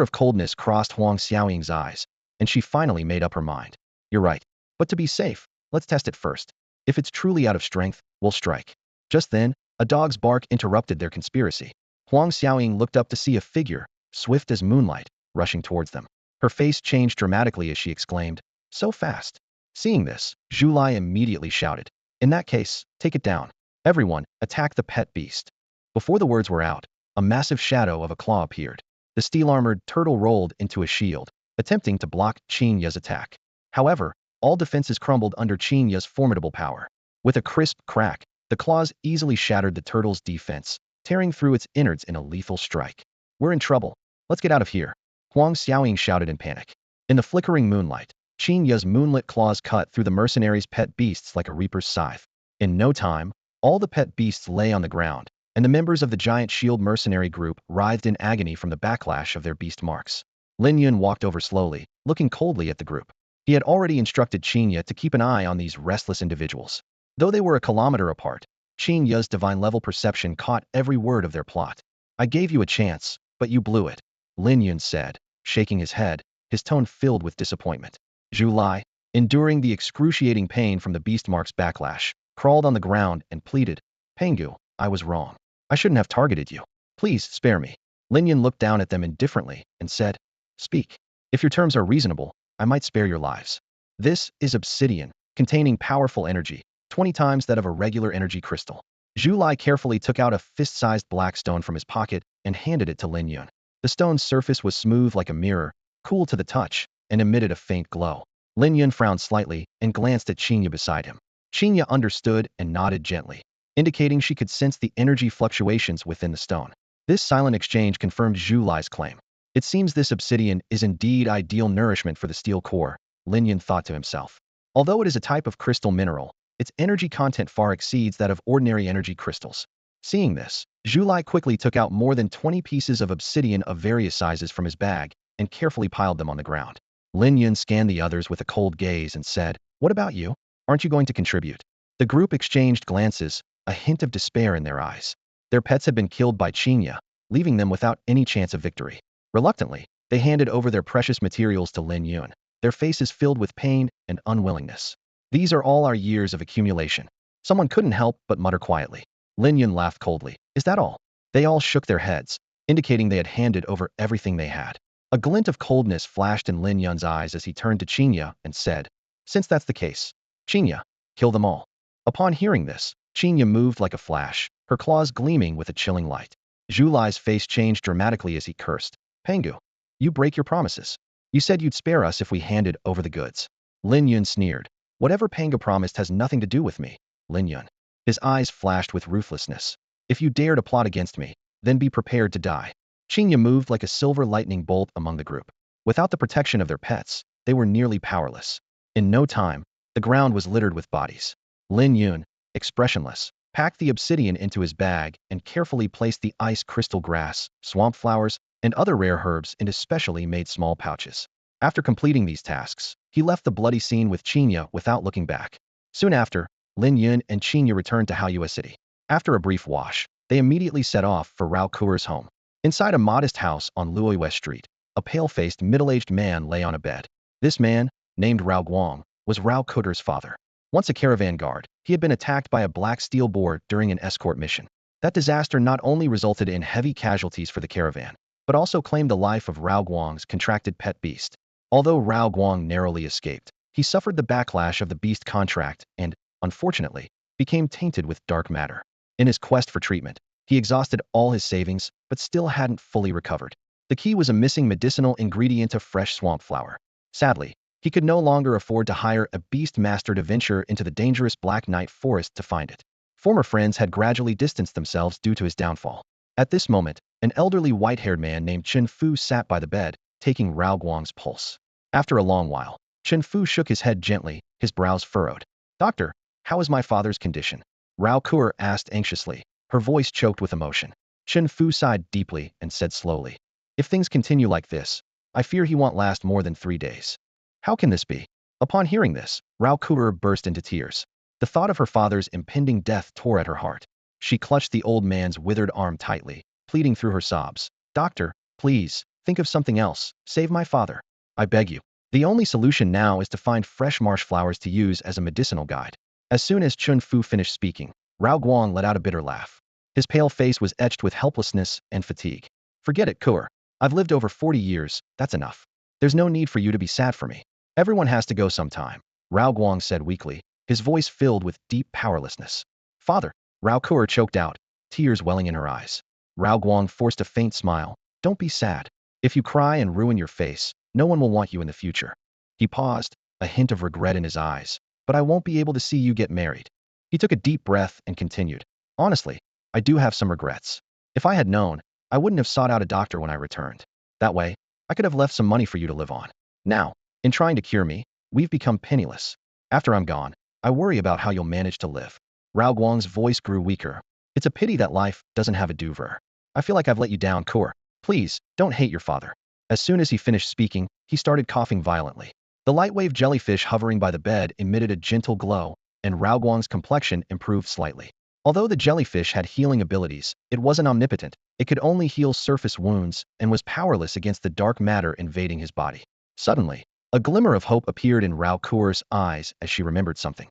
of coldness crossed Huang Xiaoying's eyes, and she finally made up her mind. "You're right. But to be safe, let's test it first. If it's truly out of strength, we'll strike." Just then, a dog's bark interrupted their conspiracy. Huang Xiaoying looked up to see a figure, swift as moonlight, rushing towards them. Her face changed dramatically as she exclaimed, "So fast." Seeing this, Zhu Lai immediately shouted, "In that case, take it down. Everyone, attack the pet beast." Before the words were out, a massive shadow of a claw appeared. The steel-armored turtle rolled into a shield, attempting to block Qinya's attack. However, all defenses crumbled under Qinya's formidable power. With a crisp crack, the claws easily shattered the turtle's defense, tearing through its innards in a lethal strike. "We're in trouble. Let's get out of here," Huang Xiaoying shouted in panic. In the flickering moonlight, Qinya's moonlit claws cut through the mercenaries' pet beasts like a reaper's scythe. In no time, all the pet beasts lay on the ground, and the members of the giant shield mercenary group writhed in agony from the backlash of their beast marks. Lin Yun walked over slowly, looking coldly at the group. He had already instructed Qinya to keep an eye on these restless individuals. Though they were a kilometer apart, Qinya's divine-level perception caught every word of their plot. "I gave you a chance, but you blew it," Lin Yun said, shaking his head, his tone filled with disappointment. Zhu Lai, enduring the excruciating pain from the beast mark's backlash, crawled on the ground and pleaded, "Pengu, I was wrong. I shouldn't have targeted you. Please spare me." Lin Yun looked down at them indifferently and said, "Speak. If your terms are reasonable, I might spare your lives. This is obsidian, containing powerful energy, 20 times that of a regular energy crystal." Zhu Lai carefully took out a fist-sized black stone from his pocket and handed it to Lin Yun. The stone's surface was smooth like a mirror, cool to the touch, and emitted a faint glow. Lin Yun frowned slightly and glanced at Qinya beside him. Qinya understood and nodded gently, indicating she could sense the energy fluctuations within the stone. This silent exchange confirmed Zhu Lai's claim. "It seems this obsidian is indeed ideal nourishment for the steel core," Lin Yun thought to himself. Although it is a type of crystal mineral, its energy content far exceeds that of ordinary energy crystals. Seeing this, Zhu Lai quickly took out more than 20 pieces of obsidian of various sizes from his bag and carefully piled them on the ground. Lin Yun scanned the others with a cold gaze and said, "What about you? Aren't you going to contribute?" The group exchanged glances, a hint of despair in their eyes. Their pets had been killed by Qinya, leaving them without any chance of victory. Reluctantly, they handed over their precious materials to Lin Yun, their faces filled with pain and unwillingness. "These are all our years of accumulation." Someone couldn't help but mutter quietly. Lin Yun laughed coldly. "Is that all?" They all shook their heads, indicating they had handed over everything they had. A glint of coldness flashed in Lin Yun's eyes as he turned to Qinya and said, "Since that's the case, Qinya, kill them all." Upon hearing this, Qinya moved like a flash, her claws gleaming with a chilling light. Zhu Lai's face changed dramatically as he cursed. "Pengu, you break your promises. You said you'd spare us if we handed over the goods." Lin Yun sneered. "Whatever Pengu promised has nothing to do with me, Lin Yun." His eyes flashed with ruthlessness. "If you dare to plot against me, then be prepared to die." Qinya moved like a silver lightning bolt among the group. Without the protection of their pets, they were nearly powerless. In no time, the ground was littered with bodies. Lin Yun, expressionless, packed the obsidian into his bag, and carefully placed the ice crystal grass, swamp flowers, and other rare herbs into specially made small pouches. After completing these tasks, he left the bloody scene with Chinya without looking back. Soon after, Lin Yun and Chinya returned to Haoyue City. After a brief wash, they immediately set off for Rao Kuer's home. Inside a modest house on Luoyue Street, a pale-faced, middle-aged man lay on a bed. This man, named Rao Guang, was Rao Kuer's father. Once a caravan guard, he had been attacked by a black steel boar during an escort mission. That disaster not only resulted in heavy casualties for the caravan, but also claimed the life of Rao Guang's contracted pet beast. Although Rao Guang narrowly escaped, he suffered the backlash of the beast contract and, unfortunately, became tainted with dark matter. In his quest for treatment, he exhausted all his savings, but still hadn't fully recovered. The key was a missing medicinal ingredient of fresh swamp flower. Sadly, he could no longer afford to hire a beast master to venture into the dangerous Black Night forest to find it. Former friends had gradually distanced themselves due to his downfall. At this moment, an elderly white-haired man named Chen Fu sat by the bed, taking Rao Guang's pulse. After a long while, Chen Fu shook his head gently, his brows furrowed. "Doctor, how is my father's condition?" Rao Kuer asked anxiously, her voice choked with emotion. Chen Fu sighed deeply and said slowly, "If things continue like this, I fear he won't last more than 3 days." "How can this be?" Upon hearing this, Rao Kuer burst into tears. The thought of her father's impending death tore at her heart. She clutched the old man's withered arm tightly, pleading through her sobs. "Doctor, please, think of something else. Save my father. I beg you." The only solution now is to find fresh marsh flowers to use as a medicinal guide. As soon as Chen Fu finished speaking, Rao Guang let out a bitter laugh. His pale face was etched with helplessness and fatigue. "Forget it, Kuer. I've lived over 40 years, that's enough. There's no need for you to be sad for me. Everyone has to go sometime," Rao Guang said weakly, his voice filled with deep powerlessness. "Father," Rao Kuer choked out, tears welling in her eyes. Rao Guang forced a faint smile. "Don't be sad. If you cry and ruin your face, no one will want you in the future." He paused, a hint of regret in his eyes. "But I won't be able to see you get married." He took a deep breath and continued. "Honestly, I do have some regrets. If I had known, I wouldn't have sought out a doctor when I returned. That way, I could have left some money for you to live on. Now, in trying to cure me, we've become penniless. After I'm gone, I worry about how you'll manage to live." Rao Guang's voice grew weaker. "It's a pity that life doesn't have a do-over. I feel like I've let you down, Kuer. Please, don't hate your father." As soon as he finished speaking, he started coughing violently. The light-wave jellyfish hovering by the bed emitted a gentle glow, and Rao Guang's complexion improved slightly. Although the jellyfish had healing abilities, it wasn't omnipotent. It could only heal surface wounds and was powerless against the dark matter invading his body. Suddenly, a glimmer of hope appeared in Rao Kuer's eyes as she remembered something.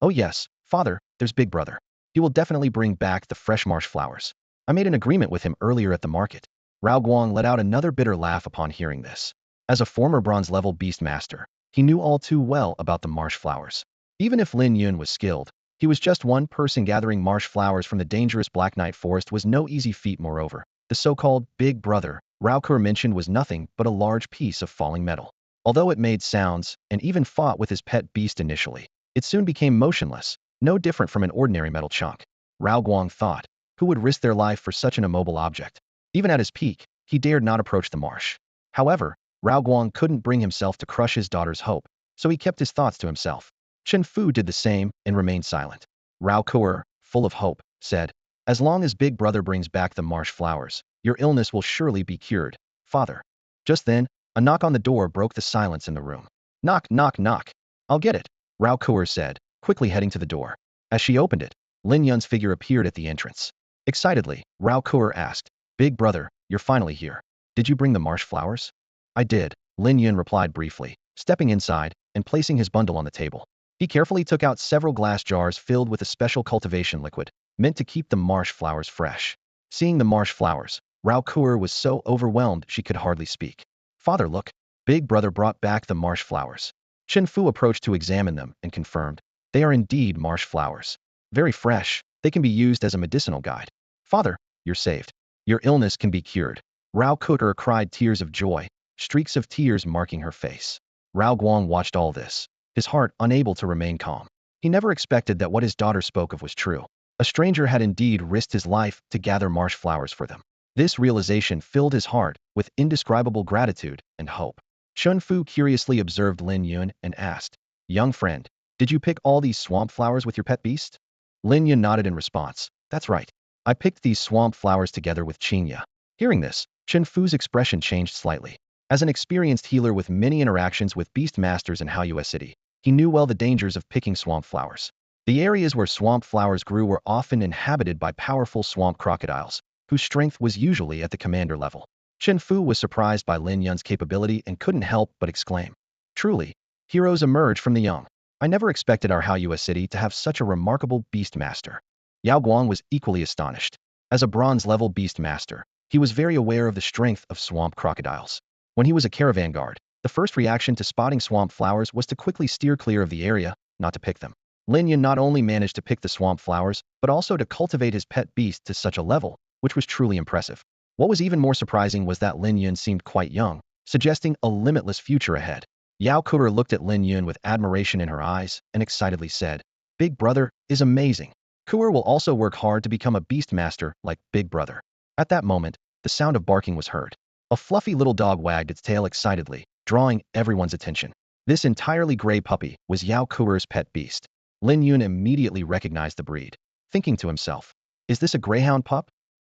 "Oh yes, father, there's Big Brother. He will definitely bring back the fresh marsh flowers. I made an agreement with him earlier at the market." Rao Guang let out another bitter laugh upon hearing this. As a former bronze-level beast master, he knew all too well about the marsh flowers. Even if Lin Yun was skilled, he was just one person gathering marsh flowers from the dangerous Black Night forest was no easy feat. Moreover, the so-called Big Brother Rao Kuer mentioned was nothing but a large piece of falling metal. Although it made sounds and even fought with his pet beast initially, it soon became motionless, no different from an ordinary metal chunk. Rao Guang thought, who would risk their life for such an immobile object? Even at his peak, he dared not approach the marsh. However, Rao Guang couldn't bring himself to crush his daughter's hope, so he kept his thoughts to himself. Chen Fu did the same and remained silent. Rao Kuer, full of hope, said, "As long as Big Brother brings back the marsh flowers, your illness will surely be cured, father." Just then, a knock on the door broke the silence in the room. "Knock, knock, knock. I'll get it," Rao Kuer said, quickly heading to the door. As she opened it, Lin Yun's figure appeared at the entrance. Excitedly, Rao Kuer asked, "Big Brother, you're finally here. Did you bring the marsh flowers?" "I did," Lin Yun replied briefly, stepping inside and placing his bundle on the table. He carefully took out several glass jars filled with a special cultivation liquid, meant to keep the marsh flowers fresh. Seeing the marsh flowers, Rao Kuer was so overwhelmed she could hardly speak. "Father, look." Big Brother brought back the marsh flowers. Chen Fu approached to examine them and confirmed, "They are indeed marsh flowers. Very fresh, they can be used as a medicinal guide. Father, you're saved. Your illness can be cured." Rao Kuer cried tears of joy, streaks of tears marking her face. Rao Guang watched all this, his heart unable to remain calm. He never expected that what his daughter spoke of was true. A stranger had indeed risked his life to gather marsh flowers for them. This realization filled his heart with indescribable gratitude and hope. Chen Fu curiously observed Lin Yun and asked, "Young friend, did you pick all these swamp flowers with your pet beast?" Lin Yun nodded in response. That's right. I picked these swamp flowers together with Qingya. Hearing this, Chen Fu's expression changed slightly. As an experienced healer with many interactions with beast masters in Haoyue City, he knew well the dangers of picking swamp flowers. The areas where swamp flowers grew were often inhabited by powerful swamp crocodiles, whose strength was usually at the commander level. Chen Fu was surprised by Lin Yun's capability and couldn't help but exclaim. Truly, heroes emerge from the young. I never expected our Haoyue City to have such a remarkable beast master. Yao Guang was equally astonished. As a bronze-level beast master, he was very aware of the strength of swamp crocodiles. When he was a caravan guard, the first reaction to spotting swamp flowers was to quickly steer clear of the area, not to pick them. Lin Yun not only managed to pick the swamp flowers, but also to cultivate his pet beast to such a level, which was truly impressive. What was even more surprising was that Lin Yun seemed quite young, suggesting a limitless future ahead. Yao Kuer looked at Lin Yun with admiration in her eyes and excitedly said, Big Brother is amazing. Kuer will also work hard to become a beast master like Big Brother. At that moment, the sound of barking was heard. A fluffy little dog wagged its tail excitedly, drawing everyone's attention. This entirely gray puppy was Yao Kuer's pet beast. Lin Yun immediately recognized the breed, thinking to himself, is this a greyhound pup?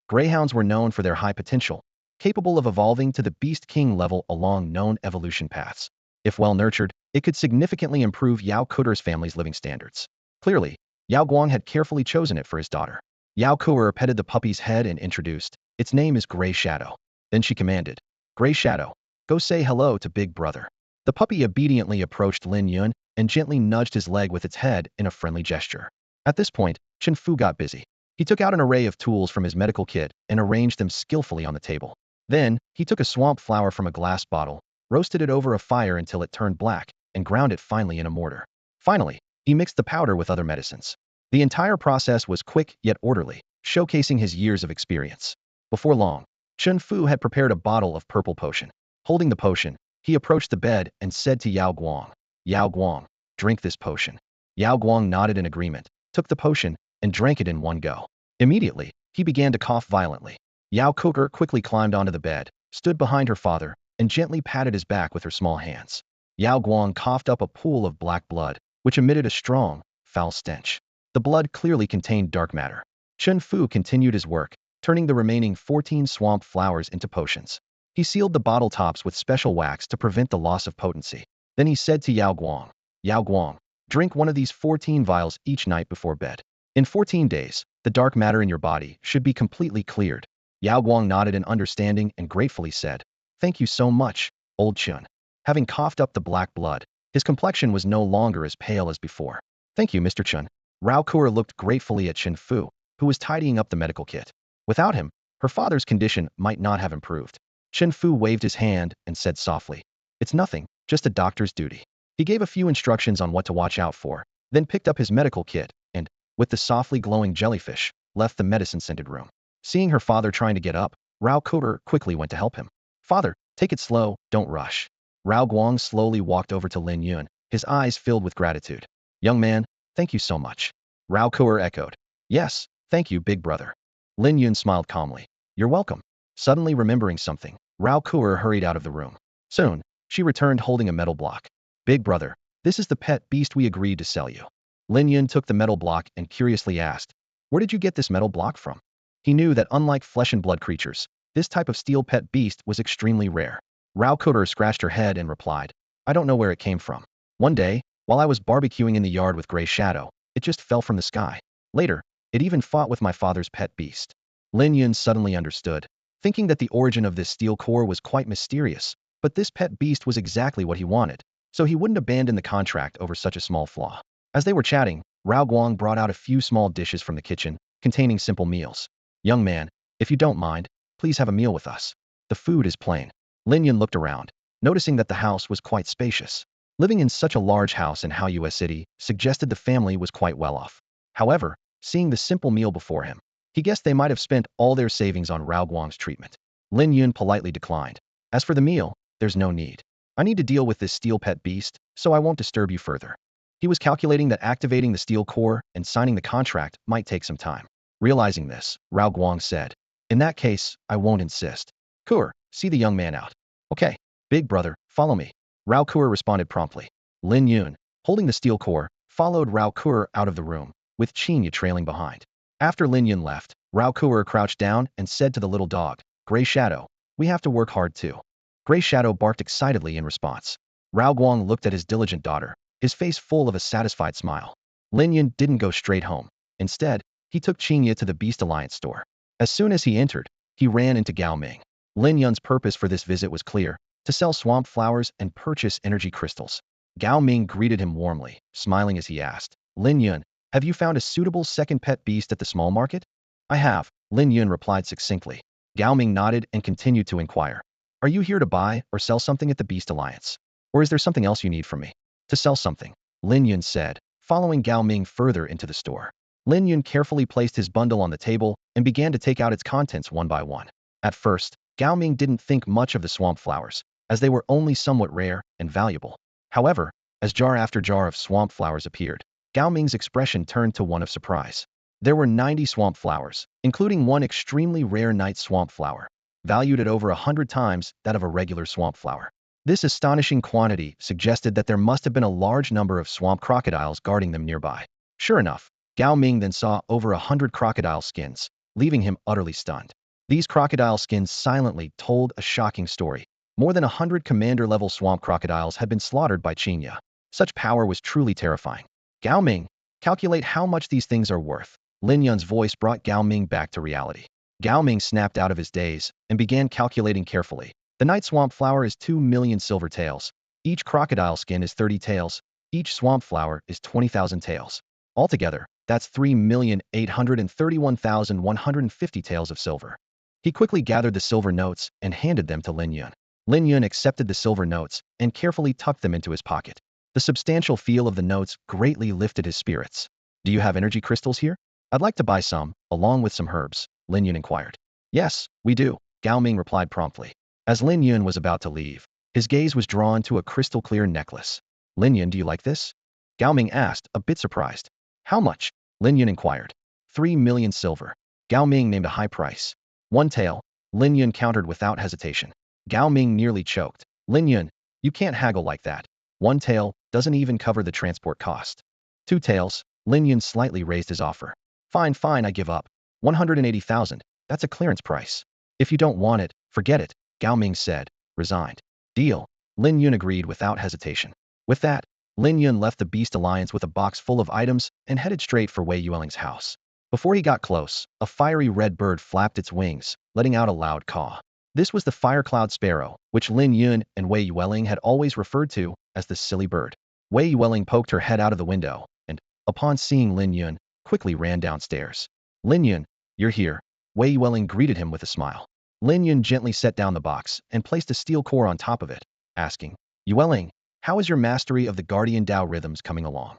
Greyhounds were known for their high potential, capable of evolving to the Beast King level along known evolution paths. If well nurtured, it could significantly improve Yao Kuer's family's living standards. Clearly, Yao Guang had carefully chosen it for his daughter. Yao Kuer petted the puppy's head and introduced, its name is Gray Shadow. Then she commanded, Gray Shadow, go say hello to Big Brother. The puppy obediently approached Lin Yun and gently nudged his leg with its head in a friendly gesture. At this point, Chen Fu got busy. He took out an array of tools from his medical kit and arranged them skillfully on the table. Then, he took a swamp flower from a glass bottle, roasted it over a fire until it turned black, and ground it finely in a mortar. Finally, he mixed the powder with other medicines. The entire process was quick yet orderly, showcasing his years of experience. Before long, Chen Fu had prepared a bottle of purple potion. Holding the potion, he approached the bed and said to Yao Guang, drink this potion. Yao Guang nodded in agreement, took the potion, and drank it in one go. Immediately, he began to cough violently. Yao Kuer quickly climbed onto the bed, stood behind her father, and gently patted his back with her small hands. Yao Guang coughed up a pool of black blood, which emitted a strong, foul stench. The blood clearly contained dark matter. Chen Fu continued his work, turning the remaining 14 swamp flowers into potions. He sealed the bottle tops with special wax to prevent the loss of potency. Then he said to Yao Guang, drink one of these 14 vials each night before bed. In 14 days, the dark matter in your body should be completely cleared. Yao Guang nodded in understanding and gratefully said, Thank you so much, old Chun. Having coughed up the black blood, his complexion was no longer as pale as before. Thank you, Mr. Chun. Rao Kuer looked gratefully at Chen Fu, who was tidying up the medical kit. Without him, her father's condition might not have improved. Chen Fu waved his hand and said softly, It's nothing, just a doctor's duty. He gave a few instructions on what to watch out for, then picked up his medical kit and, with the softly glowing jellyfish, left the medicine-scented room. Seeing her father trying to get up, Rao Kuer quickly went to help him. Father, take it slow, don't rush. Rao Guang slowly walked over to Lin Yun, his eyes filled with gratitude. Young man, thank you so much. Rao Kuer echoed. Yes, thank you, big brother. Lin Yun smiled calmly. You're welcome. Suddenly remembering something, Rao Kuer hurried out of the room. Soon, she returned holding a metal block. Big brother, this is the pet beast we agreed to sell you. Lin Yun took the metal block and curiously asked, Where did you get this metal block from? He knew that unlike flesh and blood creatures, this type of steel pet beast was extremely rare. Rao Kuer scratched her head and replied, I don't know where it came from. One day, while I was barbecuing in the yard with Gray Shadow, it just fell from the sky. Later, it even fought with my father's pet beast. Lin Yun suddenly understood, thinking that the origin of this steel core was quite mysterious, but this pet beast was exactly what he wanted, so he wouldn't abandon the contract over such a small flaw. As they were chatting, Rao Guang brought out a few small dishes from the kitchen, containing simple meals. Young man, if you don't mind, please have a meal with us. The food is plain. Lin Yun looked around, noticing that the house was quite spacious. Living in such a large house in Haoyue City suggested the family was quite well off. However, seeing the simple meal before him, he guessed they might have spent all their savings on Rao Guang's treatment. Lin Yun politely declined. As for the meal, there's no need. I need to deal with this steel pet beast, so I won't disturb you further. He was calculating that activating the steel core and signing the contract might take some time. Realizing this, Rao Guang said, In that case, I won't insist. Kuer, see the young man out. Okay, big brother, follow me. Rao Kuer responded promptly. Lin Yun, holding the steel core, followed Rao Kuer out of the room, with Qinya trailing behind. After Lin Yun left, Rao Kuer crouched down and said to the little dog, Gray Shadow, we have to work hard too. Gray Shadow barked excitedly in response. Rao Guang looked at his diligent daughter, his face full of a satisfied smile. Lin Yun didn't go straight home. Instead, he took Qinya to the Beast Alliance store. As soon as he entered, he ran into Gao Ming. Lin Yun's purpose for this visit was clear: to sell swamp flowers and purchase energy crystals. Gao Ming greeted him warmly, smiling as he asked, Lin Yun, have you found a suitable second pet beast at the small market? I have, Lin Yun replied succinctly. Gao Ming nodded and continued to inquire. Are you here to buy or sell something at the Beast Alliance? Or is there something else you need from me? To sell something, Lin Yun said, following Gao Ming further into the store. Lin Yun carefully placed his bundle on the table and began to take out its contents one by one. At first, Gao Ming didn't think much of the swamp flowers, as they were only somewhat rare and valuable. However, as jar after jar of swamp flowers appeared, Gao Ming's expression turned to one of surprise. There were 90 swamp flowers, including one extremely rare night swamp flower, valued at over 100 times that of a regular swamp flower. This astonishing quantity suggested that there must have been a large number of swamp crocodiles guarding them nearby. Sure enough, Gao Ming then saw over 100 crocodile skins, leaving him utterly stunned. These crocodile skins silently told a shocking story. More than 100 commander-level swamp crocodiles had been slaughtered by Qinya. Such power was truly terrifying. Gao Ming, calculate how much these things are worth. Lin Yun's voice brought Gao Ming back to reality. Gao Ming snapped out of his daze and began calculating carefully. The night swamp flower is 2 million silver taels. Each crocodile skin is 30 taels. Each swamp flower is 20,000 taels. Altogether, that's 3,831,150 taels of silver. He quickly gathered the silver notes and handed them to Lin Yun. Lin Yun accepted the silver notes and carefully tucked them into his pocket. The substantial feel of the notes greatly lifted his spirits. Do you have energy crystals here? I'd like to buy some, along with some herbs, Lin Yun inquired. Yes, we do, Gao Ming replied promptly. As Lin Yun was about to leave, his gaze was drawn to a crystal-clear necklace. Lin Yun, do you like this? Gao Ming asked, a bit surprised. How much? Lin Yun inquired. 3 million silver. Gao Ming named a high price. 1 tael, Lin Yun countered without hesitation. Gao Ming nearly choked. Lin Yun, you can't haggle like that. 1 tael doesn't even cover the transport cost. 2 taels, Lin Yun slightly raised his offer. Fine, I give up. 180,000, that's a clearance price. If you don't want it, forget it, Gao Ming said, resigned. Deal, Lin Yun agreed without hesitation. With that, Lin Yun left the Beast Alliance with a box full of items and headed straight for Wei Yueling's house. Before he got close, a fiery red bird flapped its wings, letting out a loud caw. This was the Firecloud Sparrow, which Lin Yun and Wei Yueling had always referred to as the silly bird. Wei Yueling poked her head out of the window and, upon seeing Lin Yun, quickly ran downstairs. Lin Yun, you're here. Wei Yueling greeted him with a smile. Lin Yun gently set down the box and placed a steel core on top of it, asking, Yueling, how is your mastery of the Guardian Dao rhythms coming along?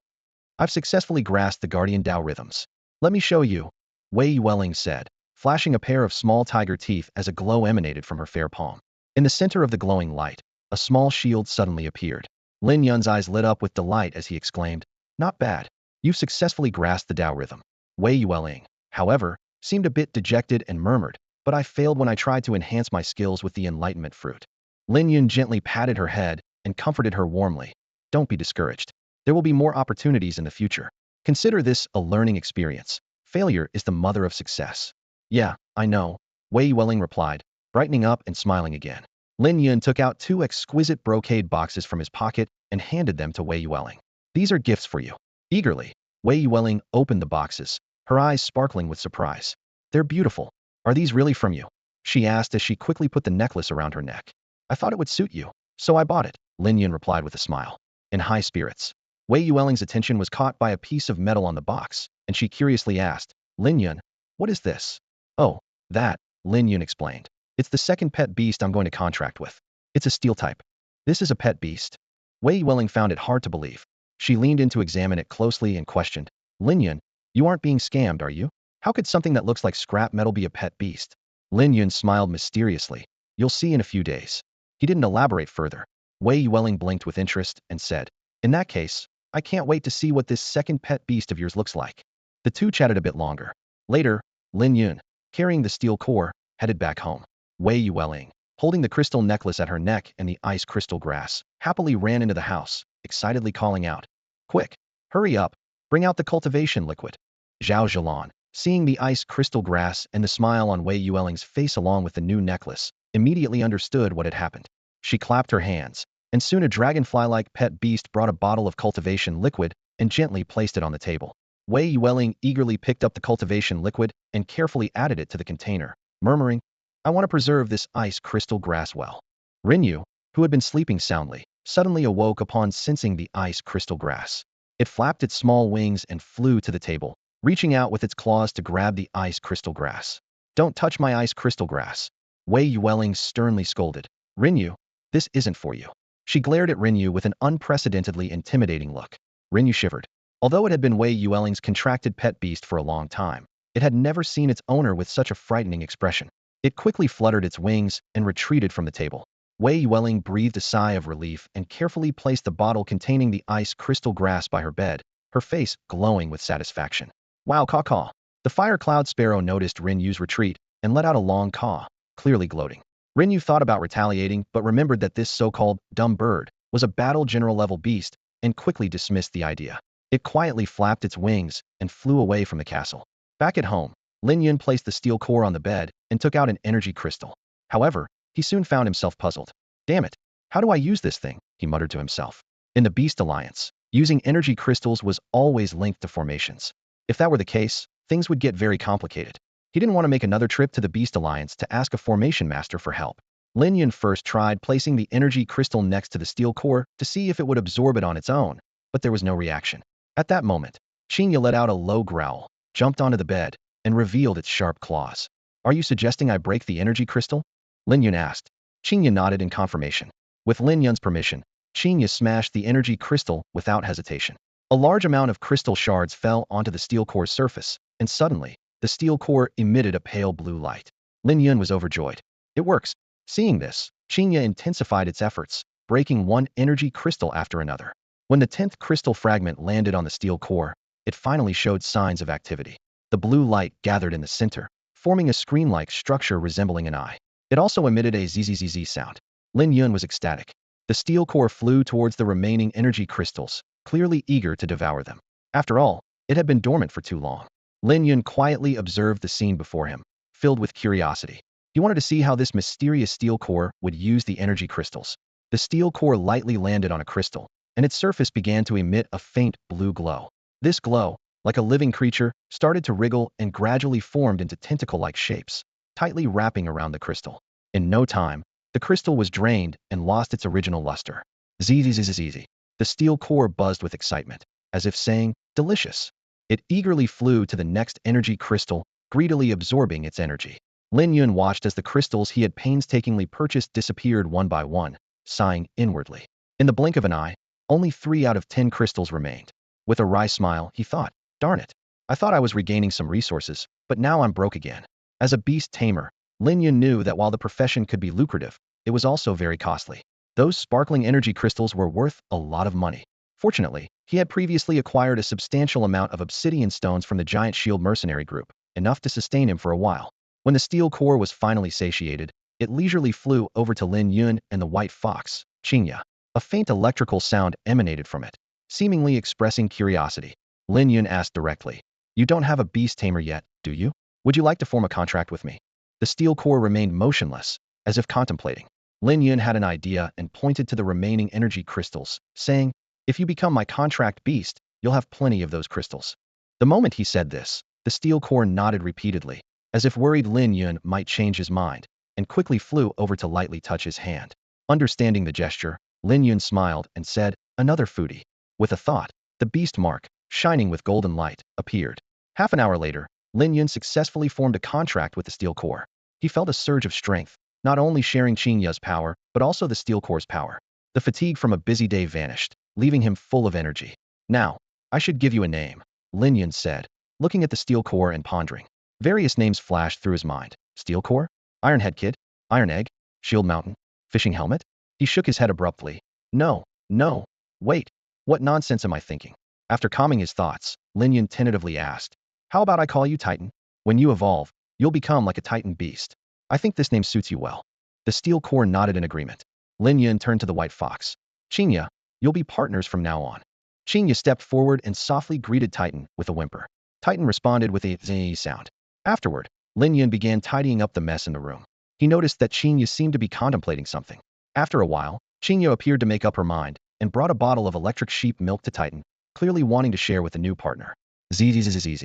I've successfully grasped the Guardian Dao rhythms. Let me show you, Wei Yueling said, flashing a pair of small tiger teeth as a glow emanated from her fair palm. In the center of the glowing light, a small shield suddenly appeared. Lin Yun's eyes lit up with delight as he exclaimed, not bad. You've successfully grasped the Dao rhythm. Wei Yueling, however, seemed a bit dejected and murmured, but I failed when I tried to enhance my skills with the enlightenment fruit. Lin Yun gently patted her head and comforted her warmly. Don't be discouraged. There will be more opportunities in the future. Consider this a learning experience. Failure is the mother of success. Yeah, I know, Wei Yueling replied, brightening up and smiling again. Lin Yun took out 2 exquisite brocade boxes from his pocket and handed them to Wei Yueling. These are gifts for you. Eagerly, Wei Yueling opened the boxes, her eyes sparkling with surprise. They're beautiful. Are these really from you? She asked as she quickly put the necklace around her neck. I thought it would suit you, so I bought it, Lin Yun replied with a smile. In high spirits, Wei Yueling's attention was caught by a piece of metal on the box, and she curiously asked, Lin Yun, what is this? Oh, that, Lin Yun explained. It's the second pet beast I'm going to contract with. It's a steel type. This is a pet beast. Wei Yueling found it hard to believe. She leaned in to examine it closely and questioned, Lin Yun, you aren't being scammed, are you? How could something that looks like scrap metal be a pet beast? Lin Yun smiled mysteriously. You'll see in a few days. He didn't elaborate further. Wei Yueling blinked with interest and said, in that case, I can't wait to see what this second pet beast of yours looks like. The two chatted a bit longer. Later, Lin Yun, carrying the steel core, headed back home. Wei Yueling, holding the crystal necklace at her neck and the ice crystal grass, happily ran into the house, excitedly calling out, quick, hurry up, Bring out the cultivation liquid. Zhao Zhelan, seeing the ice crystal grass and the smile on Wei Yueling's face along with the new necklace, immediately understood what had happened. She clapped her hands, and soon a dragonfly-like pet beast brought a bottle of cultivation liquid and gently placed it on the table. Wei Yueling eagerly picked up the cultivation liquid and carefully added it to the container, murmuring, "I want to preserve this ice crystal grass well." Lin Yun, who had been sleeping soundly, suddenly awoke upon sensing the ice crystal grass. It flapped its small wings and flew to the table, reaching out with its claws to grab the ice crystal grass. "Don't touch my ice crystal grass," Wei Yueling sternly scolded. "Lin Yun, this isn't for you." She glared at Lin Yun with an unprecedentedly intimidating look. Lin Yun shivered. Although it had been Wei Yueling's contracted pet beast for a long time, it had never seen its owner with such a frightening expression. It quickly fluttered its wings and retreated from the table. Wei Yueling breathed a sigh of relief and carefully placed the bottle containing the ice crystal grass by her bed, her face glowing with satisfaction. "Wow, caw-caw." The fire cloud sparrow noticed Lin Yun's retreat and let out a long caw, clearly gloating. Lin Yun thought about retaliating but remembered that this so-called dumb bird was a battle general level beast and quickly dismissed the idea. It quietly flapped its wings and flew away from the castle. Back at home, Lin Yun placed the steel core on the bed and took out an energy crystal. However, he soon found himself puzzled. "Damn it, how do I use this thing?" he muttered to himself. In the Beast Alliance, using energy crystals was always linked to formations. If that were the case, things would get very complicated. He didn't want to make another trip to the Beast Alliance to ask a formation master for help. Lin Yun first tried placing the energy crystal next to the steel core to see if it would absorb it on its own, but there was no reaction. At that moment, Qinya let out a low growl, jumped onto the bed, and revealed its sharp claws. "Are you suggesting I break the energy crystal?" Lin Yun asked. Qinya nodded in confirmation. With Lin Yun's permission, Qinya smashed the energy crystal without hesitation. A large amount of crystal shards fell onto the steel core's surface, and suddenly, the steel core emitted a pale blue light. Lin Yun was overjoyed. "It works." Seeing this, Qinya intensified its efforts, breaking one energy crystal after another. When the 10th crystal fragment landed on the steel core, it finally showed signs of activity. The blue light gathered in the center, forming a screen-like structure resembling an eye. It also emitted a zzz sound. Lin Yun was ecstatic. The steel core flew towards the remaining energy crystals, clearly eager to devour them. After all, it had been dormant for too long. Lin Yun quietly observed the scene before him, filled with curiosity. He wanted to see how this mysterious steel core would use the energy crystals. The steel core lightly landed on a crystal, and its surface began to emit a faint blue glow. This glow, like a living creature, started to wriggle and gradually formed into tentacle-like shapes, tightly wrapping around the crystal. In no time, the crystal was drained and lost its original luster. Zzz. The steel core buzzed with excitement, as if saying, "Delicious." It eagerly flew to the next energy crystal, greedily absorbing its energy. Lin Yun watched as the crystals he had painstakingly purchased disappeared one by one, sighing inwardly. In the blink of an eye, only 3 out of 10 crystals remained. With a wry smile, he thought, "Darn it. I thought I was regaining some resources, but now I'm broke again." As a beast tamer, Lin Yun knew that while the profession could be lucrative, it was also very costly. Those sparkling energy crystals were worth a lot of money. Fortunately, he had previously acquired a substantial amount of obsidian stones from the Giant Shield mercenary group, enough to sustain him for a while. When the steel core was finally satiated, it leisurely flew over to Lin Yun and the white fox, Qinya. A faint electrical sound emanated from it, seemingly expressing curiosity. Lin Yun asked directly, "You don't have a beast tamer yet, do you? Would you like to form a contract with me?" The steel core remained motionless, as if contemplating. Lin Yun had an idea and pointed to the remaining energy crystals, saying, "If you become my contract beast, you'll have plenty of those crystals." The moment he said this, the steel core nodded repeatedly, as if worried Lin Yun might change his mind, and quickly flew over to lightly touch his hand. Understanding the gesture, Lin Yun smiled and said, "Another foodie." With a thought, the beast mark, shining with golden light, appeared. Half an hour later, Lin Yun successfully formed a contract with the steel core. He felt a surge of strength, not only sharing Qinya's power, but also the steel core's power. The fatigue from a busy day vanished, leaving him full of energy. "Now, I should give you a name," Lin Yun said, looking at the steel core and pondering. Various names flashed through his mind. Steel core? Iron Head Kid? Iron Egg? Shield Mountain? Fishing Helmet? He shook his head abruptly. No, no, wait, what nonsense am I thinking? After calming his thoughts, Lin Yun tentatively asked, "How about I call you Titan? When you evolve, you'll become like a Titan beast. I think this name suits you well." The steel core nodded in agreement. Lin Yun turned to the white fox. "Qinya, you'll be partners from now on." Qinya stepped forward and softly greeted Titan with a whimper. Titan responded with a zzz sound. Afterward, Lin Yun began tidying up the mess in the room. He noticed that Qinya seemed to be contemplating something. After a while, Qinya appeared to make up her mind and brought a bottle of electric sheep milk to Titan, clearly wanting to share with a new partner. Zzz.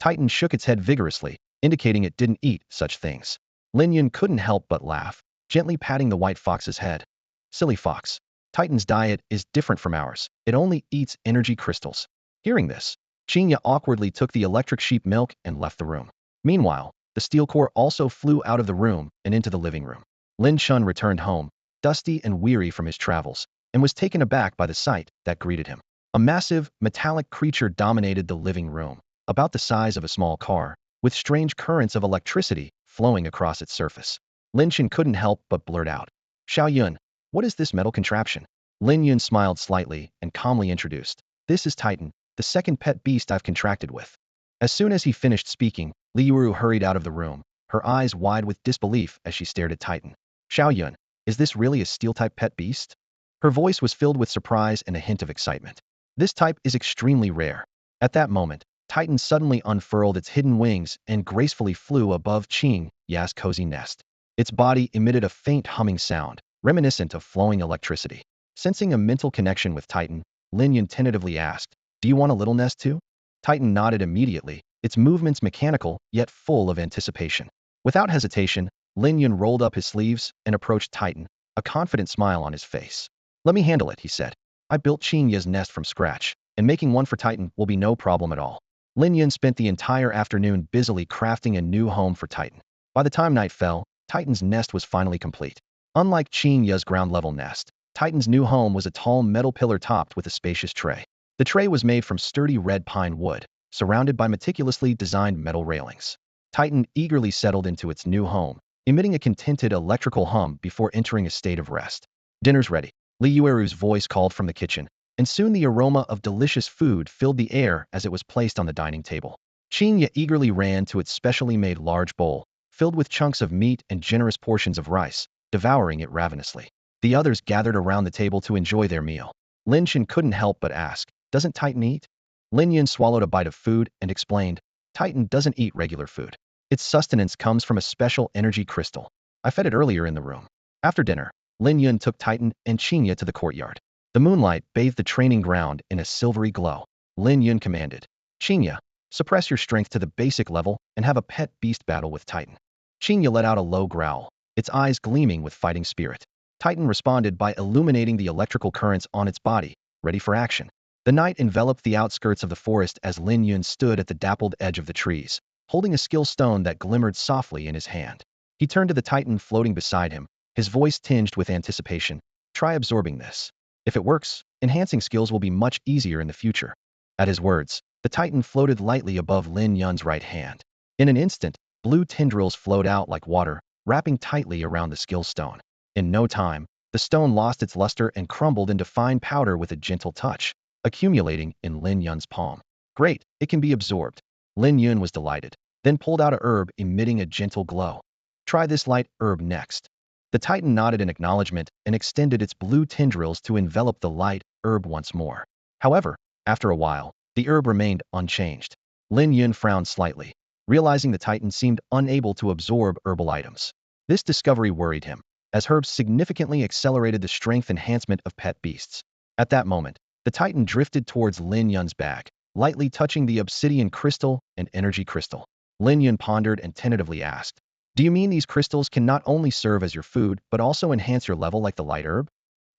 Titan shook its head vigorously, indicating it didn't eat such things. Lin Yun couldn't help but laugh, gently patting the white fox's head. Silly fox. Titan's diet is different from ours. It only eats energy crystals. Hearing this, Qinya awkwardly took the electric sheep milk and left the room. Meanwhile, the steel core also flew out of the room and into the living room. Lin Chun returned home, dusty and weary from his travels, and was taken aback by the sight that greeted him. A massive, metallic creature dominated the living room, about the size of a small car, with strange currents of electricity flowing across its surface. Lin Chun couldn't help but blurt out, "Xiao Yun, what is this metal contraption?" Lin Yun smiled slightly and calmly introduced, "This is Titan, the second pet beast I've contracted with." As soon as he finished speaking, Li Yuru hurried out of the room, her eyes wide with disbelief as she stared at Titan. "Xiao Yun, is this really a steel-type pet beast?" Her voice was filled with surprise and a hint of excitement. "This type is extremely rare." At that moment, Titan suddenly unfurled its hidden wings and gracefully flew above Qing Ya's cozy nest. Its body emitted a faint humming sound, reminiscent of flowing electricity. Sensing a mental connection with Titan, Lin Yun tentatively asked, "Do you want a little nest too?" Titan nodded immediately, its movements mechanical yet full of anticipation. Without hesitation, Lin Yun rolled up his sleeves and approached Titan, a confident smile on his face. "Let me handle it," he said. "I built Qing Ya's nest from scratch, and making one for Titan will be no problem at all." Lin Yun spent the entire afternoon busily crafting a new home for Titan. By the time night fell, Titan's nest was finally complete. Unlike Qing Ya's ground-level nest, Titan's new home was a tall metal pillar topped with a spacious tray. The tray was made from sturdy red pine wood, surrounded by meticulously designed metal railings. Titan eagerly settled into its new home, emitting a contented electrical hum before entering a state of rest. "Dinner's ready," Li Yueru's voice called from the kitchen, and soon the aroma of delicious food filled the air as it was placed on the dining table. Qing Ye eagerly ran to its specially made large bowl, filled with chunks of meat and generous portions of rice, devouring it ravenously. The others gathered around the table to enjoy their meal. Lin Chen couldn't help but ask, "Doesn't Titan eat?" Lin Yun swallowed a bite of food and explained, "Titan doesn't eat regular food. Its sustenance comes from a special energy crystal. I fed it earlier in the room." After dinner, Lin Yun took Titan and Qing Ye to the courtyard. The moonlight bathed the training ground in a silvery glow. Lin Yun commanded, "Qing Ye, suppress your strength to the basic level and have a pet beast battle with Titan." Qing Ye let out a low growl, its eyes gleaming with fighting spirit. Titan responded by illuminating the electrical currents on its body, ready for action. The night enveloped the outskirts of the forest as Lin Yun stood at the dappled edge of the trees, holding a skill stone that glimmered softly in his hand. He turned to the Titan floating beside him, his voice tinged with anticipation. "Try absorbing this. If it works, enhancing skills will be much easier in the future." At his words, the Titan floated lightly above Lin Yun's right hand. In an instant, blue tendrils flowed out like water, wrapping tightly around the skill stone. In no time, the stone lost its luster and crumbled into fine powder with a gentle touch, accumulating in Lin Yun's palm. "Great, it can be absorbed." Lin Yun was delighted, then pulled out a herb emitting a gentle glow. "Try this light herb next." The Titan nodded in acknowledgement and extended its blue tendrils to envelop the light herb once more. However, after a while, the herb remained unchanged. Lin Yun frowned slightly, realizing the Titan seemed unable to absorb herbal items. This discovery worried him, as herbs significantly accelerated the strength enhancement of pet beasts. At that moment, the Titan drifted towards Lin Yun's bag, lightly touching the obsidian crystal and energy crystal. Lin Yun pondered and tentatively asked, "Do you mean these crystals can not only serve as your food, but also enhance your level like the light herb?"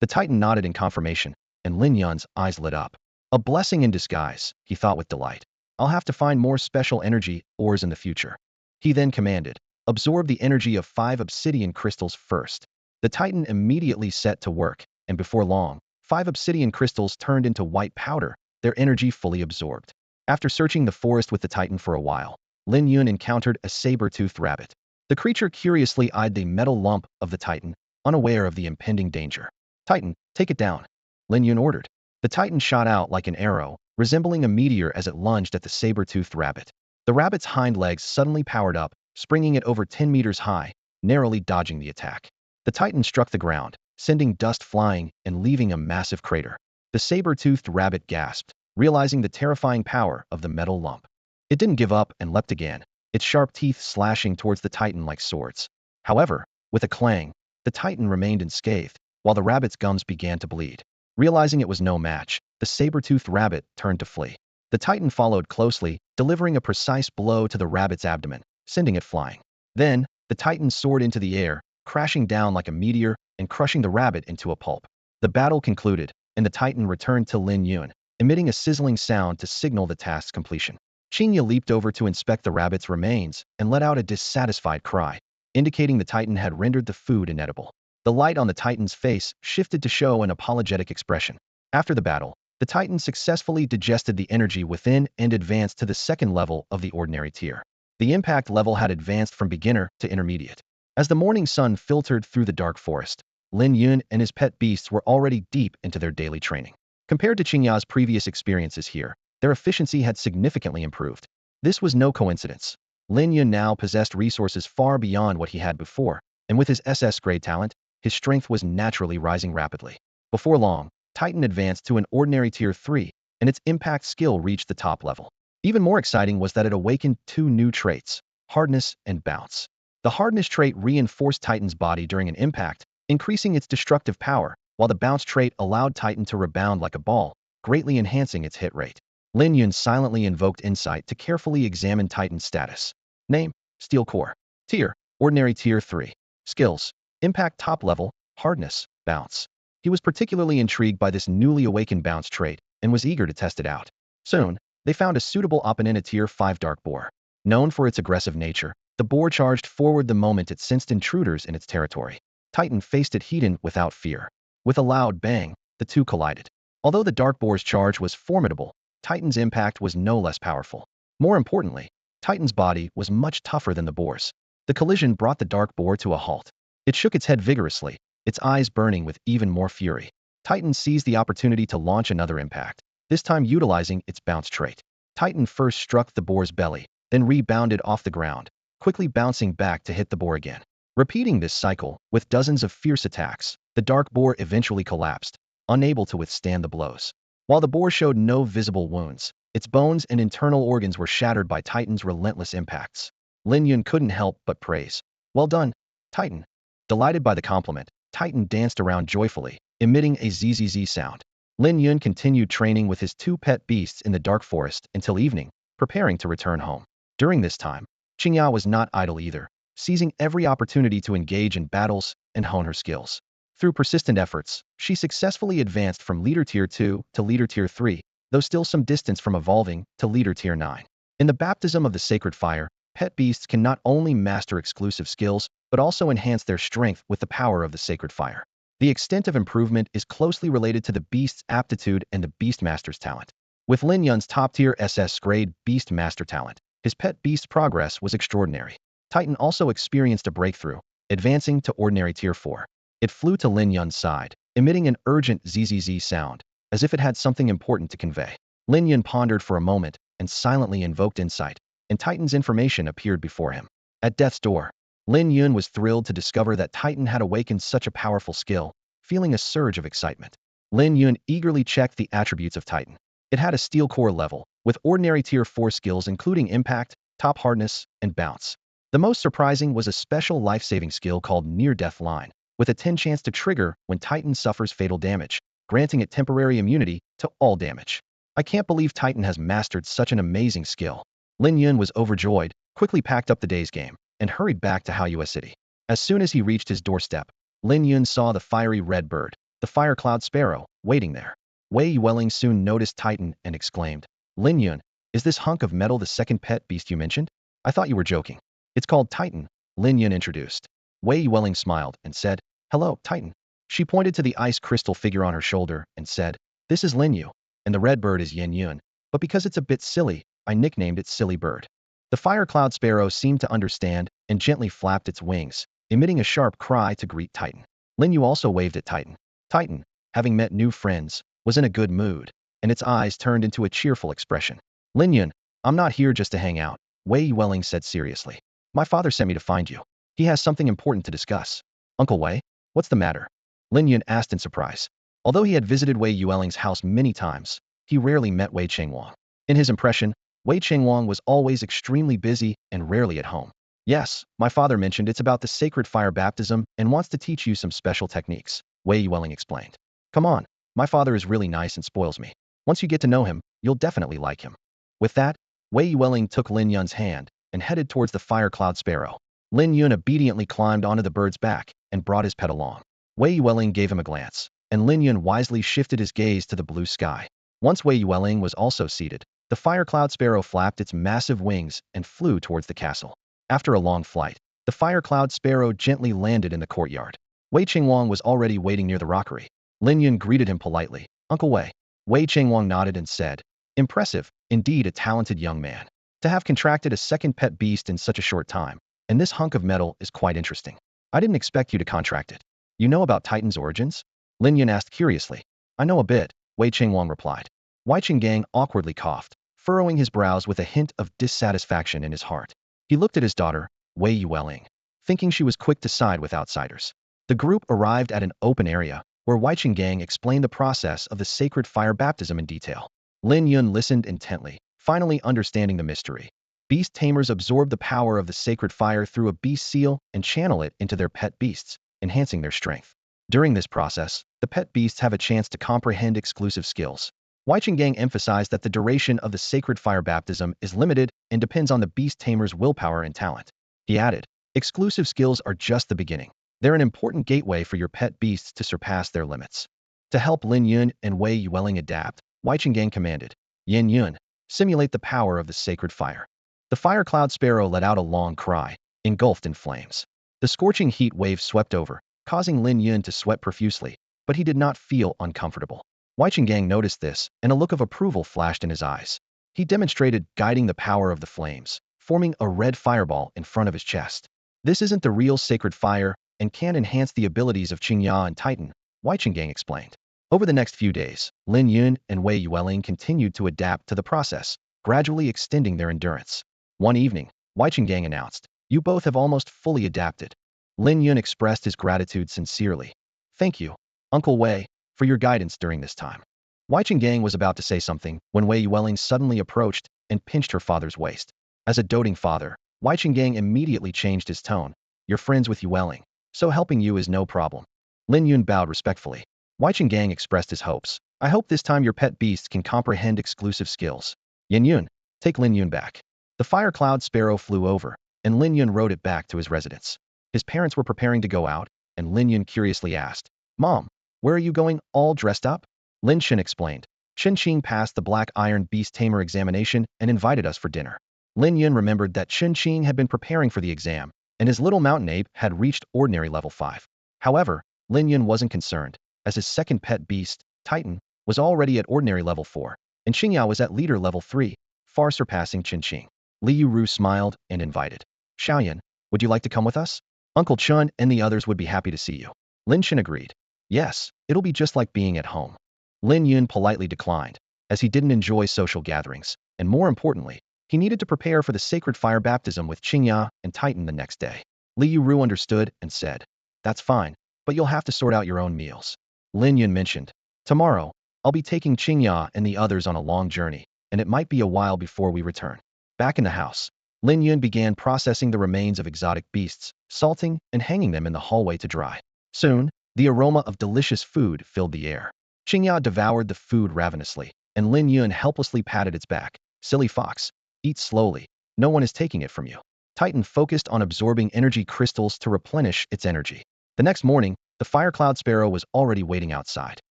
The Titan nodded in confirmation, and Lin Yun's eyes lit up. "A blessing in disguise," he thought with delight. "I'll have to find more special energy ores in the future." He then commanded, "Absorb the energy of 5 obsidian crystals first." The Titan immediately set to work, and before long, 5 obsidian crystals turned into white powder, their energy fully absorbed. After searching the forest with the Titan for a while, Lin Yun encountered a saber-toothed rabbit. The creature curiously eyed the metal lump of the Titan, unaware of the impending danger. "Titan, take it down," Lin Yun ordered. The Titan shot out like an arrow, resembling a meteor as it lunged at the saber-toothed rabbit. The rabbit's hind legs suddenly powered up, springing it over 10 meters high, narrowly dodging the attack. The Titan struck the ground, sending dust flying and leaving a massive crater. The saber-toothed rabbit gasped, realizing the terrifying power of the metal lump. It didn't give up and leapt again, its sharp teeth slashing towards the titan like swords. However, with a clang, the titan remained unscathed, while the rabbit's gums began to bleed. Realizing it was no match, the saber-toothed rabbit turned to flee. The titan followed closely, delivering a precise blow to the rabbit's abdomen, sending it flying. Then, the titan soared into the air, crashing down like a meteor and crushing the rabbit into a pulp. The battle concluded, and the titan returned to Lin Yun, emitting a sizzling sound to signal the task's completion. Qinya leaped over to inspect the rabbit's remains and let out a dissatisfied cry, indicating the titan had rendered the food inedible. The light on the titan's face shifted to show an apologetic expression. After the battle, the titan successfully digested the energy within and advanced to the second level of the ordinary tier. The impact level had advanced from beginner to intermediate. As the morning sun filtered through the dark forest, Lin Yun and his pet beasts were already deep into their daily training. Compared to Qingya's previous experiences here, their efficiency had significantly improved. This was no coincidence. Lin Yun now possessed resources far beyond what he had before, and with his SS grade talent, his strength was naturally rising rapidly. Before long, Titan advanced to an ordinary tier 3, and its impact skill reached the top level. Even more exciting was that it awakened 2 new traits, hardness and bounce. The hardness trait reinforced Titan's body during an impact, increasing its destructive power, while the bounce trait allowed Titan to rebound like a ball, greatly enhancing its hit rate. Lin Yun silently invoked insight to carefully examine Titan's status. Name: Steel Core. Tier: Ordinary Tier 3. Skills: Impact Top Level, Hardness, Bounce. He was particularly intrigued by this newly awakened bounce trait and was eager to test it out. Soon, they found a suitable opponent, a Tier 5 Dark Boar. Known for its aggressive nature, the boar charged forward the moment it sensed intruders in its territory. Titan faced it head-on without fear. With a loud bang, the two collided. Although the Dark Boar's charge was formidable, Titan's impact was no less powerful. More importantly, Titan's body was much tougher than the boar's. The collision brought the Dark Boar to a halt. It shook its head vigorously, its eyes burning with even more fury. Titan seized the opportunity to launch another impact, this time utilizing its bounce trait. Titan first struck the boar's belly, then rebounded off the ground, quickly bouncing back to hit the boar again. Repeating this cycle, with dozens of fierce attacks, the Dark Boar eventually collapsed, unable to withstand the blows. While the boar showed no visible wounds, its bones and internal organs were shattered by Titan's relentless impacts. Lin Yun couldn't help but praise. Well done, Titan. Delighted by the compliment, Titan danced around joyfully, emitting a zzz sound. Lin Yun continued training with his 2 pet beasts in the dark forest until evening, preparing to return home. During this time, Qingya was not idle either, seizing every opportunity to engage in battles and hone her skills. Through persistent efforts, she successfully advanced from Leader Tier 2 to Leader Tier 3, though still some distance from evolving to Leader Tier 9. In the baptism of the sacred fire, pet beasts can not only master exclusive skills, but also enhance their strength with the power of the sacred fire. The extent of improvement is closely related to the beast's aptitude and the Beastmaster's talent. With Lin Yun's top-tier SS grade Beastmaster talent, his pet beast's progress was extraordinary. Titan also experienced a breakthrough, advancing to Ordinary Tier 4. It flew to Lin Yun's side, emitting an urgent zzz sound, as if it had something important to convey. Lin Yun pondered for a moment and silently invoked insight, and Titan's information appeared before him. At death's door, Lin Yun was thrilled to discover that Titan had awakened such a powerful skill, feeling a surge of excitement. Lin Yun eagerly checked the attributes of Titan. It had a Steel Core level, with Ordinary Tier 4 skills including Impact, Top Hardness, and Bounce. The most surprising was a special life-saving skill called Near-Death Line, with a 10 chance to trigger when Titan suffers fatal damage, granting it temporary immunity to all damage. I can't believe Titan has mastered such an amazing skill. Lin Yun was overjoyed, quickly packed up the day's game, and hurried back to Haoyue City. As soon as he reached his doorstep, Lin Yun saw the fiery red bird, the fire cloud sparrow, waiting there. Wei Yueling soon noticed Titan and exclaimed, "Lin Yun, is this hunk of metal the second pet beast you mentioned? I thought you were joking." "It's called Titan," Lin Yun introduced. Wei Yueling smiled and said, "Hello, Titan." She pointed to the ice crystal figure on her shoulder and said, "This is Lin Yu, and the red bird is Yin Yun, but because it's a bit silly, I nicknamed it Silly Bird." The fire cloud sparrow seemed to understand and gently flapped its wings, emitting a sharp cry to greet Titan. Lin Yu also waved at Titan. Titan, having met new friends, was in a good mood, and its eyes turned into a cheerful expression. "Lin Yun, I'm not here just to hang out," Wei Yueling said seriously. "My father sent me to find you. He has something important to discuss." "Uncle Wei, what's the matter?" Lin Yun asked in surprise. Although he had visited Wei Yueling's house many times, he rarely met Wei Qingwang. In his impression, Wei Qingwang was always extremely busy and rarely at home. Yes, my father mentioned it's about the sacred fire baptism and wants to teach you some special techniques, Wei Yueling explained. Come on, my father is really nice and spoils me. Once you get to know him, you'll definitely like him. With that, Wei Yueling took Lin Yun's hand and headed towards the fire cloud sparrow. Lin Yun obediently climbed onto the bird's back and brought his pet along. Wei Yueling gave him a glance, and Lin Yun wisely shifted his gaze to the blue sky. Once Wei Yueling was also seated, the fire cloud sparrow flapped its massive wings and flew towards the castle. After a long flight, the fire cloud sparrow gently landed in the courtyard. Wei Qingwang was already waiting near the rockery. Lin Yun greeted him politely. Uncle Wei. Wei Qingwang nodded and said, impressive, indeed a talented young man. To have contracted a second pet beast in such a short time, and this hunk of metal is quite interesting. I didn't expect you to contract it. You know about Titan's origins? Lin Yun asked curiously. I know a bit, Wei Qingwang replied. Wei Qinggang awkwardly coughed, furrowing his brows with a hint of dissatisfaction in his heart. He looked at his daughter, Wei Yueling, thinking she was quick to side with outsiders. The group arrived at an open area, where Wei Qinggang explained the process of the sacred fire baptism in detail. Lin Yun listened intently, finally understanding the mystery. Beast tamers absorb the power of the sacred fire through a beast seal and channel it into their pet beasts, enhancing their strength. During this process, the pet beasts have a chance to comprehend exclusive skills. Wei Qinggang emphasized that the duration of the sacred fire baptism is limited and depends on the beast tamer's willpower and talent. He added, exclusive skills are just the beginning. They're an important gateway for your pet beasts to surpass their limits. To help Lin Yun and Wei Yueling adapt, Wei Qinggang commanded, Lin Yun, simulate the power of the sacred fire. The fire cloud sparrow let out a long cry, engulfed in flames. The scorching heat wave swept over, causing Lin Yun to sweat profusely, but he did not feel uncomfortable. Wei Qinggang noticed this, and a look of approval flashed in his eyes. He demonstrated guiding the power of the flames, forming a red fireball in front of his chest. This isn't the real sacred fire and can enhance the abilities of Qingya and Titan, Wei Qinggang explained. Over the next few days, Lin Yun and Wei Yueling continued to adapt to the process, gradually extending their endurance. One evening, Wei Qinggang announced, you both have almost fully adapted. Lin Yun expressed his gratitude sincerely. Thank you, Uncle Wei, for your guidance during this time. Wei Qinggang was about to say something when Wei Yueling suddenly approached and pinched her father's waist. As a doting father, Wei Qinggang immediately changed his tone. You're friends with Yueling, so helping you is no problem. Lin Yun bowed respectfully. Wei Qinggang expressed his hopes. I hope this time your pet beasts can comprehend exclusive skills. Lin Yun, take Lin Yun back. The fire cloud sparrow flew over, and Lin Yun rode it back to his residence. His parents were preparing to go out, and Lin Yun curiously asked, Mom, where are you going, all dressed up? Lin Shen explained. Shen Qing passed the Black Iron Beast Tamer examination and invited us for dinner. Lin Yun remembered that Shen Qing had been preparing for the exam, and his little mountain ape had reached ordinary level 5. However, Lin Yun wasn't concerned, as his second pet beast, Titan, was already at ordinary level 4, and Qingya was at leader level 3, far surpassing Qin Qing. Li Yuru smiled and invited. Xiaoyan, would you like to come with us? Uncle Chun and the others would be happy to see you. Lin Shen agreed. Yes, it'll be just like being at home. Lin Yun politely declined, as he didn't enjoy social gatherings, and more importantly, he needed to prepare for the sacred fire baptism with Qingya and Titan the next day. Li Yuru understood and said, that's fine, but you'll have to sort out your own meals. Lin Yun mentioned, tomorrow, I'll be taking Qingya and the others on a long journey, and it might be a while before we return. Back in the house, Lin Yun began processing the remains of exotic beasts, salting and hanging them in the hallway to dry. Soon, the aroma of delicious food filled the air. Qingya devoured the food ravenously, and Lin Yun helplessly patted its back. Silly fox, eat slowly, no one is taking it from you. Titan focused on absorbing energy crystals to replenish its energy. The next morning, the fire cloud sparrow was already waiting outside.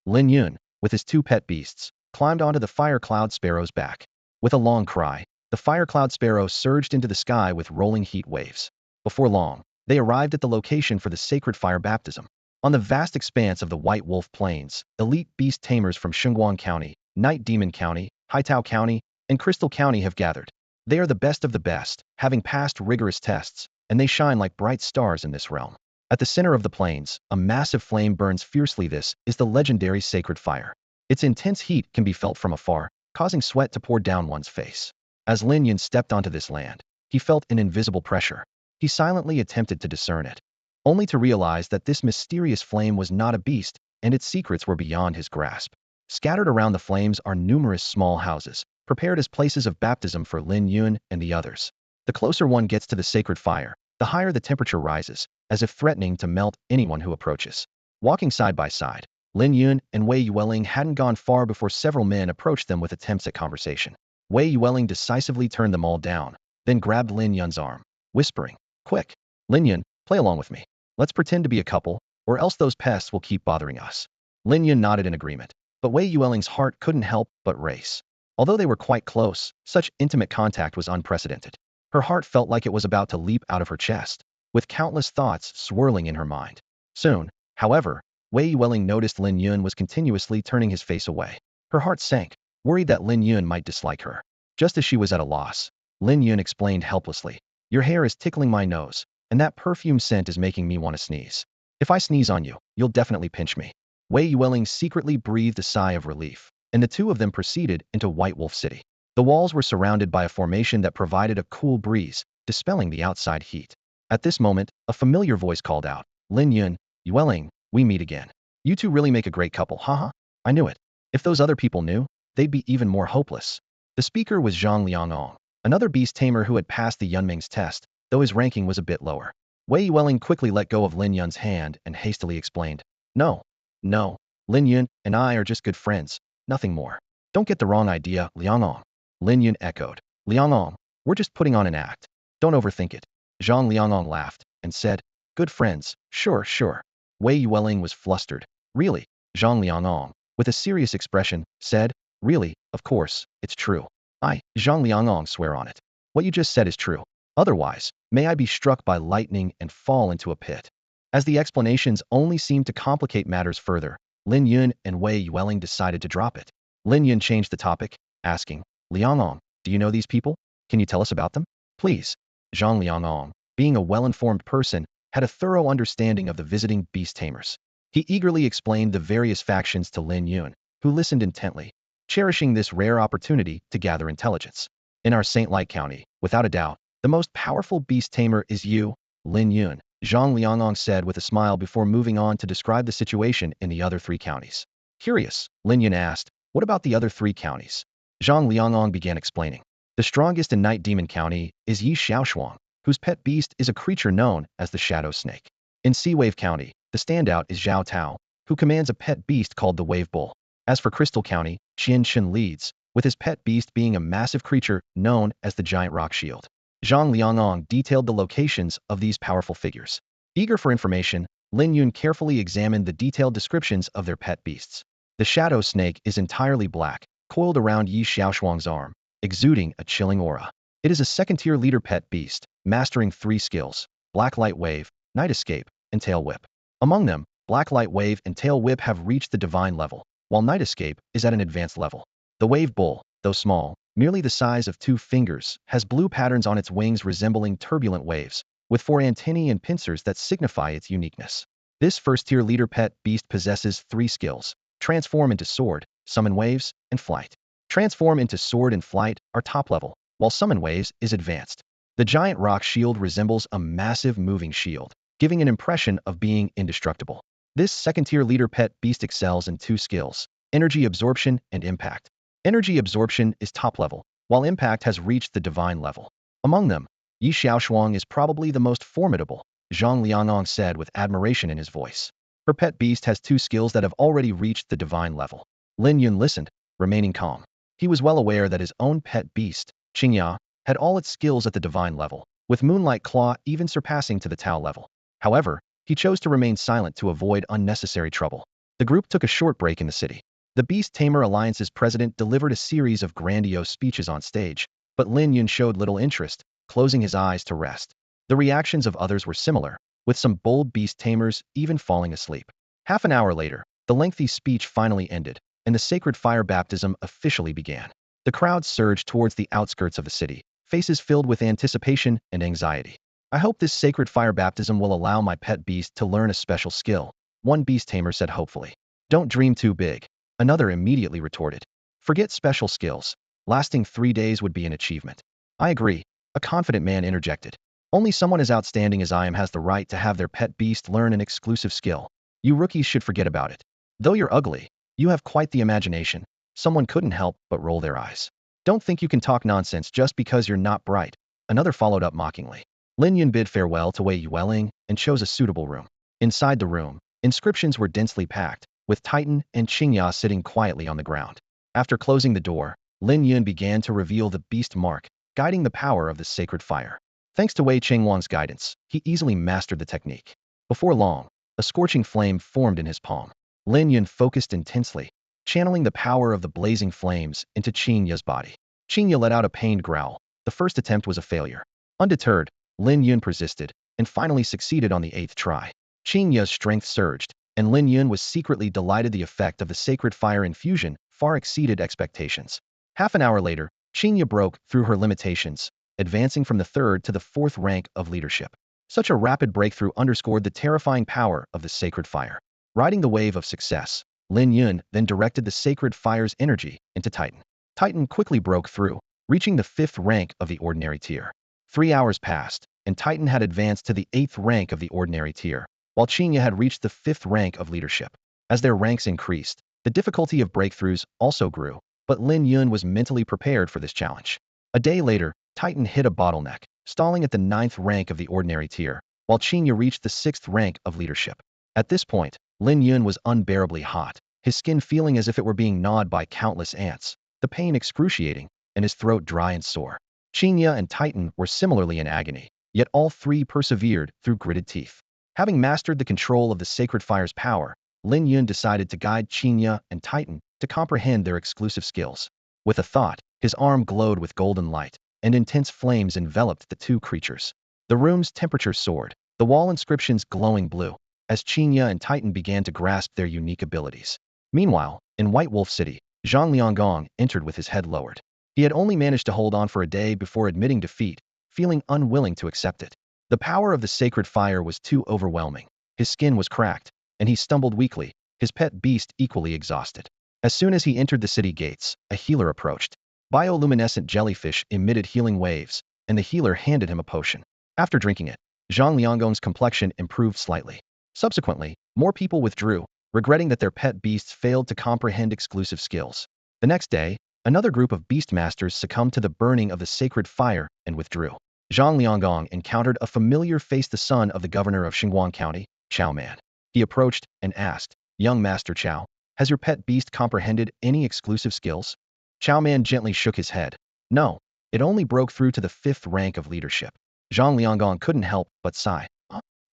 Lin Yun, with his 2 pet beasts, climbed onto the fire cloud sparrow's back. With a long cry, the fire cloud sparrow surged into the sky with rolling heat waves. Before long, they arrived at the location for the sacred fire baptism. On the vast expanse of the White Wolf Plains, elite beast tamers from Shunguang County, Night Demon County, Haitao County, and Crystal County have gathered. They are the best of the best, having passed rigorous tests, and they shine like bright stars in this realm. At the center of the plains, a massive flame burns fiercely. This is the legendary sacred fire. Its intense heat can be felt from afar, causing sweat to pour down one's face. As Lin Yun stepped onto this land, he felt an invisible pressure. He silently attempted to discern it, only to realize that this mysterious flame was not a beast, and its secrets were beyond his grasp. Scattered around the flames are numerous small houses, prepared as places of baptism for Lin Yun and the others. The closer one gets to the sacred fire, the higher the temperature rises, as if threatening to melt anyone who approaches. Walking side by side, Lin Yun and Wei Yueling hadn't gone far before several men approached them with attempts at conversation. Wei Yueling decisively turned them all down, then grabbed Lin Yun's arm, whispering, "Quick, Lin Yun, play along with me. Let's pretend to be a couple, or else those pests will keep bothering us." Lin Yun nodded in agreement, but Wei Yueling's heart couldn't help but race. Although they were quite close, such intimate contact was unprecedented. Her heart felt like it was about to leap out of her chest, with countless thoughts swirling in her mind. Soon, however, Wei Yueling noticed Lin Yun was continuously turning his face away. Her heart sank, worried that Lin Yun might dislike her. Just as she was at a loss, Lin Yun explained helplessly, "Your hair is tickling my nose, and that perfume scent is making me want to sneeze. If I sneeze on you, you'll definitely pinch me." Wei Yueling secretly breathed a sigh of relief, and the two of them proceeded into White Wolf City. The walls were surrounded by a formation that provided a cool breeze, dispelling the outside heat. At this moment, a familiar voice called out, "Lin Yun, Yueling, we meet again. You two really make a great couple, haha. I knew it. If those other people knew, they'd be even more hopeless." The speaker was Zhang Liangong, another beast tamer who had passed the Yunming's test, though his ranking was a bit lower. Wei Yueling quickly let go of Lin Yun's hand and hastily explained, "No, no, Lin Yun and I are just good friends, nothing more. Don't get the wrong idea, Liangong." Lin Yun echoed, "Liangong, we're just putting on an act. Don't overthink it." Zhang Liangong laughed and said, "Good friends, sure, sure." Wei Yueling was flustered. "Really?" Zhang Liangong, with a serious expression, said, "Really, of course, it's true. Zhang Liangong, swear on it. What you just said is true. Otherwise, may I be struck by lightning and fall into a pit." As the explanations only seemed to complicate matters further, Lin Yun and Wei Yueling decided to drop it. Lin Yun changed the topic, asking, "Liangong, do you know these people? Can you tell us about them? Please." Zhang Liangong, being a well-informed person, had a thorough understanding of the visiting beast tamers. He eagerly explained the various factions to Lin Yun, who listened intently, cherishing this rare opportunity to gather intelligence. "In our Saint Light County, without a doubt, the most powerful beast tamer is you, Lin Yun," Zhang Liangong said with a smile before moving on to describe the situation in the other three counties. Curious, Lin Yun asked, "What about the other three counties?" Zhang Liangong began explaining. "The strongest in Night Demon County is Yi Xiaoshuang, whose pet beast is a creature known as the Shadow Snake. In Sea Wave County, the standout is Zhao Tao, who commands a pet beast called the Wave Bull. As for Crystal County, Qian Chen leads, with his pet beast being a massive creature known as the Giant Rock Shield." Zhang Liangong detailed the locations of these powerful figures. Eager for information, Lin Yun carefully examined the detailed descriptions of their pet beasts. The Shadow Snake is entirely black, coiled around Yi Xiaoshuang's arm, exuding a chilling aura. It is a second-tier leader pet beast, mastering 3 skills: Black Light Wave, Night Escape, and Tail Whip. Among them, Black Light Wave and Tail Whip have reached the divine level, while Night Escape is at an advanced level. The Wave Bull, though small, merely the size of 2 fingers, has blue patterns on its wings resembling turbulent waves, with 4 antennae and pincers that signify its uniqueness. This first-tier leader pet beast possesses 3 skills: Transform into Sword, Summon Waves, and Flight. Transform into Sword and Flight are top level, while Summon Waves is advanced. The Giant Rock Shield resembles a massive moving shield, giving an impression of being indestructible. This second-tier leader pet beast excels in 2 skills: Energy Absorption and Impact. Energy Absorption is top level, while Impact has reached the divine level. Among them, Yi Xiaoshuang is probably the most formidable, Zhang Liangong said with admiration in his voice. Her pet beast has 2 skills that have already reached the divine level. Lin Yun listened, remaining calm. He was well aware that his own pet beast, Qingya, had all its skills at the divine level, with Moonlight Claw even surpassing to the Tao level. However, he chose to remain silent to avoid unnecessary trouble. The group took a short break in the city. The Beast Tamer Alliance's president delivered a series of grandiose speeches on stage, but Lin Yun showed little interest, closing his eyes to rest. The reactions of others were similar, with some bold beast tamers even falling asleep. Half an hour later, the lengthy speech finally ended, and the sacred fire baptism officially began. The crowd surged towards the outskirts of the city, faces filled with anticipation and anxiety. "I hope this sacred fire baptism will allow my pet beast to learn a special skill," one beast tamer said hopefully. "Don't dream too big," another immediately retorted. "Forget special skills. Lasting 3 days would be an achievement." "I agree," a confident man interjected. "Only someone as outstanding as I am has the right to have their pet beast learn an exclusive skill. You rookies should forget about it." Though you're ugly, you have quite the imagination. Someone couldn't help but roll their eyes. Don't think you can talk nonsense just because you're not bright. Another followed up mockingly. Lin Yun bid farewell to Wei Yueling and chose a suitable room. Inside the room, inscriptions were densely packed, with Titan and Qingya sitting quietly on the ground. After closing the door, Lin Yun began to reveal the beast mark, guiding the power of the sacred fire. Thanks to Wei Qingwang's guidance, he easily mastered the technique. Before long, a scorching flame formed in his palm. Lin Yun focused intensely, channeling the power of the blazing flames into Qingya's body. Qingya let out a pained growl. The first attempt was a failure. Undeterred, Lin Yun persisted, and finally succeeded on the 8th try. Qingya's strength surged, and Lin Yun was secretly delighted the effect of the sacred fire infusion far exceeded expectations. Half an hour later, Qingya broke through her limitations, advancing from the 3rd to the 4th rank of leadership. Such a rapid breakthrough underscored the terrifying power of the sacred fire. Riding the wave of success, Lin Yun then directed the sacred fire's energy into Titan. Titan quickly broke through, reaching the 5th rank of the ordinary tier. 3 hours passed, and Titan had advanced to the 8th rank of the ordinary tier, while Qingya had reached the 5th rank of leadership. As their ranks increased, the difficulty of breakthroughs also grew, but Lin Yun was mentally prepared for this challenge. A day later, Titan hit a bottleneck, stalling at the 9th rank of the ordinary tier, while Qingya reached the 6th rank of leadership. At this point, Lin Yun was unbearably hot, his skin feeling as if it were being gnawed by countless ants, the pain excruciating, and his throat dry and sore. Qingya and Titan were similarly in agony, yet all three persevered through gritted teeth. Having mastered the control of the sacred fire's power, Lin Yun decided to guide Qingya and Titan to comprehend their exclusive skills. With a thought, his arm glowed with golden light, and intense flames enveloped the two creatures. The room's temperature soared, the wall inscriptions glowing blue, as Qingya and Titan began to grasp their unique abilities. Meanwhile, in White Wolf City, Zhang Lianggong entered with his head lowered. He had only managed to hold on for a day before admitting defeat, feeling unwilling to accept it. The power of the sacred fire was too overwhelming. His skin was cracked, and he stumbled weakly, his pet beast equally exhausted. As soon as he entered the city gates, a healer approached. Bioluminescent jellyfish emitted healing waves, and the healer handed him a potion. After drinking it, Zhang Lianggong's complexion improved slightly. Subsequently, more people withdrew, regretting that their pet beasts failed to comprehend exclusive skills. The next day, another group of beastmasters succumbed to the burning of the sacred fire and withdrew. Zhang Lianggong encountered a familiar face, the son of the governor of Xinguang County, Chao Man. He approached and asked, "Young Master Chao, has your pet beast comprehended any exclusive skills?" Chao Man gently shook his head. "No, it only broke through to the 5th rank of leadership." Zhang Lianggong couldn't help but sigh.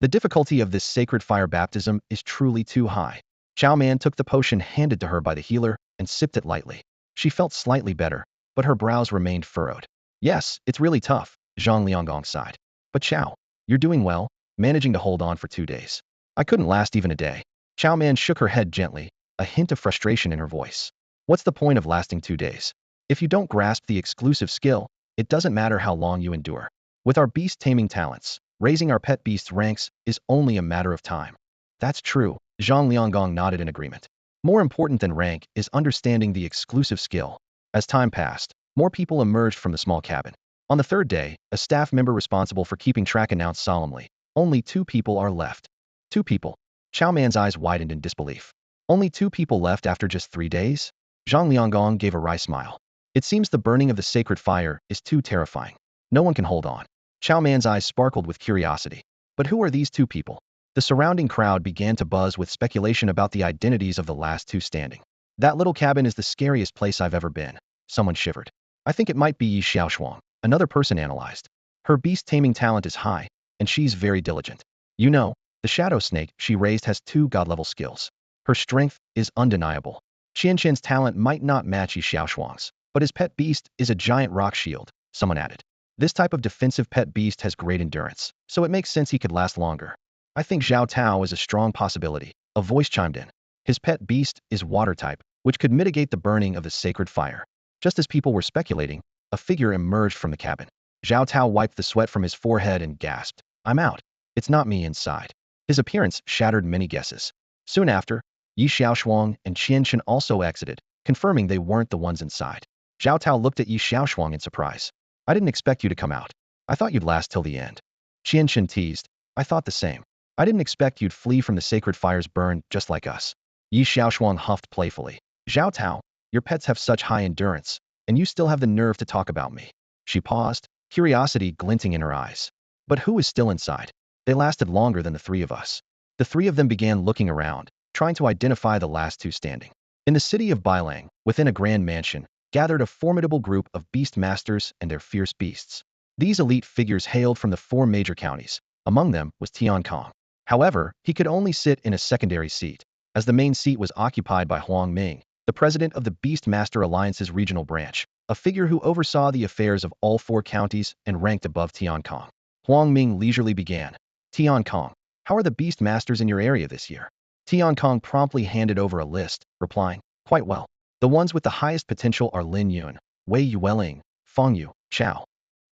The difficulty of this sacred fire baptism is truly too high. Chao Man took the potion handed to her by the healer and sipped it lightly. She felt slightly better, but her brows remained furrowed. "Yes, it's really tough," Zhang Lianggong sighed. "But Chao, you're doing well, managing to hold on for 2 days. I couldn't last even a day." Chao Man shook her head gently, a hint of frustration in her voice. "What's the point of lasting 2 days? If you don't grasp the exclusive skill, it doesn't matter how long you endure. With our beast taming talents, raising our pet beast's ranks is only a matter of time." "That's true," Zhang Lianggong nodded in agreement. "More important than rank is understanding the exclusive skill." As time passed, more people emerged from the small cabin. On the 3rd day, a staff member responsible for keeping track announced solemnly, "Only 2 people are left." 2 people? Chao Man's eyes widened in disbelief. "Only 2 people left after just 3 days?" Zhang Lianggong gave a wry smile. "It seems the burning of the sacred fire is too terrifying. No one can hold on." Chao Man's eyes sparkled with curiosity. "But who are these 2 people?" The surrounding crowd began to buzz with speculation about the identities of the last 2 standing. "That little cabin is the scariest place I've ever been." Someone shivered. "I think it might be Yi Xiaoshuang," another person analyzed. "Her beast taming talent is high, and she's very diligent. You know, the shadow snake she raised has 2 god-level skills. Her strength is undeniable. Qianshen's talent might not match Yi Xiaoshuang's, but his pet beast is a giant rock shield," someone added. "This type of defensive pet beast has great endurance, so it makes sense he could last longer." "I think Zhao Tao is a strong possibility," a voice chimed in. "His pet beast is water type, which could mitigate the burning of the sacred fire." Just as people were speculating, a figure emerged from the cabin. Zhao Tao wiped the sweat from his forehead and gasped, "I'm out. It's not me inside." His appearance shattered many guesses. Soon after, Yi Xiaoshuang and Qianshen also exited, confirming they weren't the ones inside. Zhao Tao looked at Yi Xiaoshuang in surprise. "I didn't expect you to come out. I thought you'd last till the end." Qianshen teased, "I thought the same. I didn't expect you'd flee from the sacred fire's burn just like us." Yi Xiaoshuang huffed playfully. Zhao Tao, your pets have such high endurance, and you still have the nerve to talk about me. She paused, curiosity glinting in her eyes. But who is still inside? They lasted longer than the three of us. The three of them began looking around, trying to identify the last two standing. In the city of Bailang, within a grand mansion, gathered a formidable group of beast masters and their fierce beasts. These elite figures hailed from the four major counties. Among them was Tian Kong. However, he could only sit in a secondary seat, as the main seat was occupied by Huang Ming, the president of the Beast Master Alliance's regional branch, a figure who oversaw the affairs of all four counties and ranked above Tian Kong. Huang Ming leisurely began. Tian Kong, how are the Beast Masters in your area this year? Tian Kong promptly handed over a list, replying, quite well. The ones with the highest potential are Lin Yun, Wei Yueling, Feng Yu, Chao.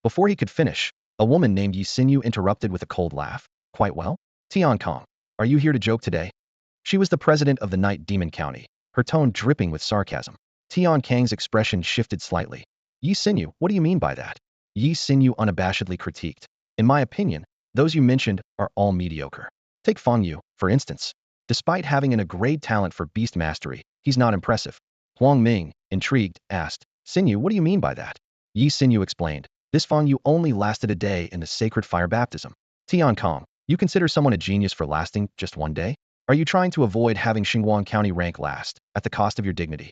Before he could finish, a woman named Yi Xinyu interrupted with a cold laugh. Quite well? Tian Kong, are you here to joke today? She was the president of the Night Demon County, her tone dripping with sarcasm. Tian Kang's expression shifted slightly. Yi Xinyu, what do you mean by that? Yi Xinyu unabashedly critiqued. In my opinion, those you mentioned are all mediocre. Take Feng Yu, for instance. Despite having a great talent for beast mastery, he's not impressive. Huang Ming, intrigued, asked, Xinyu, what do you mean by that? Yi Xinyu explained. This Feng Yu only lasted a day in the sacred fire baptism. Tian Kong, you consider someone a genius for lasting just one day? Are you trying to avoid having Xinguang County rank last, at the cost of your dignity?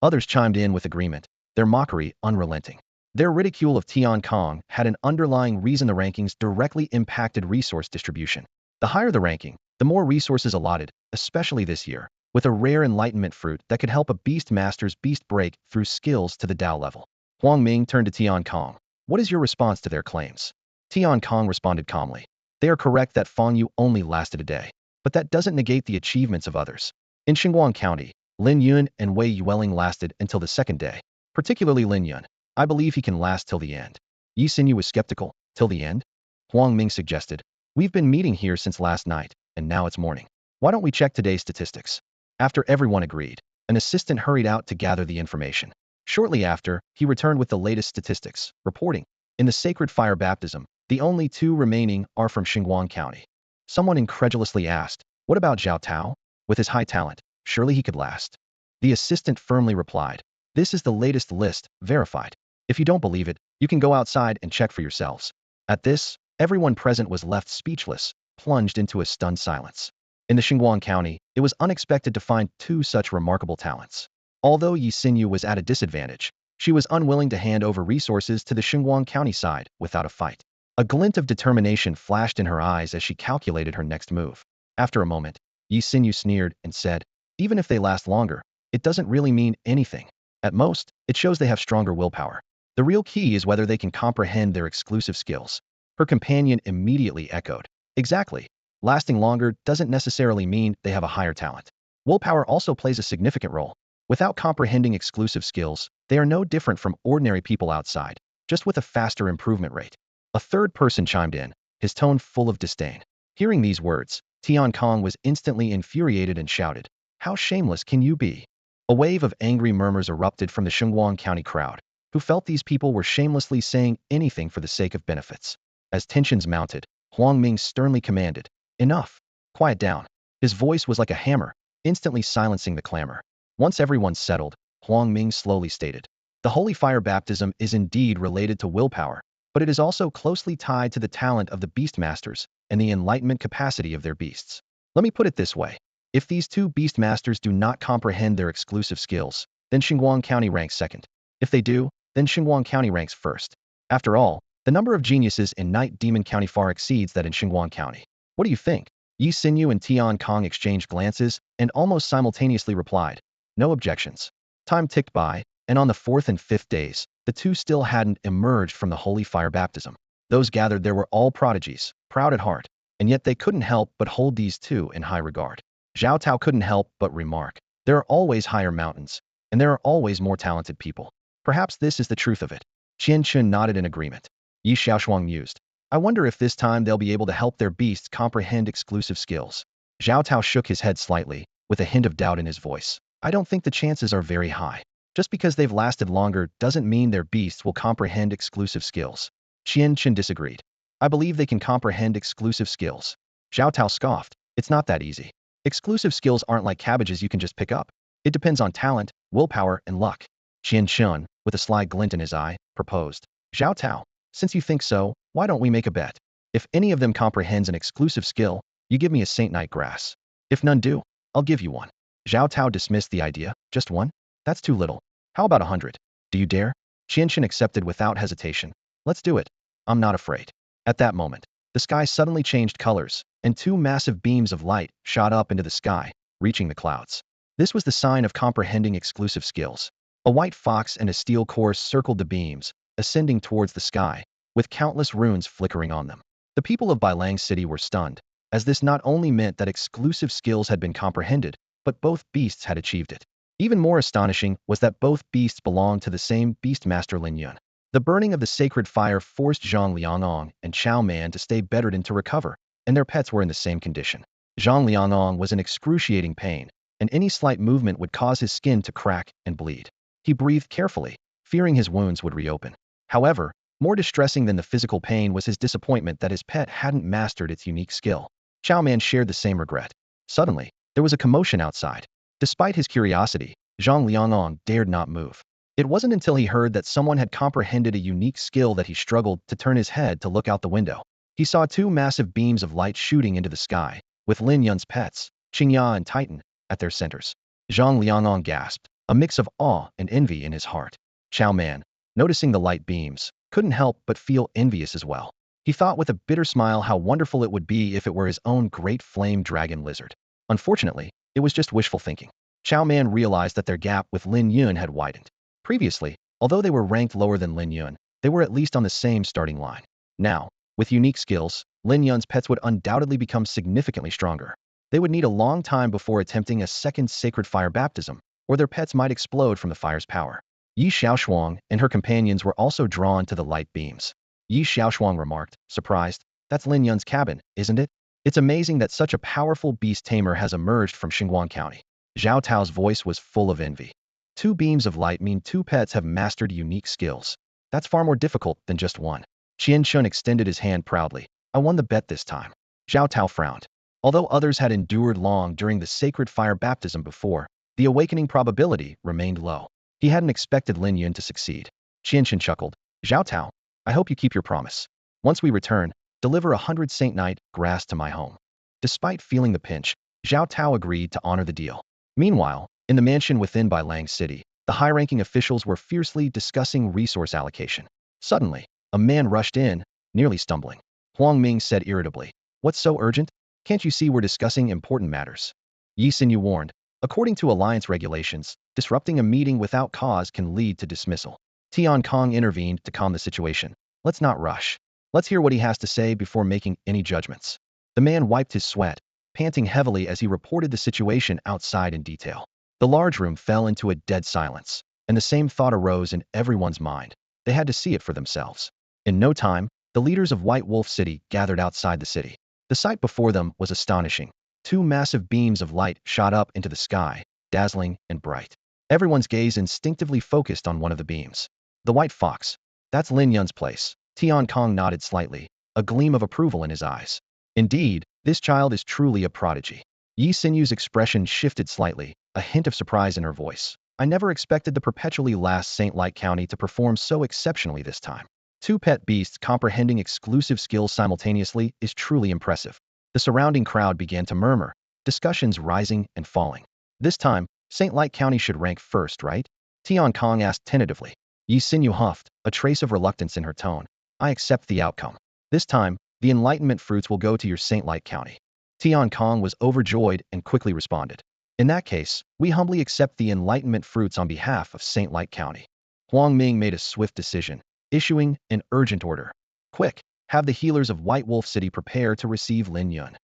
Others chimed in with agreement, their mockery unrelenting. Their ridicule of Tian Kong had an underlying reason. The rankings directly impacted resource distribution. The higher the ranking, the more resources allotted, especially this year, with a rare enlightenment fruit that could help a beast master's beast break through skills to the Dao level. Huang Ming turned to Tian Kong. What is your response to their claims? Tian Kong responded calmly. They are correct that Feng Yu only lasted a day, but that doesn't negate the achievements of others. In Xinguang County, Lin Yun and Wei Yueling lasted until the second day, particularly Lin Yun. I believe he can last till the end. Yi Xinyu was skeptical. Till the end? Huang Ming suggested. We've been meeting here since last night, and now it's morning. Why don't we check today's statistics? After everyone agreed, an assistant hurried out to gather the information. Shortly after, he returned with the latest statistics, reporting, in the sacred fire baptism, the only two remaining are from Xinguang County. Someone incredulously asked, what about Zhao Tao? With his high talent, surely he could last. The assistant firmly replied, this is the latest list, verified. If you don't believe it, you can go outside and check for yourselves. At this, everyone present was left speechless, plunged into a stunned silence. In the Xinguang County, it was unexpected to find two such remarkable talents. Although Yi Xinyu was at a disadvantage, she was unwilling to hand over resources to the Xinguang County side without a fight. A glint of determination flashed in her eyes as she calculated her next move. After a moment, Yi Xinyu sneered and said, even if they last longer, it doesn't really mean anything. At most, it shows they have stronger willpower. The real key is whether they can comprehend their exclusive skills. Her companion immediately echoed. Exactly. Lasting longer doesn't necessarily mean they have a higher talent. Willpower also plays a significant role. Without comprehending exclusive skills, they are no different from ordinary people outside, just with a faster improvement rate. A third person chimed in, his tone full of disdain. Hearing these words, Tian Kong was instantly infuriated and shouted, how shameless can you be? A wave of angry murmurs erupted from the Xinguang County crowd, who felt these people were shamelessly saying anything for the sake of benefits. As tensions mounted, Huang Ming sternly commanded, enough. Quiet down. His voice was like a hammer, instantly silencing the clamor. Once everyone settled, Huang Ming slowly stated, the holy fire baptism is indeed related to willpower, but it is also closely tied to the talent of the beast masters and the enlightenment capacity of their beasts. Let me put it this way. If these two beast masters do not comprehend their exclusive skills, then Xinguang County ranks second. If they do, then Xinguang County ranks first. After all, the number of geniuses in Night Demon County far exceeds that in Xinguang County. What do you think? Yi Xinyu and Tian Kong exchanged glances and almost simultaneously replied, no objections. Time ticked by, and on the fourth and fifth days, the two still hadn't emerged from the holy fire baptism. Those gathered there were all prodigies, proud at heart, and yet they couldn't help but hold these two in high regard. Zhao Tao couldn't help but remark, there are always higher mountains, and there are always more talented people. Perhaps this is the truth of it. Qian Chun nodded in agreement. Yi Xiaoshuang mused, I wonder if this time they'll be able to help their beasts comprehend exclusive skills. Zhao Tao shook his head slightly, with a hint of doubt in his voice. I don't think the chances are very high. Just because they've lasted longer doesn't mean their beasts will comprehend exclusive skills. Qian Chun disagreed. I believe they can comprehend exclusive skills. Zhao Tao scoffed. It's not that easy. Exclusive skills aren't like cabbages you can just pick up. It depends on talent, willpower, and luck. Qian Shun, with a sly glint in his eye, proposed. Zhao Tao, since you think so, why don't we make a bet? If any of them comprehends an exclusive skill, you give me a Saint Night grass. If none do, I'll give you one. Zhao Tao dismissed the idea. Just one? That's too little. How about 100? Do you dare? Qian Shun accepted without hesitation. Let's do it. I'm not afraid. At that moment, the sky suddenly changed colors, and two massive beams of light shot up into the sky, reaching the clouds. This was the sign of comprehending exclusive skills. A white fox and a steel course circled the beams, ascending towards the sky, with countless runes flickering on them. The people of Bailang City were stunned, as this not only meant that exclusive skills had been comprehended, but both beasts had achieved it. Even more astonishing was that both beasts belonged to the same beast master Lin Yun. The burning of the sacred fire forced Zhang Liangong and Chao Man to stay bedridden to recover, and their pets were in the same condition. Zhang Liangong was in excruciating pain, and any slight movement would cause his skin to crack and bleed. He breathed carefully, fearing his wounds would reopen. However, more distressing than the physical pain was his disappointment that his pet hadn't mastered its unique skill. Chao Man shared the same regret. Suddenly, there was a commotion outside. Despite his curiosity, Zhang Liangong dared not move. It wasn't until he heard that someone had comprehended a unique skill that he struggled to turn his head to look out the window. He saw two massive beams of light shooting into the sky, with Lin Yun's pets, Qingya and Titan, at their centers. Zhang Liangong gasped, a mix of awe and envy in his heart. Chao Man, noticing the light beams, couldn't help but feel envious as well. He thought with a bitter smile how wonderful it would be if it were his own great flame dragon lizard. Unfortunately, it was just wishful thinking. Chao Man realized that their gap with Lin Yun had widened. Previously, although they were ranked lower than Lin Yun, they were at least on the same starting line. Now, with unique skills, Lin Yun's pets would undoubtedly become significantly stronger. They would need a long time before attempting a second sacred fire baptism, or their pets might explode from the fire's power. Yi Xiaoshuang and her companions were also drawn to the light beams. Yi Xiaoshuang remarked, surprised, "That's Lin Yun's cabin, isn't it? It's amazing that such a powerful beast tamer has emerged from Xinguang County." Zhao Tao's voice was full of envy. Two beams of light mean two pets have mastered unique skills. That's far more difficult than just one. Qian Shun extended his hand proudly. "I won the bet this time." Zhao Tao frowned. Although others had endured long during the sacred fire baptism before, the awakening probability remained low. He hadn't expected Lin Yun to succeed. Qian Shun chuckled. "Zhao Tao, I hope you keep your promise. Once we return, deliver 100 Saint Night grass to my home." Despite feeling the pinch, Zhao Tao agreed to honor the deal. Meanwhile, in the mansion within Bailang City, the high-ranking officials were fiercely discussing resource allocation. Suddenly, a man rushed in, nearly stumbling. Huang Ming said irritably, "What's so urgent? Can't you see we're discussing important matters?" Yi Xinyu warned, "According to alliance regulations, disrupting a meeting without cause can lead to dismissal." Tian Kong intervened to calm the situation. "Let's not rush. Let's hear what he has to say before making any judgments." The man wiped his sweat, panting heavily as he reported the situation outside in detail. The large room fell into a dead silence, and the same thought arose in everyone's mind. They had to see it for themselves. In no time, the leaders of White Wolf City gathered outside the city. The sight before them was astonishing. Two massive beams of light shot up into the sky, dazzling and bright. Everyone's gaze instinctively focused on one of the beams. The white fox. That's Lin Yun's place. Tian Kong nodded slightly, a gleam of approval in his eyes. Indeed, this child is truly a prodigy. Yi Xinyu's expression shifted slightly, a hint of surprise in her voice. "I never expected the perpetually last Saint Light County to perform so exceptionally this time. Two pet beasts comprehending exclusive skills simultaneously is truly impressive." The surrounding crowd began to murmur, discussions rising and falling. "This time, Saint Light County should rank first, right?" Tian Kong asked tentatively. Yi Xinyu huffed, a trace of reluctance in her tone. "I accept the outcome. This time, the enlightenment fruits will go to your Saint Light County." Tian Kong was overjoyed and quickly responded. "In that case, we humbly accept the enlightenment fruits on behalf of Saint Light County." Huang Ming made a swift decision, issuing an urgent order. "Quick, have the healers of White Wolf City prepare to receive Lin Yun."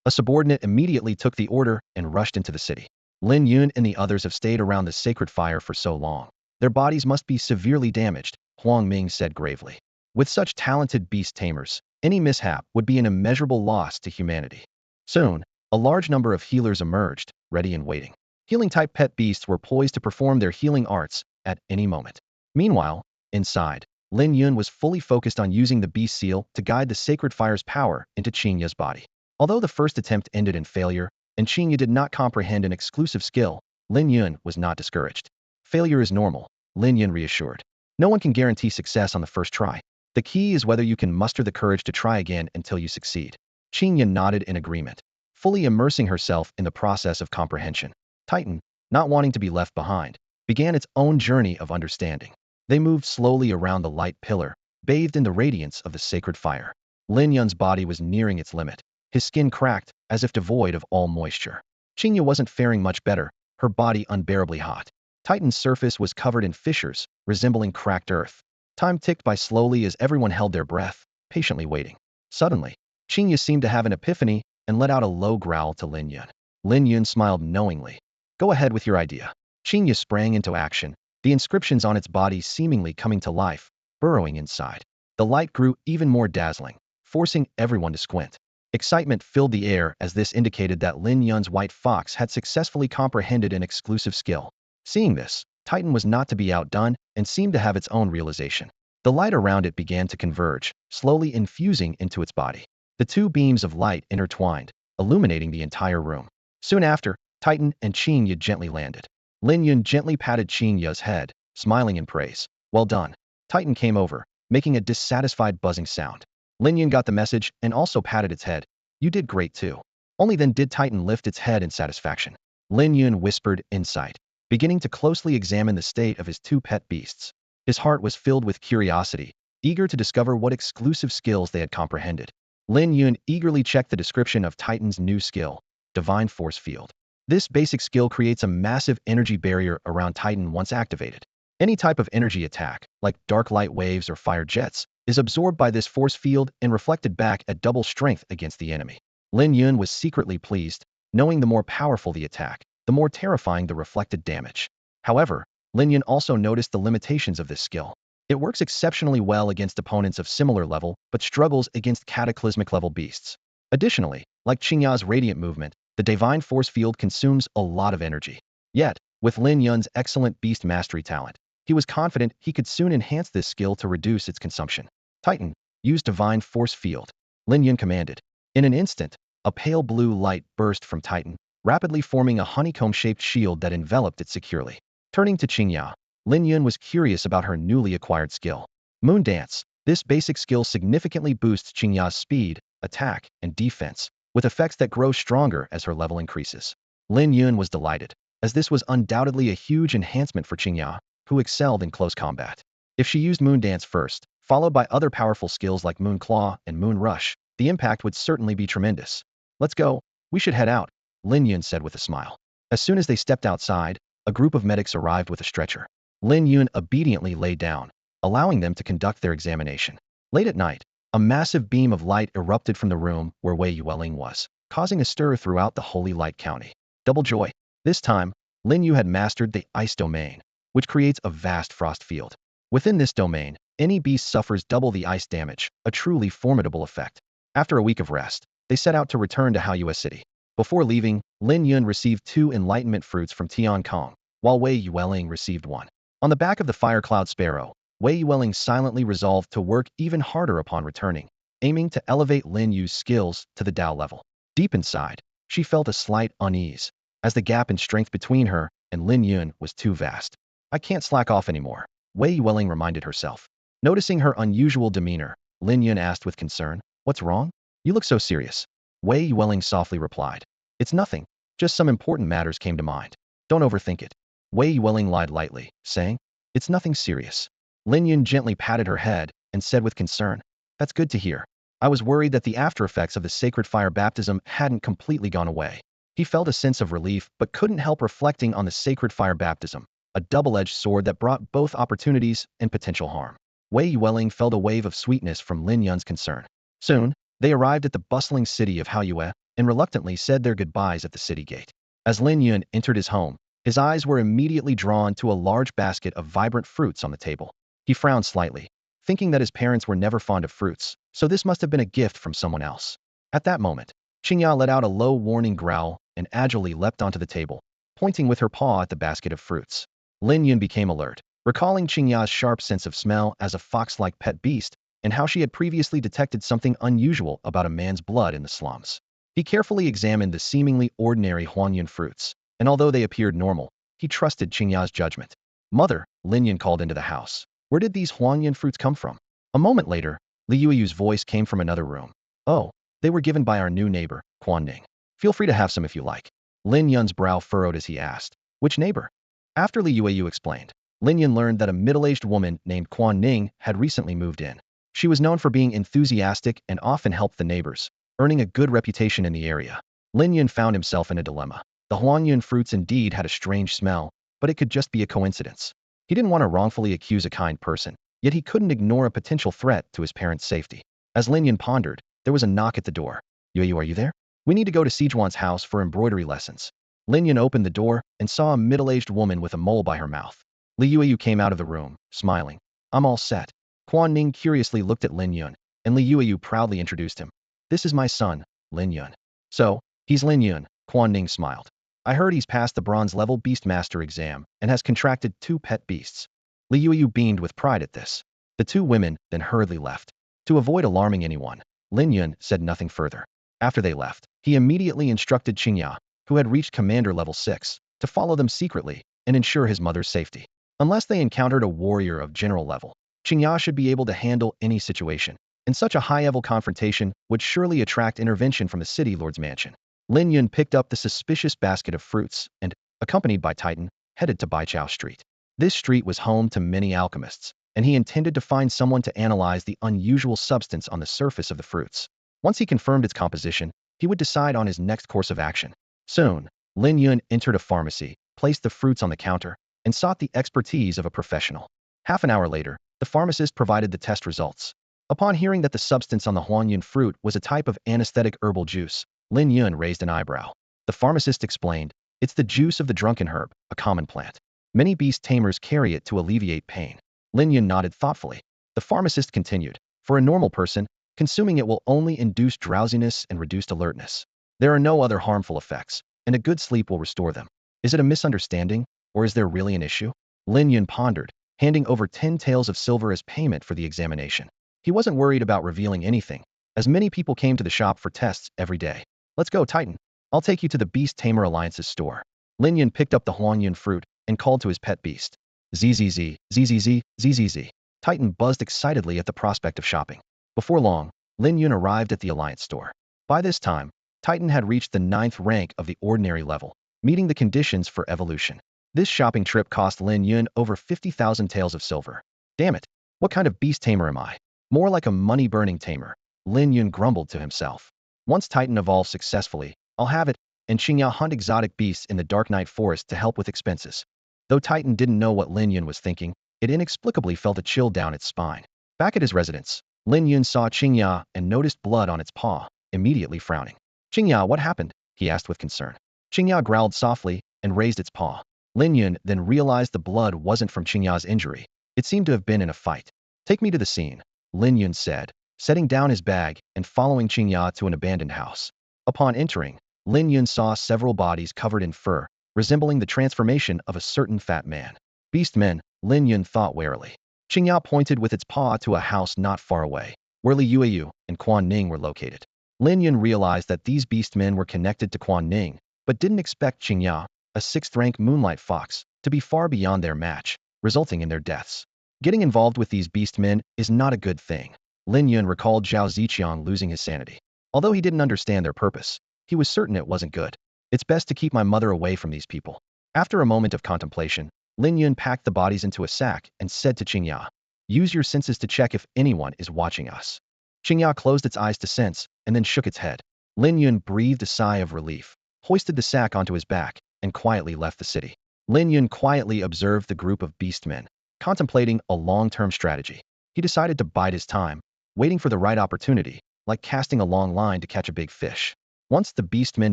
A subordinate immediately took the order and rushed into the city. Lin Yun and the others have stayed around the sacred fire for so long. Their bodies must be severely damaged, Huang Ming said gravely. With such talented beast tamers, any mishap would be an immeasurable loss to humanity. Soon, a large number of healers emerged, ready and waiting. Healing-type pet beasts were poised to perform their healing arts at any moment. Meanwhile, inside, Lin Yun was fully focused on using the beast seal to guide the sacred fire's power into Qingya's body. Although the first attempt ended in failure, and Qingya did not comprehend an exclusive skill, Lin Yun was not discouraged. Failure is normal, Lin Yun reassured. No one can guarantee success on the first try. The key is whether you can muster the courage to try again until you succeed. Qingya nodded in agreement, fully immersing herself in the process of comprehension. Titan, not wanting to be left behind, began its own journey of understanding. They moved slowly around the light pillar, bathed in the radiance of the sacred fire. Lin Yun's body was nearing its limit. His skin cracked, as if devoid of all moisture. Qingya wasn't faring much better, her body unbearably hot. Titan's surface was covered in fissures, resembling cracked earth. Time ticked by slowly as everyone held their breath, patiently waiting. Suddenly, Qingya seemed to have an epiphany and let out a low growl to Lin Yun. Lin Yun smiled knowingly. Go ahead with your idea. Qingya sprang into action, the inscriptions on its body seemingly coming to life, burrowing inside. The light grew even more dazzling, forcing everyone to squint. Excitement filled the air as this indicated that Lin Yun's white fox had successfully comprehended an exclusive skill. Seeing this, Titan was not to be outdone and seemed to have its own realization. The light around it began to converge, slowly infusing into its body. The two beams of light intertwined, illuminating the entire room. Soon after, Titan and Qingya gently landed. Lin Yun gently patted Qingya's head, smiling in praise. Well done. Titan came over, making a dissatisfied buzzing sound. Lin Yun got the message and also patted its head. You did great too. Only then did Titan lift its head in satisfaction. Lin Yun whispered insight, beginning to closely examine the state of his two pet beasts. His heart was filled with curiosity, eager to discover what exclusive skills they had comprehended. Lin Yun eagerly checked the description of Titan's new skill, Divine Force Field. This basic skill creates a massive energy barrier around Titan once activated. Any type of energy attack, like dark light waves or fire jets, is absorbed by this force field and reflected back at double strength against the enemy. Lin Yun was secretly pleased, knowing the more powerful the attack, the more terrifying the reflected damage. However, Lin Yun also noticed the limitations of this skill. It works exceptionally well against opponents of similar level, but struggles against cataclysmic level beasts. Additionally, like Qingya's radiant movement, the divine force field consumes a lot of energy. Yet, with Lin Yun's excellent beast mastery talent, he was confident he could soon enhance this skill to reduce its consumption. Titan, use divine force field, Lin Yun commanded. In an instant, a pale blue light burst from Titan, rapidly forming a honeycomb-shaped shield that enveloped it securely. Turning to Qingya, Lin Yun was curious about her newly acquired skill. Moon Dance. This basic skill significantly boosts Qingya's speed, attack, and defense, with effects that grow stronger as her level increases. Lin Yun was delighted, as this was undoubtedly a huge enhancement for Qingya, who excelled in close combat. If she used Moon Dance first, followed by other powerful skills like Moon Claw and Moon Rush, the impact would certainly be tremendous. Let's go. We should head out, Lin Yun said with a smile. As soon as they stepped outside, a group of medics arrived with a stretcher. Lin Yun obediently lay down, allowing them to conduct their examination. Late at night, a massive beam of light erupted from the room where Wei Yueling was, causing a stir throughout the Holy Light County. Double joy. This time, Lin Yu had mastered the ice domain, which creates a vast frost field. Within this domain, any beast suffers double the ice damage, a truly formidable effect. After a week of rest, they set out to return to Haoyue City. Before leaving, Lin Yun received 2 enlightenment fruits from Tian Kong, while Wei Yueling received 1. On the back of the Fire Cloud Sparrow, Wei Yueling silently resolved to work even harder upon returning, aiming to elevate Lin Yu's skills to the Dao level. Deep inside, she felt a slight unease, as the gap in strength between her and Lin Yun was too vast. I can't slack off anymore, Wei Yueling reminded herself. Noticing her unusual demeanor, Lin Yun asked with concern, "What's wrong? You look so serious." Wei Yueling softly replied, "It's nothing, just some important matters came to mind. Don't overthink it." Wei Yueling lied lightly, saying, "It's nothing serious." Lin Yun gently patted her head and said with concern, "That's good to hear. I was worried that the after-effects of the sacred fire baptism hadn't completely gone away." He felt a sense of relief but couldn't help reflecting on the sacred fire baptism, a double-edged sword that brought both opportunities and potential harm. Wei Yueling felt a wave of sweetness from Lin Yun's concern. Soon, they arrived at the bustling city of Haoyue and reluctantly said their goodbyes at the city gate. As Lin Yun entered his home, his eyes were immediately drawn to a large basket of vibrant fruits on the table. He frowned slightly, thinking that his parents were never fond of fruits, so this must have been a gift from someone else. At that moment, Qingya let out a low warning growl and agilely leapt onto the table, pointing with her paw at the basket of fruits. Lin Yun became alert, recalling Qingya's sharp sense of smell as a fox-like pet beast and how she had previously detected something unusual about a man's blood in the slums. He carefully examined the seemingly ordinary Huangyun fruits, and although they appeared normal, he trusted Qingya's judgment. Mother, Lin Yun called into the house. Where did these Huangyun fruits come from? A moment later, Li Yueyu's voice came from another room. Oh, they were given by our new neighbor, Quan Ning. Feel free to have some if you like. Lin Yun's brow furrowed as he asked, which neighbor? After Li Yueyu explained, Lin Yun learned that a middle-aged woman named Quan Ning had recently moved in. She was known for being enthusiastic and often helped the neighbors, earning a good reputation in the area. Lin Yun found himself in a dilemma. The Huangyun fruits indeed had a strange smell, but it could just be a coincidence. He didn't want to wrongfully accuse a kind person, yet he couldn't ignore a potential threat to his parents' safety. As Lin Yun pondered, there was a knock at the door. Yueyu, are you there? We need to go to Sijuan's house for embroidery lessons. Lin Yun opened the door and saw a middle-aged woman with a mole by her mouth. Li Yueyu came out of the room, smiling. I'm all set. Quan Ning curiously looked at Lin Yun, and Li Yueyu proudly introduced him. This is my son, Lin Yun. So, he's Lin Yun, Quan Ning smiled. I heard he's passed the bronze-level Beastmaster exam and has contracted 2 pet beasts. Li Yueyu beamed with pride at this. The 2 women then hurriedly left. To avoid alarming anyone, Lin Yun said nothing further. After they left, he immediately instructed Qingya, who had reached Commander Level 6, to follow them secretly and ensure his mother's safety. Unless they encountered a warrior of general level, Qingya should be able to handle any situation, and such a high-level confrontation would surely attract intervention from the city lord's mansion. Lin Yun picked up the suspicious basket of fruits and, accompanied by Titan, headed to Baichao Street. This street was home to many alchemists, and he intended to find someone to analyze the unusual substance on the surface of the fruits. Once he confirmed its composition, he would decide on his next course of action. Soon, Lin Yun entered a pharmacy, placed the fruits on the counter, and sought the expertise of a professional. Half an hour later, the pharmacist provided the test results. Upon hearing that the substance on the Huangyun fruit was a type of anesthetic herbal juice, Lin Yun raised an eyebrow. The pharmacist explained, it's the juice of the drunken herb, a common plant. Many beast tamers carry it to alleviate pain. Lin Yun nodded thoughtfully. The pharmacist continued, for a normal person, consuming it will only induce drowsiness and reduced alertness. There are no other harmful effects, and a good sleep will restore them. Is it a misunderstanding, or is there really an issue? Lin Yun pondered, handing over 10 taels of silver as payment for the examination. He wasn't worried about revealing anything, as many people came to the shop for tests every day. Let's go, Titan. I'll take you to the Beast Tamer Alliance's store. Lin Yun picked up the Huangyun fruit and called to his pet beast. ZZZ, ZZZ, ZZZ. Titan buzzed excitedly at the prospect of shopping. Before long, Lin Yun arrived at the Alliance store. By this time, Titan had reached the 9th rank of the ordinary level, meeting the conditions for evolution. This shopping trip cost Lin Yun over 50,000 taels of silver. Damn it, what kind of beast tamer am I? More like a money-burning tamer, Lin Yun grumbled to himself. Once Titan evolves successfully, I'll have it, and Qingya hunt exotic beasts in the Dark Night Forest to help with expenses. Though Titan didn't know what Lin Yun was thinking, it inexplicably felt a chill down its spine. Back at his residence, Lin Yun saw Qingya and noticed blood on its paw, immediately frowning. Qingya, what happened? He asked with concern. Qingya growled softly and raised its paw. Lin Yun then realized the blood wasn't from Qingya's injury. It seemed to have been in a fight. Take me to the scene, Lin Yun said, setting down his bag and following Qingya to an abandoned house. Upon entering, Lin Yun saw several bodies covered in fur, resembling the transformation of a certain fat man. Beastmen, Lin Yun thought warily. Qingya pointed with its paw to a house not far away, where Li Yueyu and Quan Ning were located. Lin Yun realized that these beastmen were connected to Quan Ning, but didn't expect Qingya, a 6th-rank moonlight fox, to be far beyond their match, resulting in their deaths. Getting involved with these beastmen is not a good thing. Lin Yun recalled Zhao Ziqiang losing his sanity. Although he didn't understand their purpose, he was certain it wasn't good. It's best to keep my mother away from these people. After a moment of contemplation, Lin Yun packed the bodies into a sack and said to Qingya, use your senses to check if anyone is watching us. Qingya closed its eyes to sense and then shook its head. Lin Yun breathed a sigh of relief, hoisted the sack onto his back, and quietly left the city. Lin Yun quietly observed the group of beastmen, contemplating a long-term strategy. He decided to bide his time, waiting for the right opportunity, like casting a long line to catch a big fish. Once the beastmen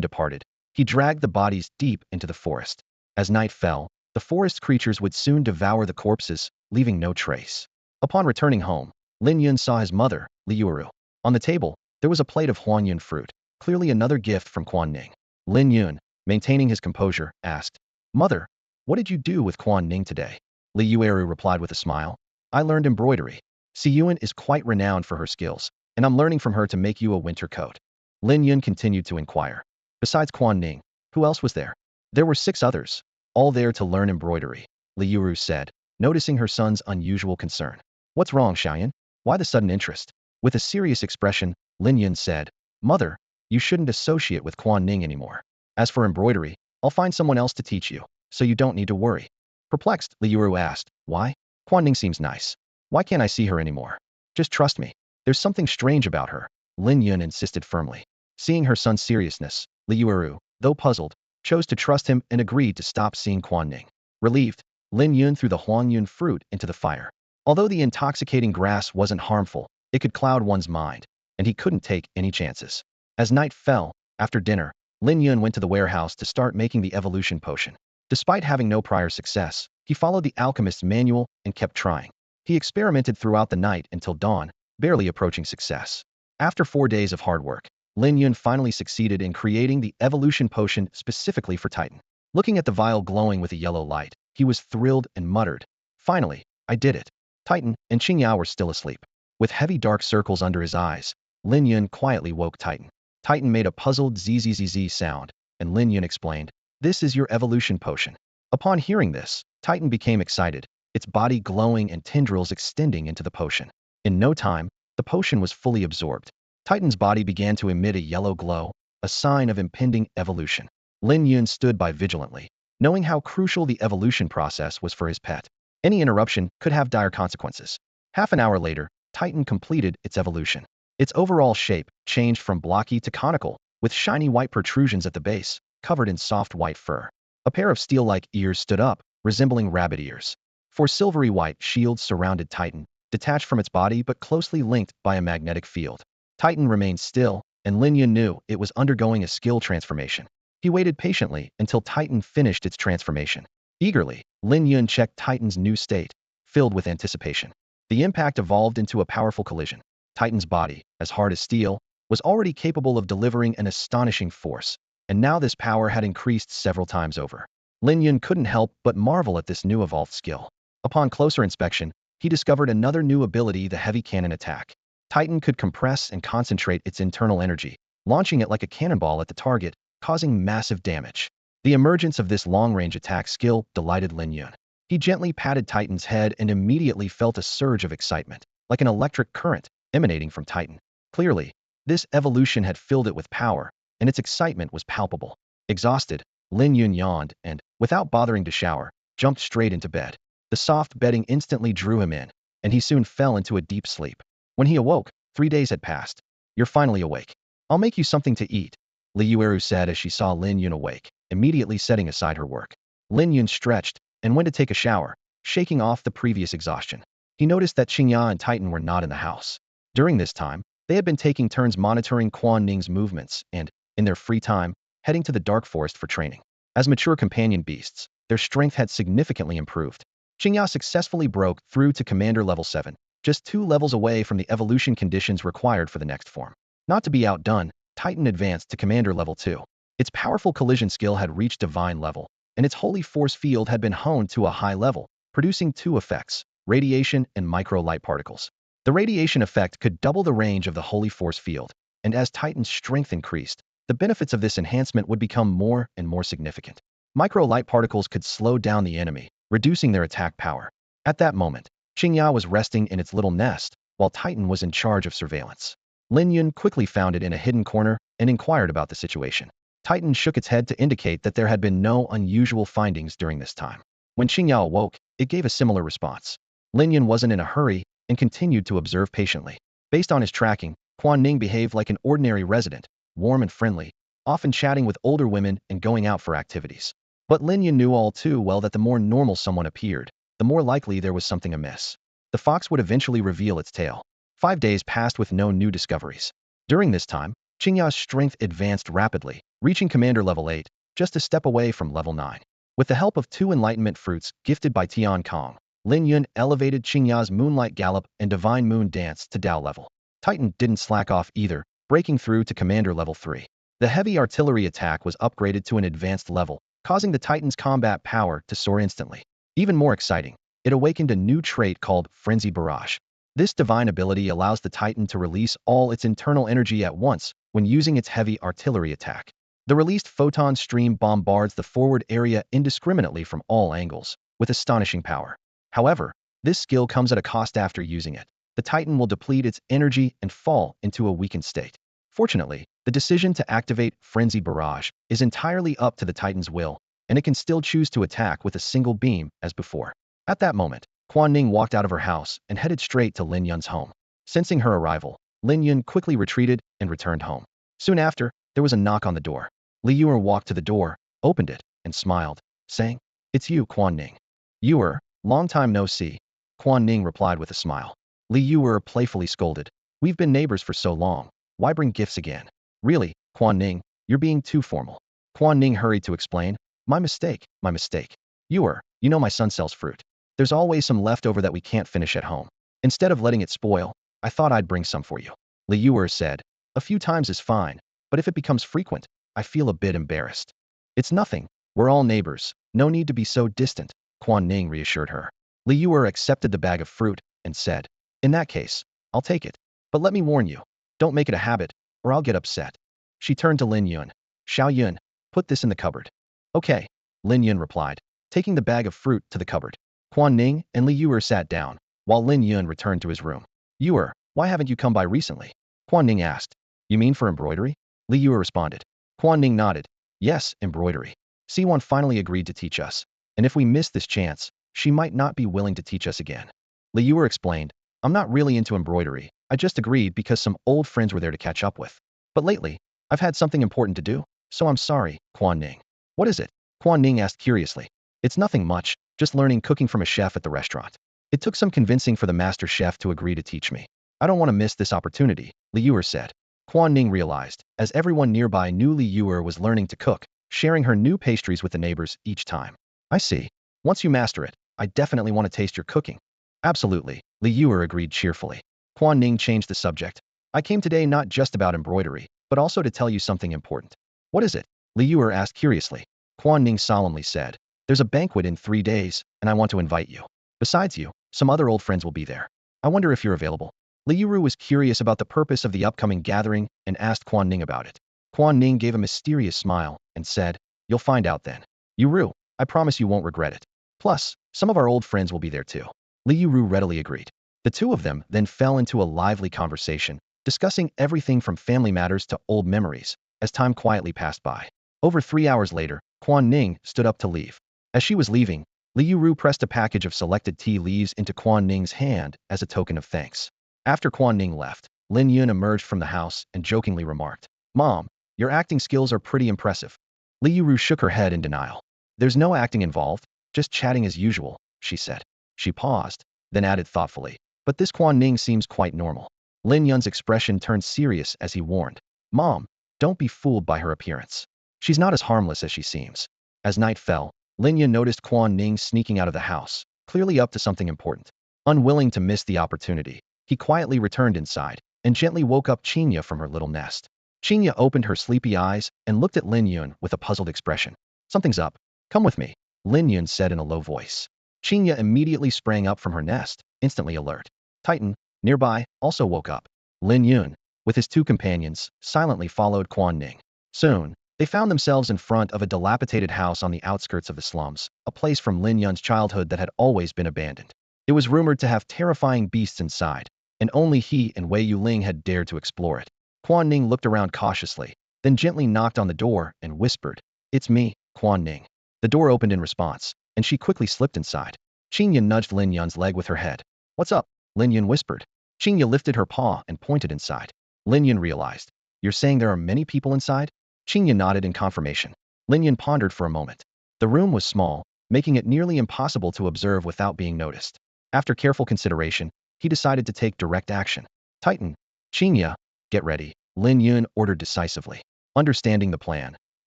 departed, he dragged the bodies deep into the forest. As night fell, the forest creatures would soon devour the corpses, leaving no trace. Upon returning home, Lin Yun saw his mother, Li Yueru. On the table, there was a plate of Huangyun fruit, clearly another gift from Quan Ning. Lin Yun, maintaining his composure, asked, Mother, what did you do with Quan Ning today? Li Yueru replied with a smile. I learned embroidery. Si Yuan is quite renowned for her skills, and I'm learning from her to make you a winter coat. Lin Yun continued to inquire. Besides Quan Ning, who else was there? There were 6 others, all there to learn embroidery, Li Yuru said, noticing her son's unusual concern. What's wrong, Xiaoyan? Why the sudden interest? With a serious expression, Lin Yun said, Mother, you shouldn't associate with Quan Ning anymore. As for embroidery, I'll find someone else to teach you, so you don't need to worry. Perplexed, Li Yuru asked, why? Quan Ning seems nice. Why can't I see her anymore? Just trust me. There's something strange about her, Lin Yun insisted firmly. Seeing her son's seriousness, Li Yuru, though puzzled, chose to trust him and agreed to stop seeing Quan Ning. Relieved, Lin Yun threw the Huangyun fruit into the fire. Although the intoxicating grass wasn't harmful, it could cloud one's mind, and he couldn't take any chances. As night fell, after dinner, Lin Yun went to the warehouse to start making the evolution potion. Despite having no prior success, he followed the alchemist's manual and kept trying. He experimented throughout the night until dawn, barely approaching success. After 4 days of hard work, Lin Yun finally succeeded in creating the evolution potion specifically for Titan. Looking at the vial glowing with a yellow light, he was thrilled and muttered, finally, I did it. Titan and Qingyao were still asleep. With heavy dark circles under his eyes, Lin Yun quietly woke Titan. Titan made a puzzled zzz sound, and Lin Yun explained, this is your evolution potion. Upon hearing this, Titan became excited, its body glowing and tendrils extending into the potion. In no time, the potion was fully absorbed. Titan's body began to emit a yellow glow, a sign of impending evolution. Lin Yun stood by vigilantly, knowing how crucial the evolution process was for his pet. Any interruption could have dire consequences. Half an hour later, Titan completed its evolution. Its overall shape changed from blocky to conical, with shiny white protrusions at the base, covered in soft white fur. A pair of steel-like ears stood up, resembling rabbit ears. 4 silvery white shields surrounded Titan, detached from its body but closely linked by a magnetic field. Titan remained still, and Lin Yun knew it was undergoing a skill transformation. He waited patiently until Titan finished its transformation. Eagerly, Lin Yun checked Titan's new state, filled with anticipation. The impact evolved into a powerful collision. Titan's body, as hard as steel, was already capable of delivering an astonishing force, and now this power had increased several times over. Lin Yun couldn't help but marvel at this new evolved skill. Upon closer inspection, he discovered another new ability, the heavy cannon attack. Titan could compress and concentrate its internal energy, launching it like a cannonball at the target, causing massive damage. The emergence of this long-range attack skill delighted Lin Yun. He gently patted Titan's head and immediately felt a surge of excitement, like an electric current, emanating from Titan. Clearly, this evolution had filled it with power, and its excitement was palpable. Exhausted, Lin Yun yawned and, without bothering to shower, jumped straight into bed. The soft bedding instantly drew him in, and he soon fell into a deep sleep. When he awoke, 3 days had passed. You're finally awake. I'll make you something to eat, Li Yueru said as she saw Lin Yun awake, immediately setting aside her work. Lin Yun stretched and went to take a shower, shaking off the previous exhaustion. He noticed that Qingya and Titan were not in the house. During this time, they had been taking turns monitoring Quan Ning's movements and, in their free time, heading to the dark forest for training. As mature companion beasts, their strength had significantly improved. Qingya successfully broke through to Commander Level 7, just 2 levels away from the evolution conditions required for the next form. Not to be outdone, Titan advanced to Commander Level 2. Its powerful collision skill had reached Divine level, and its holy force field had been honed to a high level, producing 2 effects, radiation and micro-light particles. The radiation effect could double the range of the holy force field, and as Titan's strength increased, the benefits of this enhancement would become more and more significant. Micro-light particles could slow down the enemy, reducing their attack power. At that moment, Qingya was resting in its little nest, while Titan was in charge of surveillance. Lin Yun quickly found it in a hidden corner and inquired about the situation. Titan shook its head to indicate that there had been no unusual findings during this time. When Qingya awoke, it gave a similar response. Lin Yun wasn't in a hurry and continued to observe patiently. Based on his tracking, Quan Ning behaved like an ordinary resident, warm and friendly, often chatting with older women and going out for activities. But Lin Yun knew all too well that the more normal someone appeared, the more likely there was something amiss. The fox would eventually reveal its tail. 5 days passed with no new discoveries. During this time, Qingya's strength advanced rapidly, reaching Commander Level 8, just a step away from Level 9. With the help of 2 enlightenment fruits gifted by Tian Kong, Lin Yun elevated Qingya's Moonlight Gallop and Divine Moon Dance to Dao level. Titan didn't slack off either, breaking through to Commander Level 3. The heavy artillery attack was upgraded to an advanced level, causing the Titan's combat power to soar instantly. Even more exciting, it awakened a new trait called Frenzy Barrage. This divine ability allows the Titan to release all its internal energy at once, when using its heavy artillery attack. The released photon stream bombards the forward area indiscriminately from all angles, with astonishing power. However, this skill comes at a cost after using it. The Titan will deplete its energy and fall into a weakened state. Fortunately, the decision to activate Frenzy Barrage is entirely up to the Titan's will, and it can still choose to attack with a single beam as before. At that moment, Quan Ning walked out of her house and headed straight to Lin Yun's home. Sensing her arrival, Lin Yun quickly retreated and returned home. Soon after, there was a knock on the door. Li Yuer walked to the door, opened it, and smiled, saying, "It's you, Quan Ning." "Yuer, long time no see," Quan Ning replied with a smile. Li Yuer playfully scolded, "We've been neighbors for so long. Why bring gifts again?" "Really, Quan Ning, you're being too formal." Quan Ning hurried to explain, My mistake, my mistake. Yuer, you know my son sells fruit. There's always some left over that we can't finish at home. Instead of letting it spoil, I thought I'd bring some for you." Li Yuer said, "A few times is fine, but if it becomes frequent, I feel a bit embarrassed." "It's nothing. We're all neighbors. No need to be so distant," Quan Ning reassured her. Li Yuer accepted the bag of fruit and said, "In that case, I'll take it. But let me warn you, don't make it a habit, or I'll get upset." She turned to Lin Yun. "Xiao Yun, put this in the cupboard." "Okay," Lin Yun replied, taking the bag of fruit to the cupboard. Quan Ning and Li Yuer sat down, while Lin Yun returned to his room. "Yuer, why haven't you come by recently?" Quan Ning asked. "You mean for embroidery?" Li Yuer responded. Quan Ning nodded. "Yes, embroidery. C1 finally agreed to teach us, and if we miss this chance, she might not be willing to teach us again." Li Yuer explained, "I'm not really into embroidery. I just agreed because some old friends were there to catch up with. But lately, I've had something important to do, so I'm sorry, Quan Ning." "What is it?" Quan Ning asked curiously. "It's nothing much, just learning cooking from a chef at the restaurant. It took some convincing for the master chef to agree to teach me. I don't want to miss this opportunity," Li Yuer said. Quan Ning realized, as everyone nearby knew Li Yuer was learning to cook, sharing her new pastries with the neighbors each time. "I see. Once you master it, I definitely want to taste your cooking." "Absolutely," Li Yuer agreed cheerfully. Quan Ning changed the subject. "I came today not just about embroidery, but also to tell you something important." "What is it?" Li Yuer asked curiously. Quan Ning solemnly said, "There's a banquet in 3 days, and I want to invite you. Besides you, some other old friends will be there. I wonder if you're available." Li Yuer was curious about the purpose of the upcoming gathering and asked Quan Ning about it. Quan Ning gave a mysterious smile and said, "You'll find out then. Yueru, I promise you won't regret it. Plus, some of our old friends will be there too." Li Yueru readily agreed. The two of them then fell into a lively conversation, discussing everything from family matters to old memories, as time quietly passed by. Over 3 hours later, Quan Ning stood up to leave. As she was leaving, Li Yueru pressed a package of selected tea leaves into Quan Ning's hand as a token of thanks. After Quan Ning left, Lin Yun emerged from the house and jokingly remarked, "Mom, your acting skills are pretty impressive." Li Yueru shook her head in denial. "There's no acting involved, just chatting as usual," she said. She paused, then added thoughtfully, "But this Quan Ning seems quite normal." Lin Yun's expression turned serious as he warned, "Mom, don't be fooled by her appearance. She's not as harmless as she seems." As night fell, Lin Yun noticed Quan Ning sneaking out of the house, clearly up to something important. Unwilling to miss the opportunity, he quietly returned inside and gently woke up Qinya from her little nest. Qinya opened her sleepy eyes and looked at Lin Yun with a puzzled expression. "Something's up. Come with me," Lin Yun said in a low voice. Qinya immediately sprang up from her nest, instantly alert. Titan, nearby, also woke up. Lin Yun, with his 2 companions, silently followed Quan Ning. Soon, they found themselves in front of a dilapidated house on the outskirts of the slums, a place from Lin Yun's childhood that had always been abandoned. It was rumored to have terrifying beasts inside, and only he and Wei Yuling had dared to explore it. Quan Ning looked around cautiously, then gently knocked on the door and whispered, "It's me, Quan Ning." The door opened in response, and she quickly slipped inside. Qinya nudged Lin Yun's leg with her head. "What's up?" Lin Yun whispered. Qinya lifted her paw and pointed inside. Lin Yun realized, "You're saying there are many people inside?" Qinya nodded in confirmation. Lin Yun pondered for a moment. The room was small, making it nearly impossible to observe without being noticed. After careful consideration, he decided to take direct action. "Titan, Qinya, get ready," Lin Yun ordered decisively. Understanding the plan,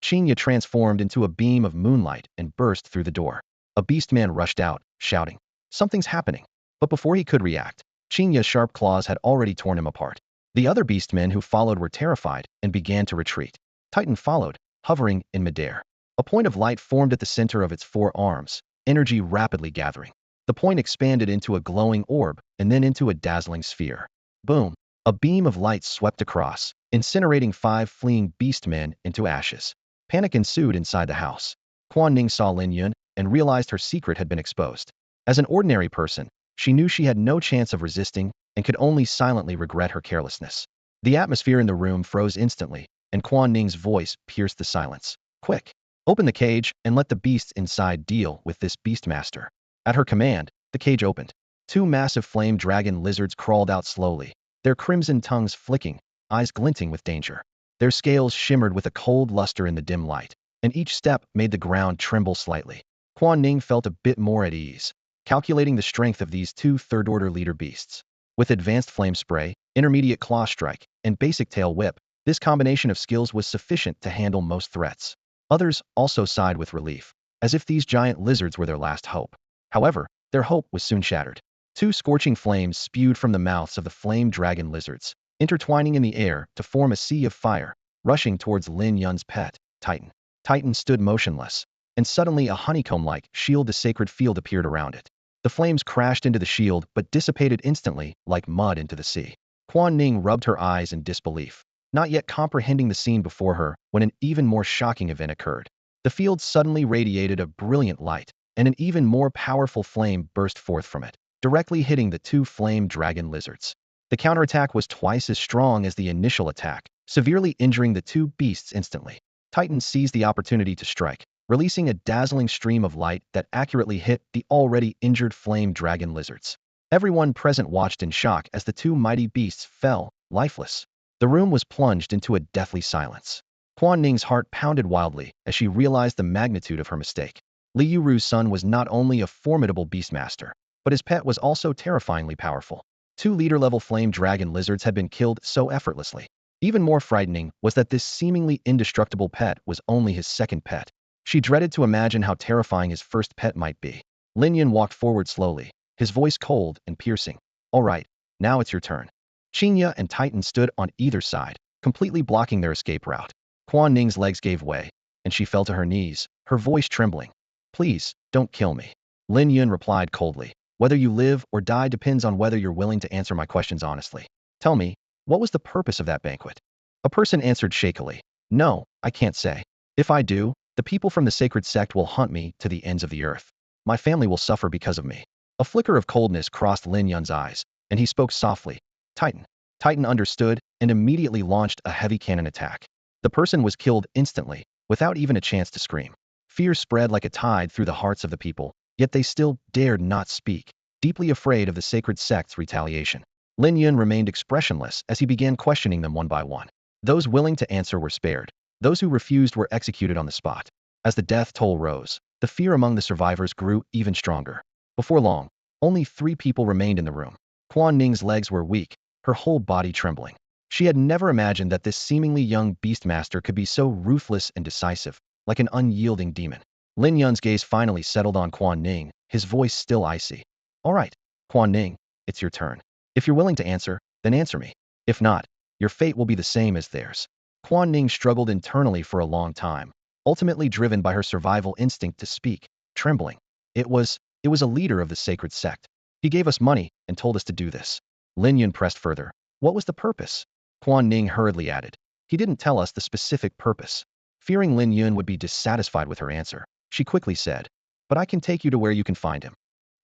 Qinya transformed into a beam of moonlight and burst through the door. A beastman rushed out, shouting, "Something's happening." But before he could react, Qinya's sharp claws had already torn him apart. The other beastmen who followed were terrified and began to retreat. Titan followed, hovering in midair. A point of light formed at the center of its 4 arms, energy rapidly gathering. The point expanded into a glowing orb and then into a dazzling sphere. Boom! A beam of light swept across, incinerating 5 fleeing beast men into ashes. Panic ensued inside the house. Kuan Ning saw Lin Yun and realized her secret had been exposed. As an ordinary person, she knew she had no chance of resisting and could only silently regret her carelessness. The atmosphere in the room froze instantly, and Kuan Ning's voice pierced the silence. Quick! Open the cage and let the beasts inside deal with this beastmaster. At her command, the cage opened. 2 massive flame dragon lizards crawled out slowly, their crimson tongues flicking, eyes glinting with danger. Their scales shimmered with a cold luster in the dim light, and each step made the ground tremble slightly. Kuan Ning felt a bit more at ease, calculating the strength of these 2 third-order leader beasts. With advanced flame spray, intermediate claw strike, and basic tail whip, this combination of skills was sufficient to handle most threats. Others also sighed with relief, as if these giant lizards were their last hope. However, their hope was soon shattered. 2 scorching flames spewed from the mouths of the flame dragon lizards, intertwining in the air to form a sea of fire, rushing towards Lin Yun's pet, Titan. Titan stood motionless, and suddenly a honeycomb-like shield the sacred field appeared around it. The flames crashed into the shield but dissipated instantly, like mud into the sea. Kuan Ning rubbed her eyes in disbelief, not yet comprehending the scene before her when an even more shocking event occurred. The field suddenly radiated a brilliant light, and an even more powerful flame burst forth from it, directly hitting the 2 flame dragon lizards. The counterattack was twice as strong as the initial attack, severely injuring the 2 beasts instantly. Titan seized the opportunity to strike, releasing a dazzling stream of light that accurately hit the already injured flame dragon lizards. Everyone present watched in shock as the 2 mighty beasts fell, lifeless. The room was plunged into a deathly silence. Kuan Ning's heart pounded wildly as she realized the magnitude of her mistake. Li Yuru's son was not only a formidable beastmaster, but his pet was also terrifyingly powerful. 2 leader-level flame dragon lizards had been killed so effortlessly. Even more frightening was that this seemingly indestructible pet was only his second pet. She dreaded to imagine how terrifying his first pet might be. Lin Yun walked forward slowly, his voice cold and piercing. All right, now it's your turn. Qinya and Titan stood on either side, completely blocking their escape route. Kuan Ning's legs gave way, and she fell to her knees, her voice trembling. Please, don't kill me. Lin Yun replied coldly. Whether you live or die depends on whether you're willing to answer my questions honestly. Tell me, what was the purpose of that banquet? A person answered shakily. No, I can't say. If I do, the people from the sacred sect will hunt me to the ends of the earth. My family will suffer because of me. A flicker of coldness crossed Lin Yun's eyes, and he spoke softly. Titan. Titan understood and immediately launched a heavy cannon attack. The person was killed instantly, without even a chance to scream. Fear spread like a tide through the hearts of the people, yet they still dared not speak, deeply afraid of the sacred sect's retaliation. Lin Yun remained expressionless as he began questioning them one by one. Those willing to answer were spared. Those who refused were executed on the spot. As the death toll rose, the fear among the survivors grew even stronger. Before long, only 3 people remained in the room. Kuan Ning's legs were weak, her whole body trembling. She had never imagined that this seemingly young beastmaster could be so ruthless and decisive, like an unyielding demon. Lin Yun's gaze finally settled on Kuan Ning, his voice still icy. All right, Kuan Ning, it's your turn. If you're willing to answer, then answer me. If not, your fate will be the same as theirs. Kuan Ning struggled internally for a long time, ultimately driven by her survival instinct to speak, trembling. It was a leader of the sacred sect. He gave us money and told us to do this. Lin Yun pressed further. What was the purpose? Kuan Ning hurriedly added. He didn't tell us the specific purpose. Fearing Lin Yun would be dissatisfied with her answer, she quickly said, but I can take you to where you can find him.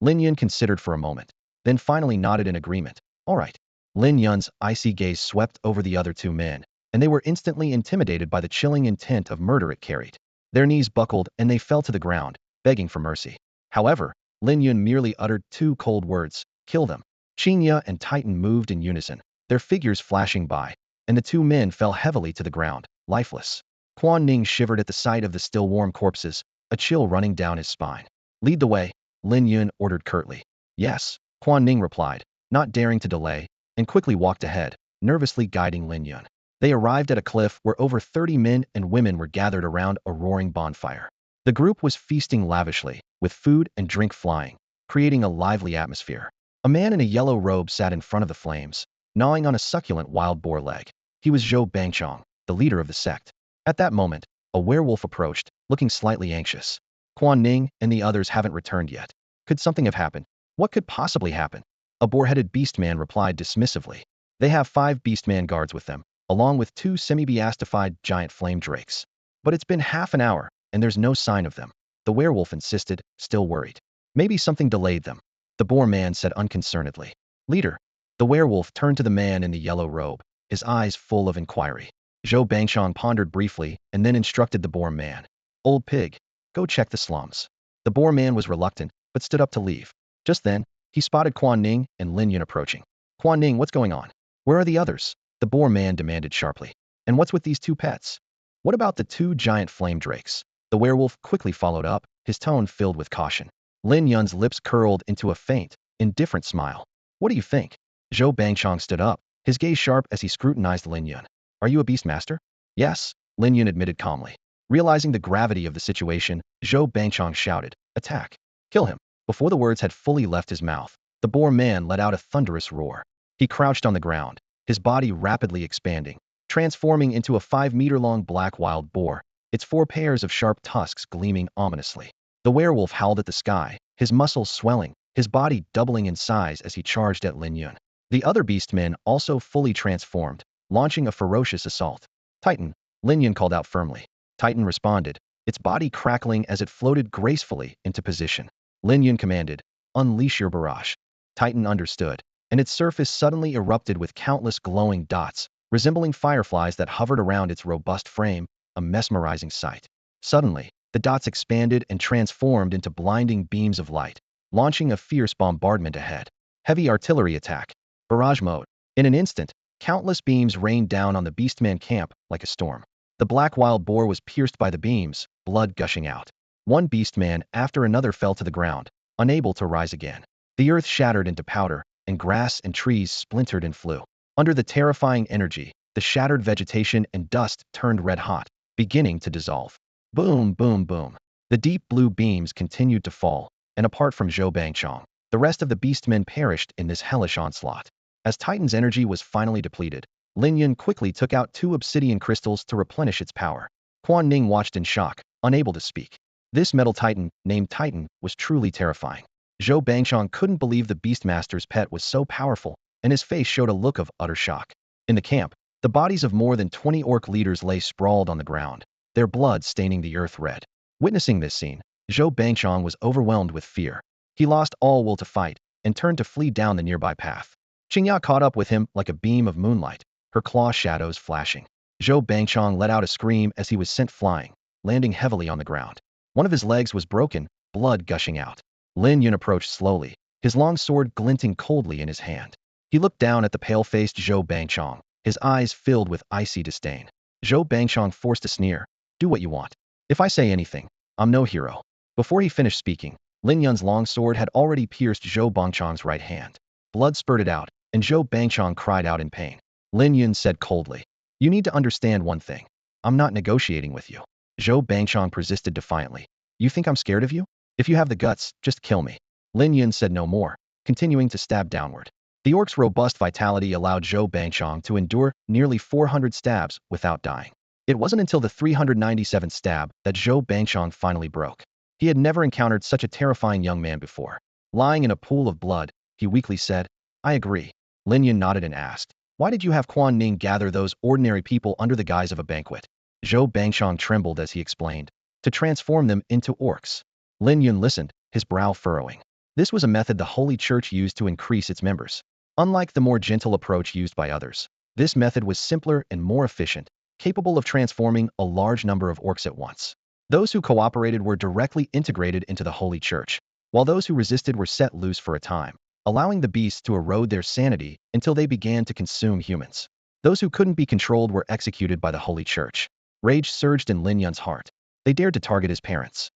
Lin Yun considered for a moment, then finally nodded in agreement. All right. Lin Yun's icy gaze swept over the other 2 men, and they were instantly intimidated by the chilling intent of murder it carried. Their knees buckled and they fell to the ground, begging for mercy. However, Lin Yun merely uttered 2 cold words, kill them. Qinya and Titan moved in unison, their figures flashing by, and the 2 men fell heavily to the ground, lifeless. Kuan Ning shivered at the sight of the still warm corpses, a chill running down his spine. Lead the way, Lin Yun ordered curtly. Yes, Kuan Ning replied, not daring to delay, and quickly walked ahead, nervously guiding Lin Yun. They arrived at a cliff where over 30 men and women were gathered around a roaring bonfire. The group was feasting lavishly, with food and drink flying, creating a lively atmosphere. A man in a yellow robe sat in front of the flames, gnawing on a succulent wild boar leg. He was Zhou Bangchong, the leader of the sect. At that moment, a werewolf approached, looking slightly anxious. Kuan Ning and the others haven't returned yet. Could something have happened? What could possibly happen? A boar-headed beast man replied dismissively. They have 5 beastman guards with them, along with 2 semi-beastified giant flame drakes. But it's been half an hour, and there's no sign of them. The werewolf insisted, still worried. Maybe something delayed them. The boar man said unconcernedly. Leader. The werewolf turned to the man in the yellow robe, his eyes full of inquiry. Zhou Bangchong pondered briefly and then instructed the boar man. Old pig, go check the slums. The boar man was reluctant, but stood up to leave. Just then, he spotted Quan Ning and Lin Yun approaching. Quan Ning, what's going on? Where are the others? The boar man demanded sharply. And what's with these 2 pets? What about the 2 giant flame drakes? The werewolf quickly followed up, his tone filled with caution. Lin Yun's lips curled into a faint, indifferent smile. What do you think? Zhou Bangchong stood up, his gaze sharp as he scrutinized Lin Yun. Are you a beastmaster? Yes, Lin Yun admitted calmly. Realizing the gravity of the situation, Zhou Bangchong shouted, attack. Kill him. Before the words had fully left his mouth, the boar man let out a thunderous roar. He crouched on the ground, his body rapidly expanding, transforming into a 5-meter-long black wild boar, its 4 pairs of sharp tusks gleaming ominously. The werewolf howled at the sky, his muscles swelling, his body doubling in size as he charged at Lin Yun. The other beastmen also fully transformed, launching a ferocious assault. Titan, Lin Yun called out firmly. Titan responded, its body crackling as it floated gracefully into position. Lin Yun commanded, unleash your barrage. Titan understood, and its surface suddenly erupted with countless glowing dots, resembling fireflies that hovered around its robust frame, a mesmerizing sight. Suddenly, the dots expanded and transformed into blinding beams of light, launching a fierce bombardment ahead. Heavy artillery attack. Barrage mode. In an instant, countless beams rained down on the beastman camp like a storm. The black wild boar was pierced by the beams, blood gushing out. One beastman after another fell to the ground, unable to rise again. The earth shattered into powder, and grass and trees splintered and flew. Under the terrifying energy, the shattered vegetation and dust turned red hot, beginning to dissolve. Boom, boom, boom. The deep blue beams continued to fall, and apart from Zhou Bangchong, the rest of the beastmen perished in this hellish onslaught. As Titan's energy was finally depleted, Lin Yun quickly took out 2 obsidian crystals to replenish its power. Quan Ning watched in shock, unable to speak. This metal titan, named Titan, was truly terrifying. Zhou Bangchong couldn't believe the Beastmaster's pet was so powerful, and his face showed a look of utter shock. In the camp, the bodies of more than 20 orc leaders lay sprawled on the ground, their blood staining the earth red. Witnessing this scene, Zhou Bangchong was overwhelmed with fear. He lost all will to fight, and turned to flee down the nearby path. Qingya caught up with him like a beam of moonlight, her claw shadows flashing. Zhou Bangchong let out a scream as he was sent flying, landing heavily on the ground. One of his legs was broken, blood gushing out. Lin Yun approached slowly, his long sword glinting coldly in his hand. He looked down at the pale-faced Zhou Bangchong, his eyes filled with icy disdain. Zhou Bangchong forced a sneer. Do what you want. If I say anything, I'm no hero. Before he finished speaking, Lin Yun's long sword had already pierced Zhou Bangchong's right hand. Blood spurted out, and Zhou Bangchong cried out in pain. Lin Yun said coldly, you need to understand one thing. I'm not negotiating with you. Zhou Bangchong persisted defiantly. You think I'm scared of you? If you have the guts, just kill me. Lin Yun said no more, continuing to stab downward. The orc's robust vitality allowed Zhou Bangchong to endure nearly 400 stabs without dying. It wasn't until the 397th stab that Zhou Bangchong finally broke. He had never encountered such a terrifying young man before. Lying in a pool of blood, he weakly said, I agree. Lin Yun nodded and asked, why did you have Quan Ning gather those ordinary people under the guise of a banquet? Zhou Bangchong trembled as he explained, to transform them into orcs. Lin Yun listened, his brow furrowing. This was a method the Holy Church used to increase its members. Unlike the more gentle approach used by others, this method was simpler and more efficient, capable of transforming a large number of orcs at once. Those who cooperated were directly integrated into the Holy Church, while those who resisted were set loose for a time, allowing the beasts to erode their sanity until they began to consume humans. Those who couldn't be controlled were executed by the Holy Church. Rage surged in Lin Yun's heart. They dared to target his parents.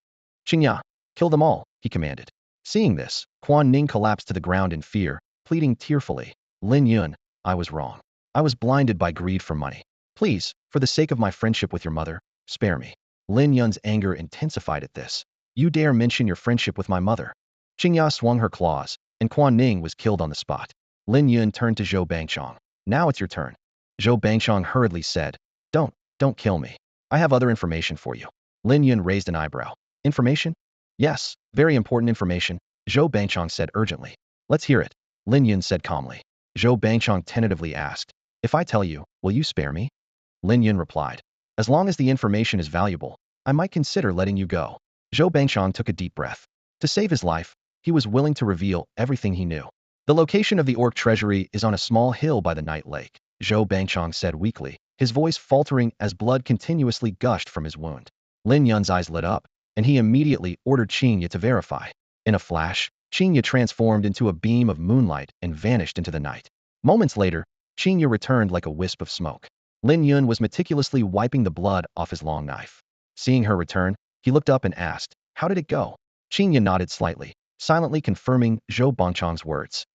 Qingya, kill them all, he commanded. Seeing this, Quan Ning collapsed to the ground in fear, pleading tearfully, Lin Yun, I was wrong. I was blinded by greed for money. Please, for the sake of my friendship with your mother, spare me. Lin Yun's anger intensified at this. You dare mention your friendship with my mother? Qingya swung her claws, and Quan Ning was killed on the spot. Lin Yun turned to Zhou Bangchong. Now it's your turn. Zhou Bangchong hurriedly said, Don't kill me. I have other information for you. Lin Yun raised an eyebrow. Information? Yes, very important information, Zhou Bangchong said urgently. Let's hear it. Lin Yun said calmly. Zhou Bangchong tentatively asked. If I tell you, will you spare me? Lin Yun replied. As long as the information is valuable, I might consider letting you go. Zhou Bangchong took a deep breath. To save his life, he was willing to reveal everything he knew. The location of the orc treasury is on a small hill by the night lake, Zhou Bangchong said weakly, his voice faltering as blood continuously gushed from his wound. Lin Yun's eyes lit up, and he immediately ordered Qingye to verify. In a flash, Qingye transformed into a beam of moonlight and vanished into the night. Moments later, Qingye returned like a wisp of smoke. Lin Yun was meticulously wiping the blood off his long knife. Seeing her return, he looked up and asked, how did it go? Qingye nodded slightly, silently confirming Zhou Bangchong's words.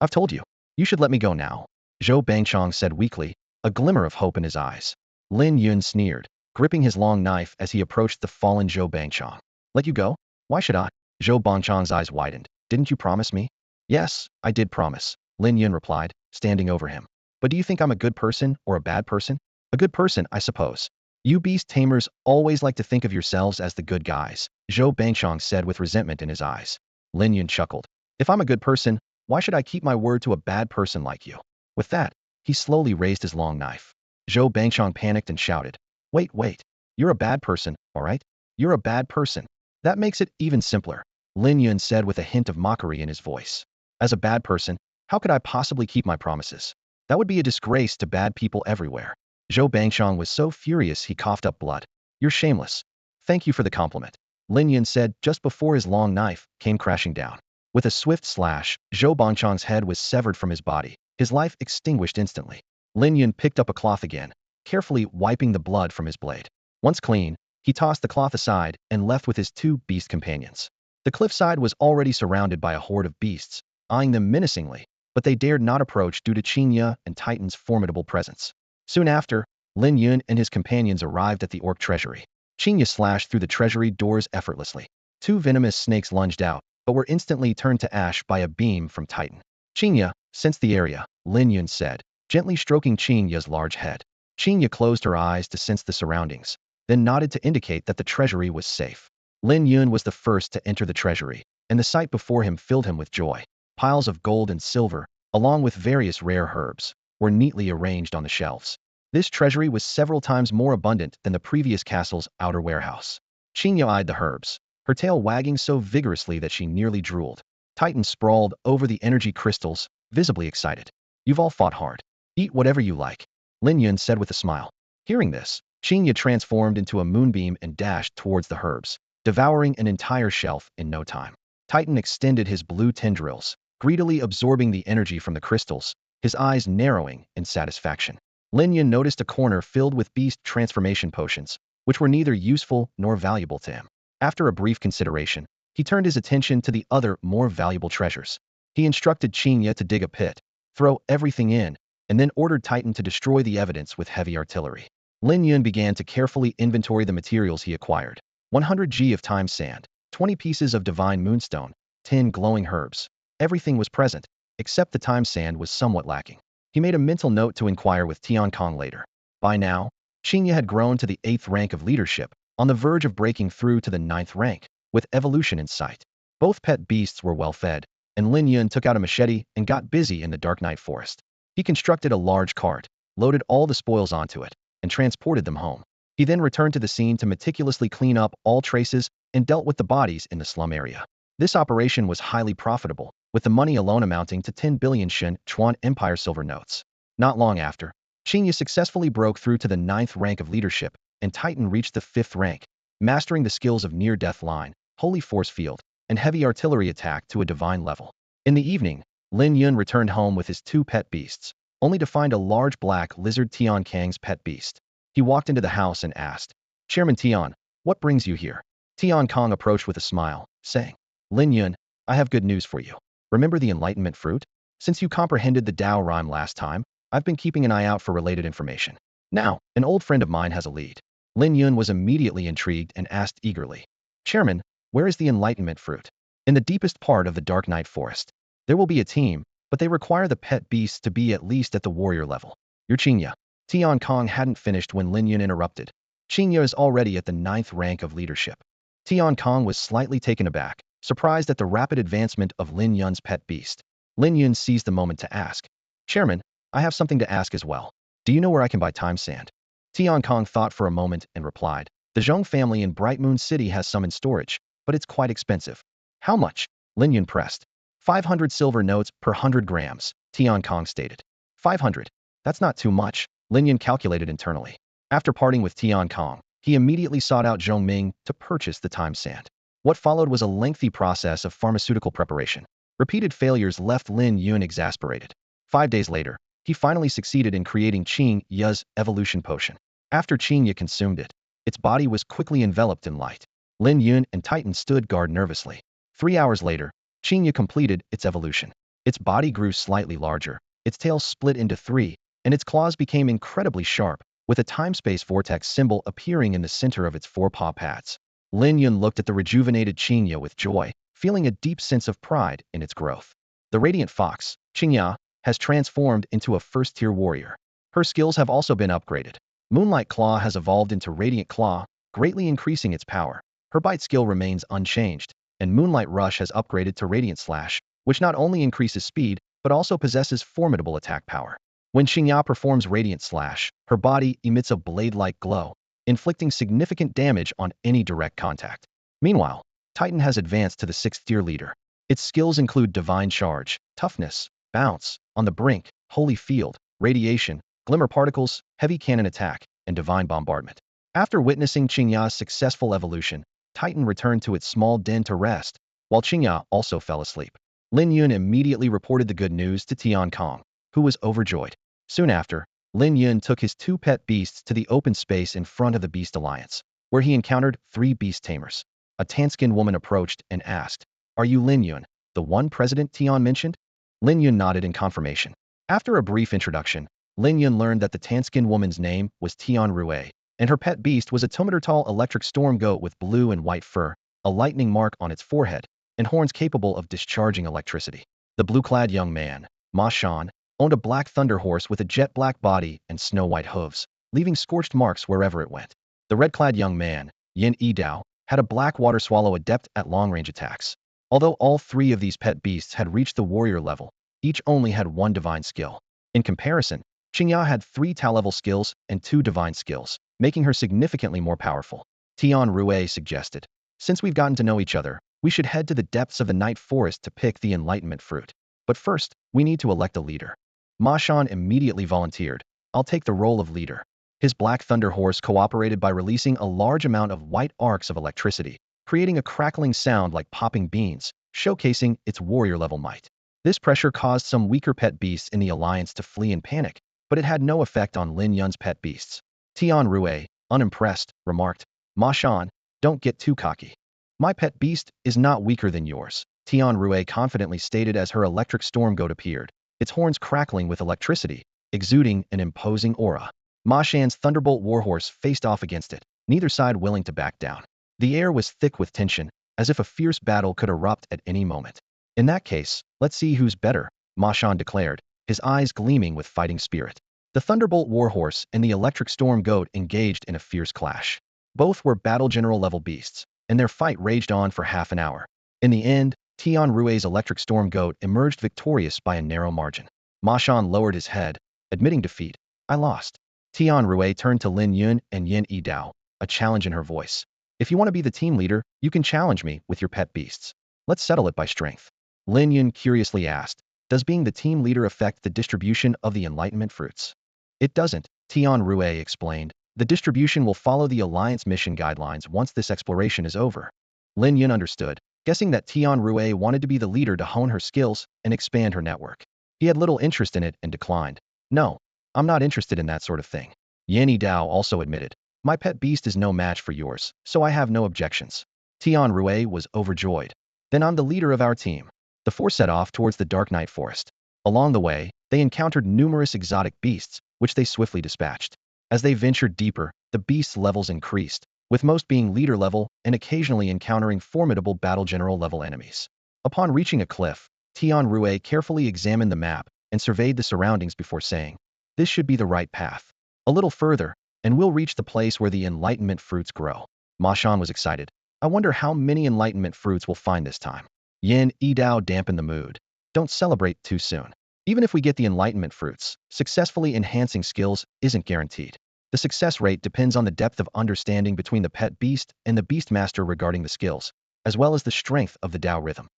I've told you. You should let me go now, Zhou Bangchong said weakly, a glimmer of hope in his eyes. Lin Yun sneered, gripping his long knife as he approached the fallen Zhou Bangchong. Let you go? Why should I? Zhou Bangchong's eyes widened. Didn't you promise me? Yes, I did promise, Lin Yun replied, standing over him. But do you think I'm a good person or a bad person? A good person, I suppose. You beast tamers always like to think of yourselves as the good guys, Zhou Bangchong said with resentment in his eyes. Lin Yun chuckled. If I'm a good person, why should I keep my word to a bad person like you? With that, he slowly raised his long knife. Zhou Bangchong panicked and shouted. Wait. You're a bad person, all right? You're a bad person. That makes it even simpler, Lin Yun said with a hint of mockery in his voice. As a bad person, how could I possibly keep my promises? That would be a disgrace to bad people everywhere. Zhou Bangchong was so furious he coughed up blood. You're shameless. Thank you for the compliment, Lin Yun said just before his long knife came crashing down. With a swift slash, Zhou Bangchong's head was severed from his body, his life extinguished instantly. Lin Yun picked up a cloth again, carefully wiping the blood from his blade. Once clean, he tossed the cloth aside and left with his two beast companions. The cliffside was already surrounded by a horde of beasts, eyeing them menacingly, but they dared not approach due to Qingye and Titan's formidable presence. Soon after, Lin Yun and his companions arrived at the orc treasury. Qingye slashed through the treasury doors effortlessly. Two venomous snakes lunged out, but were instantly turned to ash by a beam from Titan. Qingye, sense the area, Lin Yun said, gently stroking Qingye's large head. Qingye closed her eyes to sense the surroundings, then nodded to indicate that the treasury was safe. Lin Yun was the first to enter the treasury, and the sight before him filled him with joy. Piles of gold and silver, along with various rare herbs, were neatly arranged on the shelves. This treasury was several times more abundant than the previous castle's outer warehouse. Qingye eyed the herbs, her tail wagging so vigorously that she nearly drooled. Titan sprawled over the energy crystals, visibly excited. You've all fought hard. Eat whatever you like, Lin Yun said with a smile. Hearing this, Qingye transformed into a moonbeam and dashed towards the herbs, devouring an entire shelf in no time. Titan extended his blue tendrils, greedily absorbing the energy from the crystals, his eyes narrowing in satisfaction. Lin Yun noticed a corner filled with beast transformation potions, which were neither useful nor valuable to him. After a brief consideration, he turned his attention to the other, more valuable treasures. He instructed Qingye to dig a pit, throw everything in, and then ordered Titan to destroy the evidence with heavy artillery. Lin Yun began to carefully inventory the materials he acquired. 100 g of time sand, 20 pieces of divine moonstone, 10 glowing herbs. Everything was present, except the time sand was somewhat lacking. He made a mental note to inquire with Tian Kong later. By now, Qingye had grown to the 8th rank of leadership, on the verge of breaking through to the 9th rank, with evolution in sight. Both pet beasts were well fed, and Lin Yun took out a machete and got busy in the dark night forest. He constructed a large cart, loaded all the spoils onto it, and transported them home. He then returned to the scene to meticulously clean up all traces and dealt with the bodies in the slum area. This operation was highly profitable, with the money alone amounting to 10 billion Shen Chuan Empire silver notes. Not long after, Qingye successfully broke through to the 9th rank of leadership, and Titan reached the 5th rank, mastering the skills of near-death line, holy force field, and heavy artillery attack to a divine level. In the evening, Lin Yun returned home with his two pet beasts, only to find a large black lizard Tian Kang's pet beast. He walked into the house and asked, Chairman Tian, what brings you here? Tian Kong approached with a smile, saying, Lin Yun, I have good news for you. Remember the enlightenment fruit? Since you comprehended the Tao rhyme last time, I've been keeping an eye out for related information. Now, an old friend of mine has a lead. Lin Yun was immediately intrigued and asked eagerly, Chairman, where is the enlightenment fruit? In the deepest part of the dark night forest. There will be a team, but they require the pet beasts to be at least at the warrior level. You're Qingye. Tian Kong hadn't finished when Lin Yun interrupted. Qingye is already at the 9th rank of leadership. Tian Kong was slightly taken aback, surprised at the rapid advancement of Lin Yun's pet beast. Lin Yun seized the moment to ask. Chairman, I have something to ask as well. Do you know where I can buy time sand? Tian Kong thought for a moment and replied. The Zhong family in Bright Moon City has some in storage, but it's quite expensive. How much? Lin Yun pressed. 500 silver notes per 100 grams, Tian Kong stated. 500. That's not too much, Lin Yun calculated internally. After parting with Tian Kong, he immediately sought out Zhong Ming to purchase the time sand. What followed was a lengthy process of pharmaceutical preparation. Repeated failures left Lin Yun exasperated. 5 days later, he finally succeeded in creating Qing Ya's evolution potion. After Qing Ya consumed it, its body was quickly enveloped in light. Lin Yun and Titan stood guard nervously. 3 hours later, Qing Ya completed its evolution. Its body grew slightly larger, its tail split into 3, and its claws became incredibly sharp, with a time-space vortex symbol appearing in the center of its 4 paw pads. Lin Yun looked at the rejuvenated Qing Ya with joy, feeling a deep sense of pride in its growth. The radiant fox, Qing Ya, has transformed into a first-tier warrior. Her skills have also been upgraded. Moonlight Claw has evolved into Radiant Claw, greatly increasing its power. Her bite skill remains unchanged, and Moonlight Rush has upgraded to Radiant Slash, which not only increases speed, but also possesses formidable attack power. When Xingya performs Radiant Slash, her body emits a blade-like glow, inflicting significant damage on any direct contact. Meanwhile, Titan has advanced to the 6th tier leader. Its skills include Divine Charge, Toughness, Bounce, On the Brink, Holy Field, Radiation, Glimmer Particles, Heavy Cannon Attack, and Divine Bombardment. After witnessing Xingya's successful evolution, Titan returned to its small den to rest, while Xingya also fell asleep. Lin Yun immediately reported the good news to Tian Kong, who was overjoyed. Soon after, Lin Yun took his 2 pet beasts to the open space in front of the Beast Alliance, where he encountered 3 beast tamers. A tan-skinned woman approached and asked, "Are you Lin Yun, the one President Tian mentioned?" Lin Yun nodded in confirmation. After a brief introduction, Lin Yun learned that the tan-skinned woman's name was Tian Rue, and her pet beast was a 2-meter-tall electric storm goat with blue and white fur, a lightning mark on its forehead, and horns capable of discharging electricity. The blue-clad young man, Ma Shan, owned a black thunder horse with a jet-black body and snow-white hooves, leaving scorched marks wherever it went. The red-clad young man, Yin Yidao, had a black water swallow adept at long-range attacks. Although all 3 of these pet beasts had reached the warrior level, each only had 1 divine skill. In comparison, Xingya had 3 Tao-level skills and 2 divine skills, making her significantly more powerful. Tian Rue suggested, "Since we've gotten to know each other, we should head to the depths of the night forest to pick the enlightenment fruit. But first, we need to elect a leader." Ma Shan immediately volunteered, "I'll take the role of leader." His black thunder horse cooperated by releasing a large amount of white arcs of electricity, creating a crackling sound like popping beans, showcasing its warrior-level might. This pressure caused some weaker pet beasts in the alliance to flee in panic, but it had no effect on Lin Yun's pet beasts. Tian Rue, unimpressed, remarked, "Ma Shan, don't get too cocky. My pet beast is not weaker than yours," Tian Rue confidently stated as her electric storm goat appeared, its horns crackling with electricity, exuding an imposing aura. Ma Shan's Thunderbolt warhorse faced off against it, neither side willing to back down. The air was thick with tension, as if a fierce battle could erupt at any moment. "In that case, let's see who's better," Ma Shan declared, his eyes gleaming with fighting spirit. The Thunderbolt warhorse and the electric storm goat engaged in a fierce clash. Both were battle general level beasts, and their fight raged on for half an hour. In the end, Tian Rue's electric storm goat emerged victorious by a narrow margin. Ma Shan lowered his head, admitting defeat. "I lost." Tian Rue turned to Lin Yun and Yin Yidao, a challenge in her voice. "If you want to be the team leader, you can challenge me with your pet beasts. Let's settle it by strength." Lin Yun curiously asked, "Does being the team leader affect the distribution of the enlightenment fruits?" "It doesn't," Tian Rue explained. "The distribution will follow the Alliance mission guidelines once this exploration is over." Lin Yun understood, guessing that Tian Rue wanted to be the leader to hone her skills and expand her network. He had little interest in it and declined. "No, I'm not interested in that sort of thing." Yin Yidao also admitted, "My pet beast is no match for yours, so I have no objections." Tian Rue was overjoyed. "Then I'm the leader of our team." The 4 set off towards the Dark Night Forest. Along the way, they encountered numerous exotic beasts, which they swiftly dispatched. As they ventured deeper, the beasts' levels increased, with most being leader level and occasionally encountering formidable battle general level enemies. Upon reaching a cliff, Tian Rue carefully examined the map and surveyed the surroundings before saying, "This should be the right path. A little further, and we'll reach the place where the enlightenment fruits grow." Ma Shan was excited. "I wonder how many enlightenment fruits we'll find this time." Yin Yidao dampened the mood. Don't celebrate too soon. Even if we get the enlightenment fruits, successfully enhancing skills isn't guaranteed. The success rate depends on the depth of understanding between the pet beast and the beast master regarding the skills, as well as the strength of the Tao rhythm.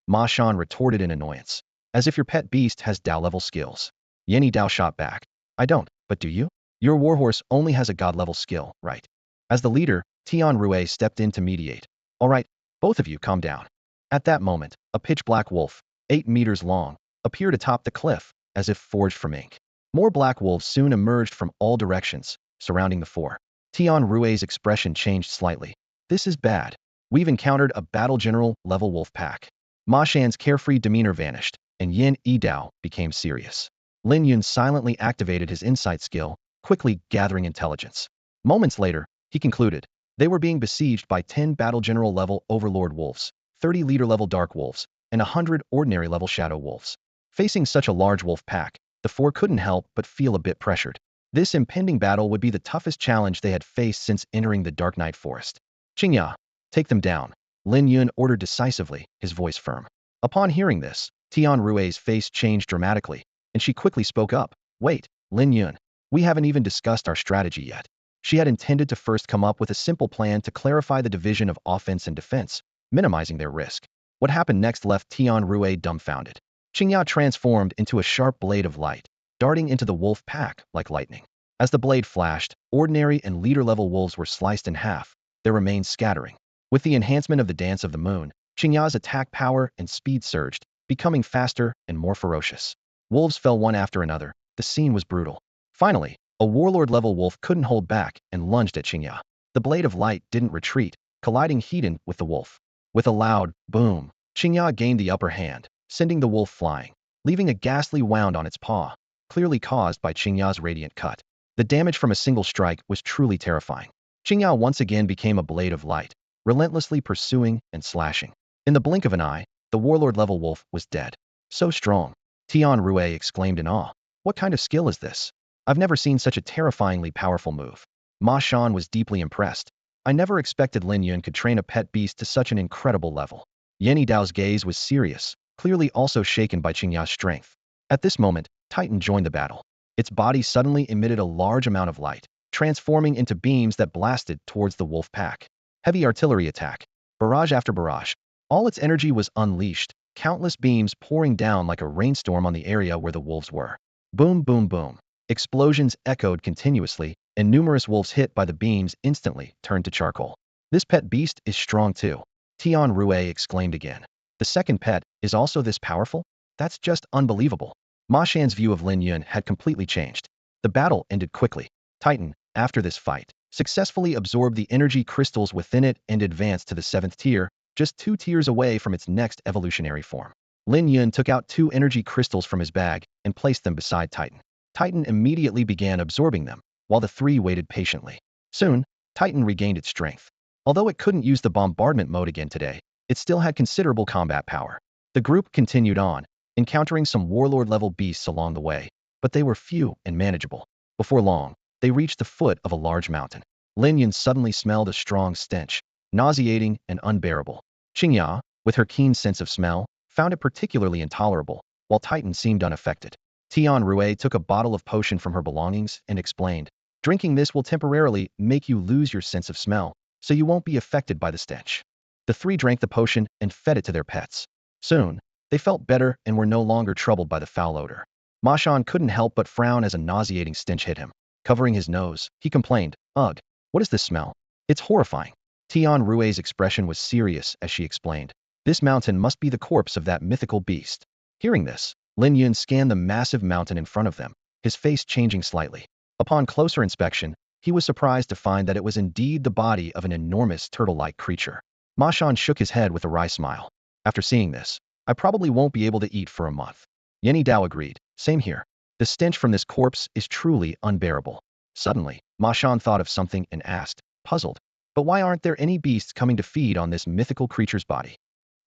Ma Shan retorted in annoyance. As if your pet beast has Tao-level skills. Yenny Dao shot back. I don't, but do you? Your warhorse only has a god-level skill, right? As the leader, Tian Rue stepped in to mediate. All right, both of you calm down. At that moment, a pitch-black wolf, 8 meters long, appeared atop the cliff, as if forged from ink. More black wolves soon emerged from all directions, surrounding the four. Tian Rue's expression changed slightly. This is bad. We've encountered a battle general-level wolf pack. Ma Shan's carefree demeanor vanished, and Yin Yidao became serious. Lin Yun silently activated his insight skill, quickly gathering intelligence. Moments later, he concluded, they were being besieged by 10 battle general level overlord wolves, 30 leader level dark wolves, and 100 ordinary level shadow wolves. Facing such a large wolf pack, the four couldn't help but feel a bit pressured. This impending battle would be the toughest challenge they had faced since entering the Dark Night Forest. Qingya, take them down, Lin Yun ordered decisively, his voice firm. Upon hearing this, Tian Rue's face changed dramatically, and she quickly spoke up. Wait, Lin Yun, we haven't even discussed our strategy yet. She had intended to first come up with a simple plan to clarify the division of offense and defense, minimizing their risk. What happened next left Tian Rue dumbfounded. Qingya transformed into a sharp blade of light, darting into the wolf pack like lightning. As the blade flashed, ordinary and leader-level wolves were sliced in half, their remains scattering. With the enhancement of the Dance of the Moon, Qingya's attack power and speed surged, becoming faster and more ferocious. Wolves fell one after another. The scene was brutal. Finally, a warlord-level wolf couldn't hold back and lunged at Qingya. The blade of light didn't retreat, colliding head-on with the wolf. With a loud boom, Qingya gained the upper hand, sending the wolf flying, leaving a ghastly wound on its paw, clearly caused by Qingya's radiant cut. The damage from a single strike was truly terrifying. Qingya once again became a blade of light, relentlessly pursuing and slashing. In the blink of an eye, the warlord-level wolf was dead. So strong, Tian Rue exclaimed in awe. What kind of skill is this? I've never seen such a terrifyingly powerful move. Ma Shan was deeply impressed. I never expected Lin Yun could train a pet beast to such an incredible level. Yenny Dao's gaze was serious, clearly also shaken by Qingya's strength. At this moment, Titan joined the battle. Its body suddenly emitted a large amount of light, transforming into beams that blasted towards the wolf pack. Heavy artillery attack, barrage after barrage. All its energy was unleashed, countless beams pouring down like a rainstorm on the area where the wolves were. Boom, boom, boom. Explosions echoed continuously, and numerous wolves hit by the beams instantly turned to charcoal. This pet beast is strong too, Tian Rue exclaimed again. The second pet is also this powerful? That's just unbelievable. Ma Shan's view of Lin Yun had completely changed. The battle ended quickly. Titan, after this fight, successfully absorbed the energy crystals within it and advanced to the 7th tier, just 2 tiers away from its next evolutionary form. Lin Yun took out 2 energy crystals from his bag and placed them beside Titan. Titan immediately began absorbing them, while the 3 waited patiently. Soon, Titan regained its strength. Although it couldn't use the bombardment mode again today, it still had considerable combat power. The group continued on, encountering some warlord-level beasts along the way, but they were few and manageable. Before long, they reached the foot of a large mountain. Lin Yun suddenly smelled a strong stench, nauseating and unbearable. Qingya, with her keen sense of smell, found it particularly intolerable, while Titan seemed unaffected. Tian Rue took a bottle of potion from her belongings and explained, drinking this will temporarily make you lose your sense of smell, so you won't be affected by the stench. The 3 drank the potion and fed it to their pets. Soon, they felt better and were no longer troubled by the foul odor. Ma Shan couldn't help but frown as a nauseating stench hit him. Covering his nose, he complained, Ugh, what is this smell? It's horrifying. Tian Rue's expression was serious as she explained, this mountain must be the corpse of that mythical beast. Hearing this, Lin Yun scanned the massive mountain in front of them, his face changing slightly. Upon closer inspection, he was surprised to find that it was indeed the body of an enormous turtle-like creature. Ma Shan shook his head with a wry smile. After seeing this, I probably won't be able to eat for a month. Yenny Dao agreed. Same here. The stench from this corpse is truly unbearable. Suddenly, Ma Shan thought of something and asked, puzzled, but why aren't there any beasts coming to feed on this mythical creature's body?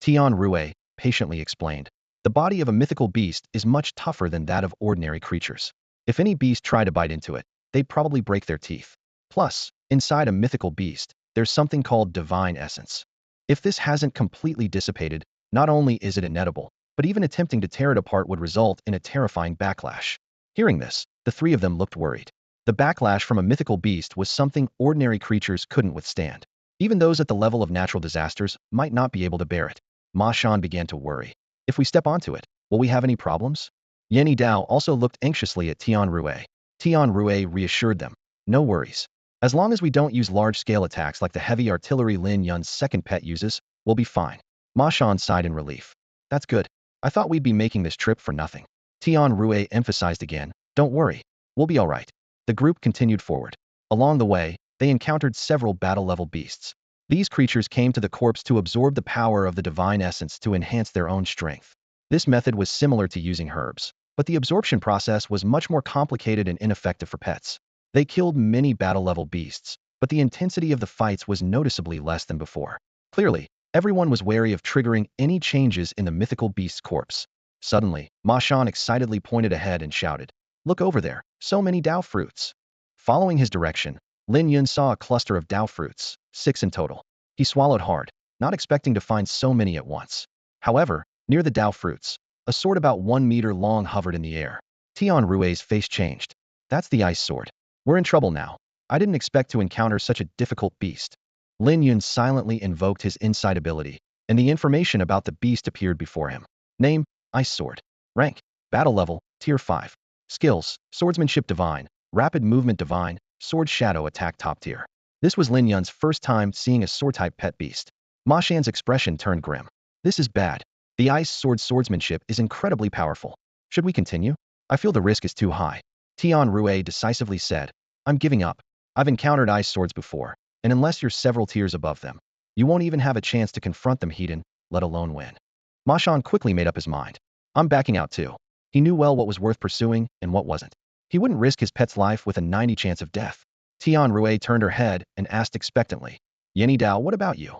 Tian Rue patiently explained. The body of a mythical beast is much tougher than that of ordinary creatures. If any beast tried to bite into it, they'd probably break their teeth. Plus, inside a mythical beast, there's something called divine essence. If this hasn't completely dissipated, not only is it inedible, but even attempting to tear it apart would result in a terrifying backlash. Hearing this, the three of them looked worried. The backlash from a mythical beast was something ordinary creatures couldn't withstand. Even those at the level of natural disasters might not be able to bear it. Ma Shan began to worry. If we step onto it, will we have any problems? Yen Yidao also looked anxiously at Tian Rue. Tian Rue reassured them. No worries. As long as we don't use large-scale attacks like the heavy artillery Lin Yun's second pet uses, we'll be fine. Ma Shan sighed in relief. That's good. I thought we'd be making this trip for nothing. Tian Rue emphasized again. Don't worry. We'll be alright. The group continued forward. Along the way, they encountered several battle-level beasts. These creatures came to the corpse to absorb the power of the divine essence to enhance their own strength. This method was similar to using herbs, but the absorption process was much more complicated and ineffective for pets. They killed many battle-level beasts, but the intensity of the fights was noticeably less than before. Clearly, everyone was wary of triggering any changes in the mythical beast's corpse. Suddenly, Ma Shan excitedly pointed ahead and shouted, "Look over there, so many Dao fruits." Following his direction, Lin Yun saw a cluster of Dao fruits, 6 in total. He swallowed hard, not expecting to find so many at once. However, near the Dao fruits, a sword about 1 meter long hovered in the air. Tian Rue's face changed. That's the ice sword. We're in trouble now. I didn't expect to encounter such a difficult beast. Lin Yun silently invoked his insight ability, and the information about the beast appeared before him. Name, Ice Sword. Rank, Battle Level, Tier 5. Skills, Swordsmanship Divine, Rapid Movement Divine, Sword Shadow Attack Top Tier. This was Lin Yun's first time seeing a sword-type pet beast. Ma Shan's expression turned grim. This is bad. The Ice Sword swordsmanship is incredibly powerful. Should we continue? I feel the risk is too high. Tian Rue decisively said, I'm giving up. I've encountered ice swords before, and unless you're several tiers above them, you won't even have a chance to confront them heathen, let alone win. Ma Shan quickly made up his mind. I'm backing out too. He knew well what was worth pursuing and what wasn't. He wouldn't risk his pet's life with a 90 chance of death. Tian Rue turned her head and asked expectantly, Yen Yidao, what about you?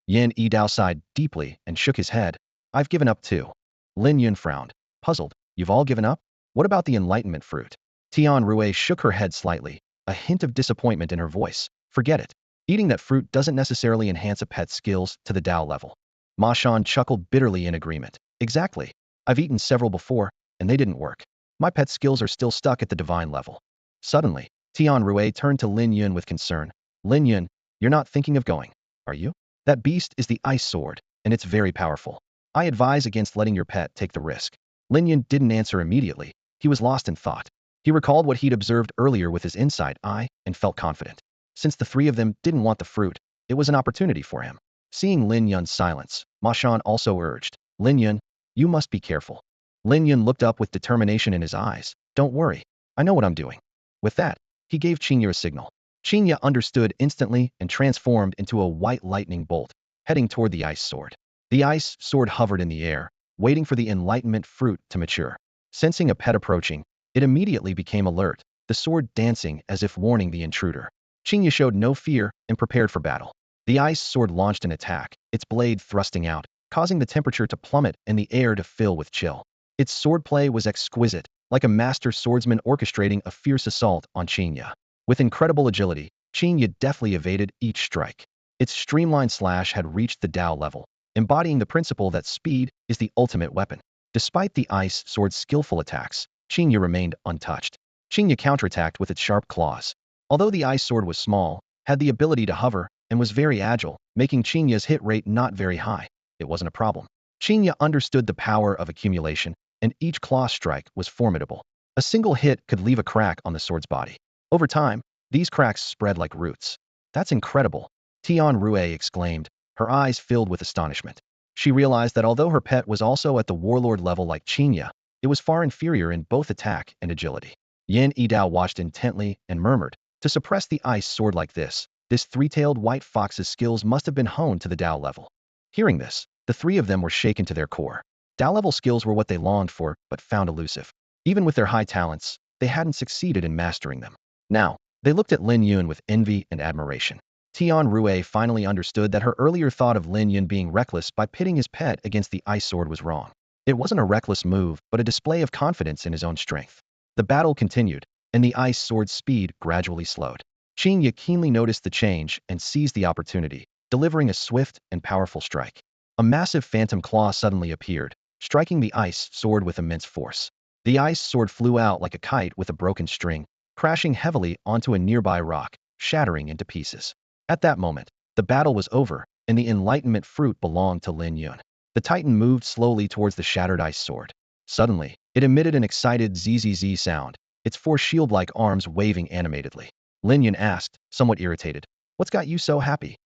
Yen Yidao sighed deeply and shook his head. I've given up too. Lin Yun frowned, puzzled. You've all given up? What about the enlightenment fruit? Tian Rue shook her head slightly, a hint of disappointment in her voice. Forget it. Eating that fruit doesn't necessarily enhance a pet's skills to the Dao level. Ma Shan chuckled bitterly in agreement. Exactly. I've eaten several before, and they didn't work. My pet's skills are still stuck at the divine level. Suddenly, Tian Rue turned to Lin Yun with concern. Lin Yun, you're not thinking of going, are you? That beast is the ice sword, and it's very powerful. I advise against letting your pet take the risk. Lin Yun didn't answer immediately. He was lost in thought. He recalled what he'd observed earlier with his inside eye and felt confident. Since the three of them didn't want the fruit, it was an opportunity for him. Seeing Lin Yun's silence, Ma Shan also urged, Lin Yun, you must be careful. Lin Yun looked up with determination in his eyes. Don't worry. I know what I'm doing. With that, he gave Qinya a signal. Qinya understood instantly and transformed into a white lightning bolt, heading toward the ice sword. The ice sword hovered in the air, waiting for the enlightenment fruit to mature. Sensing a pet approaching, it immediately became alert, the sword dancing as if warning the intruder. Qinya showed no fear and prepared for battle. The ice sword launched an attack, its blade thrusting out, causing the temperature to plummet and the air to fill with chill. Its swordplay was exquisite, like a master swordsman orchestrating a fierce assault on Qinya. With incredible agility, Qinya deftly evaded each strike. Its streamlined slash had reached the Dao level, embodying the principle that speed is the ultimate weapon. Despite the ice sword's skillful attacks, Qinya remained untouched. Qinya counterattacked with its sharp claws. Although the ice sword was small, had the ability to hover, and was very agile, making Qinya's hit rate not very high. It wasn't a problem. Qinya understood the power of accumulation, and each claw strike was formidable. A single hit could leave a crack on the sword's body. Over time, these cracks spread like roots. That's incredible, Tian Rue exclaimed, her eyes filled with astonishment. She realized that although her pet was also at the warlord level like Qinya, it was far inferior in both attack and agility. Yen Yidao watched intently and murmured, to suppress the ice sword like this three-tailed white fox's skills must have been honed to the Dao level. Hearing this, the three of them were shaken to their core. Dao level skills were what they longed for, but found elusive. Even with their high talents, they hadn't succeeded in mastering them. Now, they looked at Lin Yun with envy and admiration. Tian Rue finally understood that her earlier thought of Lin Yun being reckless by pitting his pet against the ice sword was wrong. It wasn't a reckless move, but a display of confidence in his own strength. The battle continued, and the ice sword's speed gradually slowed. Qinya keenly noticed the change and seized the opportunity, delivering a swift and powerful strike. A massive phantom claw suddenly appeared, striking the ice sword with immense force. The ice sword flew out like a kite with a broken string, crashing heavily onto a nearby rock, shattering into pieces. At that moment, the battle was over, and the enlightenment fruit belonged to Lin Yun. The Titan moved slowly towards the shattered ice sword. Suddenly, it emitted an excited zzz sound, its four shield-like arms waving animatedly. Lin Yun asked, somewhat irritated, "What's got you so happy?"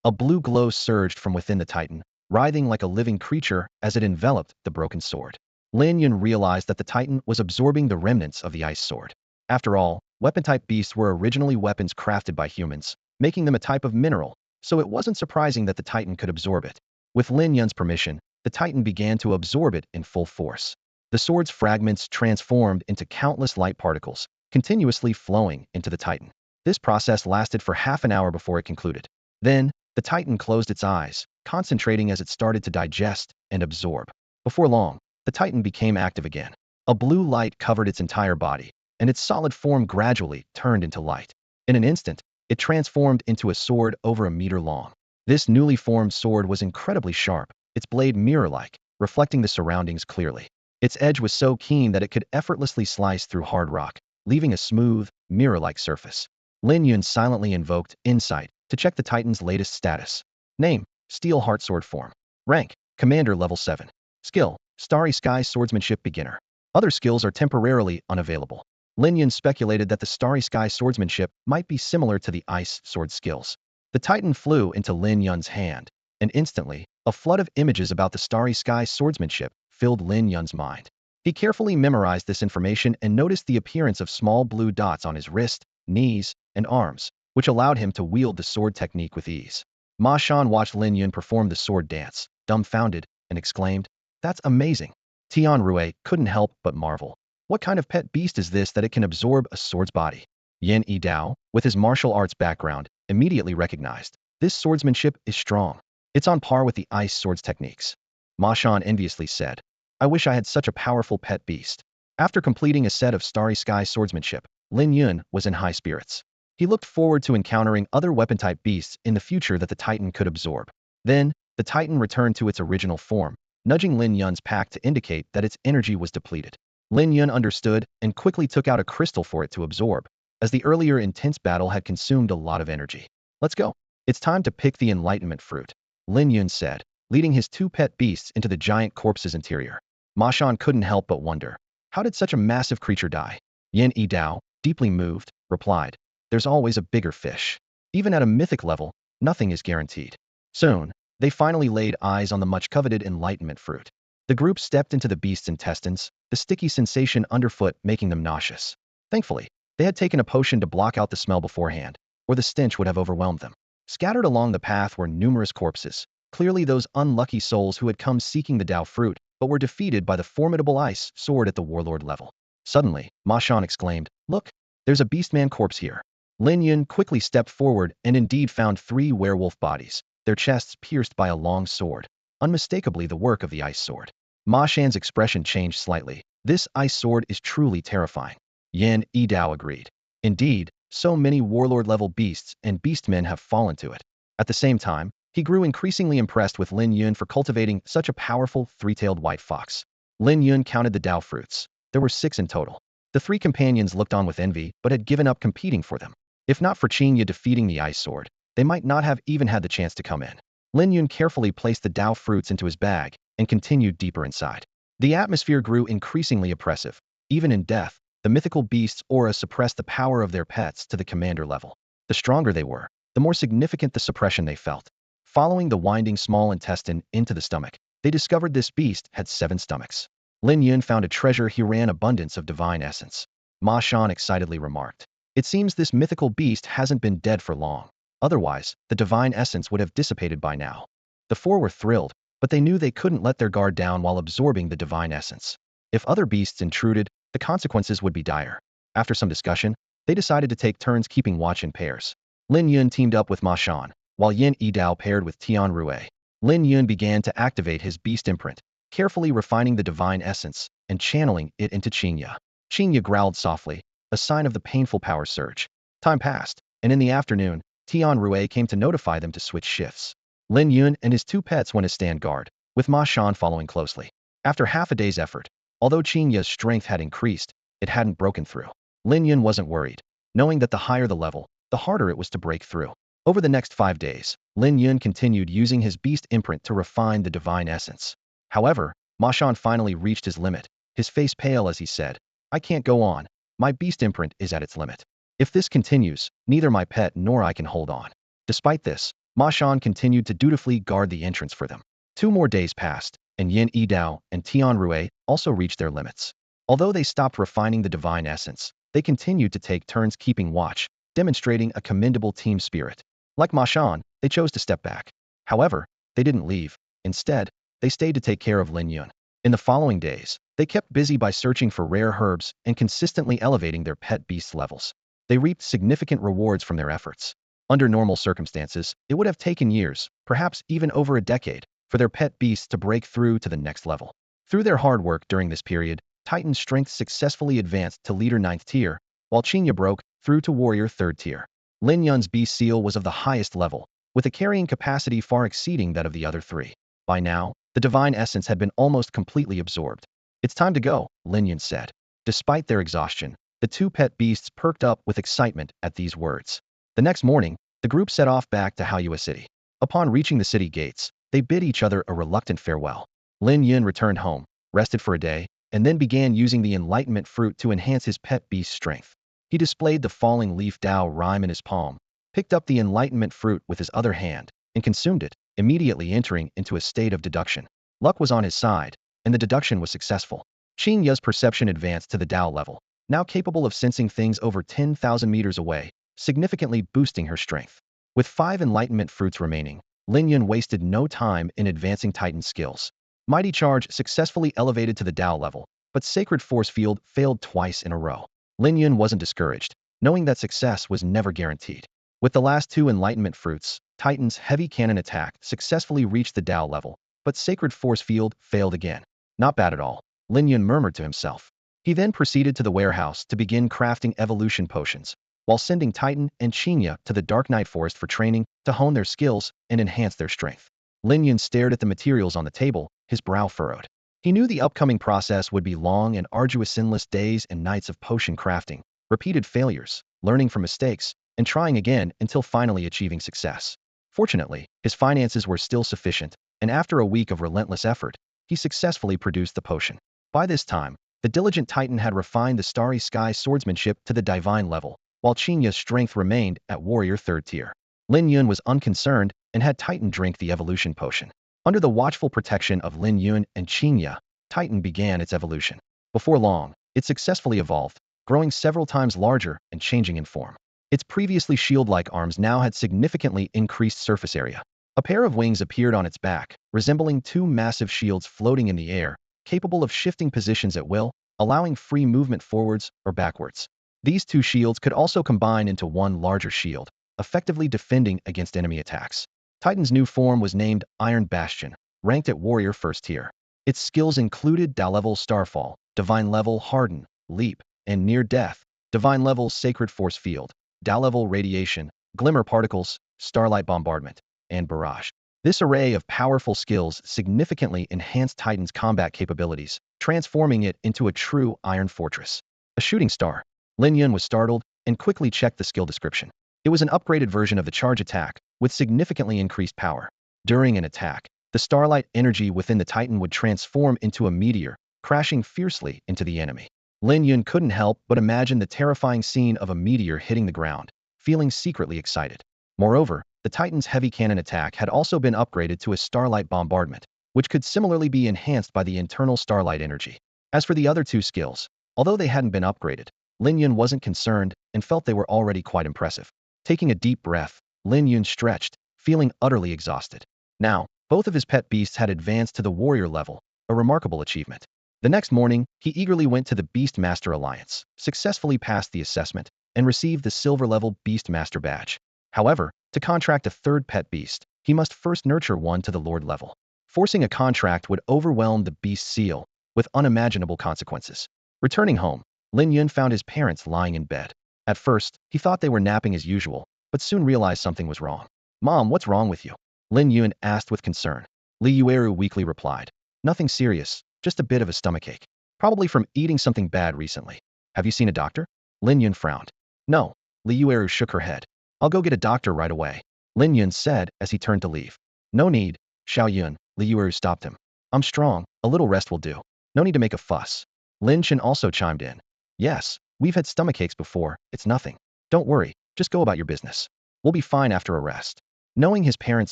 A blue glow surged from within the Titan, writhing like a living creature as it enveloped the broken sword. Lin Yun realized that the Titan was absorbing the remnants of the ice sword. After all, weapon-type beasts were originally weapons crafted by humans, making them a type of mineral, so it wasn't surprising that the Titan could absorb it. With Lin Yun's permission, the Titan began to absorb it in full force. The sword's fragments transformed into countless light particles, continuously flowing into the Titan. This process lasted for half an hour before it concluded. Then, the Titan closed its eyes, concentrating as it started to digest and absorb. Before long, the Titan became active again. A blue light covered its entire body, and its solid form gradually turned into light. In an instant, it transformed into a sword over a meter long. This newly formed sword was incredibly sharp, its blade mirror-like, reflecting the surroundings clearly. Its edge was so keen that it could effortlessly slice through hard rock, leaving a smooth, mirror-like surface. Lin Yun silently invoked Insight to check the Titan's latest status. Name, Steel Heart Sword Form. Rank, Commander Level 7. Skill, Starry Sky Swordsmanship Beginner. Other skills are temporarily unavailable. Lin Yun speculated that the Starry Sky Swordsmanship might be similar to the Ice Sword skills. The Titan flew into Lin Yun's hand, and instantly, a flood of images about the Starry Sky Swordsmanship filled Lin Yun's mind. He carefully memorized this information and noticed the appearance of small blue dots on his wrist, knees, and arms, which allowed him to wield the sword technique with ease. Ma Shan watched Lin Yun perform the sword dance, dumbfounded, and exclaimed, "That's amazing." Tian Rue couldn't help but marvel. What kind of pet beast is this that it can absorb a sword's body? Yen Yidao, with his martial arts background, immediately recognized, this swordsmanship is strong. It's on par with the ice sword's techniques. Ma Shan enviously said, "I wish I had such a powerful pet beast." After completing a set of Starry Sky swordsmanship, Lin Yun was in high spirits. He looked forward to encountering other weapon-type beasts in the future that the Titan could absorb. Then, the Titan returned to its original form, nudging Lin Yun's pack to indicate that its energy was depleted. Lin Yun understood and quickly took out a crystal for it to absorb, as the earlier intense battle had consumed a lot of energy. "Let's go. It's time to pick the enlightenment fruit," Lin Yun said, leading his two pet beasts into the giant corpse's interior. Ma Shan couldn't help but wonder, how did such a massive creature die? Yen Yidao, deeply moved, replied, "There's always a bigger fish. Even at a mythic level, nothing is guaranteed." Soon, they finally laid eyes on the much-coveted enlightenment fruit. The group stepped into the beast's intestines, the sticky sensation underfoot making them nauseous. Thankfully, they had taken a potion to block out the smell beforehand, or the stench would have overwhelmed them. Scattered along the path were numerous corpses, clearly those unlucky souls who had come seeking the Dao fruit, but were defeated by the formidable ice sword at the warlord level. Suddenly, Ma Shan exclaimed, "Look, there's a beastman corpse here." Lin Yun quickly stepped forward and indeed found 3 werewolf bodies, their chests pierced by a long sword, unmistakably the work of the ice sword. Ma Shan's expression changed slightly. "This ice sword is truly terrifying." Yen Yidao agreed. Indeed, so many warlord-level beasts and beastmen have fallen to it. At the same time, he grew increasingly impressed with Lin Yun for cultivating such a powerful three-tailed white fox. Lin Yun counted the Dao fruits. There were 6 in total. The 3 companions looked on with envy, but had given up competing for them. If not for Qingya defeating the ice sword, they might not have even had the chance to come in. Lin Yun carefully placed the Dao fruits into his bag and continued deeper inside. The atmosphere grew increasingly oppressive. Even in death, the mythical beast's aura suppressed the power of their pets to the commander level. The stronger they were, the more significant the suppression they felt. Following the winding small intestine into the stomach, they discovered this beast had 7 stomachs. Lin Yun found a treasure he ran abundance of divine essence. Ma Shan excitedly remarked, "It seems this mythical beast hasn't been dead for long. Otherwise, the divine essence would have dissipated by now." The 4 were thrilled, but they knew they couldn't let their guard down while absorbing the divine essence. If other beasts intruded, the consequences would be dire. After some discussion, they decided to take turns keeping watch in pairs. Lin Yun teamed up with Ma Shan, while Yen Yidao paired with Tian Rue. Lin Yun began to activate his beast imprint, carefully refining the divine essence and channeling it into Qingya. Qingya growled softly, a sign of the painful power surge. Time passed, and in the afternoon, Tian Rue came to notify them to switch shifts. Lin Yun and his 2 pets went as stand guard, with Ma Shan following closely. After half a day's effort, although Qingya's strength had increased, it hadn't broken through. Lin Yun wasn't worried, knowing that the higher the level, the harder it was to break through. Over the next 5 days, Lin Yun continued using his beast imprint to refine the divine essence. However, Ma Shan finally reached his limit, his face pale as he said, "I can't go on. My beast imprint is at its limit. If this continues, neither my pet nor I can hold on." Despite this, Ma Shan continued to dutifully guard the entrance for them. 2 more days passed, and Yin Yidao and Tian Rui also reached their limits. Although they stopped refining the divine essence, they continued to take turns keeping watch, demonstrating a commendable team spirit. Like Ma Shan, they chose to step back. However, they didn't leave. Instead, they stayed to take care of Lin Yun. In the following days, they kept busy by searching for rare herbs and consistently elevating their pet beast levels. They reaped significant rewards from their efforts. Under normal circumstances, it would have taken years, perhaps even over a decade, for their pet beasts to break through to the next level. Through their hard work during this period, Titan's strength successfully advanced to leader 9th tier, while Qingya broke through to warrior 3rd tier. Lin Yun's beast seal was of the highest level, with a carrying capacity far exceeding that of the other 3. By now, the divine essence had been almost completely absorbed. "It's time to go," Lin Yun said. Despite their exhaustion, the 2 pet beasts perked up with excitement at these words. The next morning, the group set off back to Haoyue City. Upon reaching the city gates, they bid each other a reluctant farewell. Lin Yun returned home, rested for a day, and then began using the enlightenment fruit to enhance his pet beast's strength. He displayed the falling leaf Dao rhyme in his palm, picked up the enlightenment fruit with his other hand, and consumed it, immediately entering into a state of deduction. Luck was on his side, and the deduction was successful. Qingya's perception advanced to the Dao level, now capable of sensing things over 10,000 meters away, significantly boosting her strength. With 5 enlightenment fruits remaining, Lin Yun wasted no time in advancing Titan's skills. Mighty Charge successfully elevated to the Dao level, but Sacred Force Field failed twice in a row. Lin Yun wasn't discouraged, knowing that success was never guaranteed. With the last 2 enlightenment fruits, Titan's heavy cannon attack successfully reached the Dao level, but Sacred Force Field failed again. Not bad at all, Lin Yun murmured to himself. He then proceeded to the warehouse to begin crafting evolution potions, while sending Titan and Qingya to the Dark Night Forest for training to hone their skills and enhance their strength. Lin Yun stared at the materials on the table, his brow furrowed. He knew the upcoming process would be long and arduous, endless days and nights of potion crafting, repeated failures, learning from mistakes, and trying again until finally achieving success. Fortunately, his finances were still sufficient, and after a week of relentless effort, he successfully produced the potion. By this time, the diligent Titan had refined the Starry Sky swordsmanship to the divine level, while Qingya's strength remained at warrior 3rd tier. Lin Yun was unconcerned and had Titan drink the evolution potion. Under the watchful protection of Lin Yun and Qingya, Titan began its evolution. Before long, it successfully evolved, growing several times larger and changing in form. Its previously shield-like arms now had significantly increased surface area. A pair of wings appeared on its back, resembling 2 massive shields floating in the air, capable of shifting positions at will, allowing free movement forwards or backwards. These 2 shields could also combine into one larger shield, effectively defending against enemy attacks. Titan's new form was named Iron Bastion, ranked at warrior 1st tier. Its skills included Dao level Starfall, divine level Harden, Leap, and Near Death, divine level Sacred Force Field, Dao level Radiation, Glimmer Particles, Starlight Bombardment, and Barrage. This array of powerful skills significantly enhanced Titan's combat capabilities, transforming it into a true Iron Fortress. A shooting star. Lin Yun was startled and quickly checked the skill description. It was an upgraded version of the charge attack, with significantly increased power. During an attack, the starlight energy within the Titan would transform into a meteor, crashing fiercely into the enemy. Lin Yun couldn't help but imagine the terrifying scene of a meteor hitting the ground, feeling secretly excited. Moreover, the Titan's heavy cannon attack had also been upgraded to a starlight bombardment, which could similarly be enhanced by the internal starlight energy. As for the other 2 skills, although they hadn't been upgraded, Lin Yun wasn't concerned and felt they were already quite impressive. Taking a deep breath, Lin Yun stretched, feeling utterly exhausted. Now, both of his pet beasts had advanced to the warrior level, a remarkable achievement. The next morning, he eagerly went to the Beastmaster Alliance, successfully passed the assessment, and received the silver-level Beastmaster badge. However, to contract a 3rd pet beast, he must first nurture one to the Lord level. Forcing a contract would overwhelm the beast seal, with unimaginable consequences. Returning home, Lin Yun found his parents lying in bed. At first, he thought they were napping as usual, but soon realized something was wrong. "Mom, what's wrong with you?" Lin Yun asked with concern. Li Yueru weakly replied, "Nothing serious, Just a bit of a stomachache. Probably from eating something bad recently. Have you seen a doctor? Lin Yun frowned. No. Li Yueru shook her head. I'll go get a doctor right away, Lin Yun said as he turned to leave. No need, Xiao Yun, Li Yueru stopped him. I'm strong, a little rest will do. No need to make a fuss. Lin Chen also chimed in. Yes, we've had stomachaches before, it's nothing. Don't worry, just go about your business. We'll be fine after a rest. Knowing his parents'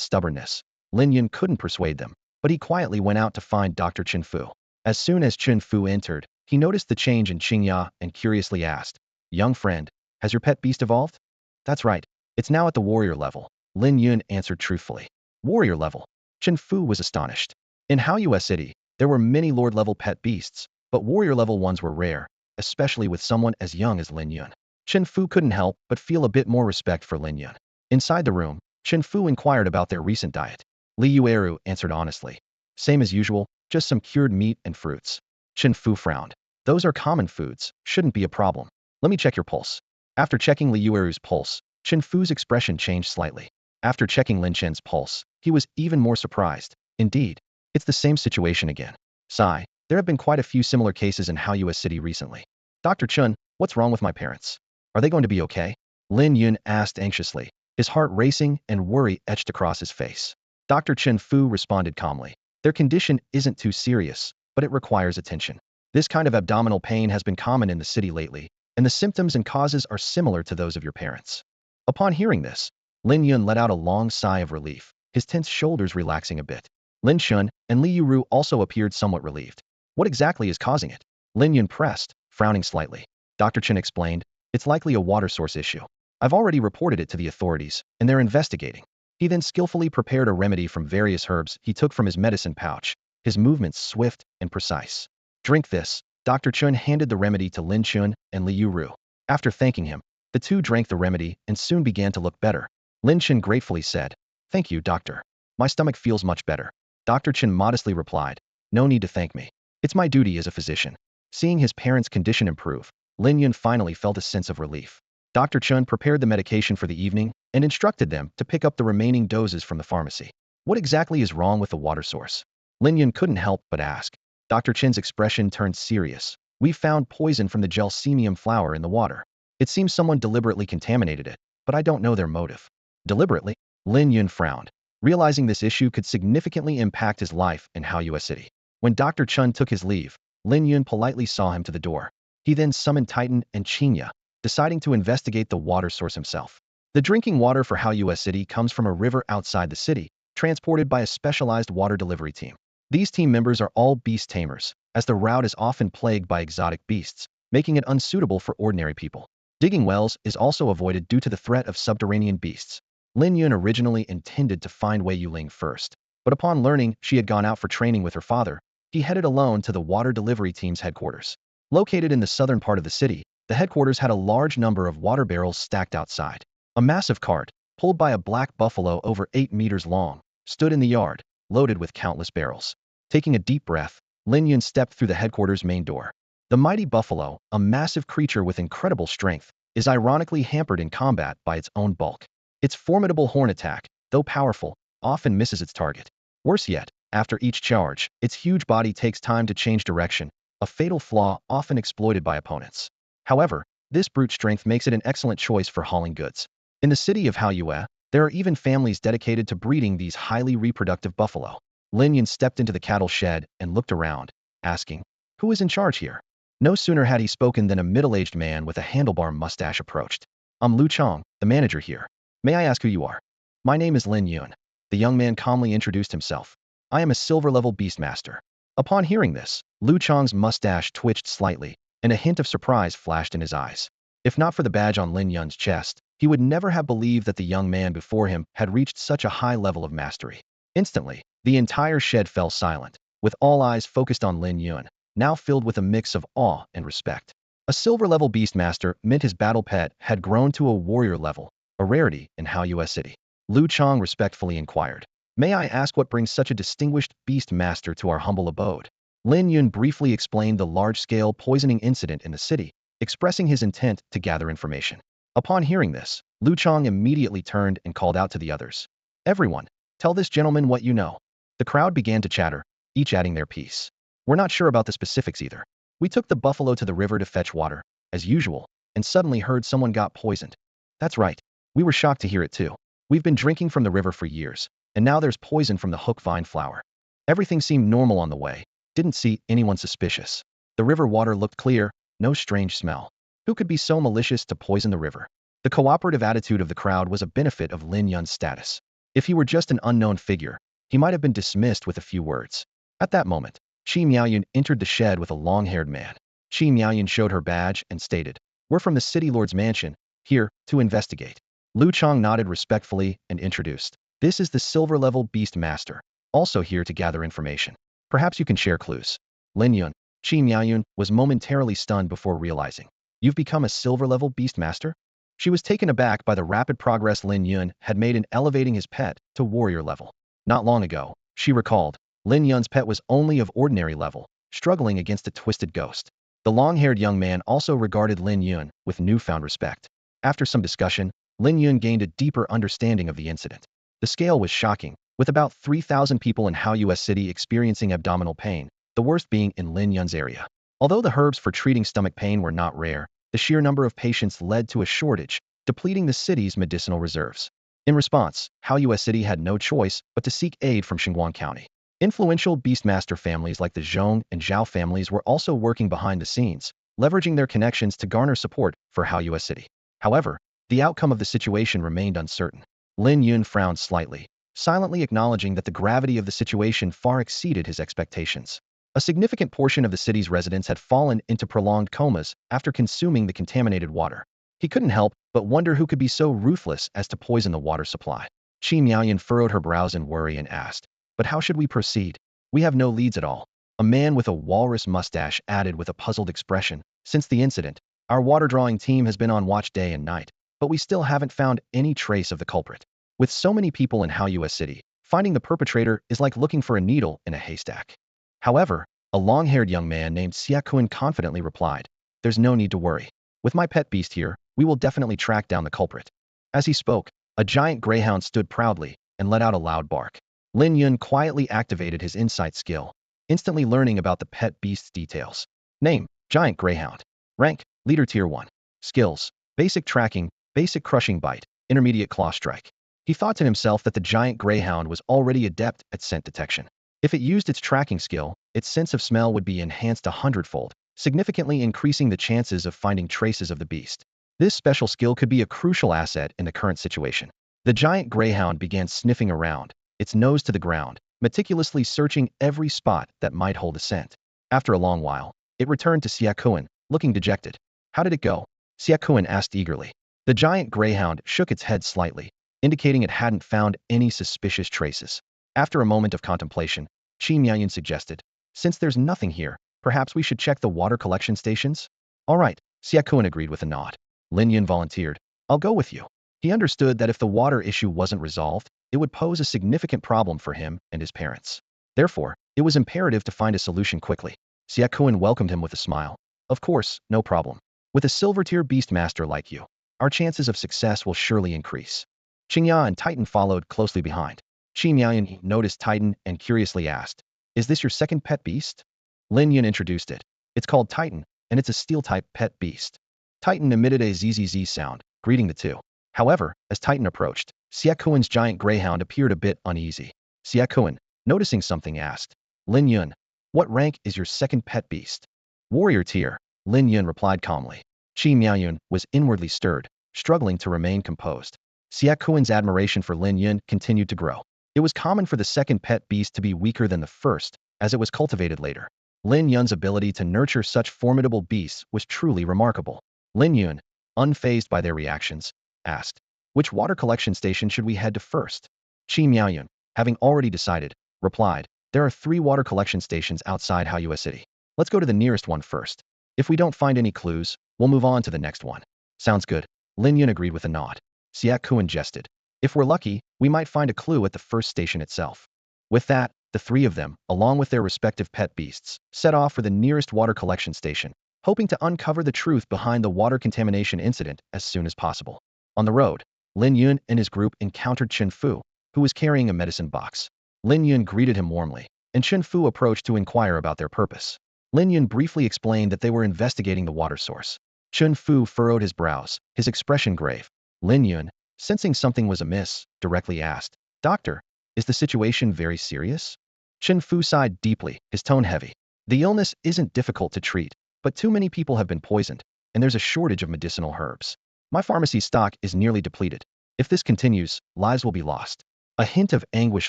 stubbornness, Lin Yun couldn't persuade them, but he quietly went out to find Dr. Chen Fu. As soon as Chen Fu entered, he noticed the change in Qingya and curiously asked, Young friend, has your pet beast evolved? That's right, it's now at the warrior level, Lin Yun answered truthfully. Warrior level? Chen Fu was astonished. In Haoyue City, there were many lord-level pet beasts, but warrior-level ones were rare, especially with someone as young as Lin Yun. Chen Fu couldn't help but feel a bit more respect for Lin Yun. Inside the room, Chen Fu inquired about their recent diet. Li Yueru answered honestly. Same as usual, just some cured meat and fruits. Chen Fu frowned. Those are common foods, shouldn't be a problem. Let me check your pulse. After checking Li Yueru's pulse, Chen Fu's expression changed slightly. After checking Lin Chen's pulse, he was even more surprised. Indeed, it's the same situation again. Sigh, there have been quite a few similar cases in Haoyue City recently. Dr. Chun, what's wrong with my parents? Are they going to be okay? Lin Yun asked anxiously, his heart racing and worry etched across his face. Dr. Chen Fu responded calmly. Their condition isn't too serious, but it requires attention. This kind of abdominal pain has been common in the city lately, and the symptoms and causes are similar to those of your parents. Upon hearing this, Lin Yun let out a long sigh of relief, his tense shoulders relaxing a bit. Lin Shun and Li Yuru also appeared somewhat relieved. What exactly is causing it? Lin Yun pressed, frowning slightly. Dr. Chen explained, it's likely a water source issue. I've already reported it to the authorities, and they're investigating. He then skillfully prepared a remedy from various herbs he took from his medicine pouch, his movements swift and precise. Drink this. Dr. Chun handed the remedy to Lin Chun and Li Yuru. After thanking him, the two drank the remedy and soon began to look better. Lin Chen gratefully said, Thank you, doctor. My stomach feels much better. Dr. Chen modestly replied, No need to thank me. It's my duty as a physician. Seeing his parents' condition improve, Lin Yun finally felt a sense of relief. Dr. Chun prepared the medication for the evening and instructed them to pick up the remaining doses from the pharmacy. What exactly is wrong with the water source? Lin Yun couldn't help but ask. Dr. Chen's expression turned serious. We found poison from the gelsemium flower in the water. It seems someone deliberately contaminated it, but I don't know their motive. Deliberately? Lin Yun frowned, realizing this issue could significantly impact his life in Haoyue City. When Dr. Chun took his leave, Lin Yun politely saw him to the door. He then summoned Titan and Qingya, deciding to investigate the water source himself. The drinking water for Haoyue City comes from a river outside the city, transported by a specialized water delivery team. These team members are all beast tamers, as the route is often plagued by exotic beasts, making it unsuitable for ordinary people. Digging wells is also avoided due to the threat of subterranean beasts. Lin Yun originally intended to find Wei Yuling first, but upon learning she had gone out for training with her father, he headed alone to the water delivery team's headquarters. Located in the southern part of the city, the headquarters had a large number of water barrels stacked outside. A massive cart, pulled by a black buffalo over 8 meters long, stood in the yard, loaded with countless barrels. Taking a deep breath, Lin Yun stepped through the headquarters' main door. The mighty buffalo, a massive creature with incredible strength, is ironically hampered in combat by its own bulk. Its formidable horn attack, though powerful, often misses its target. Worse yet, after each charge, its huge body takes time to change direction, a fatal flaw often exploited by opponents. However, this brute strength makes it an excellent choice for hauling goods. In the city of Haoyue, there are even families dedicated to breeding these highly reproductive buffalo. Lin Yun stepped into the cattle shed and looked around, asking, Who is in charge here? No sooner had he spoken than a middle-aged man with a handlebar mustache approached. I'm Lu Chong, the manager here. May I ask who you are? My name is Lin Yun. The young man calmly introduced himself. I am a silver-level beastmaster. Upon hearing this, Lu Chong's mustache twitched slightly, and a hint of surprise flashed in his eyes. If not for the badge on Lin Yun's chest, he would never have believed that the young man before him had reached such a high level of mastery. Instantly, the entire shed fell silent, with all eyes focused on Lin Yun, now filled with a mix of awe and respect. A silver-level beastmaster meant his battle pet had grown to a warrior level, a rarity in Haoyue City. Lu Chong respectfully inquired, May I ask what brings such a distinguished beastmaster to our humble abode? Lin Yun briefly explained the large-scale poisoning incident in the city, expressing his intent to gather information. Upon hearing this, Lu Chong immediately turned and called out to the others. Everyone, tell this gentleman what you know. The crowd began to chatter, each adding their piece. We're not sure about the specifics either. We took the buffalo to the river to fetch water, as usual, and suddenly heard someone got poisoned. That's right. We were shocked to hear it too. We've been drinking from the river for years, and now there's poison from the hook vine flower. Everything seemed normal on the way. Didn't see anyone suspicious. The river water looked clear, no strange smell. Who could be so malicious to poison the river? The cooperative attitude of the crowd was a benefit of Lin Yun's status. If he were just an unknown figure, he might have been dismissed with a few words. At that moment, Qi Miaoyun entered the shed with a long-haired man. Qi Miaoyun showed her badge and stated, "We're from the city lord's mansion, here to investigate." Lu Chong nodded respectfully and introduced, "This is the silver-level beast master, also here to gather information. Perhaps you can share clues." Lin Yun, Qi Miaoyun was momentarily stunned before realizing, "You've become a silver-level beast master?" She was taken aback by the rapid progress Lin Yun had made in elevating his pet to warrior level. Not long ago, she recalled, Lin Yun's pet was only of ordinary level, struggling against a twisted ghost. The long-haired young man also regarded Lin Yun with newfound respect. After some discussion, Lin Yun gained a deeper understanding of the incident. The scale was shocking, with about 3,000 people in Haoyue City experiencing abdominal pain, the worst being in Lin Yun's area. Although the herbs for treating stomach pain were not rare, the sheer number of patients led to a shortage, depleting the city's medicinal reserves. In response, Haoyue City had no choice but to seek aid from Xinguang County. Influential beastmaster families like the Zhong and Zhao families were also working behind the scenes, leveraging their connections to garner support for Haoyue City. However, the outcome of the situation remained uncertain. Lin Yun frowned slightly, silently acknowledging that the gravity of the situation far exceeded his expectations. A significant portion of the city's residents had fallen into prolonged comas after consuming the contaminated water. He couldn't help but wonder who could be so ruthless as to poison the water supply. Qi Miaoyun furrowed her brows in worry and asked, "But how should we proceed? We have no leads at all." A man with a walrus mustache added with a puzzled expression, "Since the incident, our water-drawing team has been on watch day and night, but we still haven't found any trace of the culprit. With so many people in Haoyue City, finding the perpetrator is like looking for a needle in a haystack." However, a long-haired young man named Xiaoqun confidently replied, "There's no need to worry. With my pet beast here, we will definitely track down the culprit." As he spoke, a giant greyhound stood proudly and let out a loud bark. Lin Yun quietly activated his insight skill, instantly learning about the pet beast's details. Name, Giant Greyhound. Rank, Leader Tier 1. Skills, Basic Tracking, Basic Crushing Bite, Intermediate Claw Strike. He thought to himself that the giant greyhound was already adept at scent detection. If it used its tracking skill, its sense of smell would be enhanced 100-fold, significantly increasing the chances of finding traces of the beast. This special skill could be a crucial asset in the current situation. The giant greyhound began sniffing around, its nose to the ground, meticulously searching every spot that might hold a scent. After a long while, it returned to Xiaoqun, looking dejected. "How did it go?" Xiaoqun asked eagerly. The giant greyhound shook its head slightly, indicating it hadn't found any suspicious traces. After a moment of contemplation, Qi Miaoyun suggested, "Since there's nothing here, perhaps we should check the water collection stations?" "All right," Xiaoqun agreed with a nod. Lin Yun volunteered, "I'll go with you." He understood that if the water issue wasn't resolved, it would pose a significant problem for him and his parents. Therefore, it was imperative to find a solution quickly. Xiaoqun welcomed him with a smile. "Of course, no problem. With a silver-tier beast master like you, our chances of success will surely increase." Qingya and Titan followed closely behind. Qi Miaoyun noticed Titan and curiously asked, "Is this your second pet beast?" Lin Yun introduced it. "It's called Titan, and it's a steel-type pet beast." Titan emitted a zzz sound, greeting the two. However, as Titan approached, Xiaoqun's giant greyhound appeared a bit uneasy. Xiaoqun, noticing something, asked, "Lin Yun, what rank is your second pet beast?" "Warrior tier," Lin Yun replied calmly. Qi Miaoyun was inwardly stirred, struggling to remain composed. Xiaoqun's admiration for Lin Yun continued to grow. It was common for the second pet beast to be weaker than the first, as it was cultivated later. Lin Yun's ability to nurture such formidable beasts was truly remarkable. Lin Yun, unfazed by their reactions, asked, "Which water collection station should we head to first?" Qi Miaoyun, having already decided, replied, "There are 3 water collection stations outside Haoyue City. Let's go to the nearest one first. If we don't find any clues, we'll move on to the next one." "Sounds good." Lin Yun agreed with a nod. Xiaoqun jested, "If we're lucky, we might find a clue at the first station itself." With that, the 3 of them, along with their respective pet beasts, set off for the nearest water collection station, hoping to uncover the truth behind the water contamination incident as soon as possible. On the road, Lin Yun and his group encountered Chen Fu, who was carrying a medicine box. Lin Yun greeted him warmly. and Chen Fu approached to inquire about their purpose. Lin Yun briefly explained that they were investigating the water source. Chen Fu furrowed his brows, his expression grave. Lin Yun, sensing something was amiss, directly asked, "Doctor, is the situation very serious?" Chen Fu sighed deeply, his tone heavy. "The illness isn't difficult to treat, but too many people have been poisoned, and there's a shortage of medicinal herbs. My pharmacy stock is nearly depleted. If this continues, lives will be lost." A hint of anguish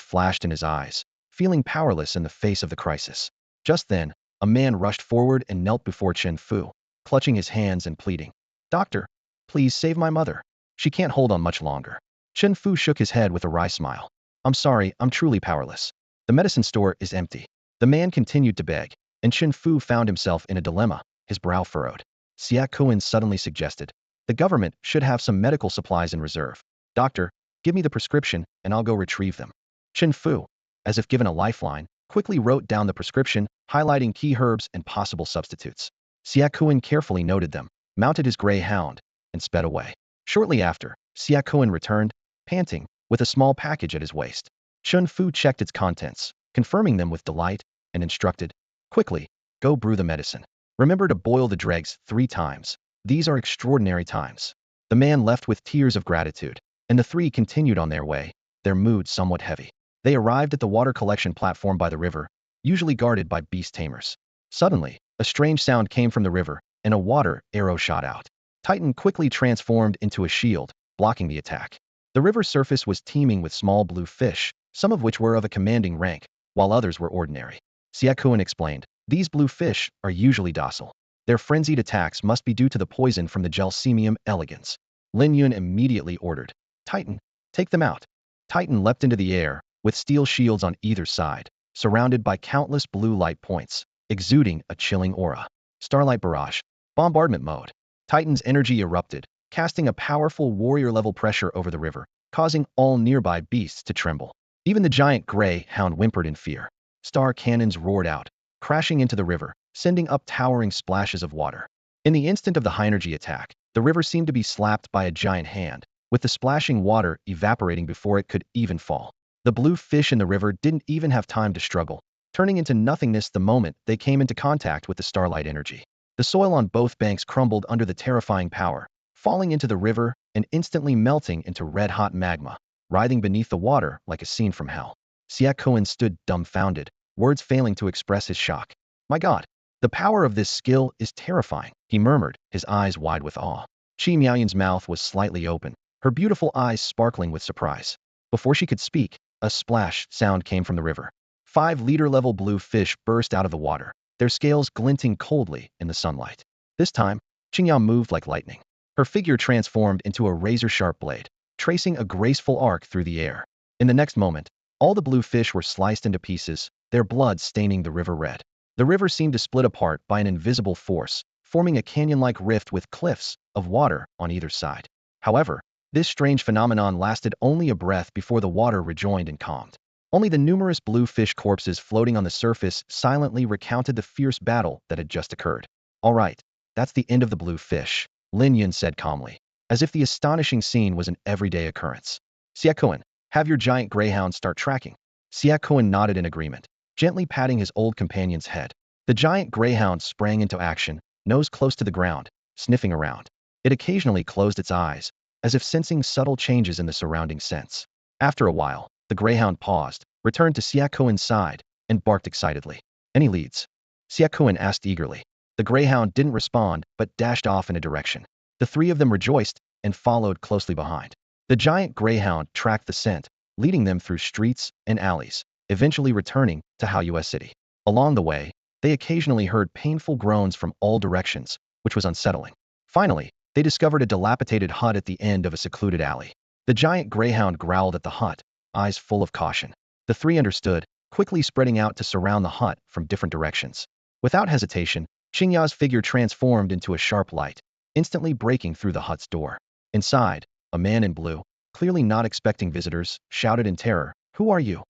flashed in his eyes, feeling powerless in the face of the crisis. Just then, a man rushed forward and knelt before Chen Fu, clutching his hands and pleading, "Doctor, please save my mother. She can't hold on much longer." Chen Fu shook his head with a wry smile. "I'm sorry, I'm truly powerless. The medicine store is empty." The man continued to beg, and Chen Fu found himself in a dilemma, his brow furrowed. Xia Kuan suddenly suggested, "The government should have some medical supplies in reserve. Doctor, give me the prescription and I'll go retrieve them." Chen Fu, as if given a lifeline, quickly wrote down the prescription, highlighting key herbs and possible substitutes. Xia Kuan carefully noted them, mounted his gray hound, and sped away. Shortly after, Xia Kuan returned, panting, with a small package at his waist. Chen Fu checked its contents, confirming them with delight, and instructed, "Quickly, go brew the medicine. Remember to boil the dregs 3 times. These are extraordinary times." The man left with tears of gratitude, and the three continued on their way, their mood somewhat heavy. They arrived at the water collection platform by the river, usually guarded by beast tamers. Suddenly, a strange sound came from the river, and a water arrow shot out. Titan quickly transformed into a shield, blocking the attack. The river's surface was teeming with small blue fish, some of which were of a commanding rank, while others were ordinary. Xia Kuan explained, "These blue fish are usually docile. Their frenzied attacks must be due to the poison from the Gelsemium elegans." Lin Yun immediately ordered, "Titan, take them out." Titan leapt into the air, with steel shields on either side, surrounded by countless blue light points, exuding a chilling aura. Starlight Barrage. Bombardment mode. Titan's energy erupted, casting a powerful warrior-level pressure over the river, causing all nearby beasts to tremble. Even the giant gray hound whimpered in fear. Star cannons roared out, crashing into the river, sending up towering splashes of water. In the instant of the high-energy attack, the river seemed to be slapped by a giant hand, with the splashing water evaporating before it could even fall. The blue fish in the river didn't even have time to struggle, turning into nothingness the moment they came into contact with the starlight energy. The soil on both banks crumbled under the terrifying power, falling into the river and instantly melting into red-hot magma, writhing beneath the water like a scene from hell. Xia Kuan stood dumbfounded, words failing to express his shock. "My God, the power of this skill is terrifying," he murmured, his eyes wide with awe. Qi Miaoyun's mouth was slightly open, her beautiful eyes sparkling with surprise. Before she could speak, a splash sound came from the river. 5-liter-level blue fish burst out of the water, their scales glinting coldly in the sunlight. This time, Qingyao moved like lightning. Her figure transformed into a razor-sharp blade, tracing a graceful arc through the air. In the next moment, all the blue fish were sliced into pieces, their blood staining the river red. The river seemed to split apart by an invisible force, forming a canyon-like rift with cliffs of water on either side. However, this strange phenomenon lasted only a breath before the water rejoined and calmed. Only the numerous blue fish corpses floating on the surface silently recounted the fierce battle that had just occurred. "All right, that's the end of the blue fish," Lin Yun said calmly, as if the astonishing scene was an everyday occurrence. "Xia Kuan, have your giant greyhound start tracking." Xia Kuan nodded in agreement, gently patting his old companion's head. The giant greyhound sprang into action, nose close to the ground, sniffing around. It occasionally closed its eyes, as if sensing subtle changes in the surrounding scents. After a while, the greyhound paused, returned to Xia Kuan's side, and barked excitedly. "Any leads?" Xia Kuan asked eagerly. The greyhound didn't respond, but dashed off in a direction. The three of them rejoiced and followed closely behind. The giant greyhound tracked the scent, leading them through streets and alleys, eventually returning to Haoyue City. Along the way, they occasionally heard painful groans from all directions, which was unsettling. Finally, they discovered a dilapidated hut at the end of a secluded alley. The giant greyhound growled at the hut, eyes full of caution. The three understood, quickly spreading out to surround the hut from different directions. Without hesitation, Qingyao's figure transformed into a sharp light, instantly breaking through the hut's door. Inside, a man in blue, clearly not expecting visitors, shouted in terror, "Who are you?"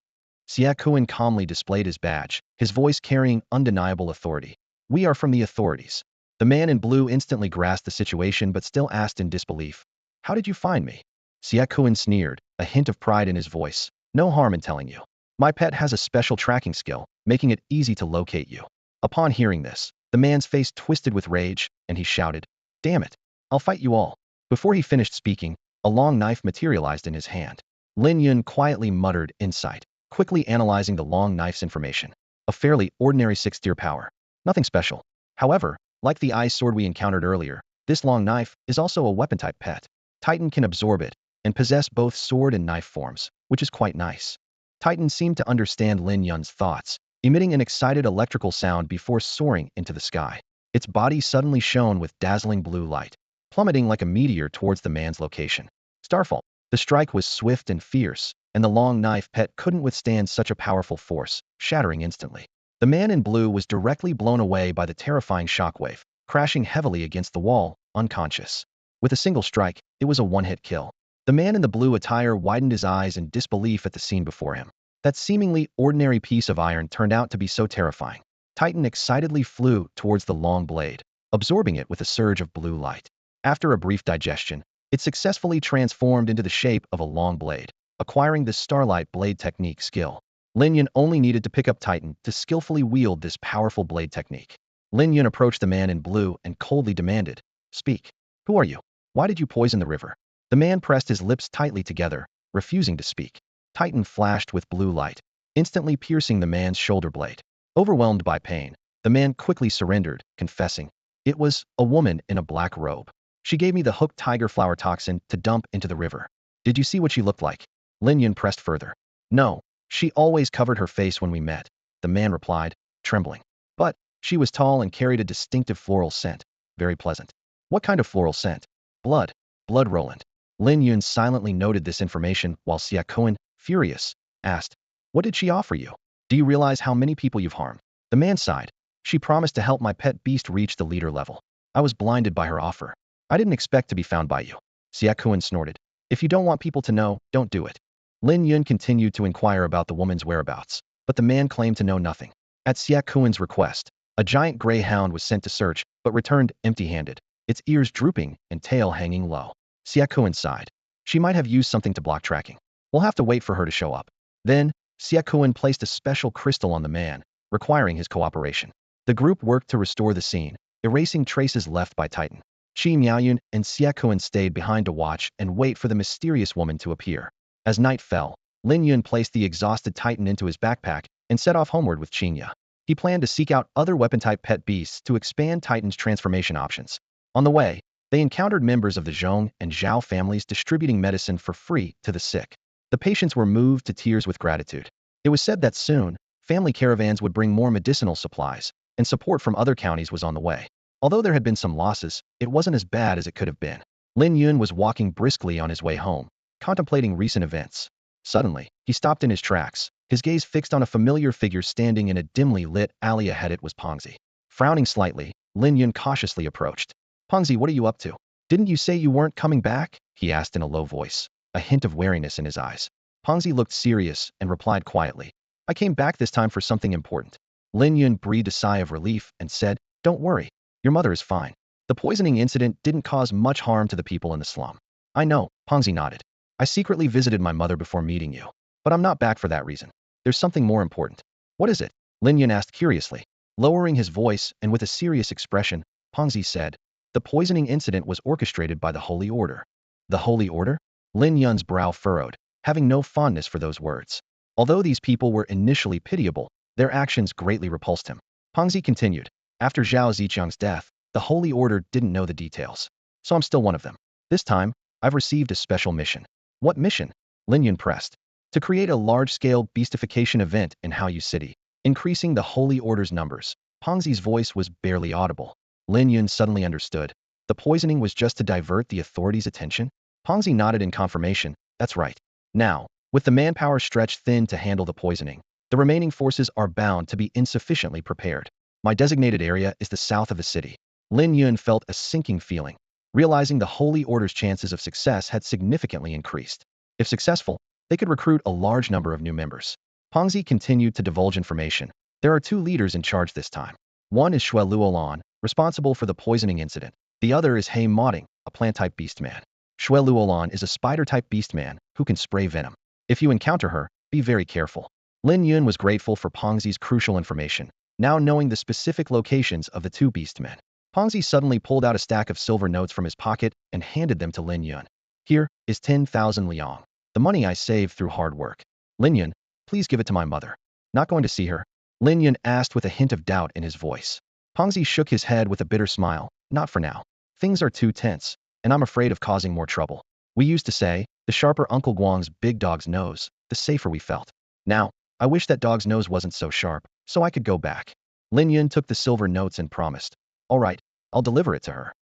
Xia Kuan calmly displayed his badge, his voice carrying undeniable authority. "We are from the authorities." The man in blue instantly grasped the situation but still asked in disbelief, "How did you find me?" Xia Kuan sneered, a hint of pride in his voice. "No harm in telling you. My pet has a special tracking skill, making it easy to locate you. Upon hearing this, the man's face twisted with rage, and he shouted, "Damn it! I'll fight you all." Before he finished speaking, a long knife materialized in his hand. Lin Yun quietly muttered insight, quickly analyzing the long knife's information. A fairly ordinary 6th-tier power. Nothing special. However, like the ice sword we encountered earlier, this long knife is also a weapon-type pet. Titan can absorb it, and possess both sword and knife forms, which is quite nice. Titan seemed to understand Lin Yun's thoughts, emitting an excited electrical sound before soaring into the sky. Its body suddenly shone with dazzling blue light, plummeting like a meteor towards the man's location. Starfall. The strike was swift and fierce, and the long knife pet couldn't withstand such a powerful force, shattering instantly. The man in blue was directly blown away by the terrifying shockwave, crashing heavily against the wall, unconscious. With a single strike, it was a one-hit kill. The man in the blue attire widened his eyes in disbelief at the scene before him. That seemingly ordinary piece of iron turned out to be so terrifying. Titan excitedly flew towards the long blade, absorbing it with a surge of blue light. After a brief digestion, it successfully transformed into the shape of a long blade, acquiring the Starlight Blade Technique skill. Lin Yun only needed to pick up Titan to skillfully wield this powerful blade technique. Lin Yun approached the man in blue and coldly demanded, "Speak. Who are you? Why did you poison the river?" The man pressed his lips tightly together, refusing to speak. Titan flashed with blue light, instantly piercing the man's shoulder blade. Overwhelmed by pain, the man quickly surrendered, confessing, "It was a woman in a black robe. She gave me the hooked tiger flower toxin to dump into the river." "Did you see what she looked like?" Lin Yun pressed further. "No, she always covered her face when we met," the man replied, trembling. "But she was tall and carried a distinctive floral scent. Very pleasant." "What kind of floral scent?" "Blood. Blood, Roland." Lin Yun silently noted this information while Xiaokuan, furious, asked, "What did she offer you? Do you realize how many people you've harmed?" The man sighed. "She promised to help my pet beast reach the leader level. I was blinded by her offer. I didn't expect to be found by you." Xiaokuan snorted. "If you don't want people to know, don't do it." Lin Yun continued to inquire about the woman's whereabouts, but the man claimed to know nothing. At Xiaokuan's request, a giant gray hound was sent to search, but returned empty-handed, its ears drooping and tail hanging low. Xiaokuan sighed. "She might have used something to block tracking. We'll have to wait for her to show up." Then, Xiaokuan placed a special crystal on the man, requiring his cooperation. The group worked to restore the scene, erasing traces left by Titan. Qi Miaoyun and Xiaokuan stayed behind to watch and wait for the mysterious woman to appear. As night fell, Lin Yun placed the exhausted Titan into his backpack and set off homeward with Qinya. He planned to seek out other weapon-type pet beasts to expand Titan's transformation options. On the way, they encountered members of the Zhong and Zhao families distributing medicine for free to the sick. The patients were moved to tears with gratitude. It was said that soon, family caravans would bring more medicinal supplies, and support from other counties was on the way. Although there had been some losses, it wasn't as bad as it could have been. Lin Yun was walking briskly on his way home, contemplating recent events. Suddenly, he stopped in his tracks, his gaze fixed on a familiar figure standing in a dimly lit alley ahead. It was Pongzi. Frowning slightly, Lin Yun cautiously approached. "Pongzi, what are you up to? Didn't you say you weren't coming back?" he asked in a low voice, a hint of wariness in his eyes. Pongzi looked serious and replied quietly, "I came back this time for something important." Lin Yun breathed a sigh of relief and said, "Don't worry. Your mother is fine. The poisoning incident didn't cause much harm to the people in the slum." "I know," Pongzi nodded. "I secretly visited my mother before meeting you. But I'm not back for that reason. There's something more important." "What is it?" Lin Yun asked curiously. Lowering his voice and with a serious expression, Pongzi said, "The poisoning incident was orchestrated by the Holy Order." "The Holy Order?" Lin Yun's brow furrowed, having no fondness for those words. Although these people were initially pitiable, their actions greatly repulsed him. Pongzi continued, "After Zhao Zicheng's death, the Holy Order didn't know the details. So I'm still one of them. This time, I've received a special mission." "What mission?" Lin Yun pressed. "To create a large-scale beastification event in Haoyu City, increasing the Holy Order's numbers." Pongzi's voice was barely audible. Lin Yun suddenly understood. The poisoning was just to divert the authorities' attention? Pongzi nodded in confirmation. "That's right. Now, with the manpower stretched thin to handle the poisoning, the remaining forces are bound to be insufficiently prepared. My designated area is the south of the city." Lin Yun felt a sinking feeling, realizing the Holy Order's chances of success had significantly increased. If successful, they could recruit a large number of new members. Pongzi continued to divulge information. There are two leaders in charge this time. One is Shui Luolan, responsible for the poisoning incident. The other is He Maoding, a plant-type beastman. Shui Luolan is a spider-type beastman who can spray venom. If you encounter her, be very careful. Lin Yun was grateful for Pongzi's crucial information, now knowing the specific locations of the two beastmen. Pongzi suddenly pulled out a stack of silver notes from his pocket and handed them to Lin Yun. Here is 10,000 liang, the money I saved through hard work. Lin Yun, please give it to my mother. Not going to see her? Lin Yun asked with a hint of doubt in his voice. Pongzi shook his head with a bitter smile. Not for now. Things are too tense, and I'm afraid of causing more trouble. We used to say, the sharper Uncle Guang's big dog's nose, the safer we felt. Now, I wish that dog's nose wasn't so sharp, so I could go back. Lin Yun took the silver notes and promised. All right, I'll deliver it to her.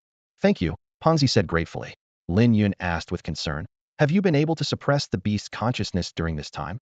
Thank you, Pongzi said gratefully. Lin Yun asked with concern. Have you been able to suppress the beast's consciousness during this time?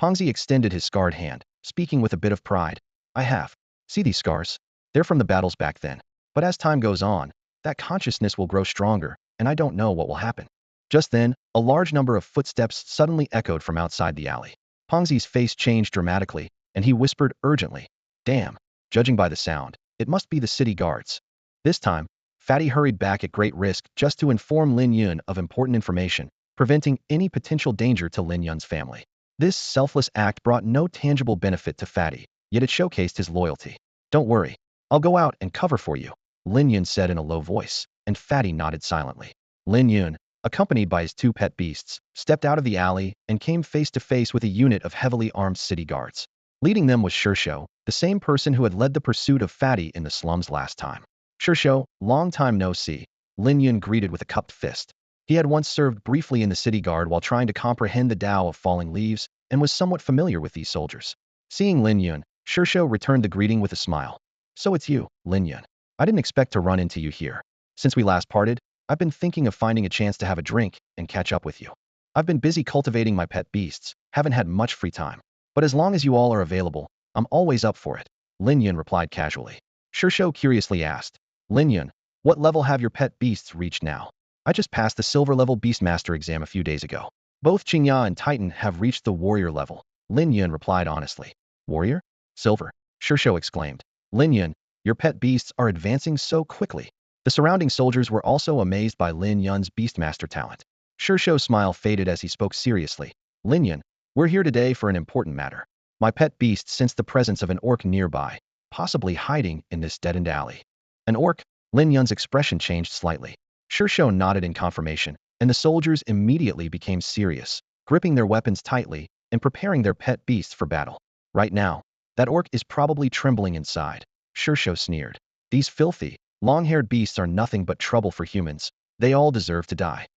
Pongzi extended his scarred hand, speaking with a bit of pride. I have. See these scars? They're from the battles back then. But as time goes on, that consciousness will grow stronger, and I don't know what will happen. Just then, a large number of footsteps suddenly echoed from outside the alley. Pongzi's face changed dramatically, and he whispered urgently. Damn, judging by the sound, it must be the city guards. This time, Fatty hurried back at great risk just to inform Lin Yun of important information, preventing any potential danger to Lin Yun's family. This selfless act brought no tangible benefit to Fatty, yet it showcased his loyalty. Don't worry, I'll go out and cover for you, Lin Yun said in a low voice, and Fatty nodded silently. Lin Yun, accompanied by his two pet beasts, stepped out of the alley and came face to face with a unit of heavily armed city guards. Leading them was Shishou, the same person who had led the pursuit of Fatty in the slums last time. Shishou, long time no see, Lin Yun greeted with a cupped fist. He had once served briefly in the city guard while trying to comprehend the Tao of falling leaves and was somewhat familiar with these soldiers. Seeing Lin Yun, Shishou returned the greeting with a smile. So it's you, Lin Yun. I didn't expect to run into you here. Since we last parted, I've been thinking of finding a chance to have a drink and catch up with you. I've been busy cultivating my pet beasts, haven't had much free time. But as long as you all are available, I'm always up for it, Lin Yun replied casually. Shishou curiously asked. Lin Yun, what level have your pet beasts reached now? I just passed the silver level Beastmaster exam a few days ago. Both Qingya and Titan have reached the warrior level, Lin Yun replied honestly. Warrior? Silver? Shishou exclaimed. Lin Yun, your pet beasts are advancing so quickly. The surrounding soldiers were also amazed by Lin Yun's Beastmaster talent. Shishou's smile faded as he spoke seriously. Lin Yun, we're here today for an important matter. My pet beast sensed the presence of an orc nearby, possibly hiding in this dead-end alley. An orc? Lin Yun's expression changed slightly. Shishou nodded in confirmation, and the soldiers immediately became serious, gripping their weapons tightly and preparing their pet beasts for battle. Right now, that orc is probably trembling inside, Shishou sneered. These filthy, long-haired beasts are nothing but trouble for humans. They all deserve to die.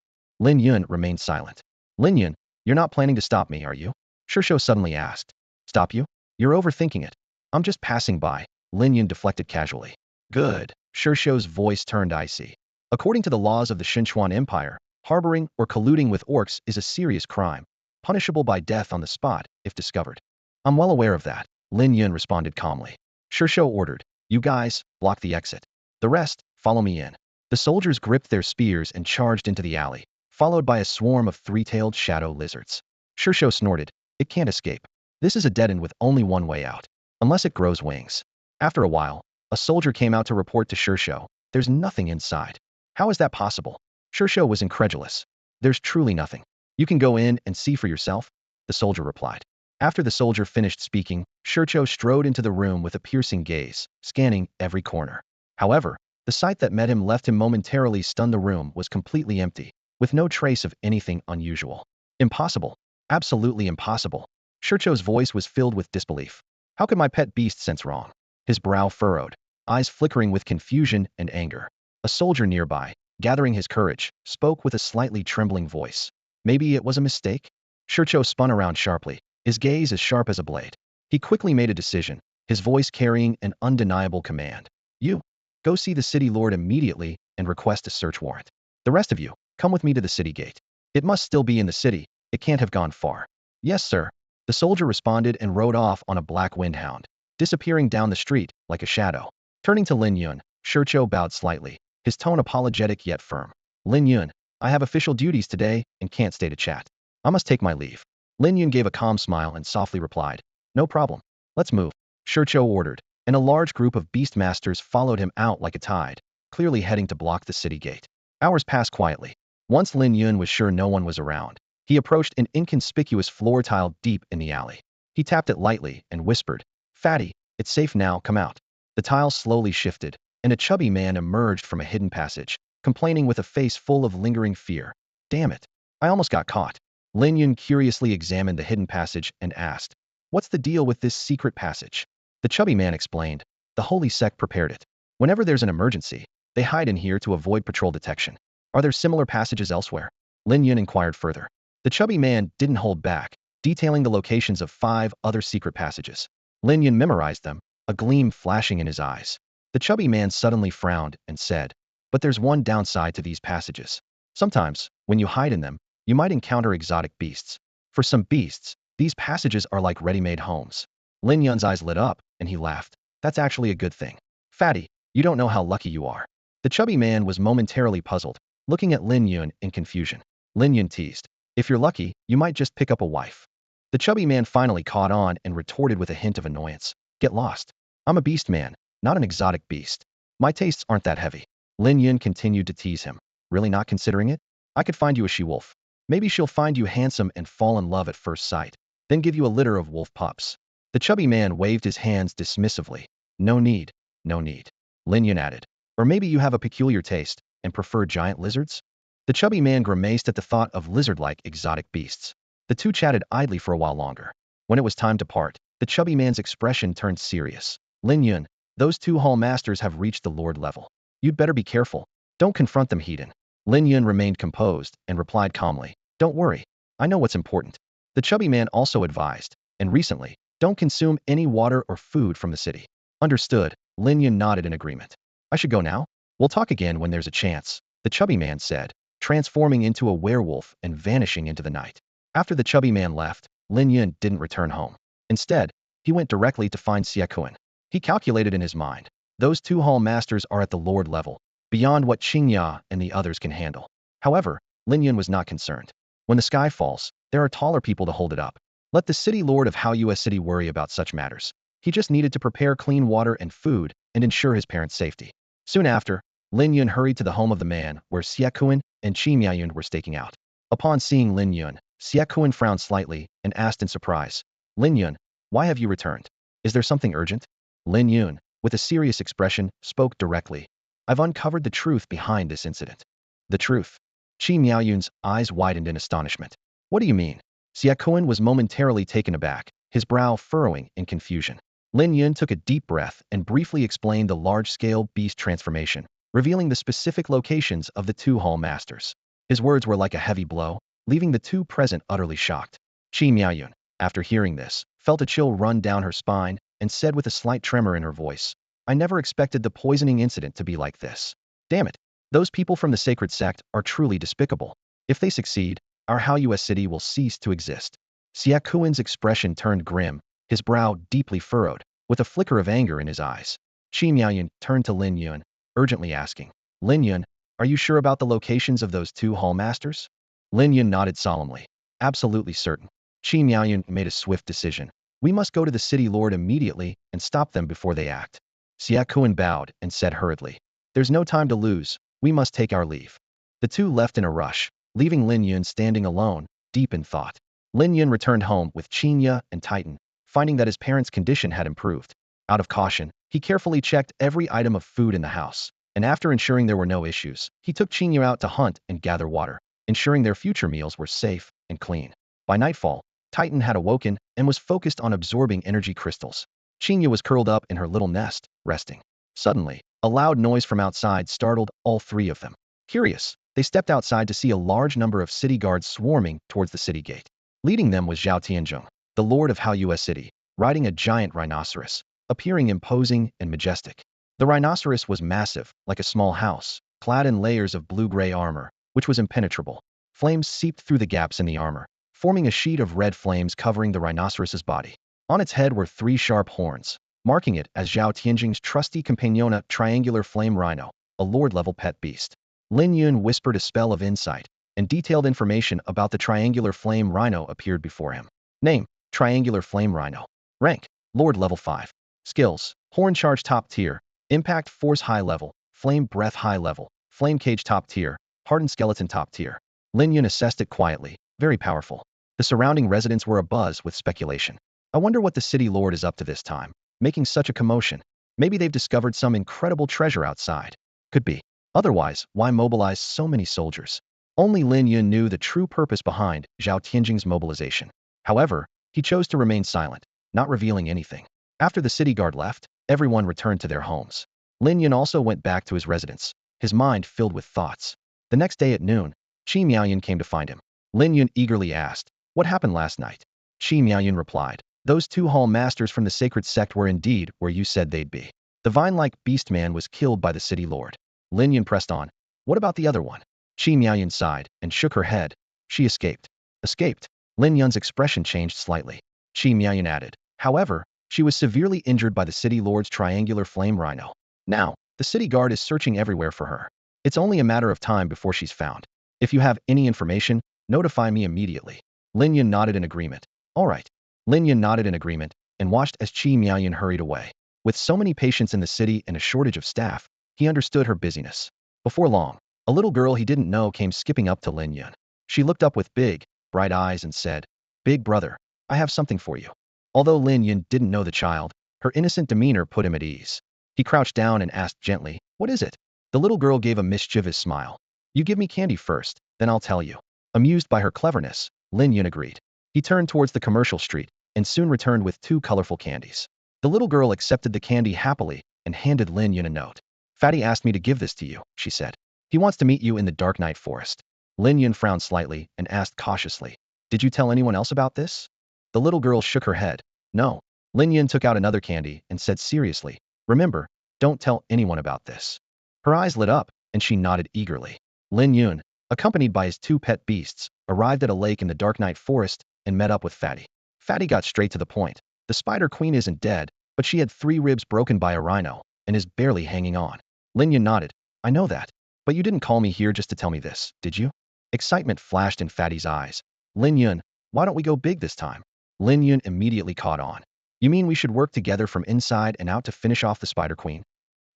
Lin Yun remained silent. Lin Yun, you're not planning to stop me, are you? Shishou suddenly asked. Stop you? You're overthinking it. I'm just passing by, Lin Yun deflected casually. Good. Shishou's voice turned icy. According to the laws of the Xinchuan Empire, harboring or colluding with orcs is a serious crime, punishable by death on the spot if discovered. I'm well aware of that, Lin Yun responded calmly. Shishou ordered, you guys, block the exit. The rest, follow me in. The soldiers gripped their spears and charged into the alley, followed by a swarm of three-tailed shadow lizards. Shishou snorted, it can't escape. This is a dead end with only one way out, unless it grows wings. After a while, a soldier came out to report to Shishou, there's nothing inside. How is that possible? Shishou was incredulous. There's truly nothing. You can go in and see for yourself, the soldier replied. After the soldier finished speaking, Shishou strode into the room with a piercing gaze, scanning every corner. However, the sight that met him left him momentarily stunned. The room was completely empty, with no trace of anything unusual. Impossible. Absolutely impossible. Shishou's voice was filled with disbelief. How could my pet beast sense wrong? His brow furrowed, eyes flickering with confusion and anger. A soldier nearby, gathering his courage, spoke with a slightly trembling voice. Maybe it was a mistake? Shishou spun around sharply, his gaze as sharp as a blade. He quickly made a decision, his voice carrying an undeniable command. You, go see the city lord immediately and request a search warrant. The rest of you, come with me to the city gate. It must still be in the city, it can't have gone far. Yes, sir. The soldier responded and rode off on a black windhound, disappearing down the street like a shadow. Turning to Lin Yun, Shishou bowed slightly, his tone apologetic yet firm. Lin Yun, I have official duties today and can't stay to chat. I must take my leave. Lin Yun gave a calm smile and softly replied, no problem. Let's move. Shishou ordered, and a large group of beastmasters followed him out like a tide, clearly heading to block the city gate. Hours passed quietly. Once Lin Yun was sure no one was around, he approached an inconspicuous floor tile deep in the alley. He tapped it lightly and whispered, "Fatty, it's safe now, come out." The tiles slowly shifted, and a chubby man emerged from a hidden passage, complaining with a face full of lingering fear. "Damn it, I almost got caught." Lin Yun curiously examined the hidden passage and asked, "What's the deal with this secret passage?" The chubby man explained, "The holy sect prepared it. Whenever there's an emergency, they hide in here to avoid patrol detection." "Are there similar passages elsewhere?" Lin Yun inquired further. The chubby man didn't hold back, detailing the locations of 5 other secret passages. Lin Yun memorized them, a gleam flashing in his eyes. The chubby man suddenly frowned and said, "But there's one downside to these passages. Sometimes, when you hide in them, you might encounter exotic beasts. For some beasts, these passages are like ready-made homes." Lin Yun's eyes lit up, and he laughed. "That's actually a good thing. Fatty, you don't know how lucky you are." The chubby man was momentarily puzzled, looking at Lin Yun in confusion. Lin Yun teased, "If you're lucky, you might just pick up a wife." The chubby man finally caught on and retorted with a hint of annoyance, "Get lost. I'm a beast man, not an exotic beast. My tastes aren't that heavy." Lin Yun continued to tease him. "Really not considering it? I could find you a she-wolf. Maybe she'll find you handsome and fall in love at first sight, then give you a litter of wolf pups." The chubby man waved his hands dismissively. "No need, no need." Lin Yun added, "Or maybe you have a peculiar taste and prefer giant lizards?" The chubby man grimaced at the thought of lizard-like exotic beasts. The two chatted idly for a while longer. When it was time to part, the chubby man's expression turned serious. "Lin Yun, those 2 hall masters have reached the lord level. You'd better be careful. Don't confront them, heathen." Lin Yun remained composed and replied calmly, "Don't worry. I know what's important." The chubby man also advised, "And recently, don't consume any water or food from the city." "Understood." Lin Yun nodded in agreement. "I should go now? We'll talk again when there's a chance," the chubby man said, transforming into a werewolf and vanishing into the night. After the chubby man left, Lin Yun didn't return home. Instead, he went directly to find Xiaokuan. He calculated in his mind, those 2 hall masters are at the lord level, beyond what Qingya and the others can handle. However, Lin Yun was not concerned. When the sky falls, there are taller people to hold it up. Let the city lord of Hao City worry about such matters. He just needed to prepare clean water and food and ensure his parents' safety. Soon after, Lin Yun hurried to the home of the man where Xiaokuan and Qingya were staking out. Upon seeing Lin Yun, Xiaokuan frowned slightly and asked in surprise, "Lin Yun, why have you returned? Is there something urgent?" Lin Yun, with a serious expression, spoke directly, "I've uncovered the truth behind this incident." "The truth?" Qingya's eyes widened in astonishment. "What do you mean?" Xiaokuan was momentarily taken aback, his brow furrowing in confusion. Lin Yun took a deep breath and briefly explained the large-scale beast transformation, revealing the specific locations of the 2 hall masters. His words were like a heavy blow, leaving the 2 present utterly shocked. Qingya, after hearing this, felt a chill run down her spine and said with a slight tremor in her voice, "I never expected the poisoning incident to be like this. Damn it, those people from the sacred sect are truly despicable. If they succeed, our Hao City will cease to exist." Xiaokuan's expression turned grim, his brow deeply furrowed, with a flicker of anger in his eyes. Qingya turned to Lin Yun, urgently asking, "Lin Yun, are you sure about the locations of those 2 hall masters?" Lin Yun nodded solemnly. "Absolutely certain." Qingya made a swift decision. "We must go to the city lord immediately and stop them before they act." Xiaokuan bowed and said hurriedly, "There's no time to lose. We must take our leave." The 2 left in a rush, leaving Lin Yun standing alone, deep in thought. Lin Yun returned home with Qingya and Titan, finding that his parents' condition had improved. Out of caution, he carefully checked every item of food in the house, and after ensuring there were no issues, he took Qingya out to hunt and gather water, ensuring their future meals were safe and clean. By nightfall, Titan had awoken and was focused on absorbing energy crystals. Qingya was curled up in her little nest, resting. Suddenly, a loud noise from outside startled all 3 of them. Curious, they stepped outside to see a large number of city guards swarming towards the city gate. Leading them was Zhao Tianzhong, the lord of Hao City, riding a giant rhinoceros, appearing imposing and majestic. The rhinoceros was massive, like a small house, clad in layers of blue-gray armor, which was impenetrable. Flames seeped through the gaps in the armor, forming a sheet of red flames covering the rhinoceros's body. On its head were 3 sharp horns, marking it as Zhao Tianjing's trusty companiona triangular flame rhino, a lord-level pet beast. Lin Yun whispered a spell of insight, and detailed information about the triangular flame rhino appeared before him. Name: Triangular Flame Rhino. Rank: Lord level 5. Skills: Horn Charge top tier, Impact Force high level, Flame Breath high level, Flame Cage top tier, Hardened Skeleton top tier. Lin Yun assessed it quietly. Very powerful. The surrounding residents were abuzz with speculation. I wonder what the city lord is up to this time, making such a commotion. Maybe they've discovered some incredible treasure outside. Could be. Otherwise, why mobilize so many soldiers? Only Lin Yun knew the true purpose behind Zhao Tianjing's mobilization. However, he chose to remain silent, not revealing anything. After the city guard left, everyone returned to their homes. Lin Yun also went back to his residence, his mind filled with thoughts. The next day at noon, Qi Miaoyun came to find him. Lin Yun eagerly asked, "What happened last night?" Qi Miaoyun replied, "Those two hall masters from the sacred sect were indeed where you said they'd be. The vine-like beast man was killed by the city lord." Lin Yun pressed on, "What about the other one?" Qi Miaoyun sighed and shook her head. "She escaped." Escaped? Lin Yun's expression changed slightly. Qi Miaoyun added, "However, she was severely injured by the city lord's triangular flame rhino. Now, the city guard is searching everywhere for her. It's only a matter of time before she's found. If you have any information, notify me immediately." Lin Yun nodded in agreement. "All right." Lin Yun nodded in agreement and watched as Qi Miaoyun hurried away. With so many patients in the city and a shortage of staff, he understood her busyness. Before long, a little girl he didn't know came skipping up to Lin Yun. She looked up with big, bright eyes and said, "Big brother, I have something for you." Although Lin Yun didn't know the child, her innocent demeanor put him at ease. He crouched down and asked gently, "What is it?" The little girl gave a mischievous smile. "You give me candy first, then I'll tell you." Amused by her cleverness, Lin Yun agreed. He turned towards the commercial street and soon returned with 2 colorful candies. The little girl accepted the candy happily and handed Lin Yun a note. "Fatty asked me to give this to you," she said. "He wants to meet you in the Dark Night Forest." Lin Yun frowned slightly and asked cautiously, "Did you tell anyone else about this?" The little girl shook her head. "No." Lin Yun took out another candy and said seriously, "Remember, don't tell anyone about this." Her eyes lit up, and she nodded eagerly. Lin Yun, accompanied by his 2 pet beasts, arrived at a lake in the Dark Night Forest and met up with Fatty. Fatty got straight to the point. The Spider Queen isn't dead, but she had 3 ribs broken by a rhino and is barely hanging on. Lin Yun nodded. "I know that. But you didn't call me here just to tell me this, did you?" Excitement flashed in Fatty's eyes. "Lin Yun, why don't we go big this time?" Lin Yun immediately caught on. "You mean we should work together from inside and out to finish off the Spider Queen?"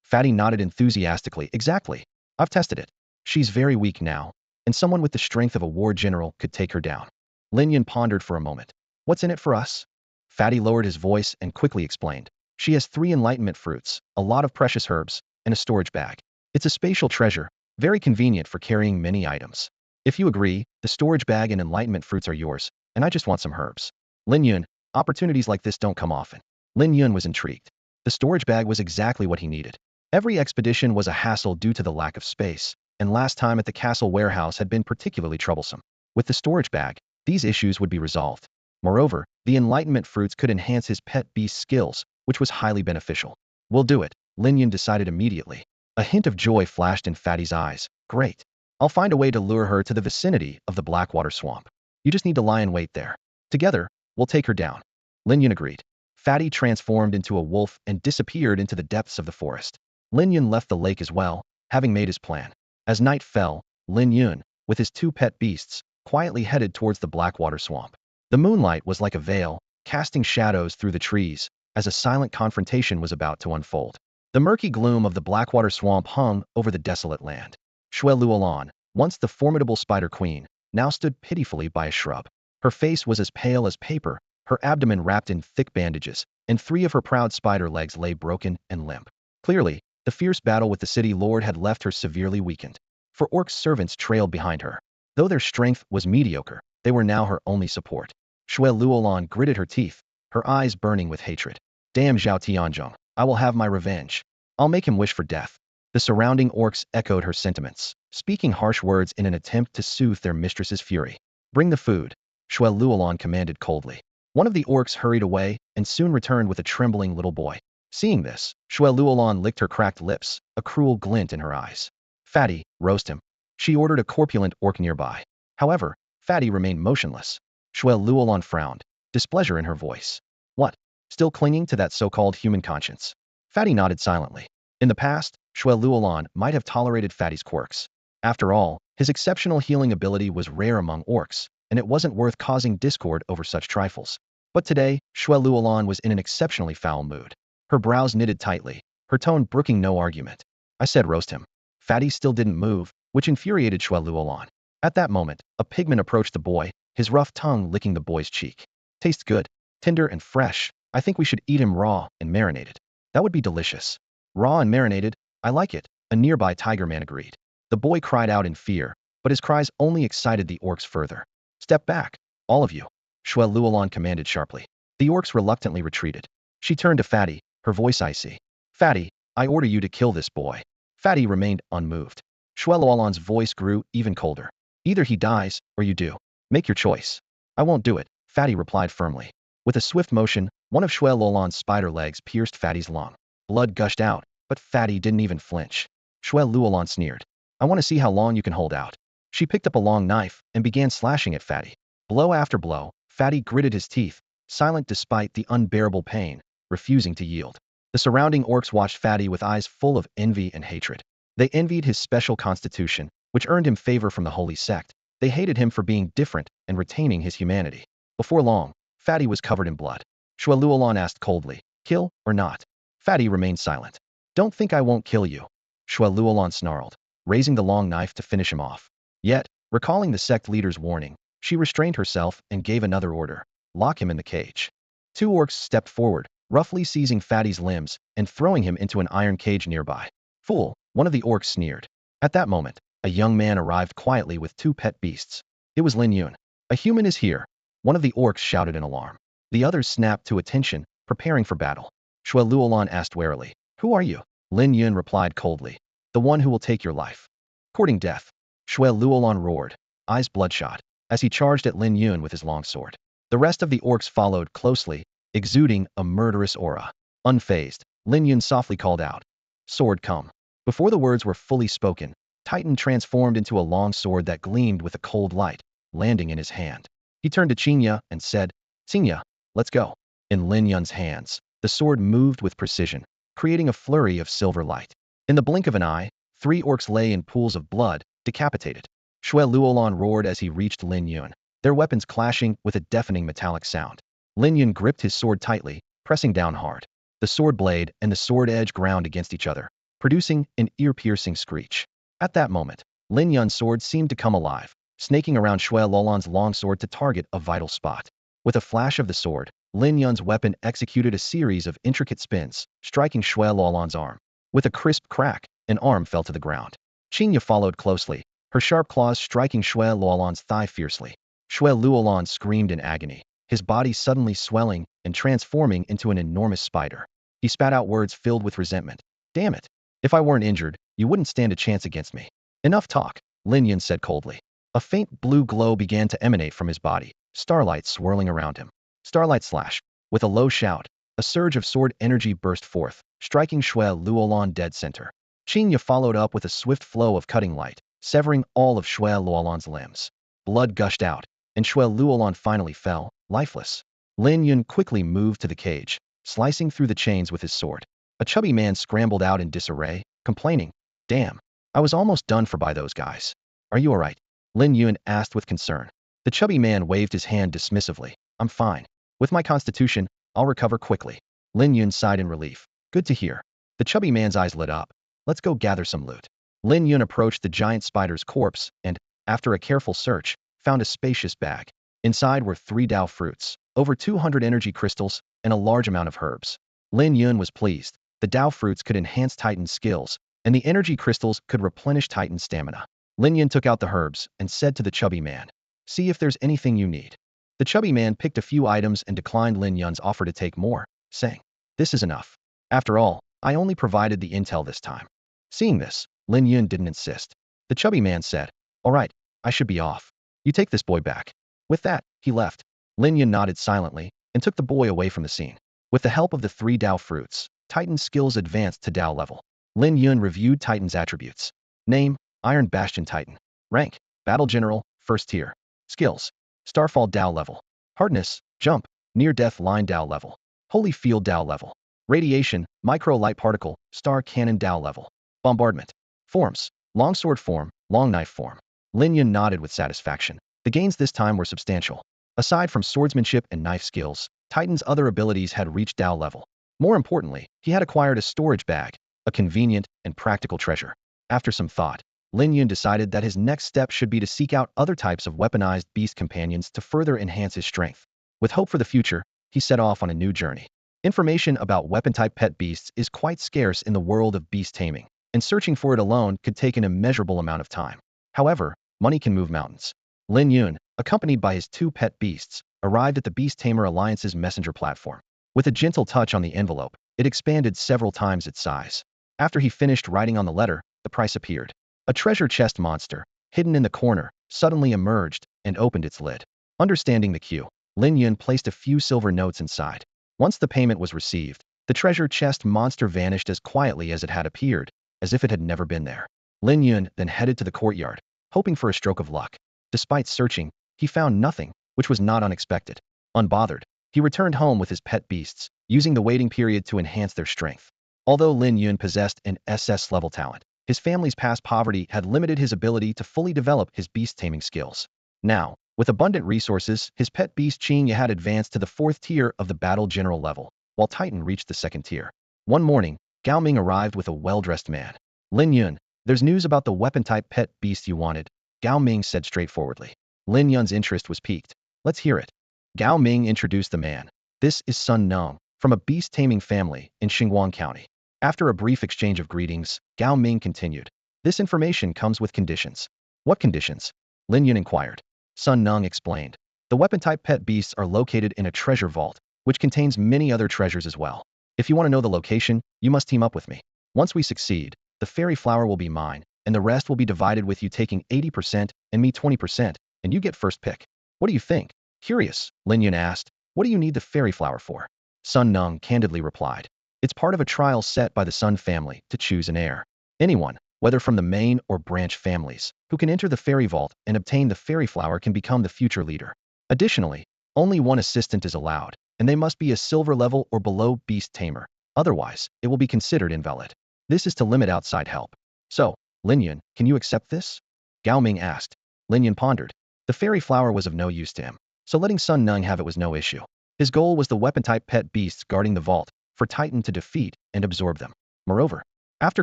Fatty nodded enthusiastically. "Exactly. I've tested it. She's very weak now, and someone with the strength of a war general could take her down." Lin Yun pondered for a moment. "What's in it for us?" Fatty lowered his voice and quickly explained. "She has 3 enlightenment fruits, a lot of precious herbs, and a storage bag. It's a spatial treasure, very convenient for carrying many items. If you agree, the storage bag and enlightenment fruits are yours, and I just want some herbs." Lin Yun, opportunities like this don't come often. Lin Yun was intrigued. The storage bag was exactly what he needed. Every expedition was a hassle due to the lack of space, and last time at the castle warehouse had been particularly troublesome. With the storage bag, these issues would be resolved. Moreover, the enlightenment fruits could enhance his pet beast skills, which was highly beneficial. "We'll do it," Lin Yun decided immediately. A hint of joy flashed in Fatty's eyes. "Great. I'll find a way to lure her to the vicinity of the Blackwater Swamp. You just need to lie in wait there. Together, we'll take her down." Lin Yun agreed. Fatty transformed into a wolf and disappeared into the depths of the forest. Lin Yun left the lake as well, having made his plan. As night fell, Lin Yun, with his 2 pet beasts, quietly headed towards the Blackwater Swamp. The moonlight was like a veil, casting shadows through the trees, as a silent confrontation was about to unfold. The murky gloom of the Blackwater Swamp hung over the desolate land. Xue Luolan, once the formidable Spider Queen, now stood pitifully by a shrub. Her face was as pale as paper, her abdomen wrapped in thick bandages, and 3 of her proud spider legs lay broken and limp. Clearly, the fierce battle with the city lord had left her severely weakened. 4 orc servants trailed behind her. Though their strength was mediocre, they were now her only support. Xue Luolan gritted her teeth, her eyes burning with hatred. "Damn Zhao Tianzhong, I will have my revenge. I'll make him wish for death." The surrounding orcs echoed her sentiments, speaking harsh words in an attempt to soothe their mistress's fury. "Bring the food," Xue Luolan commanded coldly. One of the orcs hurried away and soon returned with a trembling little boy. Seeing this, Xue Luolan licked her cracked lips, a cruel glint in her eyes. "Fatty, roast him." She ordered a corpulent orc nearby. However, Fatty remained motionless. Xue Luolan frowned, displeasure in her voice. "What? Still clinging to that so-called human conscience?" Fatty nodded silently. In the past, Xue Luolan might have tolerated Fatty's quirks. After all, his exceptional healing ability was rare among orcs, and it wasn't worth causing discord over such trifles. But today, Xue Luolan was in an exceptionally foul mood. Her brows knitted tightly, her tone brooking no argument. "I said roast him." Fatty still didn't move, which infuriated Xue Luolan. At that moment, a pigman approached the boy, his rough tongue licking the boy's cheek. "Tastes good." Tender and fresh. I think we should eat him raw and marinated. That would be delicious. Raw and marinated? I like it, a nearby tiger man agreed. The boy cried out in fear, but his cries only excited the orcs further. Step back, all of you, Shue Luolon commanded sharply. The orcs reluctantly retreated. She turned to Fatty, her voice icy. Fatty, I order you to kill this boy. Fatty remained unmoved. Shue Luolon's voice grew even colder. Either he dies, or you do. Make your choice. I won't do it, Fatty replied firmly. With a swift motion, one of Shue Luolon's spider legs pierced Fatty's lung. Blood gushed out, but Fatty didn't even flinch. Shue Luolon sneered. I want to see how long you can hold out. She picked up a long knife and began slashing at Fatty. Blow after blow, Fatty gritted his teeth, silent despite the unbearable pain, refusing to yield. The surrounding orcs watched Fatty with eyes full of envy and hatred. They envied his special constitution, which earned him favor from the holy sect. They hated him for being different and retaining his humanity. Before long, Fatty was covered in blood. Shue Luolon asked coldly, kill or not? Fatty remained silent. Don't think I won't kill you, Shue Luolon snarled, raising the long knife to finish him off. Yet, recalling the sect leader's warning, she restrained herself and gave another order. Lock him in the cage. Two orcs stepped forward, roughly seizing Fatty's limbs and throwing him into an iron cage nearby. Fool, one of the orcs sneered. At that moment, a young man arrived quietly with two pet beasts. It was Lin Yun. A human is here, one of the orcs shouted in alarm. The others snapped to attention, preparing for battle. Shue Luolon asked warily, who are you? Lin Yun replied coldly, the one who will take your life. Courting death. Shue Luolon roared, eyes bloodshot, as he charged at Lin Yun with his long sword. The rest of the orcs followed closely, exuding a murderous aura. Unfazed, Lin Yun softly called out, sword come. Before the words were fully spoken, Titan transformed into a long sword that gleamed with a cold light, landing in his hand. He turned to Qinya and said, Qinya, let's go. In Lin Yun's hands, the sword moved with precision, creating a flurry of silver light. In the blink of an eye, 3 orcs lay in pools of blood, decapitated. Shue Luolon roared as he reached Lin Yun, their weapons clashing with a deafening metallic sound. Lin Yun gripped his sword tightly, pressing down hard. The sword blade and the sword edge ground against each other, producing an ear-piercing screech. At that moment, Lin Yun's sword seemed to come alive, snaking around Shue Luolon's long sword to target a vital spot. With a flash of the sword, Lin Yun's weapon executed a series of intricate spins, striking Shue Luolon's arm. With a crisp crack, an arm fell to the ground. Qinya followed closely, her sharp claws striking Shue Luolon's thigh fiercely. Shue Luolon screamed in agony, his body suddenly swelling and transforming into an enormous spider. He spat out words filled with resentment. Damn it. If I weren't injured, you wouldn't stand a chance against me. Enough talk, Lin Yun said coldly. A faint blue glow began to emanate from his body, starlight swirling around him. Starlight slash. With a low shout, a surge of sword energy burst forth, striking Shue Luolon dead center. Qinya followed up with a swift flow of cutting light, severing all of Shue Luolon's limbs. Blood gushed out, and Shue Luolon finally fell, lifeless. Lin Yun quickly moved to the cage, slicing through the chains with his sword. A chubby man scrambled out in disarray, complaining, damn, I was almost done for by those guys. Are you alright? Lin Yun asked with concern. The chubby man waved his hand dismissively. I'm fine. With my constitution, I'll recover quickly. Lin Yun sighed in relief. Good to hear. The chubby man's eyes lit up. Let's go gather some loot. Lin Yun approached the giant spider's corpse and, after a careful search, found a spacious bag. Inside were 3 Dao fruits, over 200 energy crystals, and a large amount of herbs. Lin Yun was pleased. The Dao fruits could enhance Titan's skills, and the energy crystals could replenish Titan's stamina. Lin Yun took out the herbs and said to the chubby man, see if there's anything you need. The chubby man picked a few items and declined Lin Yun's offer to take more, saying, this is enough. After all, I only provided the intel this time. Seeing this, Lin Yun didn't insist. The chubby man said, all right, I should be off. You take this boy back. With that, he left. Lin Yun nodded silently and took the boy away from the scene. With the help of the 3 Dao fruits, Titan's skills advanced to Dao level. Lin Yun reviewed Titan's attributes. Name, Iron Bastion Titan. Rank, Battle General, 1st tier. Skills, Starfall Dao level. Hardness, Jump, Near-Death Line Dao level. Holy Field Dao level. Radiation, Micro Light Particle, Star Cannon Dao level. Bombardment. Forms, Longsword form, Long Knife form. Lin Yun nodded with satisfaction. The gains this time were substantial. Aside from swordsmanship and knife skills, Titan's other abilities had reached Dao level. More importantly, he had acquired a storage bag, a convenient and practical treasure. After some thought, Lin Yun decided that his next step should be to seek out other types of weaponized beast companions to further enhance his strength. With hope for the future, he set off on a new journey. Information about weapon-type pet beasts is quite scarce in the world of beast taming, and searching for it alone could take an immeasurable amount of time. However, money can move mountains. Lin Yun, accompanied by his 2 pet beasts, arrived at the Beast Tamer Alliance's messenger platform. With a gentle touch on the envelope, it expanded several times its size. After he finished writing on the letter, the price appeared. A treasure chest monster, hidden in the corner, suddenly emerged and opened its lid. Understanding the cue, Lin Yun placed a few silver notes inside. Once the payment was received, the treasure chest monster vanished as quietly as it had appeared, as if it had never been there. Lin Yun then headed to the courtyard, hoping for a stroke of luck. Despite searching, he found nothing, which was not unexpected. Unbothered, he returned home with his pet beasts, using the waiting period to enhance their strength. Although Lin Yun possessed an SS-level talent, his family's past poverty had limited his ability to fully develop his beast-taming skills. Now, with abundant resources, his pet beast Qingya had advanced to the 4th tier of the battle general level, while Titan reached the 2nd tier. One morning, Gao Ming arrived with a well-dressed man. Lin Yun, there's news about the weapon-type pet beast you wanted, Gao Ming said straightforwardly. Lin Yun's interest was piqued. Let's hear it. Gao Ming introduced the man. This is Sun Nung, from a beast-taming family in Xinguang County. After a brief exchange of greetings, Gao Ming continued. This information comes with conditions. What conditions? Lin Yun inquired. Sun Nung explained. The weapon-type pet beasts are located in a treasure vault, which contains many other treasures as well. If you want to know the location, you must team up with me. Once we succeed, the fairy flower will be mine, and the rest will be divided with you taking 80% and me 20%, and you get first pick. What do you think? Curious, Lin Yun asked. What do you need the fairy flower for? Sun Nung candidly replied. It's part of a trial set by the Sun family to choose an heir. Anyone, whether from the main or branch families, who can enter the fairy vault and obtain the fairy flower can become the future leader. Additionally, only one assistant is allowed, and they must be a silver level or below beast tamer. Otherwise, it will be considered invalid. This is to limit outside help. So, Lin Yun, can you accept this? Gao Ming asked. Lin Yun pondered. The fairy flower was of no use to him, so letting Sun Nung have it was no issue. His goal was the weapon-type pet beasts guarding the vault, for Titan to defeat and absorb them. Moreover, after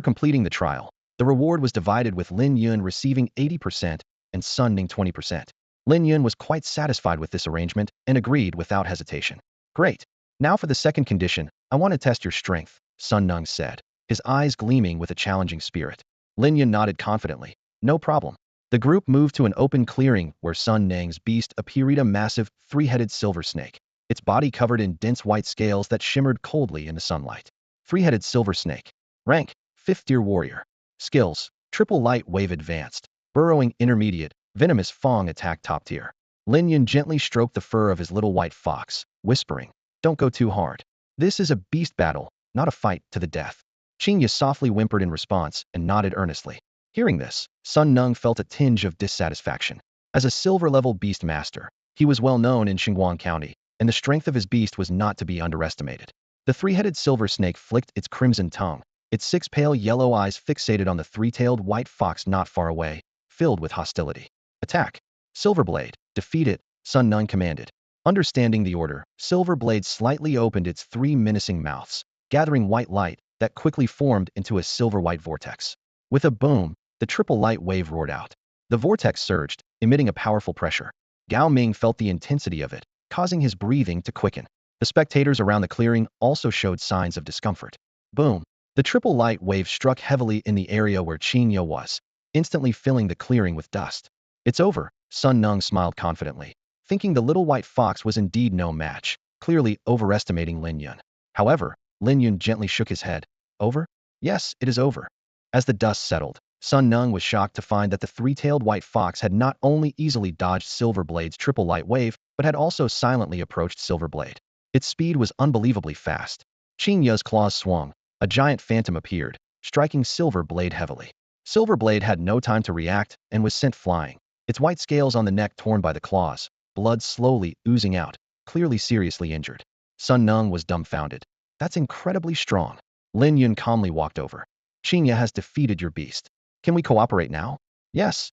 completing the trial, the reward was divided with Lin Yun receiving 80% and Sun Ning 20%. Lin Yun was quite satisfied with this arrangement and agreed without hesitation. Great. Now for the second condition, I want to test your strength, Sun Nung said, his eyes gleaming with a challenging spirit. Lin Yun nodded confidently. No problem. The group moved to an open clearing where Sun Nang's beast appeared, a massive, 3-headed silver snake, its body covered in dense white scales that shimmered coldly in the sunlight. 3-headed silver snake. Rank, 5th tier warrior. Skills, triple light wave advanced, burrowing intermediate, venomous fang attack top tier. Lin Yun gently stroked the fur of his little white fox, whispering, don't go too hard. This is a beast battle, not a fight to the death. Qingya softly whimpered in response and nodded earnestly. Hearing this, Sun Nung felt a tinge of dissatisfaction. As a silver-level beast master, he was well known in Xinguang County, and the strength of his beast was not to be underestimated. The 3-headed silver snake flicked its crimson tongue, its 6 pale yellow eyes fixated on the 3-tailed white fox not far away, filled with hostility. Attack! Silverblade, defeat it, Sun Nung commanded. Understanding the order, Silverblade slightly opened its 3 menacing mouths, gathering white light that quickly formed into a silver-white vortex. With a boom, the triple light wave roared out. The vortex surged, emitting a powerful pressure. Gao Ming felt the intensity of it, causing his breathing to quicken. The spectators around the clearing also showed signs of discomfort. Boom! The triple light wave struck heavily in the area where Qingya was, instantly filling the clearing with dust. It's over, Sun Nung smiled confidently, thinking the little white fox was indeed no match, clearly overestimating Lin Yun. However, Lin Yun gently shook his head. Over? Yes, it is over. As the dust settled, Sun Nung was shocked to find that the 3-tailed white fox had not only easily dodged Silverblade's triple light wave, but had also silently approached Silverblade. Its speed was unbelievably fast. Qingya's claws swung. A giant phantom appeared, striking Silverblade heavily. Silverblade had no time to react and was sent flying, its white scales on the neck torn by the claws, blood slowly oozing out, clearly seriously injured. Sun Nung was dumbfounded. That's incredibly strong. Lin Yun calmly walked over. Qingya has defeated your beast. Can we cooperate now? Yes,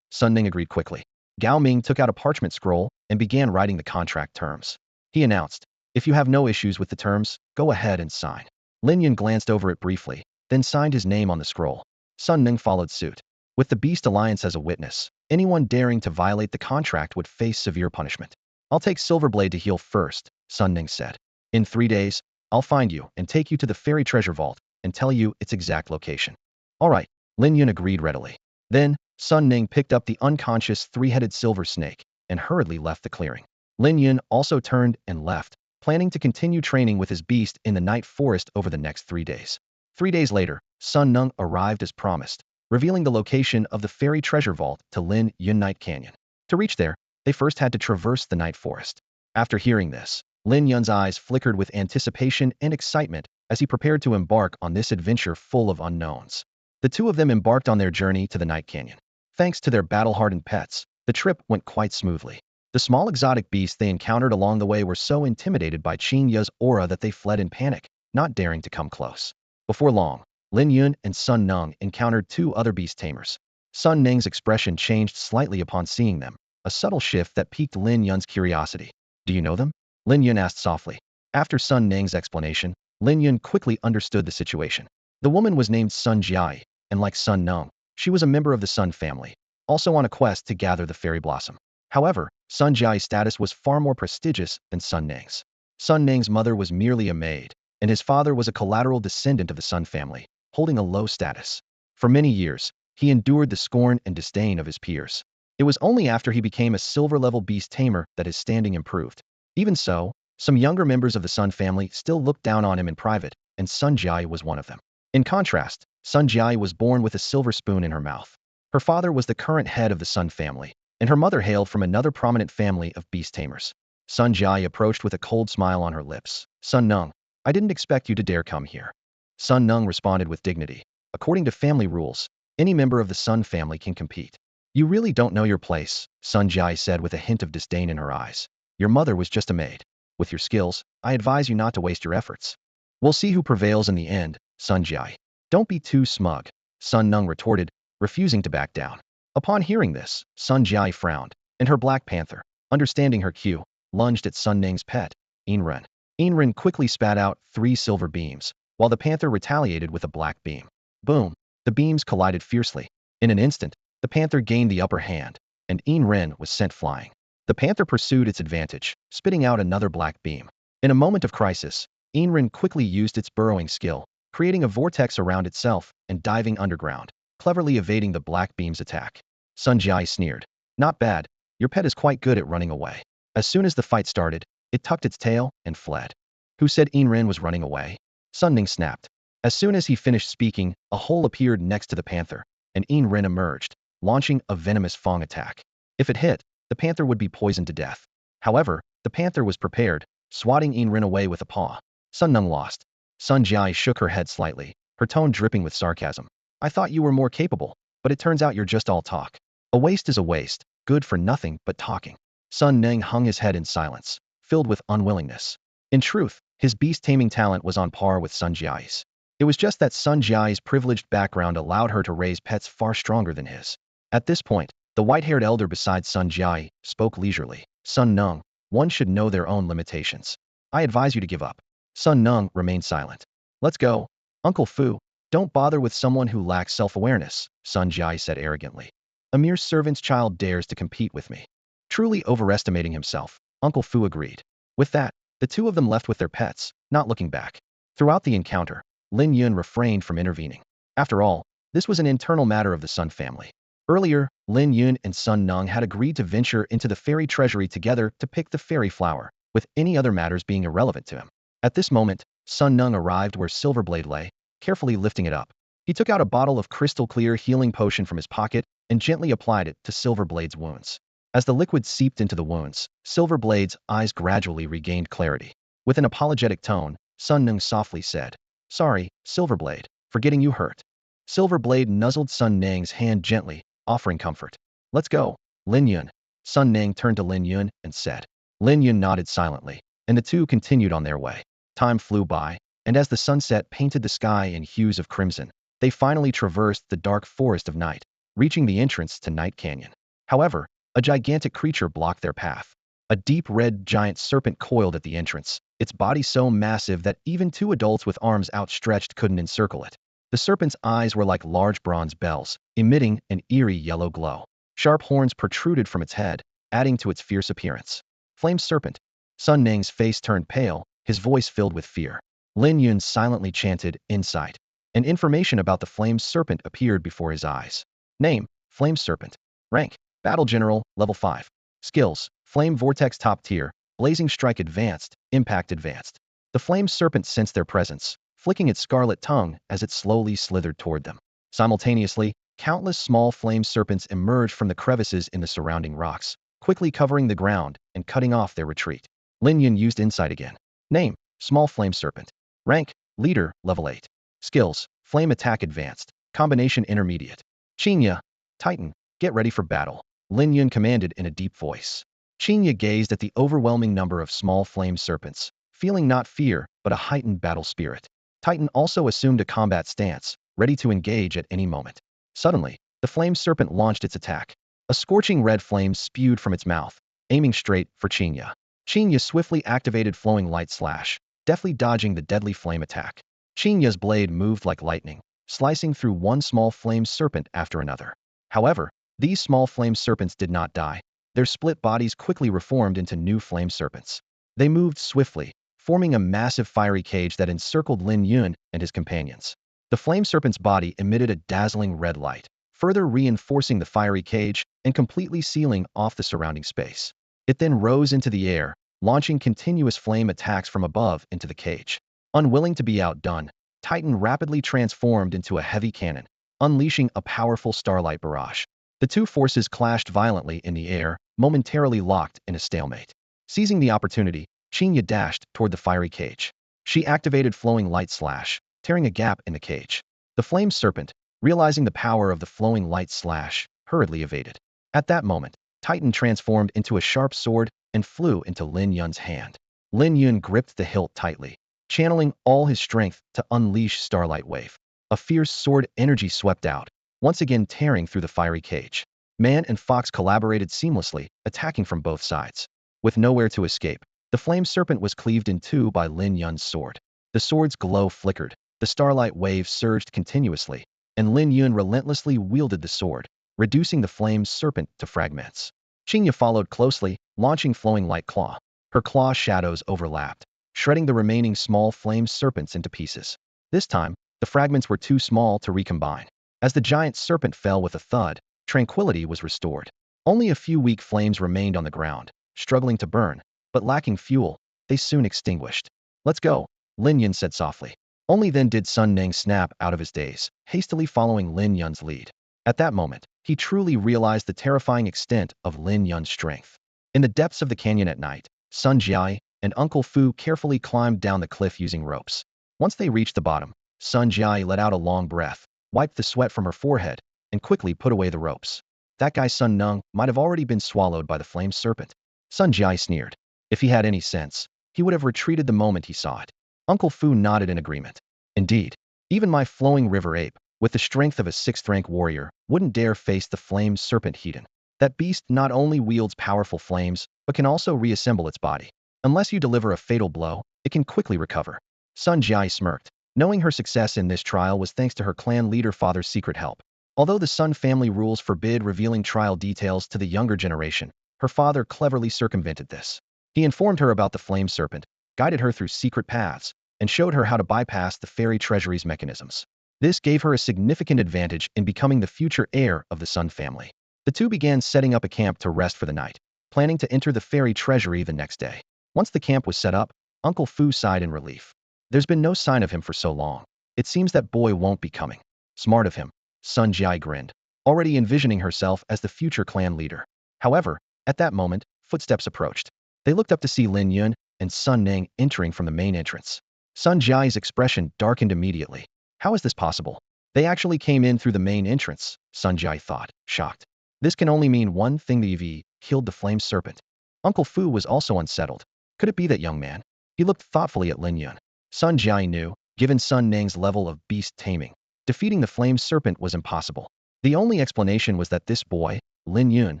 Sun Ning agreed quickly. Gao Ming took out a parchment scroll and began writing the contract terms. He announced, if you have no issues with the terms, go ahead and sign. Lin Yun glanced over it briefly, then signed his name on the scroll. Sun Ning followed suit. With the Beast Alliance as a witness, anyone daring to violate the contract would face severe punishment. I'll take Silverblade to heal first, Sun Ning said. In 3 days, I'll find you and take you to the fairy treasure vault and tell you its exact location. All right, Lin Yun agreed readily. Then, Sun Ning picked up the unconscious three-headed silver snake and hurriedly left the clearing. Lin Yun also turned and left, planning to continue training with his beast in the night forest over the next 3 days. 3 days later, Sun Nung arrived as promised, revealing the location of the fairy treasure vault to Lin Yun Night Canyon. To reach there, they first had to traverse the night forest. After hearing this, Lin Yun's eyes flickered with anticipation and excitement as he prepared to embark on this adventure full of unknowns. The two of them embarked on their journey to the Night Canyon. Thanks to their battle-hardened pets, the trip went quite smoothly. The small exotic beasts they encountered along the way were so intimidated by Qing Ya's aura that they fled in panic, not daring to come close. Before long, Lin Yun and Sun Nung encountered two other beast tamers. Sun Ning's expression changed slightly upon seeing them, a subtle shift that piqued Lin Yun's curiosity. Do you know them? Lin Yun asked softly. After Sun Ning's explanation, Lin Yun quickly understood the situation. The woman was named Sun Jiai, and like Sun Nung, she was a member of the Sun family, also on a quest to gather the fairy blossom. However, Sun Jiai's status was far more prestigious than Sun Ning's. Sun Ning's mother was merely a maid, and his father was a collateral descendant of the Sun family, holding a low status. For many years, he endured the scorn and disdain of his peers. It was only after he became a silver-level beast tamer that his standing improved. Even so, some younger members of the Sun family still looked down on him in private, and Sun Jiai was one of them. In contrast, Sun Jiai was born with a silver spoon in her mouth. Her father was the current head of the Sun family, and her mother hailed from another prominent family of beast tamers. Sun Jiai approached with a cold smile on her lips. Sun Nung, I didn't expect you to dare come here. Sun Nung responded with dignity. According to family rules, any member of the Sun family can compete. You really don't know your place, Sun Jiai said with a hint of disdain in her eyes. Your mother was just a maid. With your skills, I advise you not to waste your efforts. We'll see who prevails in the end, Sun Jiai. Don't be too smug, Sun Nung retorted, refusing to back down. Upon hearing this, Sun Jiai frowned, and her black panther, understanding her cue, lunged at Sun Ning's pet, Yin. Yin quickly spat out 3 silver beams, while the panther retaliated with a black beam. Boom! The beams collided fiercely. In an instant, the panther gained the upper hand, and Yin was sent flying. The panther pursued its advantage, spitting out another black beam. In a moment of crisis, Yin quickly used its burrowing skill, creating a vortex around itself and diving underground, cleverly evading the black beam's attack. Sun Jiai sneered. Not bad, your pet is quite good at running away. As soon as the fight started, it tucked its tail and fled. Who said Yin was running away? Sun Ning snapped. As soon as he finished speaking, a hole appeared next to the panther, and Yin emerged, launching a venomous fang attack. If it hit, the panther would be poisoned to death. However, the panther was prepared, swatting Yin away with a paw. Sun Nung lost. Sun Jiai shook her head slightly, her tone dripping with sarcasm. I thought you were more capable, but it turns out you're just all talk. A waste is a waste, good for nothing but talking. Sun Ning hung his head in silence, filled with unwillingness. In truth, his beast-taming talent was on par with Sun Jiai's. It was just that Sun Jiai's privileged background allowed her to raise pets far stronger than his. At this point, the white-haired elder beside Sun Jiai spoke leisurely. Sun Nung, one should know their own limitations. I advise you to give up. Sun Nung remained silent. Let's go. Uncle Fu, don't bother with someone who lacks self-awareness, Sun Jiai said arrogantly. A mere servant's child dares to compete with me. Truly overestimating himself, Uncle Fu agreed. With that, the two of them left with their pets, not looking back. Throughout the encounter, Lin Yun refrained from intervening. After all, this was an internal matter of the Sun family. Earlier, Lin Yun and Sun Nung had agreed to venture into the fairy treasury together to pick the fairy flower, with any other matters being irrelevant to him. At this moment, Sun Nung arrived where Silverblade lay, carefully lifting it up. He took out a bottle of crystal-clear healing potion from his pocket and gently applied it to Silverblade's wounds. As the liquid seeped into the wounds, Silverblade's eyes gradually regained clarity. With an apologetic tone, Sun Nung softly said, Sorry, Silverblade, for getting you hurt. Silverblade nuzzled Sun Ning's hand gently, offering comfort. Let's go, Lin Yun. Sun Ning turned to Lin Yun and said. Lin Yun nodded silently, and the two continued on their way. Time flew by, and as the sunset painted the sky in hues of crimson, they finally traversed the dark forest of night, reaching the entrance to Night Canyon. However, a gigantic creature blocked their path. A deep red giant serpent coiled at the entrance, its body so massive that even 2 adults with arms outstretched couldn't encircle it. The serpent's eyes were like large bronze bells, emitting an eerie yellow glow. Sharp horns protruded from its head, adding to its fierce appearance. Flame serpent. Sun Ning's face turned pale, his voice filled with fear. Lin Yun silently chanted, "Insight." And information about the Flame Serpent appeared before his eyes. Name, Flame Serpent. Rank, Battle General, Level 5. Skills, Flame Vortex Top Tier, Blazing Strike Advanced, Impact Advanced. The Flame Serpent sensed their presence, flicking its scarlet tongue as it slowly slithered toward them. Simultaneously, countless small flame serpents emerged from the crevices in the surrounding rocks, quickly covering the ground and cutting off their retreat. Lin Yun used insight again. Name, Small Flame Serpent. Rank, Leader, Level 8. Skills, Flame Attack Advanced, Combination Intermediate. Qinya, Titan, get ready for battle, Lin Yun commanded in a deep voice. Qinya gazed at the overwhelming number of small flame serpents, feeling not fear, but a heightened battle spirit. Titan also assumed a combat stance, ready to engage at any moment. Suddenly, the flame serpent launched its attack. A scorching red flame spewed from its mouth, aiming straight for Qinya. Qinya swiftly activated Flowing Light Slash, deftly dodging the deadly flame attack. Qinya's blade moved like lightning, slicing through one small flame serpent after another. However, these small flame serpents did not die. Their split bodies quickly reformed into new flame serpents. They moved swiftly, forming a massive fiery cage that encircled Lin Yun and his companions. The flame serpent's body emitted a dazzling red light, further reinforcing the fiery cage and completely sealing off the surrounding space. It then rose into the air, launching continuous flame attacks from above into the cage. Unwilling to be outdone, Titan rapidly transformed into a heavy cannon, unleashing a powerful starlight barrage. The two forces clashed violently in the air, momentarily locked in a stalemate. Seizing the opportunity, Qinya dashed toward the fiery cage. She activated Flowing Light Slash, tearing a gap in the cage. The flame serpent, realizing the power of the Flowing Light Slash, hurriedly evaded. At that moment, Titan transformed into a sharp sword and flew into Lin Yun's hand. Lin Yun gripped the hilt tightly, channeling all his strength to unleash Starlight Wave. A fierce sword energy swept out, once again tearing through the fiery cage. Man and Fox collaborated seamlessly, attacking from both sides. With nowhere to escape, the flame serpent was cleaved in two by Lin Yun's sword. The sword's glow flickered, the starlight wave surged continuously, and Lin Yun relentlessly wielded the sword, reducing the flame serpent to fragments. Qinya followed closely, launching Flowing Light Claw. Her claw shadows overlapped, shredding the remaining small flame serpents into pieces. This time, the fragments were too small to recombine. As the giant serpent fell with a thud, tranquility was restored. Only a few weak flames remained on the ground, struggling to burn, but lacking fuel, they soon extinguished. "Let's go," Lin Yun said softly. Only then did Sun Ning snap out of his daze, hastily following Lin Yun's lead. At that moment, he truly realized the terrifying extent of Lin Yun's strength. In the depths of the canyon at night, Sun Jiai and Uncle Fu carefully climbed down the cliff using ropes. Once they reached the bottom, Sun Jiai let out a long breath, wiped the sweat from her forehead, and quickly put away the ropes. That guy Sun Nung might have already been swallowed by the flame serpent. Sun Jiai sneered. If he had any sense, he would have retreated the moment he saw it. Uncle Fu nodded in agreement. Indeed, even my flowing river ape, with the strength of a 6th-rank warrior, wouldn't dare face the flame serpent Hedon. That beast not only wields powerful flames, but can also reassemble its body. Unless you deliver a fatal blow, it can quickly recover. Sun Jiai smirked, knowing her success in this trial was thanks to her clan leader father's secret help. Although the Sun family rules forbid revealing trial details to the younger generation, her father cleverly circumvented this. He informed her about the flame serpent, guided her through secret paths, and showed her how to bypass the fairy treasury's mechanisms. This gave her a significant advantage in becoming the future heir of the Sun family. The two began setting up a camp to rest for the night, planning to enter the fairy treasury the next day. Once the camp was set up, Uncle Fu sighed in relief. There's been no sign of him for so long. It seems that boy won't be coming. Smart of him. Sun Jiai grinned, already envisioning herself as the future clan leader. However, at that moment, footsteps approached. They looked up to see Lin Yun and Sun Ning entering from the main entrance. Sun Jiai's expression darkened immediately. How is this possible? They actually came in through the main entrance, Sun Jiai thought, shocked. This can only mean one thing: the EV killed the flame serpent. Uncle Fu was also unsettled. Could it be that young man? He looked thoughtfully at Lin Yun. Sun Jiai knew, given Sun Ning's level of beast taming, defeating the flame serpent was impossible. The only explanation was that this boy, Lin Yun,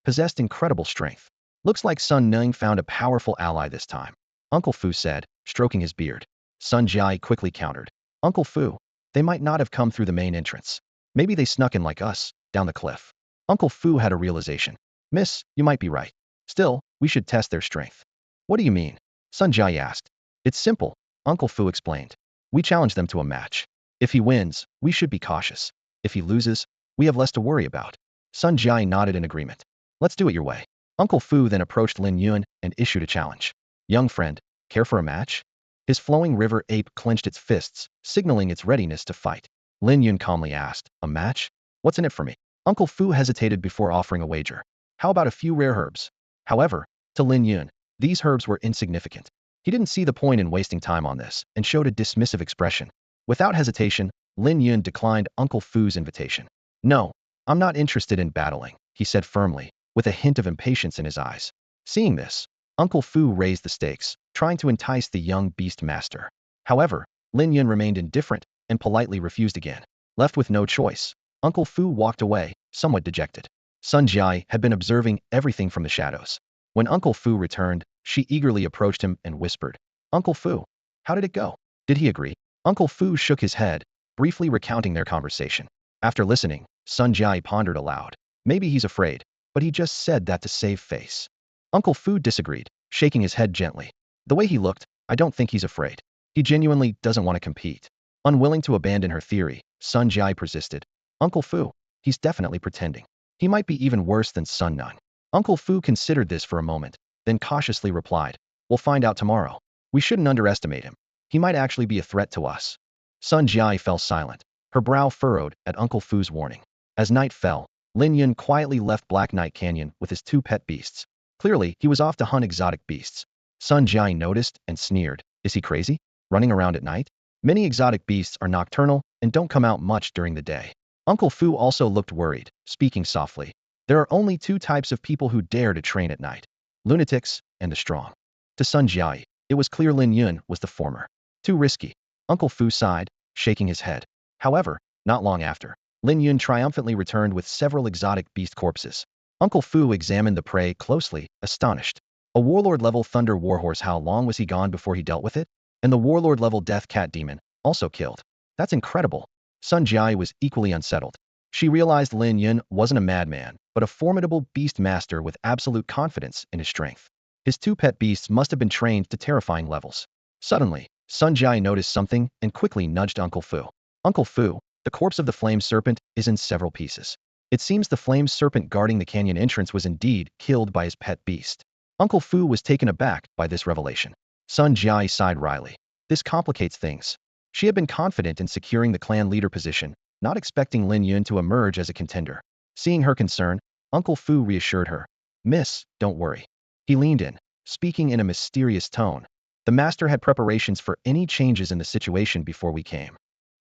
possessed incredible strength. Looks like Sun Ning found a powerful ally this time, Uncle Fu said, stroking his beard. Sun Jiai quickly countered. Uncle Fu, they might not have come through the main entrance. Maybe they snuck in like us, down the cliff. Uncle Fu had a realization. Miss, you might be right. Still, we should test their strength. What do you mean? Sun Jai asked. It's simple, Uncle Fu explained. We challenge them to a match. If he wins, we should be cautious. If he loses, we have less to worry about. Sun Jai nodded in agreement. Let's do it your way. Uncle Fu then approached Lin Yun and issued a challenge. Young friend, care for a match? His flowing river ape clenched its fists, signaling its readiness to fight. Lin Yun calmly asked, a match? What's in it for me? Uncle Fu hesitated before offering a wager. How about a few rare herbs? However, to Lin Yun, these herbs were insignificant. He didn't see the point in wasting time on this and showed a dismissive expression. Without hesitation, Lin Yun declined Uncle Fu's invitation. No, I'm not interested in battling, he said firmly, with a hint of impatience in his eyes. Seeing this, Uncle Fu raised the stakes, trying to entice the young beast master. However, Lin Yun remained indifferent and politely refused again. Left with no choice, Uncle Fu walked away, somewhat dejected. Sun Jai had been observing everything from the shadows. When Uncle Fu returned, she eagerly approached him and whispered, Uncle Fu, how did it go? Did he agree? Uncle Fu shook his head, briefly recounting their conversation. After listening, Sun Jai pondered aloud. Maybe he's afraid, but he just said that to save face. Uncle Fu disagreed, shaking his head gently. The way he looked, I don't think he's afraid. He genuinely doesn't want to compete. Unwilling to abandon her theory, Sun Jai persisted. Uncle Fu, he's definitely pretending. He might be even worse than Sun Nung. Uncle Fu considered this for a moment, then cautiously replied, we'll find out tomorrow. We shouldn't underestimate him. He might actually be a threat to us. Sun Jai fell silent, her brow furrowed at Uncle Fu's warning. As night fell, Lin Yun quietly left Black Knight Canyon with his two pet beasts. Clearly, he was off to hunt exotic beasts. Sun Jai noticed and sneered. Is he crazy? Running around at night? Many exotic beasts are nocturnal and don't come out much during the day. Uncle Fu also looked worried, speaking softly. There are only two types of people who dare to train at night. Lunatics and the strong. To Sun Jai, it was clear Lin Yun was the former. Too risky. Uncle Fu sighed, shaking his head. However, not long after, Lin Yun triumphantly returned with several exotic beast corpses. Uncle Fu examined the prey closely, astonished. A warlord-level thunder warhorse, how long was he gone before he dealt with it? And the warlord-level death cat demon, also killed. That's incredible. Sun Jai was equally unsettled. She realized Lin Yun wasn't a madman, but a formidable beast master with absolute confidence in his strength. His two pet beasts must have been trained to terrifying levels. Suddenly, Sun Jai noticed something and quickly nudged Uncle Fu. Uncle Fu, the corpse of the flame serpent is in several pieces. It seems the flame serpent guarding the canyon entrance was indeed killed by his pet beast. Uncle Fu was taken aback by this revelation. Sun Jai sighed wryly. This complicates things. She had been confident in securing the clan leader position, not expecting Lin Yun to emerge as a contender. Seeing her concern, Uncle Fu reassured her. Miss, don't worry. He leaned in, speaking in a mysterious tone. The master had preparations for any changes in the situation before we came.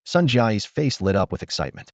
Sun Jai's face lit up with excitement.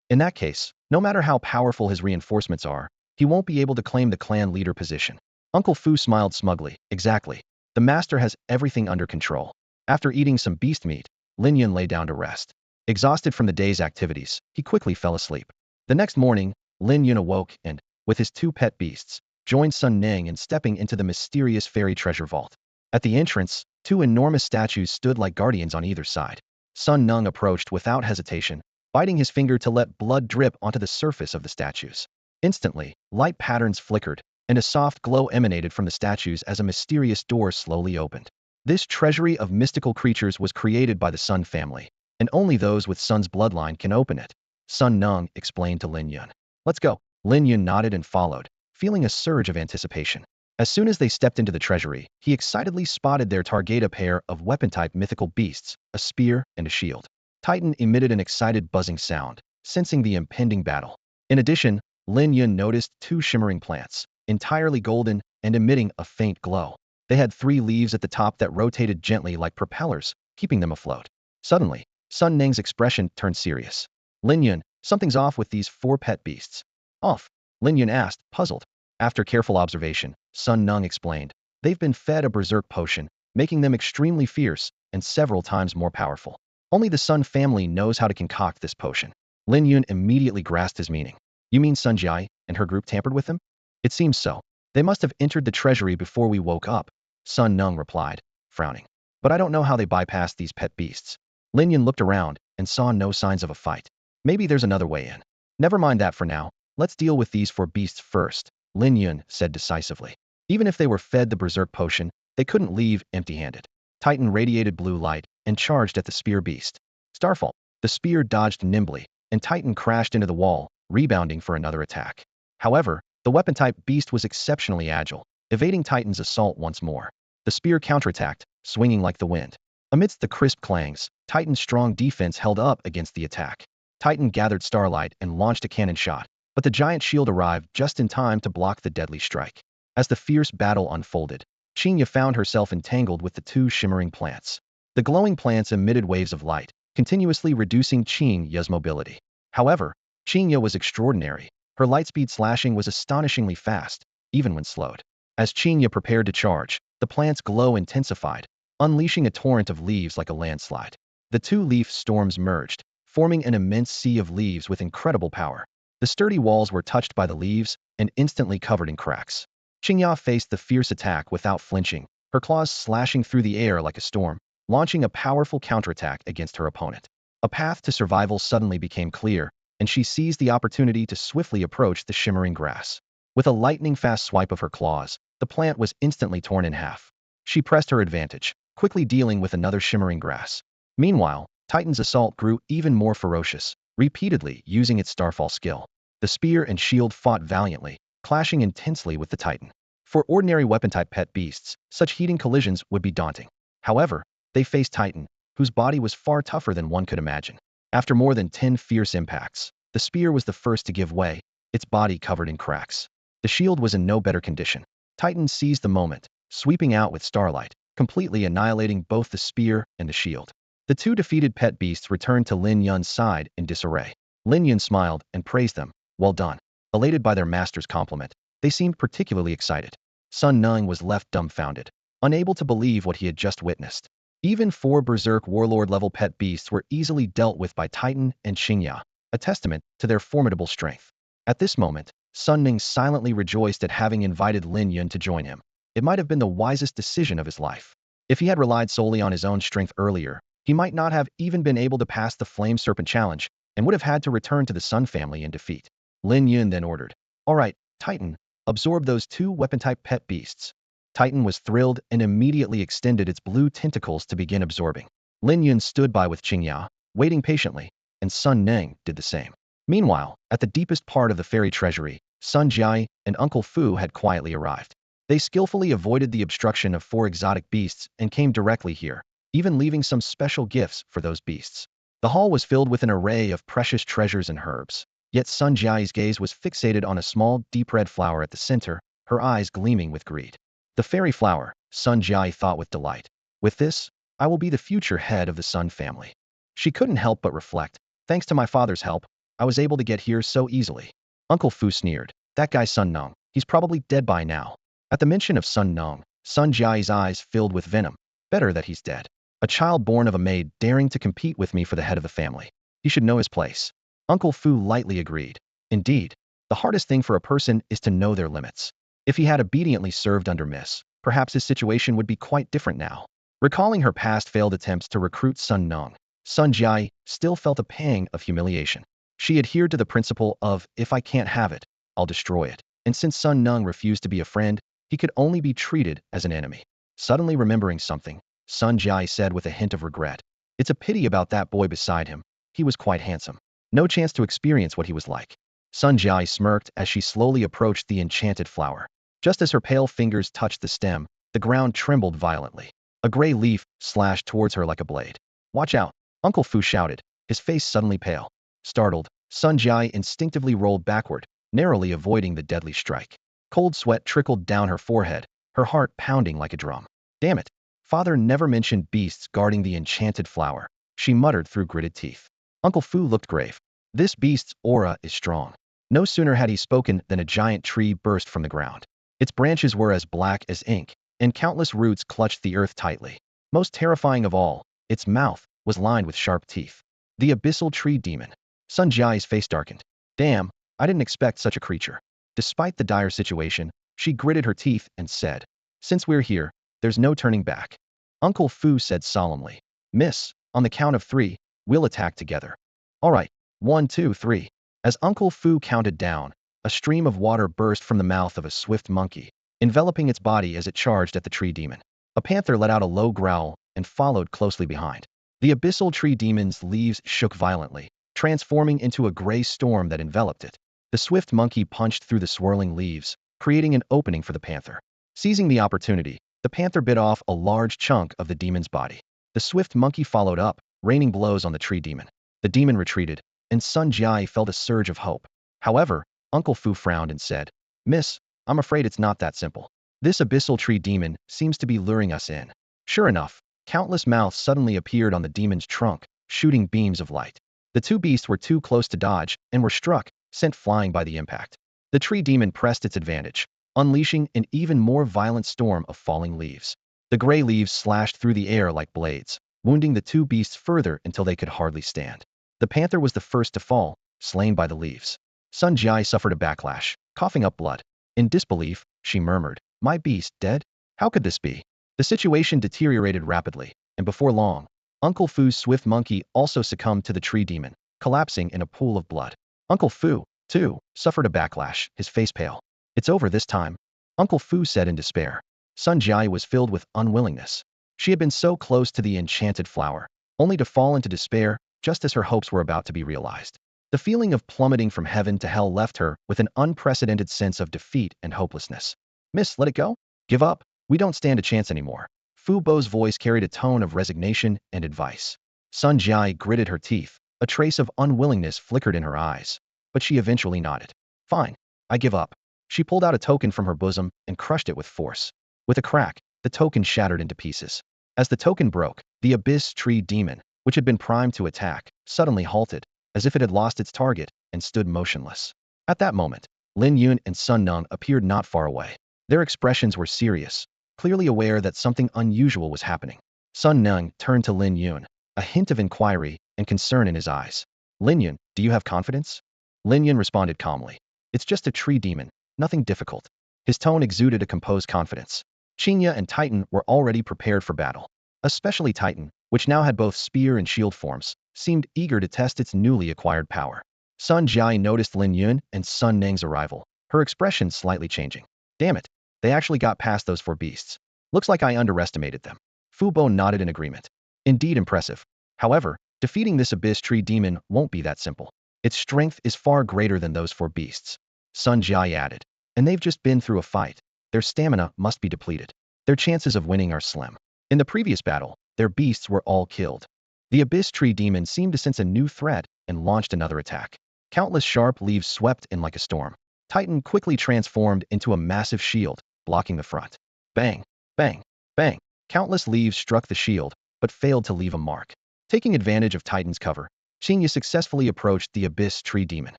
In that case, no matter how powerful his reinforcements are, he won't be able to claim the clan leader position. Uncle Fu smiled smugly. Exactly. The master has everything under control. After eating some beast meat, Lin Yun lay down to rest. Exhausted from the day's activities, he quickly fell asleep. The next morning, Lin Yun awoke and, with his two pet beasts, joined Sun Ning in stepping into the mysterious fairy treasure vault. At the entrance, two enormous statues stood like guardians on either side. Sun Nung approached without hesitation, biting his finger to let blood drip onto the surface of the statues. Instantly, light patterns flickered, and a soft glow emanated from the statues as a mysterious door slowly opened. This treasury of mystical creatures was created by the Sun family, and only those with Sun's bloodline can open it. Sun Nung explained to Lin Yun. Let's go. Lin Yun nodded and followed, feeling a surge of anticipation. As soon as they stepped into the treasury, he excitedly spotted their target, a pair of weapon-type mythical beasts, a spear and a shield. Titan emitted an excited buzzing sound, sensing the impending battle. In addition, Lin Yun noticed two shimmering plants, entirely golden and emitting a faint glow. They had 3 leaves at the top that rotated gently like propellers, keeping them afloat. Suddenly, Sun Ning's expression turned serious. Lin Yun, something's off with these 4 pet beasts. Off? Lin Yun asked, puzzled. After careful observation, Sun Nung explained. They've been fed a berserk potion, making them extremely fierce and several times more powerful. Only the Sun family knows how to concoct this potion. Lin Yun immediately grasped his meaning. You mean Sun Jai and her group tampered with them? It seems so. They must have entered the treasury before we woke up, Sun Nung replied, frowning. But I don't know how they bypassed these pet beasts. Lin Yun looked around and saw no signs of a fight. Maybe there's another way in. Never mind that for now. Let's deal with these 4 beasts first, Lin Yun said decisively. Even if they were fed the berserk potion, They couldn't leave empty-handed. Titan radiated blue light and charged at the spear beast. Starfall. The spear dodged nimbly, and Titan crashed into the wall, rebounding for another attack. However, the weapon-type beast was exceptionally agile, evading Titan's assault once more. The spear counterattacked, swinging like the wind. Amidst the crisp clangs, Titan's strong defense held up against the attack. Titan gathered starlight and launched a cannon shot, but the giant shield arrived just in time to block the deadly strike. As the fierce battle unfolded, Qinya found herself entangled with the two shimmering plants. The glowing plants emitted waves of light, continuously reducing Qinya's mobility. However, Qinya was extraordinary. Her lightspeed slashing was astonishingly fast, even when slowed. As Qinya prepared to charge, the plant's glow intensified, unleashing a torrent of leaves like a landslide. The two leaf storms merged, forming an immense sea of leaves with incredible power. The sturdy walls were touched by the leaves and instantly covered in cracks. Qinya faced the fierce attack without flinching, her claws slashing through the air like a storm, launching a powerful counterattack against her opponent. A path to survival suddenly became clear, and she seized the opportunity to swiftly approach the shimmering grass. With a lightning-fast swipe of her claws, the plant was instantly torn in half. She pressed her advantage, quickly dealing with another shimmering grass. Meanwhile, Titan's assault grew even more ferocious, repeatedly using its starfall skill. The spear and shield fought valiantly, clashing intensely with the Titan. For ordinary weapon-type pet beasts, such heating collisions would be daunting. However, they faced Titan, whose body was far tougher than one could imagine. After more than 10 fierce impacts, the spear was the first to give way, its body covered in cracks. The shield was in no better condition. Titan seized the moment, sweeping out with starlight, completely annihilating both the spear and the shield. The two defeated pet beasts returned to Lin Yun's side in disarray. Lin Yun smiled and praised them. Well done. Elated by their master's compliment, they seemed particularly excited. Sun Nung was left dumbfounded, unable to believe what he had just witnessed. Even 4 berserk warlord-level pet beasts were easily dealt with by Titan and Qinya, a testament to their formidable strength. At this moment, Sun Ning silently rejoiced at having invited Lin Yun to join him. It might have been the wisest decision of his life. If he had relied solely on his own strength earlier, he might not have even been able to pass the Flame Serpent challenge and would have had to return to the Sun family in defeat. Lin Yun then ordered, "All right, Titan, absorb those 2 weapon-type pet beasts." Titan was thrilled and immediately extended its blue tentacles to begin absorbing. Lin Yun stood by with Qinya, waiting patiently, and Sun Ning did the same. Meanwhile, at the deepest part of the fairy treasury, Sun Jiai and Uncle Fu had quietly arrived. They skillfully avoided the obstruction of 4 exotic beasts and came directly here, even leaving some special gifts for those beasts. The hall was filled with an array of precious treasures and herbs. Yet Sun Jiai's gaze was fixated on a small, deep red flower at the center, her eyes gleaming with greed. The fairy flower, Sun Jiai thought with delight. With this, I will be the future head of the Sun family. She couldn't help but reflect. Thanks to my father's help, I was able to get here so easily. Uncle Fu sneered. That guy Sun Nung, he's probably dead by now. At the mention of Sun Nung, Sun Jiai's eyes filled with venom. Better that he's dead. A child born of a maid daring to compete with me for the head of the family. He should know his place. Uncle Fu lightly agreed. Indeed, the hardest thing for a person is to know their limits. If he had obediently served under Miss, perhaps his situation would be quite different now. Recalling her past failed attempts to recruit Sun Nung, Sun Jiai still felt a pang of humiliation. She adhered to the principle of, if I can't have it, I'll destroy it. And since Sun Nung refused to be a friend, he could only be treated as an enemy. Suddenly remembering something, Sun Jiai said with a hint of regret. It's a pity about that boy beside him. He was quite handsome. No chance to experience what he was like. Sun Jiai smirked as she slowly approached the enchanted flower. Just as her pale fingers touched the stem, the ground trembled violently. A gray leaf slashed towards her like a blade. Watch out, Uncle Fu shouted, his face suddenly pale. Startled, Sun Jiai instinctively rolled backward, narrowly avoiding the deadly strike. Cold sweat trickled down her forehead, her heart pounding like a drum. Damn it, father never mentioned beasts guarding the enchanted flower, she muttered through gritted teeth. Uncle Fu looked grave. This beast's aura is strong. No sooner had he spoken than a giant tree burst from the ground. Its branches were as black as ink, and countless roots clutched the earth tightly. Most terrifying of all, its mouth was lined with sharp teeth. The abyssal tree demon. Sun Jiai's face darkened. Damn, I didn't expect such a creature. Despite the dire situation, she gritted her teeth and said, since we're here, there's no turning back. Uncle Fu said solemnly. Miss, on the count of 3, we'll attack together. All right, 1, 2, 3. As Uncle Fu counted down, a stream of water burst from the mouth of a swift monkey, enveloping its body as it charged at the tree demon. A panther let out a low growl and followed closely behind. The abyssal tree demon's leaves shook violently, transforming into a gray storm that enveloped it. The swift monkey punched through the swirling leaves, creating an opening for the panther. Seizing the opportunity, the panther bit off a large chunk of the demon's body. The swift monkey followed up, raining blows on the tree demon. The demon retreated, and Sun Jiai felt a surge of hope. However, Uncle Fu frowned and said, "Miss, I'm afraid it's not that simple. This abyssal tree demon seems to be luring us in." Sure enough, countless mouths suddenly appeared on the demon's trunk, shooting beams of light. The two beasts were too close to dodge and were struck, sent flying by the impact. The tree demon pressed its advantage, unleashing an even more violent storm of falling leaves. The gray leaves slashed through the air like blades, wounding the two beasts further until they could hardly stand. The panther was the first to fall, slain by the leaves. Sun Jiai suffered a backlash, coughing up blood. In disbelief, she murmured, "My beast dead? How could this be?" The situation deteriorated rapidly, and before long, Uncle Fu's swift monkey also succumbed to the tree demon, collapsing in a pool of blood. Uncle Fu, too, suffered a backlash, his face pale. "It's over this time," Uncle Fu said in despair. Sun Jiai was filled with unwillingness. She had been so close to the enchanted flower, only to fall into despair just as her hopes were about to be realized. The feeling of plummeting from heaven to hell left her with an unprecedented sense of defeat and hopelessness. "Miss, let it go? Give up? We don't stand a chance anymore." Fu Bo's voice carried a tone of resignation and advice. Sun Jiai gritted her teeth. A trace of unwillingness flickered in her eyes, but she eventually nodded. "Fine, I give up." She pulled out a token from her bosom and crushed it with force. With a crack, the token shattered into pieces. As the token broke, the abyss tree demon, which had been primed to attack, suddenly halted, as if it had lost its target, and stood motionless. At that moment, Lin Yun and Sun Nung appeared not far away. Their expressions were serious, clearly aware that something unusual was happening. Sun Nung turned to Lin Yun, a hint of inquiry and concern in his eyes. "Lin Yun, do you have confidence?" Lin Yun responded calmly. "It's just a tree demon, nothing difficult." His tone exuded a composed confidence. Qinya and Titan were already prepared for battle. Especially Titan, which now had both spear and shield forms, seemed eager to test its newly acquired power. Sun Jiai noticed Lin Yun and Sun Nang's arrival, her expression slightly changing. "Damn it, they actually got past those four beasts. Looks like I underestimated them." Fu Bo nodded in agreement. "Indeed impressive. However, defeating this abyss tree demon won't be that simple. Its strength is far greater than those four beasts." Sun Jiai added. "And they've just been through a fight. Their stamina must be depleted. Their chances of winning are slim. In the previous battle, their beasts were all killed." The abyss tree demon seemed to sense a new threat and launched another attack. Countless sharp leaves swept in like a storm. Titan quickly transformed into a massive shield, blocking the front. Bang, bang, bang. Countless leaves struck the shield, but failed to leave a mark. Taking advantage of Titan's cover, Qinya successfully approached the abyss tree demon.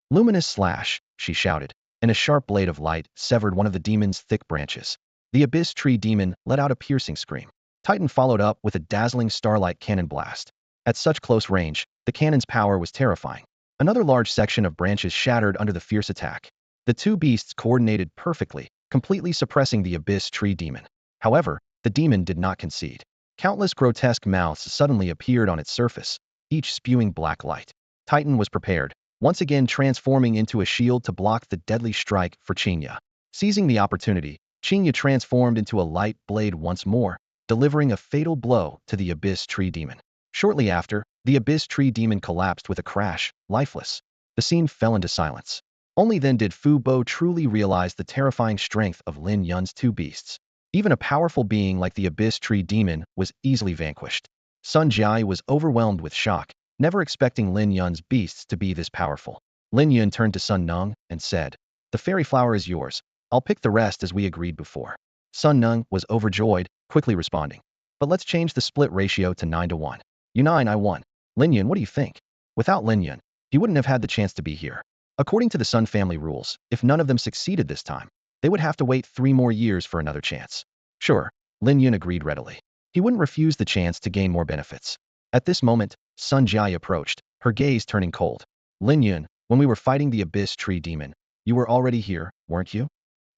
"Luminous slash," she shouted, and a sharp blade of light severed one of the demon's thick branches. The abyss tree demon let out a piercing scream. Titan followed up with a dazzling starlight cannon blast. At such close range, the cannon's power was terrifying. Another large section of branches shattered under the fierce attack. The two beasts coordinated perfectly, completely suppressing the abyss tree demon. However, the demon did not concede. Countless grotesque mouths suddenly appeared on its surface, each spewing black light. Titan was prepared, once again transforming into a shield to block the deadly strike for Qinya. Seizing the opportunity, Qinya transformed into a light blade once more, delivering a fatal blow to the abyss tree demon. Shortly after, the abyss tree demon collapsed with a crash, lifeless. The scene fell into silence. Only then did Fu Bo truly realize the terrifying strength of Lin Yun's two beasts. Even a powerful being like the abyss tree demon was easily vanquished. Sun Jiai was overwhelmed with shock, never expecting Lin Yun's beasts to be this powerful. Lin Yun turned to Sun Nung and said, "The fairy flower is yours. I'll pick the rest as we agreed before." Sun Nung was overjoyed, quickly responding, "But let's change the split ratio to 9-1. You 9, I 1. Lin Yun, what do you think?" Without Lin Yun, he wouldn't have had the chance to be here. According to the Sun family rules, if none of them succeeded this time, they would have to wait 3 more years for another chance. Sure, Lin Yun agreed readily. He wouldn't refuse the chance to gain more benefits. At this moment, Sun Jiai approached, her gaze turning cold. "Lin Yun, when we were fighting the abyss tree demon, you were already here, weren't you?"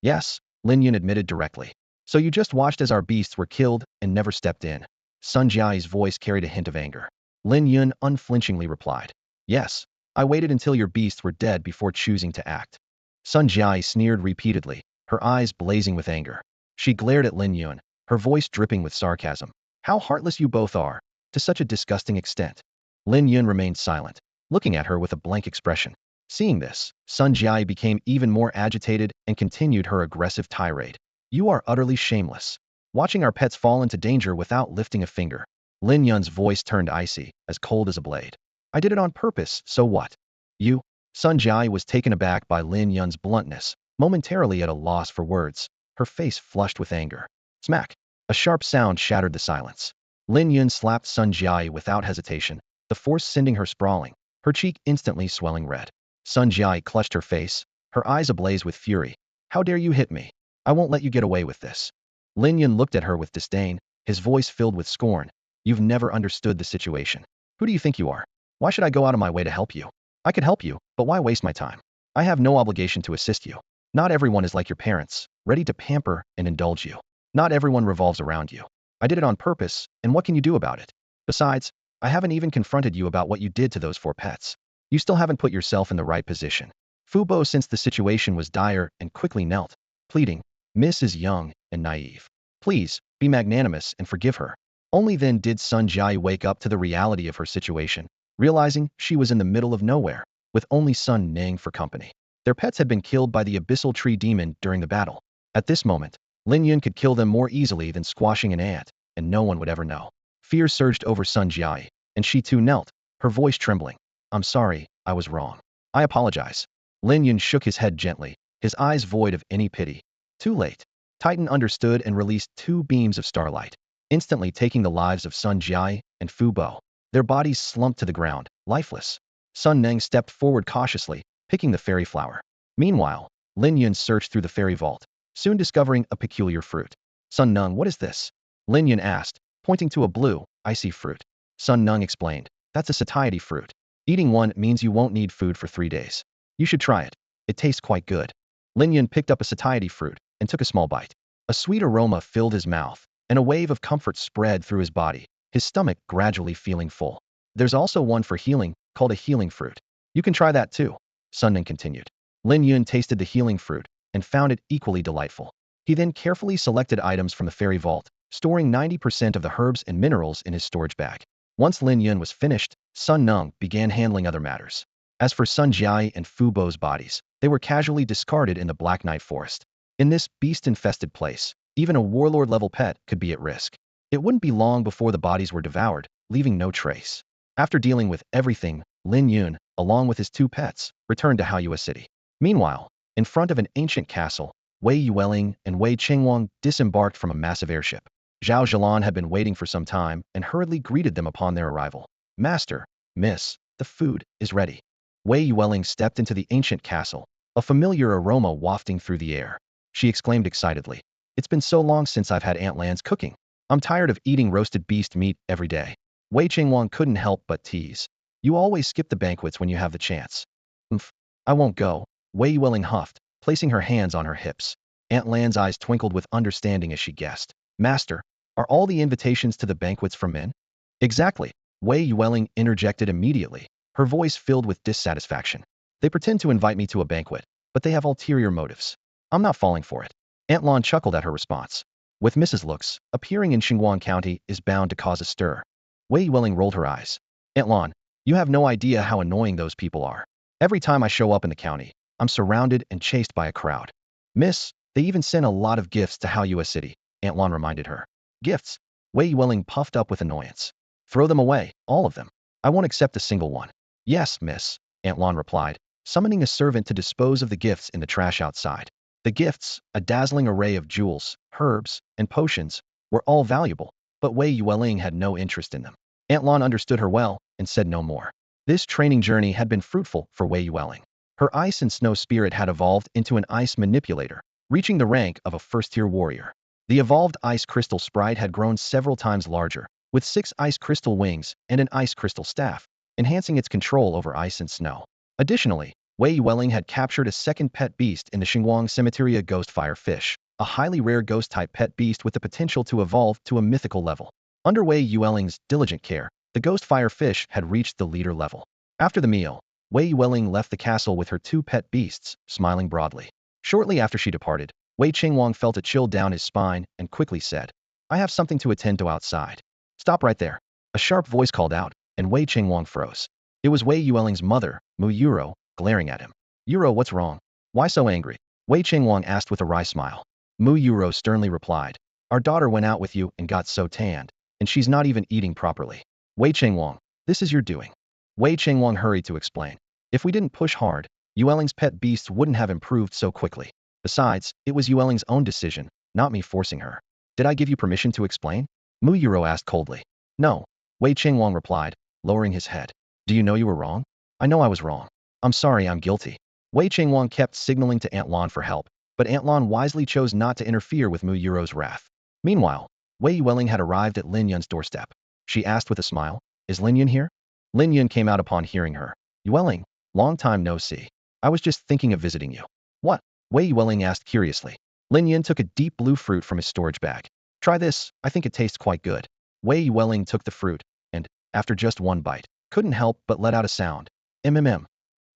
"Yes," Lin Yun admitted directly. "So you just watched as our beasts were killed and never stepped in?" Sun Jiai's voice carried a hint of anger. Lin Yun unflinchingly replied, "Yes, I waited until your beasts were dead before choosing to act." Sun Jiai sneered repeatedly, her eyes blazing with anger. She glared at Lin Yun, her voice dripping with sarcasm. How heartless you both are, to such a disgusting extent. Lin Yun remained silent, looking at her with a blank expression. Seeing this, Sun Jiai became even more agitated and continued her aggressive tirade. You are utterly shameless. Watching our pets fall into danger without lifting a finger. Lin Yun's voice turned icy, as cold as a blade. I did it on purpose, so what? You? Sun Jiai was taken aback by Lin Yun's bluntness, momentarily at a loss for words, her face flushed with anger. Smack! A sharp sound shattered the silence. Lin Yun slapped Sun Jiai without hesitation, the force sending her sprawling, her cheek instantly swelling red. Sun Jiai clutched her face, her eyes ablaze with fury. How dare you hit me? I won't let you get away with this. Lin Yun looked at her with disdain, his voice filled with scorn. You've never understood the situation. Who do you think you are? Why should I go out of my way to help you? I could help you, but why waste my time? I have no obligation to assist you. Not everyone is like your parents, ready to pamper and indulge you. Not everyone revolves around you. I did it on purpose, and what can you do about it? Besides, I haven't even confronted you about what you did to those 4 pets. You still haven't put yourself in the right position. Fu Bo sensed the situation was dire and quickly knelt, pleading, Miss is young and naive. Please, be magnanimous and forgive her. Only then did Sun Jiai wake up to the reality of her situation, realizing she was in the middle of nowhere, with only Sun Ning for company. Their pets had been killed by the abyssal tree demon during the battle. At this moment, Lin Yun could kill them more easily than squashing an ant, and no one would ever know. Fear surged over Sun Jiai, and she too knelt, her voice trembling. I'm sorry, I was wrong. I apologize. Lin Yun shook his head gently, his eyes void of any pity. Too late. Titan understood and released 2 beams of starlight, instantly taking the lives of Sun Jiai and Fu Bo. Their bodies slumped to the ground, lifeless. Sun Ning stepped forward cautiously, picking the fairy flower. Meanwhile, Lin Yun searched through the fairy vault, soon discovering a peculiar fruit. Sun Nung, what is this? Lin Yun asked, pointing to a blue, icy fruit. Sun Nung explained, that's a satiety fruit. Eating one means you won't need food for 3 days. You should try it. It tastes quite good. Lin Yun picked up a satiety fruit and took a small bite. A sweet aroma filled his mouth, and a wave of comfort spread through his body, his stomach gradually feeling full. There's also one for healing, called a healing fruit. You can try that too, Sun Ning continued. Lin Yun tasted the healing fruit and found it equally delightful. He then carefully selected items from the fairy vault, storing 90% of the herbs and minerals in his storage bag. Once Lin Yun was finished, Sun Nung began handling other matters. As for Sun Jiai and Fu Bo's bodies, they were casually discarded in the Black Night Forest. In this beast-infested place, even a warlord-level pet could be at risk. It wouldn't be long before the bodies were devoured, leaving no trace. After dealing with everything, Lin Yun, along with his 2 pets, returned to Haoyue City. Meanwhile, in front of an ancient castle, Wei Yueling and Wei Qingwang disembarked from a massive airship. Zhao Zhelan had been waiting for some time and hurriedly greeted them upon their arrival. Master, Miss, the food is ready. Wei Yueling stepped into the ancient castle, a familiar aroma wafting through the air. She exclaimed excitedly, It's been so long since I've had Aunt Lan's cooking. I'm tired of eating roasted beast meat every day. Wei Qingwang couldn't help but tease. You always skip the banquets when you have the chance. I won't go, Wei Yueling huffed, placing her hands on her hips. Aunt Lan's eyes twinkled with understanding as she guessed. Master, are all the invitations to the banquets for men? Exactly, Wei Yueling interjected immediately, her voice filled with dissatisfaction. They pretend to invite me to a banquet, but they have ulterior motives. I'm not falling for it. Aunt Lan chuckled at her response. With Mrs. Looks, appearing in Xinguang County is bound to cause a stir. Wei Yueling rolled her eyes. Aunt Lan, you have no idea how annoying those people are. Every time I show up in the county, I'm surrounded and chased by a crowd. Miss, they even sent a lot of gifts to Haoyue City, Aunt Lan reminded her. Gifts? Wei Yueling puffed up with annoyance. Throw them away, all of them. I won't accept a single one. Yes, miss, Aunt Lan replied, summoning a servant to dispose of the gifts in the trash outside. The gifts, a dazzling array of jewels, herbs, and potions, were all valuable, but Wei Yueling had no interest in them. Aunt Lan understood her well and said no more. This training journey had been fruitful for Wei Yueling. Her ice and snow spirit had evolved into an ice manipulator, reaching the rank of a first-tier warrior. The evolved ice crystal sprite had grown several times larger, with 6 ice crystal wings and an ice crystal staff, enhancing its control over ice and snow. Additionally, Wei Yueling had captured a second pet beast in the Xinguang Cemetery, a ghost fire fish, a highly rare ghost-type pet beast with the potential to evolve to a mythical level. Under Wei Yueling's diligent care, the ghost fire fish had reached the leader level. After the meal, Wei Yueling left the castle with her 2 pet beasts, smiling broadly. Shortly after she departed, Wei Qingwang felt a chill down his spine and quickly said, I have something to attend to outside. Stop right there. A sharp voice called out, and Wei Qingwang froze. It was Wei Yueling's mother, Mu Yuro, glaring at him. Yuro, what's wrong? Why so angry? Wei Qingwang asked with a wry smile. Mu Yuro sternly replied, our daughter went out with you and got so tanned, and she's not even eating properly. Wei Qingwang, this is your doing. Wei Qingwang hurried to explain. If we didn't push hard, Yueling's pet beasts wouldn't have improved so quickly. Besides, it was Yueling's own decision, not me forcing her. Did I give you permission to explain? Mu Yuro asked coldly. No. Wei Qingwang replied, lowering his head. Do you know you were wrong? I know I was wrong. I'm sorry, I'm guilty. Wei Qingwang kept signaling to Aunt Lan for help, but Aunt Lan wisely chose not to interfere with Mu Yuro's wrath. Meanwhile, Wei Yueling had arrived at Lin Yun's doorstep. She asked with a smile, is Lin Yun here? Lin Yun came out upon hearing her. Yueling, long time no see. I was just thinking of visiting you. What? Wei Yueling asked curiously. Lin Yun took a deep blue fruit from his storage bag. Try this, I think it tastes quite good. Wei Yueling took the fruit, and, after just one bite, couldn't help but let out a sound. MMM.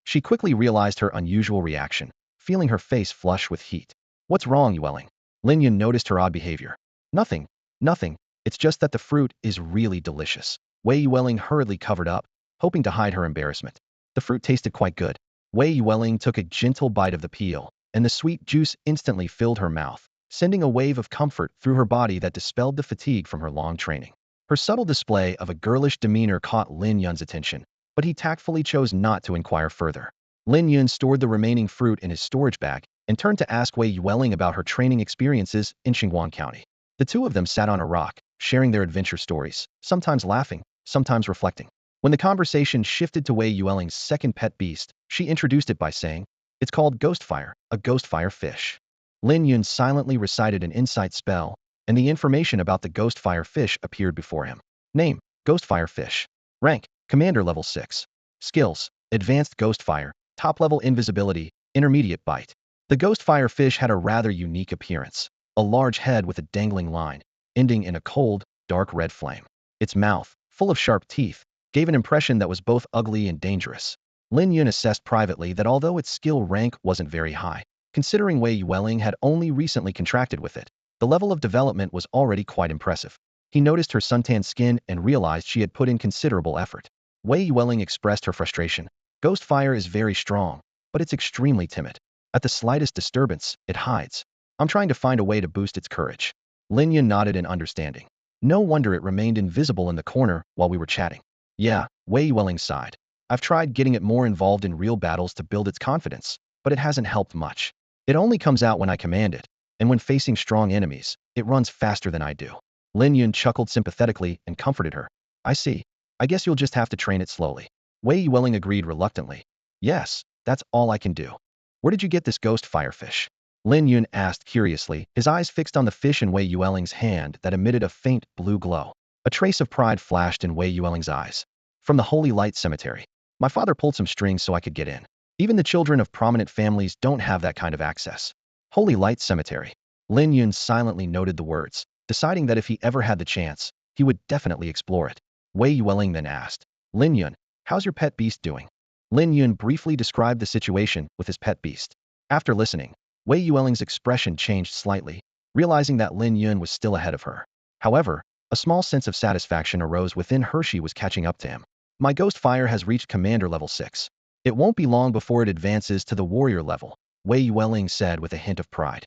She quickly realized her unusual reaction, feeling her face flush with heat. What's wrong, Yueling? Lin Yun noticed her odd behavior. Nothing. Nothing. It's just that the fruit is really delicious. Wei Yueling hurriedly covered up, hoping to hide her embarrassment. The fruit tasted quite good. Wei Yueling took a gentle bite of the peel, and the sweet juice instantly filled her mouth, sending a wave of comfort through her body that dispelled the fatigue from her long training. Her subtle display of a girlish demeanor caught Lin Yun's attention, but he tactfully chose not to inquire further. Lin Yun stored the remaining fruit in his storage bag and turned to ask Wei Yueling about her training experiences in Xinguang County. The two of them sat on a rock, sharing their adventure stories, sometimes laughing, sometimes reflecting. When the conversation shifted to Wei Yueling's second pet beast, she introduced it by saying, it's called Ghostfire, a Ghostfire fish. Lin Yun silently recited an insight spell, and the information about the Ghostfire fish appeared before him. Name, Ghostfire fish. Rank, Commander level 6. Skills, Advanced Ghostfire, Top level Invisibility, Intermediate Bite. The Ghostfire fish had a rather unique appearance. A large head with a dangling line, ending in a cold, dark red flame. Its mouth, full of sharp teeth, gave an impression that was both ugly and dangerous. Lin Yun assessed privately that although its skill rank wasn't very high, considering Wei Yueling had only recently contracted with it, the level of development was already quite impressive. He noticed her suntanned skin and realized she had put in considerable effort. Wei Yueling expressed her frustration. Ghostfire is very strong, but it's extremely timid. At the slightest disturbance, it hides. I'm trying to find a way to boost its courage. Lin Yun nodded in understanding. No wonder it remained invisible in the corner while we were chatting. Yeah, Wei Yueling sighed. I've tried getting it more involved in real battles to build its confidence, but it hasn't helped much. It only comes out when I command it, and when facing strong enemies, it runs faster than I do. Lin Yun chuckled sympathetically and comforted her. I see. I guess you'll just have to train it slowly. Wei Yueling agreed reluctantly. Yes, that's all I can do. Where did you get this ghost firefish? Lin Yun asked curiously, his eyes fixed on the fish in Wei Yueling's hand that emitted a faint blue glow. A trace of pride flashed in Wei Yueling's eyes. From the Holy Light Cemetery. My father pulled some strings so I could get in. Even the children of prominent families don't have that kind of access. Holy Light Cemetery. Lin Yun silently noted the words, deciding that if he ever had the chance, he would definitely explore it. Wei Yueling then asked, Lin Yun, how's your pet beast doing? Lin Yun briefly described the situation with his pet beast. After listening, Wei Yueling's expression changed slightly, realizing that Lin Yun was still ahead of her. However, a small sense of satisfaction arose within her. She was catching up to him. My ghost fire has reached Commander level 6. It won't be long before it advances to the warrior level, Wei Yueling said with a hint of pride.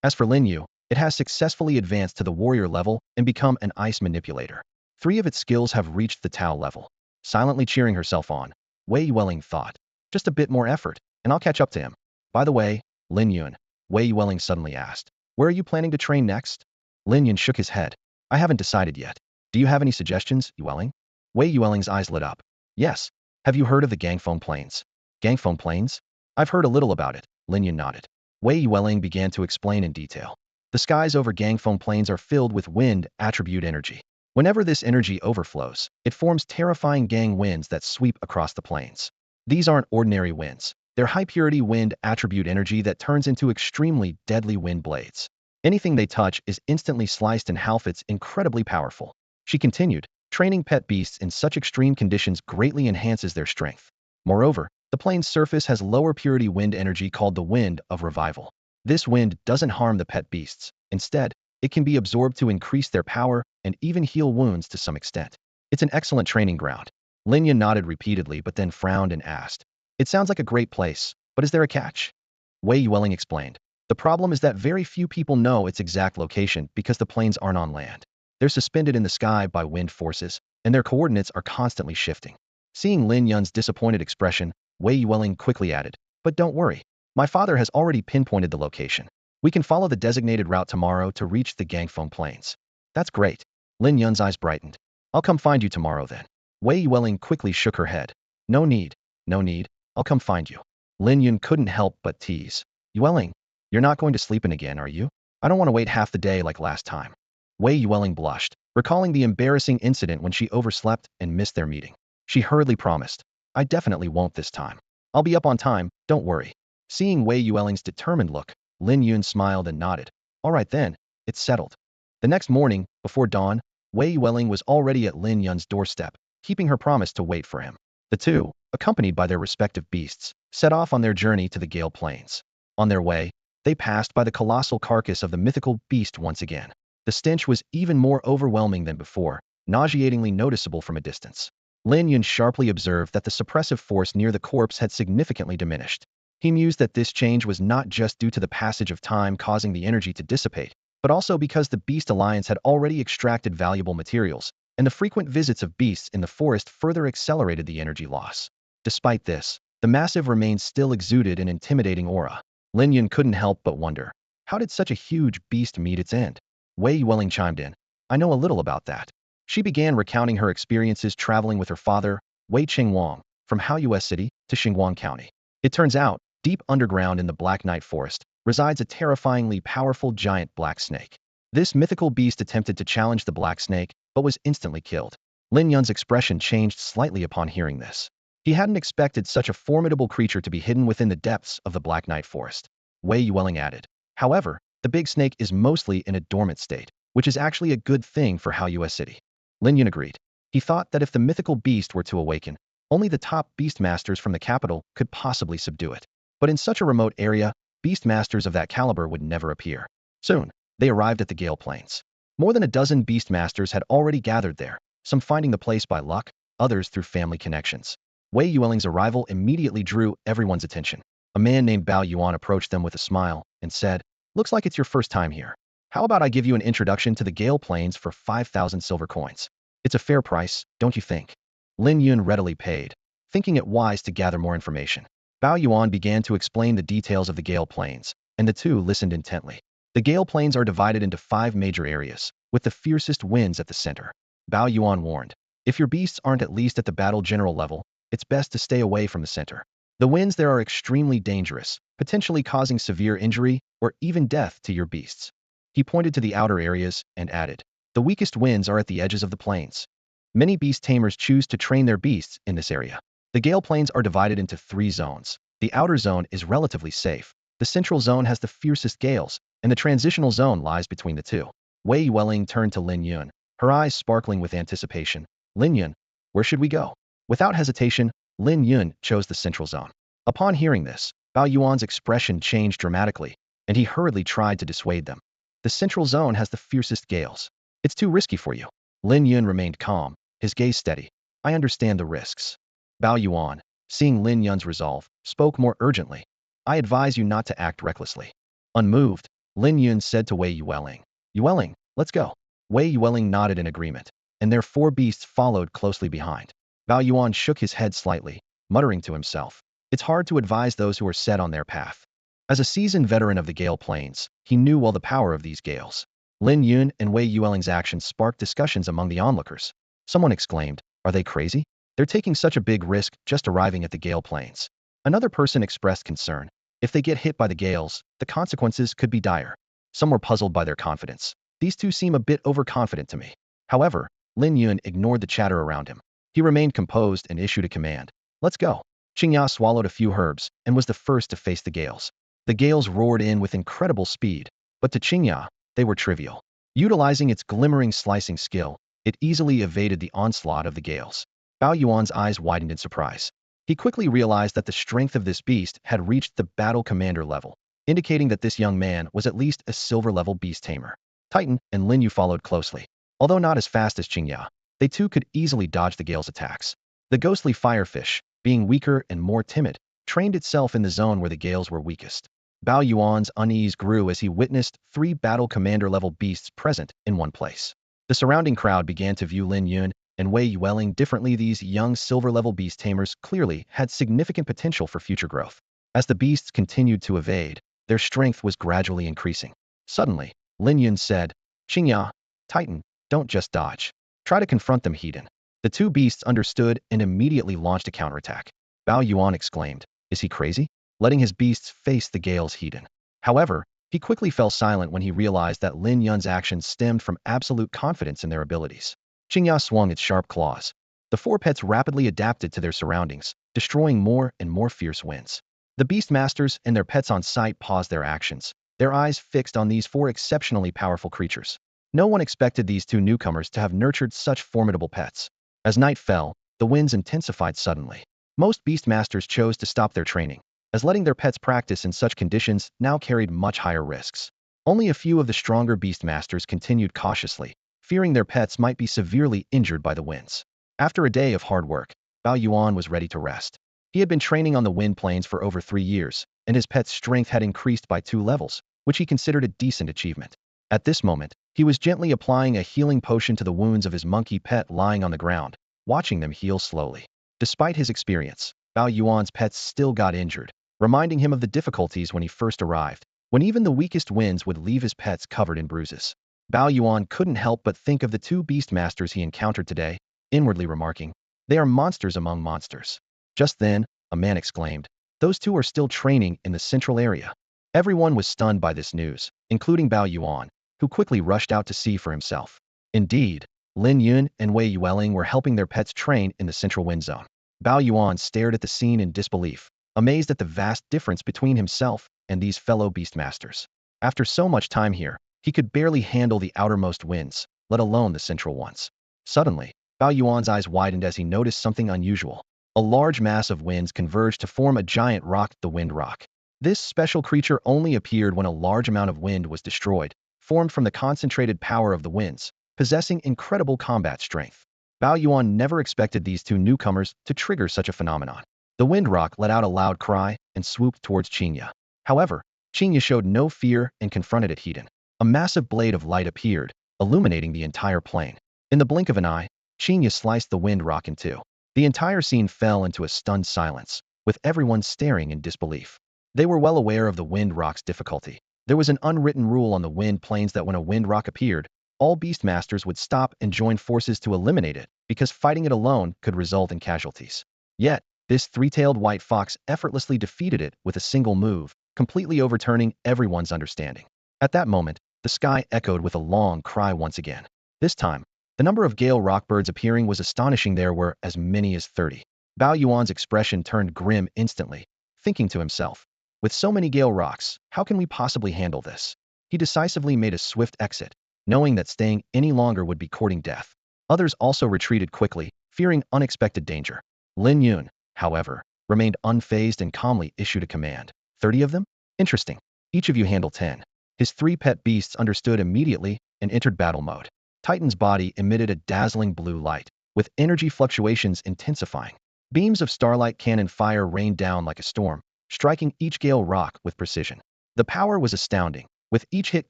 As for Lin Yu, it has successfully advanced to the warrior level and become an ice manipulator. 3 of its skills have reached the Tao level. Silently cheering herself on, Wei Yueling thought, just a bit more effort, and I'll catch up to him. By the way, Lin Yun, Wei Yueling suddenly asked, where are you planning to train next? Lin Yun shook his head. I haven't decided yet. Do you have any suggestions, Yueling? Wei Yueling's eyes lit up. Yes. Have you heard of the Gangfeng Plains? Gangfeng Plains? I've heard a little about it, Lin Yun nodded. Wei Yueling began to explain in detail. The skies over Gangfeng Plains are filled with wind attribute energy. Whenever this energy overflows, it forms terrifying gang winds that sweep across the plains. These aren't ordinary winds. They're high-purity wind attribute energy that turns into extremely deadly wind blades. Anything they touch is instantly sliced in half. It's incredibly powerful. She continued, training pet beasts in such extreme conditions greatly enhances their strength. Moreover, the plain's surface has lower purity wind energy called the wind of revival. This wind doesn't harm the pet beasts. Instead, It can be absorbed to increase their power and even heal wounds to some extent. It's an excellent training ground. Lin Yun nodded repeatedly but then frowned and asked, "It sounds like a great place, but is there a catch?" Wei Yueling explained, "The problem is that very few people know its exact location because the planes aren't on land. They're suspended in the sky by wind forces, and their coordinates are constantly shifting." Seeing Lin Yun's disappointed expression, Wei Yueling quickly added, "But don't worry. My father has already pinpointed the location. We can follow the designated route tomorrow to reach the Gangfeng Plains." "That's great." Lin Yun's eyes brightened. "I'll come find you tomorrow then." Wei Yueling quickly shook her head. "No need. No need. I'll come find you." Lin Yun couldn't help but tease. "Yueling, you're not going to sleep in again, are you? I don't want to wait half the day like last time." Wei Yueling blushed, recalling the embarrassing incident when she overslept and missed their meeting. She hurriedly promised, "I definitely won't this time. I'll be up on time, don't worry." Seeing Wei Yueling's determined look, Lin Yun smiled and nodded. "All right then, it's settled." The next morning, before dawn, Wei Yueling was already at Lin Yun's doorstep, keeping her promise to wait for him. The two, accompanied by their respective beasts, set off on their journey to the Gale Plains. On their way, they passed by the colossal carcass of the mythical beast once again. The stench was even more overwhelming than before, nauseatingly noticeable from a distance. Lin Yun sharply observed that the suppressive force near the corpse had significantly diminished. He mused that this change was not just due to the passage of time causing the energy to dissipate, but also because the Beast Alliance had already extracted valuable materials, and the frequent visits of beasts in the forest further accelerated the energy loss. Despite this, the massive remains still exuded an intimidating aura. Lin Yun couldn't help but wonder, how did such a huge beast meet its end? Wei Yueling chimed in, "I know a little about that." She began recounting her experiences traveling with her father, Wei Qingwang, from Haoyue City to Xinguang County. It turns out, deep underground in the Black Night Forest, resides a terrifyingly powerful giant black snake. This mythical beast attempted to challenge the black snake, but was instantly killed. Lin Yun's expression changed slightly upon hearing this. He hadn't expected such a formidable creature to be hidden within the depths of the Black Night Forest. Wei Yueling added, "However, the big snake is mostly in a dormant state, which is actually a good thing for Haoyue City." Lin Yun agreed. He thought that if the mythical beast were to awaken, only the top beastmasters from the capital could possibly subdue it. But in such a remote area, beastmasters of that caliber would never appear. Soon, they arrived at the Gale Plains. More than a dozen beastmasters had already gathered there, some finding the place by luck, others through family connections. Wei Yueling's arrival immediately drew everyone's attention. A man named Bao Yuan approached them with a smile and said, "Looks like it's your first time here. How about I give you an introduction to the Gale Plains for 5,000 silver coins? It's a fair price, don't you think?" Lin Yun readily paid, thinking it wise to gather more information. Bao Yuan began to explain the details of the Gale Plains, and the two listened intently. The Gale Plains are divided into 5 major areas, with the fiercest winds at the center. Bao Yuan warned, "If your beasts aren't at least at the battle general level, it's best to stay away from the center. The winds there are extremely dangerous, potentially causing severe injury or even death to your beasts." He pointed to the outer areas and added, "The weakest winds are at the edges of the plains. Many beast tamers choose to train their beasts in this area." The Gale Plains are divided into 3 zones. The outer zone is relatively safe. The central zone has the fiercest gales, and the transitional zone lies between the two. Wei Yueling turned to Lin Yun, her eyes sparkling with anticipation. "Lin Yun, where should we go?" Without hesitation, Lin Yun chose the central zone. Upon hearing this, Bao Yuan's expression changed dramatically, and he hurriedly tried to dissuade them. "The central zone has the fiercest gales. It's too risky for you." Lin Yun remained calm, his gaze steady. "I understand the risks." Bao Yuan, seeing Lin Yun's resolve, spoke more urgently. "I advise you not to act recklessly." Unmoved, Lin Yun said to Wei Yueling, "Yueling, let's go." Wei Yueling nodded in agreement, and their 4 beasts followed closely behind. Bao Yuan shook his head slightly, muttering to himself, "It's hard to advise those who are set on their path." As a seasoned veteran of the Gale Plains, he knew well the power of these gales. Lin Yun and Wei Yueling's actions sparked discussions among the onlookers. Someone exclaimed, "Are they crazy? They're taking such a big risk just arriving at the Gale Plains." Another person expressed concern. "If they get hit by the gales, the consequences could be dire." Some were puzzled by their confidence. "These two seem a bit overconfident to me." However, Lin Yun ignored the chatter around him. He remained composed and issued a command. "Let's go." Qingya swallowed a few herbs and was the first to face the gales. The gales roared in with incredible speed, but to Qingya, they were trivial. Utilizing its glimmering slicing skill, it easily evaded the onslaught of the gales. Bao Yuan's eyes widened in surprise. He quickly realized that the strength of this beast had reached the battle commander level, indicating that this young man was at least a silver-level beast tamer. Titan and Lin Yu followed closely. Although not as fast as Qingya, they too could easily dodge the gale's attacks. The ghostly firefish, being weaker and more timid, trained itself in the zone where the gales were weakest. Bao Yuan's unease grew as he witnessed 3 battle commander-level beasts present in one place. The surrounding crowd began to view Lin Yun and Wei Yueling differently. These young silver-level beast tamers clearly had significant potential for future growth. As the beasts continued to evade, their strength was gradually increasing. Suddenly, Lin Yun said, "Qingya, Titan, don't just dodge. Try to confront them heat-in." The 2 beasts understood and immediately launched a counterattack. Bao Yuan exclaimed, "Is he crazy?" letting his beasts face the gale's heat-in. However, he quickly fell silent when he realized that Lin Yun's actions stemmed from absolute confidence in their abilities. Qingya swung its sharp claws. The 4 pets rapidly adapted to their surroundings, destroying more and more fierce winds. The beast masters and their pets on site paused their actions, their eyes fixed on these 4 exceptionally powerful creatures. No one expected these 2 newcomers to have nurtured such formidable pets. As night fell, the winds intensified suddenly. Most beastmasters chose to stop their training, as letting their pets practice in such conditions now carried much higher risks. Only a few of the stronger beastmasters continued cautiously, fearing their pets might be severely injured by the winds. After a day of hard work, Bao Yuan was ready to rest. He had been training on the wind plains for over 3 years, and his pet's strength had increased by 2 levels, which he considered a decent achievement. At this moment, he was gently applying a healing potion to the wounds of his monkey pet lying on the ground, watching them heal slowly. Despite his experience, Bao Yuan's pets still got injured, reminding him of the difficulties when he first arrived, when even the weakest winds would leave his pets covered in bruises. Bao Yuan couldn't help but think of the 2 beastmasters he encountered today, inwardly remarking, "They are monsters among monsters." Just then, a man exclaimed, "Those 2 are still training in the central area." Everyone was stunned by this news, including Bao Yuan, who quickly rushed out to see for himself. Indeed, Lin Yun and Wei Yueling were helping their pets train in the central wind zone. Bao Yuan stared at the scene in disbelief, amazed at the vast difference between himself and these fellow beastmasters. After so much time here, he could barely handle the outermost winds, let alone the central ones. Suddenly, Bao Yuan's eyes widened as he noticed something unusual. A large mass of winds converged to form a giant rock, the Wind Rock. This special creature only appeared when a large amount of wind was destroyed, formed from the concentrated power of the winds, possessing incredible combat strength. Bao Yuan never expected these 2 newcomers to trigger such a phenomenon. The Wind Rock let out a loud cry and swooped towards Qingya. However, Qingya showed no fear and confronted it heat-in. A massive blade of light appeared, illuminating the entire plain. In the blink of an eye, Qingya sliced the Wind Rock in 2. The entire scene fell into a stunned silence, with everyone staring in disbelief. They were well aware of the Wind Rock's difficulty. There was an unwritten rule on the wind plains that when a wind rock appeared, all beastmasters would stop and join forces to eliminate it, because fighting it alone could result in casualties. Yet, this 3-tailed white fox effortlessly defeated it with a single move, completely overturning everyone's understanding. At that moment, the sky echoed with a long cry once again. This time, the number of gale rockbirds appearing was astonishing. There were as many as 30. Bao Yuan's expression turned grim instantly, thinking to himself, "With so many gale rocks, how can we possibly handle this?" He decisively made a swift exit, knowing that staying any longer would be courting death. Others also retreated quickly, fearing unexpected danger. Lin Yun, however, remained unfazed and calmly issued a command. 30 of them? Interesting. Each of you handle 10. His 3 pet beasts understood immediately and entered battle mode. Titan's body emitted a dazzling blue light, with energy fluctuations intensifying. Beams of starlight cannon fire rained down like a storm, striking each gale rock with precision. The power was astounding, with each hit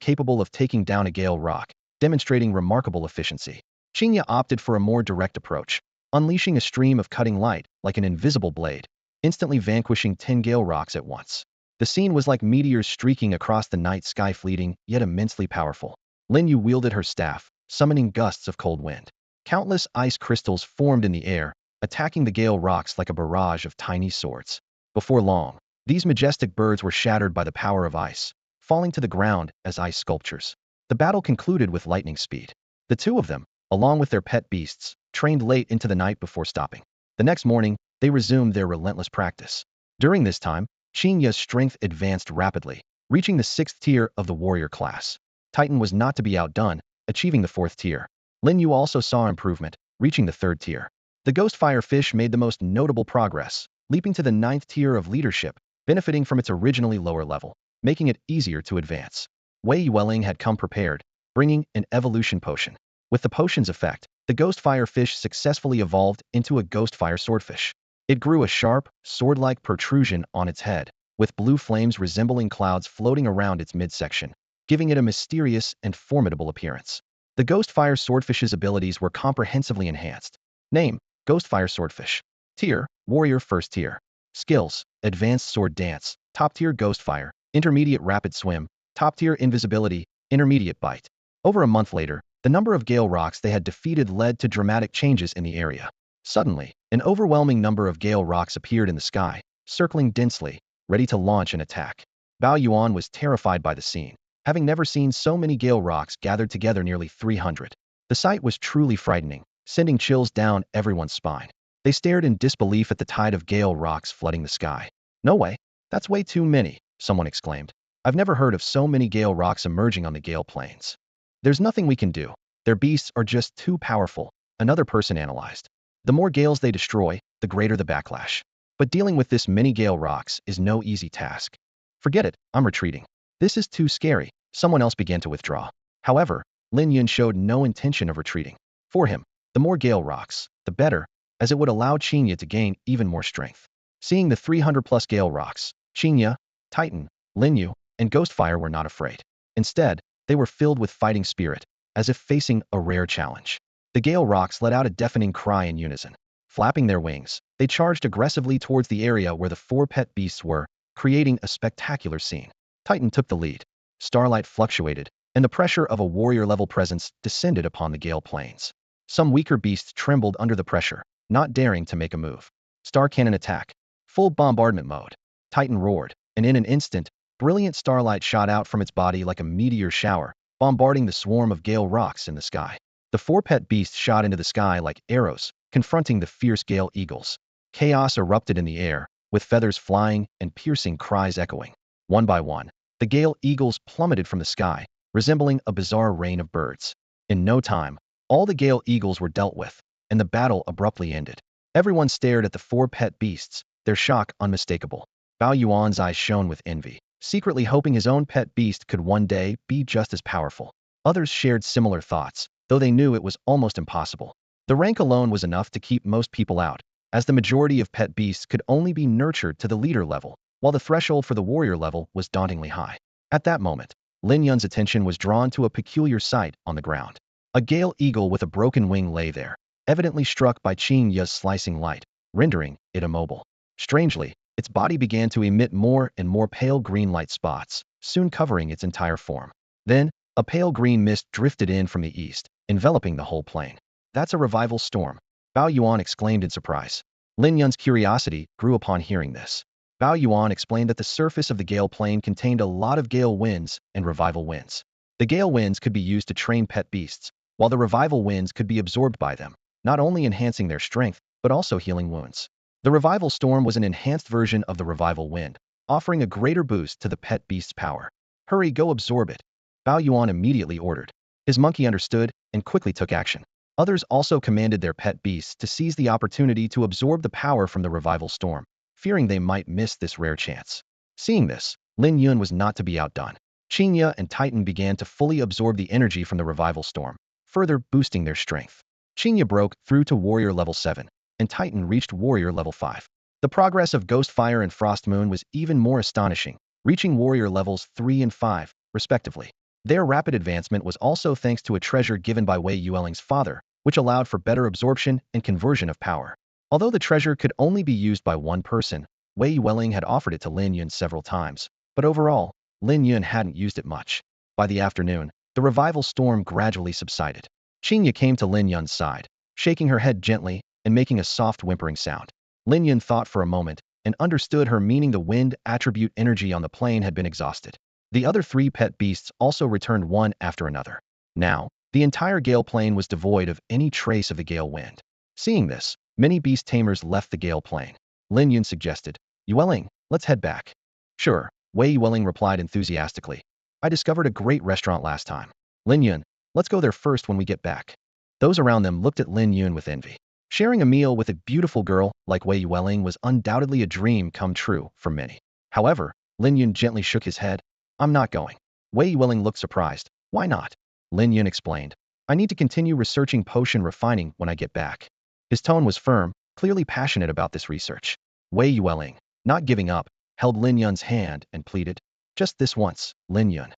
capable of taking down a gale rock, demonstrating remarkable efficiency. Qingya opted for a more direct approach, unleashing a stream of cutting light like an invisible blade, instantly vanquishing 10 gale rocks at once. The scene was like meteors streaking across the night sky, fleeting, yet immensely powerful. Lin Yu wielded her staff, summoning gusts of cold wind. Countless ice crystals formed in the air, attacking the gale rocks like a barrage of tiny swords. Before long, these majestic birds were shattered by the power of ice, falling to the ground as ice sculptures. The battle concluded with lightning speed. The 2 of them, along with their pet beasts, trained late into the night before stopping. The next morning, they resumed their relentless practice. During this time, Qingya's strength advanced rapidly, reaching the 6th tier of the warrior class. Titan was not to be outdone, achieving the 4th tier. Lin Yu also saw improvement, reaching the 3rd tier. The ghost firefish made the most notable progress, leaping to the 9th tier of leadership, benefiting from its originally lower level, making it easier to advance. Wei Yueling had come prepared, bringing an evolution potion. With the potion's effect, the ghost fire fish successfully evolved into a ghost fire swordfish. It grew a sharp, sword-like protrusion on its head, with blue flames resembling clouds floating around its midsection, giving it a mysterious and formidable appearance. The ghost fire swordfish's abilities were comprehensively enhanced. Name: Ghost Fire Swordfish. Tier: Warrior First Tier. Skills: Advanced Sword Dance, Top Tier Ghost Fire, Intermediate Rapid Swim, Top Tier Invisibility, Intermediate Bite. Over a month later, the number of Gale Rocks they had defeated led to dramatic changes in the area. Suddenly, an overwhelming number of Gale Rocks appeared in the sky, circling densely, ready to launch an attack. Bao Yuan was terrified by the scene, having never seen so many Gale Rocks gathered together, nearly 300. The sight was truly frightening, sending chills down everyone's spine. They stared in disbelief at the tide of Gale Rocks flooding the sky. "No way, that's way too many," someone exclaimed. "I've never heard of so many Gale Rocks emerging on the Gale Plains." "There's nothing we can do. Their beasts are just too powerful," another person analyzed. "The more Gales they destroy, the greater the backlash. But dealing with this many Gale Rocks is no easy task." "Forget it, I'm retreating. This is too scary," someone else began to withdraw. However, Lin Yun showed no intention of retreating. For him, the more Gale Rocks, the better, as it would allow Qinya to gain even more strength. Seeing the 300-plus Gale Rocks, Qinya, Titan, Lin Yun, and Ghostfire were not afraid. Instead, they were filled with fighting spirit, as if facing a rare challenge. The Gale Rocks let out a deafening cry in unison. Flapping their wings, they charged aggressively towards the area where the 4 pet beasts were, creating a spectacular scene. Titan took the lead. Starlight fluctuated, and the pressure of a warrior-level presence descended upon the Gale Plains. Some weaker beasts trembled under the pressure, not daring to make a move. Star Cannon Attack. Full bombardment mode. Titan roared, and in an instant, brilliant starlight shot out from its body like a meteor shower, bombarding the swarm of Gale Rocks in the sky. The 4 pet beasts shot into the sky like arrows, confronting the fierce Gale Eagles. Chaos erupted in the air, with feathers flying and piercing cries echoing. One by one, the Gale Eagles plummeted from the sky, resembling a bizarre rain of birds. In no time, all the Gale Eagles were dealt with, and the battle abruptly ended. Everyone stared at the 4 pet beasts, their shock unmistakable. Bao Yuan's eyes shone with envy, secretly hoping his own pet beast could one day be just as powerful. Others shared similar thoughts, though they knew it was almost impossible. The rank alone was enough to keep most people out, as the majority of pet beasts could only be nurtured to the leader level, while the threshold for the warrior level was dauntingly high. At that moment, Lin Yun's attention was drawn to a peculiar sight on the ground. A Gale Eagle with a broken wing lay there, evidently struck by Qin Ya's slicing light, rendering it immobile. Strangely, its body began to emit more and more pale green light spots, soon covering its entire form. Then, a pale green mist drifted in from the east, enveloping the whole plain. "That's a revival storm," Bao Yuan exclaimed in surprise. Lin Yun's curiosity grew upon hearing this. Bao Yuan explained that the surface of the Gale Plain contained a lot of Gale winds and revival winds. The Gale winds could be used to train pet beasts, while the revival winds could be absorbed by them, not only enhancing their strength, but also healing wounds. The revival storm was an enhanced version of the revival wind, offering a greater boost to the pet beast's power. "Hurry, go absorb it," Bao Yuan immediately ordered. His monkey understood and quickly took action. Others also commanded their pet beasts to seize the opportunity to absorb the power from the revival storm, fearing they might miss this rare chance. Seeing this, Lin Yun was not to be outdone. Qinya and Titan began to fully absorb the energy from the revival storm, further boosting their strength. Qinya broke through to warrior level 7, and Titan reached warrior level 5. The progress of Ghostfire and Frostmoon was even more astonishing, reaching warrior levels 3 and 5, respectively. Their rapid advancement was also thanks to a treasure given by Wei Yueling's father, which allowed for better absorption and conversion of power. Although the treasure could only be used by one person, Wei Yueling had offered it to Lin Yun several times, but overall, Lin Yun hadn't used it much. By the afternoon, the revival storm gradually subsided. Qinya came to Lin Yun's side, shaking her head gently and making a soft whimpering sound. Lin Yun thought for a moment and understood her meaning. The wind attribute energy on the plain had been exhausted. The other 3 pet beasts also returned one after another. Now, the entire Gale Plain was devoid of any trace of the Gale wind. Seeing this, many beast tamers left the Gale Plain. Lin Yun suggested, "Yueling, let's head back." "Sure," Wei Yueling replied enthusiastically. "I discovered a great restaurant last time. Lin Yun, let's go there first when we get back." Those around them looked at Lin Yun with envy. Sharing a meal with a beautiful girl like Wei Yueling was undoubtedly a dream come true for many. However, Lin Yun gently shook his head. "I'm not going." Wei Yueling looked surprised. "Why not?" Lin Yun explained. I need to continue researching potion refining when I get back. His tone was firm, clearly passionate about this research. Wei Yueling, not giving up, held Lin Yun's hand and pleaded. Just this once, Lin Yun.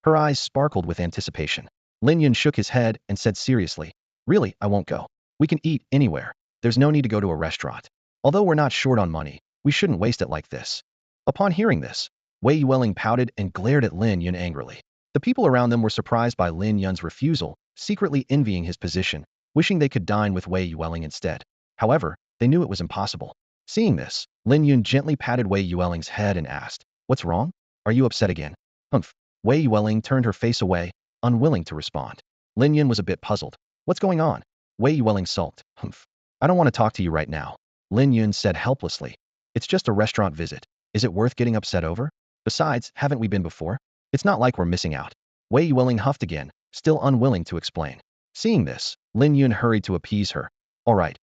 Her eyes sparkled with anticipation. Lin Yun shook his head and said seriously, really, I won't go. We can eat anywhere. There's no need to go to a restaurant. Although we're not short on money, we shouldn't waste it like this. Upon hearing this, Wei Yueling pouted and glared at Lin Yun angrily. The people around them were surprised by Lin Yun's refusal, secretly envying his position, wishing they could dine with Wei Yueling instead. However, they knew it was impossible. Seeing this, Lin Yun gently patted Wei Yueling's head and asked, What's wrong? Are you upset again? Humph. Wei Yueling turned her face away, unwilling to respond. Lin Yun was a bit puzzled. What's going on? Wei Yueling sulked. Humph. I don't want to talk to you right now. Lin Yun said helplessly. It's just a restaurant visit. Is it worth getting upset over? Besides, haven't we been before? It's not like we're missing out. Wei Yueling huffed again, still unwilling to explain. Seeing this, Lin Yun hurried to appease her. All right,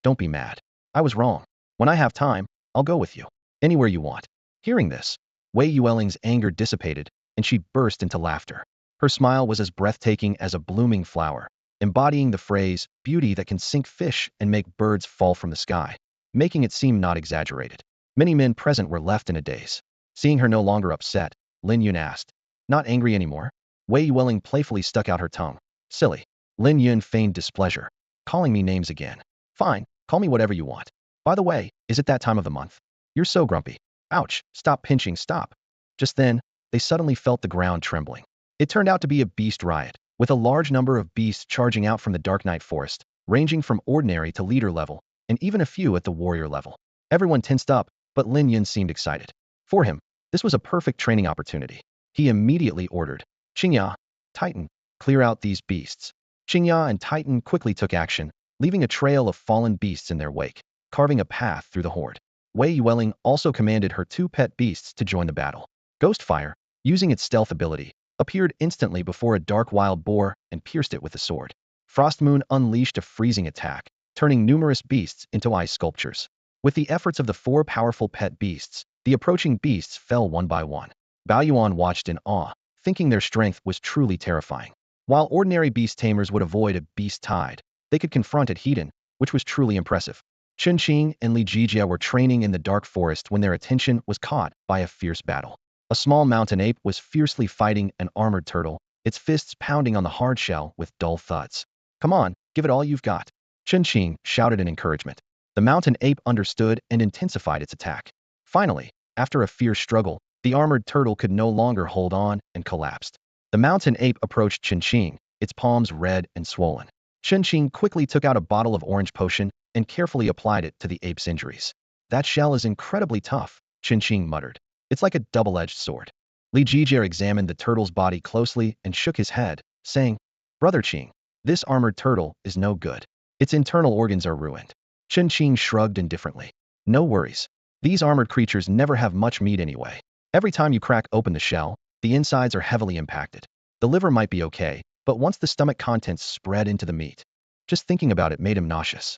don't be mad. I was wrong. When I have time, I'll go with you. Anywhere you want. Hearing this, Wei Yueling's anger dissipated, and she burst into laughter. Her smile was as breathtaking as a blooming flower, embodying the phrase, beauty that can sink fish and make birds fall from the sky, making it seem not exaggerated. Many men present were left in a daze. Seeing her no longer upset, Lin Yun asked, Not angry anymore? Wei Yueling playfully stuck out her tongue. Silly. Lin Yun feigned displeasure. Calling me names again. Fine, call me whatever you want. By the way, is it that time of the month? You're so grumpy. Ouch, stop pinching, stop. Just then, they suddenly felt the ground trembling. It turned out to be a beast riot, with a large number of beasts charging out from the Dark Night Forest, ranging from ordinary to leader level, and even a few at the warrior level. Everyone tensed up, but Lin Yun seemed excited. For him, this was a perfect training opportunity. He immediately ordered, Qingya, Titan, clear out these beasts. Qingya and Titan quickly took action, leaving a trail of fallen beasts in their wake, carving a path through the horde. Wei Yueling also commanded her two pet beasts to join the battle. Ghostfire, using its stealth ability, appeared instantly before a dark wild boar and pierced it with a sword. Frostmoon unleashed a freezing attack, turning numerous beasts into ice sculptures. With the efforts of the four powerful pet beasts, the approaching beasts fell one by one. Baoyuan watched in awe, thinking their strength was truly terrifying. While ordinary beast tamers would avoid a beast tide, they could confront it heat-in, which was truly impressive. Chunqing and Li Jijia were training in the dark forest when their attention was caught by a fierce battle. A small mountain ape was fiercely fighting an armored turtle, its fists pounding on the hard shell with dull thuds. Come on, give it all you've got. Chunqing shouted in encouragement. The mountain ape understood and intensified its attack. Finally, after a fierce struggle, the armored turtle could no longer hold on and collapsed. The mountain ape approached Chunqing, its palms red and swollen. Chunqing quickly took out a bottle of orange potion and carefully applied it to the ape's injuries. That shell is incredibly tough, Chunqing muttered. It's like a double-edged sword. Li Jijia examined the turtle's body closely and shook his head, saying, Brother Qing, this armored turtle is no good. Its internal organs are ruined. Chunqing shrugged indifferently. No worries. These armored creatures never have much meat anyway. Every time you crack open the shell, the insides are heavily impacted. The liver might be okay, but once the stomach contents spread into the meat, just thinking about it made him nauseous.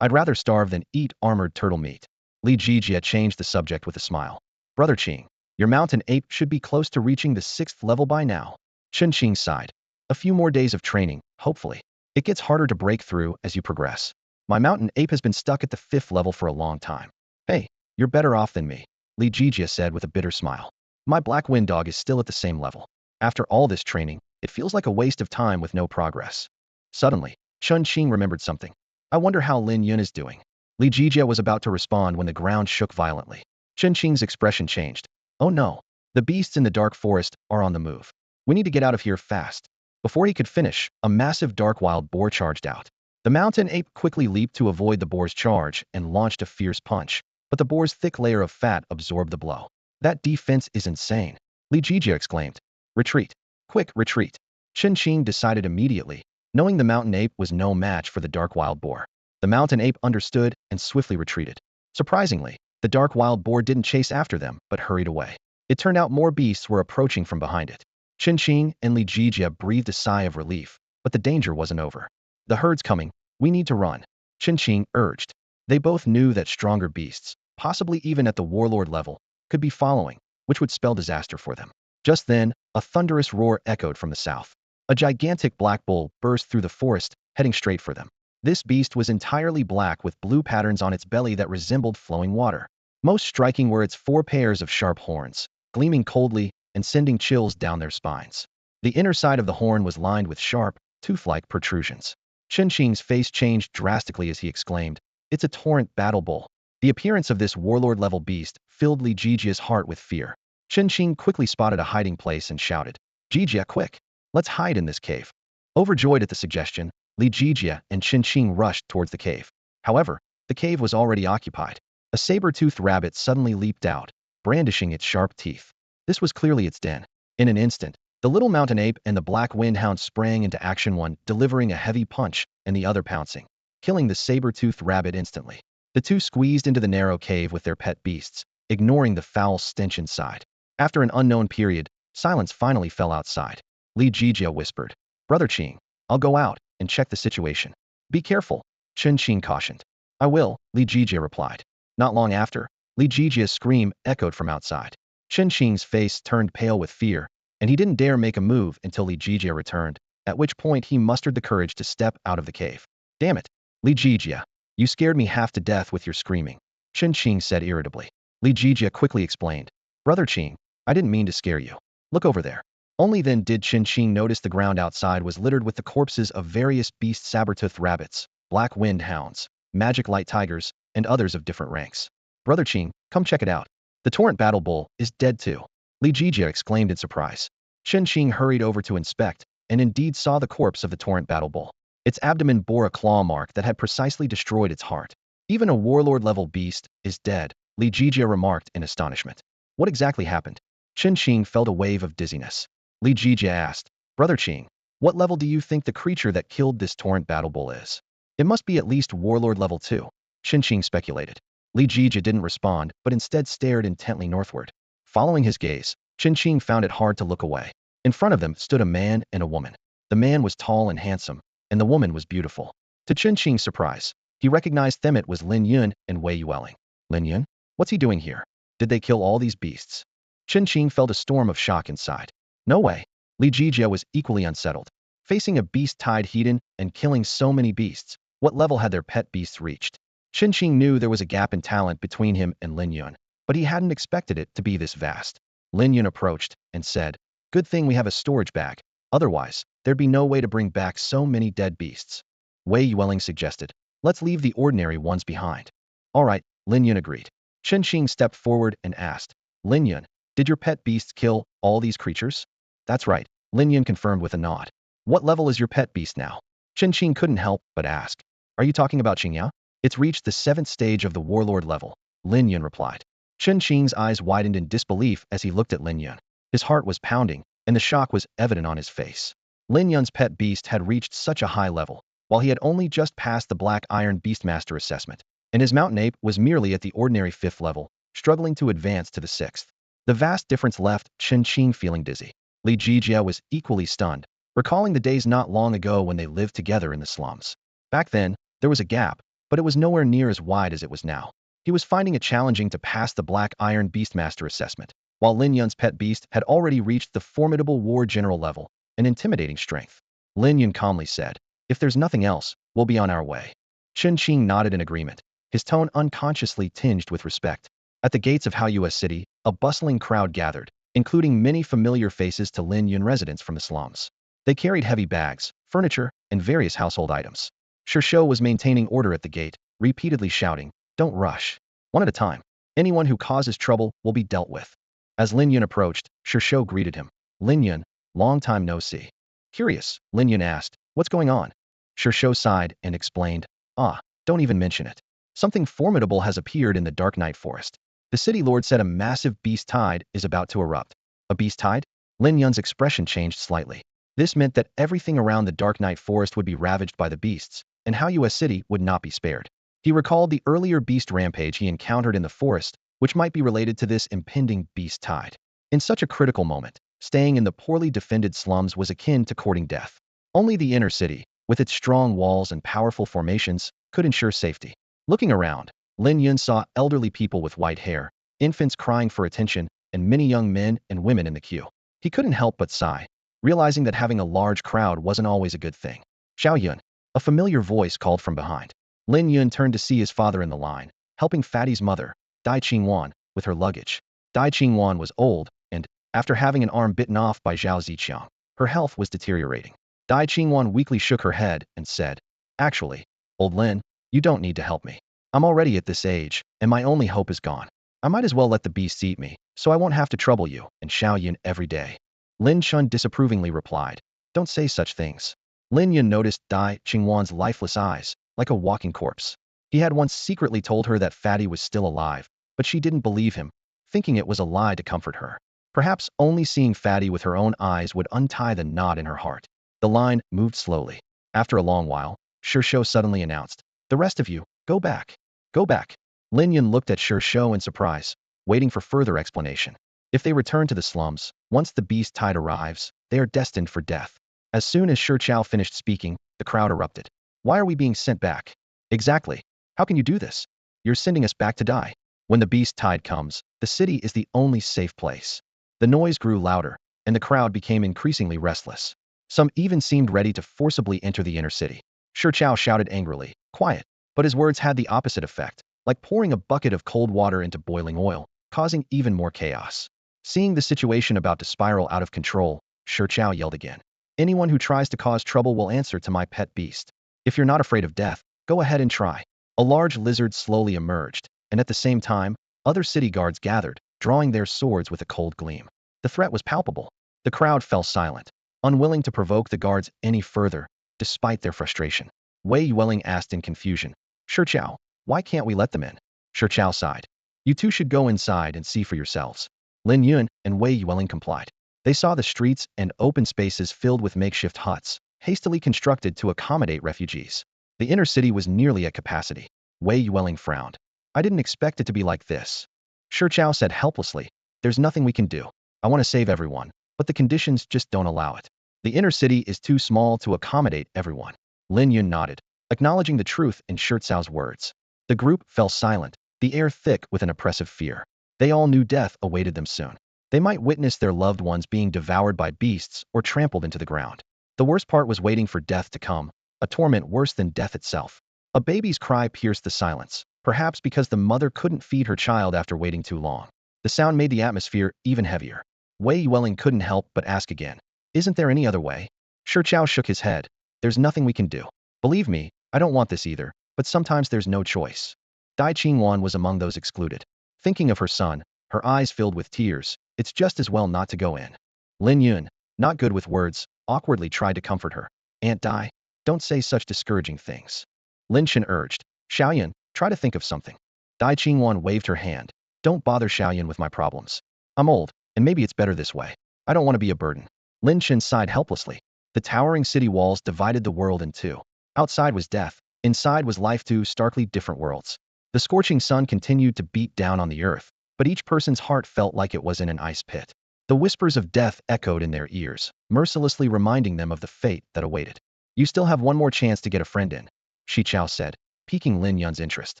I'd rather starve than eat armored turtle meat. Li Jijia changed the subject with a smile. Brother Qing, your mountain ape should be close to reaching the 6th level by now. Chunqing sighed. A few more days of training, hopefully. It gets harder to break through as you progress. My mountain ape has been stuck at the 5th level for a long time. Hey, you're better off than me, Li Jijia said with a bitter smile. My black wind dog is still at the same level. After all this training, it feels like a waste of time with no progress. Suddenly, Chunqing remembered something. I wonder how Lin Yun is doing. Li Jijia was about to respond when the ground shook violently. Chunqing's expression changed. Oh no, the beasts in the dark forest are on the move. We need to get out of here fast. Before he could finish, a massive dark wild boar charged out. The mountain ape quickly leaped to avoid the boar's charge and launched a fierce punch, but the boar's thick layer of fat absorbed the blow. That defense is insane, Li Jijia exclaimed. Retreat. Quick, retreat. Chunqing decided immediately, knowing the mountain ape was no match for the dark wild boar. The mountain ape understood and swiftly retreated. Surprisingly, the dark wild boar didn't chase after them, but hurried away. It turned out more beasts were approaching from behind it. Chunqing and Li Jijia breathed a sigh of relief, but the danger wasn't over. The herd's coming, we need to run, Chunqing urged. They both knew that stronger beasts, possibly even at the warlord level, could be following, which would spell disaster for them. Just then, a thunderous roar echoed from the south. A gigantic black bull burst through the forest, heading straight for them. This beast was entirely black with blue patterns on its belly that resembled flowing water. Most striking were its 4 pairs of sharp horns, gleaming coldly and sending chills down their spines. The inner side of the horn was lined with sharp, tooth-like protrusions. Chen Qing's face changed drastically as he exclaimed, "It's a torrent battle bull." The appearance of this warlord-level beast filled Li Jijia's heart with fear. Chen Qing quickly spotted a hiding place and shouted, "Jijia, quick! Let's hide in this cave." Overjoyed at the suggestion, Li Jijia and Chen Qing rushed towards the cave. However, the cave was already occupied. A saber-toothed rabbit suddenly leaped out, brandishing its sharp teeth. This was clearly its den. In an instant, the little mountain ape and the black wind hound sprang into action, one delivering a heavy punch and the other pouncing, killing the saber-toothed rabbit instantly. The two squeezed into the narrow cave with their pet beasts, ignoring the foul stench inside. After an unknown period, silence finally fell outside. Li Jijia whispered, "Brother Qing, I'll go out and check the situation. Be careful," Chen Qing cautioned. "I will," Li Jijia replied. Not long after, Li Jijia's scream echoed from outside. Chen Qing's face turned pale with fear, and he didn't dare make a move until Li Jijia returned, at which point he mustered the courage to step out of the cave. "Damn it, Li Jijia, you scared me half to death with your screaming," Chen Qing said irritably. Li Jijia quickly explained, "Brother Qing, I didn't mean to scare you. Look over there." Only then did Chen Qing notice the ground outside was littered with the corpses of various beast saber-toothed rabbits, black wind hounds, magic light tigers, and others of different ranks. "Brother Qing, come check it out. The torrent battle bull is dead too," Li Jijia exclaimed in surprise. Chen Qing hurried over to inspect, and indeed saw the corpse of the torrent battle bull. Its abdomen bore a claw mark that had precisely destroyed its heart. "Even a warlord-level beast is dead," Li Jijia remarked in astonishment. "What exactly happened?" Chen Qing felt a wave of dizziness. Li Jijia asked, "Brother Qing, what level do you think the creature that killed this torrent battle bull is?" "It must be at least warlord level 2, Chen Qing speculated. Li Jijia didn't respond, but instead stared intently northward. Following his gaze, Chen Qing found it hard to look away. In front of them stood a man and a woman. The man was tall and handsome, and the woman was beautiful. To Chen Qing's surprise, he recognized them. It was Lin Yun and Wei Yueling. "Lin Yun? What's he doing here? Did they kill all these beasts?" Chen Qing felt a storm of shock inside. "No way." Li Jijia was equally unsettled. Facing a beast-tied heathen and killing so many beasts, what level had their pet beasts reached? Chen Qing knew there was a gap in talent between him and Lin Yun, but he hadn't expected it to be this vast. Lin Yun approached and said, "Good thing we have a storage bag, otherwise, there'd be no way to bring back so many dead beasts." Wei Yueling suggested, "Let's leave the ordinary ones behind." "All right," Lin Yun agreed. Chen Qing stepped forward and asked, "Lin Yun, did your pet beasts kill all these creatures?" "That's right," Lin Yun confirmed with a nod. "What level is your pet beast now?" Chen Qing couldn't help but ask. "Are you talking about Qingya?" "It's reached the 7th stage of the warlord level," Lin Yun replied. Chen Qing's eyes widened in disbelief as he looked at Lin Yun. His heart was pounding, and the shock was evident on his face. Lin Yun's pet beast had reached such a high level, while he had only just passed the Black Iron Beastmaster assessment, and his mountain ape was merely at the ordinary 5th level, struggling to advance to the 6th. The vast difference left Chen Qing feeling dizzy. Li Jijia was equally stunned, recalling the days not long ago when they lived together in the slums. Back then, there was a gap, but it was nowhere near as wide as it was now. He was finding it challenging to pass the Black Iron Beastmaster assessment, while Lin Yun's pet beast had already reached the formidable war general level, an intimidating strength. Lin Yun calmly said, "If there's nothing else, we'll be on our way." Chen Qing nodded in agreement, his tone unconsciously tinged with respect. At the gates of Haoyue City, a bustling crowd gathered, including many familiar faces to Lin Yun residents from the slums. They carried heavy bags, furniture, and various household items. Shou was maintaining order at the gate, repeatedly shouting, "Don't rush. One at a time. Anyone who causes trouble will be dealt with." As Lin Yun approached, Shou greeted him. "Lin Yun, long time no see." Curious, Lin Yun asked, "What's going on?" Shou sighed and explained, "Ah, don't even mention it. Something formidable has appeared in the Dark Night Forest. The city lord said a massive beast tide is about to erupt." "A beast tide?" Lin Yun's expression changed slightly. This meant that everything around the Dark Night Forest would be ravaged by the beasts, and Haoyue City would not be spared. He recalled the earlier beast rampage he encountered in the forest, which might be related to this impending beast tide. In such a critical moment, staying in the poorly defended slums was akin to courting death. Only the inner city, with its strong walls and powerful formations, could ensure safety. Looking around, Lin Yun saw elderly people with white hair, infants crying for attention, and many young men and women in the queue. He couldn't help but sigh. realizing that having a large crowd wasn't always a good thing. Xiao Yun. A familiar voice called from behind. Lin Yun turned to see his father in the line, helping Fatty's mother, Dai Qingwan, with her luggage. Dai Qingwan was old, and, after having an arm bitten off by Zhao Ziqiang, her health was deteriorating. Dai Qingwan weakly shook her head and said, "Actually, old Lin, you don't need to help me. I'm already at this age, and my only hope is gone. I might as well let the beasts eat me, so I won't have to trouble you and Xiao Yun every day." Lin Chun disapprovingly replied, "Don't say such things." Lin Yun noticed Dai Qingwan's lifeless eyes, like a walking corpse. He had once secretly told her that Fatty was still alive, but she didn't believe him, thinking it was a lie to comfort her. Perhaps only seeing Fatty with her own eyes would untie the knot in her heart. The line moved slowly. After a long while, Shou suddenly announced, "The rest of you, go back. Go back." Lin Yun looked at Shou in surprise, waiting for further explanation. If they return to the slums, once the beast tide arrives, they are destined for death. As soon as Shou finished speaking, the crowd erupted. "Why are we being sent back?" "Exactly. How can you do this? You're sending us back to die. When the beast tide comes, the city is the only safe place." The noise grew louder, and the crowd became increasingly restless. Some even seemed ready to forcibly enter the inner city. Shou shouted angrily, "Quiet." But his words had the opposite effect, like pouring a bucket of cold water into boiling oil, causing even more chaos. Seeing the situation about to spiral out of control, Shou yelled again, "Anyone who tries to cause trouble will answer to my pet beast. If you're not afraid of death, go ahead and try." A large lizard slowly emerged, and at the same time, other city guards gathered, drawing their swords with a cold gleam. The threat was palpable. The crowd fell silent, unwilling to provoke the guards any further, despite their frustration. Wei Yueling asked in confusion, "Shou, why can't we let them in?" Shou sighed. "You two should go inside and see for yourselves." Lin Yun and Wei Yueling complied. They saw the streets and open spaces filled with makeshift huts, hastily constructed to accommodate refugees. The inner city was nearly at capacity. Wei Yueling frowned. "I didn't expect it to be like this." Shou said helplessly, "There's nothing we can do. I want to save everyone, but the conditions just don't allow it. The inner city is too small to accommodate everyone." Lin Yun nodded, acknowledging the truth in Shurtsao's words. The group fell silent, the air thick with an oppressive fear. They all knew death awaited them soon. They might witness their loved ones being devoured by beasts or trampled into the ground. The worst part was waiting for death to come, a torment worse than death itself. A baby's cry pierced the silence, perhaps because the mother couldn't feed her child after waiting too long. The sound made the atmosphere even heavier. Wei Yueling couldn't help but ask again, "Isn't there any other way?" Shou shook his head. "There's nothing we can do. Believe me, I don't want this either, but sometimes there's no choice." Dai Qingwan was among those excluded. Thinking of her son, her eyes filled with tears, "It's just as well not to go in." Lin Yun, not good with words, awkwardly tried to comfort her. "Aunt Dai, don't say such discouraging things." Lin Chen urged, "Xiaoyan, try to think of something." Dai Qingwan waved her hand. "Don't bother Xiaoyan with my problems. I'm old, and maybe it's better this way. I don't want to be a burden." Lin Chen sighed helplessly. The towering city walls divided the world in two. Outside was death, inside was life, two starkly different worlds. The scorching sun continued to beat down on the earth, but each person's heart felt like it was in an ice pit. The whispers of death echoed in their ears, mercilessly reminding them of the fate that awaited. "You still have one more chance to get a friend in," Shi Chao said, piquing Lin Yun's interest.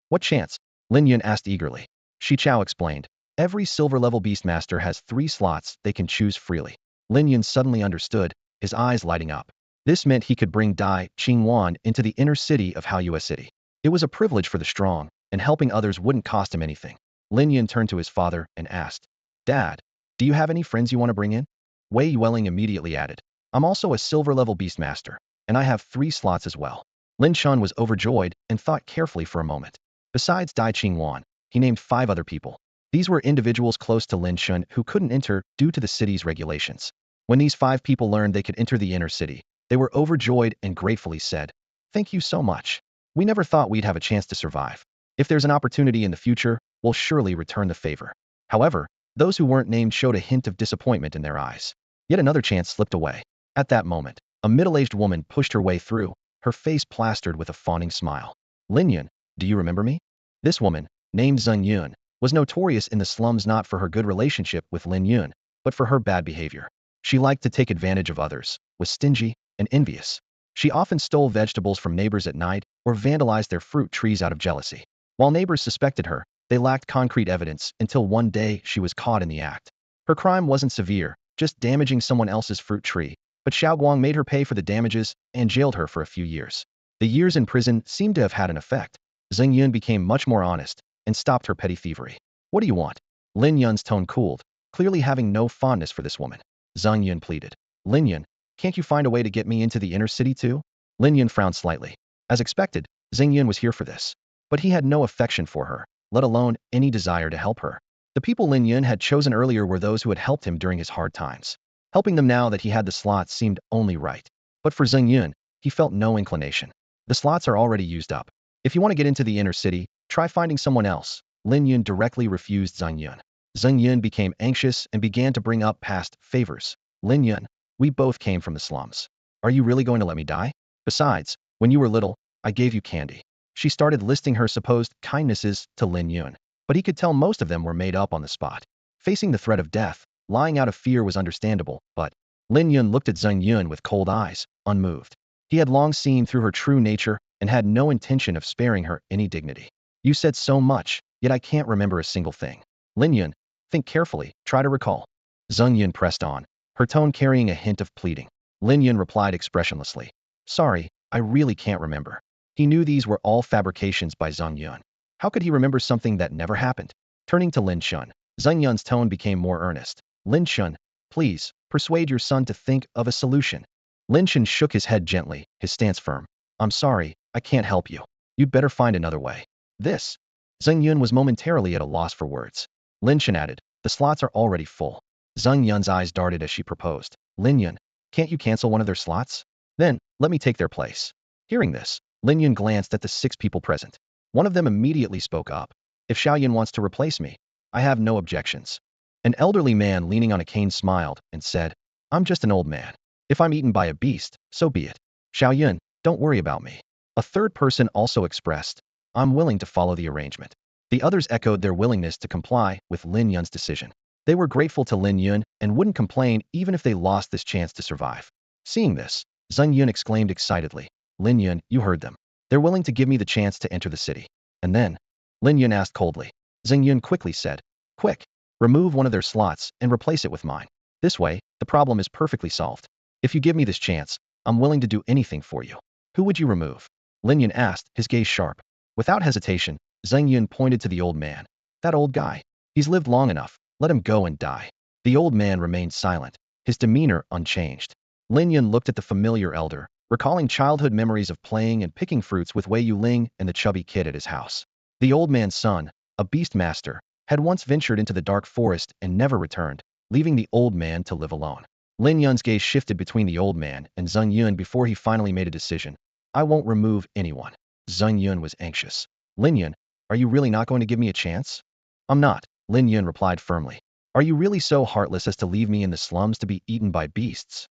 "What chance?" Lin Yun asked eagerly. Shi Chao explained, "Every silver-level beastmaster has 3 slots they can choose freely." Lin Yun suddenly understood, his eyes lighting up. This meant he could bring Dai Qingwan into the inner city of Haoyue City. It was a privilege for the strong, and helping others wouldn't cost him anything. Lin Yun turned to his father and asked, "Dad, do you have any friends you want to bring in?" Wei Yueling immediately added, "I'm also a silver-level beastmaster, and I have 3 slots as well." Lin Chun was overjoyed and thought carefully for a moment. Besides Dai Qingwan, he named 5 other people. These were individuals close to Lin Chun who couldn't enter due to the city's regulations. When these 5 people learned they could enter the inner city, they were overjoyed and gratefully said, "Thank you so much. We never thought we'd have a chance to survive. If there's an opportunity in the future, we'll surely return the favor." However, those who weren't named showed a hint of disappointment in their eyes. Yet another chance slipped away. At that moment, a middle-aged woman pushed her way through, her face plastered with a fawning smile. "Lin Yun, do you remember me?" This woman, named Zheng Yun, was notorious in the slums not for her good relationship with Lin Yun, but for her bad behavior. She liked to take advantage of others, was stingy, and envious. She often stole vegetables from neighbors at night or vandalized their fruit trees out of jealousy. While neighbors suspected her, they lacked concrete evidence until one day she was caught in the act. Her crime wasn't severe, just damaging someone else's fruit tree, but Xiaoguang made her pay for the damages and jailed her for a few years. The years in prison seemed to have had an effect. Zheng Yun became much more honest and stopped her petty thievery. What do you want? Lin Yun's tone cooled, clearly having no fondness for this woman. Zheng Yun pleaded. Lin Yun, can't you find a way to get me into the inner city too? Lin Yun frowned slightly. As expected, Zheng Yun was here for this. But he had no affection for her, let alone any desire to help her. The people Lin Yun had chosen earlier were those who had helped him during his hard times. Helping them now that he had the slots seemed only right. But for Zheng Yun, he felt no inclination. The slots are already used up. If you want to get into the inner city, try finding someone else. Lin Yun directly refused Zheng Yun. Zheng Yun became anxious and began to bring up past favors. Lin Yun, we both came from the slums. Are you really going to let me die? Besides, when you were little, I gave you candy. She started listing her supposed kindnesses to Lin Yun, but he could tell most of them were made up on the spot. Facing the threat of death, lying out of fear was understandable, but Lin Yun looked at Zheng Yun with cold eyes, unmoved. He had long seen through her true nature and had no intention of sparing her any dignity. You said so much, yet I can't remember a single thing. Lin Yun, think carefully, try to recall. Zheng Yun pressed on, her tone carrying a hint of pleading. Lin Yun replied expressionlessly. Sorry, I really can't remember. He knew these were all fabrications by Zheng Yun. How could he remember something that never happened? Turning to Lin Shun, Zheng Yun's tone became more earnest. Lin Shun, please, persuade your son to think of a solution. Lin Shun shook his head gently, his stance firm. I'm sorry, I can't help you. You'd better find another way. This. Zheng Yun was momentarily at a loss for words. Lin Shun added, the slots are already full. Zheng Yun's eyes darted as she proposed. Lin Yun, can't you cancel one of their slots? Then, let me take their place. Hearing this, Lin Yun glanced at the 6 people present. One of them immediately spoke up. If Xiaoyan wants to replace me, I have no objections. An elderly man leaning on a cane smiled and said, I'm just an old man. If I'm eaten by a beast, so be it. Xiaoyan, don't worry about me. A third person also expressed, I'm willing to follow the arrangement. The others echoed their willingness to comply with Lin Yun's decision. They were grateful to Lin Yun and wouldn't complain even if they lost this chance to survive. Seeing this, Zheng Yun exclaimed excitedly, Lin Yun, you heard them. They're willing to give me the chance to enter the city. And then, Lin Yun asked coldly. Zheng Yun quickly said, quick, remove one of their slots and replace it with mine. This way, the problem is perfectly solved. If you give me this chance, I'm willing to do anything for you. Who would you remove? Lin Yun asked, his gaze sharp. Without hesitation, Zheng Yun pointed to the old man. That old guy. He's lived long enough. Let him go and die. The old man remained silent, his demeanor unchanged. Lin Yun looked at the familiar elder, recalling childhood memories of playing and picking fruits with Wei Yuling and the chubby kid at his house. The old man's son, a beast master, had once ventured into the dark forest and never returned, leaving the old man to live alone. Lin Yun's gaze shifted between the old man and Zheng Yun before he finally made a decision. I won't remove anyone. Zheng Yun was anxious. Lin Yun, are you really not going to give me a chance? I'm not, Lin Yun replied firmly. Are you really so heartless as to leave me in the slums to be eaten by beasts?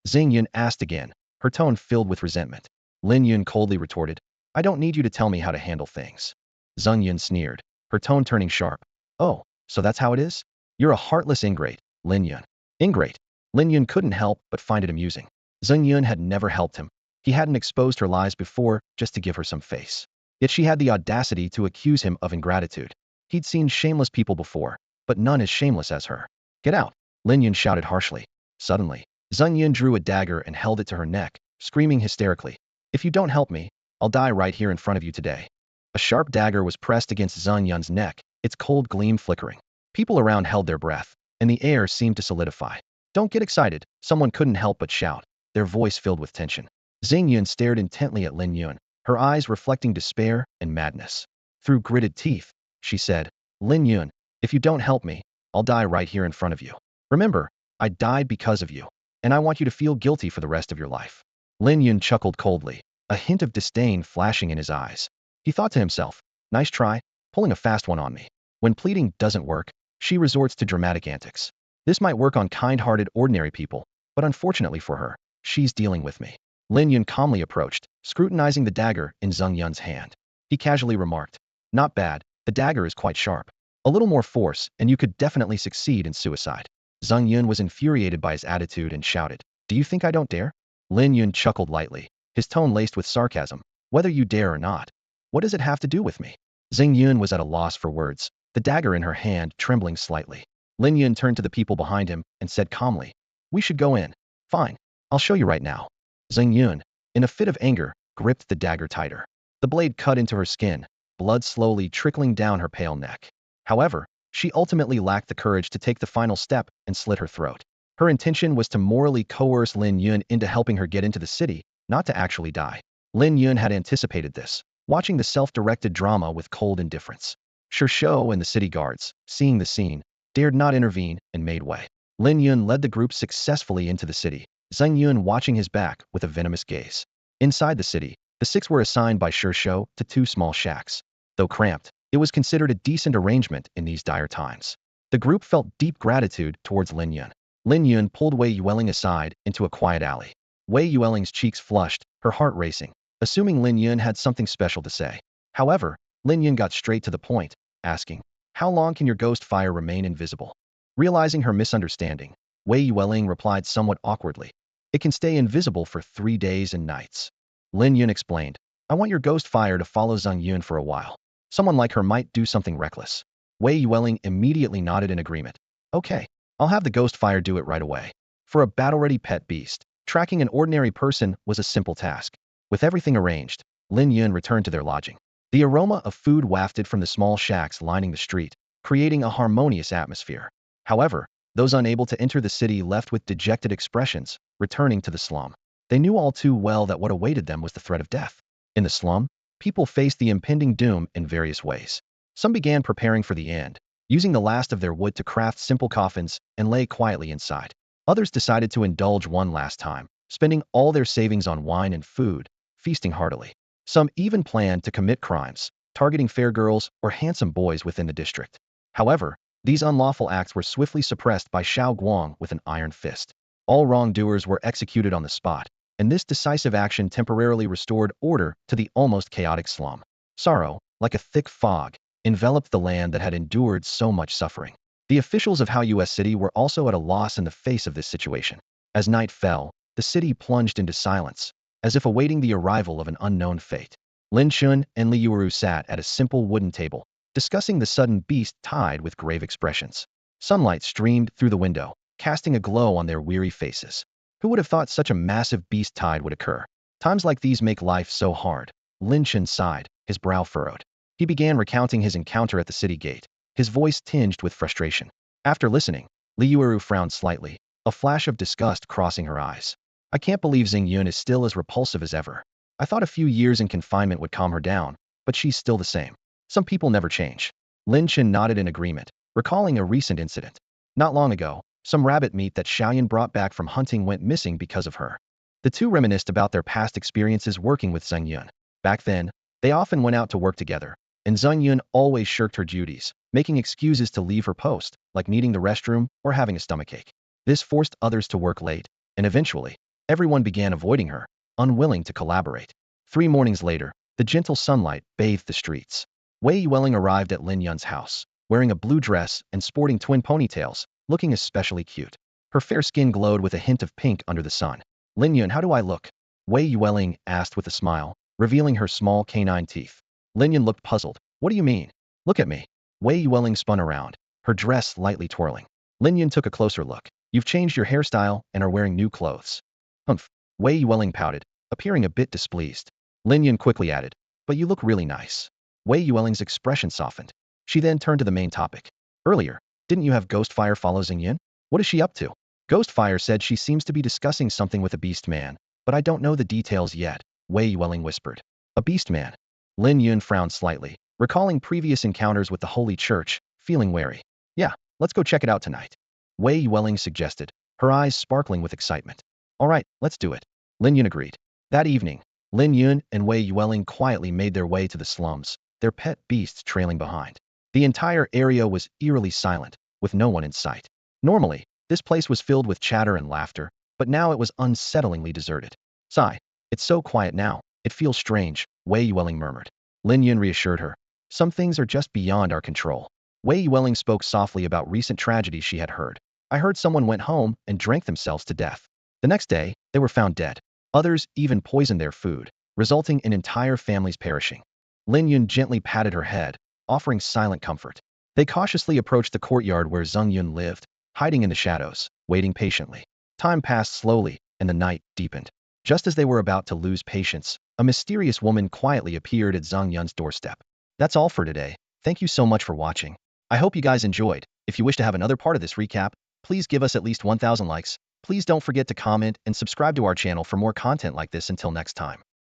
Zheng Yun asked again, her tone filled with resentment. Lin Yun coldly retorted, I don't need you to tell me how to handle things. Zheng Yun sneered, her tone turning sharp. Oh, so that's how it is? You're a heartless ingrate, Lin Yun. Ingrate. Lin Yun couldn't help but find it amusing. Zheng Yun had never helped him. He hadn't exposed her lies before just to give her some face. Yet she had the audacity to accuse him of ingratitude. He'd seen shameless people before, but none as shameless as her. Get out, Lin Yun shouted harshly. Suddenly, Zheng Yun drew a dagger and held it to her neck, screaming hysterically. If you don't help me, I'll die right here in front of you today. A sharp dagger was pressed against Zheng Yun's neck, its cold gleam flickering. People around held their breath, and the air seemed to solidify. Don't get excited, someone couldn't help but shout, their voice filled with tension. Zheng Yun stared intently at Lin Yun, her eyes reflecting despair and madness. Through gritted teeth, she said, Lin Yun, if you don't help me, I'll die right here in front of you. Remember, I died because of you, and I want you to feel guilty for the rest of your life. Lin Yun chuckled coldly, a hint of disdain flashing in his eyes. He thought to himself, nice try, pulling a fast one on me. When pleading doesn't work, she resorts to dramatic antics. This might work on kind-hearted ordinary people, but unfortunately for her, she's dealing with me. Lin Yun calmly approached, scrutinizing the dagger in Zheng Yun's hand. He casually remarked, not bad, the dagger is quite sharp. A little more force, and you could definitely succeed in suicide. Zheng Yun was infuriated by his attitude and shouted, do you think I don't dare? Lin Yun chuckled lightly, his tone laced with sarcasm. Whether you dare or not, what does it have to do with me? Zheng Yun was at a loss for words, the dagger in her hand trembling slightly. Lin Yun turned to the people behind him and said calmly, We should go in. Fine. I'll show you right now. Lin Yun, in a fit of anger, gripped the dagger tighter. The blade cut into her skin, blood slowly trickling down her pale neck. However, she ultimately lacked the courage to take the final step and slit her throat. Her intention was to morally coerce Lin Yun into helping her get into the city, not to actually die. Lin Yun had anticipated this, watching the self-directed drama with cold indifference. Shou and the city guards, seeing the scene, dared not intervene and made way. Lin Yun led the group successfully into the city, Zhang Yun watching his back with a venomous gaze. Inside the city, the six were assigned by Shou to two small shacks. Though cramped, it was considered a decent arrangement in these dire times. The group felt deep gratitude towards Lin Yun. Lin Yun pulled Wei Yueling aside into a quiet alley. Wei Yueling's cheeks flushed, her heart racing, assuming Lin Yun had something special to say. However, Lin Yun got straight to the point, asking, "How long can your ghost fire remain invisible?" Realizing her misunderstanding, Wei Yueling replied somewhat awkwardly, "It can stay invisible for 3 days and nights." Lin Yun explained, "I want your ghost fire to follow Zhang Yun for a while. Someone like her might do something reckless." Wei Yueling immediately nodded in agreement. "Okay, I'll have the ghost fire do it right away." For a battle-ready pet beast, tracking an ordinary person was a simple task. With everything arranged, Lin Yun returned to their lodging. The aroma of food wafted from the small shacks lining the street, creating a harmonious atmosphere. However, those unable to enter the city left with dejected expressions, returning to the slum. They knew all too well that what awaited them was the threat of death. In the slum, people faced the impending doom in various ways. Some began preparing for the end, using the last of their wood to craft simple coffins and lay quietly inside. Others decided to indulge one last time, spending all their savings on wine and food, feasting heartily. Some even planned to commit crimes, targeting fair girls or handsome boys within the district. However, these unlawful acts were swiftly suppressed by Xiao Guang with an iron fist. All wrongdoers were executed on the spot, and this decisive action temporarily restored order to the almost chaotic slum. Sorrow, like a thick fog, enveloped the land that had endured so much suffering. The officials of Hao US City were also at a loss in the face of this situation. As night fell, the city plunged into silence, as if awaiting the arrival of an unknown fate. Lin Yun and Li Yuru sat at a simple wooden table, discussing the sudden beast tide with grave expressions. Sunlight streamed through the window, casting a glow on their weary faces. Who would have thought such a massive beast tide would occur? Times like these make life so hard. Lin Yun sighed, his brow furrowed. He began recounting his encounter at the city gate, his voice tinged with frustration. After listening, Li Yuru frowned slightly, a flash of disgust crossing her eyes. "I can't believe Zhang Yun is still as repulsive as ever. I thought a few years in confinement would calm her down, but she's still the same. Some people never change." Lin Yun nodded in agreement, recalling a recent incident. Not long ago, some rabbit meat that Xiaoyan brought back from hunting went missing because of her. The two reminisced about their past experiences working with Zhang Yun. Back then, they often went out to work together, and Zhang Yun always shirked her duties, making excuses to leave her post, like needing the restroom or having a stomachache. This forced others to work late, and eventually, everyone began avoiding her, unwilling to collaborate. 3 mornings later, the gentle sunlight bathed the streets. Wei Yueling arrived at Lin Yun's house, wearing a blue dress and sporting twin ponytails, looking especially cute. Her fair skin glowed with a hint of pink under the sun. "Lin Yun, how do I look?" Wei Yueling asked with a smile, revealing her small canine teeth. Lin Yun looked puzzled. "What do you mean? Look at me." Wei Yueling spun around, her dress slightly twirling. Lin Yun took a closer look. "You've changed your hairstyle and are wearing new clothes." "Humph." Wei Yueling pouted, appearing a bit displeased. Lin Yun quickly added, "But you look really nice." Wei Yueling's expression softened. She then turned to the main topic. "Earlier, didn't you have Ghostfire follow Zhang Yun? What is she up to?" Ghostfire said she seems to be discussing something with a beast man, but I don't know the details yet, Wei Yueling whispered. "A beast man?" Lin Yun frowned slightly, recalling previous encounters with the Holy Church, feeling wary. "Yeah, let's go check it out tonight," Wei Yueling suggested, her eyes sparkling with excitement. "All right, let's do it," Lin Yun agreed. That evening, Lin Yun and Wei Yueling quietly made their way to the slums, their pet beasts trailing behind. The entire area was eerily silent, with no one in sight. Normally, this place was filled with chatter and laughter, but now it was unsettlingly deserted. "Sigh, it's so quiet now, it feels strange," Wei Yueling murmured. Lin Yun reassured her. "Some things are just beyond our control." Wei Yueling spoke softly about recent tragedies she had heard. "I heard someone went home and drank themselves to death. The next day, they were found dead. Others even poisoned their food, resulting in entire families perishing." Lin Yun gently patted her head, offering silent comfort. They cautiously approached the courtyard where Zhang Yun lived, hiding in the shadows, waiting patiently. Time passed slowly, and the night deepened. Just as they were about to lose patience, a mysterious woman quietly appeared at Zhang Yun's doorstep. That's all for today. Thank you so much for watching. I hope you guys enjoyed. If you wish to have another part of this recap, please give us at least 1,000 likes. Please don't forget to comment and subscribe to our channel for more content like this. Until next time.